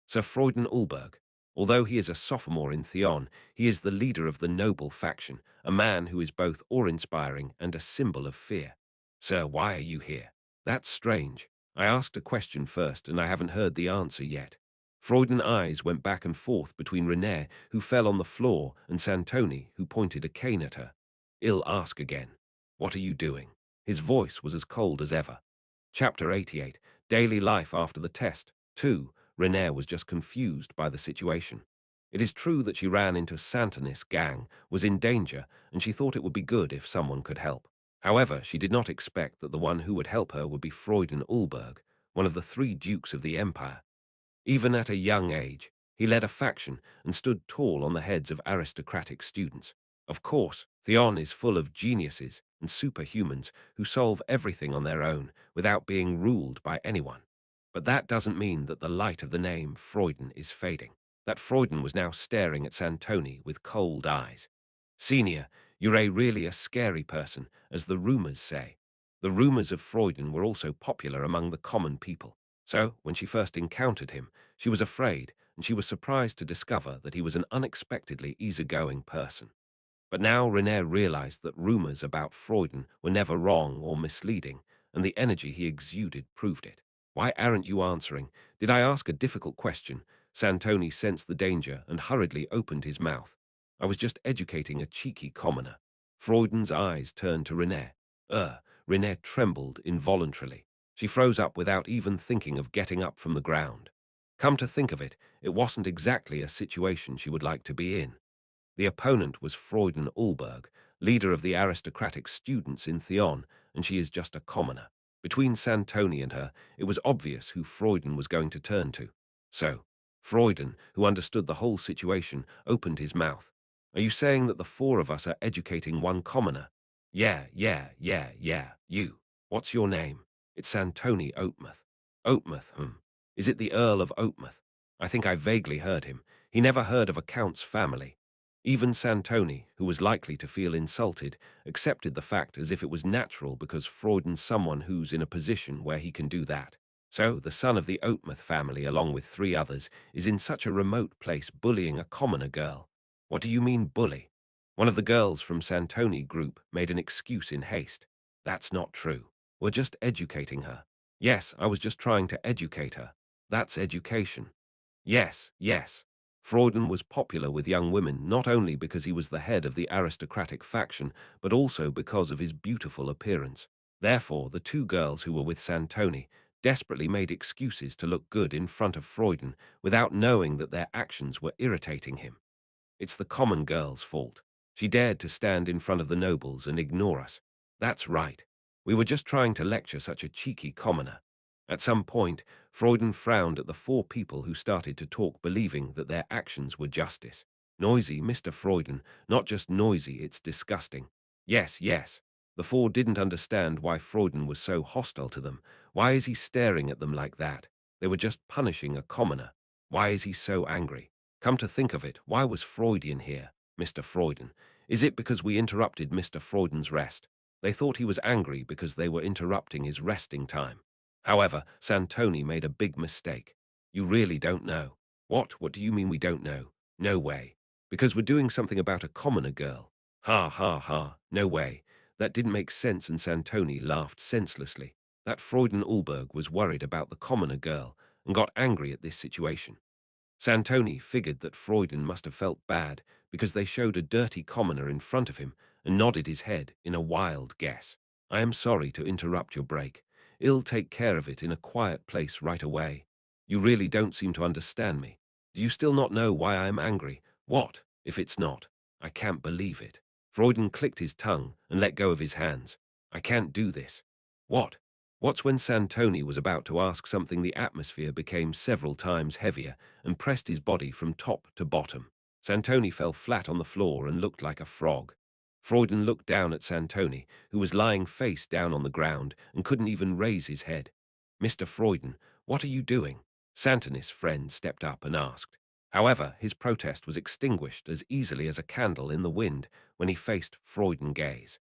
Sir Freuden Ulberg. Although he is a sophomore in Theon, he is the leader of the noble faction, a man who is both awe-inspiring and a symbol of fear. Sir, why are you here? That's strange. I asked a question first, and I haven't heard the answer yet. Freuden eyes went back and forth between Renee, who fell on the floor, and Santoni, who pointed a cane at her. I'll ask again. What are you doing? His voice was as cold as ever. Chapter 88, Daily Life After the Test. 2. Renee was just confused by the situation. It is true that she ran into Santonis' gang, was in danger, and she thought it would be good if someone could help. However, she did not expect that the one who would help her would be Freuden Ulberg, one of the 3 dukes of the empire. Even at a young age, he led a faction and stood tall on the heads of aristocratic students. Of course, Theon is full of geniuses and superhumans who solve everything on their own without being ruled by anyone. But that doesn't mean that the light of the name Freuden is fading. That Freuden was now staring at Santoni with cold eyes. Senior, you're really a scary person, as the rumors say. The rumors of Freuden were also popular among the common people. So, when she first encountered him, she was afraid, and she was surprised to discover that he was an unexpectedly easygoing person. But now Renee realized that rumors about Freuden were never wrong or misleading, and the energy he exuded proved it. Why aren't you answering? Did I ask a difficult question? Santoni sensed the danger and hurriedly opened his mouth. I was just educating a cheeky commoner. Freuden's eyes turned to Renee. Renee trembled involuntarily. She froze up without even thinking of getting up from the ground. Come to think of it, it wasn't exactly a situation she would like to be in. The opponent was Freuden Ulberg, leader of the aristocratic students in Theon, and she is just a commoner. Between Santoni and her, it was obvious who Freuden was going to turn to. So, Freuden, who understood the whole situation, opened his mouth. Are you saying that the 4 of us are educating one commoner? Yeah, you. What's your name? It's Santoni Oatmouth. Oatmouth. Is it the Earl of Oatmouth? I think I vaguely heard him. He never heard of a count's family. Even Santoni, who was likely to feel insulted, accepted the fact as if it was natural because Freuden's someone who's in a position where he can do that. So, the son of the Oatmouth family, along with 3 others, is in such a remote place bullying a commoner girl. What do you mean, bully? One of the girls from Santoni group made an excuse in haste. That's not true. We're just educating her. Yes, I was just trying to educate her. That's education. Yes. Freuden was popular with young women not only because he was the head of the aristocratic faction, but also because of his beautiful appearance. Therefore, the two girls who were with Santoni desperately made excuses to look good in front of Freuden without knowing that their actions were irritating him. It's the common girl's fault. She dared to stand in front of the nobles and ignore us. That's right. We were just trying to lecture such a cheeky commoner. At some point, Freuden frowned at the four people who started to talk, believing that their actions were justice. Noisy, Mr. Freuden, not just noisy, it's disgusting. Yes, yes. The four didn't understand why Freuden was so hostile to them. Why is he staring at them like that? They were just punishing a commoner. Why is he so angry? Come to think of it, why was Freudian here, Mr. Freuden? Is it because we interrupted Mr. Freuden's rest? They thought he was angry because they were interrupting his resting time. However, Santoni made a big mistake. You really don't know. What? What do you mean we don't know? No way. Because we're doing something about a commoner girl. Ha ha ha, no way. That didn't make sense, and Santoni laughed senselessly. That Freuden Ulberg was worried about the commoner girl and got angry at this situation. Santoni figured that Freuden must have felt bad because they showed a dirty commoner in front of him and nodded his head in a wild guess. I am sorry to interrupt your break. I'll take care of it in a quiet place right away. You really don't seem to understand me. Do you still not know why I am angry? What, if it's not? I can't believe it. Freuden clicked his tongue and let go of his hands. I can't do this. What? What's when Santoni was about to ask something, the atmosphere became several times heavier and pressed his body from top to bottom. Santoni fell flat on the floor and looked like a frog. Freuden looked down at Santoni, who was lying face down on the ground and couldn't even raise his head. Mr. Freuden, what are you doing? Santoni's friend stepped up and asked. However, his protest was extinguished as easily as a candle in the wind when he faced Freuden's gaze.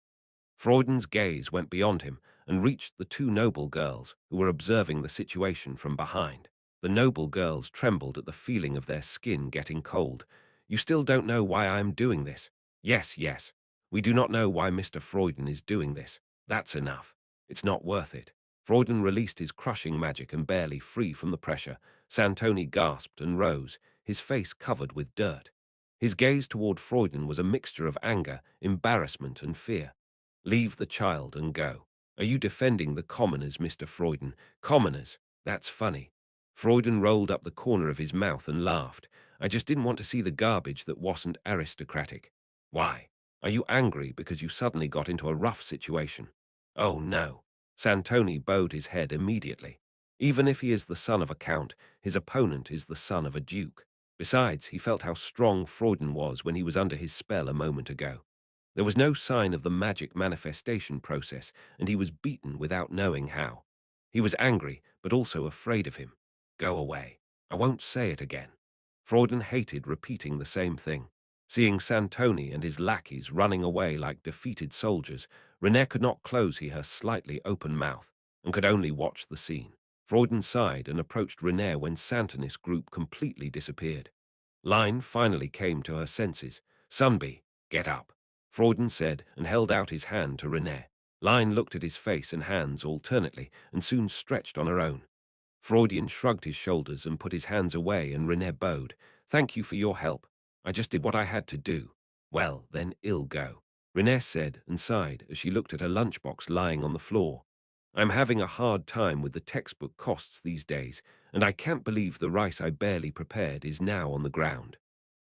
Freuden's gaze went beyond him and reached the two noble girls who were observing the situation from behind. The noble girls trembled at the feeling of their skin getting cold. You still don't know why I am doing this? Yes, yes. We do not know why Mr. Freuden is doing this. That's enough. It's not worth it. Freuden released his crushing magic and, barely free from the pressure, Santoni gasped and rose, his face covered with dirt. His gaze toward Freuden was a mixture of anger, embarrassment, and fear. Leave the child and go. Are you defending the commoners, Mr. Freuden? Commoners? That's funny. Freuden rolled up the corner of his mouth and laughed. I just didn't want to see the garbage that wasn't aristocratic. Why? Are you angry because you suddenly got into a rough situation? Oh, no. Santoni bowed his head immediately. Even if he is the son of a count, his opponent is the son of a duke. Besides, he felt how strong Freuden was when he was under his spell a moment ago. There was no sign of the magic manifestation process, and he was beaten without knowing how. He was angry, but also afraid of him. Go away. I won't say it again. Freuden hated repeating the same thing. Seeing Santoni and his lackeys running away like defeated soldiers, René could not close her slightly open mouth and could only watch the scene. Freuden sighed and approached René when Santoni's group completely disappeared. Line finally came to her senses. Sunby, get up. Freuden said and held out his hand to René. Line looked at his face and hands alternately and soon stretched on her own. Freudian shrugged his shoulders and put his hands away, and René bowed. Thank you for your help. I just did what I had to do. Well, then I'll go. René said and sighed as she looked at her lunchbox lying on the floor. I'm having a hard time with the textbook costs these days, and I can't believe the rice I barely prepared is now on the ground.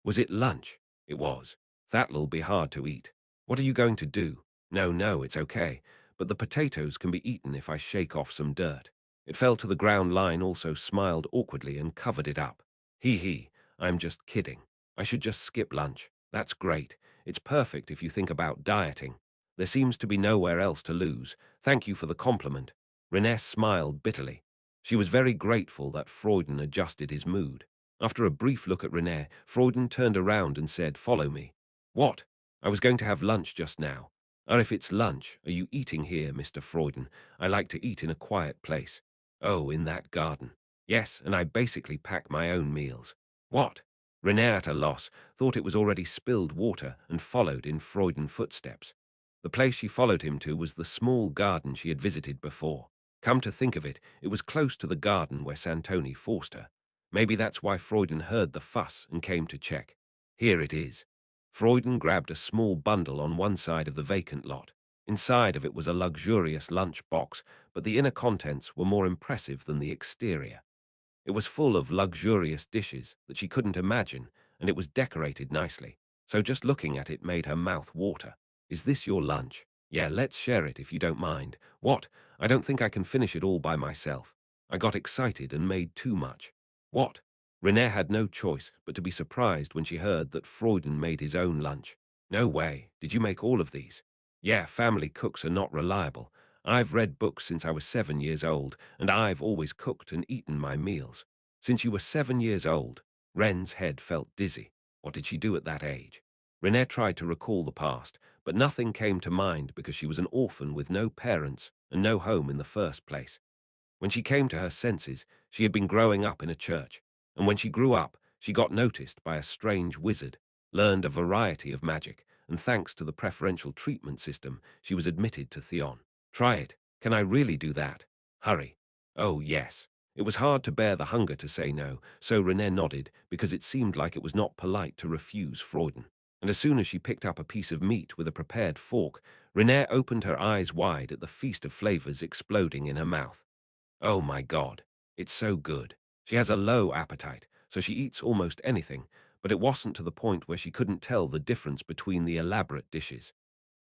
Was it lunch? It was. That'll be hard to eat. What are you going to do? No, no, it's okay. But the potatoes can be eaten if I shake off some dirt. It fell to the ground. Line also smiled awkwardly and covered it up. Hee, I'm just kidding. I should just skip lunch. That's great. It's perfect if you think about dieting. There seems to be nowhere else to lose. Thank you for the compliment. René smiled bitterly. She was very grateful that Freuden adjusted his mood. After a brief look at René, Freuden turned around and said, Follow me. What? I was going to have lunch just now. Or if it's lunch, are you eating here, Mr. Freuden? I like to eat in a quiet place. Oh, in that garden. Yes, and I basically pack my own meals. What? René, at a loss, thought it was already spilled water and followed in Freuden footsteps. The place she followed him to was the small garden she had visited before. Come to think of it, it was close to the garden where Santoni forced her. Maybe that's why Freuden heard the fuss and came to check. Here it is. Freuden grabbed a small bundle on one side of the vacant lot. Inside of it was a luxurious lunch box, but the inner contents were more impressive than the exterior. It was full of luxurious dishes that she couldn't imagine, and it was decorated nicely. So just looking at it made her mouth water. Is this your lunch? Yeah, let's share it if you don't mind. What? I don't think I can finish it all by myself. I got excited and made too much. What? Renee had no choice but to be surprised when she heard that Freuden made his own lunch. No way. Did you make all of these? Yeah, family cooks are not reliable. I've read books since I was 7 years old, and I've always cooked and eaten my meals. Since you were 7 years old, Wren's head felt dizzy. What did she do at that age? Renee tried to recall the past, but nothing came to mind because she was an orphan with no parents and no home in the first place. When she came to her senses, she had been growing up in a church, and when she grew up, she got noticed by a strange wizard, learned a variety of magic, and thanks to the preferential treatment system, she was admitted to Theon. Try it. Can I really do that? Hurry. Oh, yes. It was hard to bear the hunger to say no, so Renee nodded because it seemed like it was not polite to refuse Freuden. And as soon as she picked up a piece of meat with a prepared fork, Renee opened her eyes wide at the feast of flavors exploding in her mouth. Oh my God, it's so good. She has a low appetite, so she eats almost anything, but it wasn't to the point where she couldn't tell the difference between the elaborate dishes.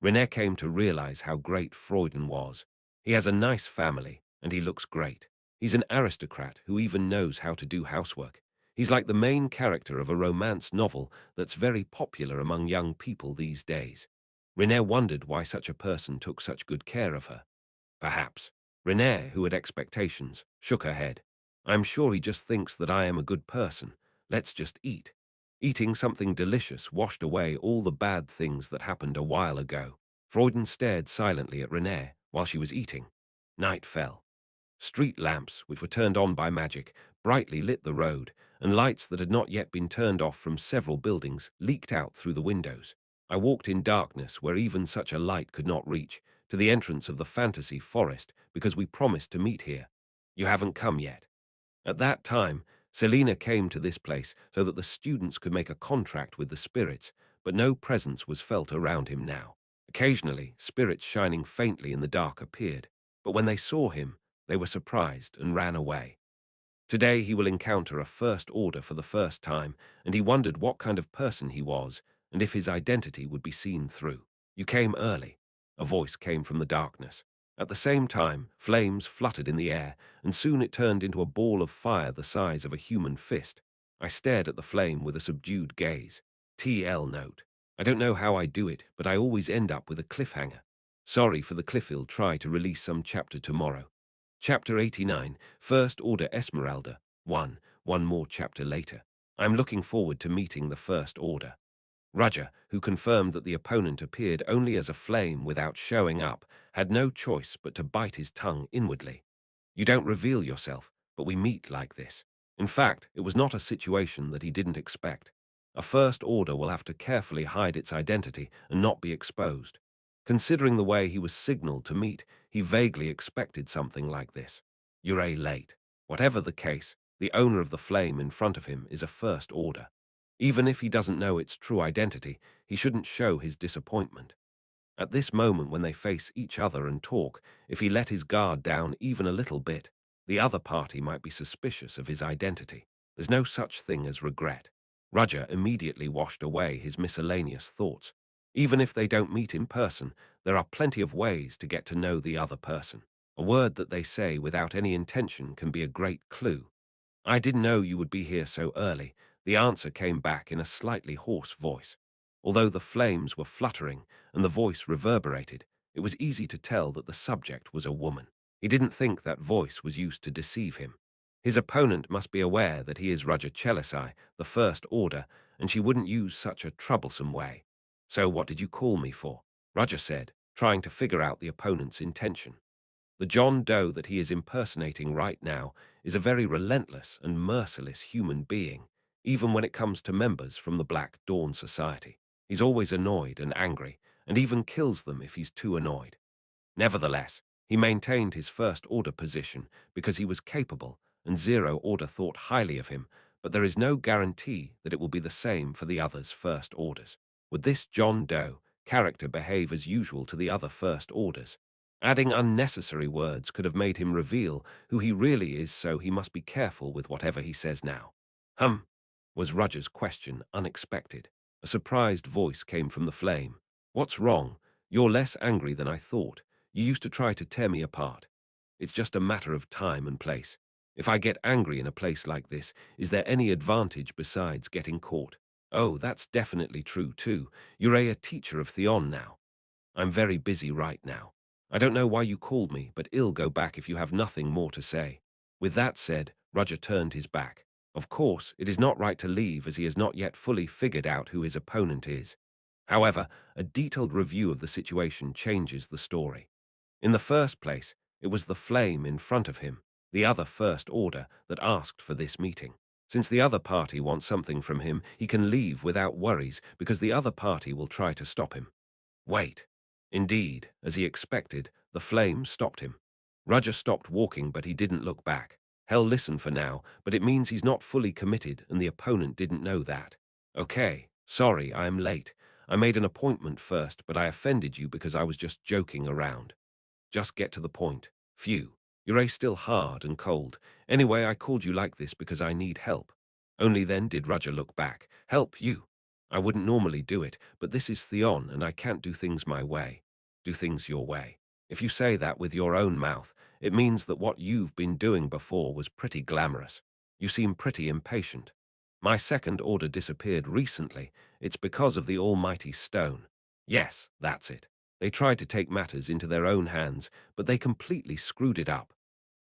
Renee came to realize how great Freuden was. He has a nice family, and he looks great. He's an aristocrat who even knows how to do housework. He's like the main character of a romance novel that's very popular among young people these days. Renee wondered why such a person took such good care of her. Perhaps. Renee, who had expectations, shook her head. I'm sure he just thinks that I am a good person. Let's just eat. Eating something delicious washed away all the bad things that happened a while ago. Freuden stared silently at Renee while she was eating. Night fell. Street lamps, which were turned on by magic, brightly lit the road, and lights that had not yet been turned off from several buildings leaked out through the windows. I walked in darkness where even such a light could not reach, to the entrance of the fantasy forest because we promised to meet here. You haven't come yet. At that time, Selena came to this place so that the students could make a contract with the spirits, but no presence was felt around him now. Occasionally, spirits shining faintly in the dark appeared, but when they saw him, they were surprised and ran away. Today he will encounter a first order for the first time, and he wondered what kind of person he was and if his identity would be seen through. You came early. A voice came from the darkness. At the same time, flames fluttered in the air, and soon it turned into a ball of fire the size of a human fist. I stared at the flame with a subdued gaze. TL note. I don't know how I do it, but I always end up with a cliffhanger. Sorry for the cliff. He'll try to release some chapter tomorrow. Chapter 89, First Order Esmeralda, 1, one more chapter later. I'm looking forward to meeting the First Order. Roger, who confirmed that the opponent appeared only as a flame without showing up, had no choice but to bite his tongue inwardly. You don't reveal yourself, but we meet like this. In fact, it was not a situation that he didn't expect. A First Order will have to carefully hide its identity and not be exposed. Considering the way he was signaled to meet, he vaguely expected something like this. You're late. Whatever the case, the owner of the flame in front of him is a First Order. Even if he doesn't know its true identity, he shouldn't show his disappointment. At this moment when they face each other and talk, if he let his guard down even a little bit, the other party might be suspicious of his identity. There's no such thing as regret. Roger immediately washed away his miscellaneous thoughts. Even if they don't meet in person, there are plenty of ways to get to know the other person. A word that they say without any intention can be a great clue. I didn't know you would be here so early. The answer came back in a slightly hoarse voice. Although the flames were fluttering and the voice reverberated, it was easy to tell that the subject was a woman. He didn't think that voice was used to deceive him. His opponent must be aware that he is Roger Chelisai, the First Order, and she wouldn't use such a troublesome way. So what did you call me for? Roger said, trying to figure out the opponent's intention. The John Doe that he is impersonating right now is a very relentless and merciless human being, even when it comes to members from the Black Dawn Society. He's always annoyed and angry, and even kills them if he's too annoyed. Nevertheless, he maintained his First Order position because he was capable and Zero Order thought highly of him, but there is no guarantee that it will be the same for the others' First Orders. Would this John Doe character behave as usual to the other First Orders? Adding unnecessary words could have made him reveal who he really is, so he must be careful with whatever he says now. Hum, was Roger's question unexpected. A surprised voice came from the flame. What's wrong? You're less angry than I thought. You used to try to tear me apart. It's just a matter of time and place. If I get angry in a place like this, is there any advantage besides getting caught? Oh, that's definitely true too. You're a teacher of Theon now. I'm very busy right now. I don't know why you called me, but I'll go back if you have nothing more to say. With that said, Roger turned his back. Of course, it is not right to leave as he has not yet fully figured out who his opponent is. However, a detailed review of the situation changes the story. In the first place, it was the flame in front of him, the other First Order, that asked for this meeting. Since the other party wants something from him, he can leave without worries because the other party will try to stop him. Wait. Indeed, as he expected, the flame stopped him. Roger stopped walking, but he didn't look back. Hell, listen for now, but it means he's not fully committed and the opponent didn't know that. Okay, sorry, I am late. I made an appointment first, but I offended you because I was just joking around. Just get to the point. Phew. You're still hard and cold. Anyway, I called you like this because I need help. Only then did Roger look back. Help you? I wouldn't normally do it, but this is Theon and I can't do things my way. Do things your way. If you say that with your own mouth, it means that what you've been doing before was pretty glamorous. You seem pretty impatient. My second order disappeared recently. It's because of the almighty stone. Yes, that's it. They tried to take matters into their own hands, but they completely screwed it up.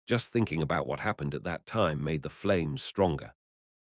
Just thinking about what happened at that time made the flames stronger.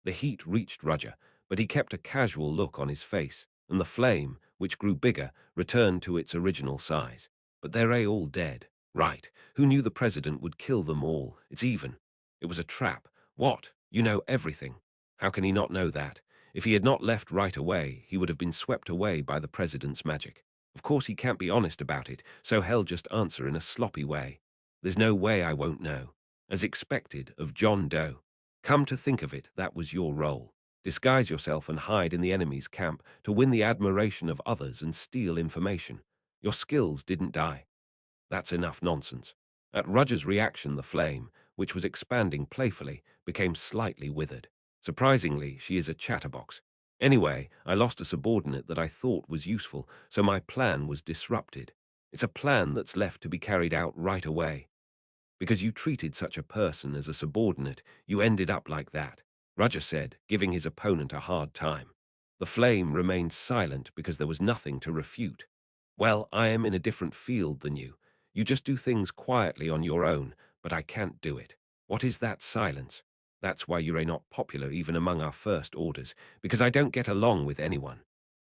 The heat reached Roger, but he kept a casual look on his face, and the flame, which grew bigger, returned to its original size. But they're all dead. Right. Who knew the president would kill them all? It's even. It was a trap. What? You know everything. How can he not know that? If he had not left right away, he would have been swept away by the president's magic. Of course he can't be honest about it, so he'll just answer in a sloppy way. There's no way I won't know. As expected of John Doe. Come to think of it, that was your role. Disguise yourself and hide in the enemy's camp to win the admiration of others and steal information. Your skills didn't die. That's enough nonsense. At Roger's reaction, the flame, which was expanding playfully, became slightly withered. Surprisingly, she is a chatterbox. Anyway, I lost a subordinate that I thought was useful, so my plan was disrupted. It's a plan that's left to be carried out right away. Because you treated such a person as a subordinate, you ended up like that, Roger said, giving his opponent a hard time. The flame remained silent because there was nothing to refute. Well, I am in a different field than you. You just do things quietly on your own, but I can't do it. What is that silence? That's why you're not popular even among our First Orders, because I don't get along with anyone.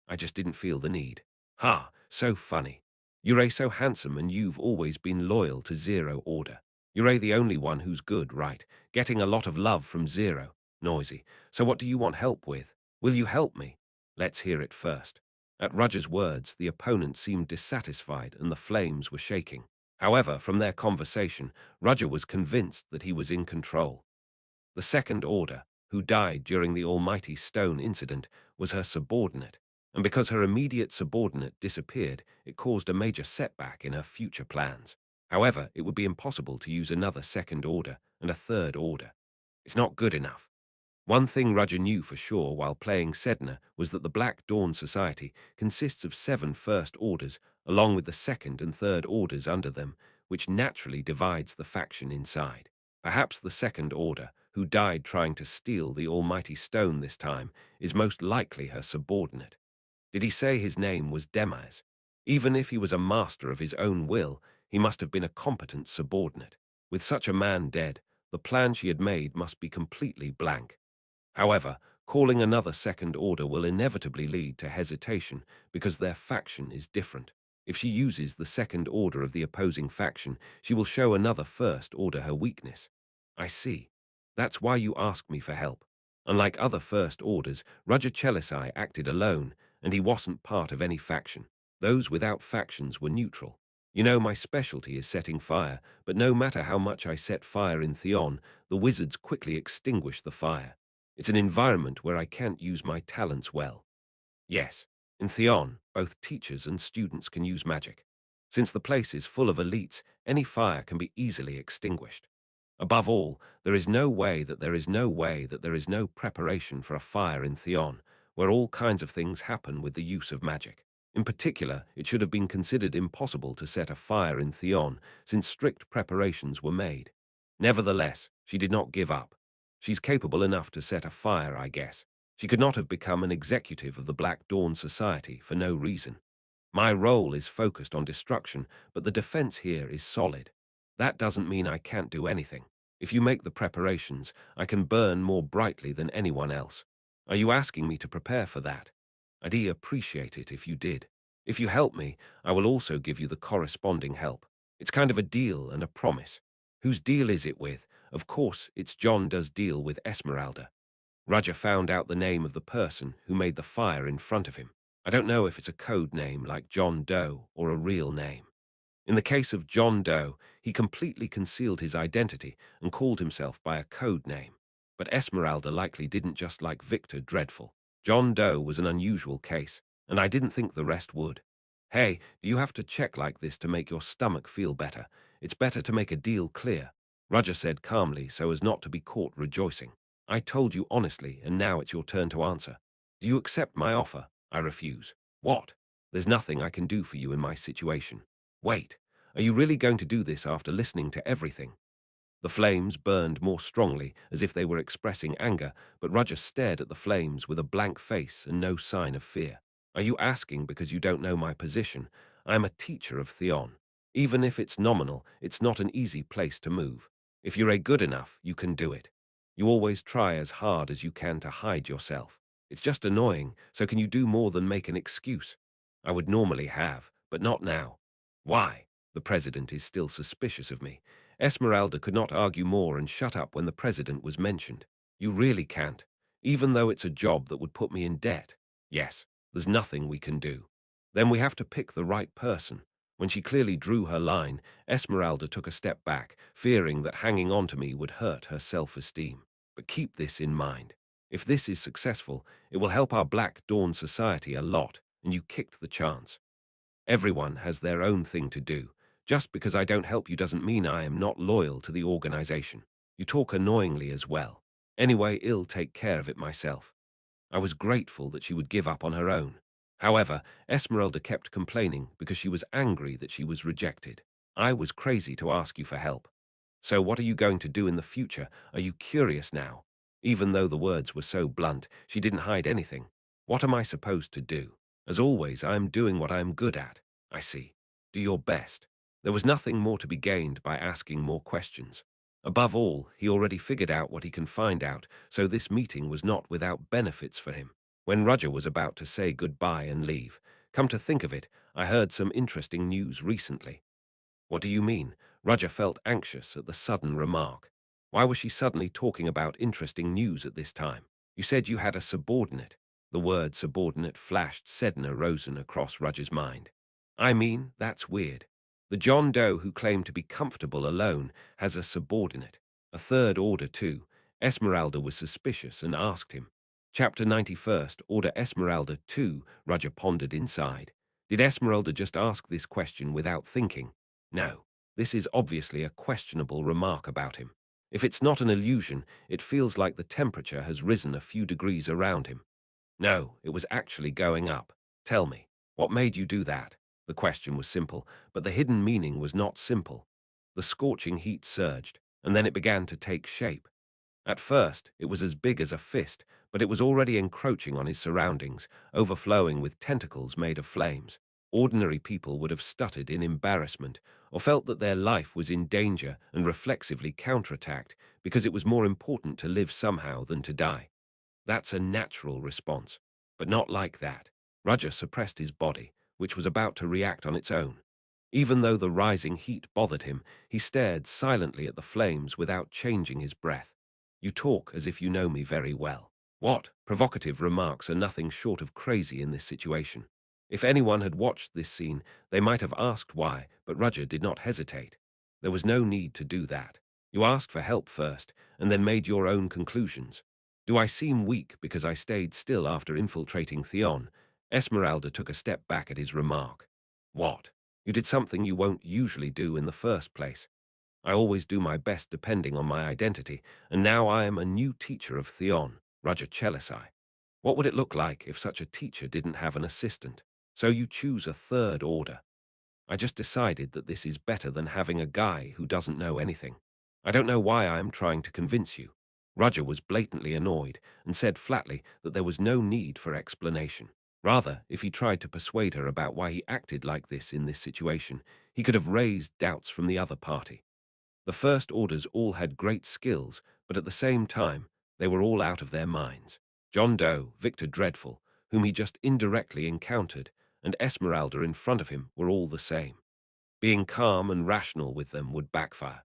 I just didn't feel the need. Ha, so funny. You're so handsome and you've always been loyal to Zero Order. You're the only one who's good, right? Getting a lot of love from Zero. Noisy. So what do you want help with? Will you help me? Let's hear it first. At Roger's words, the opponent seemed dissatisfied and the flames were shaking. However, from their conversation, Roger was convinced that he was in control. The Second Order, who died during the Almighty Stone incident, was her subordinate, and because her immediate subordinate disappeared, it caused a major setback in her future plans. However, it would be impossible to use another Second Order and a Third Order. It's not good enough. One thing Roger knew for sure while playing Sedna was that the Black Dawn Society consists of 7 First Orders, along with the Second and Third Orders under them, which naturally divides the faction inside. Perhaps the Second Order, who died trying to steal the Almighty Stone this time, is most likely her subordinate. Did he say his name was Demise? Even if he was a master of his own will, he must have been a competent subordinate. With such a man dead, the plan she had made must be completely blank. However, calling another Second Order will inevitably lead to hesitation because their faction is different. If she uses the Second Order of the opposing faction, she will show another First Order her weakness. I see. That's why you asked me for help. Unlike other First Orders, Roger Chelisai acted alone, and he wasn't part of any faction. Those without factions were neutral. You know, my specialty is setting fire, but no matter how much I set fire in Theon, the wizards quickly extinguish the fire. It's an environment where I can't use my talents well. Yes, in Theon, both teachers and students can use magic. Since the place is full of elites, any fire can be easily extinguished. Above all, there is no way that there is no way that there is no preparation for a fire in Theon, where all kinds of things happen with the use of magic. In particular, it should have been considered impossible to set a fire in Theon, since strict preparations were made. Nevertheless, she did not give up. She's capable enough to set a fire, I guess. She could not have become an executive of the Black Dawn Society for no reason. My role is focused on destruction, but the defense here is solid. That doesn't mean I can't do anything. If you make the preparations, I can burn more brightly than anyone else. Are you asking me to prepare for that? I'd appreciate it if you did. If you help me, I will also give you the corresponding help. It's kind of a deal and a promise. Whose deal is it with? Of course, it's John does deal with Esmeralda. Roger found out the name of the person who made the fire in front of him. I don't know if it's a code name like John Doe or a real name. In the case of John Doe, he completely concealed his identity and called himself by a code name. But Esmeralda likely didn't just like Victor Dreadful. John Doe was an unusual case, and I didn't think the rest would. Hey, do you have to check like this to make your stomach feel better? It's better to make a deal clear, Roger said calmly so as not to be caught rejoicing. I told you honestly, and now it's your turn to answer. Do you accept my offer? I refuse. What? There's nothing I can do for you in my situation. Wait, are you really going to do this after listening to everything? The flames burned more strongly, as if they were expressing anger, but Roger stared at the flames with a blank face and no sign of fear. Are you asking because you don't know my position? I am a teacher of Theon. Even if it's nominal, it's not an easy place to move. If you're a good enough, you can do it. You always try as hard as you can to hide yourself. It's just annoying, so can you do more than make an excuse? I would normally have, but not now. Why? The president is still suspicious of me. Esmeralda could not argue more and shut up when the president was mentioned. You really can't, even though it's a job that would put me in debt. Yes, there's nothing we can do. Then we have to pick the right person. When she clearly drew her line, Esmeralda took a step back, fearing that hanging on to me would hurt her self-esteem. But keep this in mind. If this is successful, it will help our Black Dawn Society a lot, and you kicked the chance. Everyone has their own thing to do. Just because I don't help you doesn't mean I am not loyal to the organization. You talk annoyingly as well. Anyway, I'll take care of it myself. I was grateful that she would give up on her own. However, Esmeralda kept complaining because she was angry that she was rejected. I was crazy to ask you for help. So what are you going to do in the future? Are you curious now? Even though the words were so blunt, she didn't hide anything. What am I supposed to do? As always, I am doing what I am good at. I see. Do your best. There was nothing more to be gained by asking more questions. Above all, he already figured out what he can find out, so this meeting was not without benefits for him. When Roger was about to say goodbye and leave, come to think of it, I heard some interesting news recently. What do you mean? Roger felt anxious at the sudden remark. Why was she suddenly talking about interesting news at this time? You said you had a subordinate. The word subordinate flashed Sedna Rosen across Roger's mind. I mean, that's weird. The John Doe who claimed to be comfortable alone has a subordinate. A third order too. Esmeralda was suspicious and asked him. Chapter 91st, Order Esmeralda 2, Roger pondered inside. Did Esmeralda just ask this question without thinking? No, this is obviously a questionable remark about him. If it's not an illusion, it feels like the temperature has risen a few degrees around him. No, it was actually going up. Tell me, what made you do that? The question was simple, but the hidden meaning was not simple. The scorching heat surged, and then it began to take shape. At first, it was as big as a fist, but it was already encroaching on his surroundings, overflowing with tentacles made of flames. Ordinary people would have stuttered in embarrassment, or felt that their life was in danger and reflexively counterattacked because it was more important to live somehow than to die. That's a natural response, but not like that. Roger suppressed his body, which was about to react on its own. Even though the rising heat bothered him, he stared silently at the flames without changing his breath. You talk as if you know me very well. What? Provocative remarks are nothing short of crazy in this situation. If anyone had watched this scene, they might have asked why, but Roger did not hesitate. There was no need to do that. You asked for help first, and then made your own conclusions. Do I seem weak because I stayed still after infiltrating Theon? Esmeralda took a step back at his remark. What? You did something you won't usually do in the first place. I always do my best depending on my identity, and now I am a new teacher of Theon, Roger Chelisai. What would it look like if such a teacher didn't have an assistant? So you choose a third order. I just decided that this is better than having a guy who doesn't know anything. I don't know why I am trying to convince you. Roger was blatantly annoyed and said flatly that there was no need for explanation. Rather, if he tried to persuade her about why he acted like this in this situation, he could have raised doubts from the other party. The First Orders all had great skills, but at the same time, they were all out of their minds. John Doe, Victor Dreadful, whom he just indirectly encountered, and Esmeralda in front of him were all the same. Being calm and rational with them would backfire.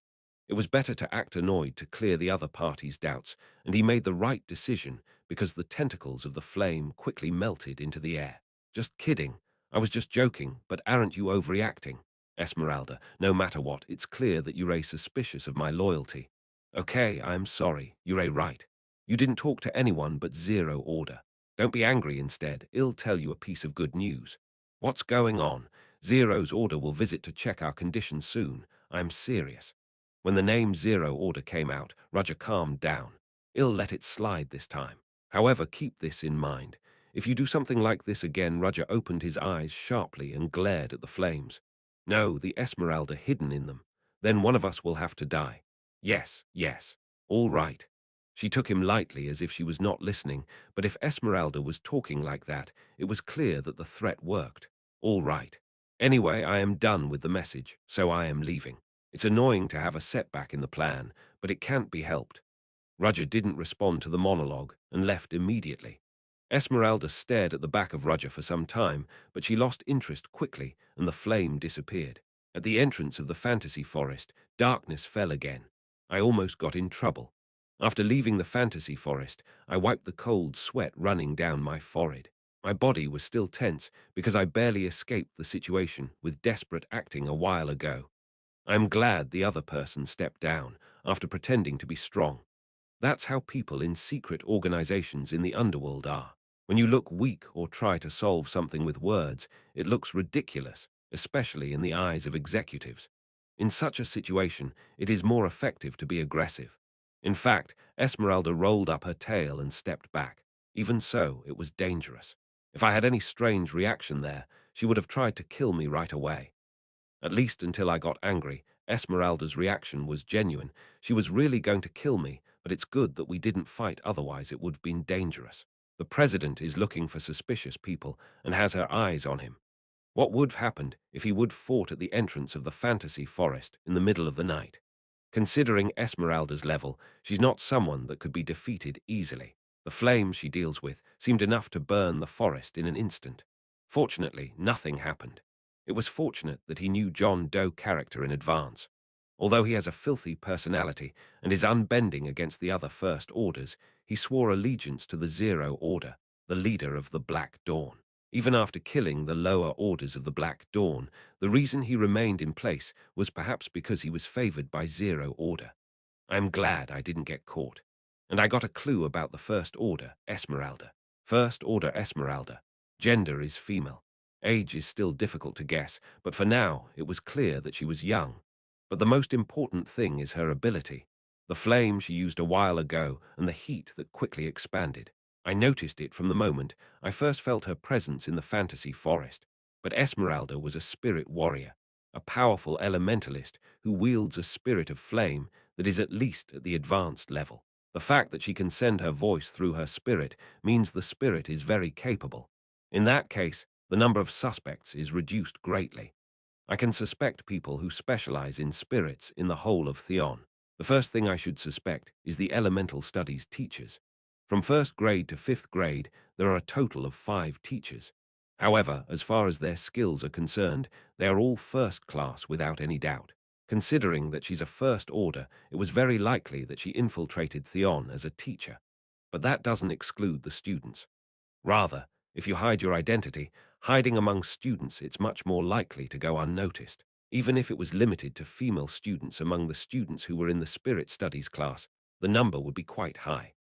It was better to act annoyed to clear the other party's doubts, and he made the right decision because the tentacles of the flame quickly melted into the air. Just kidding. I was just joking, but aren't you overreacting? Esmeralda, no matter what, it's clear that You're suspicious of my loyalty. Okay, I'm sorry. You're right. You didn't talk to anyone but Zero Order. Don't be angry instead. I'll tell you a piece of good news. What's going on? Zero's order will visit to check our condition soon. I'm serious. When the name Zero Order came out, Roger calmed down. I'll let it slide this time. However, keep this in mind. If you do something like this again, Roger opened his eyes sharply and glared at the flames. No, the Esmeralda hidden in them. Then one of us will have to die. Yes, yes. All right. She took him lightly as if she was not listening, but if Esmeralda was talking like that, it was clear that the threat worked. All right. Anyway, I am done with the message, so I am leaving. It's annoying to have a setback in the plan, but it can't be helped. Roger didn't respond to the monologue and left immediately. Esmeralda stared at the back of Roger for some time, but she lost interest quickly and the flame disappeared. At the entrance of the fantasy forest, darkness fell again. I almost got in trouble. After leaving the fantasy forest, I wiped the cold sweat running down my forehead. My body was still tense because I barely escaped the situation with desperate acting a while ago. I'm glad the other person stepped down after pretending to be strong. That's how people in secret organizations in the underworld are. When you look weak or try to solve something with words, it looks ridiculous, especially in the eyes of executives. In such a situation, it is more effective to be aggressive. In fact, Esmeralda rolled up her tail and stepped back. Even so, it was dangerous. If I had any strange reaction there, she would have tried to kill me right away. At least until I got angry, Esmeralda's reaction was genuine. She was really going to kill me, but it's good that we didn't fight, otherwise it would have been dangerous. The president is looking for suspicious people and has her eyes on him. What would have happened if he would fought at the entrance of the fantasy forest in the middle of the night? Considering Esmeralda's level, she's not someone that could be defeated easily. The flames she deals with seemed enough to burn the forest in an instant. Fortunately, nothing happened. It was fortunate that he knew John Doe character in advance. Although he has a filthy personality and is unbending against the other First Orders, he swore allegiance to the Zero Order, the leader of the Black Dawn. Even after killing the lower orders of the Black Dawn, the reason he remained in place was perhaps because he was favored by Zero Order. I am glad I didn't get caught. And I got a clue about the First Order, Esmeralda. First Order Esmeralda. Gender is female. Age is still difficult to guess, but for now it was clear that she was young. But the most important thing is her ability. The flame she used a while ago and the heat that quickly expanded. I noticed it from the moment I first felt her presence in the fantasy forest. But Esmeralda was a spirit warrior, a powerful elementalist who wields a spirit of flame that is at least at the advanced level. The fact that she can send her voice through her spirit means the spirit is very capable. In that case, the number of suspects is reduced greatly. I can suspect people who specialize in spirits in the whole of Theon. The first thing I should suspect is the elemental studies teachers. From first grade to fifth grade, there are a total of 5 teachers. However, as far as their skills are concerned, they are all first class without any doubt. Considering that she's a first order, it was very likely that she infiltrated Theon as a teacher. But that doesn't exclude the students. Rather, if you hide your identity, Hiding among students, it's much more likely to go unnoticed. Even if it was limited to female students among the students who were in the spirit studies class, the number would be quite high.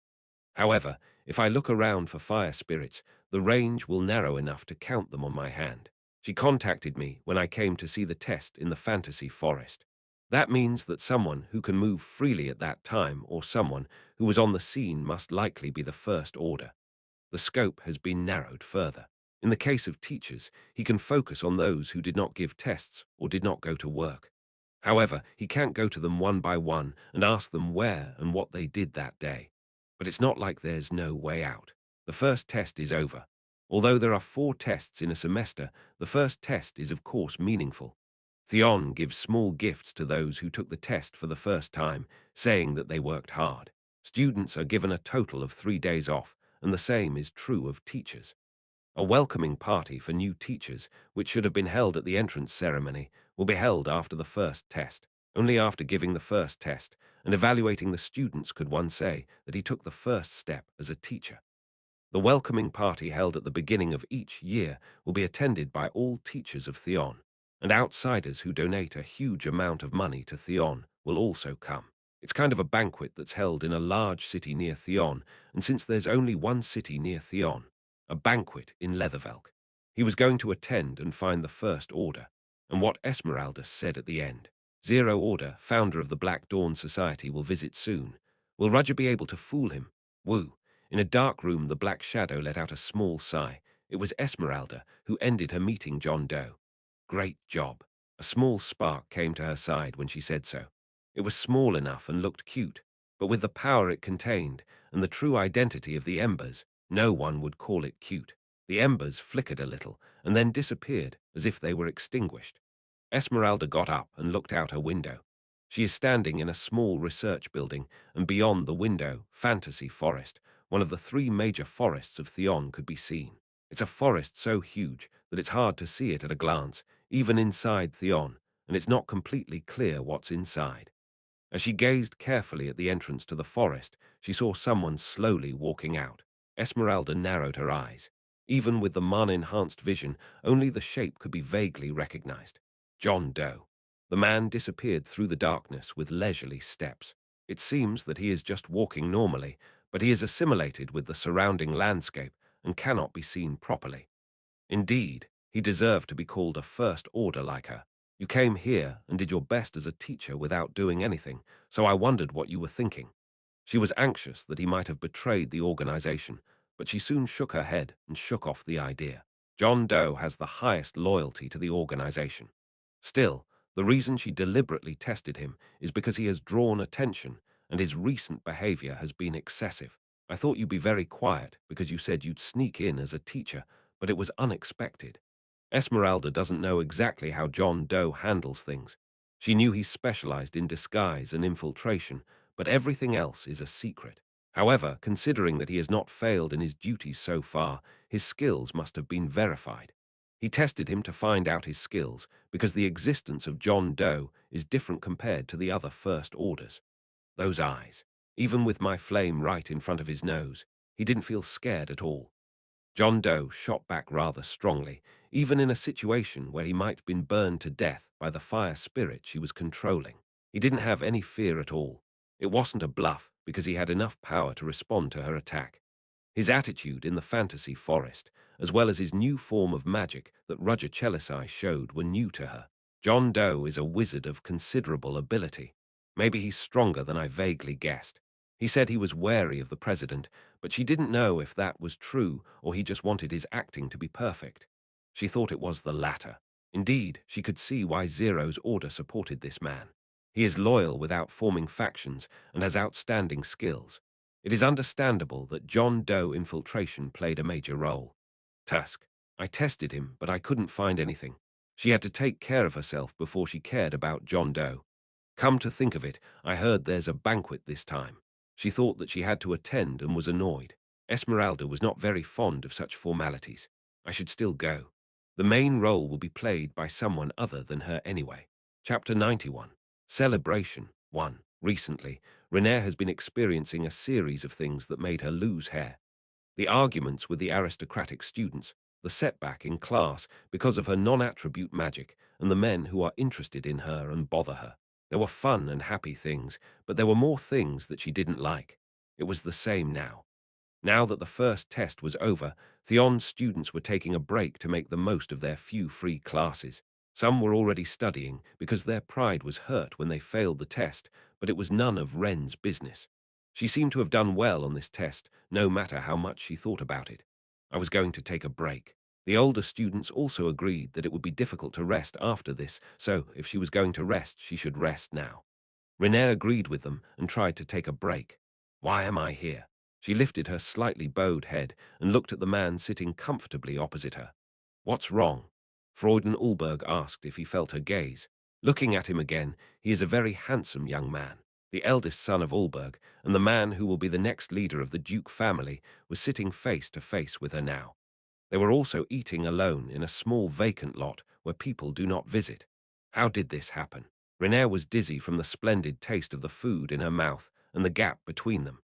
However, if I look around for fire spirits, the range will narrow enough to count them on my hand. She contacted me when I came to see the test in the fantasy forest. That means that someone who can move freely at that time or someone who was on the scene must likely be the first order. The scope has been narrowed further. In the case of teachers, he can focus on those who did not give tests or did not go to work. However, he can't go to them one by one and ask them where and what they did that day. But it's not like there's no way out. The first test is over. Although there are 4 tests in a semester, the first test is of course meaningful. Theon gives small gifts to those who took the test for the first time, saying that they worked hard. Students are given a total of 3 days off, and the same is true of teachers. A welcoming party for new teachers, which should have been held at the entrance ceremony, will be held after the first test. Only after giving the first test and evaluating the students could one say that he took the first step as a teacher. The welcoming party held at the beginning of each year will be attended by all teachers of Theon, and outsiders who donate a huge amount of money to Theon will also come. It's kind of a banquet that's held in a large city near Theon, and since there's only one city near Theon, a banquet in Leathervelk. He was going to attend and find the First Order, and what Esmeralda said at the end. Zero Order, founder of the Black Dawn Society, will visit soon. Will Roger be able to fool him? Woo. In a dark room, the Black Shadow let out a small sigh. It was Esmeralda who ended her meeting John Doe. Great job. A small spark came to her side when she said so. It was small enough and looked cute, but with the power it contained and the true identity of the embers, no one would call it cute. The embers flickered a little and then disappeared as if they were extinguished. Esmeralda got up and looked out her window. She is standing in a small research building, and beyond the window, Fantasy Forest, one of the 3 major forests of Theon, could be seen. It's a forest so huge that it's hard to see it at a glance, even inside Theon, and it's not completely clear what's inside. As she gazed carefully at the entrance to the forest, she saw someone slowly walking out. Esmeralda narrowed her eyes. Even with the mana-enhanced vision, only the shape could be vaguely recognized. John Doe. The man disappeared through the darkness with leisurely steps. It seems that he is just walking normally, but he is assimilated with the surrounding landscape and cannot be seen properly. Indeed, he deserved to be called a first order like her. You came here and did your best as a teacher without doing anything, so I wondered what you were thinking. She was anxious that he might have betrayed the organization, but she soon shook her head and shook off the idea. John Doe has the highest loyalty to the organization. Still, the reason she deliberately tested him is because he has drawn attention and his recent behavior has been excessive. I thought you'd be very quiet because you said you'd sneak in as a teacher, but it was unexpected. Esmeralda doesn't know exactly how John Doe handles things. She knew he specialized in disguise and infiltration, but everything else is a secret. However, considering that he has not failed in his duties so far, his skills must have been verified. He tested him to find out his skills, because the existence of John Doe is different compared to the other First Orders. Those eyes. Even with my flame right in front of his nose, he didn't feel scared at all. John Doe shot back rather strongly, even in a situation where he might have been burned to death by the fire spirit she was controlling. He didn't have any fear at all. It wasn't a bluff, because he had enough power to respond to her attack. His attitude in the fantasy forest, as well as his new form of magic that Roger Chelisai showed, were new to her. John Doe is a wizard of considerable ability. Maybe he's stronger than I vaguely guessed. He said he was wary of the president, but she didn't know if that was true or he just wanted his acting to be perfect. She thought it was the latter. Indeed, she could see why Zero's order supported this man. He is loyal without forming factions and has outstanding skills. It is understandable that John Doe infiltration played a major role. Tusk. I tested him, but I couldn't find anything. She had to take care of herself before she cared about John Doe. Come to think of it, I heard there's a banquet this time. She thought that she had to attend and was annoyed. Esmeralda was not very fond of such formalities. I should still go. The main role will be played by someone other than her anyway. Chapter 91. Celebration 1. Recently, Renee has been experiencing a series of things that made her lose hair. The arguments with the aristocratic students, the setback in class because of her non-attribute magic, and the men who are interested in her and bother her. There were fun and happy things, but there were more things that she didn't like. It was the same now. Now that the first test was over, Theon's students were taking a break to make the most of their few free classes. Some were already studying because their pride was hurt when they failed the test, but it was none of Wren's business. She seemed to have done well on this test, no matter how much she thought about it. I was going to take a break. The older students also agreed that it would be difficult to rest after this, so if she was going to rest, she should rest now. Renee agreed with them and tried to take a break. Why am I here? She lifted her slightly bowed head and looked at the man sitting comfortably opposite her. What's wrong? Freuden Ulberg asked if he felt her gaze. Looking at him again, he is a very handsome young man. The eldest son of Ulberg, and the man who will be the next leader of the Duke family, was sitting face to face with her now. They were also eating alone in a small vacant lot where people do not visit. How did this happen? Renee was dizzy from the splendid taste of the food in her mouth and the gap between them.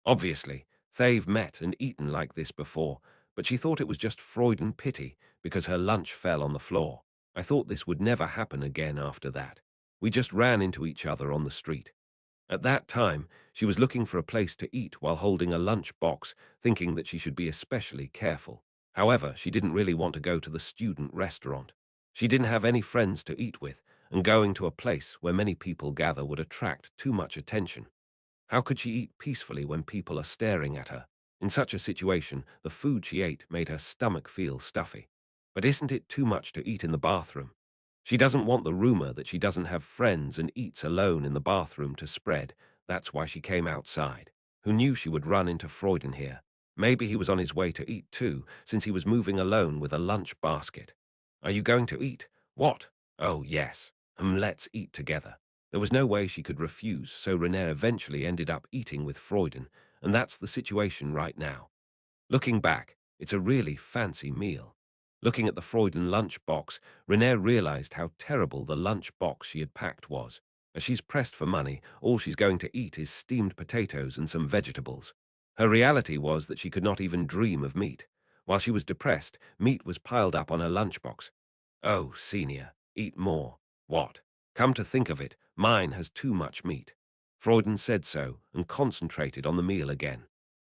Obviously, they've met and eaten like this before, but she thought it was just Freudian pity because her lunch fell on the floor. I thought this would never happen again after that. We just ran into each other on the street. At that time, she was looking for a place to eat while holding a lunch box, thinking that she should be especially careful. However, she didn't really want to go to the student restaurant. She didn't have any friends to eat with, and going to a place where many people gather would attract too much attention. How could she eat peacefully when people are staring at her? In such a situation, the food she ate made her stomach feel stuffy. But isn't it too much to eat in the bathroom? She doesn't want the rumor that she doesn't have friends and eats alone in the bathroom to spread. That's why she came outside. Who knew she would run into Freuden here? Maybe he was on his way to eat too, since he was moving alone with a lunch basket. Are you going to eat? What? Oh, yes. Let's eat together. There was no way she could refuse, so Renee eventually ended up eating with Freuden, and that's the situation right now. Looking back, it's a really fancy meal. Looking at the Freuden lunch box, Renee realized how terrible the lunch box she had packed was. As she's pressed for money, all she's going to eat is steamed potatoes and some vegetables. Her reality was that she could not even dream of meat. While she was depressed, meat was piled up on her lunchbox. Oh, senior, eat more. What? Come to think of it, mine has too much meat. Freuden said so and concentrated on the meal again.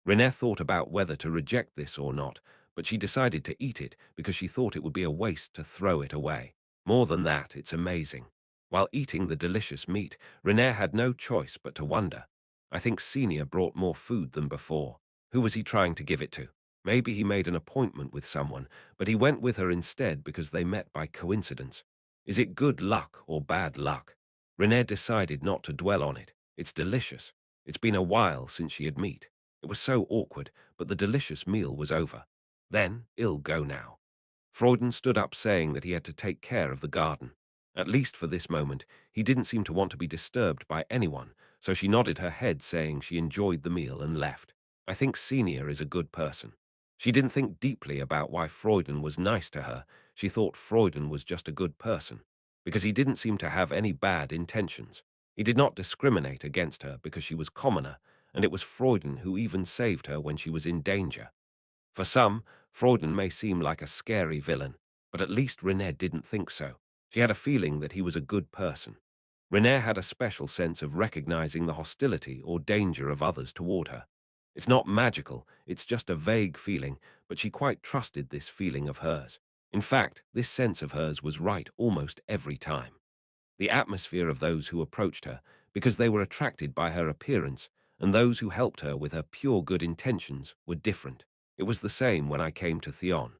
Renee thought about whether to reject this or not, but she decided to eat it because she thought it would be a waste to throw it away. More than that, it's amazing. While eating the delicious meat, Renee had no choice but to wonder. I think Senior brought more food than before. Who was he trying to give it to? Maybe he made an appointment with someone, but he went with her instead because they met by coincidence. Is it good luck or bad luck? Renee decided not to dwell on it. It's delicious. It's been a while since she had meat. It was so awkward, but the delicious meal was over. Then, ill go now. Freuden stood up saying that he had to take care of the garden. At least for this moment, he didn't seem to want to be disturbed by anyone, so she nodded her head saying she enjoyed the meal and left. I think Senior is a good person. She didn't think deeply about why Freuden was nice to her. She thought Freuden was just a good person, because he didn't seem to have any bad intentions. He did not discriminate against her because she was commoner, and it was Freuden who even saved her when she was in danger. For some, Freuden may seem like a scary villain, but at least Renee didn't think so. She had a feeling that he was a good person. Renee had a special sense of recognizing the hostility or danger of others toward her. It's not magical, it's just a vague feeling, but she quite trusted this feeling of hers. In fact, this sense of hers was right almost every time. The atmosphere of those who approached her, because they were attracted by her appearance, and those who helped her with her pure good intentions, were different. It was the same when I came to Theon.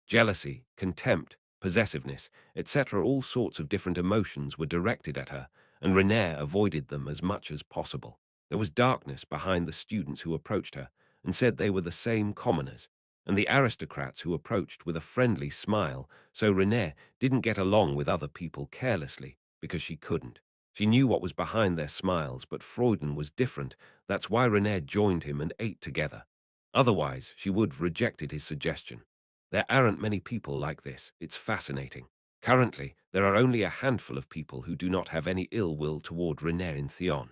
Jealousy, contempt, possessiveness, etc. All sorts of different emotions were directed at her, and Renee avoided them as much as possible. There was darkness behind the students who approached her, and said they were the same commoners, and the aristocrats who approached with a friendly smile, so Renee didn't get along with other people carelessly, because she couldn't. She knew what was behind their smiles, but Freuden was different. That's why Renee joined him and ate together. Otherwise, she would have rejected his suggestion. There aren't many people like this. It's fascinating. Currently, there are only a handful of people who do not have any ill will toward Renee in Theon.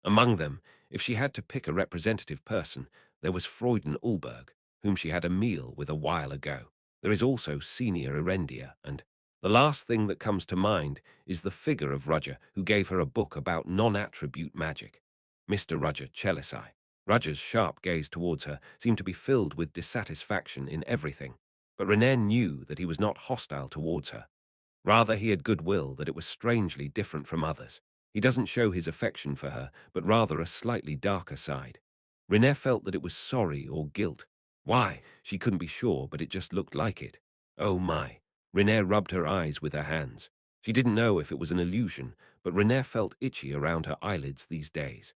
Among them, if she had to pick a representative person, there was Freuden Ulberg, whom she had a meal with a while ago. There is also Senior Erendia, and the last thing that comes to mind is the figure of Rudger who gave her a book about non-attribute magic. Mr. Rudger Chelisai. Rudger's sharp gaze towards her seemed to be filled with dissatisfaction in everything, but Renee knew that he was not hostile towards her. Rather, he had goodwill that it was strangely different from others. He doesn't show his affection for her, but rather a slightly darker side. Renee felt that it was sorry or guilt. Why? She couldn't be sure, but it just looked like it. Oh my. Renee rubbed her eyes with her hands. She didn't know if it was an illusion, but Renee felt itchy around her eyelids these days.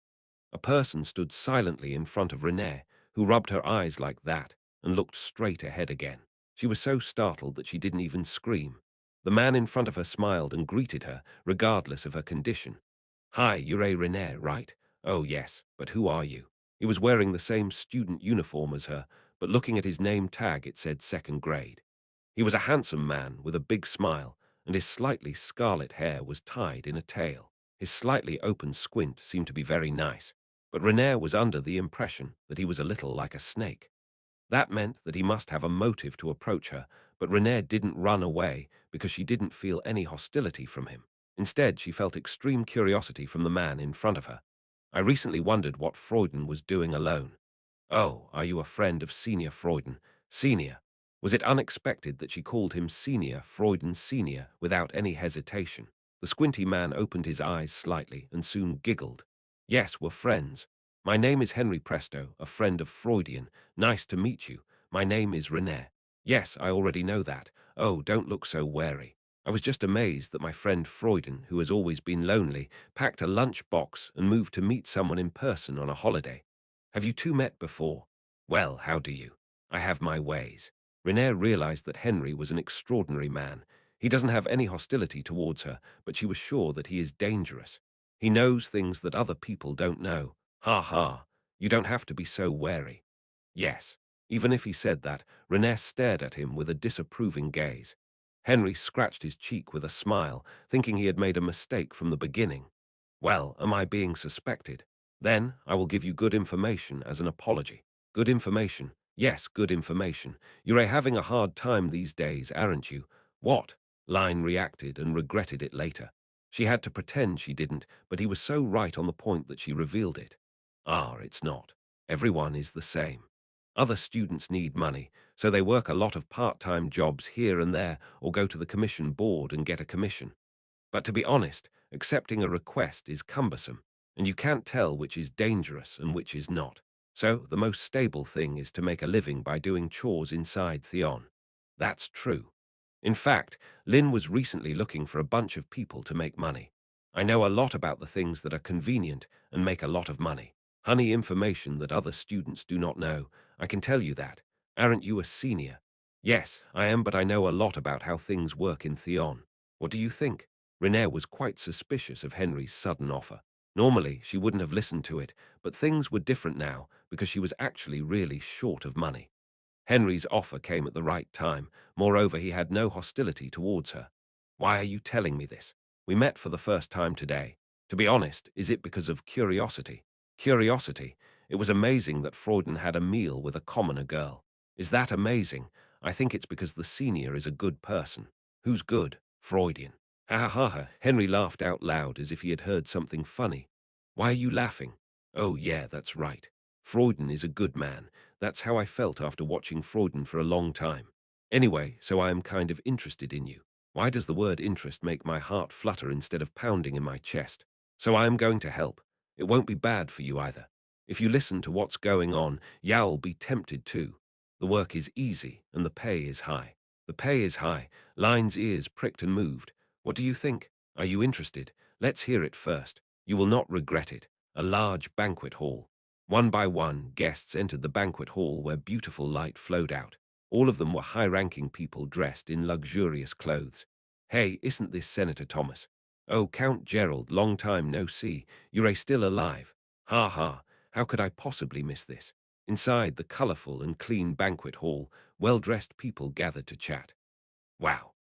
A person stood silently in front of Renee, who rubbed her eyes like that and looked straight ahead again. She was so startled that she didn't even scream. The man in front of her smiled and greeted her, regardless of her condition. Hi, you're a Renee, right? Oh yes, but who are you? He was wearing the same student uniform as her, but looking at his name tag it said second grade. He was a handsome man with a big smile, and his slightly scarlet hair was tied in a tail. His slightly open squint seemed to be very nice, but Renee was under the impression that he was a little like a snake. That meant that he must have a motive to approach her, but Renee didn't run away because she didn't feel any hostility from him. Instead, she felt extreme curiosity from the man in front of her. I recently wondered what Freuden was doing alone. Oh, are you a friend of Senior Freuden? Senior. Was it unexpected that she called him Senior Freuden Senior without any hesitation? The squinty man opened his eyes slightly and soon giggled. Yes, we're friends. My name is Henry Presto, a friend of Freudian. Nice to meet you. My name is Renee. Yes, I already know that. Oh, don't look so wary. I was just amazed that my friend Freuden, who has always been lonely, packed a lunch box and moved to meet someone in person on a holiday. Have you two met before? Well, how do you? I have my ways. Renee realized that Henry was an extraordinary man. He doesn't have any hostility towards her, but she was sure that he is dangerous. He knows things that other people don't know. Ha ha, you don't have to be so wary. Yes. Even if he said that, Renee stared at him with a disapproving gaze. Henry scratched his cheek with a smile, thinking he had made a mistake from the beginning. Well, am I being suspected? Then I will give you good information as an apology. Good information? Yes, good information. You're having a hard time these days, aren't you? What? Line reacted and regretted it later. She had to pretend she didn't, but he was so right on the point that she revealed it. Ah, it's not. Everyone is the same. Other students need money, so they work a lot of part-time jobs here and there or go to the commission board and get a commission. But to be honest, accepting a request is cumbersome, and you can't tell which is dangerous and which is not. So the most stable thing is to make a living by doing chores inside Theon. That's true. In fact, Lynn was recently looking for a bunch of people to make money. I know a lot about the things that are convenient and make a lot of money. Honey information that other students do not know. I can tell you that. Aren't you a senior? Yes, I am, but I know a lot about how things work in Theon. What do you think? Renee was quite suspicious of Henry's sudden offer. Normally, she wouldn't have listened to it, but things were different now because she was actually really short of money. Henry's offer came at the right time. Moreover, he had no hostility towards her. Why are you telling me this? We met for the first time today. To be honest, is it because of curiosity? Curiosity? It was amazing that Freuden had a meal with a commoner girl. Is that amazing? I think it's because the senior is a good person. Who's good? Freudian. Ha ha ha ha. Henry laughed out loud as if he had heard something funny. Why are you laughing? Oh yeah, that's right. Freuden is a good man. That's how I felt after watching Freuden for a long time. Anyway, so I am kind of interested in you. Why does the word interest make my heart flutter instead of pounding in my chest? So I am going to help. It won't be bad for you either. If you listen to what's going on, you'll be tempted too. The work is easy and the pay is high. The pay is high. Line's ears pricked and moved. What do you think? Are you interested? Let's hear it first. You will not regret it. A large banquet hall. One by one, guests entered the banquet hall where beautiful light flowed out. All of them were high-ranking people dressed in luxurious clothes. Hey, isn't this Senator Thomas? Oh, Count Gerald, long time no see. You're still alive. Ha ha, how could I possibly miss this? Inside the colorful and clean banquet hall, well-dressed people gathered to chat. Wow.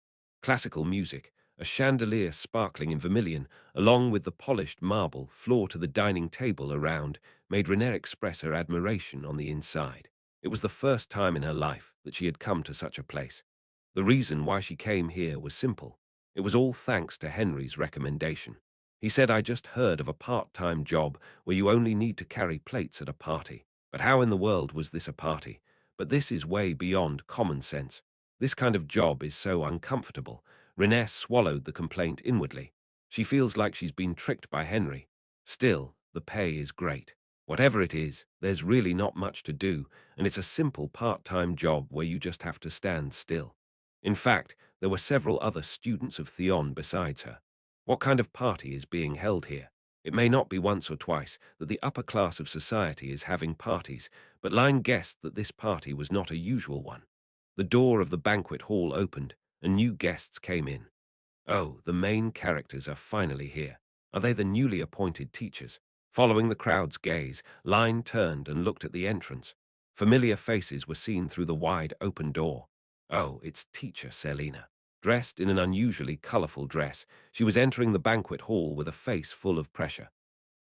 Classical music, a chandelier sparkling in vermilion, along with the polished marble floor to the dining table around, made Renee express her admiration on the inside. It was the first time in her life that she had come to such a place. The reason why she came here was simple. It was all thanks to Henry's recommendation. He said, I just heard of a part-time job where you only need to carry plates at a party. But how in the world was this a party? But this is way beyond common sense. This kind of job is so uncomfortable. Renée swallowed the complaint inwardly. She feels like she's been tricked by Henry. Still, the pay is great. Whatever it is, there's really not much to do, and it's a simple part-time job where you just have to stand still. In fact, there were several other students of Theon besides her. What kind of party is being held here? It may not be once or twice that the upper class of society is having parties, but Line guessed that this party was not a usual one. The door of the banquet hall opened, and new guests came in. Oh, the main characters are finally here. Are they the newly appointed teachers? Following the crowd's gaze, Line turned and looked at the entrance. Familiar faces were seen through the wide open door. Oh, it's teacher Selena. Dressed in an unusually colorful dress, she was entering the banquet hall with a face full of pressure.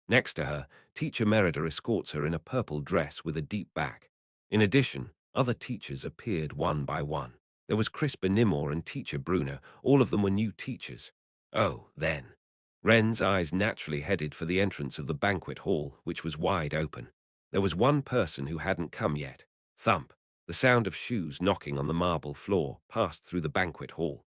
Next to her, teacher Merida escorts her in a purple dress with a deep back. In addition, other teachers appeared one by one. There was Chris Benimor and teacher Bruno. All of them were new teachers. Oh, then. Wren's eyes naturally headed for the entrance of the banquet hall, which was wide open. There was one person who hadn't come yet. Thump. The sound of shoes knocking on the marble floor passed through the banquet hall.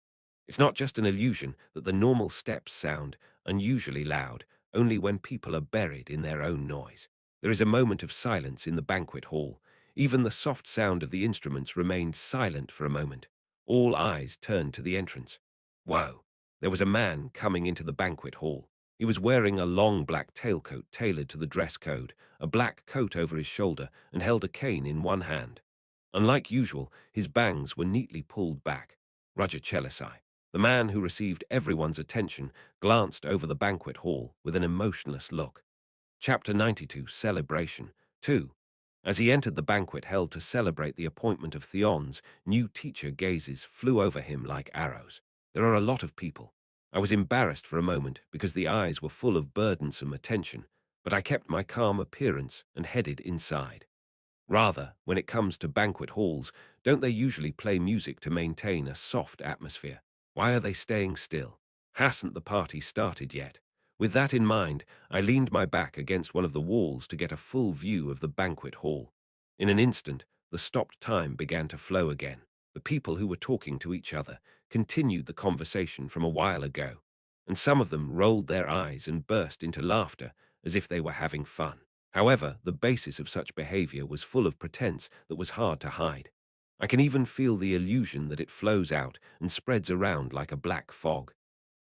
It's not just an illusion that the normal steps sound unusually loud, only when people are buried in their own noise. There is a moment of silence in the banquet hall. Even the soft sound of the instruments remained silent for a moment. All eyes turned to the entrance. Whoa! There was a man coming into the banquet hall. He was wearing a long black tailcoat tailored to the dress code, a black coat over his shoulder, and held a cane in one hand. Unlike usual, his bangs were neatly pulled back. Roger Chelisai, the man who received everyone's attention, glanced over the banquet hall with an emotionless look. Chapter 92, Celebration 2. As he entered the banquet held to celebrate the appointment of Theon's new teacher, gazes flew over him like arrows. There are a lot of people. I was embarrassed for a moment because the eyes were full of burdensome attention, but I kept my calm appearance and headed inside. Rather, when it comes to banquet halls, don't they usually play music to maintain a soft atmosphere? Why are they staying still? Hasn't the party started yet? With that in mind, I leaned my back against one of the walls to get a full view of the banquet hall. In an instant, the stopped time began to flow again. The people who were talking to each other continued the conversation from a while ago, and some of them rolled their eyes and burst into laughter as if they were having fun. However, the basis of such behavior was full of pretense that was hard to hide. I can even feel the illusion that it flows out and spreads around like a black fog.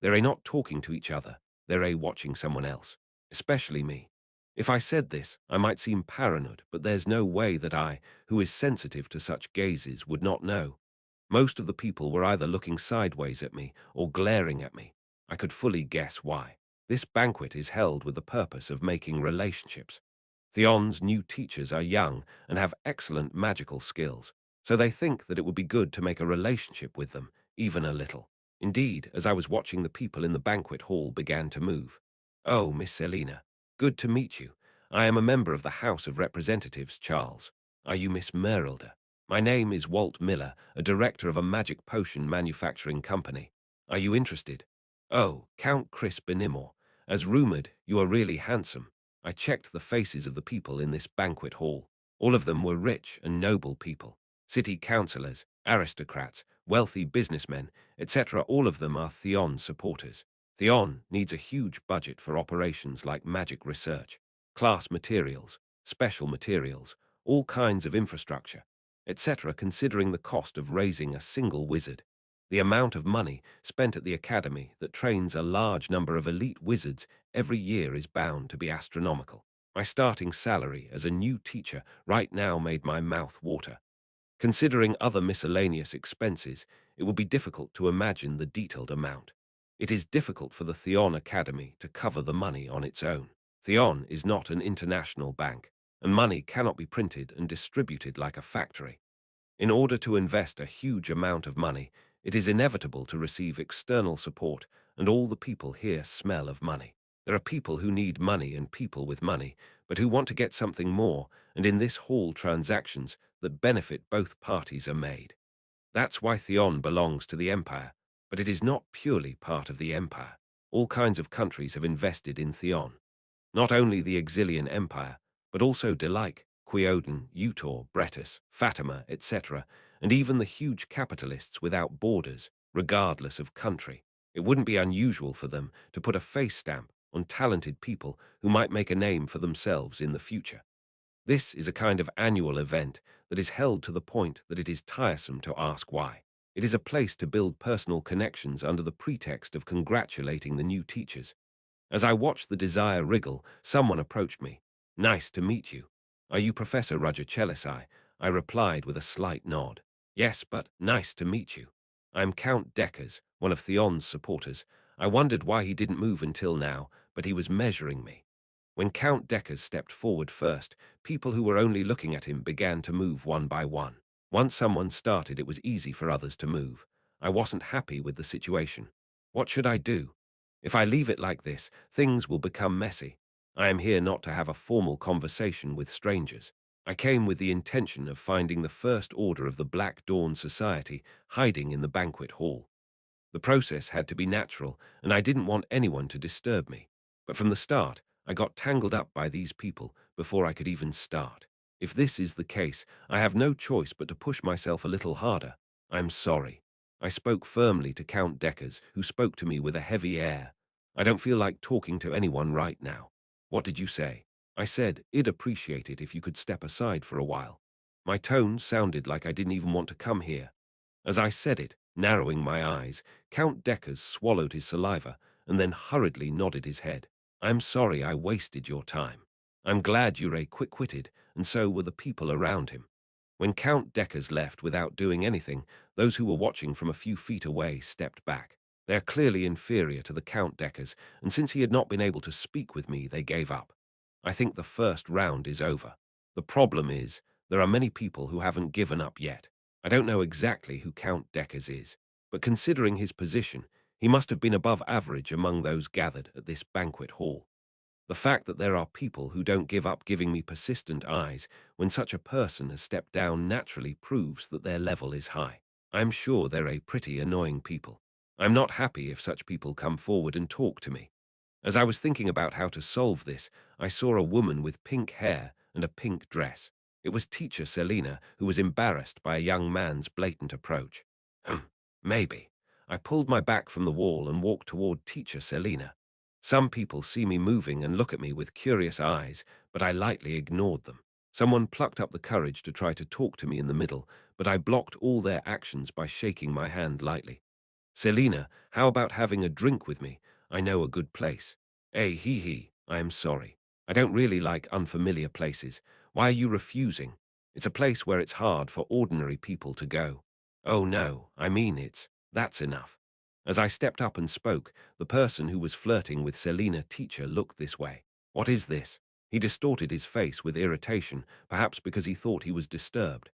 They're not talking to each other, they're watching someone else, especially me. If I said this, I might seem paranoid, but there's no way that I, who is sensitive to such gazes, would not know. Most of the people were either looking sideways at me or glaring at me. I could fully guess why. This banquet is held with the purpose of making relationships. Theon's new teachers are young and have excellent magical skills, so they think that it would be good to make a relationship with them, even a little. Indeed, as I was watching, the people in the banquet hall began to move. Oh, Miss Selena, good to meet you. I am a member of the House of Representatives, Charles. Are you Miss Merilda? My name is Walt Miller, a director of a magic potion manufacturing company. Are you interested? Oh, Count Chris Benimor. As rumored, you are really handsome. I checked the faces of the people in this banquet hall. All of them were rich and noble people. City councillors, aristocrats, wealthy businessmen, etc. All of them are Theon supporters. Theon needs a huge budget for operations like magic research, class materials, special materials, all kinds of infrastructure, etc. Considering the cost of raising a single wizard. The amount of money spent at the academy that trains a large number of elite wizards every year is bound to be astronomical. My starting salary as a new teacher right now made my mouth water. Considering other miscellaneous expenses, it would be difficult to imagine the detailed amount. It is difficult for the Theon Academy to cover the money on its own. Theon is not an international bank, and money cannot be printed and distributed like a factory. In order to invest a huge amount of money, it is inevitable to receive external support, and all the people here smell of money. There are people who need money and people with money, but who want to get something more, and in this hall transactions that benefit both parties are made. That's why Theon belongs to the Empire, but it is not purely part of the Empire. All kinds of countries have invested in Theon. Not only the Exilian Empire, but also Delike, Queoden, Utor, Bretus, Fatima, etc., and even the huge capitalists without borders, regardless of country. It wouldn't be unusual for them to put a face stamp on talented people who might make a name for themselves in the future. This is a kind of annual event that is held to the point that it is tiresome to ask why. It is a place to build personal connections under the pretext of congratulating the new teachers. As I watched the desire wriggle, someone approached me. "Nice to meet you. Are you Professor Roger Chelisai?" I replied with a slight nod. "Yes, but nice to meet you. I'm Count Deckers, one of Theon's supporters. I wondered why he didn't move until now, but he was measuring me." When Count Deckers stepped forward first, people who were only looking at him began to move one by one. Once someone started, it was easy for others to move. I wasn't happy with the situation. What should I do? If I leave it like this, things will become messy. I am here not to have a formal conversation with strangers. I came with the intention of finding the First Order of the Black Dawn Society hiding in the banquet hall. The process had to be natural, and I didn't want anyone to disturb me. But from the start, I got tangled up by these people before I could even start. If this is the case, I have no choice but to push myself a little harder. I'm sorry. I spoke firmly to Count Deckers, who spoke to me with a heavy air. "I don't feel like talking to anyone right now." "What did you say?" I said, "I'd appreciate it if you could step aside for a while." My tone sounded like I didn't even want to come here. As I said it, narrowing my eyes, Count Deckers swallowed his saliva and then hurriedly nodded his head. "I'm sorry I wasted your time. I'm glad you're quick-witted, and so were the people around him." When Count Deckers left without doing anything, those who were watching from a few feet away stepped back. They are clearly inferior to the Count Deckers, and since he had not been able to speak with me, they gave up. I think the first round is over. The problem is, there are many people who haven't given up yet. I don't know exactly who Count Deckers is, but considering his position, he must have been above average among those gathered at this banquet hall. The fact that there are people who don't give up giving me persistent eyes when such a person has stepped down naturally proves that their level is high. I'm sure they're a pretty annoying people. I'm not happy if such people come forward and talk to me. As I was thinking about how to solve this, I saw a woman with pink hair and a pink dress. It was teacher Selina, who was embarrassed by a young man's blatant approach. Maybe. I pulled my back from the wall and walked toward teacher Selina. Some people see me moving and look at me with curious eyes, but I lightly ignored them. Someone plucked up the courage to try to talk to me in the middle, but I blocked all their actions by shaking my hand lightly. "Selina, how about having a drink with me? I know a good place." Hee, I am sorry. I don't really like unfamiliar places. Why are you refusing? It's a place where it's hard for ordinary people to go." "Oh no, I mean that's enough." As I stepped up and spoke, the person who was flirting with Selina teacher looked this way. "What is this?" He distorted his face with irritation, perhaps because he thought he was disturbed.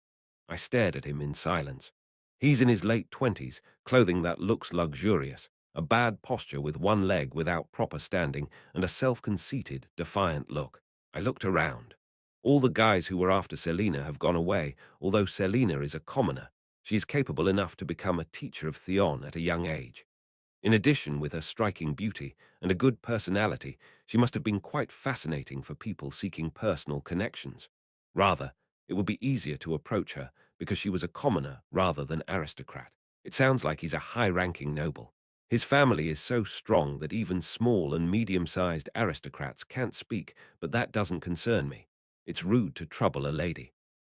I stared at him in silence. He's in his late 20s, clothing that looks luxurious, a bad posture with one leg without proper standing, and a self-conceited, defiant look. I looked around. All the guys who were after Selina have gone away, although Selina is a commoner. She is capable enough to become a teacher of Theon at a young age. In addition, with her striking beauty and a good personality, she must have been quite fascinating for people seeking personal connections. Rather, it would be easier to approach her because she was a commoner rather than aristocrat. It sounds like he's a high-ranking noble. His family is so strong that even small and medium-sized aristocrats can't speak, but that doesn't concern me. It's rude to trouble a lady.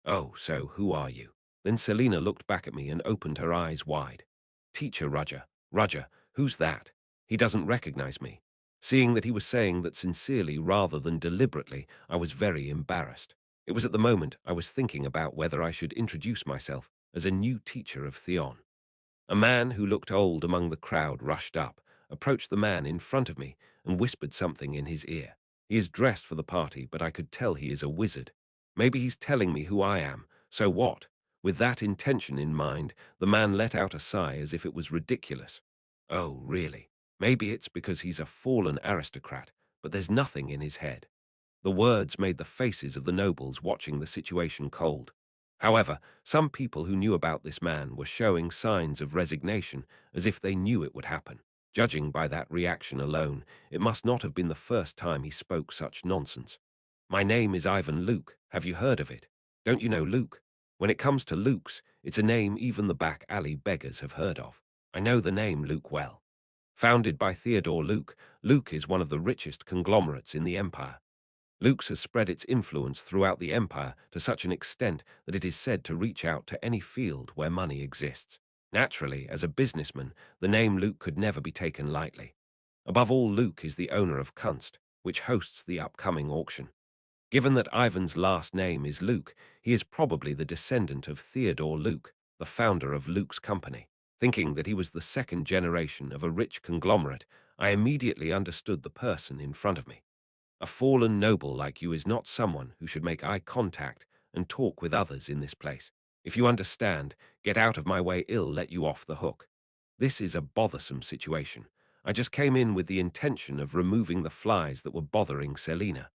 "Oh, so who are you?" Then Selina looked back at me and opened her eyes wide. "Teacher Roger. Roger, who's that?" He doesn't recognize me. Seeing that he was saying that sincerely rather than deliberately, I was very embarrassed. It was at the moment I was thinking about whether I should introduce myself as a new teacher of Theon. A man who looked old among the crowd rushed up, approached the man in front of me, and whispered something in his ear. He is dressed for the party, but I could tell he is a wizard. Maybe he's telling me who I am, so what? With that intention in mind, the man let out a sigh as if it was ridiculous. "Oh, really? Maybe it's because he's a fallen aristocrat, but there's nothing in his head." The words made the faces of the nobles watching the situation cold. However, some people who knew about this man were showing signs of resignation, as if they knew it would happen. Judging by that reaction alone, it must not have been the first time he spoke such nonsense. My name is Ivan Luke. Have you heard of it? Don't you know Luke? When it comes to Luke's, it's a name even the back alley beggars have heard of. I know the name Luke well. Founded by Theodore Luke, Luke is one of the richest conglomerates in the empire. Luke's has spread its influence throughout the empire to such an extent that it is said to reach out to any field where money exists. Naturally, as a businessman, the name Luke could never be taken lightly. Above all, Luke is the owner of Kunst, which hosts the upcoming auction. Given that Ivan's last name is Luke, he is probably the descendant of Theodore Luke, the founder of Luke's company. Thinking that he was the second generation of a rich conglomerate, I immediately understood the person in front of me. A fallen noble like you is not someone who should make eye contact and talk with others in this place. If you understand, get out of my way, I'll let you off the hook. This is a bothersome situation. I just came in with the intention of removing the flies that were bothering Selina.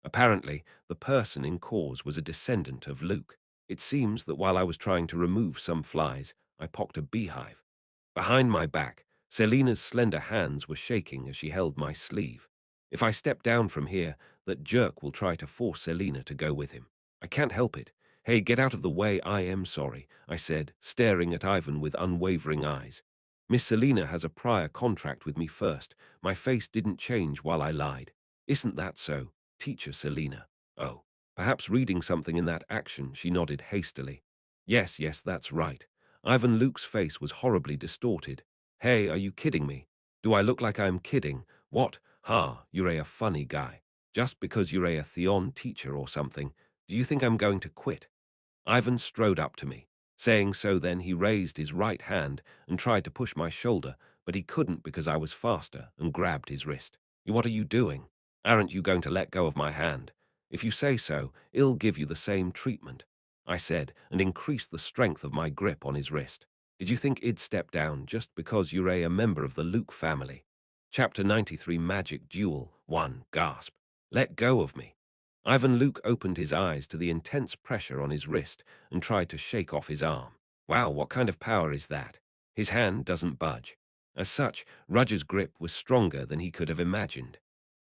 Apparently, the person in cause was a descendant of Luke. It seems that while I was trying to remove some flies, I pocked a beehive. Behind my back, Selina's slender hands were shaking as she held my sleeve. If I step down from here, that jerk will try to force Selina to go with him. I can't help it. Hey, get out of the way, I am sorry, I said, staring at Ivan with unwavering eyes. Miss Selina has a prior contract with me first. My face didn't change while I lied. Isn't that so, Teacher Selina? Oh, perhaps reading something in that action, she nodded hastily. Yes, yes, that's right. Ivan Luke's face was horribly distorted. Hey, are you kidding me? Do I look like I'm kidding? What? Ha, you're a funny guy. Just because you're a Theon teacher or something, do you think I'm going to quit? Ivan strode up to me. Saying so, then he raised his right hand and tried to push my shoulder, but he couldn't because I was faster and grabbed his wrist. What are you doing? Aren't you going to let go of my hand? If you say so, I'll give you the same treatment, I said, and increased the strength of my grip on his wrist. Did you think I'd step down just because you're a member of the Luke family? Chapter 93 Magic Duel 1 Gasp. Let go of me. Ivan Luke opened his eyes to the intense pressure on his wrist and tried to shake off his arm. Wow, what kind of power is that? His hand doesn't budge. As such, Rudger's grip was stronger than he could have imagined.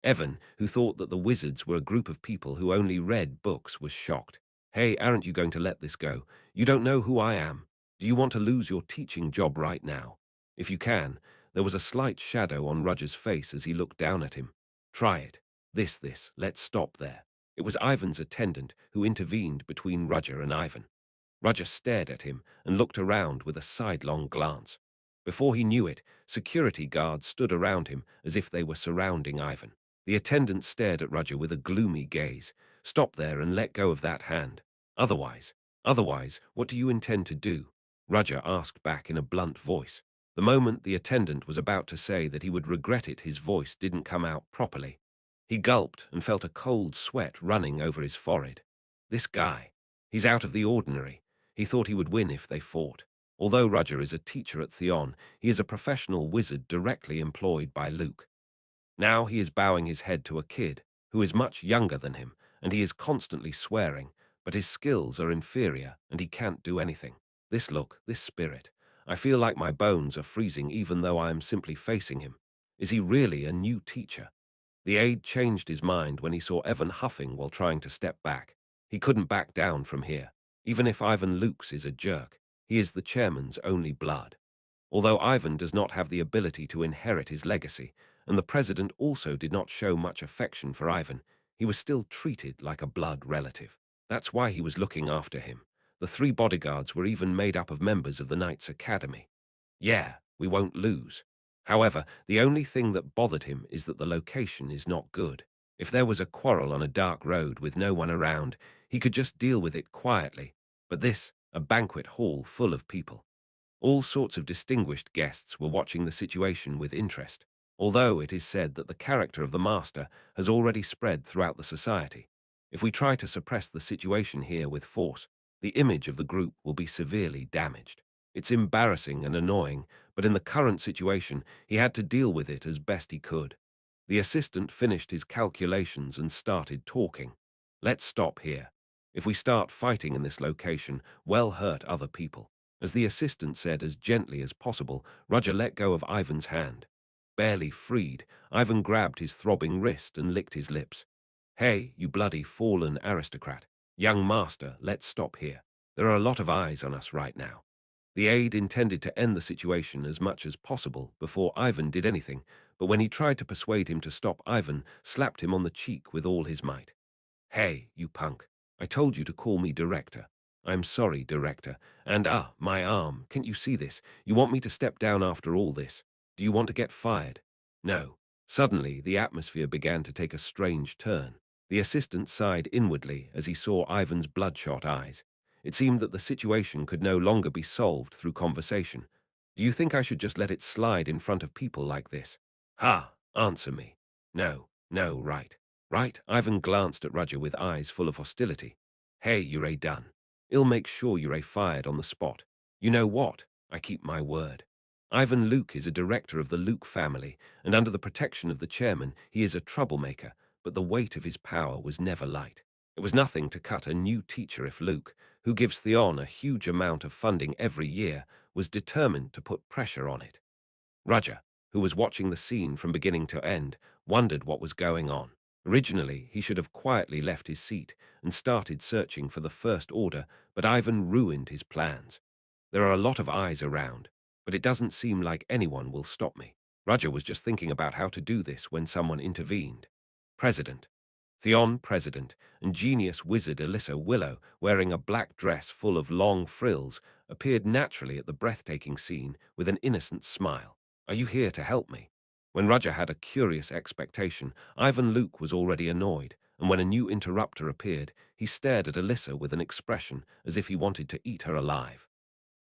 Evan, who thought that the wizards were a group of people who only read books, was shocked. Hey, aren't you going to let this go? You don't know who I am. Do you want to lose your teaching job right now? If you can. There was a slight shadow on Rudger's face as he looked down at him. Try it. Let's stop there. It was Ivan's attendant who intervened between Rudger and Ivan. Rudger stared at him and looked around with a sidelong glance. Before he knew it, security guards stood around him as if they were surrounding Ivan. The attendant stared at Rudger with a gloomy gaze. Stop there and let go of that hand. Otherwise, what do you intend to do? Rudger asked back in a blunt voice. The moment the attendant was about to say that he would regret it, his voice didn't come out properly. He gulped and felt a cold sweat running over his forehead. This guy, he's out of the ordinary. He thought he would win if they fought. Although Rudger is a teacher at Theon, he is a professional wizard directly employed by Luke. Now he is bowing his head to a kid, who is much younger than him, and he is constantly swearing, but his skills are inferior and he can't do anything. This look, this spirit. I feel like my bones are freezing even though I am simply facing him. Is he really a new teacher? The aide changed his mind when he saw Evan huffing while trying to step back. He couldn't back down from here. Even if Ivan Lukes is a jerk, he is the chairman's only blood. Although Ivan does not have the ability to inherit his legacy, and the president also did not show much affection for Ivan, he was still treated like a blood relative. That's why he was looking after him. The 3 bodyguards were even made up of members of the Knights Academy. Yeah, we won't lose. However, the only thing that bothered him is that the location is not good. If there was a quarrel on a dark road with no one around, he could just deal with it quietly. But this, a banquet hall full of people. All sorts of distinguished guests were watching the situation with interest, although it is said that the character of the master has already spread throughout the society. If we try to suppress the situation here with force, the image of the group will be severely damaged. It's embarrassing and annoying, but in the current situation, he had to deal with it as best he could. The assistant finished his calculations and started talking. Let's stop here. If we start fighting in this location, we'll hurt other people." As the assistant said as gently as possible, Roger let go of Ivan's hand. Barely freed, Ivan grabbed his throbbing wrist and licked his lips. "Hey, you bloody fallen aristocrat. Young master, let's stop here. There are a lot of eyes on us right now." The aide intended to end the situation as much as possible before Ivan did anything, but when he tried to persuade him to stop, Ivan slapped him on the cheek with all his might. "Hey, you punk. I told you to call me director. I'm sorry, director. And my arm. Can't you see this? You want me to step down after all this? Do you want to get fired?" No. Suddenly, the atmosphere began to take a strange turn. The assistant sighed inwardly as he saw Ivan's bloodshot eyes. It seemed that the situation could no longer be solved through conversation. "Do you think I should just let it slide in front of people like this?" "Ha! Answer me." "No, no, right. Right?" Ivan glanced at Roger with eyes full of hostility. "Hey, you're done. I'll make sure you're fired on the spot. You know what? I keep my word. Ivan Luke is a director of the Luke family, and under the protection of the chairman, he is a troublemaker, but the weight of his power was never light. It was nothing to cut a new teacher if Luke, who gives Theon a huge amount of funding every year, was determined to put pressure on it." Roger, who was watching the scene from beginning to end, wondered what was going on. Originally, he should have quietly left his seat and started searching for the First Order, but Ivan ruined his plans. "There are a lot of eyes around, but it doesn't seem like anyone will stop me." Roger was just thinking about how to do this when someone intervened. President. Theon, president, and genius wizard Alyssa Willow, wearing a black dress full of long frills, appeared naturally at the breathtaking scene with an innocent smile. "Are you here to help me?" When Roger had a curious expectation, Ivan Luke was already annoyed, and when a new interrupter appeared, he stared at Alyssa with an expression as if he wanted to eat her alive.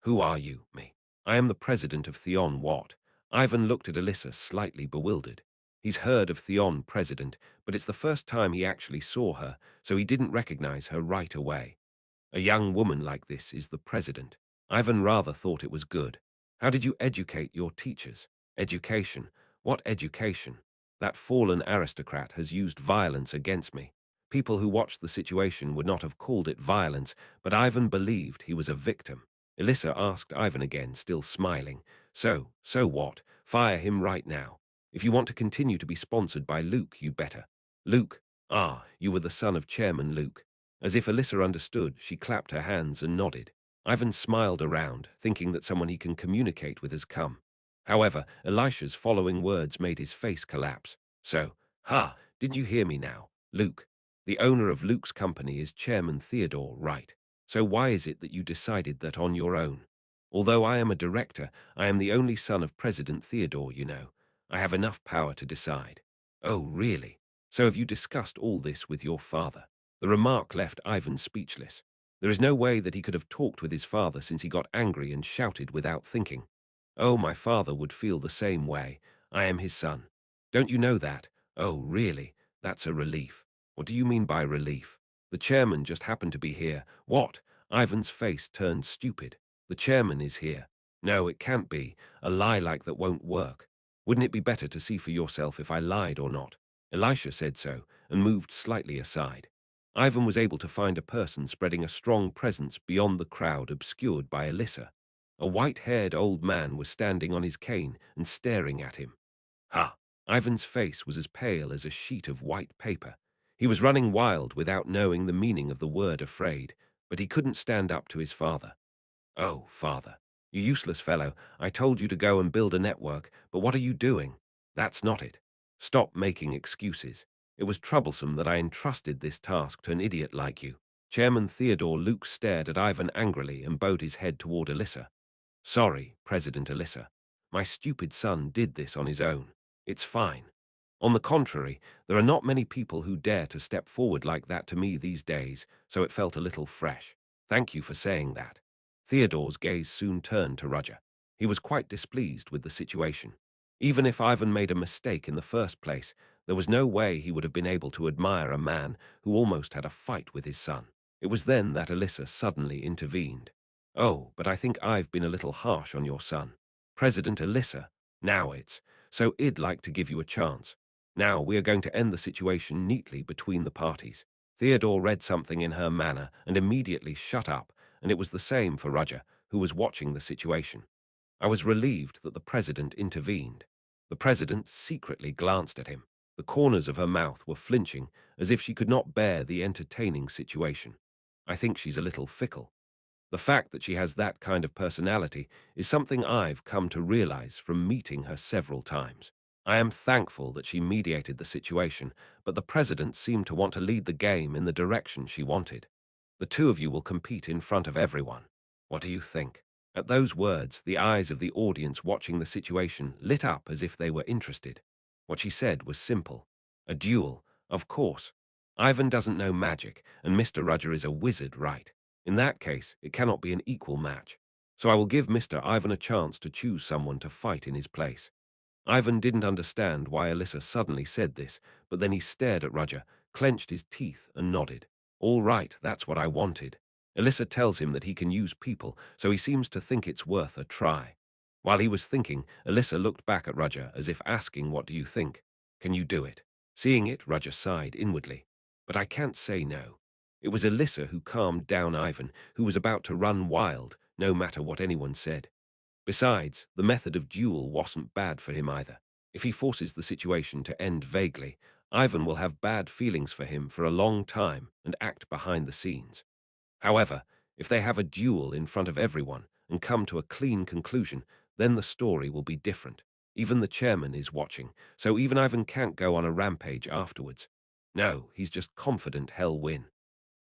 "Who are you, me?" "I am the president of Theon What?" Ivan looked at Alyssa, slightly bewildered. He's heard of Theon president, but it's the first time he actually saw her, so he didn't recognize her right away. "A young woman like this is the president." Ivan rather thought it was good. "How did you educate your teachers?" "Education? What education? That fallen aristocrat has used violence against me." People who watched the situation would not have called it violence, but Ivan believed he was a victim. Alyssa asked Ivan again, still smiling. So what? Fire him right now. If you want to continue to be sponsored by Luke, you better." "Luke? You were the son of Chairman Luke." As if Alyssa understood, she clapped her hands and nodded. Ivan smiled around, thinking that someone he can communicate with has come. However, Elisha's following words made his face collapse. Didn't you hear me now? Luke, the owner of Luke's company, is Chairman Theodore, right? So why is it that you decided that on your own? Although I am a director, I am the only son of President Theodore, you know. I have enough power to decide." "Oh, really? So have you discussed all this with your father?" The remark left Ivan speechless. There is no way that he could have talked with his father since he got angry and shouted without thinking. "Oh, my father would feel the same way. I am his son. Don't you know that?" "Oh, really? That's a relief." "What do you mean by relief?" "The chairman just happened to be here." "What?" Ivan's face turned stupid. "The chairman is here." "No, it can't be. A lie like that won't work. Wouldn't it be better to see for yourself if I lied or not?" Elisha said so and moved slightly aside. Ivan was able to find a person spreading a strong presence beyond the crowd obscured by Alyssa. A white-haired old man was standing on his cane and staring at him. "Ha!" Ivan's face was as pale as a sheet of white paper. He was running wild without knowing the meaning of the word afraid, but he couldn't stand up to his father. "Oh, father, you useless fellow, I told you to go and build a network, but what are you doing? That's not it. Stop making excuses. It was troublesome that I entrusted this task to an idiot like you." Chairman Theodore Luke stared at Ivan angrily and bowed his head toward Alyssa. "Sorry, President Alyssa. My stupid son did this on his own. It's fine. On the contrary, there are not many people who dare to step forward like that to me these days, so it felt a little fresh. Thank you for saying that." Theodore's gaze soon turned to Roger. He was quite displeased with the situation. Even if Ivan made a mistake in the first place, there was no way he would have been able to admire a man who almost had a fight with his son. It was then that Alyssa suddenly intervened. "Oh, but I think I've been a little harsh on your son. President Alyssa, now so I'd like to give you a chance. Now we are going to end the situation neatly between the parties. Theodore read something in her manner and immediately shut up, and it was the same for Roger, who was watching the situation. I was relieved that the president intervened. The president secretly glanced at him. The corners of her mouth were flinching, as if she could not bear the entertaining situation. I think she's a little fickle. The fact that she has that kind of personality is something I've come to realize from meeting her several times. I am thankful that she mediated the situation, but the president seemed to want to lead the game in the direction she wanted. The two of you will compete in front of everyone. What do you think? At those words, the eyes of the audience watching the situation lit up as if they were interested. What she said was simple. A duel, of course. Ivan doesn't know magic, and Mr. Roger is a wizard, right? In that case, it cannot be an equal match. So I will give Mr. Ivan a chance to choose someone to fight in his place. Ivan didn't understand why Alyssa suddenly said this, but then he stared at Roger, clenched his teeth, and nodded. All right, that's what I wanted. Alyssa tells him that he can use people, so he seems to think it's worth a try. While he was thinking, Alyssa looked back at Roger as if asking, "What do you think? Can you do it?" Seeing it, Roger sighed inwardly. But I can't say no. It was Alyssa who calmed down Ivan, who was about to run wild, no matter what anyone said. Besides, the method of duel wasn't bad for him either. If he forces the situation to end vaguely, Ivan will have bad feelings for him for a long time and act behind the scenes. However, if they have a duel in front of everyone and come to a clean conclusion, then the story will be different. Even the chairman is watching, so even Ivan can't go on a rampage afterwards. No, he's just confident he'll win.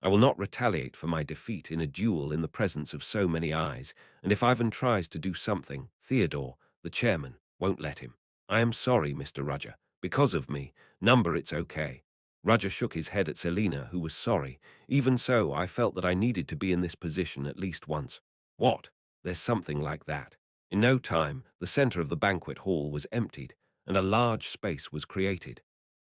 I will not retaliate for my defeat in a duel in the presence of so many eyes, and if Ivan tries to do something, Theodore, the chairman, won't let him. I am sorry, Mr. Roger. Because of me, number it's okay. Roger shook his head at Selina, who was sorry. Even so, I felt that I needed to be in this position at least once. What? There's something like that. In no time, the center of the banquet hall was emptied, and a large space was created.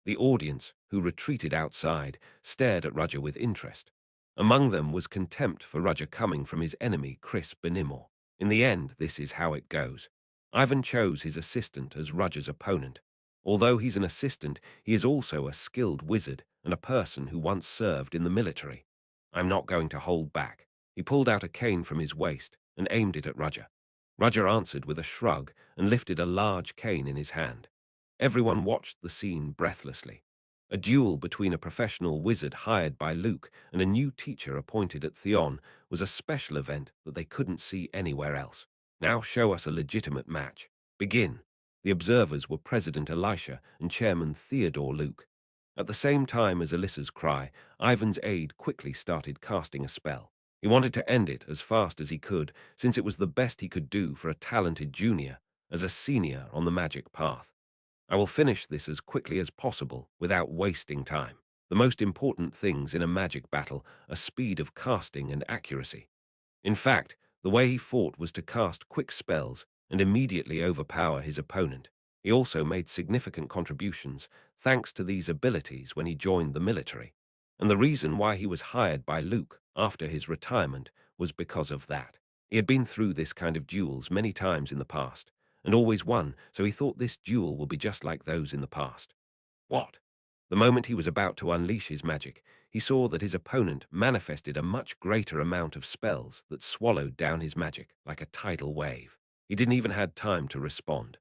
The audience, who retreated outside, stared at Roger with interest. Among them was contempt for Roger coming from his enemy, Chris Benimor. In the end, this is how it goes. Ivan chose his assistant as Roger's opponent. Although he's an assistant, he is also a skilled wizard and a person who once served in the military. I'm not going to hold back. He pulled out a cane from his waist and aimed it at Roger. Roger answered with a shrug and lifted a large cane in his hand. Everyone watched the scene breathlessly. A duel between a professional wizard hired by Luke and a new teacher appointed at Theon was a special event that they couldn't see anywhere else. Now show us a legitimate match. Begin. The observers were President Elisha and Chairman Theodore Luke. At the same time as Alyssa's cry, Ivan's aide quickly started casting a spell. He wanted to end it as fast as he could, since it was the best he could do for a talented junior, as a senior on the magic path. I will finish this as quickly as possible without wasting time. The most important things in a magic battle are speed of casting and accuracy. In fact, the way he fought was to cast quick spells and immediately overpower his opponent. He also made significant contributions thanks to these abilities when he joined the military. And the reason why he was hired by Luke after his retirement was because of that. He had been through this kind of duels many times in the past, and always won, so he thought this duel would be just like those in the past. What? The moment he was about to unleash his magic, he saw that his opponent manifested a much greater amount of spells that swallowed down his magic like a tidal wave. He didn't even have time to respond.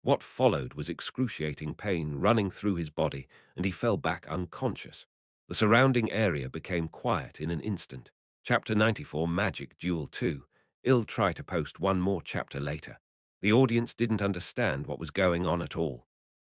What followed was excruciating pain running through his body, and he fell back unconscious. The surrounding area became quiet in an instant. Chapter 94, Magic Duel 2. I'll try to post one more chapter later. The audience didn't understand what was going on at all.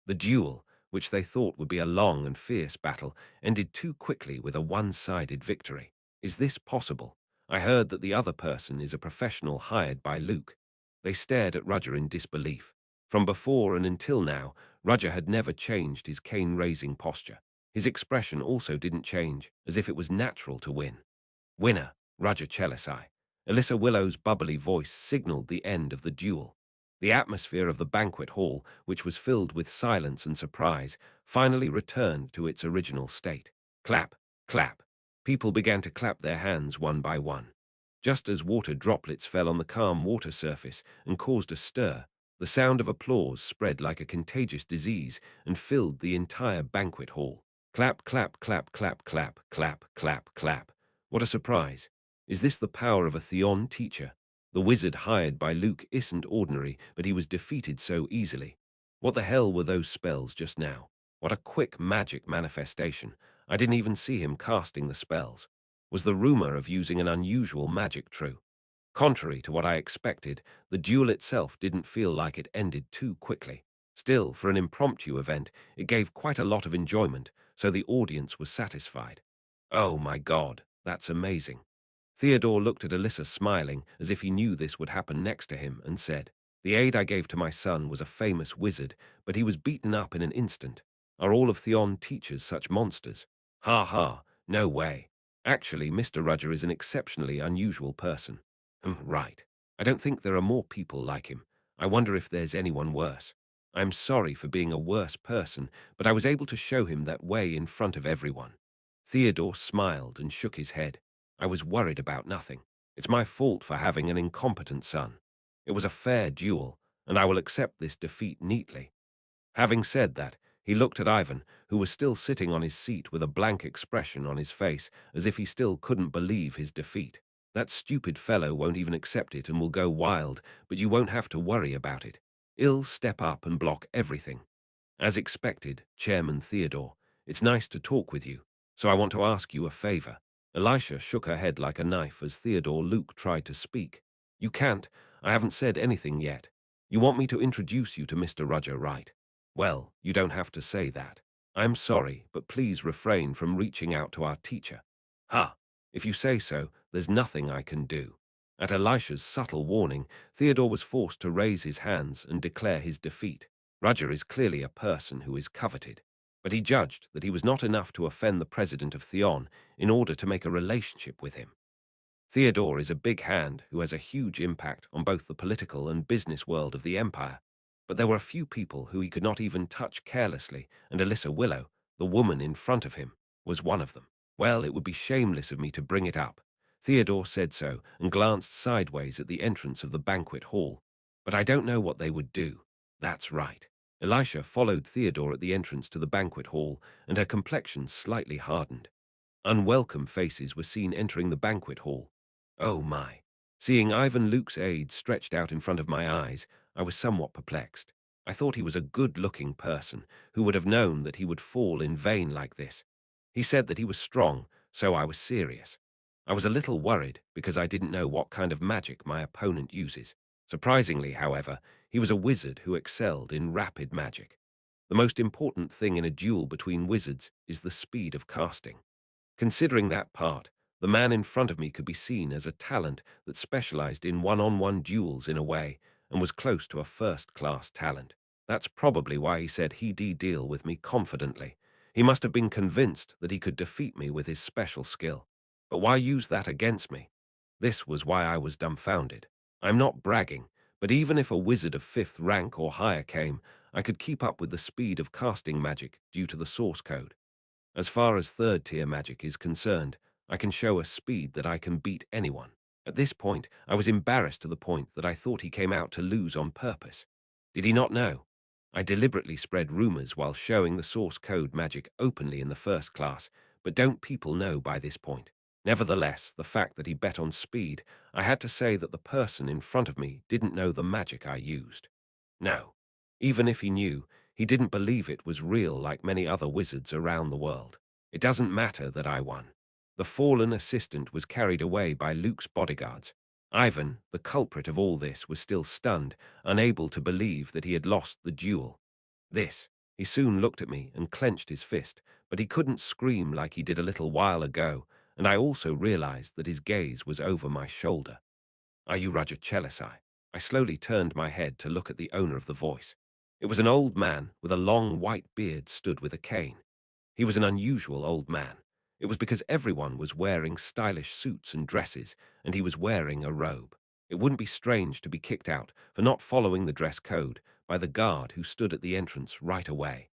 The duel, which they thought would be a long and fierce battle, ended too quickly with a one-sided victory. Is this possible? I heard that the other person is a professional hired by Luke. They stared at Roger in disbelief. From before and until now, Roger had never changed his cane-raising posture. His expression also didn't change, as if it was natural to win. Winner, Roger Chelisai. Alyssa Willow's bubbly voice signaled the end of the duel. The atmosphere of the banquet hall, which was filled with silence and surprise, finally returned to its original state. Clap, clap. People began to clap their hands one by one. Just as water droplets fell on the calm water surface and caused a stir, the sound of applause spread like a contagious disease and filled the entire banquet hall. Clap, clap, clap, clap, clap, clap, clap, clap. What a surprise. Is this the power of a Theon teacher? The wizard hired by Luke isn't ordinary, but he was defeated so easily. What the hell were those spells just now? What a quick magic manifestation. I didn't even see him casting the spells. Was the rumor of using an unusual magic true? Contrary to what I expected, the duel itself didn't feel like it ended too quickly. Still, for an impromptu event, it gave quite a lot of enjoyment, so the audience was satisfied. Oh my God, that's amazing. Theodore looked at Alyssa smiling as if he knew this would happen next to him and said, "The aid I gave to my son was a famous wizard, but he was beaten up in an instant. Are all of Theon teachers such monsters? Ha ha, no way. Actually, Mr. Rudger is an exceptionally unusual person." Right. I don't think there are more people like him. I wonder if there's anyone worse. I'm sorry for being a worse person, but I was able to show him that way in front of everyone. Theodore smiled and shook his head. I was worried about nothing. It's my fault for having an incompetent son. It was a fair duel, and I will accept this defeat neatly. Having said that, he looked at Ivan, who was still sitting on his seat with a blank expression on his face, as if he still couldn't believe his defeat. That stupid fellow won't even accept it and will go wild, but you won't have to worry about it. He'll step up and block everything. As expected, Chairman Theodore, it's nice to talk with you, so I want to ask you a favor. Elisha shook her head like a knife as Theodore Luke tried to speak. You can't. I haven't said anything yet. You want me to introduce you to Mr. Rudger, right? Well, you don't have to say that. I'm sorry, but please refrain from reaching out to our teacher. Ha! If you say so, there's nothing I can do. At Elisha's subtle warning, Theodore was forced to raise his hands and declare his defeat. Rudger is clearly a person who is coveted, but he judged that he was not enough to offend the president of Theon in order to make a relationship with him. Theodore is a big hand who has a huge impact on both the political and business world of the empire, but there were a few people who he could not even touch carelessly, and Alyssa Willow, the woman in front of him, was one of them. Well, it would be shameless of me to bring it up. Theodore said so and glanced sideways at the entrance of the banquet hall. But I don't know what they would do. That's right. Elisha followed Theodore at the entrance to the banquet hall, and her complexion slightly hardened. Unwelcome faces were seen entering the banquet hall. Oh my. Seeing Ivan Luke's aide stretched out in front of my eyes, I was somewhat perplexed. I thought he was a good-looking person who would have known that he would fall in vain like this. He said that he was strong, so I was serious. I was a little worried because I didn't know what kind of magic my opponent uses. Surprisingly, however, he was a wizard who excelled in rapid magic. The most important thing in a duel between wizards is the speed of casting. Considering that part, the man in front of me could be seen as a talent that specialized in one-on-one duels in a way and was close to a first-class talent. That's probably why he said he'd deal with me confidently. He must have been convinced that he could defeat me with his special skill. But why use that against me? This was why I was dumbfounded. I'm not bragging, but even if a wizard of 5th rank or higher came, I could keep up with the speed of casting magic due to the source code. As far as third-tier magic is concerned, I can show a speed that I can beat anyone. At this point, I was embarrassed to the point that I thought he came out to lose on purpose. Did he not know? I deliberately spread rumors while showing the source code magic openly in the first class, but don't people know by this point? Nevertheless, the fact that he bet on speed, I had to say that the person in front of me didn't know the magic I used. No. Even if he knew, he didn't believe it was real like many other wizards around the world. It doesn't matter that I won. The fallen assistant was carried away by Luke's bodyguards. Ivan, the culprit of all this, was still stunned, unable to believe that he had lost the duel. He soon looked at me and clenched his fist, but he couldn't scream like he did a little while ago, and I also realized that his gaze was over my shoulder. Are you Roger Chelisai? I slowly turned my head to look at the owner of the voice. It was an old man with a long white beard stood with a cane. He was an unusual old man. It was because everyone was wearing stylish suits and dresses, and he was wearing a robe. It wouldn't be strange to be kicked out for not following the dress code by the guard who stood at the entrance right away.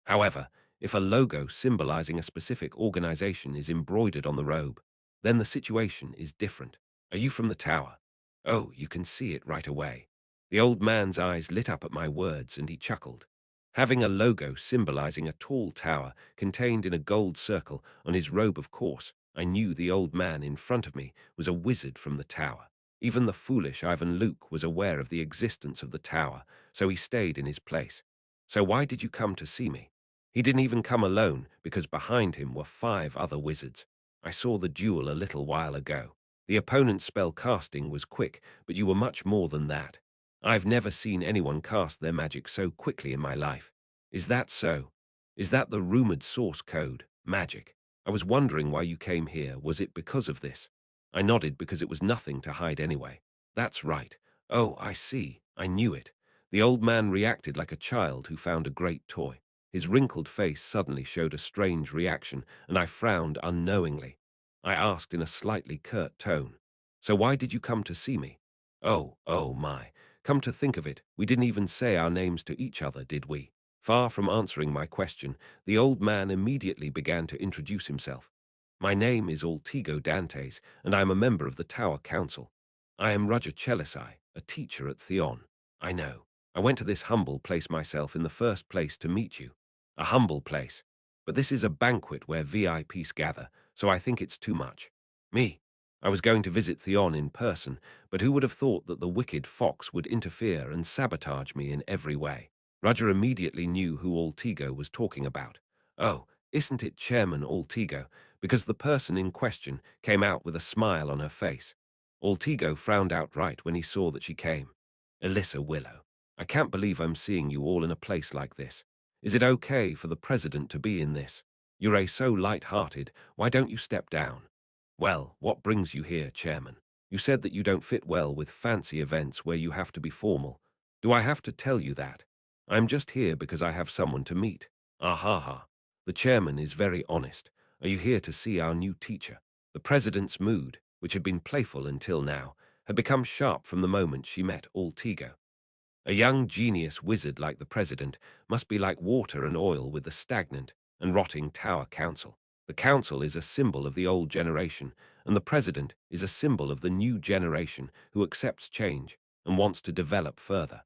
However, if a logo symbolizing a specific organization is embroidered on the robe, then the situation is different. Are you from the tower? Oh, you can see it right away. The old man's eyes lit up at my words and he chuckled. having a logo symbolizing a tall tower contained in a gold circle on his robe. Of course, I knew the old man in front of me was a wizard from the tower. Even the foolish Ivan Luke was aware of the existence of the tower, so he stayed in his place. So why did you come to see me? He didn't even come alone, because behind him were 5 other wizards. I saw the duel a little while ago. The opponent's spell casting was quick, but you were much more than that. I've never seen anyone cast their magic so quickly in my life. Is that so? Is that the rumored source code, magic? I was wondering why you came here. Was it because of this? I nodded because it was nothing to hide anyway. That's right. Oh, I see. I knew it. The old man reacted like a child who found a great toy. His wrinkled face suddenly showed a strange reaction, and I frowned unknowingly. I asked in a slightly curt tone, "So why did you come to see me?" Oh my. Come to think of it, we didn't even say our names to each other, did we? Far from answering my question, the old man immediately began to introduce himself. My name is Altigo Dantes, and I am a member of the Tower Council. I am Roger Chelisai, a teacher at Theon. I know. I went to this humble place myself in the first place to meet you. A humble place. But this is a banquet where VIPs gather, so I think it's too much. Me. I was going to visit Theon in person, but who would have thought that the wicked fox would interfere and sabotage me in every way? Roger immediately knew who Altigo was talking about. Oh, isn't it Chairman Altigo? Because the person in question came out with a smile on her face. Altigo frowned outright when he saw that she came. Alyssa Willow, I can't believe I'm seeing you all in a place like this. Is it okay for the president to be in this? You're so light-hearted, why don't you step down? Well, what brings you here, Chairman? You said that you don't fit well with fancy events where you have to be formal. Do I have to tell you that? I'm just here because I have someone to meet. Ah ha ha. The chairman is very honest. Are you here to see our new teacher? The president's mood, which had been playful until now, had become sharp from the moment she met Altigo. A young genius wizard like the president must be like water and oil with the stagnant and rotting Tower Council. The council is a symbol of the old generation, and the president is a symbol of the new generation who accepts change and wants to develop further.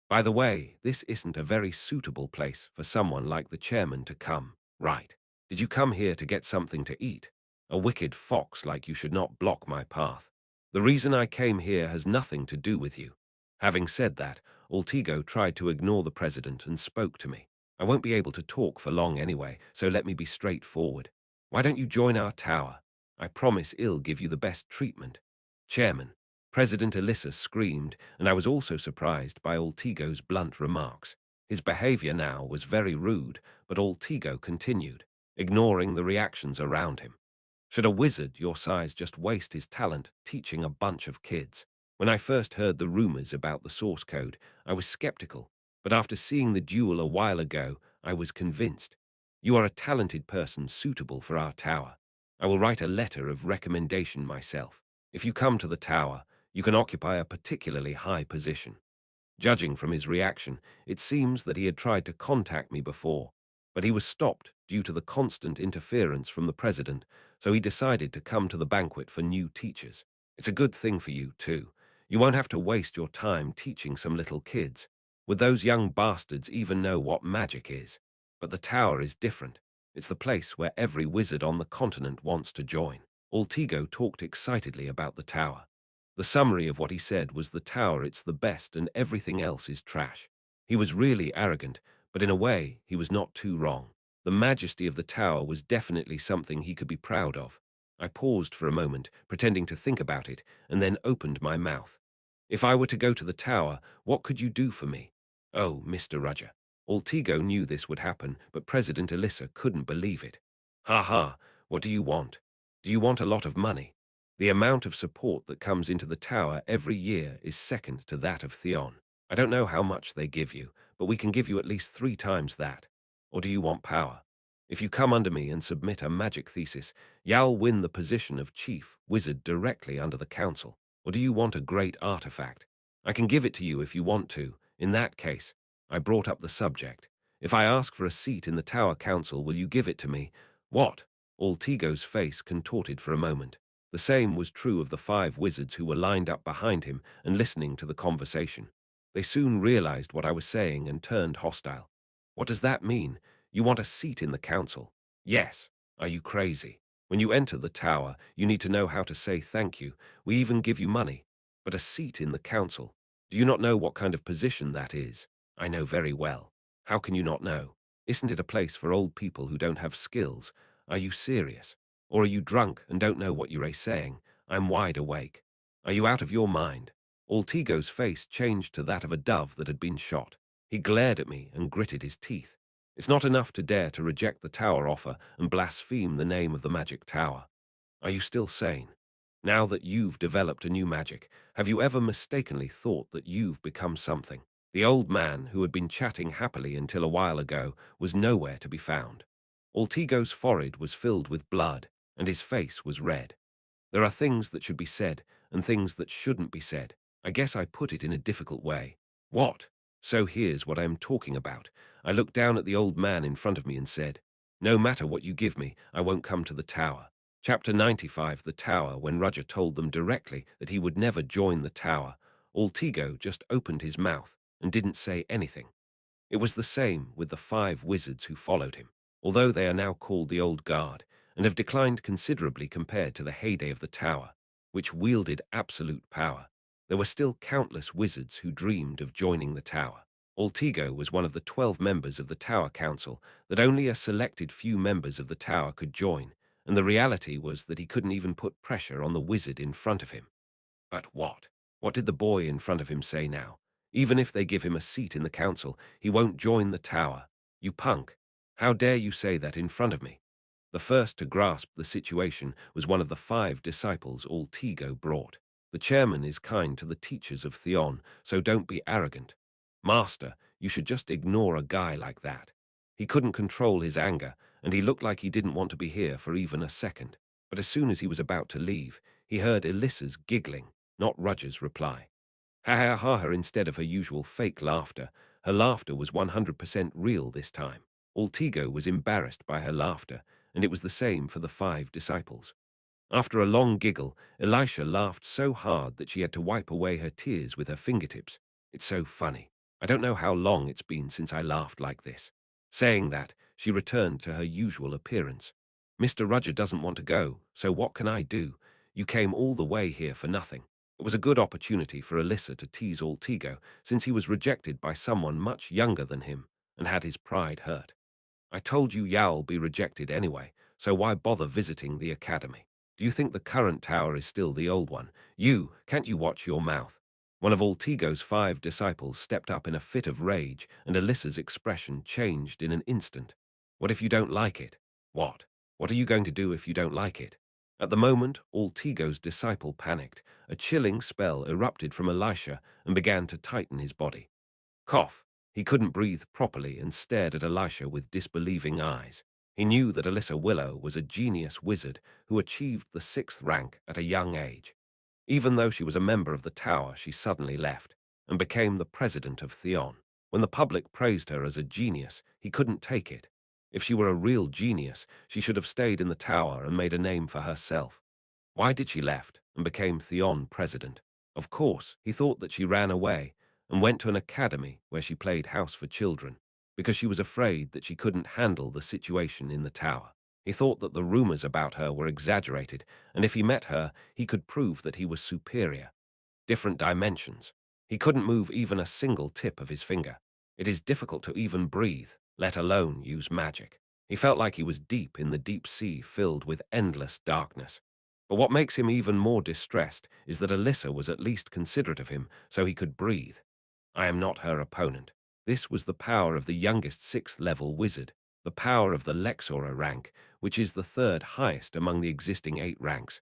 By the way, this isn't a very suitable place for someone like the chairman to come, right? Did you come here to get something to eat? A wicked fox like you should not block my path. The reason I came here has nothing to do with you. Having said that, Altigo tried to ignore the president and spoke to me. I won't be able to talk for long anyway, so let me be straightforward. Why don't you join our tower? I promise I'll give you the best treatment. Chairman, President Alyssa screamed, and I was also surprised by Altigo's blunt remarks. His behavior now was very rude, but Altigo continued, ignoring the reactions around him. Should a wizard your size just waste his talent teaching a bunch of kids? When I first heard the rumors about the source code, I was skeptical, but after seeing the duel a while ago, I was convinced. You are a talented person suitable for our tower. I will write a letter of recommendation myself. If you come to the tower, you can occupy a particularly high position. Judging from his reaction, it seems that he had tried to contact me before, but he was stopped due to the constant interference from the president, so he decided to come to the banquet for new teachers. It's a good thing for you, too. You won't have to waste your time teaching some little kids. Would those young bastards even know what magic is? But the tower is different. It's the place where every wizard on the continent wants to join. Altigo talked excitedly about the tower. The summary of what he said was the tower it's the best and everything else is trash. He was really arrogant, but in a way, he was not too wrong. The majesty of the tower was definitely something he could be proud of. I paused for a moment, pretending to think about it, and then opened my mouth. If I were to go to the tower, what could you do for me? Oh, Mr. Roger. Altigo knew this would happen, but President Alyssa couldn't believe it. Ha ha, what do you want? Do you want a lot of money? The amount of support that comes into the tower every year is second to that of Theon. I don't know how much they give you, but we can give you at least 3 times that. Or do you want power? If you come under me and submit a magic thesis, you'll win the position of chief wizard directly under the council. Or do you want a great artifact? I can give it to you if you want to. In that case, I brought up the subject. If I ask for a seat in the tower council, will you give it to me? What? Altigo's face contorted for a moment. The same was true of the 5 wizards who were lined up behind him and listening to the conversation. They soon realized what I was saying and turned hostile. What does that mean? You want a seat in the council? Yes. Are you crazy? When you enter the tower, you need to know how to say thank you. We even give you money. But a seat in the council? Do you not know what kind of position that is? I know very well. How can you not know? Isn't it a place for old people who don't have skills? Are you serious? Or are you drunk and don't know what you're saying? I'm wide awake. Are you out of your mind? Altigo's face changed to that of a dove that had been shot. He glared at me and gritted his teeth. It's not enough to dare to reject the tower offer and blaspheme the name of the magic tower. Are you still sane? Now that you've developed a new magic, have you ever mistakenly thought that you've become something? The old man, who had been chatting happily until a while ago, was nowhere to be found. Altigo's forehead was filled with blood, and his face was red. There are things that should be said, and things that shouldn't be said. I guess I put it in a difficult way. What? So here's what I am talking about. I looked down at the old man in front of me and said, "No matter what you give me, I won't come to the tower." Chapter 95, The Tower. When Roger told them directly that he would never join the tower, Altigo just opened his mouth and didn't say anything. It was the same with the 5 wizards who followed him. Although they are now called the Old Guard and have declined considerably compared to the heyday of the tower, which wielded absolute power, there were still countless wizards who dreamed of joining the tower. Altigo was one of the 12 members of the Tower Council that only a selected few members of the tower could join, and the reality was that he couldn't even put pressure on the wizard in front of him. But what? What did the boy in front of him say now? Even if they give him a seat in the council, he won't join the tower. You punk. How dare you say that in front of me? The first to grasp the situation was one of the 5 disciples Altigo brought. The chairman is kind to the teachers of Theon, so don't be arrogant. Master, you should just ignore a guy like that. He couldn't control his anger, and he looked like he didn't want to be here for even a second. But as soon as he was about to leave, he heard Alyssa's giggling, not Roger's reply. Ha ha ha ha, instead of her usual fake laughter. Her laughter was 100% real this time. Altigo was embarrassed by her laughter, and it was the same for the 5 disciples. After a long giggle, Elisha laughed so hard that she had to wipe away her tears with her fingertips. It's so funny. I don't know how long it's been since I laughed like this. Saying that, she returned to her usual appearance. Mr. Roger doesn't want to go, so what can I do? You came all the way here for nothing. It was a good opportunity for Alyssa to tease Altigo, since he was rejected by someone much younger than him and had his pride hurt. I told you Yow'll be rejected anyway, so why bother visiting the academy? Do you think the current tower is still the old one? Can't you watch your mouth? One of Altigo's 5 disciples stepped up in a fit of rage, and Alyssa's expression changed in an instant. What if you don't like it? What? What are you going to do if you don't like it? At the moment, Altigo's disciple panicked. A chilling spell erupted from Elisha and began to tighten his body. Cough. He couldn't breathe properly and stared at Elisha with disbelieving eyes. He knew that Alyssa Willow was a genius wizard who achieved the 6th rank at a young age. Even though she was a member of the tower, she suddenly left and became the president of Theon. When the public praised her as a genius, he couldn't take it. If she were a real genius, she should have stayed in the tower and made a name for herself. Why did she left and became Theon president? Of course, he thought that she ran away and went to an academy where she played house for children because she was afraid that she couldn't handle the situation in the tower. He thought that the rumors about her were exaggerated, and if he met her, he could prove that he was superior. Different dimensions. He couldn't move even a single tip of his finger. It is difficult to even breathe, let alone use magic. He felt like he was deep in the deep sea filled with endless darkness. But what makes him even more distressed is that Alyssa was at least considerate of him so he could breathe. I am not her opponent. This was the power of the youngest 6th-level wizard, the power of the Lexora rank, which is the 3rd highest among the existing 8 ranks.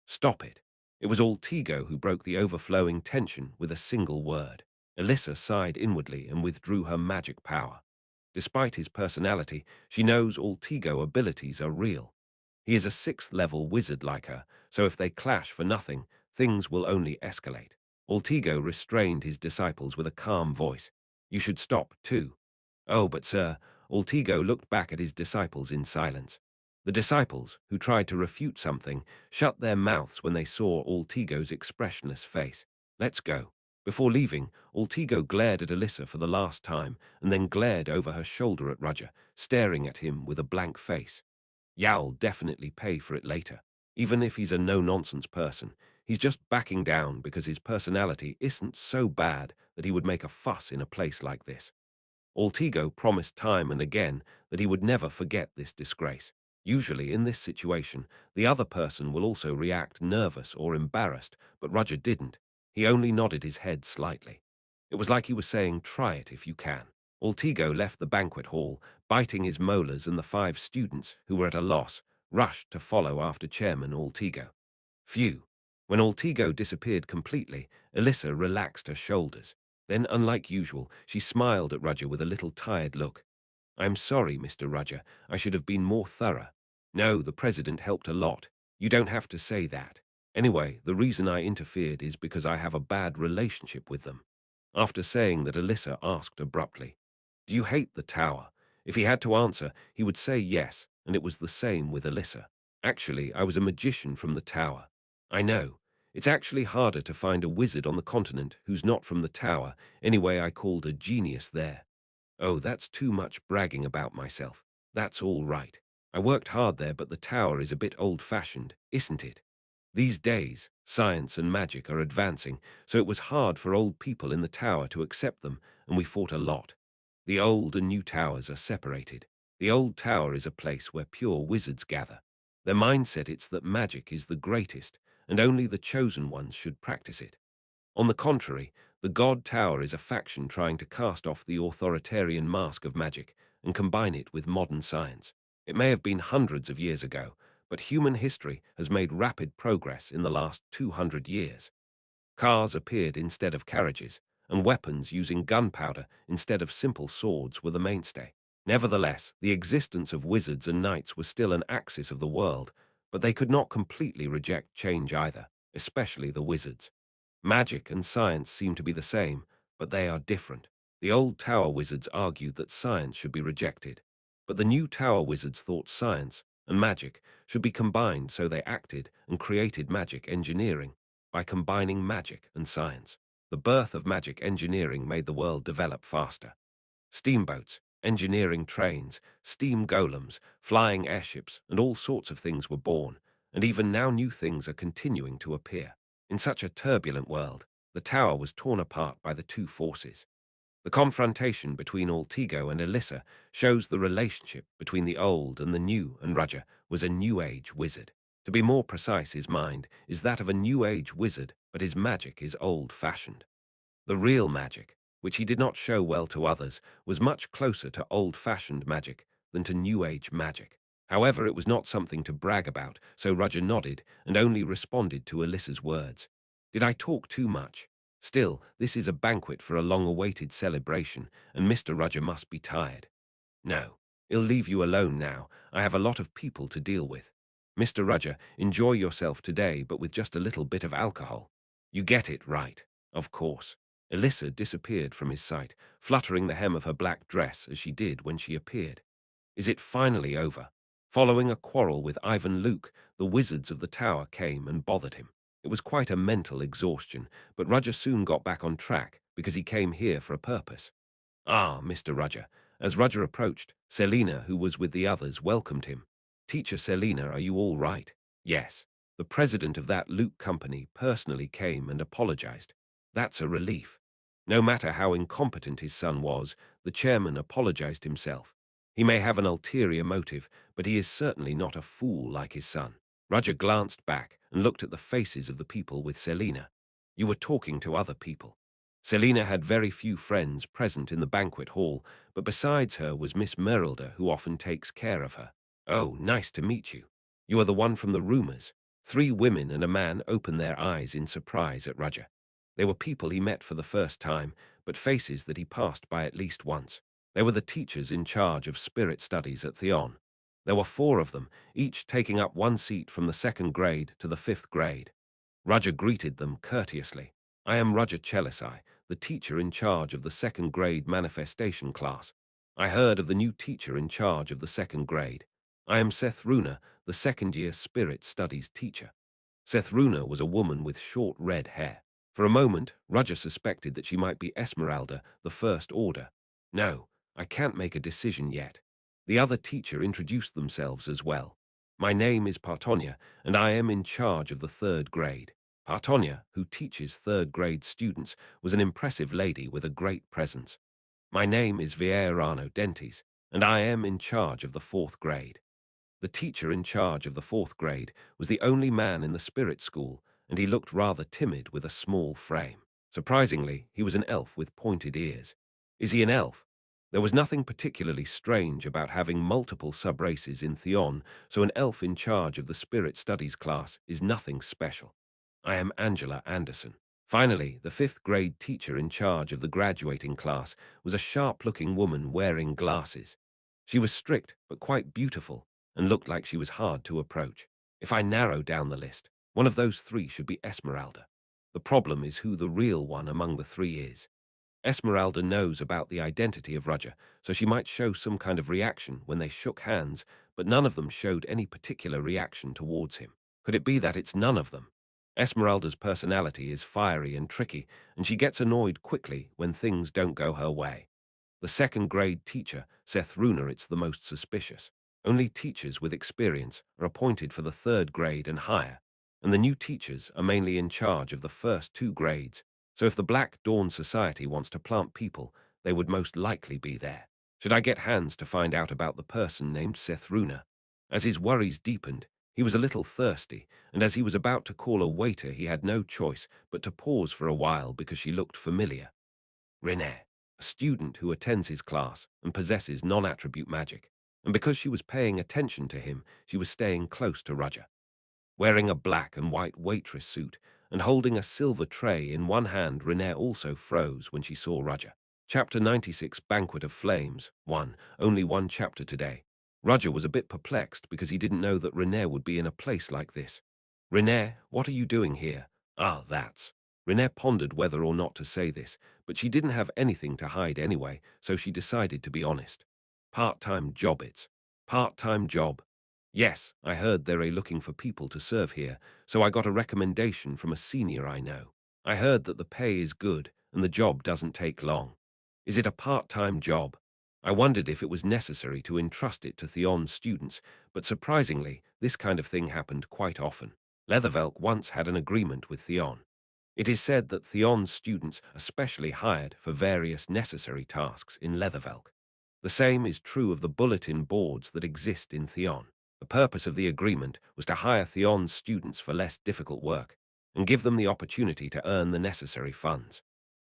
Stop it. It was Altigo who broke the overflowing tension with a single word. Alyssa sighed inwardly and withdrew her magic power. Despite his personality, she knows Altigo abilities are real. He is a 6th-level wizard like her, so if they clash for nothing, things will only escalate. Altigo restrained his disciples with a calm voice. You should stop, too. Oh, but sir, Altigo looked back at his disciples in silence. The disciples, who tried to refute something, shut their mouths when they saw Altigo's expressionless face. Let's go. Before leaving, Altigo glared at Alyssa for the last time and then glared over her shoulder at Roger, staring at him with a blank face. Ya'll definitely pay for it later. Even if he's a no-nonsense person, he's just backing down because his personality isn't so bad that he would make a fuss in a place like this. Altigo promised time and again that he would never forget this disgrace. Usually, in this situation, the other person will also react nervous or embarrassed, but Roger didn't. He only nodded his head slightly. It was like he was saying, "Try it if you can." Altigo left the banquet hall, biting his molars, and the 5 students, who were at a loss, rushed to follow after Chairman Altigo. Phew. When Altigo disappeared completely, Alyssa relaxed her shoulders. Then, unlike usual, she smiled at Roger with a little tired look. "I'm sorry, Mr. Roger. I should have been more thorough. No, the president helped a lot. You don't have to say that. Anyway, the reason I interfered is because I have a bad relationship with them." After saying that, Alyssa asked abruptly, "Do you hate the tower?" If he had to answer, he would say yes, and it was the same with Alyssa. "Actually, I was a magician from the tower." "I know. It's actually harder to find a wizard on the continent who's not from the tower. Anyway, I called a genius there." "Oh, that's too much bragging about myself. That's all right. I worked hard there, but the tower is a bit old-fashioned, isn't it? These days, science and magic are advancing, so it was hard for old people in the tower to accept them, and we fought a lot. The old and new towers are separated. The old tower is a place where pure wizards gather. Their mindset is that magic is the greatest, and only the chosen ones should practice it. On the contrary, the God Tower is a faction trying to cast off the authoritarian mask of magic and combine it with modern science. It may have been hundreds of years ago, but human history has made rapid progress in the last 200 years. Cars appeared instead of carriages, and weapons using gunpowder instead of simple swords were the mainstay. Nevertheless, the existence of wizards and knights was still an axis of the world, but they could not completely reject change either, especially the wizards. Magic and science seem to be the same, but they are different. The old tower wizards argued that science should be rejected, but the new tower wizards thought science and magic should be combined, so they acted and created magic engineering. By combining magic and science, the birth of magic engineering made the world develop faster. Steamboats, engineering trains, steam golems, flying airships, and all sorts of things were born, and even now new things are continuing to appear. In such a turbulent world, the tower was torn apart by the two forces. The confrontation between Altigo and Alyssa shows the relationship between the old and the new, and Roger was a New Age wizard. To be more precise, his mind is that of a New Age wizard, but his magic is old-fashioned. The real magic, which he did not show well to others, was much closer to old-fashioned magic than to New Age magic. However, it was not something to brag about, so Roger nodded and only responded to Alyssa's words. "Did I talk too much? Still, this is a banquet for a long-awaited celebration, and Mr. Roger must be tired." "No, I'll leave you alone now. I have a lot of people to deal with. Mr. Roger, enjoy yourself today, but with just a little bit of alcohol. You get it, right? Of course." Alyssa disappeared from his sight, fluttering the hem of her black dress as she did when she appeared. Is it finally over? Following a quarrel with Ivan Luke, the wizards of the tower came and bothered him. It was quite a mental exhaustion, but Roger soon got back on track because he came here for a purpose. "Ah, Mr. Roger." As Roger approached, Selina, who was with the others, welcomed him. "Teacher Selina, are you all right?" "Yes." The president of that Luke company personally came and apologized. That's a relief. No matter how incompetent his son was, the chairman apologized himself. He may have an ulterior motive, but he is certainly not a fool like his son. Roger glanced back and looked at the faces of the people with Selina. You were talking to other people. Selina had very few friends present in the banquet hall, but besides her was Miss Merrilda, who often takes care of her. "Oh, nice to meet you. You are the one from the rumors." 3 women and a man opened their eyes in surprise at Roger. They were people he met for the first time, but faces that he passed by at least once. They were the teachers in charge of spirit studies at Theon. There were 4 of them, each taking up 1 seat from the 2nd grade to the 5th grade. Roger greeted them courteously. "I am Roger Chelisai, the teacher in charge of the 2nd grade manifestation class. I heard of the new teacher in charge of the 2nd grade. I am Seth Runa, the 2nd-year spirit studies teacher." Seth Runa was a woman with short red hair. For a moment, Roger suspected that she might be Esmeralda, the First Order. No, I can't make a decision yet. The other teacher introduced themselves as well. My name is Partonia, and I am in charge of the third grade. Partonia, who teaches third grade students, was an impressive lady with a great presence. My name is Vierano Dentes, and I am in charge of the fourth grade. The teacher in charge of the fourth grade was the only man in the spirit school, and he looked rather timid with a small frame. Surprisingly, he was an elf with pointed ears. Is he an elf? There was nothing particularly strange about having multiple sub-races in Theon, so an elf in charge of the spirit studies class is nothing special. I am Angela Anderson. Finally, the fifth grade teacher in charge of the graduating class was a sharp-looking woman wearing glasses. She was strict but quite beautiful, and looked like she was hard to approach. If I narrow down the list, one of those three should be Esmeralda. The problem is who the real one among the three is. Esmeralda knows about the identity of Roger, so she might show some kind of reaction when they shook hands, but none of them showed any particular reaction towards him. Could it be that it's none of them? Esmeralda's personality is fiery and tricky, and she gets annoyed quickly when things don't go her way. The second grade teacher, Seth Runa, it's the most suspicious. Only teachers with experience are appointed for the third grade and higher, and the new teachers are mainly in charge of the first two grades, so if the Black Dawn Society wants to plant people, they would most likely be there. Should I get hands to find out about the person named Seth Runa? As his worries deepened, he was a little thirsty, and as he was about to call a waiter, he had no choice but to pause for a while because she looked familiar. Renee, a student who attends his class and possesses non-attribute magic, and because she was paying attention to him, she was staying close to Roger. Wearing a black and white waitress suit and holding a silver tray in one hand, Renee also froze when she saw Roger. Chapter 96, Banquet of Flames. 1. Only one chapter today. Roger was a bit perplexed because he didn't know that Renee would be in a place like this. Renee, what are you doing here? Ah, that's. Renee pondered whether or not to say this, but she didn't have anything to hide anyway, so she decided to be honest. Part-time job it's. Part-time job. Yes, I heard they're looking for people to serve here, so I got a recommendation from a senior I know. I heard that the pay is good and the job doesn't take long. Is it a part-time job? I wondered if it was necessary to entrust it to Theon's students, but surprisingly, this kind of thing happened quite often. Leathervelk once had an agreement with Theon. It is said that Theon's students are specially hired for various necessary tasks in Leathervelk. The same is true of the bulletin boards that exist in Theon. The purpose of the agreement was to hire Theon's students for less difficult work and give them the opportunity to earn the necessary funds.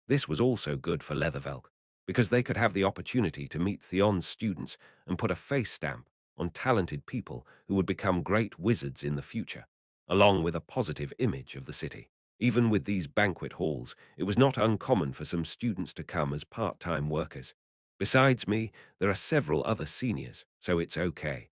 This was also good for Leathervelk, because they could have the opportunity to meet Theon's students and put a face stamp on talented people who would become great wizards in the future, along with a positive image of the city. Even with these banquet halls, it was not uncommon for some students to come as part-time workers. Besides me, there are several other seniors, so it's okay.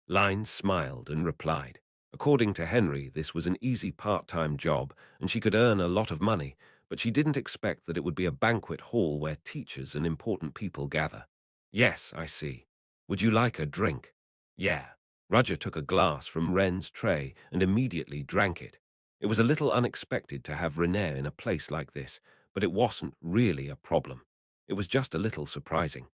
Lyne smiled and replied. According to Henry, this was an easy part-time job, and she could earn a lot of money, but she didn't expect that it would be a banquet hall where teachers and important people gather. Yes, I see. Would you like a drink? Yeah. Roger took a glass from Ren's tray and immediately drank it. It was a little unexpected to have Renee in a place like this, but it wasn't really a problem. It was just a little surprising.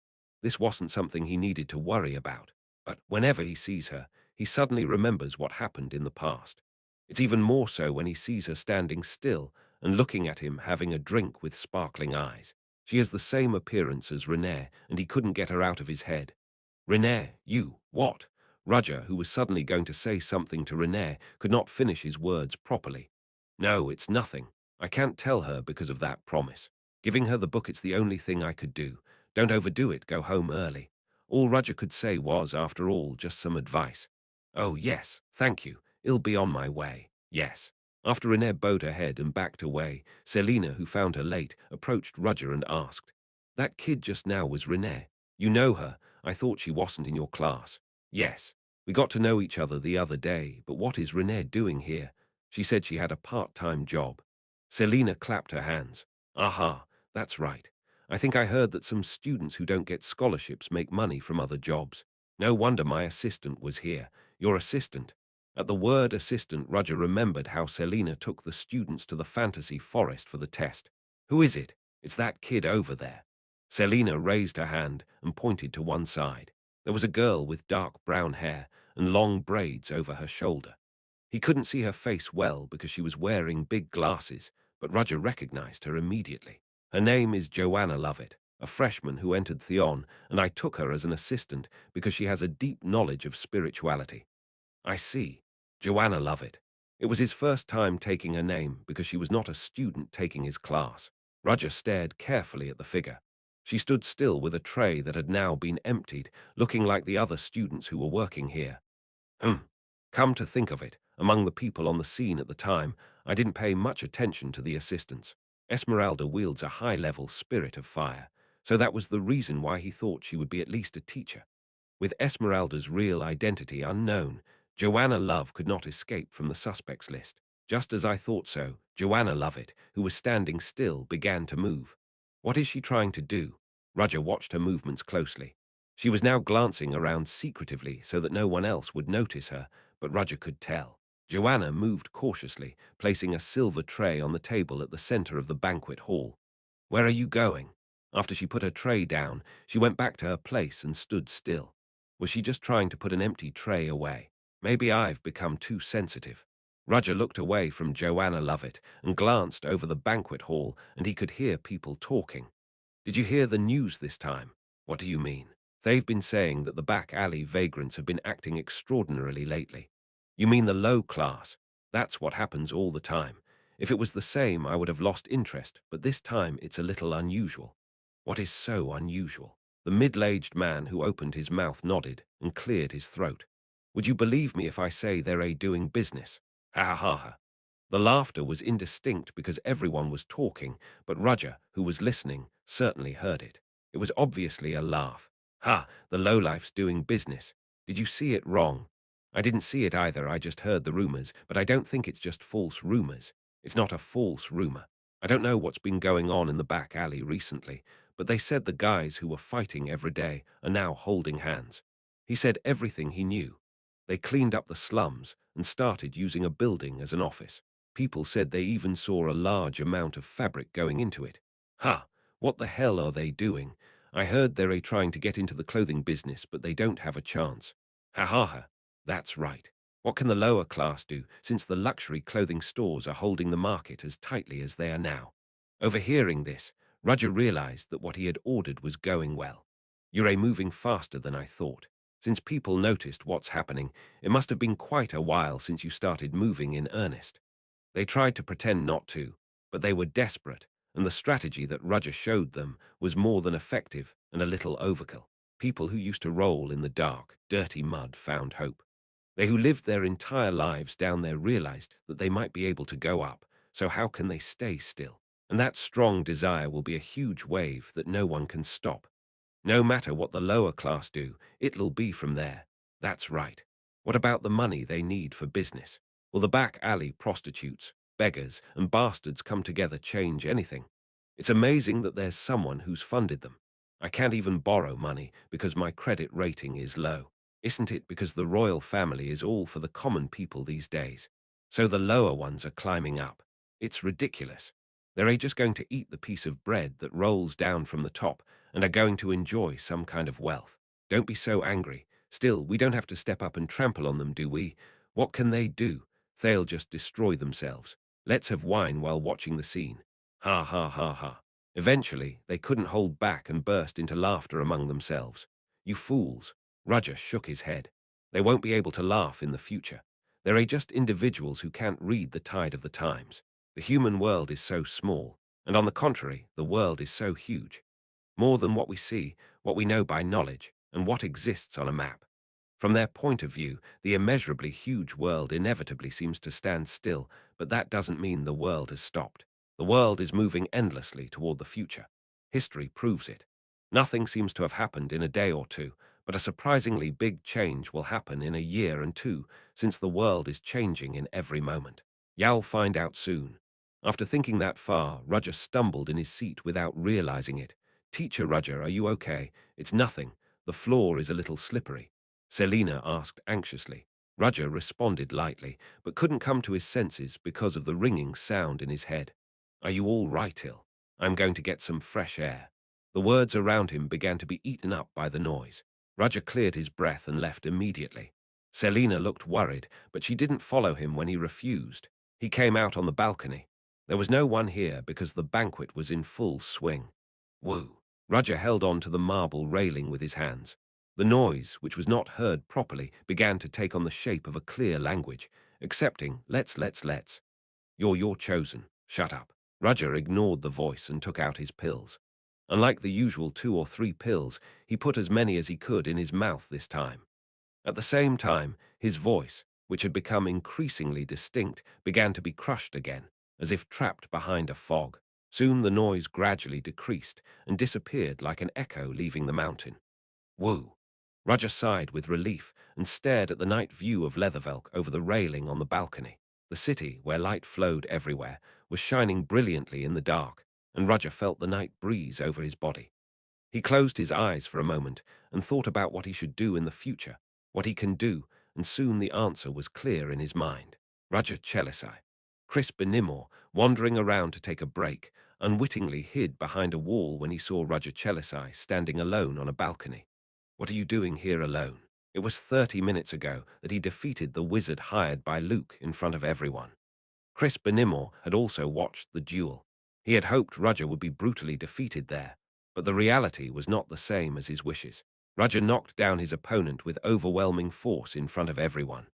This wasn't something he needed to worry about, but whenever he sees her, he suddenly remembers what happened in the past. It's even more so when he sees her standing still and looking at him having a drink with sparkling eyes. She has the same appearance as Renee, and he couldn't get her out of his head. Renee, you, what? Roger, who was suddenly going to say something to Renee, could not finish his words properly. No, it's nothing. I can't tell her because of that promise. Giving her the book, it's the only thing I could do. Don't overdo it, go home early. All Roger could say was, after all, just some advice. Oh, yes, thank you. I'll be on my way. Yes. After Renee bowed her head and backed away, Selina, who found her late, approached Roger and asked, "That kid just now was Renee. You know her. I thought she wasn't in your class." "Yes. We got to know each other the other day, but what is Renee doing here?" She said she had a part-time job. Selina clapped her hands. "Aha, that's right. I think I heard that some students who don't get scholarships make money from other jobs. No wonder my assistant was here. Your assistant?" At the word assistant, Roger remembered how Selena took the students to the fantasy forest for the test. Who is it? It's that kid over there. Selena raised her hand and pointed to one side. There was a girl with dark brown hair and long braids over her shoulder. He couldn't see her face well because she was wearing big glasses, but Roger recognized her immediately. Her name is Joanna Lovett, a freshman who entered Theon, and I took her as an assistant because she has a deep knowledge of spirituality. I see. Joanna Lovett. It was his first time taking her name because she was not a student taking his class. Roger stared carefully at the figure. She stood still with a tray that had now been emptied, looking like the other students who were working here. Hmm. Come to think of it, among the people on the scene at the time, I didn't pay much attention to the assistants. Esmeralda wields a high-level spirit of fire, so that was the reason why he thought she would be at least a teacher. With Esmeralda's real identity unknown, Joanna Love could not escape from the suspects list. Just as I thought so, Joanna Lovett, who was standing still, began to move. What is she trying to do? Roger watched her movements closely. She was now glancing around secretively so that no one else would notice her, but Roger could tell. Joanna moved cautiously, placing a silver tray on the table at the center of the banquet hall. Where are you going? After she put her tray down, she went back to her place and stood still. Was she just trying to put an empty tray away? Maybe I've become too sensitive. Roger looked away from Joanna Lovett and glanced over the banquet hall, and he could hear people talking. Did you hear the news this time? What do you mean? They've been saying that the back alley vagrants have been acting extraordinarily lately. You mean the low class? That's what happens all the time. If it was the same, I would have lost interest, but this time it's a little unusual. What is so unusual? The middle-aged man who opened his mouth nodded and cleared his throat. Would you believe me if I say they're doing business? Ha ha ha ha. The laughter was indistinct because everyone was talking, but Roger, who was listening, certainly heard it. It was obviously a laugh. Ha, the lowlife's doing business. Did you see it wrong? I didn't see it either, I just heard the rumors, but I don't think it's just false rumors. It's not a false rumor. I don't know what's been going on in the back alley recently, but they said the guys who were fighting every day are now holding hands. He said everything he knew. They cleaned up the slums and started using a building as an office. People said they even saw a large amount of fabric going into it. Ha! What the hell are they doing? I heard they're trying to get into the clothing business, but they don't have a chance. Ha ha ha. That's right. What can the lower class do, since the luxury clothing stores are holding the market as tightly as they are now? Overhearing this, Roger realized that what he had ordered was going well. You're moving faster than I thought. Since people noticed what's happening, it must have been quite a while since you started moving in earnest. They tried to pretend not to, but they were desperate, and the strategy that Roger showed them was more than effective and a little overkill. People who used to roll in the dark, dirty mud found hope. They who lived their entire lives down there realized that they might be able to go up, so how can they stay still? And that strong desire will be a huge wave that no one can stop. No matter what the lower class do, it'll be from there. That's right. What about the money they need for business? Will the back alley prostitutes, beggars, and bastards come together change anything? It's amazing that there's someone who's funded them. I can't even borrow money because my credit rating is low. Isn't it because the royal family is all for the common people these days? So the lower ones are climbing up. It's ridiculous. They're just going to eat the piece of bread that rolls down from the top and are going to enjoy some kind of wealth. Don't be so angry. Still, we don't have to step up and trample on them, do we? What can they do? They'll just destroy themselves. Let's have wine while watching the scene. Ha ha ha ha. Eventually, they couldn't hold back and burst into laughter among themselves. You fools. Roger shook his head. They won't be able to laugh in the future. They're just individuals who can't read the tide of the times. The human world is so small, and on the contrary, the world is so huge. More than what we see, what we know by knowledge, and what exists on a map. From their point of view, the immeasurably huge world inevitably seems to stand still, but that doesn't mean the world has stopped. The world is moving endlessly toward the future. History proves it. Nothing seems to have happened in a day or two, but a surprisingly big change will happen in a year and two, since the world is changing in every moment. You'll find out soon. After thinking that far, Roger stumbled in his seat without realizing it. Teacher Roger, are you okay? It's nothing. The floor is a little slippery. Selena asked anxiously. Roger responded lightly, but couldn't come to his senses because of the ringing sound in his head. Are you all right, Hill? I'm going to get some fresh air. The words around him began to be eaten up by the noise. Roger cleared his breath and left immediately. Selina looked worried, but she didn't follow him when he refused. He came out on the balcony. There was no one here because the banquet was in full swing. Woo! Roger held on to the marble railing with his hands. The noise, which was not heard properly, began to take on the shape of a clear language, accepting let's. You're chosen. Shut up. Roger ignored the voice and took out his pills. Unlike the usual 2 or 3 pills, he put as many as he could in his mouth this time. At the same time, his voice, which had become increasingly distinct, began to be crushed again, as if trapped behind a fog. Soon the noise gradually decreased and disappeared like an echo leaving the mountain. Woo! Roger sighed with relief and stared at the night view of Leathervelk over the railing on the balcony. The city, where light flowed everywhere, was shining brilliantly in the dark, and Roger felt the night breeze over his body. He closed his eyes for a moment and thought about what he should do in the future, what he can do, and soon the answer was clear in his mind. Roger Chelisai. Chris Benimor, wandering around to take a break, unwittingly hid behind a wall when he saw Roger Chelisai standing alone on a balcony. What are you doing here alone? It was 30 minutes ago that he defeated the wizard hired by Luke in front of everyone. Chris Benimor had also watched the duel. He had hoped Roger would be brutally defeated there, but the reality was not the same as his wishes. Roger knocked down his opponent with overwhelming force in front of everyone.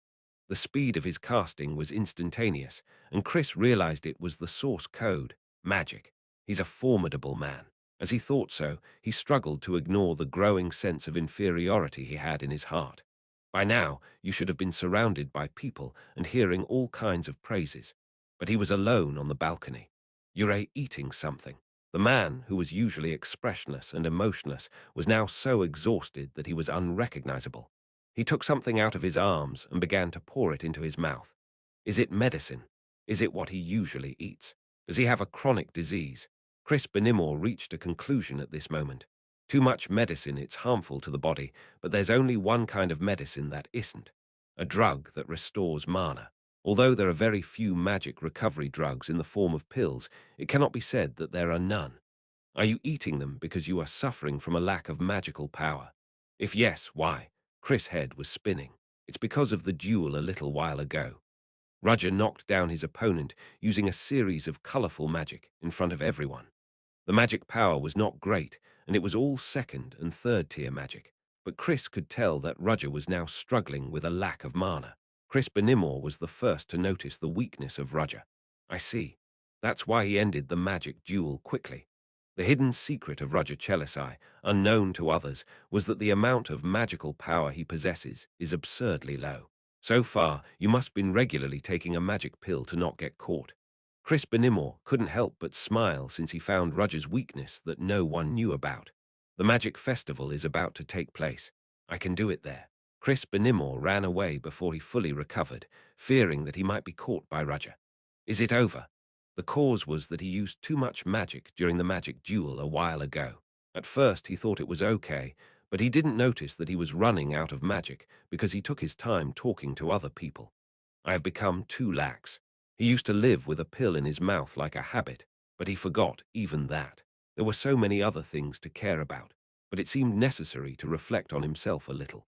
The speed of his casting was instantaneous, and Chris realized it was the source code, magic. He's a formidable man. As he thought so, he struggled to ignore the growing sense of inferiority he had in his heart. By now, you should have been surrounded by people and hearing all kinds of praises. But he was alone on the balcony. Ure eating something. The man, who was usually expressionless and emotionless, was now so exhausted that he was unrecognizable. He took something out of his arms and began to pour it into his mouth. Is it medicine? Is it what he usually eats? Does he have a chronic disease? Chris Benimor reached a conclusion at this moment. Too much medicine, it's harmful to the body, but there's only one kind of medicine that isn't. A drug that restores mana. Although there are very few magic recovery drugs in the form of pills, it cannot be said that there are none. Are you eating them because you are suffering from a lack of magical power? If yes, why? Chris' head was spinning. It's because of the duel a little while ago. Roger knocked down his opponent using a series of colorful magic in front of everyone. The magic power was not great, and it was all second and third tier magic, but Chris could tell that Roger was now struggling with a lack of mana. Chris Benimor was the first to notice the weakness of Roger. I see. That's why he ended the magic duel quickly. The hidden secret of Roger Chelisai, unknown to others, was that the amount of magical power he possesses is absurdly low. So far, you must have been regularly taking a magic pill to not get caught. Chris Benimor couldn't help but smile since he found Roger's weakness that no one knew about. The magic festival is about to take place. I can do it there. Chris Benimor ran away before he fully recovered, fearing that he might be caught by Roger. Is it over? The cause was that he used too much magic during the magic duel a while ago. At first he thought it was okay, but he didn't notice that he was running out of magic because he took his time talking to other people. I have become too lax. He used to live with a pill in his mouth like a habit, but he forgot even that. There were so many other things to care about, but it seemed necessary to reflect on himself a little.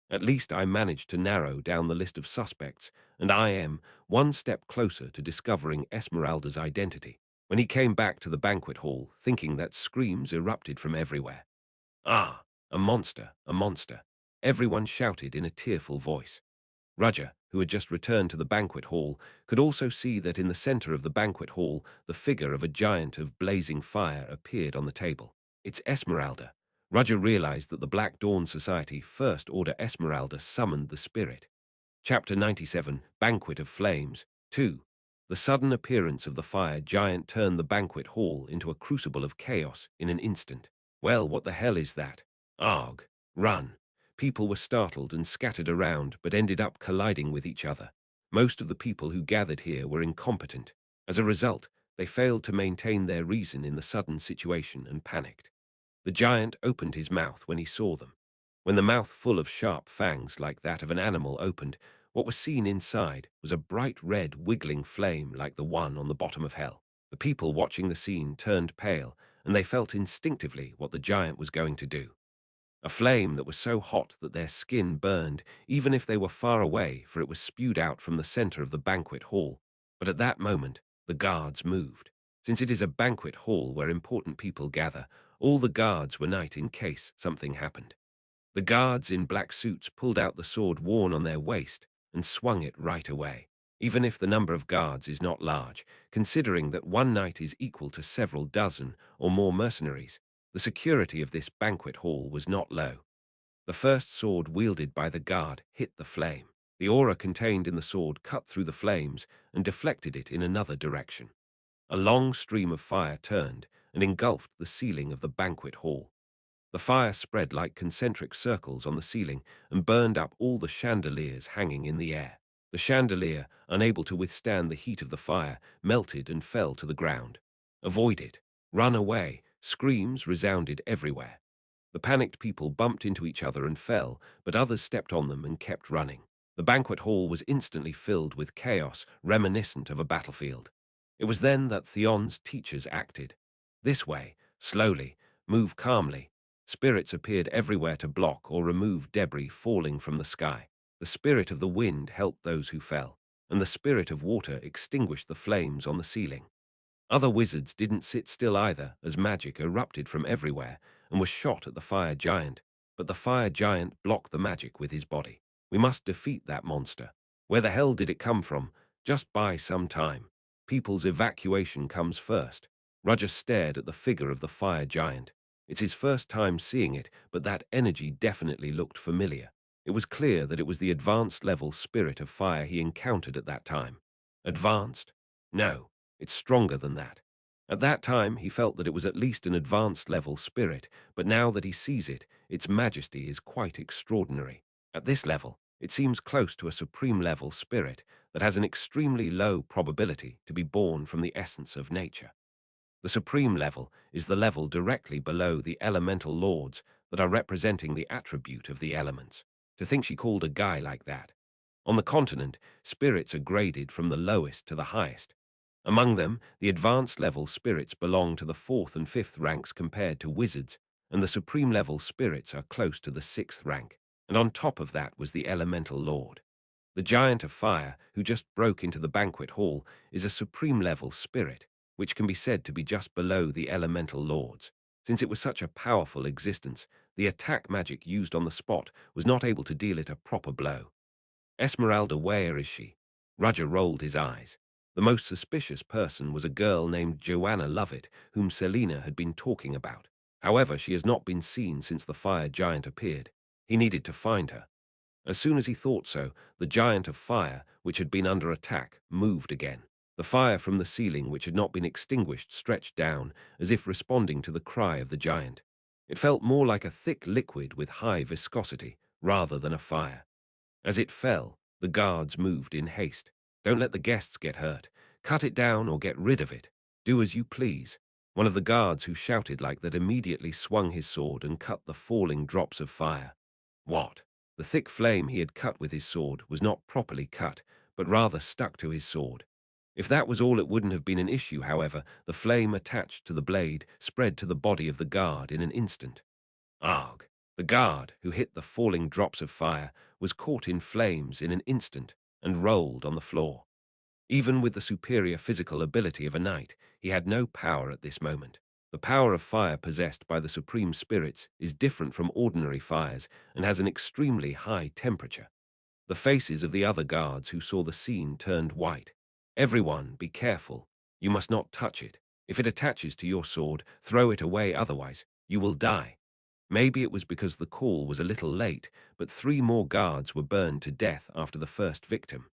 At least I managed to narrow down the list of suspects, and I am one step closer to discovering Esmeralda's identity. When he came back to the banquet hall, thinking that screams erupted from everywhere. Ah, a monster, a monster. Everyone shouted in a tearful voice. Roger, who had just returned to the banquet hall, could also see that in the center of the banquet hall, the figure of a giant of blazing fire appeared on the table. It's Esmeralda. Roger realized that the Black Dawn Society First Order Esmeralda summoned the spirit. Chapter 97, Banquet of Flames. 2. The sudden appearance of the fire giant turned the banquet hall into a crucible of chaos in an instant. Well, what the hell is that? Arg. Run. People were startled and scattered around, but ended up colliding with each other. Most of the people who gathered here were incompetent. As a result, they failed to maintain their reason in the sudden situation and panicked. The giant opened his mouth when he saw them. When the mouth full of sharp fangs like that of an animal opened, What was seen inside was a bright red wiggling flame like the one on the bottom of hell. The people watching the scene turned pale, and they felt instinctively what the giant was going to do. A flame that was so hot that their skin burned, even if they were far away, for it was spewed out from the center of the banquet hall. But at that moment, the guards moved. Since it is a banquet hall where important people gather, all the guards were night in case something happened. The guards in black suits pulled out the sword worn on their waist and swung it right away. Even if the number of guards is not large, considering that one knight is equal to several dozen or more mercenaries, the security of this banquet hall was not low. The first sword wielded by the guard hit the flame. The aura contained in the sword cut through the flames and deflected it in another direction. A long stream of fire turned and engulfed the ceiling of the banquet hall. The fire spread like concentric circles on the ceiling and burned up all the chandeliers hanging in the air. The chandelier, unable to withstand the heat of the fire, melted and fell to the ground. Avoid it. Run away. Screams resounded everywhere. The panicked people bumped into each other and fell, but others stepped on them and kept running. The banquet hall was instantly filled with chaos reminiscent of a battlefield. It was then that Theon's teachers acted. This way, slowly, move calmly. Spirits appeared everywhere to block or remove debris falling from the sky. The spirit of the wind helped those who fell, and the spirit of water extinguished the flames on the ceiling. Other wizards didn't sit still either, as magic erupted from everywhere and was shot at the fire giant, but the fire giant blocked the magic with his body. We must defeat that monster. Where the hell did it come from? Just buy some time. People's evacuation comes first. Roger stared at the figure of the fire giant. It's his first time seeing it, but that energy definitely looked familiar. It was clear that it was the advanced level spirit of fire he encountered at that time. Advanced? No. It's stronger than that. At that time, he felt that it was at least an advanced level spirit, but now that he sees it, its majesty is quite extraordinary. At this level, it seems close to a supreme level spirit that has an extremely low probability to be born from the essence of nature. The supreme level is the level directly below the elemental lords that are representing the attribute of the elements. To think she called a guy like that. On the continent, spirits are graded from the lowest to the highest. Among them, the advanced level spirits belong to the 4th and 5th ranks compared to wizards, and the supreme level spirits are close to the 6th rank. And on top of that was the elemental lord. The giant of fire, who just broke into the banquet hall, is a supreme level spirit, which can be said to be just below the elemental lords. Since it was such a powerful existence, the attack magic used on the spot was not able to deal it a proper blow. Esmeralda, where is she? Roger rolled his eyes. The most suspicious person was a girl named Joanna Lovett, whom Selena had been talking about. However, she has not been seen since the fire giant appeared. He needed to find her. As soon as he thought so, the giant of fire, which had been under attack, moved again. The fire from the ceiling, which had not been extinguished, stretched down, as if responding to the cry of the giant. It felt more like a thick liquid with high viscosity, rather than a fire. As it fell, the guards moved in haste. Don't let the guests get hurt. Cut it down or get rid of it. Do as you please. One of the guards who shouted like that immediately swung his sword and cut the falling drops of fire. What? The thick flame he had cut with his sword was not properly cut, but rather stuck to his sword. If that was all, it wouldn't have been an issue, however. The flame attached to the blade spread to the body of the guard in an instant. Arg! The guard, who hit the falling drops of fire, was caught in flames in an instant and rolled on the floor. Even with the superior physical ability of a knight, he had no power at this moment. The power of fire possessed by the supreme spirits is different from ordinary fires and has an extremely high temperature. The faces of the other guards who saw the scene turned white. Everyone, be careful. You must not touch it. If it attaches to your sword, throw it away, otherwise you will die. Maybe it was because the call was a little late, but 3 more guards were burned to death after the first victim.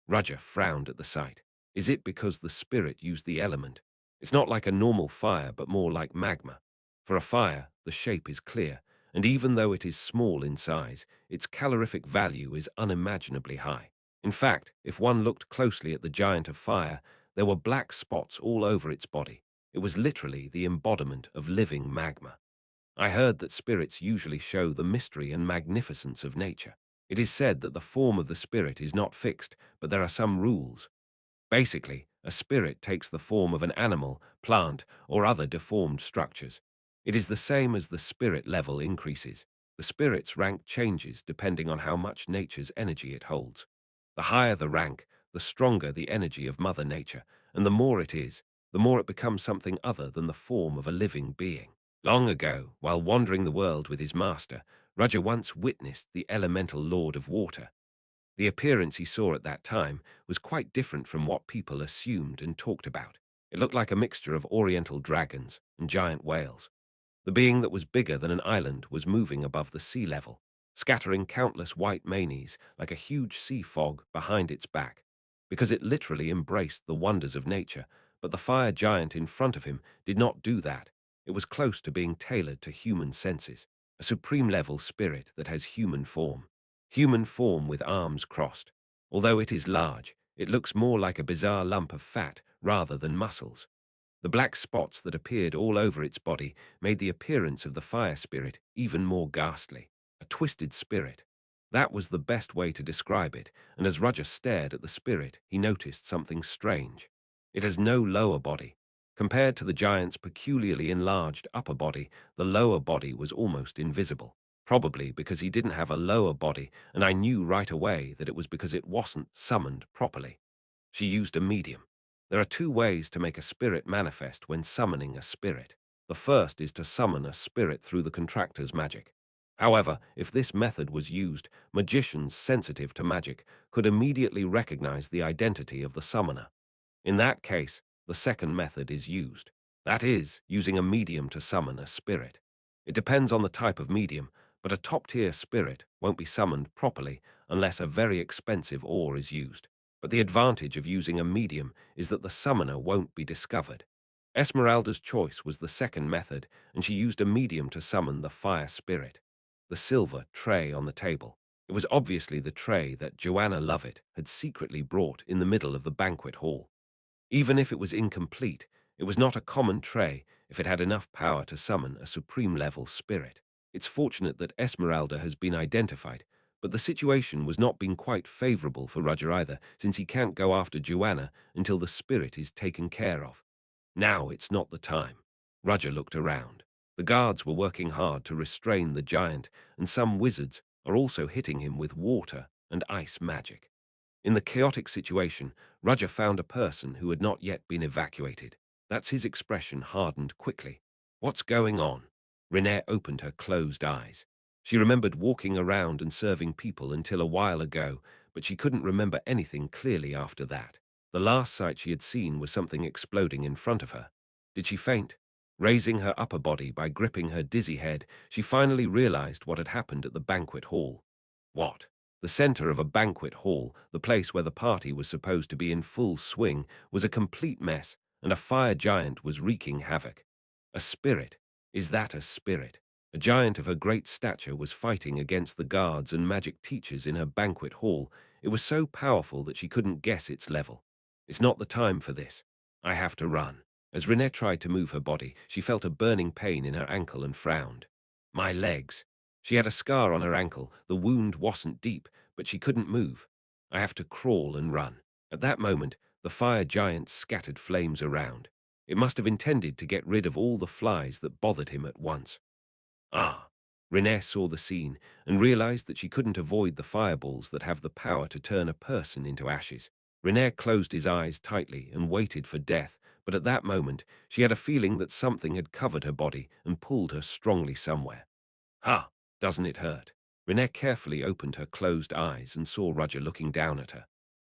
Roger frowned at the sight. Is it because the spirit used the element? It's not like a normal fire, but more like magma. For a fire, the shape is clear, and even though it is small in size, its calorific value is unimaginably high. In fact, if one looked closely at the giant of fire, there were black spots all over its body. It was literally the embodiment of living magma. I heard that spirits usually show the mystery and magnificence of nature. It is said that the form of the spirit is not fixed, but there are some rules. Basically, a spirit takes the form of an animal, plant, or other deformed structures. It is the same as the spirit level increases. The spirit's rank changes depending on how much nature's energy it holds. The higher the rank, the stronger the energy of Mother Nature, and the more it is, the more it becomes something other than the form of a living being. Long ago, while wandering the world with his master, Roger once witnessed the elemental lord of water. The appearance he saw at that time was quite different from what people assumed and talked about. It looked like a mixture of oriental dragons and giant whales. The being that was bigger than an island was moving above the sea level, scattering countless white manes like a huge sea fog behind its back, because it literally embraced the wonders of nature. But the fire giant in front of him did not do that. It was close to being tailored to human senses, a supreme level spirit that has human form with arms crossed. Although it is large, it looks more like a bizarre lump of fat rather than muscles. The black spots that appeared all over its body made the appearance of the fire spirit even more ghastly. A twisted spirit. That was the best way to describe it, and as Roger stared at the spirit, he noticed something strange. It has no lower body. Compared to the giant's peculiarly enlarged upper body, the lower body was almost invisible. Probably because he didn't have a lower body, and I knew right away that it was because it wasn't summoned properly. She used a medium. There are two ways to make a spirit manifest when summoning a spirit. The first is to summon a spirit through the contractor's magic. However, if this method was used, magicians sensitive to magic could immediately recognize the identity of the summoner. In that case, the second method is used. That is, using a medium to summon a spirit. It depends on the type of medium, but a top-tier spirit won't be summoned properly unless a very expensive ore is used. But the advantage of using a medium is that the summoner won't be discovered. Esmeralda's choice was the second method, and she used a medium to summon the fire spirit. The silver tray on the table. It was obviously the tray that Joanna Lovett had secretly brought in the middle of the banquet hall. Even if it was incomplete, it was not a common tray if it had enough power to summon a supreme-level spirit. It's fortunate that Esmeralda has been identified, but the situation was not being quite favorable for Roger either, since he can't go after Joanna until the spirit is taken care of. Now it's not the time. Roger looked around. The guards were working hard to restrain the giant, and some wizards are also hitting him with water and ice magic. In the chaotic situation, Roger found a person who had not yet been evacuated. That's his expression hardened quickly. What's going on? Renee opened her closed eyes. She remembered walking around and serving people until a while ago, but she couldn't remember anything clearly after that. The last sight she had seen was something exploding in front of her. Did she faint? Raising her upper body by gripping her dizzy head, she finally realized what had happened at the banquet hall. What? The center of a banquet hall, the place where the party was supposed to be in full swing, was a complete mess, and a fire giant was wreaking havoc. A spirit? Is that a spirit? A giant of her great stature was fighting against the guards and magic teachers in her banquet hall. It was so powerful that she couldn't guess its level. It's not the time for this. I have to run. As Renee tried to move her body, she felt a burning pain in her ankle and frowned. My legs. She had a scar on her ankle. The wound wasn't deep, but she couldn't move. I have to crawl and run. At that moment, the fire giant scattered flames around. It must have intended to get rid of all the flies that bothered him at once. Ah! Renee saw the scene and realized that she couldn't avoid the fireballs that have the power to turn a person into ashes. Renee closed his eyes tightly and waited for death, but at that moment, she had a feeling that something had covered her body and pulled her strongly somewhere. Ha! Doesn't it hurt? Renee carefully opened her closed eyes and saw Roger looking down at her.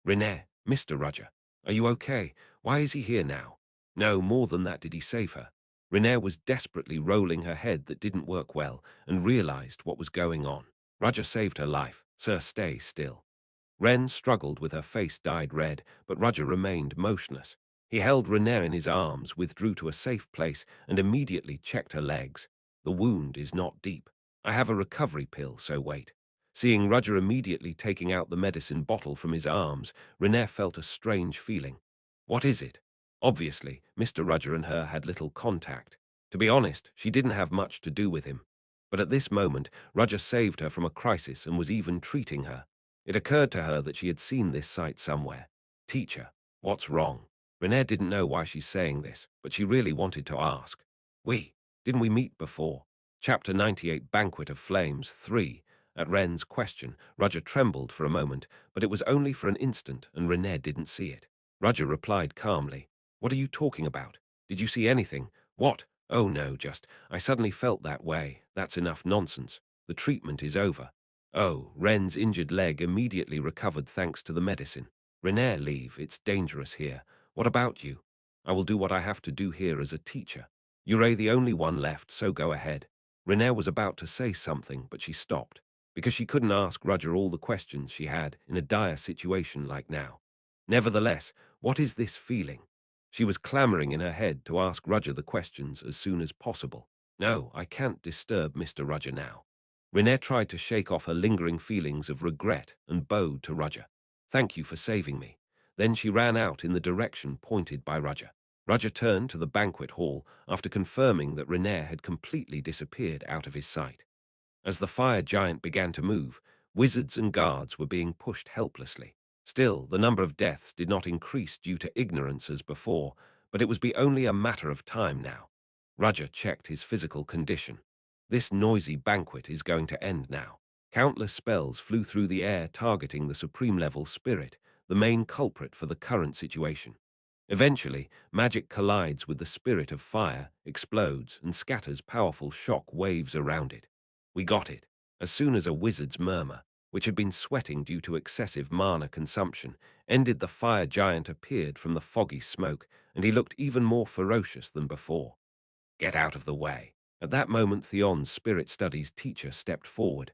Renee, Mr. Roger, are you okay? Why is he here now? No, more than that, did he save her? Renee was desperately rolling her head that didn't work well and realized what was going on. Roger saved her life. Sir, stay still. Ren struggled with her face dyed red, but Roger remained motionless. He held Renee in his arms, withdrew to a safe place, and immediately checked her legs. The wound is not deep. I have a recovery pill, so wait. Seeing Roger immediately taking out the medicine bottle from his arms, Renee felt a strange feeling. What is it? Obviously, Mr. Roger and her had little contact. To be honest, she didn't have much to do with him. But at this moment, Roger saved her from a crisis and was even treating her. It occurred to her that she had seen this sight somewhere. Teacher, what's wrong? Renee didn't know why she's saying this, but she really wanted to ask. Didn't we meet before? Chapter 98, Banquet of Flames 3. At Ren's question, Roger trembled for a moment, but it was only for an instant, and Renee didn't see it. Roger replied calmly, "What are you talking about? Did you see anything? What? Oh no, I suddenly felt that way. That's enough nonsense. The treatment is over." Oh, Ren's injured leg immediately recovered thanks to the medicine. Renee, leave. It's dangerous here. What about you? I will do what I have to do here as a teacher. You're the only one left, so go ahead. Renee was about to say something, but she stopped, because she couldn't ask Roger all the questions she had in a dire situation like now. Nevertheless, what is this feeling? She was clamoring in her head to ask Roger the questions as soon as possible. No, I can't disturb Mr. Roger now. Renee tried to shake off her lingering feelings of regret and bowed to Roger. Thank you for saving me. Then she ran out in the direction pointed by Roger. Roger turned to the banquet hall after confirming that Renee had completely disappeared out of his sight. As the fire giant began to move, wizards and guards were being pushed helplessly. Still, the number of deaths did not increase due to ignorance as before, but it was only a matter of time now. Roger checked his physical condition. This noisy banquet is going to end now. Countless spells flew through the air targeting the supreme-level spirit, the main culprit for the current situation. Eventually, magic collides with the spirit of fire, explodes, and scatters powerful shock waves around it. We got it. As soon as a wizard's murmur, which had been sweating due to excessive mana consumption, ended, the fire giant appeared from the foggy smoke, and he looked even more ferocious than before. Get out of the way. At that moment, Theon's spirit studies teacher stepped forward.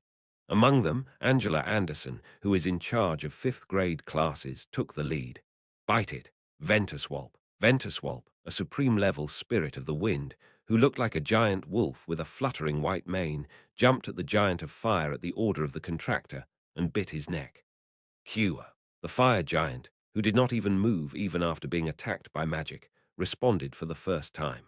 Among them, Angela Anderson, who is in charge of 5th grade classes, took the lead. Bite it. Ventuswalp. Ventuswalp, a supreme-level spirit of the wind, who looked like a giant wolf with a fluttering white mane, jumped at the giant of fire at the order of the contractor and bit his neck. Cure. The fire giant, who did not even move even after being attacked by magic, responded for the first time.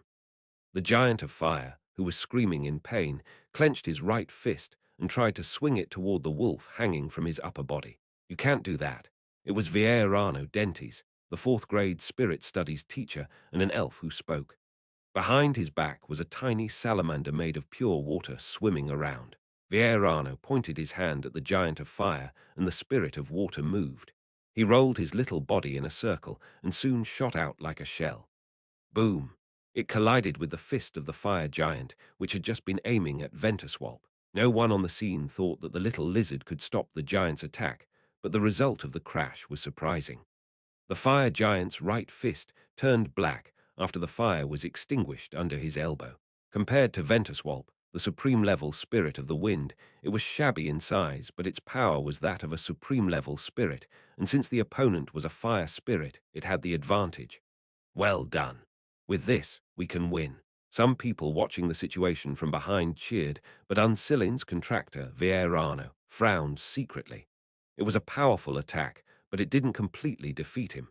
The giant of fire, who was screaming in pain, clenched his right fist and tried to swing it toward the wolf hanging from his upper body. You can't do that. It was Vieirano Dentes, the 4th grade spirit studies teacher and an elf, who spoke. Behind his back was a tiny salamander made of pure water swimming around. Vieirano pointed his hand at the giant of fire, and the spirit of water moved. He rolled his little body in a circle and soon shot out like a shell. Boom! It collided with the fist of the fire giant, which had just been aiming at Ventuswalp. No one on the scene thought that the little lizard could stop the giant's attack, but the result of the crash was surprising. The fire giant's right fist turned black after the fire was extinguished under his elbow. Compared to Ventuswalp, the supreme-level spirit of the wind, it was shabby in size, but its power was that of a supreme-level spirit, and since the opponent was a fire spirit, it had the advantage. Well done. With this, we can win. Some people watching the situation from behind cheered, but Unsilin's contractor, Vieirano, frowned secretly. It was a powerful attack, but it didn't completely defeat him.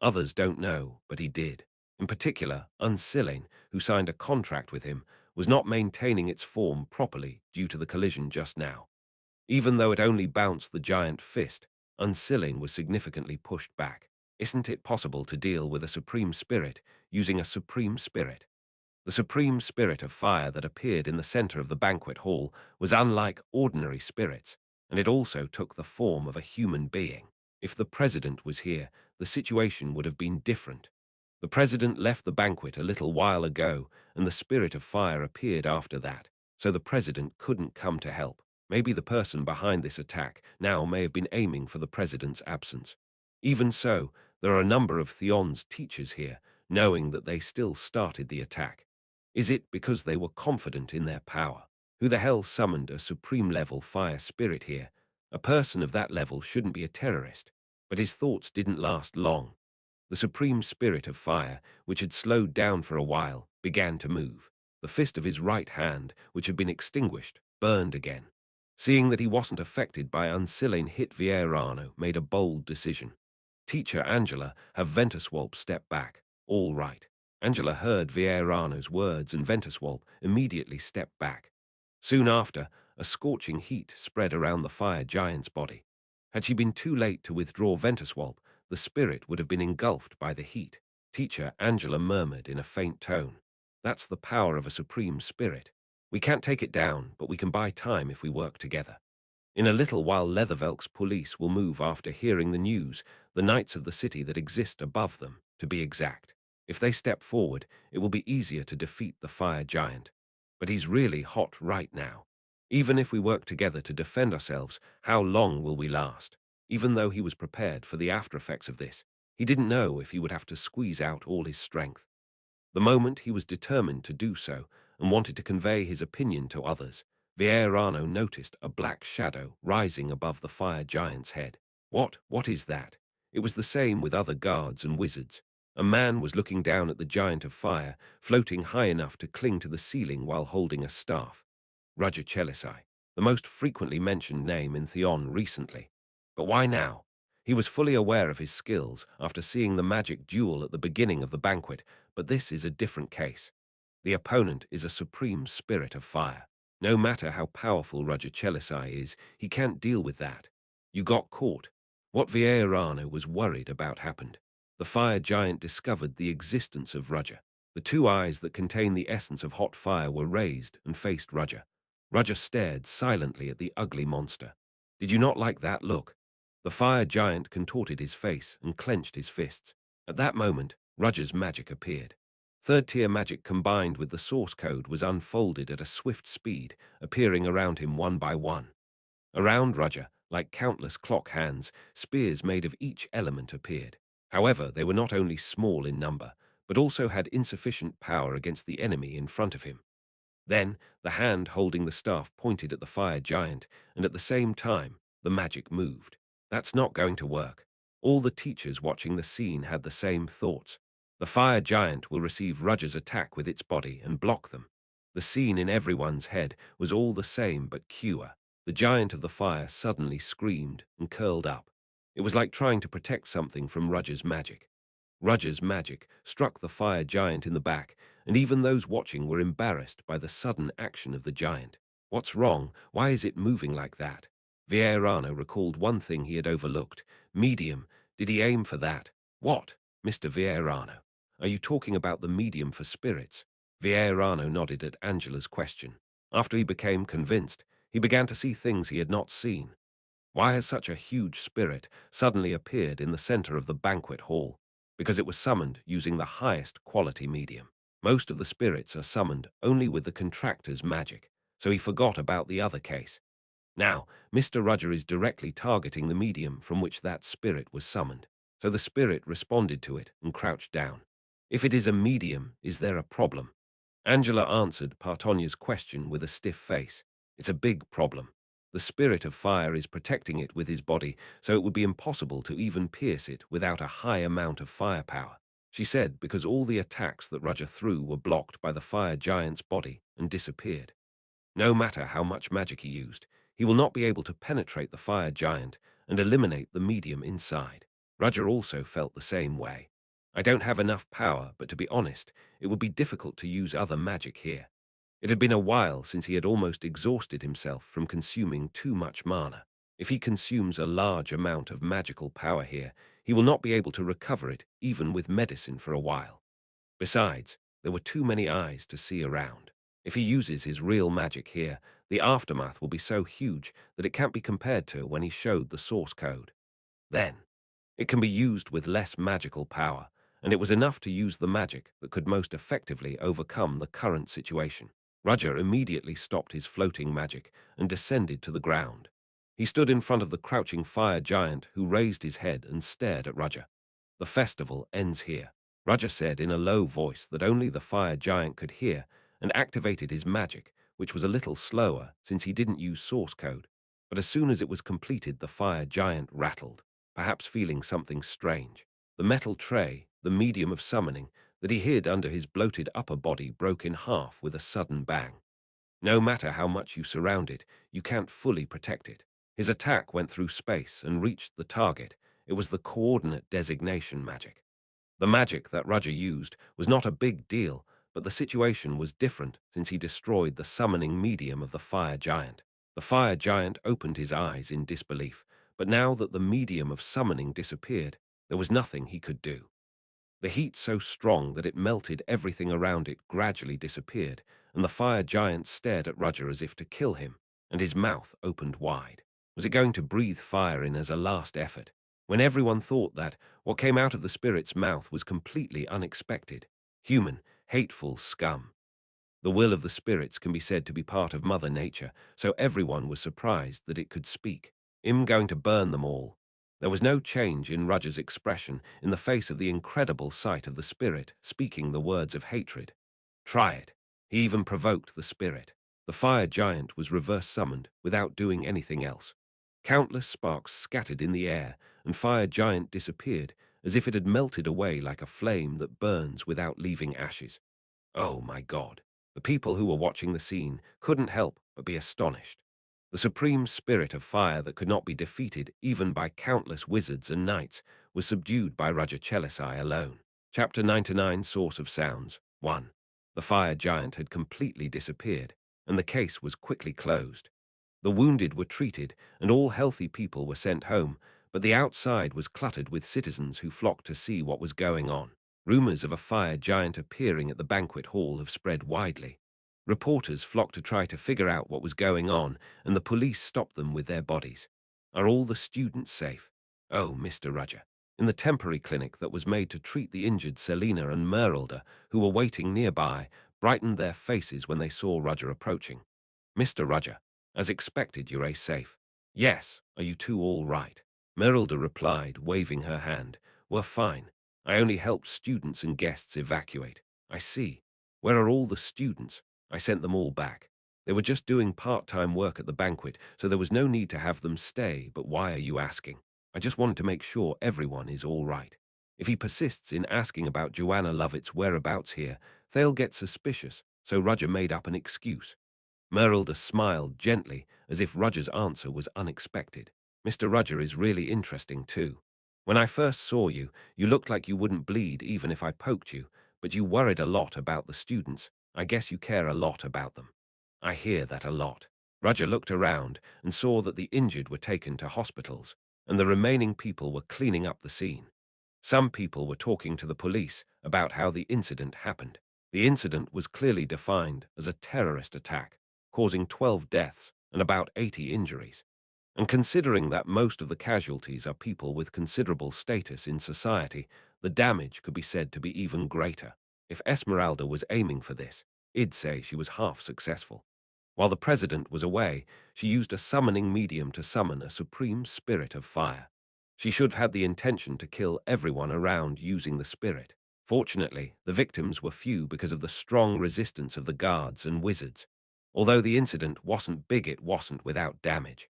Others don't know, but he did. In particular, Unsilin, who signed a contract with him, was not maintaining its form properly due to the collision just now. Even though it only bounced the giant fist, Unsilin was significantly pushed back. Isn't it possible to deal with a supreme spirit using a supreme spirit? The supreme spirit of fire that appeared in the center of the banquet hall was unlike ordinary spirits, and it also took the form of a human being. If the president was here, the situation would have been different. The president left the banquet a little while ago, and the spirit of fire appeared after that, so the president couldn't come to help. Maybe the person behind this attack now may have been aiming for the president's absence. Even so, there are a number of Theon's teachers here, knowing that they still started the attack. Is it because they were confident in their power? Who the hell summoned a supreme-level fire spirit here? A person of that level shouldn't be a terrorist. But his thoughts didn't last long. The supreme spirit of fire, which had slowed down for a while, began to move. The fist of his right hand, which had been extinguished, burned again. Seeing that he wasn't affected by Unsilin, hit Vieirano made a bold decision. Teacher Angela, have Ventuswalp step back. All right. Angela heard Vieirano's words, and Ventuswalp immediately stepped back. Soon after, a scorching heat spread around the fire giant's body. Had she been too late to withdraw Ventuswalp, the spirit would have been engulfed by the heat. Teacher Angela murmured in a faint tone. That's the power of a supreme spirit. We can't take it down, but we can buy time if we work together. In a little while Leathervelk's police will move after hearing the news, the knights of the city that exist above them, to be exact. If they step forward, it will be easier to defeat the fire giant. But he's really hot right now. Even if we work together to defend ourselves, how long will we last? Even though he was prepared for the after effects of this, he didn't know if he would have to squeeze out all his strength. The moment he was determined to do so and wanted to convey his opinion to others, Vieirano noticed a black shadow rising above the fire giant's head. What is that? It was the same with other guards and wizards. A man was looking down at the giant of fire, floating high enough to cling to the ceiling while holding a staff. Roger Chelisai, the most frequently mentioned name in Theon recently. But why now? He was fully aware of his skills after seeing the magic duel at the beginning of the banquet, but this is a different case. The opponent is a supreme spirit of fire. No matter how powerful Roger Chelisai is, he can't deal with that. You got caught. What Vieirano was worried about happened. The fire giant discovered the existence of Roger. The two eyes that contain the essence of hot fire were raised and faced Roger. Roger stared silently at the ugly monster. Did you not like that look? The fire giant contorted his face and clenched his fists. At that moment, Roger's magic appeared. Third-tier magic combined with the source code was unfolded at a swift speed, appearing around him one by one. Around Roger, like countless clock hands, spears made of each element appeared. However, they were not only small in number, but also had insufficient power against the enemy in front of him. Then, the hand holding the staff pointed at the fire giant, and at the same time, the magic moved. That's not going to work. All the teachers watching the scene had the same thoughts. The fire giant will receive Roger's attack with its body and block them. The scene in everyone's head was all the same but cuer. The giant of the fire suddenly screamed and curled up. It was like trying to protect something from Roger's magic. Roger's magic struck the fire giant in the back, and even those watching were embarrassed by the sudden action of the giant. What's wrong? Why is it moving like that? Vieirano recalled one thing he had overlooked. Medium. Did he aim for that? What? Mr. Vieirano, are you talking about the medium for spirits? Vieirano nodded at Angela's question. After he became convinced, he began to see things he had not seen. Why has such a huge spirit suddenly appeared in the center of the banquet hall? Because it was summoned using the highest quality medium. Most of the spirits are summoned only with the contractor's magic, so he forgot about the other case. Now, Mr. Roger is directly targeting the medium from which that spirit was summoned, so the spirit responded to it and crouched down. If it is a medium, is there a problem? Angela answered Partonia's question with a stiff face. It's a big problem. The spirit of fire is protecting it with his body, so it would be impossible to even pierce it without a high amount of firepower. She said because all the attacks that Roger threw were blocked by the fire giant's body and disappeared. No matter how much magic he used, he will not be able to penetrate the fire giant and eliminate the medium inside. Roger also felt the same way. I don't have enough power, but to be honest, it would be difficult to use other magic here. It had been a while since he had almost exhausted himself from consuming too much mana. If he consumes a large amount of magical power here, he will not be able to recover it, even with medicine for a while. Besides, there were too many eyes to see around. If he uses his real magic here, the aftermath will be so huge that it can't be compared to when he showed the source code. Then, it can be used with less magical power, and it was enough to use the magic that could most effectively overcome the current situation. Roger immediately stopped his floating magic and descended to the ground. He stood in front of the crouching fire giant who raised his head and stared at Roger. The festival ends here, Roger said in a low voice that only the fire giant could hear, and activated his magic, which was a little slower since he didn't use source code. But as soon as it was completed, the fire giant rattled, perhaps feeling something strange. The metal tray, the medium of summoning, that he hid under his bloated upper body broke in half with a sudden bang. No matter how much you surround it, you can't fully protect it. His attack went through space and reached the target. It was the coordinate designation magic. The magic that Roger used was not a big deal, but the situation was different since he destroyed the summoning medium of the fire giant. The fire giant opened his eyes in disbelief, but now that the medium of summoning disappeared, there was nothing he could do. The heat so strong that it melted everything around it gradually disappeared, and the fire giant stared at Roger as if to kill him, and his mouth opened wide. Was it going to breathe fire in as a last effort? When everyone thought that, what came out of the spirit's mouth was completely unexpected. Human, hateful scum. The will of the spirits can be said to be part of Mother Nature, so everyone was surprised that it could speak. I'm going to burn them all. There was no change in Roger's expression in the face of the incredible sight of the spirit speaking the words of hatred. Try it. He even provoked the spirit. The fire giant was reverse summoned without doing anything else. Countless sparks scattered in the air, and fire giant disappeared as if it had melted away like a flame that burns without leaving ashes. Oh my God. The people who were watching the scene couldn't help but be astonished. The supreme spirit of fire that could not be defeated even by countless wizards and knights was subdued by Roger Chelisai alone. Chapter 99 Source of Sounds 1. The fire giant had completely disappeared, and the case was quickly closed. The wounded were treated, and all healthy people were sent home, but the outside was cluttered with citizens who flocked to see what was going on. Rumors of a fire giant appearing at the banquet hall have spread widely. Reporters flocked to try to figure out what was going on, and the police stopped them with their bodies. Are all the students safe? Oh, Mr. Roger. In the temporary clinic that was made to treat the injured Selina and Merelda, who were waiting nearby, brightened their faces when they saw Roger approaching. Mr. Roger, as expected, you're safe. Yes, are you two all right? Merelda replied, waving her hand. We're fine. I only helped students and guests evacuate. I see. Where are all the students? I sent them all back. They were just doing part-time work at the banquet, so there was no need to have them stay, but why are you asking? I just wanted to make sure everyone is all right. If he persists in asking about Joanna Lovett's whereabouts here, they'll get suspicious, so Roger made up an excuse. Merelda smiled gently, as if Roger's answer was unexpected. Mr. Roger is really interesting too. When I first saw you, you looked like you wouldn't bleed even if I poked you, but you worried a lot about the students. I guess you care a lot about them. I hear that a lot. Roger looked around and saw that the injured were taken to hospitals, and the remaining people were cleaning up the scene. Some people were talking to the police about how the incident happened. The incident was clearly defined as a terrorist attack, causing 12 deaths and about 80 injuries. And considering that most of the casualties are people with considerable status in society, the damage could be said to be even greater. If Esmeralda was aiming for this, I'd say she was half successful. While the president was away, she used a summoning medium to summon a supreme spirit of fire. She should have had the intention to kill everyone around using the spirit. Fortunately, the victims were few because of the strong resistance of the guards and wizards. Although the incident wasn't big, it wasn't without damage.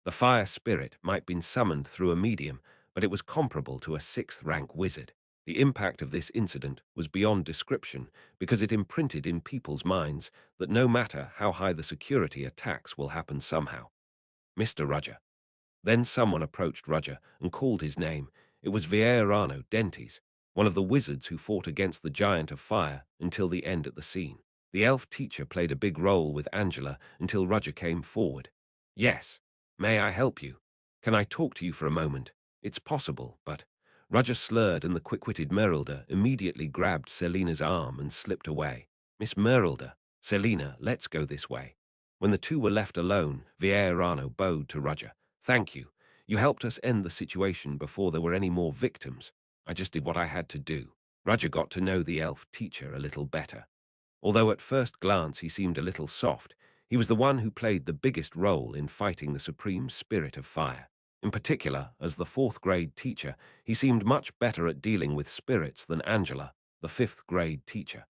The fire spirit might be summoned through a medium, but it was comparable to a 6th-rank wizard. The impact of this incident was beyond description because it imprinted in people's minds that no matter how high the security, attacks will happen somehow. Mr. Roger. Then someone approached Roger and called his name. It was Vieirano Dentes, one of the wizards who fought against the giant of fire until the end at the scene. The elf teacher played a big role with Angela until Roger came forward. Yes. May I help you? Can I talk to you for a moment? It's possible, but... Roger slurred, and the quick-witted Merelda immediately grabbed Selina's arm and slipped away. Miss Merelda, Selina, let's go this way. When the two were left alone, Vieirano bowed to Roger. Thank you. You helped us end the situation before there were any more victims. I just did what I had to do. Roger got to know the elf teacher a little better. Although at first glance he seemed a little soft, he was the one who played the biggest role in fighting the supreme spirit of fire. In particular, as the 4th-grade teacher, he seemed much better at dealing with spirits than Angela, the 5th-grade teacher.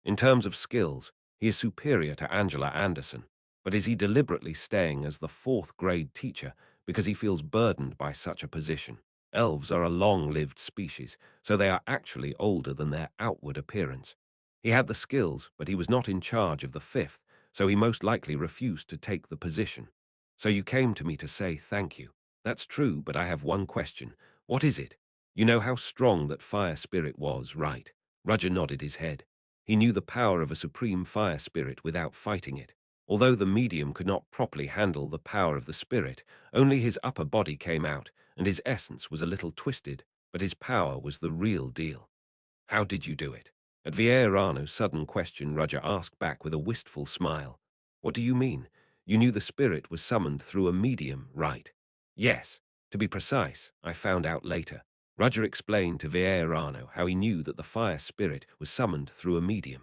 In terms of skills, he is superior to Angela Anderson, but is he deliberately staying as the 4th-grade teacher because he feels burdened by such a position? Elves are a long-lived species, so they are actually older than their outward appearance. He had the skills, but he was not in charge of the 5th, so he most likely refused to take the position. So you came to me to say thank you. That's true, but I have one question. What is it? You know how strong that fire spirit was, right? Roger nodded his head. He knew the power of a supreme fire spirit without fighting it. Although the medium could not properly handle the power of the spirit, only his upper body came out, and his essence was a little twisted, but his power was the real deal. How did you do it? At Vieirano's sudden question, Roger asked back with a wistful smile. What do you mean? You knew the spirit was summoned through a medium, right? Yes. To be precise, I found out later. Roger explained to Vieirano how he knew that the fire spirit was summoned through a medium.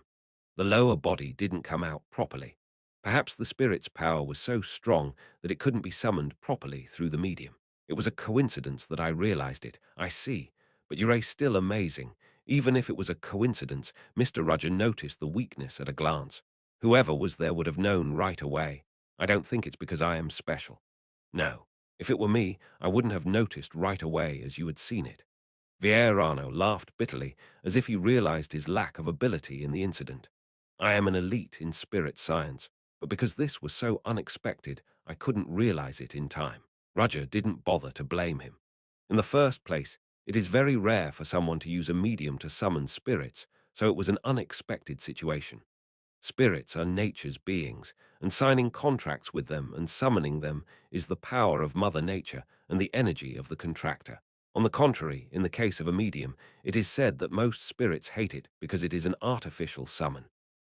The lower body didn't come out properly. Perhaps the spirit's power was so strong that it couldn't be summoned properly through the medium. It was a coincidence that I realized it. I see. But you're still amazing. Even if it was a coincidence, Mr. Roger noticed the weakness at a glance. Whoever was there would have known right away. I don't think it's because I am special. No. If it were me, I wouldn't have noticed right away as you had seen it. Vieirano laughed bitterly, as if he realized his lack of ability in the incident. I am an elite in spirit science, but because this was so unexpected, I couldn't realize it in time. Roger didn't bother to blame him. In the first place, it is very rare for someone to use a medium to summon spirits, so it was an unexpected situation. Spirits are nature's beings, and signing contracts with them and summoning them is the power of Mother Nature and the energy of the contractor. On the contrary, in the case of a medium, it is said that most spirits hate it because it is an artificial summon.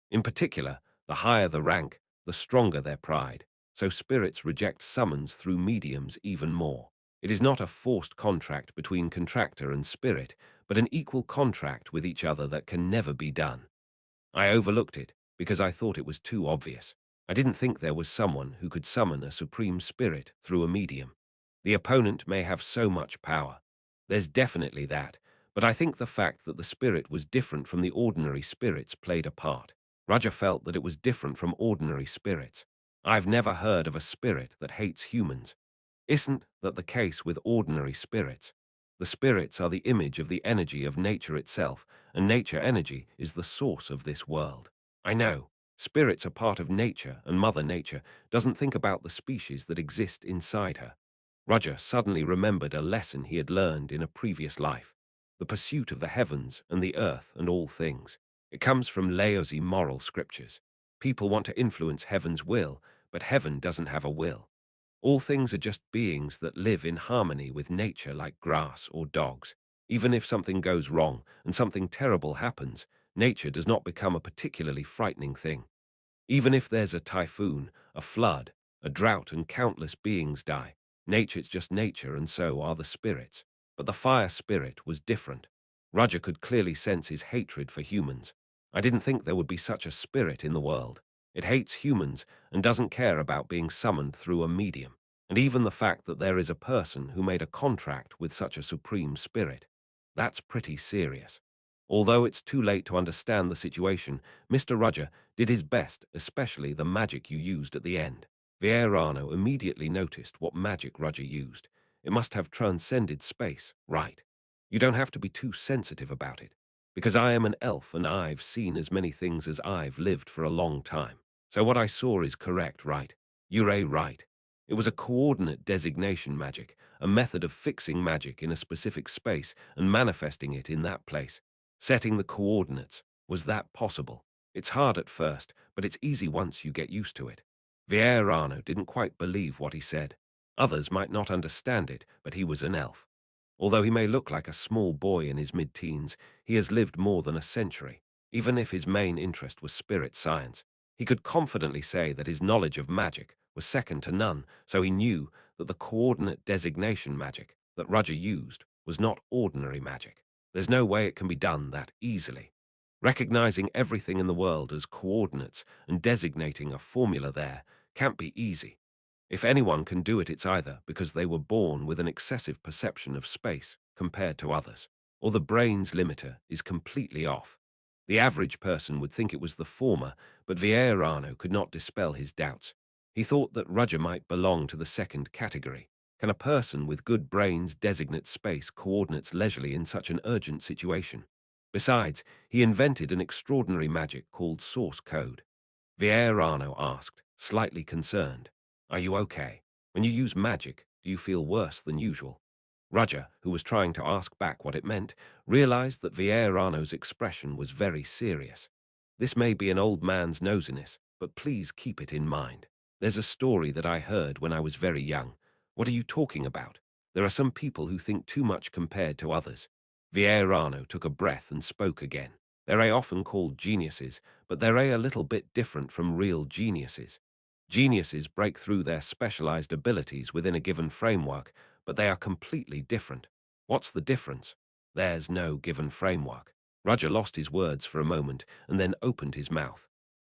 In particular, the higher the rank, the stronger their pride, so spirits reject summons through mediums even more. It is not a forced contract between contractor and spirit, but an equal contract with each other that can never be done. I overlooked it because I thought it was too obvious. I didn't think there was someone who could summon a supreme spirit through a medium. The opponent may have so much power. There's definitely that, but I think the fact that the spirit was different from the ordinary spirits played a part. Roger felt that it was different from ordinary spirits. I've never heard of a spirit that hates humans. Isn't that the case with ordinary spirits? The spirits are the image of the energy of nature itself, and nature energy is the source of this world. I know, spirits are part of nature, and Mother Nature doesn't think about the species that exist inside her. Roger suddenly remembered a lesson he had learned in a previous life: the pursuit of the heavens and the earth and all things. It comes from Laozi moral scriptures. People want to influence heaven's will, but heaven doesn't have a will. All things are just beings that live in harmony with nature like grass or dogs. Even if something goes wrong and something terrible happens, nature does not become a particularly frightening thing. Even if there's a typhoon, a flood, a drought and countless beings die, nature's just nature and so are the spirits. But the fire spirit was different. Roger could clearly sense his hatred for humans. I didn't think there would be such a spirit in the world. It hates humans and doesn't care about being summoned through a medium. And even the fact that there is a person who made a contract with such a supreme spirit. That's pretty serious. Although it's too late to understand the situation, Mr. Roger did his best, especially the magic you used at the end. Vieirano immediately noticed what magic Roger used. It must have transcended space, right? You don't have to be too sensitive about it, because I am an elf and I've seen as many things as I've lived for a long time. So what I saw is correct, right? You're right. It was a coordinate designation magic, a method of fixing magic in a specific space and manifesting it in that place. Setting the coordinates. Was that possible? It's hard at first, but it's easy once you get used to it. Vieirano didn't quite believe what he said. Others might not understand it, but he was an elf. Although he may look like a small boy in his mid-teens, he has lived more than a century. Even if his main interest was spirit science, he could confidently say that his knowledge of magic was second to none, so he knew that the coordinate designation magic that Roger used was not ordinary magic. There's no way it can be done that easily. Recognizing everything in the world as coordinates and designating a formula there can't be easy. If anyone can do it, it's either because they were born with an excessive perception of space compared to others, or the brain's limiter is completely off. The average person would think it was the former, but Vieirano could not dispel his doubts. He thought that Roger might belong to the second category. Can a person with good brains designate space coordinates leisurely in such an urgent situation? Besides, he invented an extraordinary magic called source code. Vieirano asked, slightly concerned. Are you okay? When you use magic, do you feel worse than usual? Roger, who was trying to ask back what it meant, realized that Vieirano's expression was very serious. This may be an old man's nosiness, but please keep it in mind. There's a story that I heard when I was very young. What are you talking about? There are some people who think too much compared to others. Vierano took a breath and spoke again. They're often called geniuses, but they're a little bit different from real geniuses. Geniuses break through their specialized abilities within a given framework, but they are completely different. What's the difference? There's no given framework. Roger lost his words for a moment and then opened his mouth.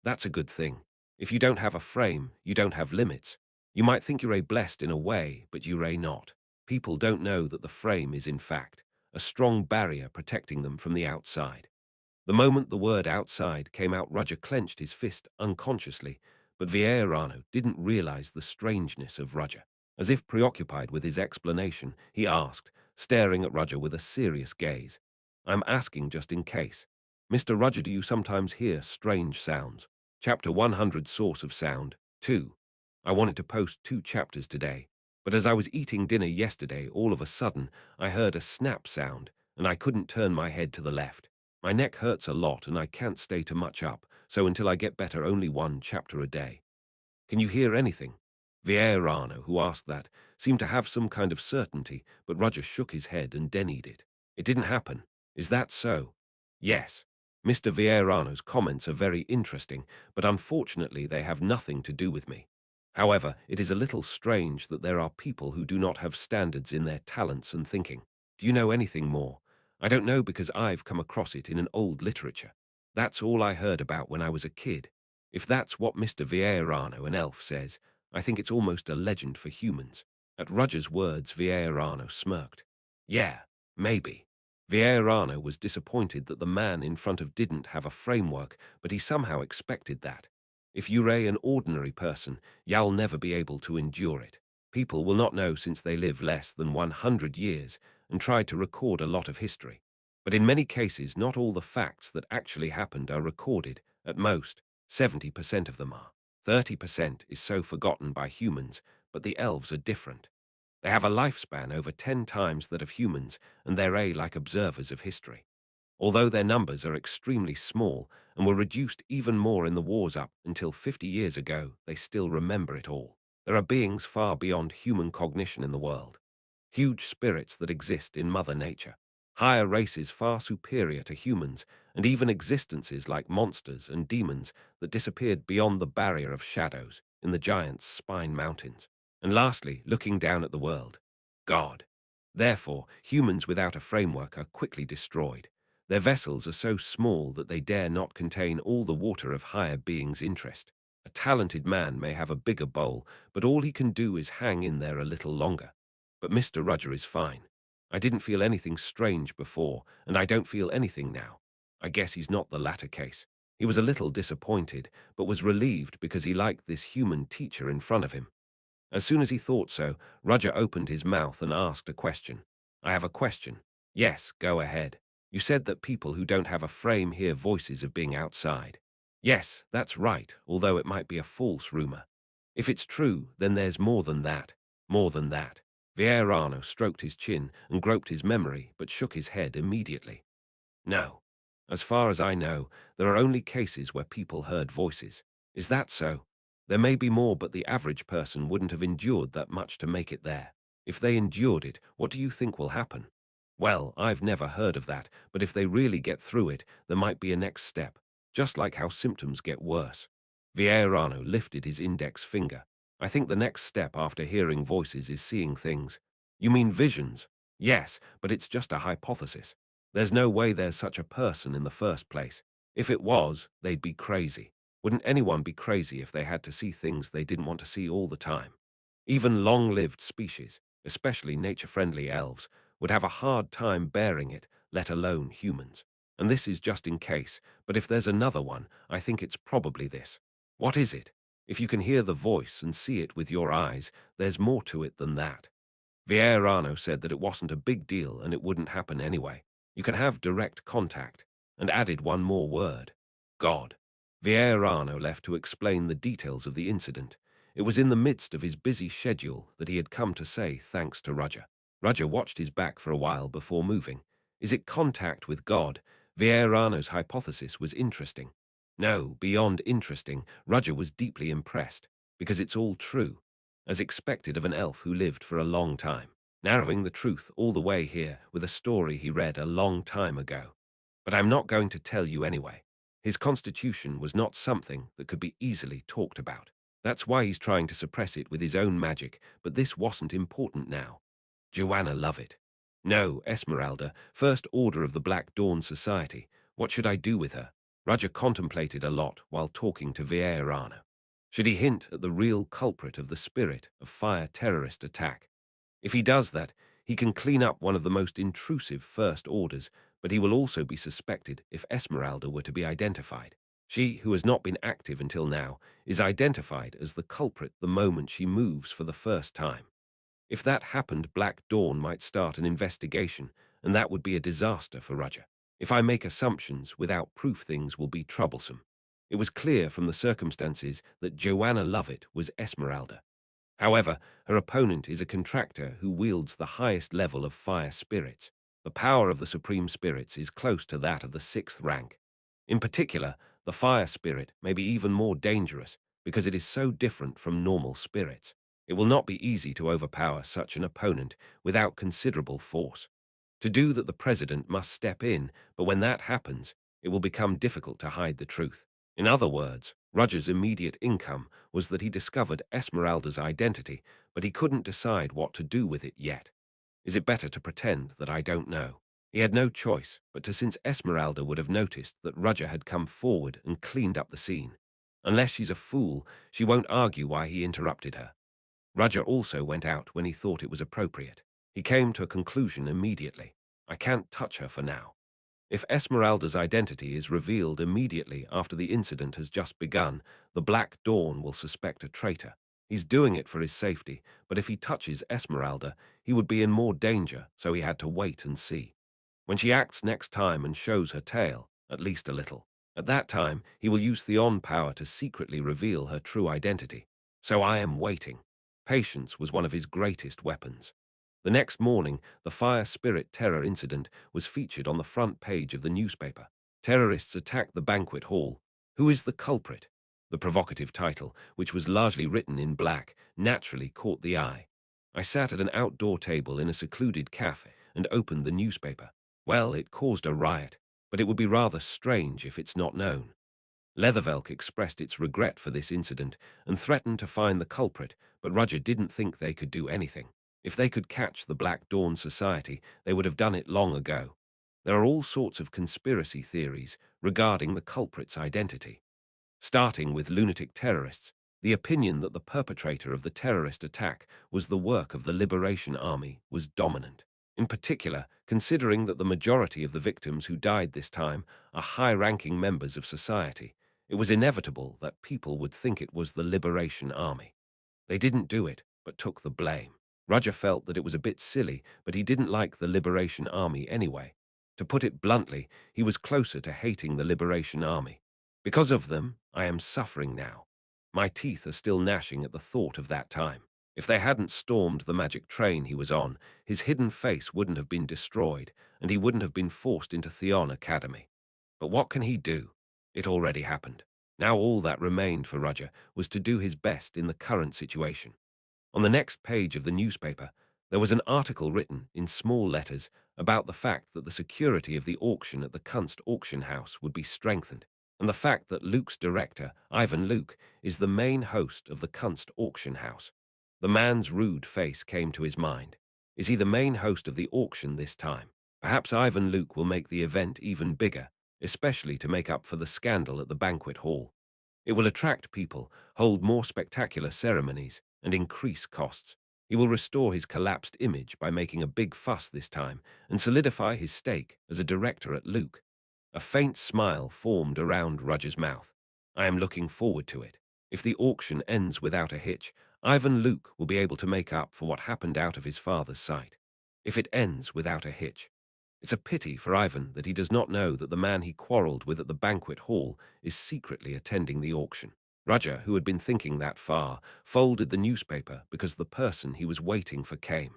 That's a good thing. If you don't have a frame, you don't have limits. You might think you're blessed in a way, but you're not. People don't know that the frame is, in fact, a strong barrier protecting them from the outside. The moment the word outside came out, Roger clenched his fist unconsciously, but Vieirano didn't realize the strangeness of Roger. As if preoccupied with his explanation, he asked, staring at Roger with a serious gaze. I'm asking just in case. Mr. Roger, do you sometimes hear strange sounds? Chapter 100, Source of Sound, 2. I wanted to post 2 chapters today, but as I was eating dinner yesterday, all of a sudden, I heard a snap sound, and I couldn't turn my head to the left. My neck hurts a lot and I can't stay too much up, so until I get better, only 1 chapter a day. Can you hear anything? Vieirano, who asked that, seemed to have some kind of certainty, but Roger shook his head and denied it. It didn't happen. Is that so? Yes. Mr. Vieirano's comments are very interesting, but unfortunately they have nothing to do with me. However, it is a little strange that there are people who do not have standards in their talents and thinking. Do you know anything more? I don't know because I've come across it in an old literature. That's all I heard about when I was a kid. If that's what Mr. Vieirano, an elf, says, I think it's almost a legend for humans. At Roger's words, Vieirano smirked. Yeah, maybe. Vieirano was disappointed that the man in front of didn't have a framework, but he somehow expected that. If you're an ordinary person, you'll never be able to endure it. People will not know since they live less than 100 years and try to record a lot of history. But in many cases, not all the facts that actually happened are recorded. At most, 70% of them are. 30% is so forgotten by humans, but the elves are different. They have a lifespan over 10 times that of humans, and they're like observers of history. Although their numbers are extremely small and were reduced even more in the wars up until 50 years ago, they still remember it all. There are beings far beyond human cognition in the world. Huge spirits that exist in Mother Nature. Higher races far superior to humans, and even existences like monsters and demons that disappeared beyond the barrier of shadows in the giant's spine mountains. And lastly, looking down at the world, God. Therefore, humans without a framework are quickly destroyed. Their vessels are so small that they dare not contain all the water of higher beings' interest. A talented man may have a bigger bowl, but all he can do is hang in there a little longer. But Mr. Roger is fine. I didn't feel anything strange before, and I don't feel anything now. I guess he's not the latter case. He was a little disappointed, but was relieved because he liked this human teacher in front of him. As soon as he thought so, Roger opened his mouth and asked a question. I have a question. Yes, go ahead. You said that people who don't have a frame hear voices of being outside. Yes, that's right, although it might be a false rumor. If it's true, then there's more than that. More than that. Vieirano stroked his chin and groped his memory, but shook his head immediately. No. As far as I know, there are only cases where people heard voices. Is that so? There may be more, but the average person wouldn't have endured that much to make it there. If they endured it, what do you think will happen? Well, I've never heard of that, but if they really get through it, there might be a next step, just like how symptoms get worse. Vieirano lifted his index finger. I think the next step after hearing voices is seeing things. You mean visions? Yes, but it's just a hypothesis. There's no way there's such a person in the first place. If it was, they'd be crazy. Wouldn't anyone be crazy if they had to see things they didn't want to see all the time? Even long-lived species, especially nature-friendly elves, would have a hard time bearing it, let alone humans. And this is just in case, but if there's another one, I think it's probably this. What is it? If you can hear the voice and see it with your eyes, there's more to it than that. Vieirano said that it wasn't a big deal and it wouldn't happen anyway. You can have direct contact, and added one more word. God. Vieirano left to explain the details of the incident. It was in the midst of his busy schedule that he had come to say thanks to Roger. Roger watched his back for a while before moving. Is it contact with God? Vieirano's hypothesis was interesting. No, beyond interesting, Roger was deeply impressed, because it's all true, as expected of an elf who lived for a long time, narrowing the truth all the way here with a story he read a long time ago. But I'm not going to tell you anyway. His constitution was not something that could be easily talked about. That's why he's trying to suppress it with his own magic, but this wasn't important now. Joanna Lovett. No, Esmeralda, First Order of the Black Dawn Society. What should I do with her? Roger contemplated a lot while talking to Vieirano. Should he hint at the real culprit of the Spirit of Fire terrorist attack? If he does that, he can clean up one of the most intrusive First Orders, but he will also be suspected if Esmeralda were to be identified. She, who has not been active until now, is identified as the culprit the moment she moves for the first time. If that happened, Black Dawn might start an investigation, and that would be a disaster for Roger. If I make assumptions without proof, things will be troublesome. It was clear from the circumstances that Joanna Lovett was Esmeralda. However, her opponent is a contractor who wields the highest level of fire spirits. The power of the supreme spirits is close to that of the sixth rank. In particular, the fire spirit may be even more dangerous because it is so different from normal spirits. It will not be easy to overpower such an opponent without considerable force. To do that, the president must step in, but when that happens, it will become difficult to hide the truth. In other words, Roger's immediate income was that he discovered Esmeralda's identity, but he couldn't decide what to do with it yet. Is it better to pretend that I don't know? He had no choice but to, since Esmeralda would have noticed that Roger had come forward and cleaned up the scene. Unless she's a fool, she won't argue why he interrupted her. Roger also went out when he thought it was appropriate. He came to a conclusion immediately. I can't touch her for now. If Esmeralda's identity is revealed immediately after the incident has just begun, the Black Dawn will suspect a traitor. He's doing it for his safety, but if he touches Esmeralda, he would be in more danger, so he had to wait and see. When she acts next time and shows her tail, at least a little, at that time he will use Theon power to secretly reveal her true identity. So I am waiting. Patience was one of his greatest weapons. The next morning, the Fire Spirit terror incident was featured on the front page of the newspaper. Terrorists attacked the banquet hall. Who is the culprit? The provocative title, which was largely written in black, naturally caught the eye. I sat at an outdoor table in a secluded cafe and opened the newspaper. Well, it caused a riot, but it would be rather strange if it's not known. Leathervelk expressed its regret for this incident and threatened to find the culprit, but Roger didn't think they could do anything. If they could catch the Black Dawn Society, they would have done it long ago. There are all sorts of conspiracy theories regarding the culprit's identity. Starting with lunatic terrorists, the opinion that the perpetrator of the terrorist attack was the work of the Liberation Army was dominant. In particular, considering that the majority of the victims who died this time are high-ranking members of society, it was inevitable that people would think it was the Liberation Army. They didn't do it, but took the blame. Roger felt that it was a bit silly, but he didn't like the Liberation Army anyway. To put it bluntly, he was closer to hating the Liberation Army. Because of them, I am suffering now. My teeth are still gnashing at the thought of that time. If they hadn't stormed the magic train he was on, his hidden face wouldn't have been destroyed, and he wouldn't have been forced into Theon Academy. But what can he do? It already happened. Now all that remained for Roger was to do his best in the current situation. On the next page of the newspaper, there was an article written in small letters about the fact that the security of the auction at the Kunst auction house would be strengthened, and the fact that Luke's director, Ivan Luke, is the main host of the Kunst auction house. The man's rude face came to his mind. Is he the main host of the auction this time? Perhaps Ivan Luke will make the event even bigger, especially to make up for the scandal at the banquet hall. It will attract people, hold more spectacular ceremonies, and increase costs. He will restore his collapsed image by making a big fuss this time and solidify his stake as a director at Luke. A faint smile formed around Roger's mouth. I am looking forward to it. If the auction ends without a hitch, Ivan Luke will be able to make up for what happened out of his father's sight. If it ends without a hitch. It's a pity for Ivan that he does not know that the man he quarreled with at the banquet hall is secretly attending the auction. Roger, who had been thinking that far, folded the newspaper because the person he was waiting for came.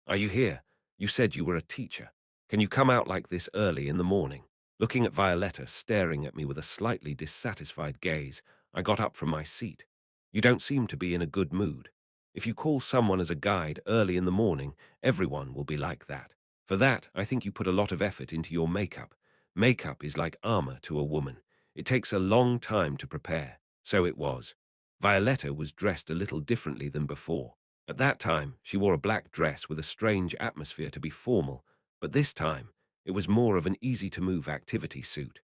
Are you here? You said you were a teacher. Can you come out like this early in the morning? Looking at Violetta staring at me with a slightly dissatisfied gaze, I got up from my seat. You don't seem to be in a good mood. If you call someone as a guide early in the morning, everyone will be like that. For that, I think you put a lot of effort into your makeup. Makeup is like armor to a woman. It takes a long time to prepare. So it was. Violetta was dressed a little differently than before. At that time, she wore a black dress with a strange atmosphere to be formal, but this time, it was more of an easy-to-move activity suit.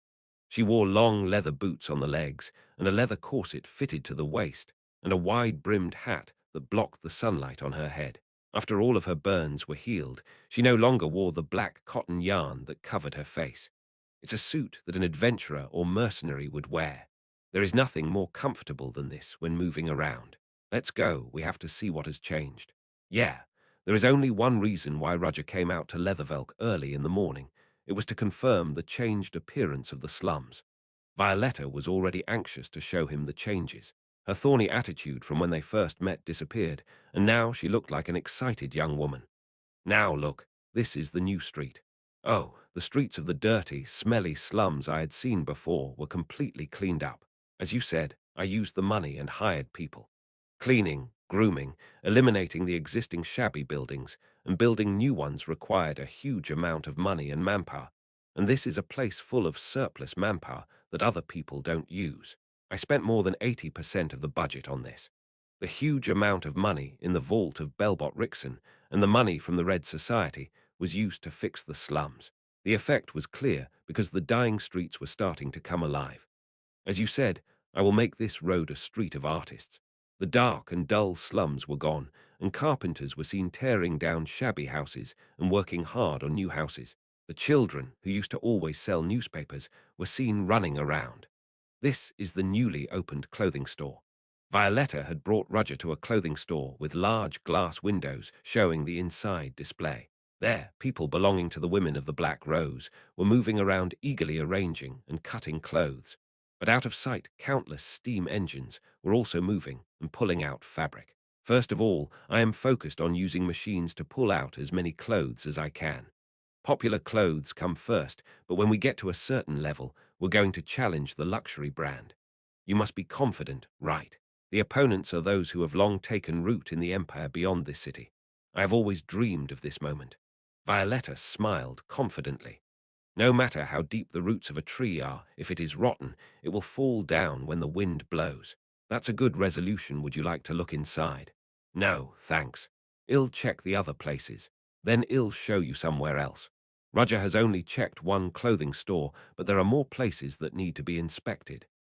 She wore long leather boots on the legs and a leather corset fitted to the waist and a wide-brimmed hat that blocked the sunlight on her head. After all of her burns were healed, she no longer wore the black cotton yarn that covered her face. It's a suit that an adventurer or mercenary would wear. There is nothing more comfortable than this when moving around. Let's go, we have to see what has changed. Yeah, there is only one reason why Roger came out to Leathervelk early in the morning. It was to confirm the changed appearance of the slums. Violetta was already anxious to show him the changes. Her thorny attitude from when they first met disappeared, and now she looked like an excited young woman. Now look, this is the new street. Oh, the streets of the dirty, smelly slums I had seen before were completely cleaned up. As you said, I used the money and hired people. Cleaning, grooming, eliminating the existing shabby buildings, and building new ones required a huge amount of money and manpower. And this is a place full of surplus manpower that other people don't use. I spent more than 80% of the budget on this. The huge amount of money in the vault of Belbot Rixon and the money from the Red Society was used to fix the slums. The effect was clear because the dying streets were starting to come alive. As you said, I will make this road a street of artists. The dark and dull slums were gone, and carpenters were seen tearing down shabby houses and working hard on new houses. The children, who used to always sell newspapers, were seen running around. This is the newly opened clothing store. Violetta had brought Roger to a clothing store with large glass windows showing the inside display. There, people belonging to the women of the Black Rose were moving around eagerly arranging and cutting clothes. But out of sight, countless steam engines were also moving and pulling out fabric. First of all, I am focused on using machines to pull out as many clothes as I can. Popular clothes come first, but when we get to a certain level, we're going to challenge the luxury brand. You must be confident, right? The opponents are those who have long taken root in the empire beyond this city. I have always dreamed of this moment. Violetta smiled confidently. No matter how deep the roots of a tree are, if it is rotten, it will fall down when the wind blows. That's a good resolution. Would you like to look inside? No, thanks. I'll check the other places. Then I'll show you somewhere else. Roger has only checked one clothing store, but there are more places that need to be inspected.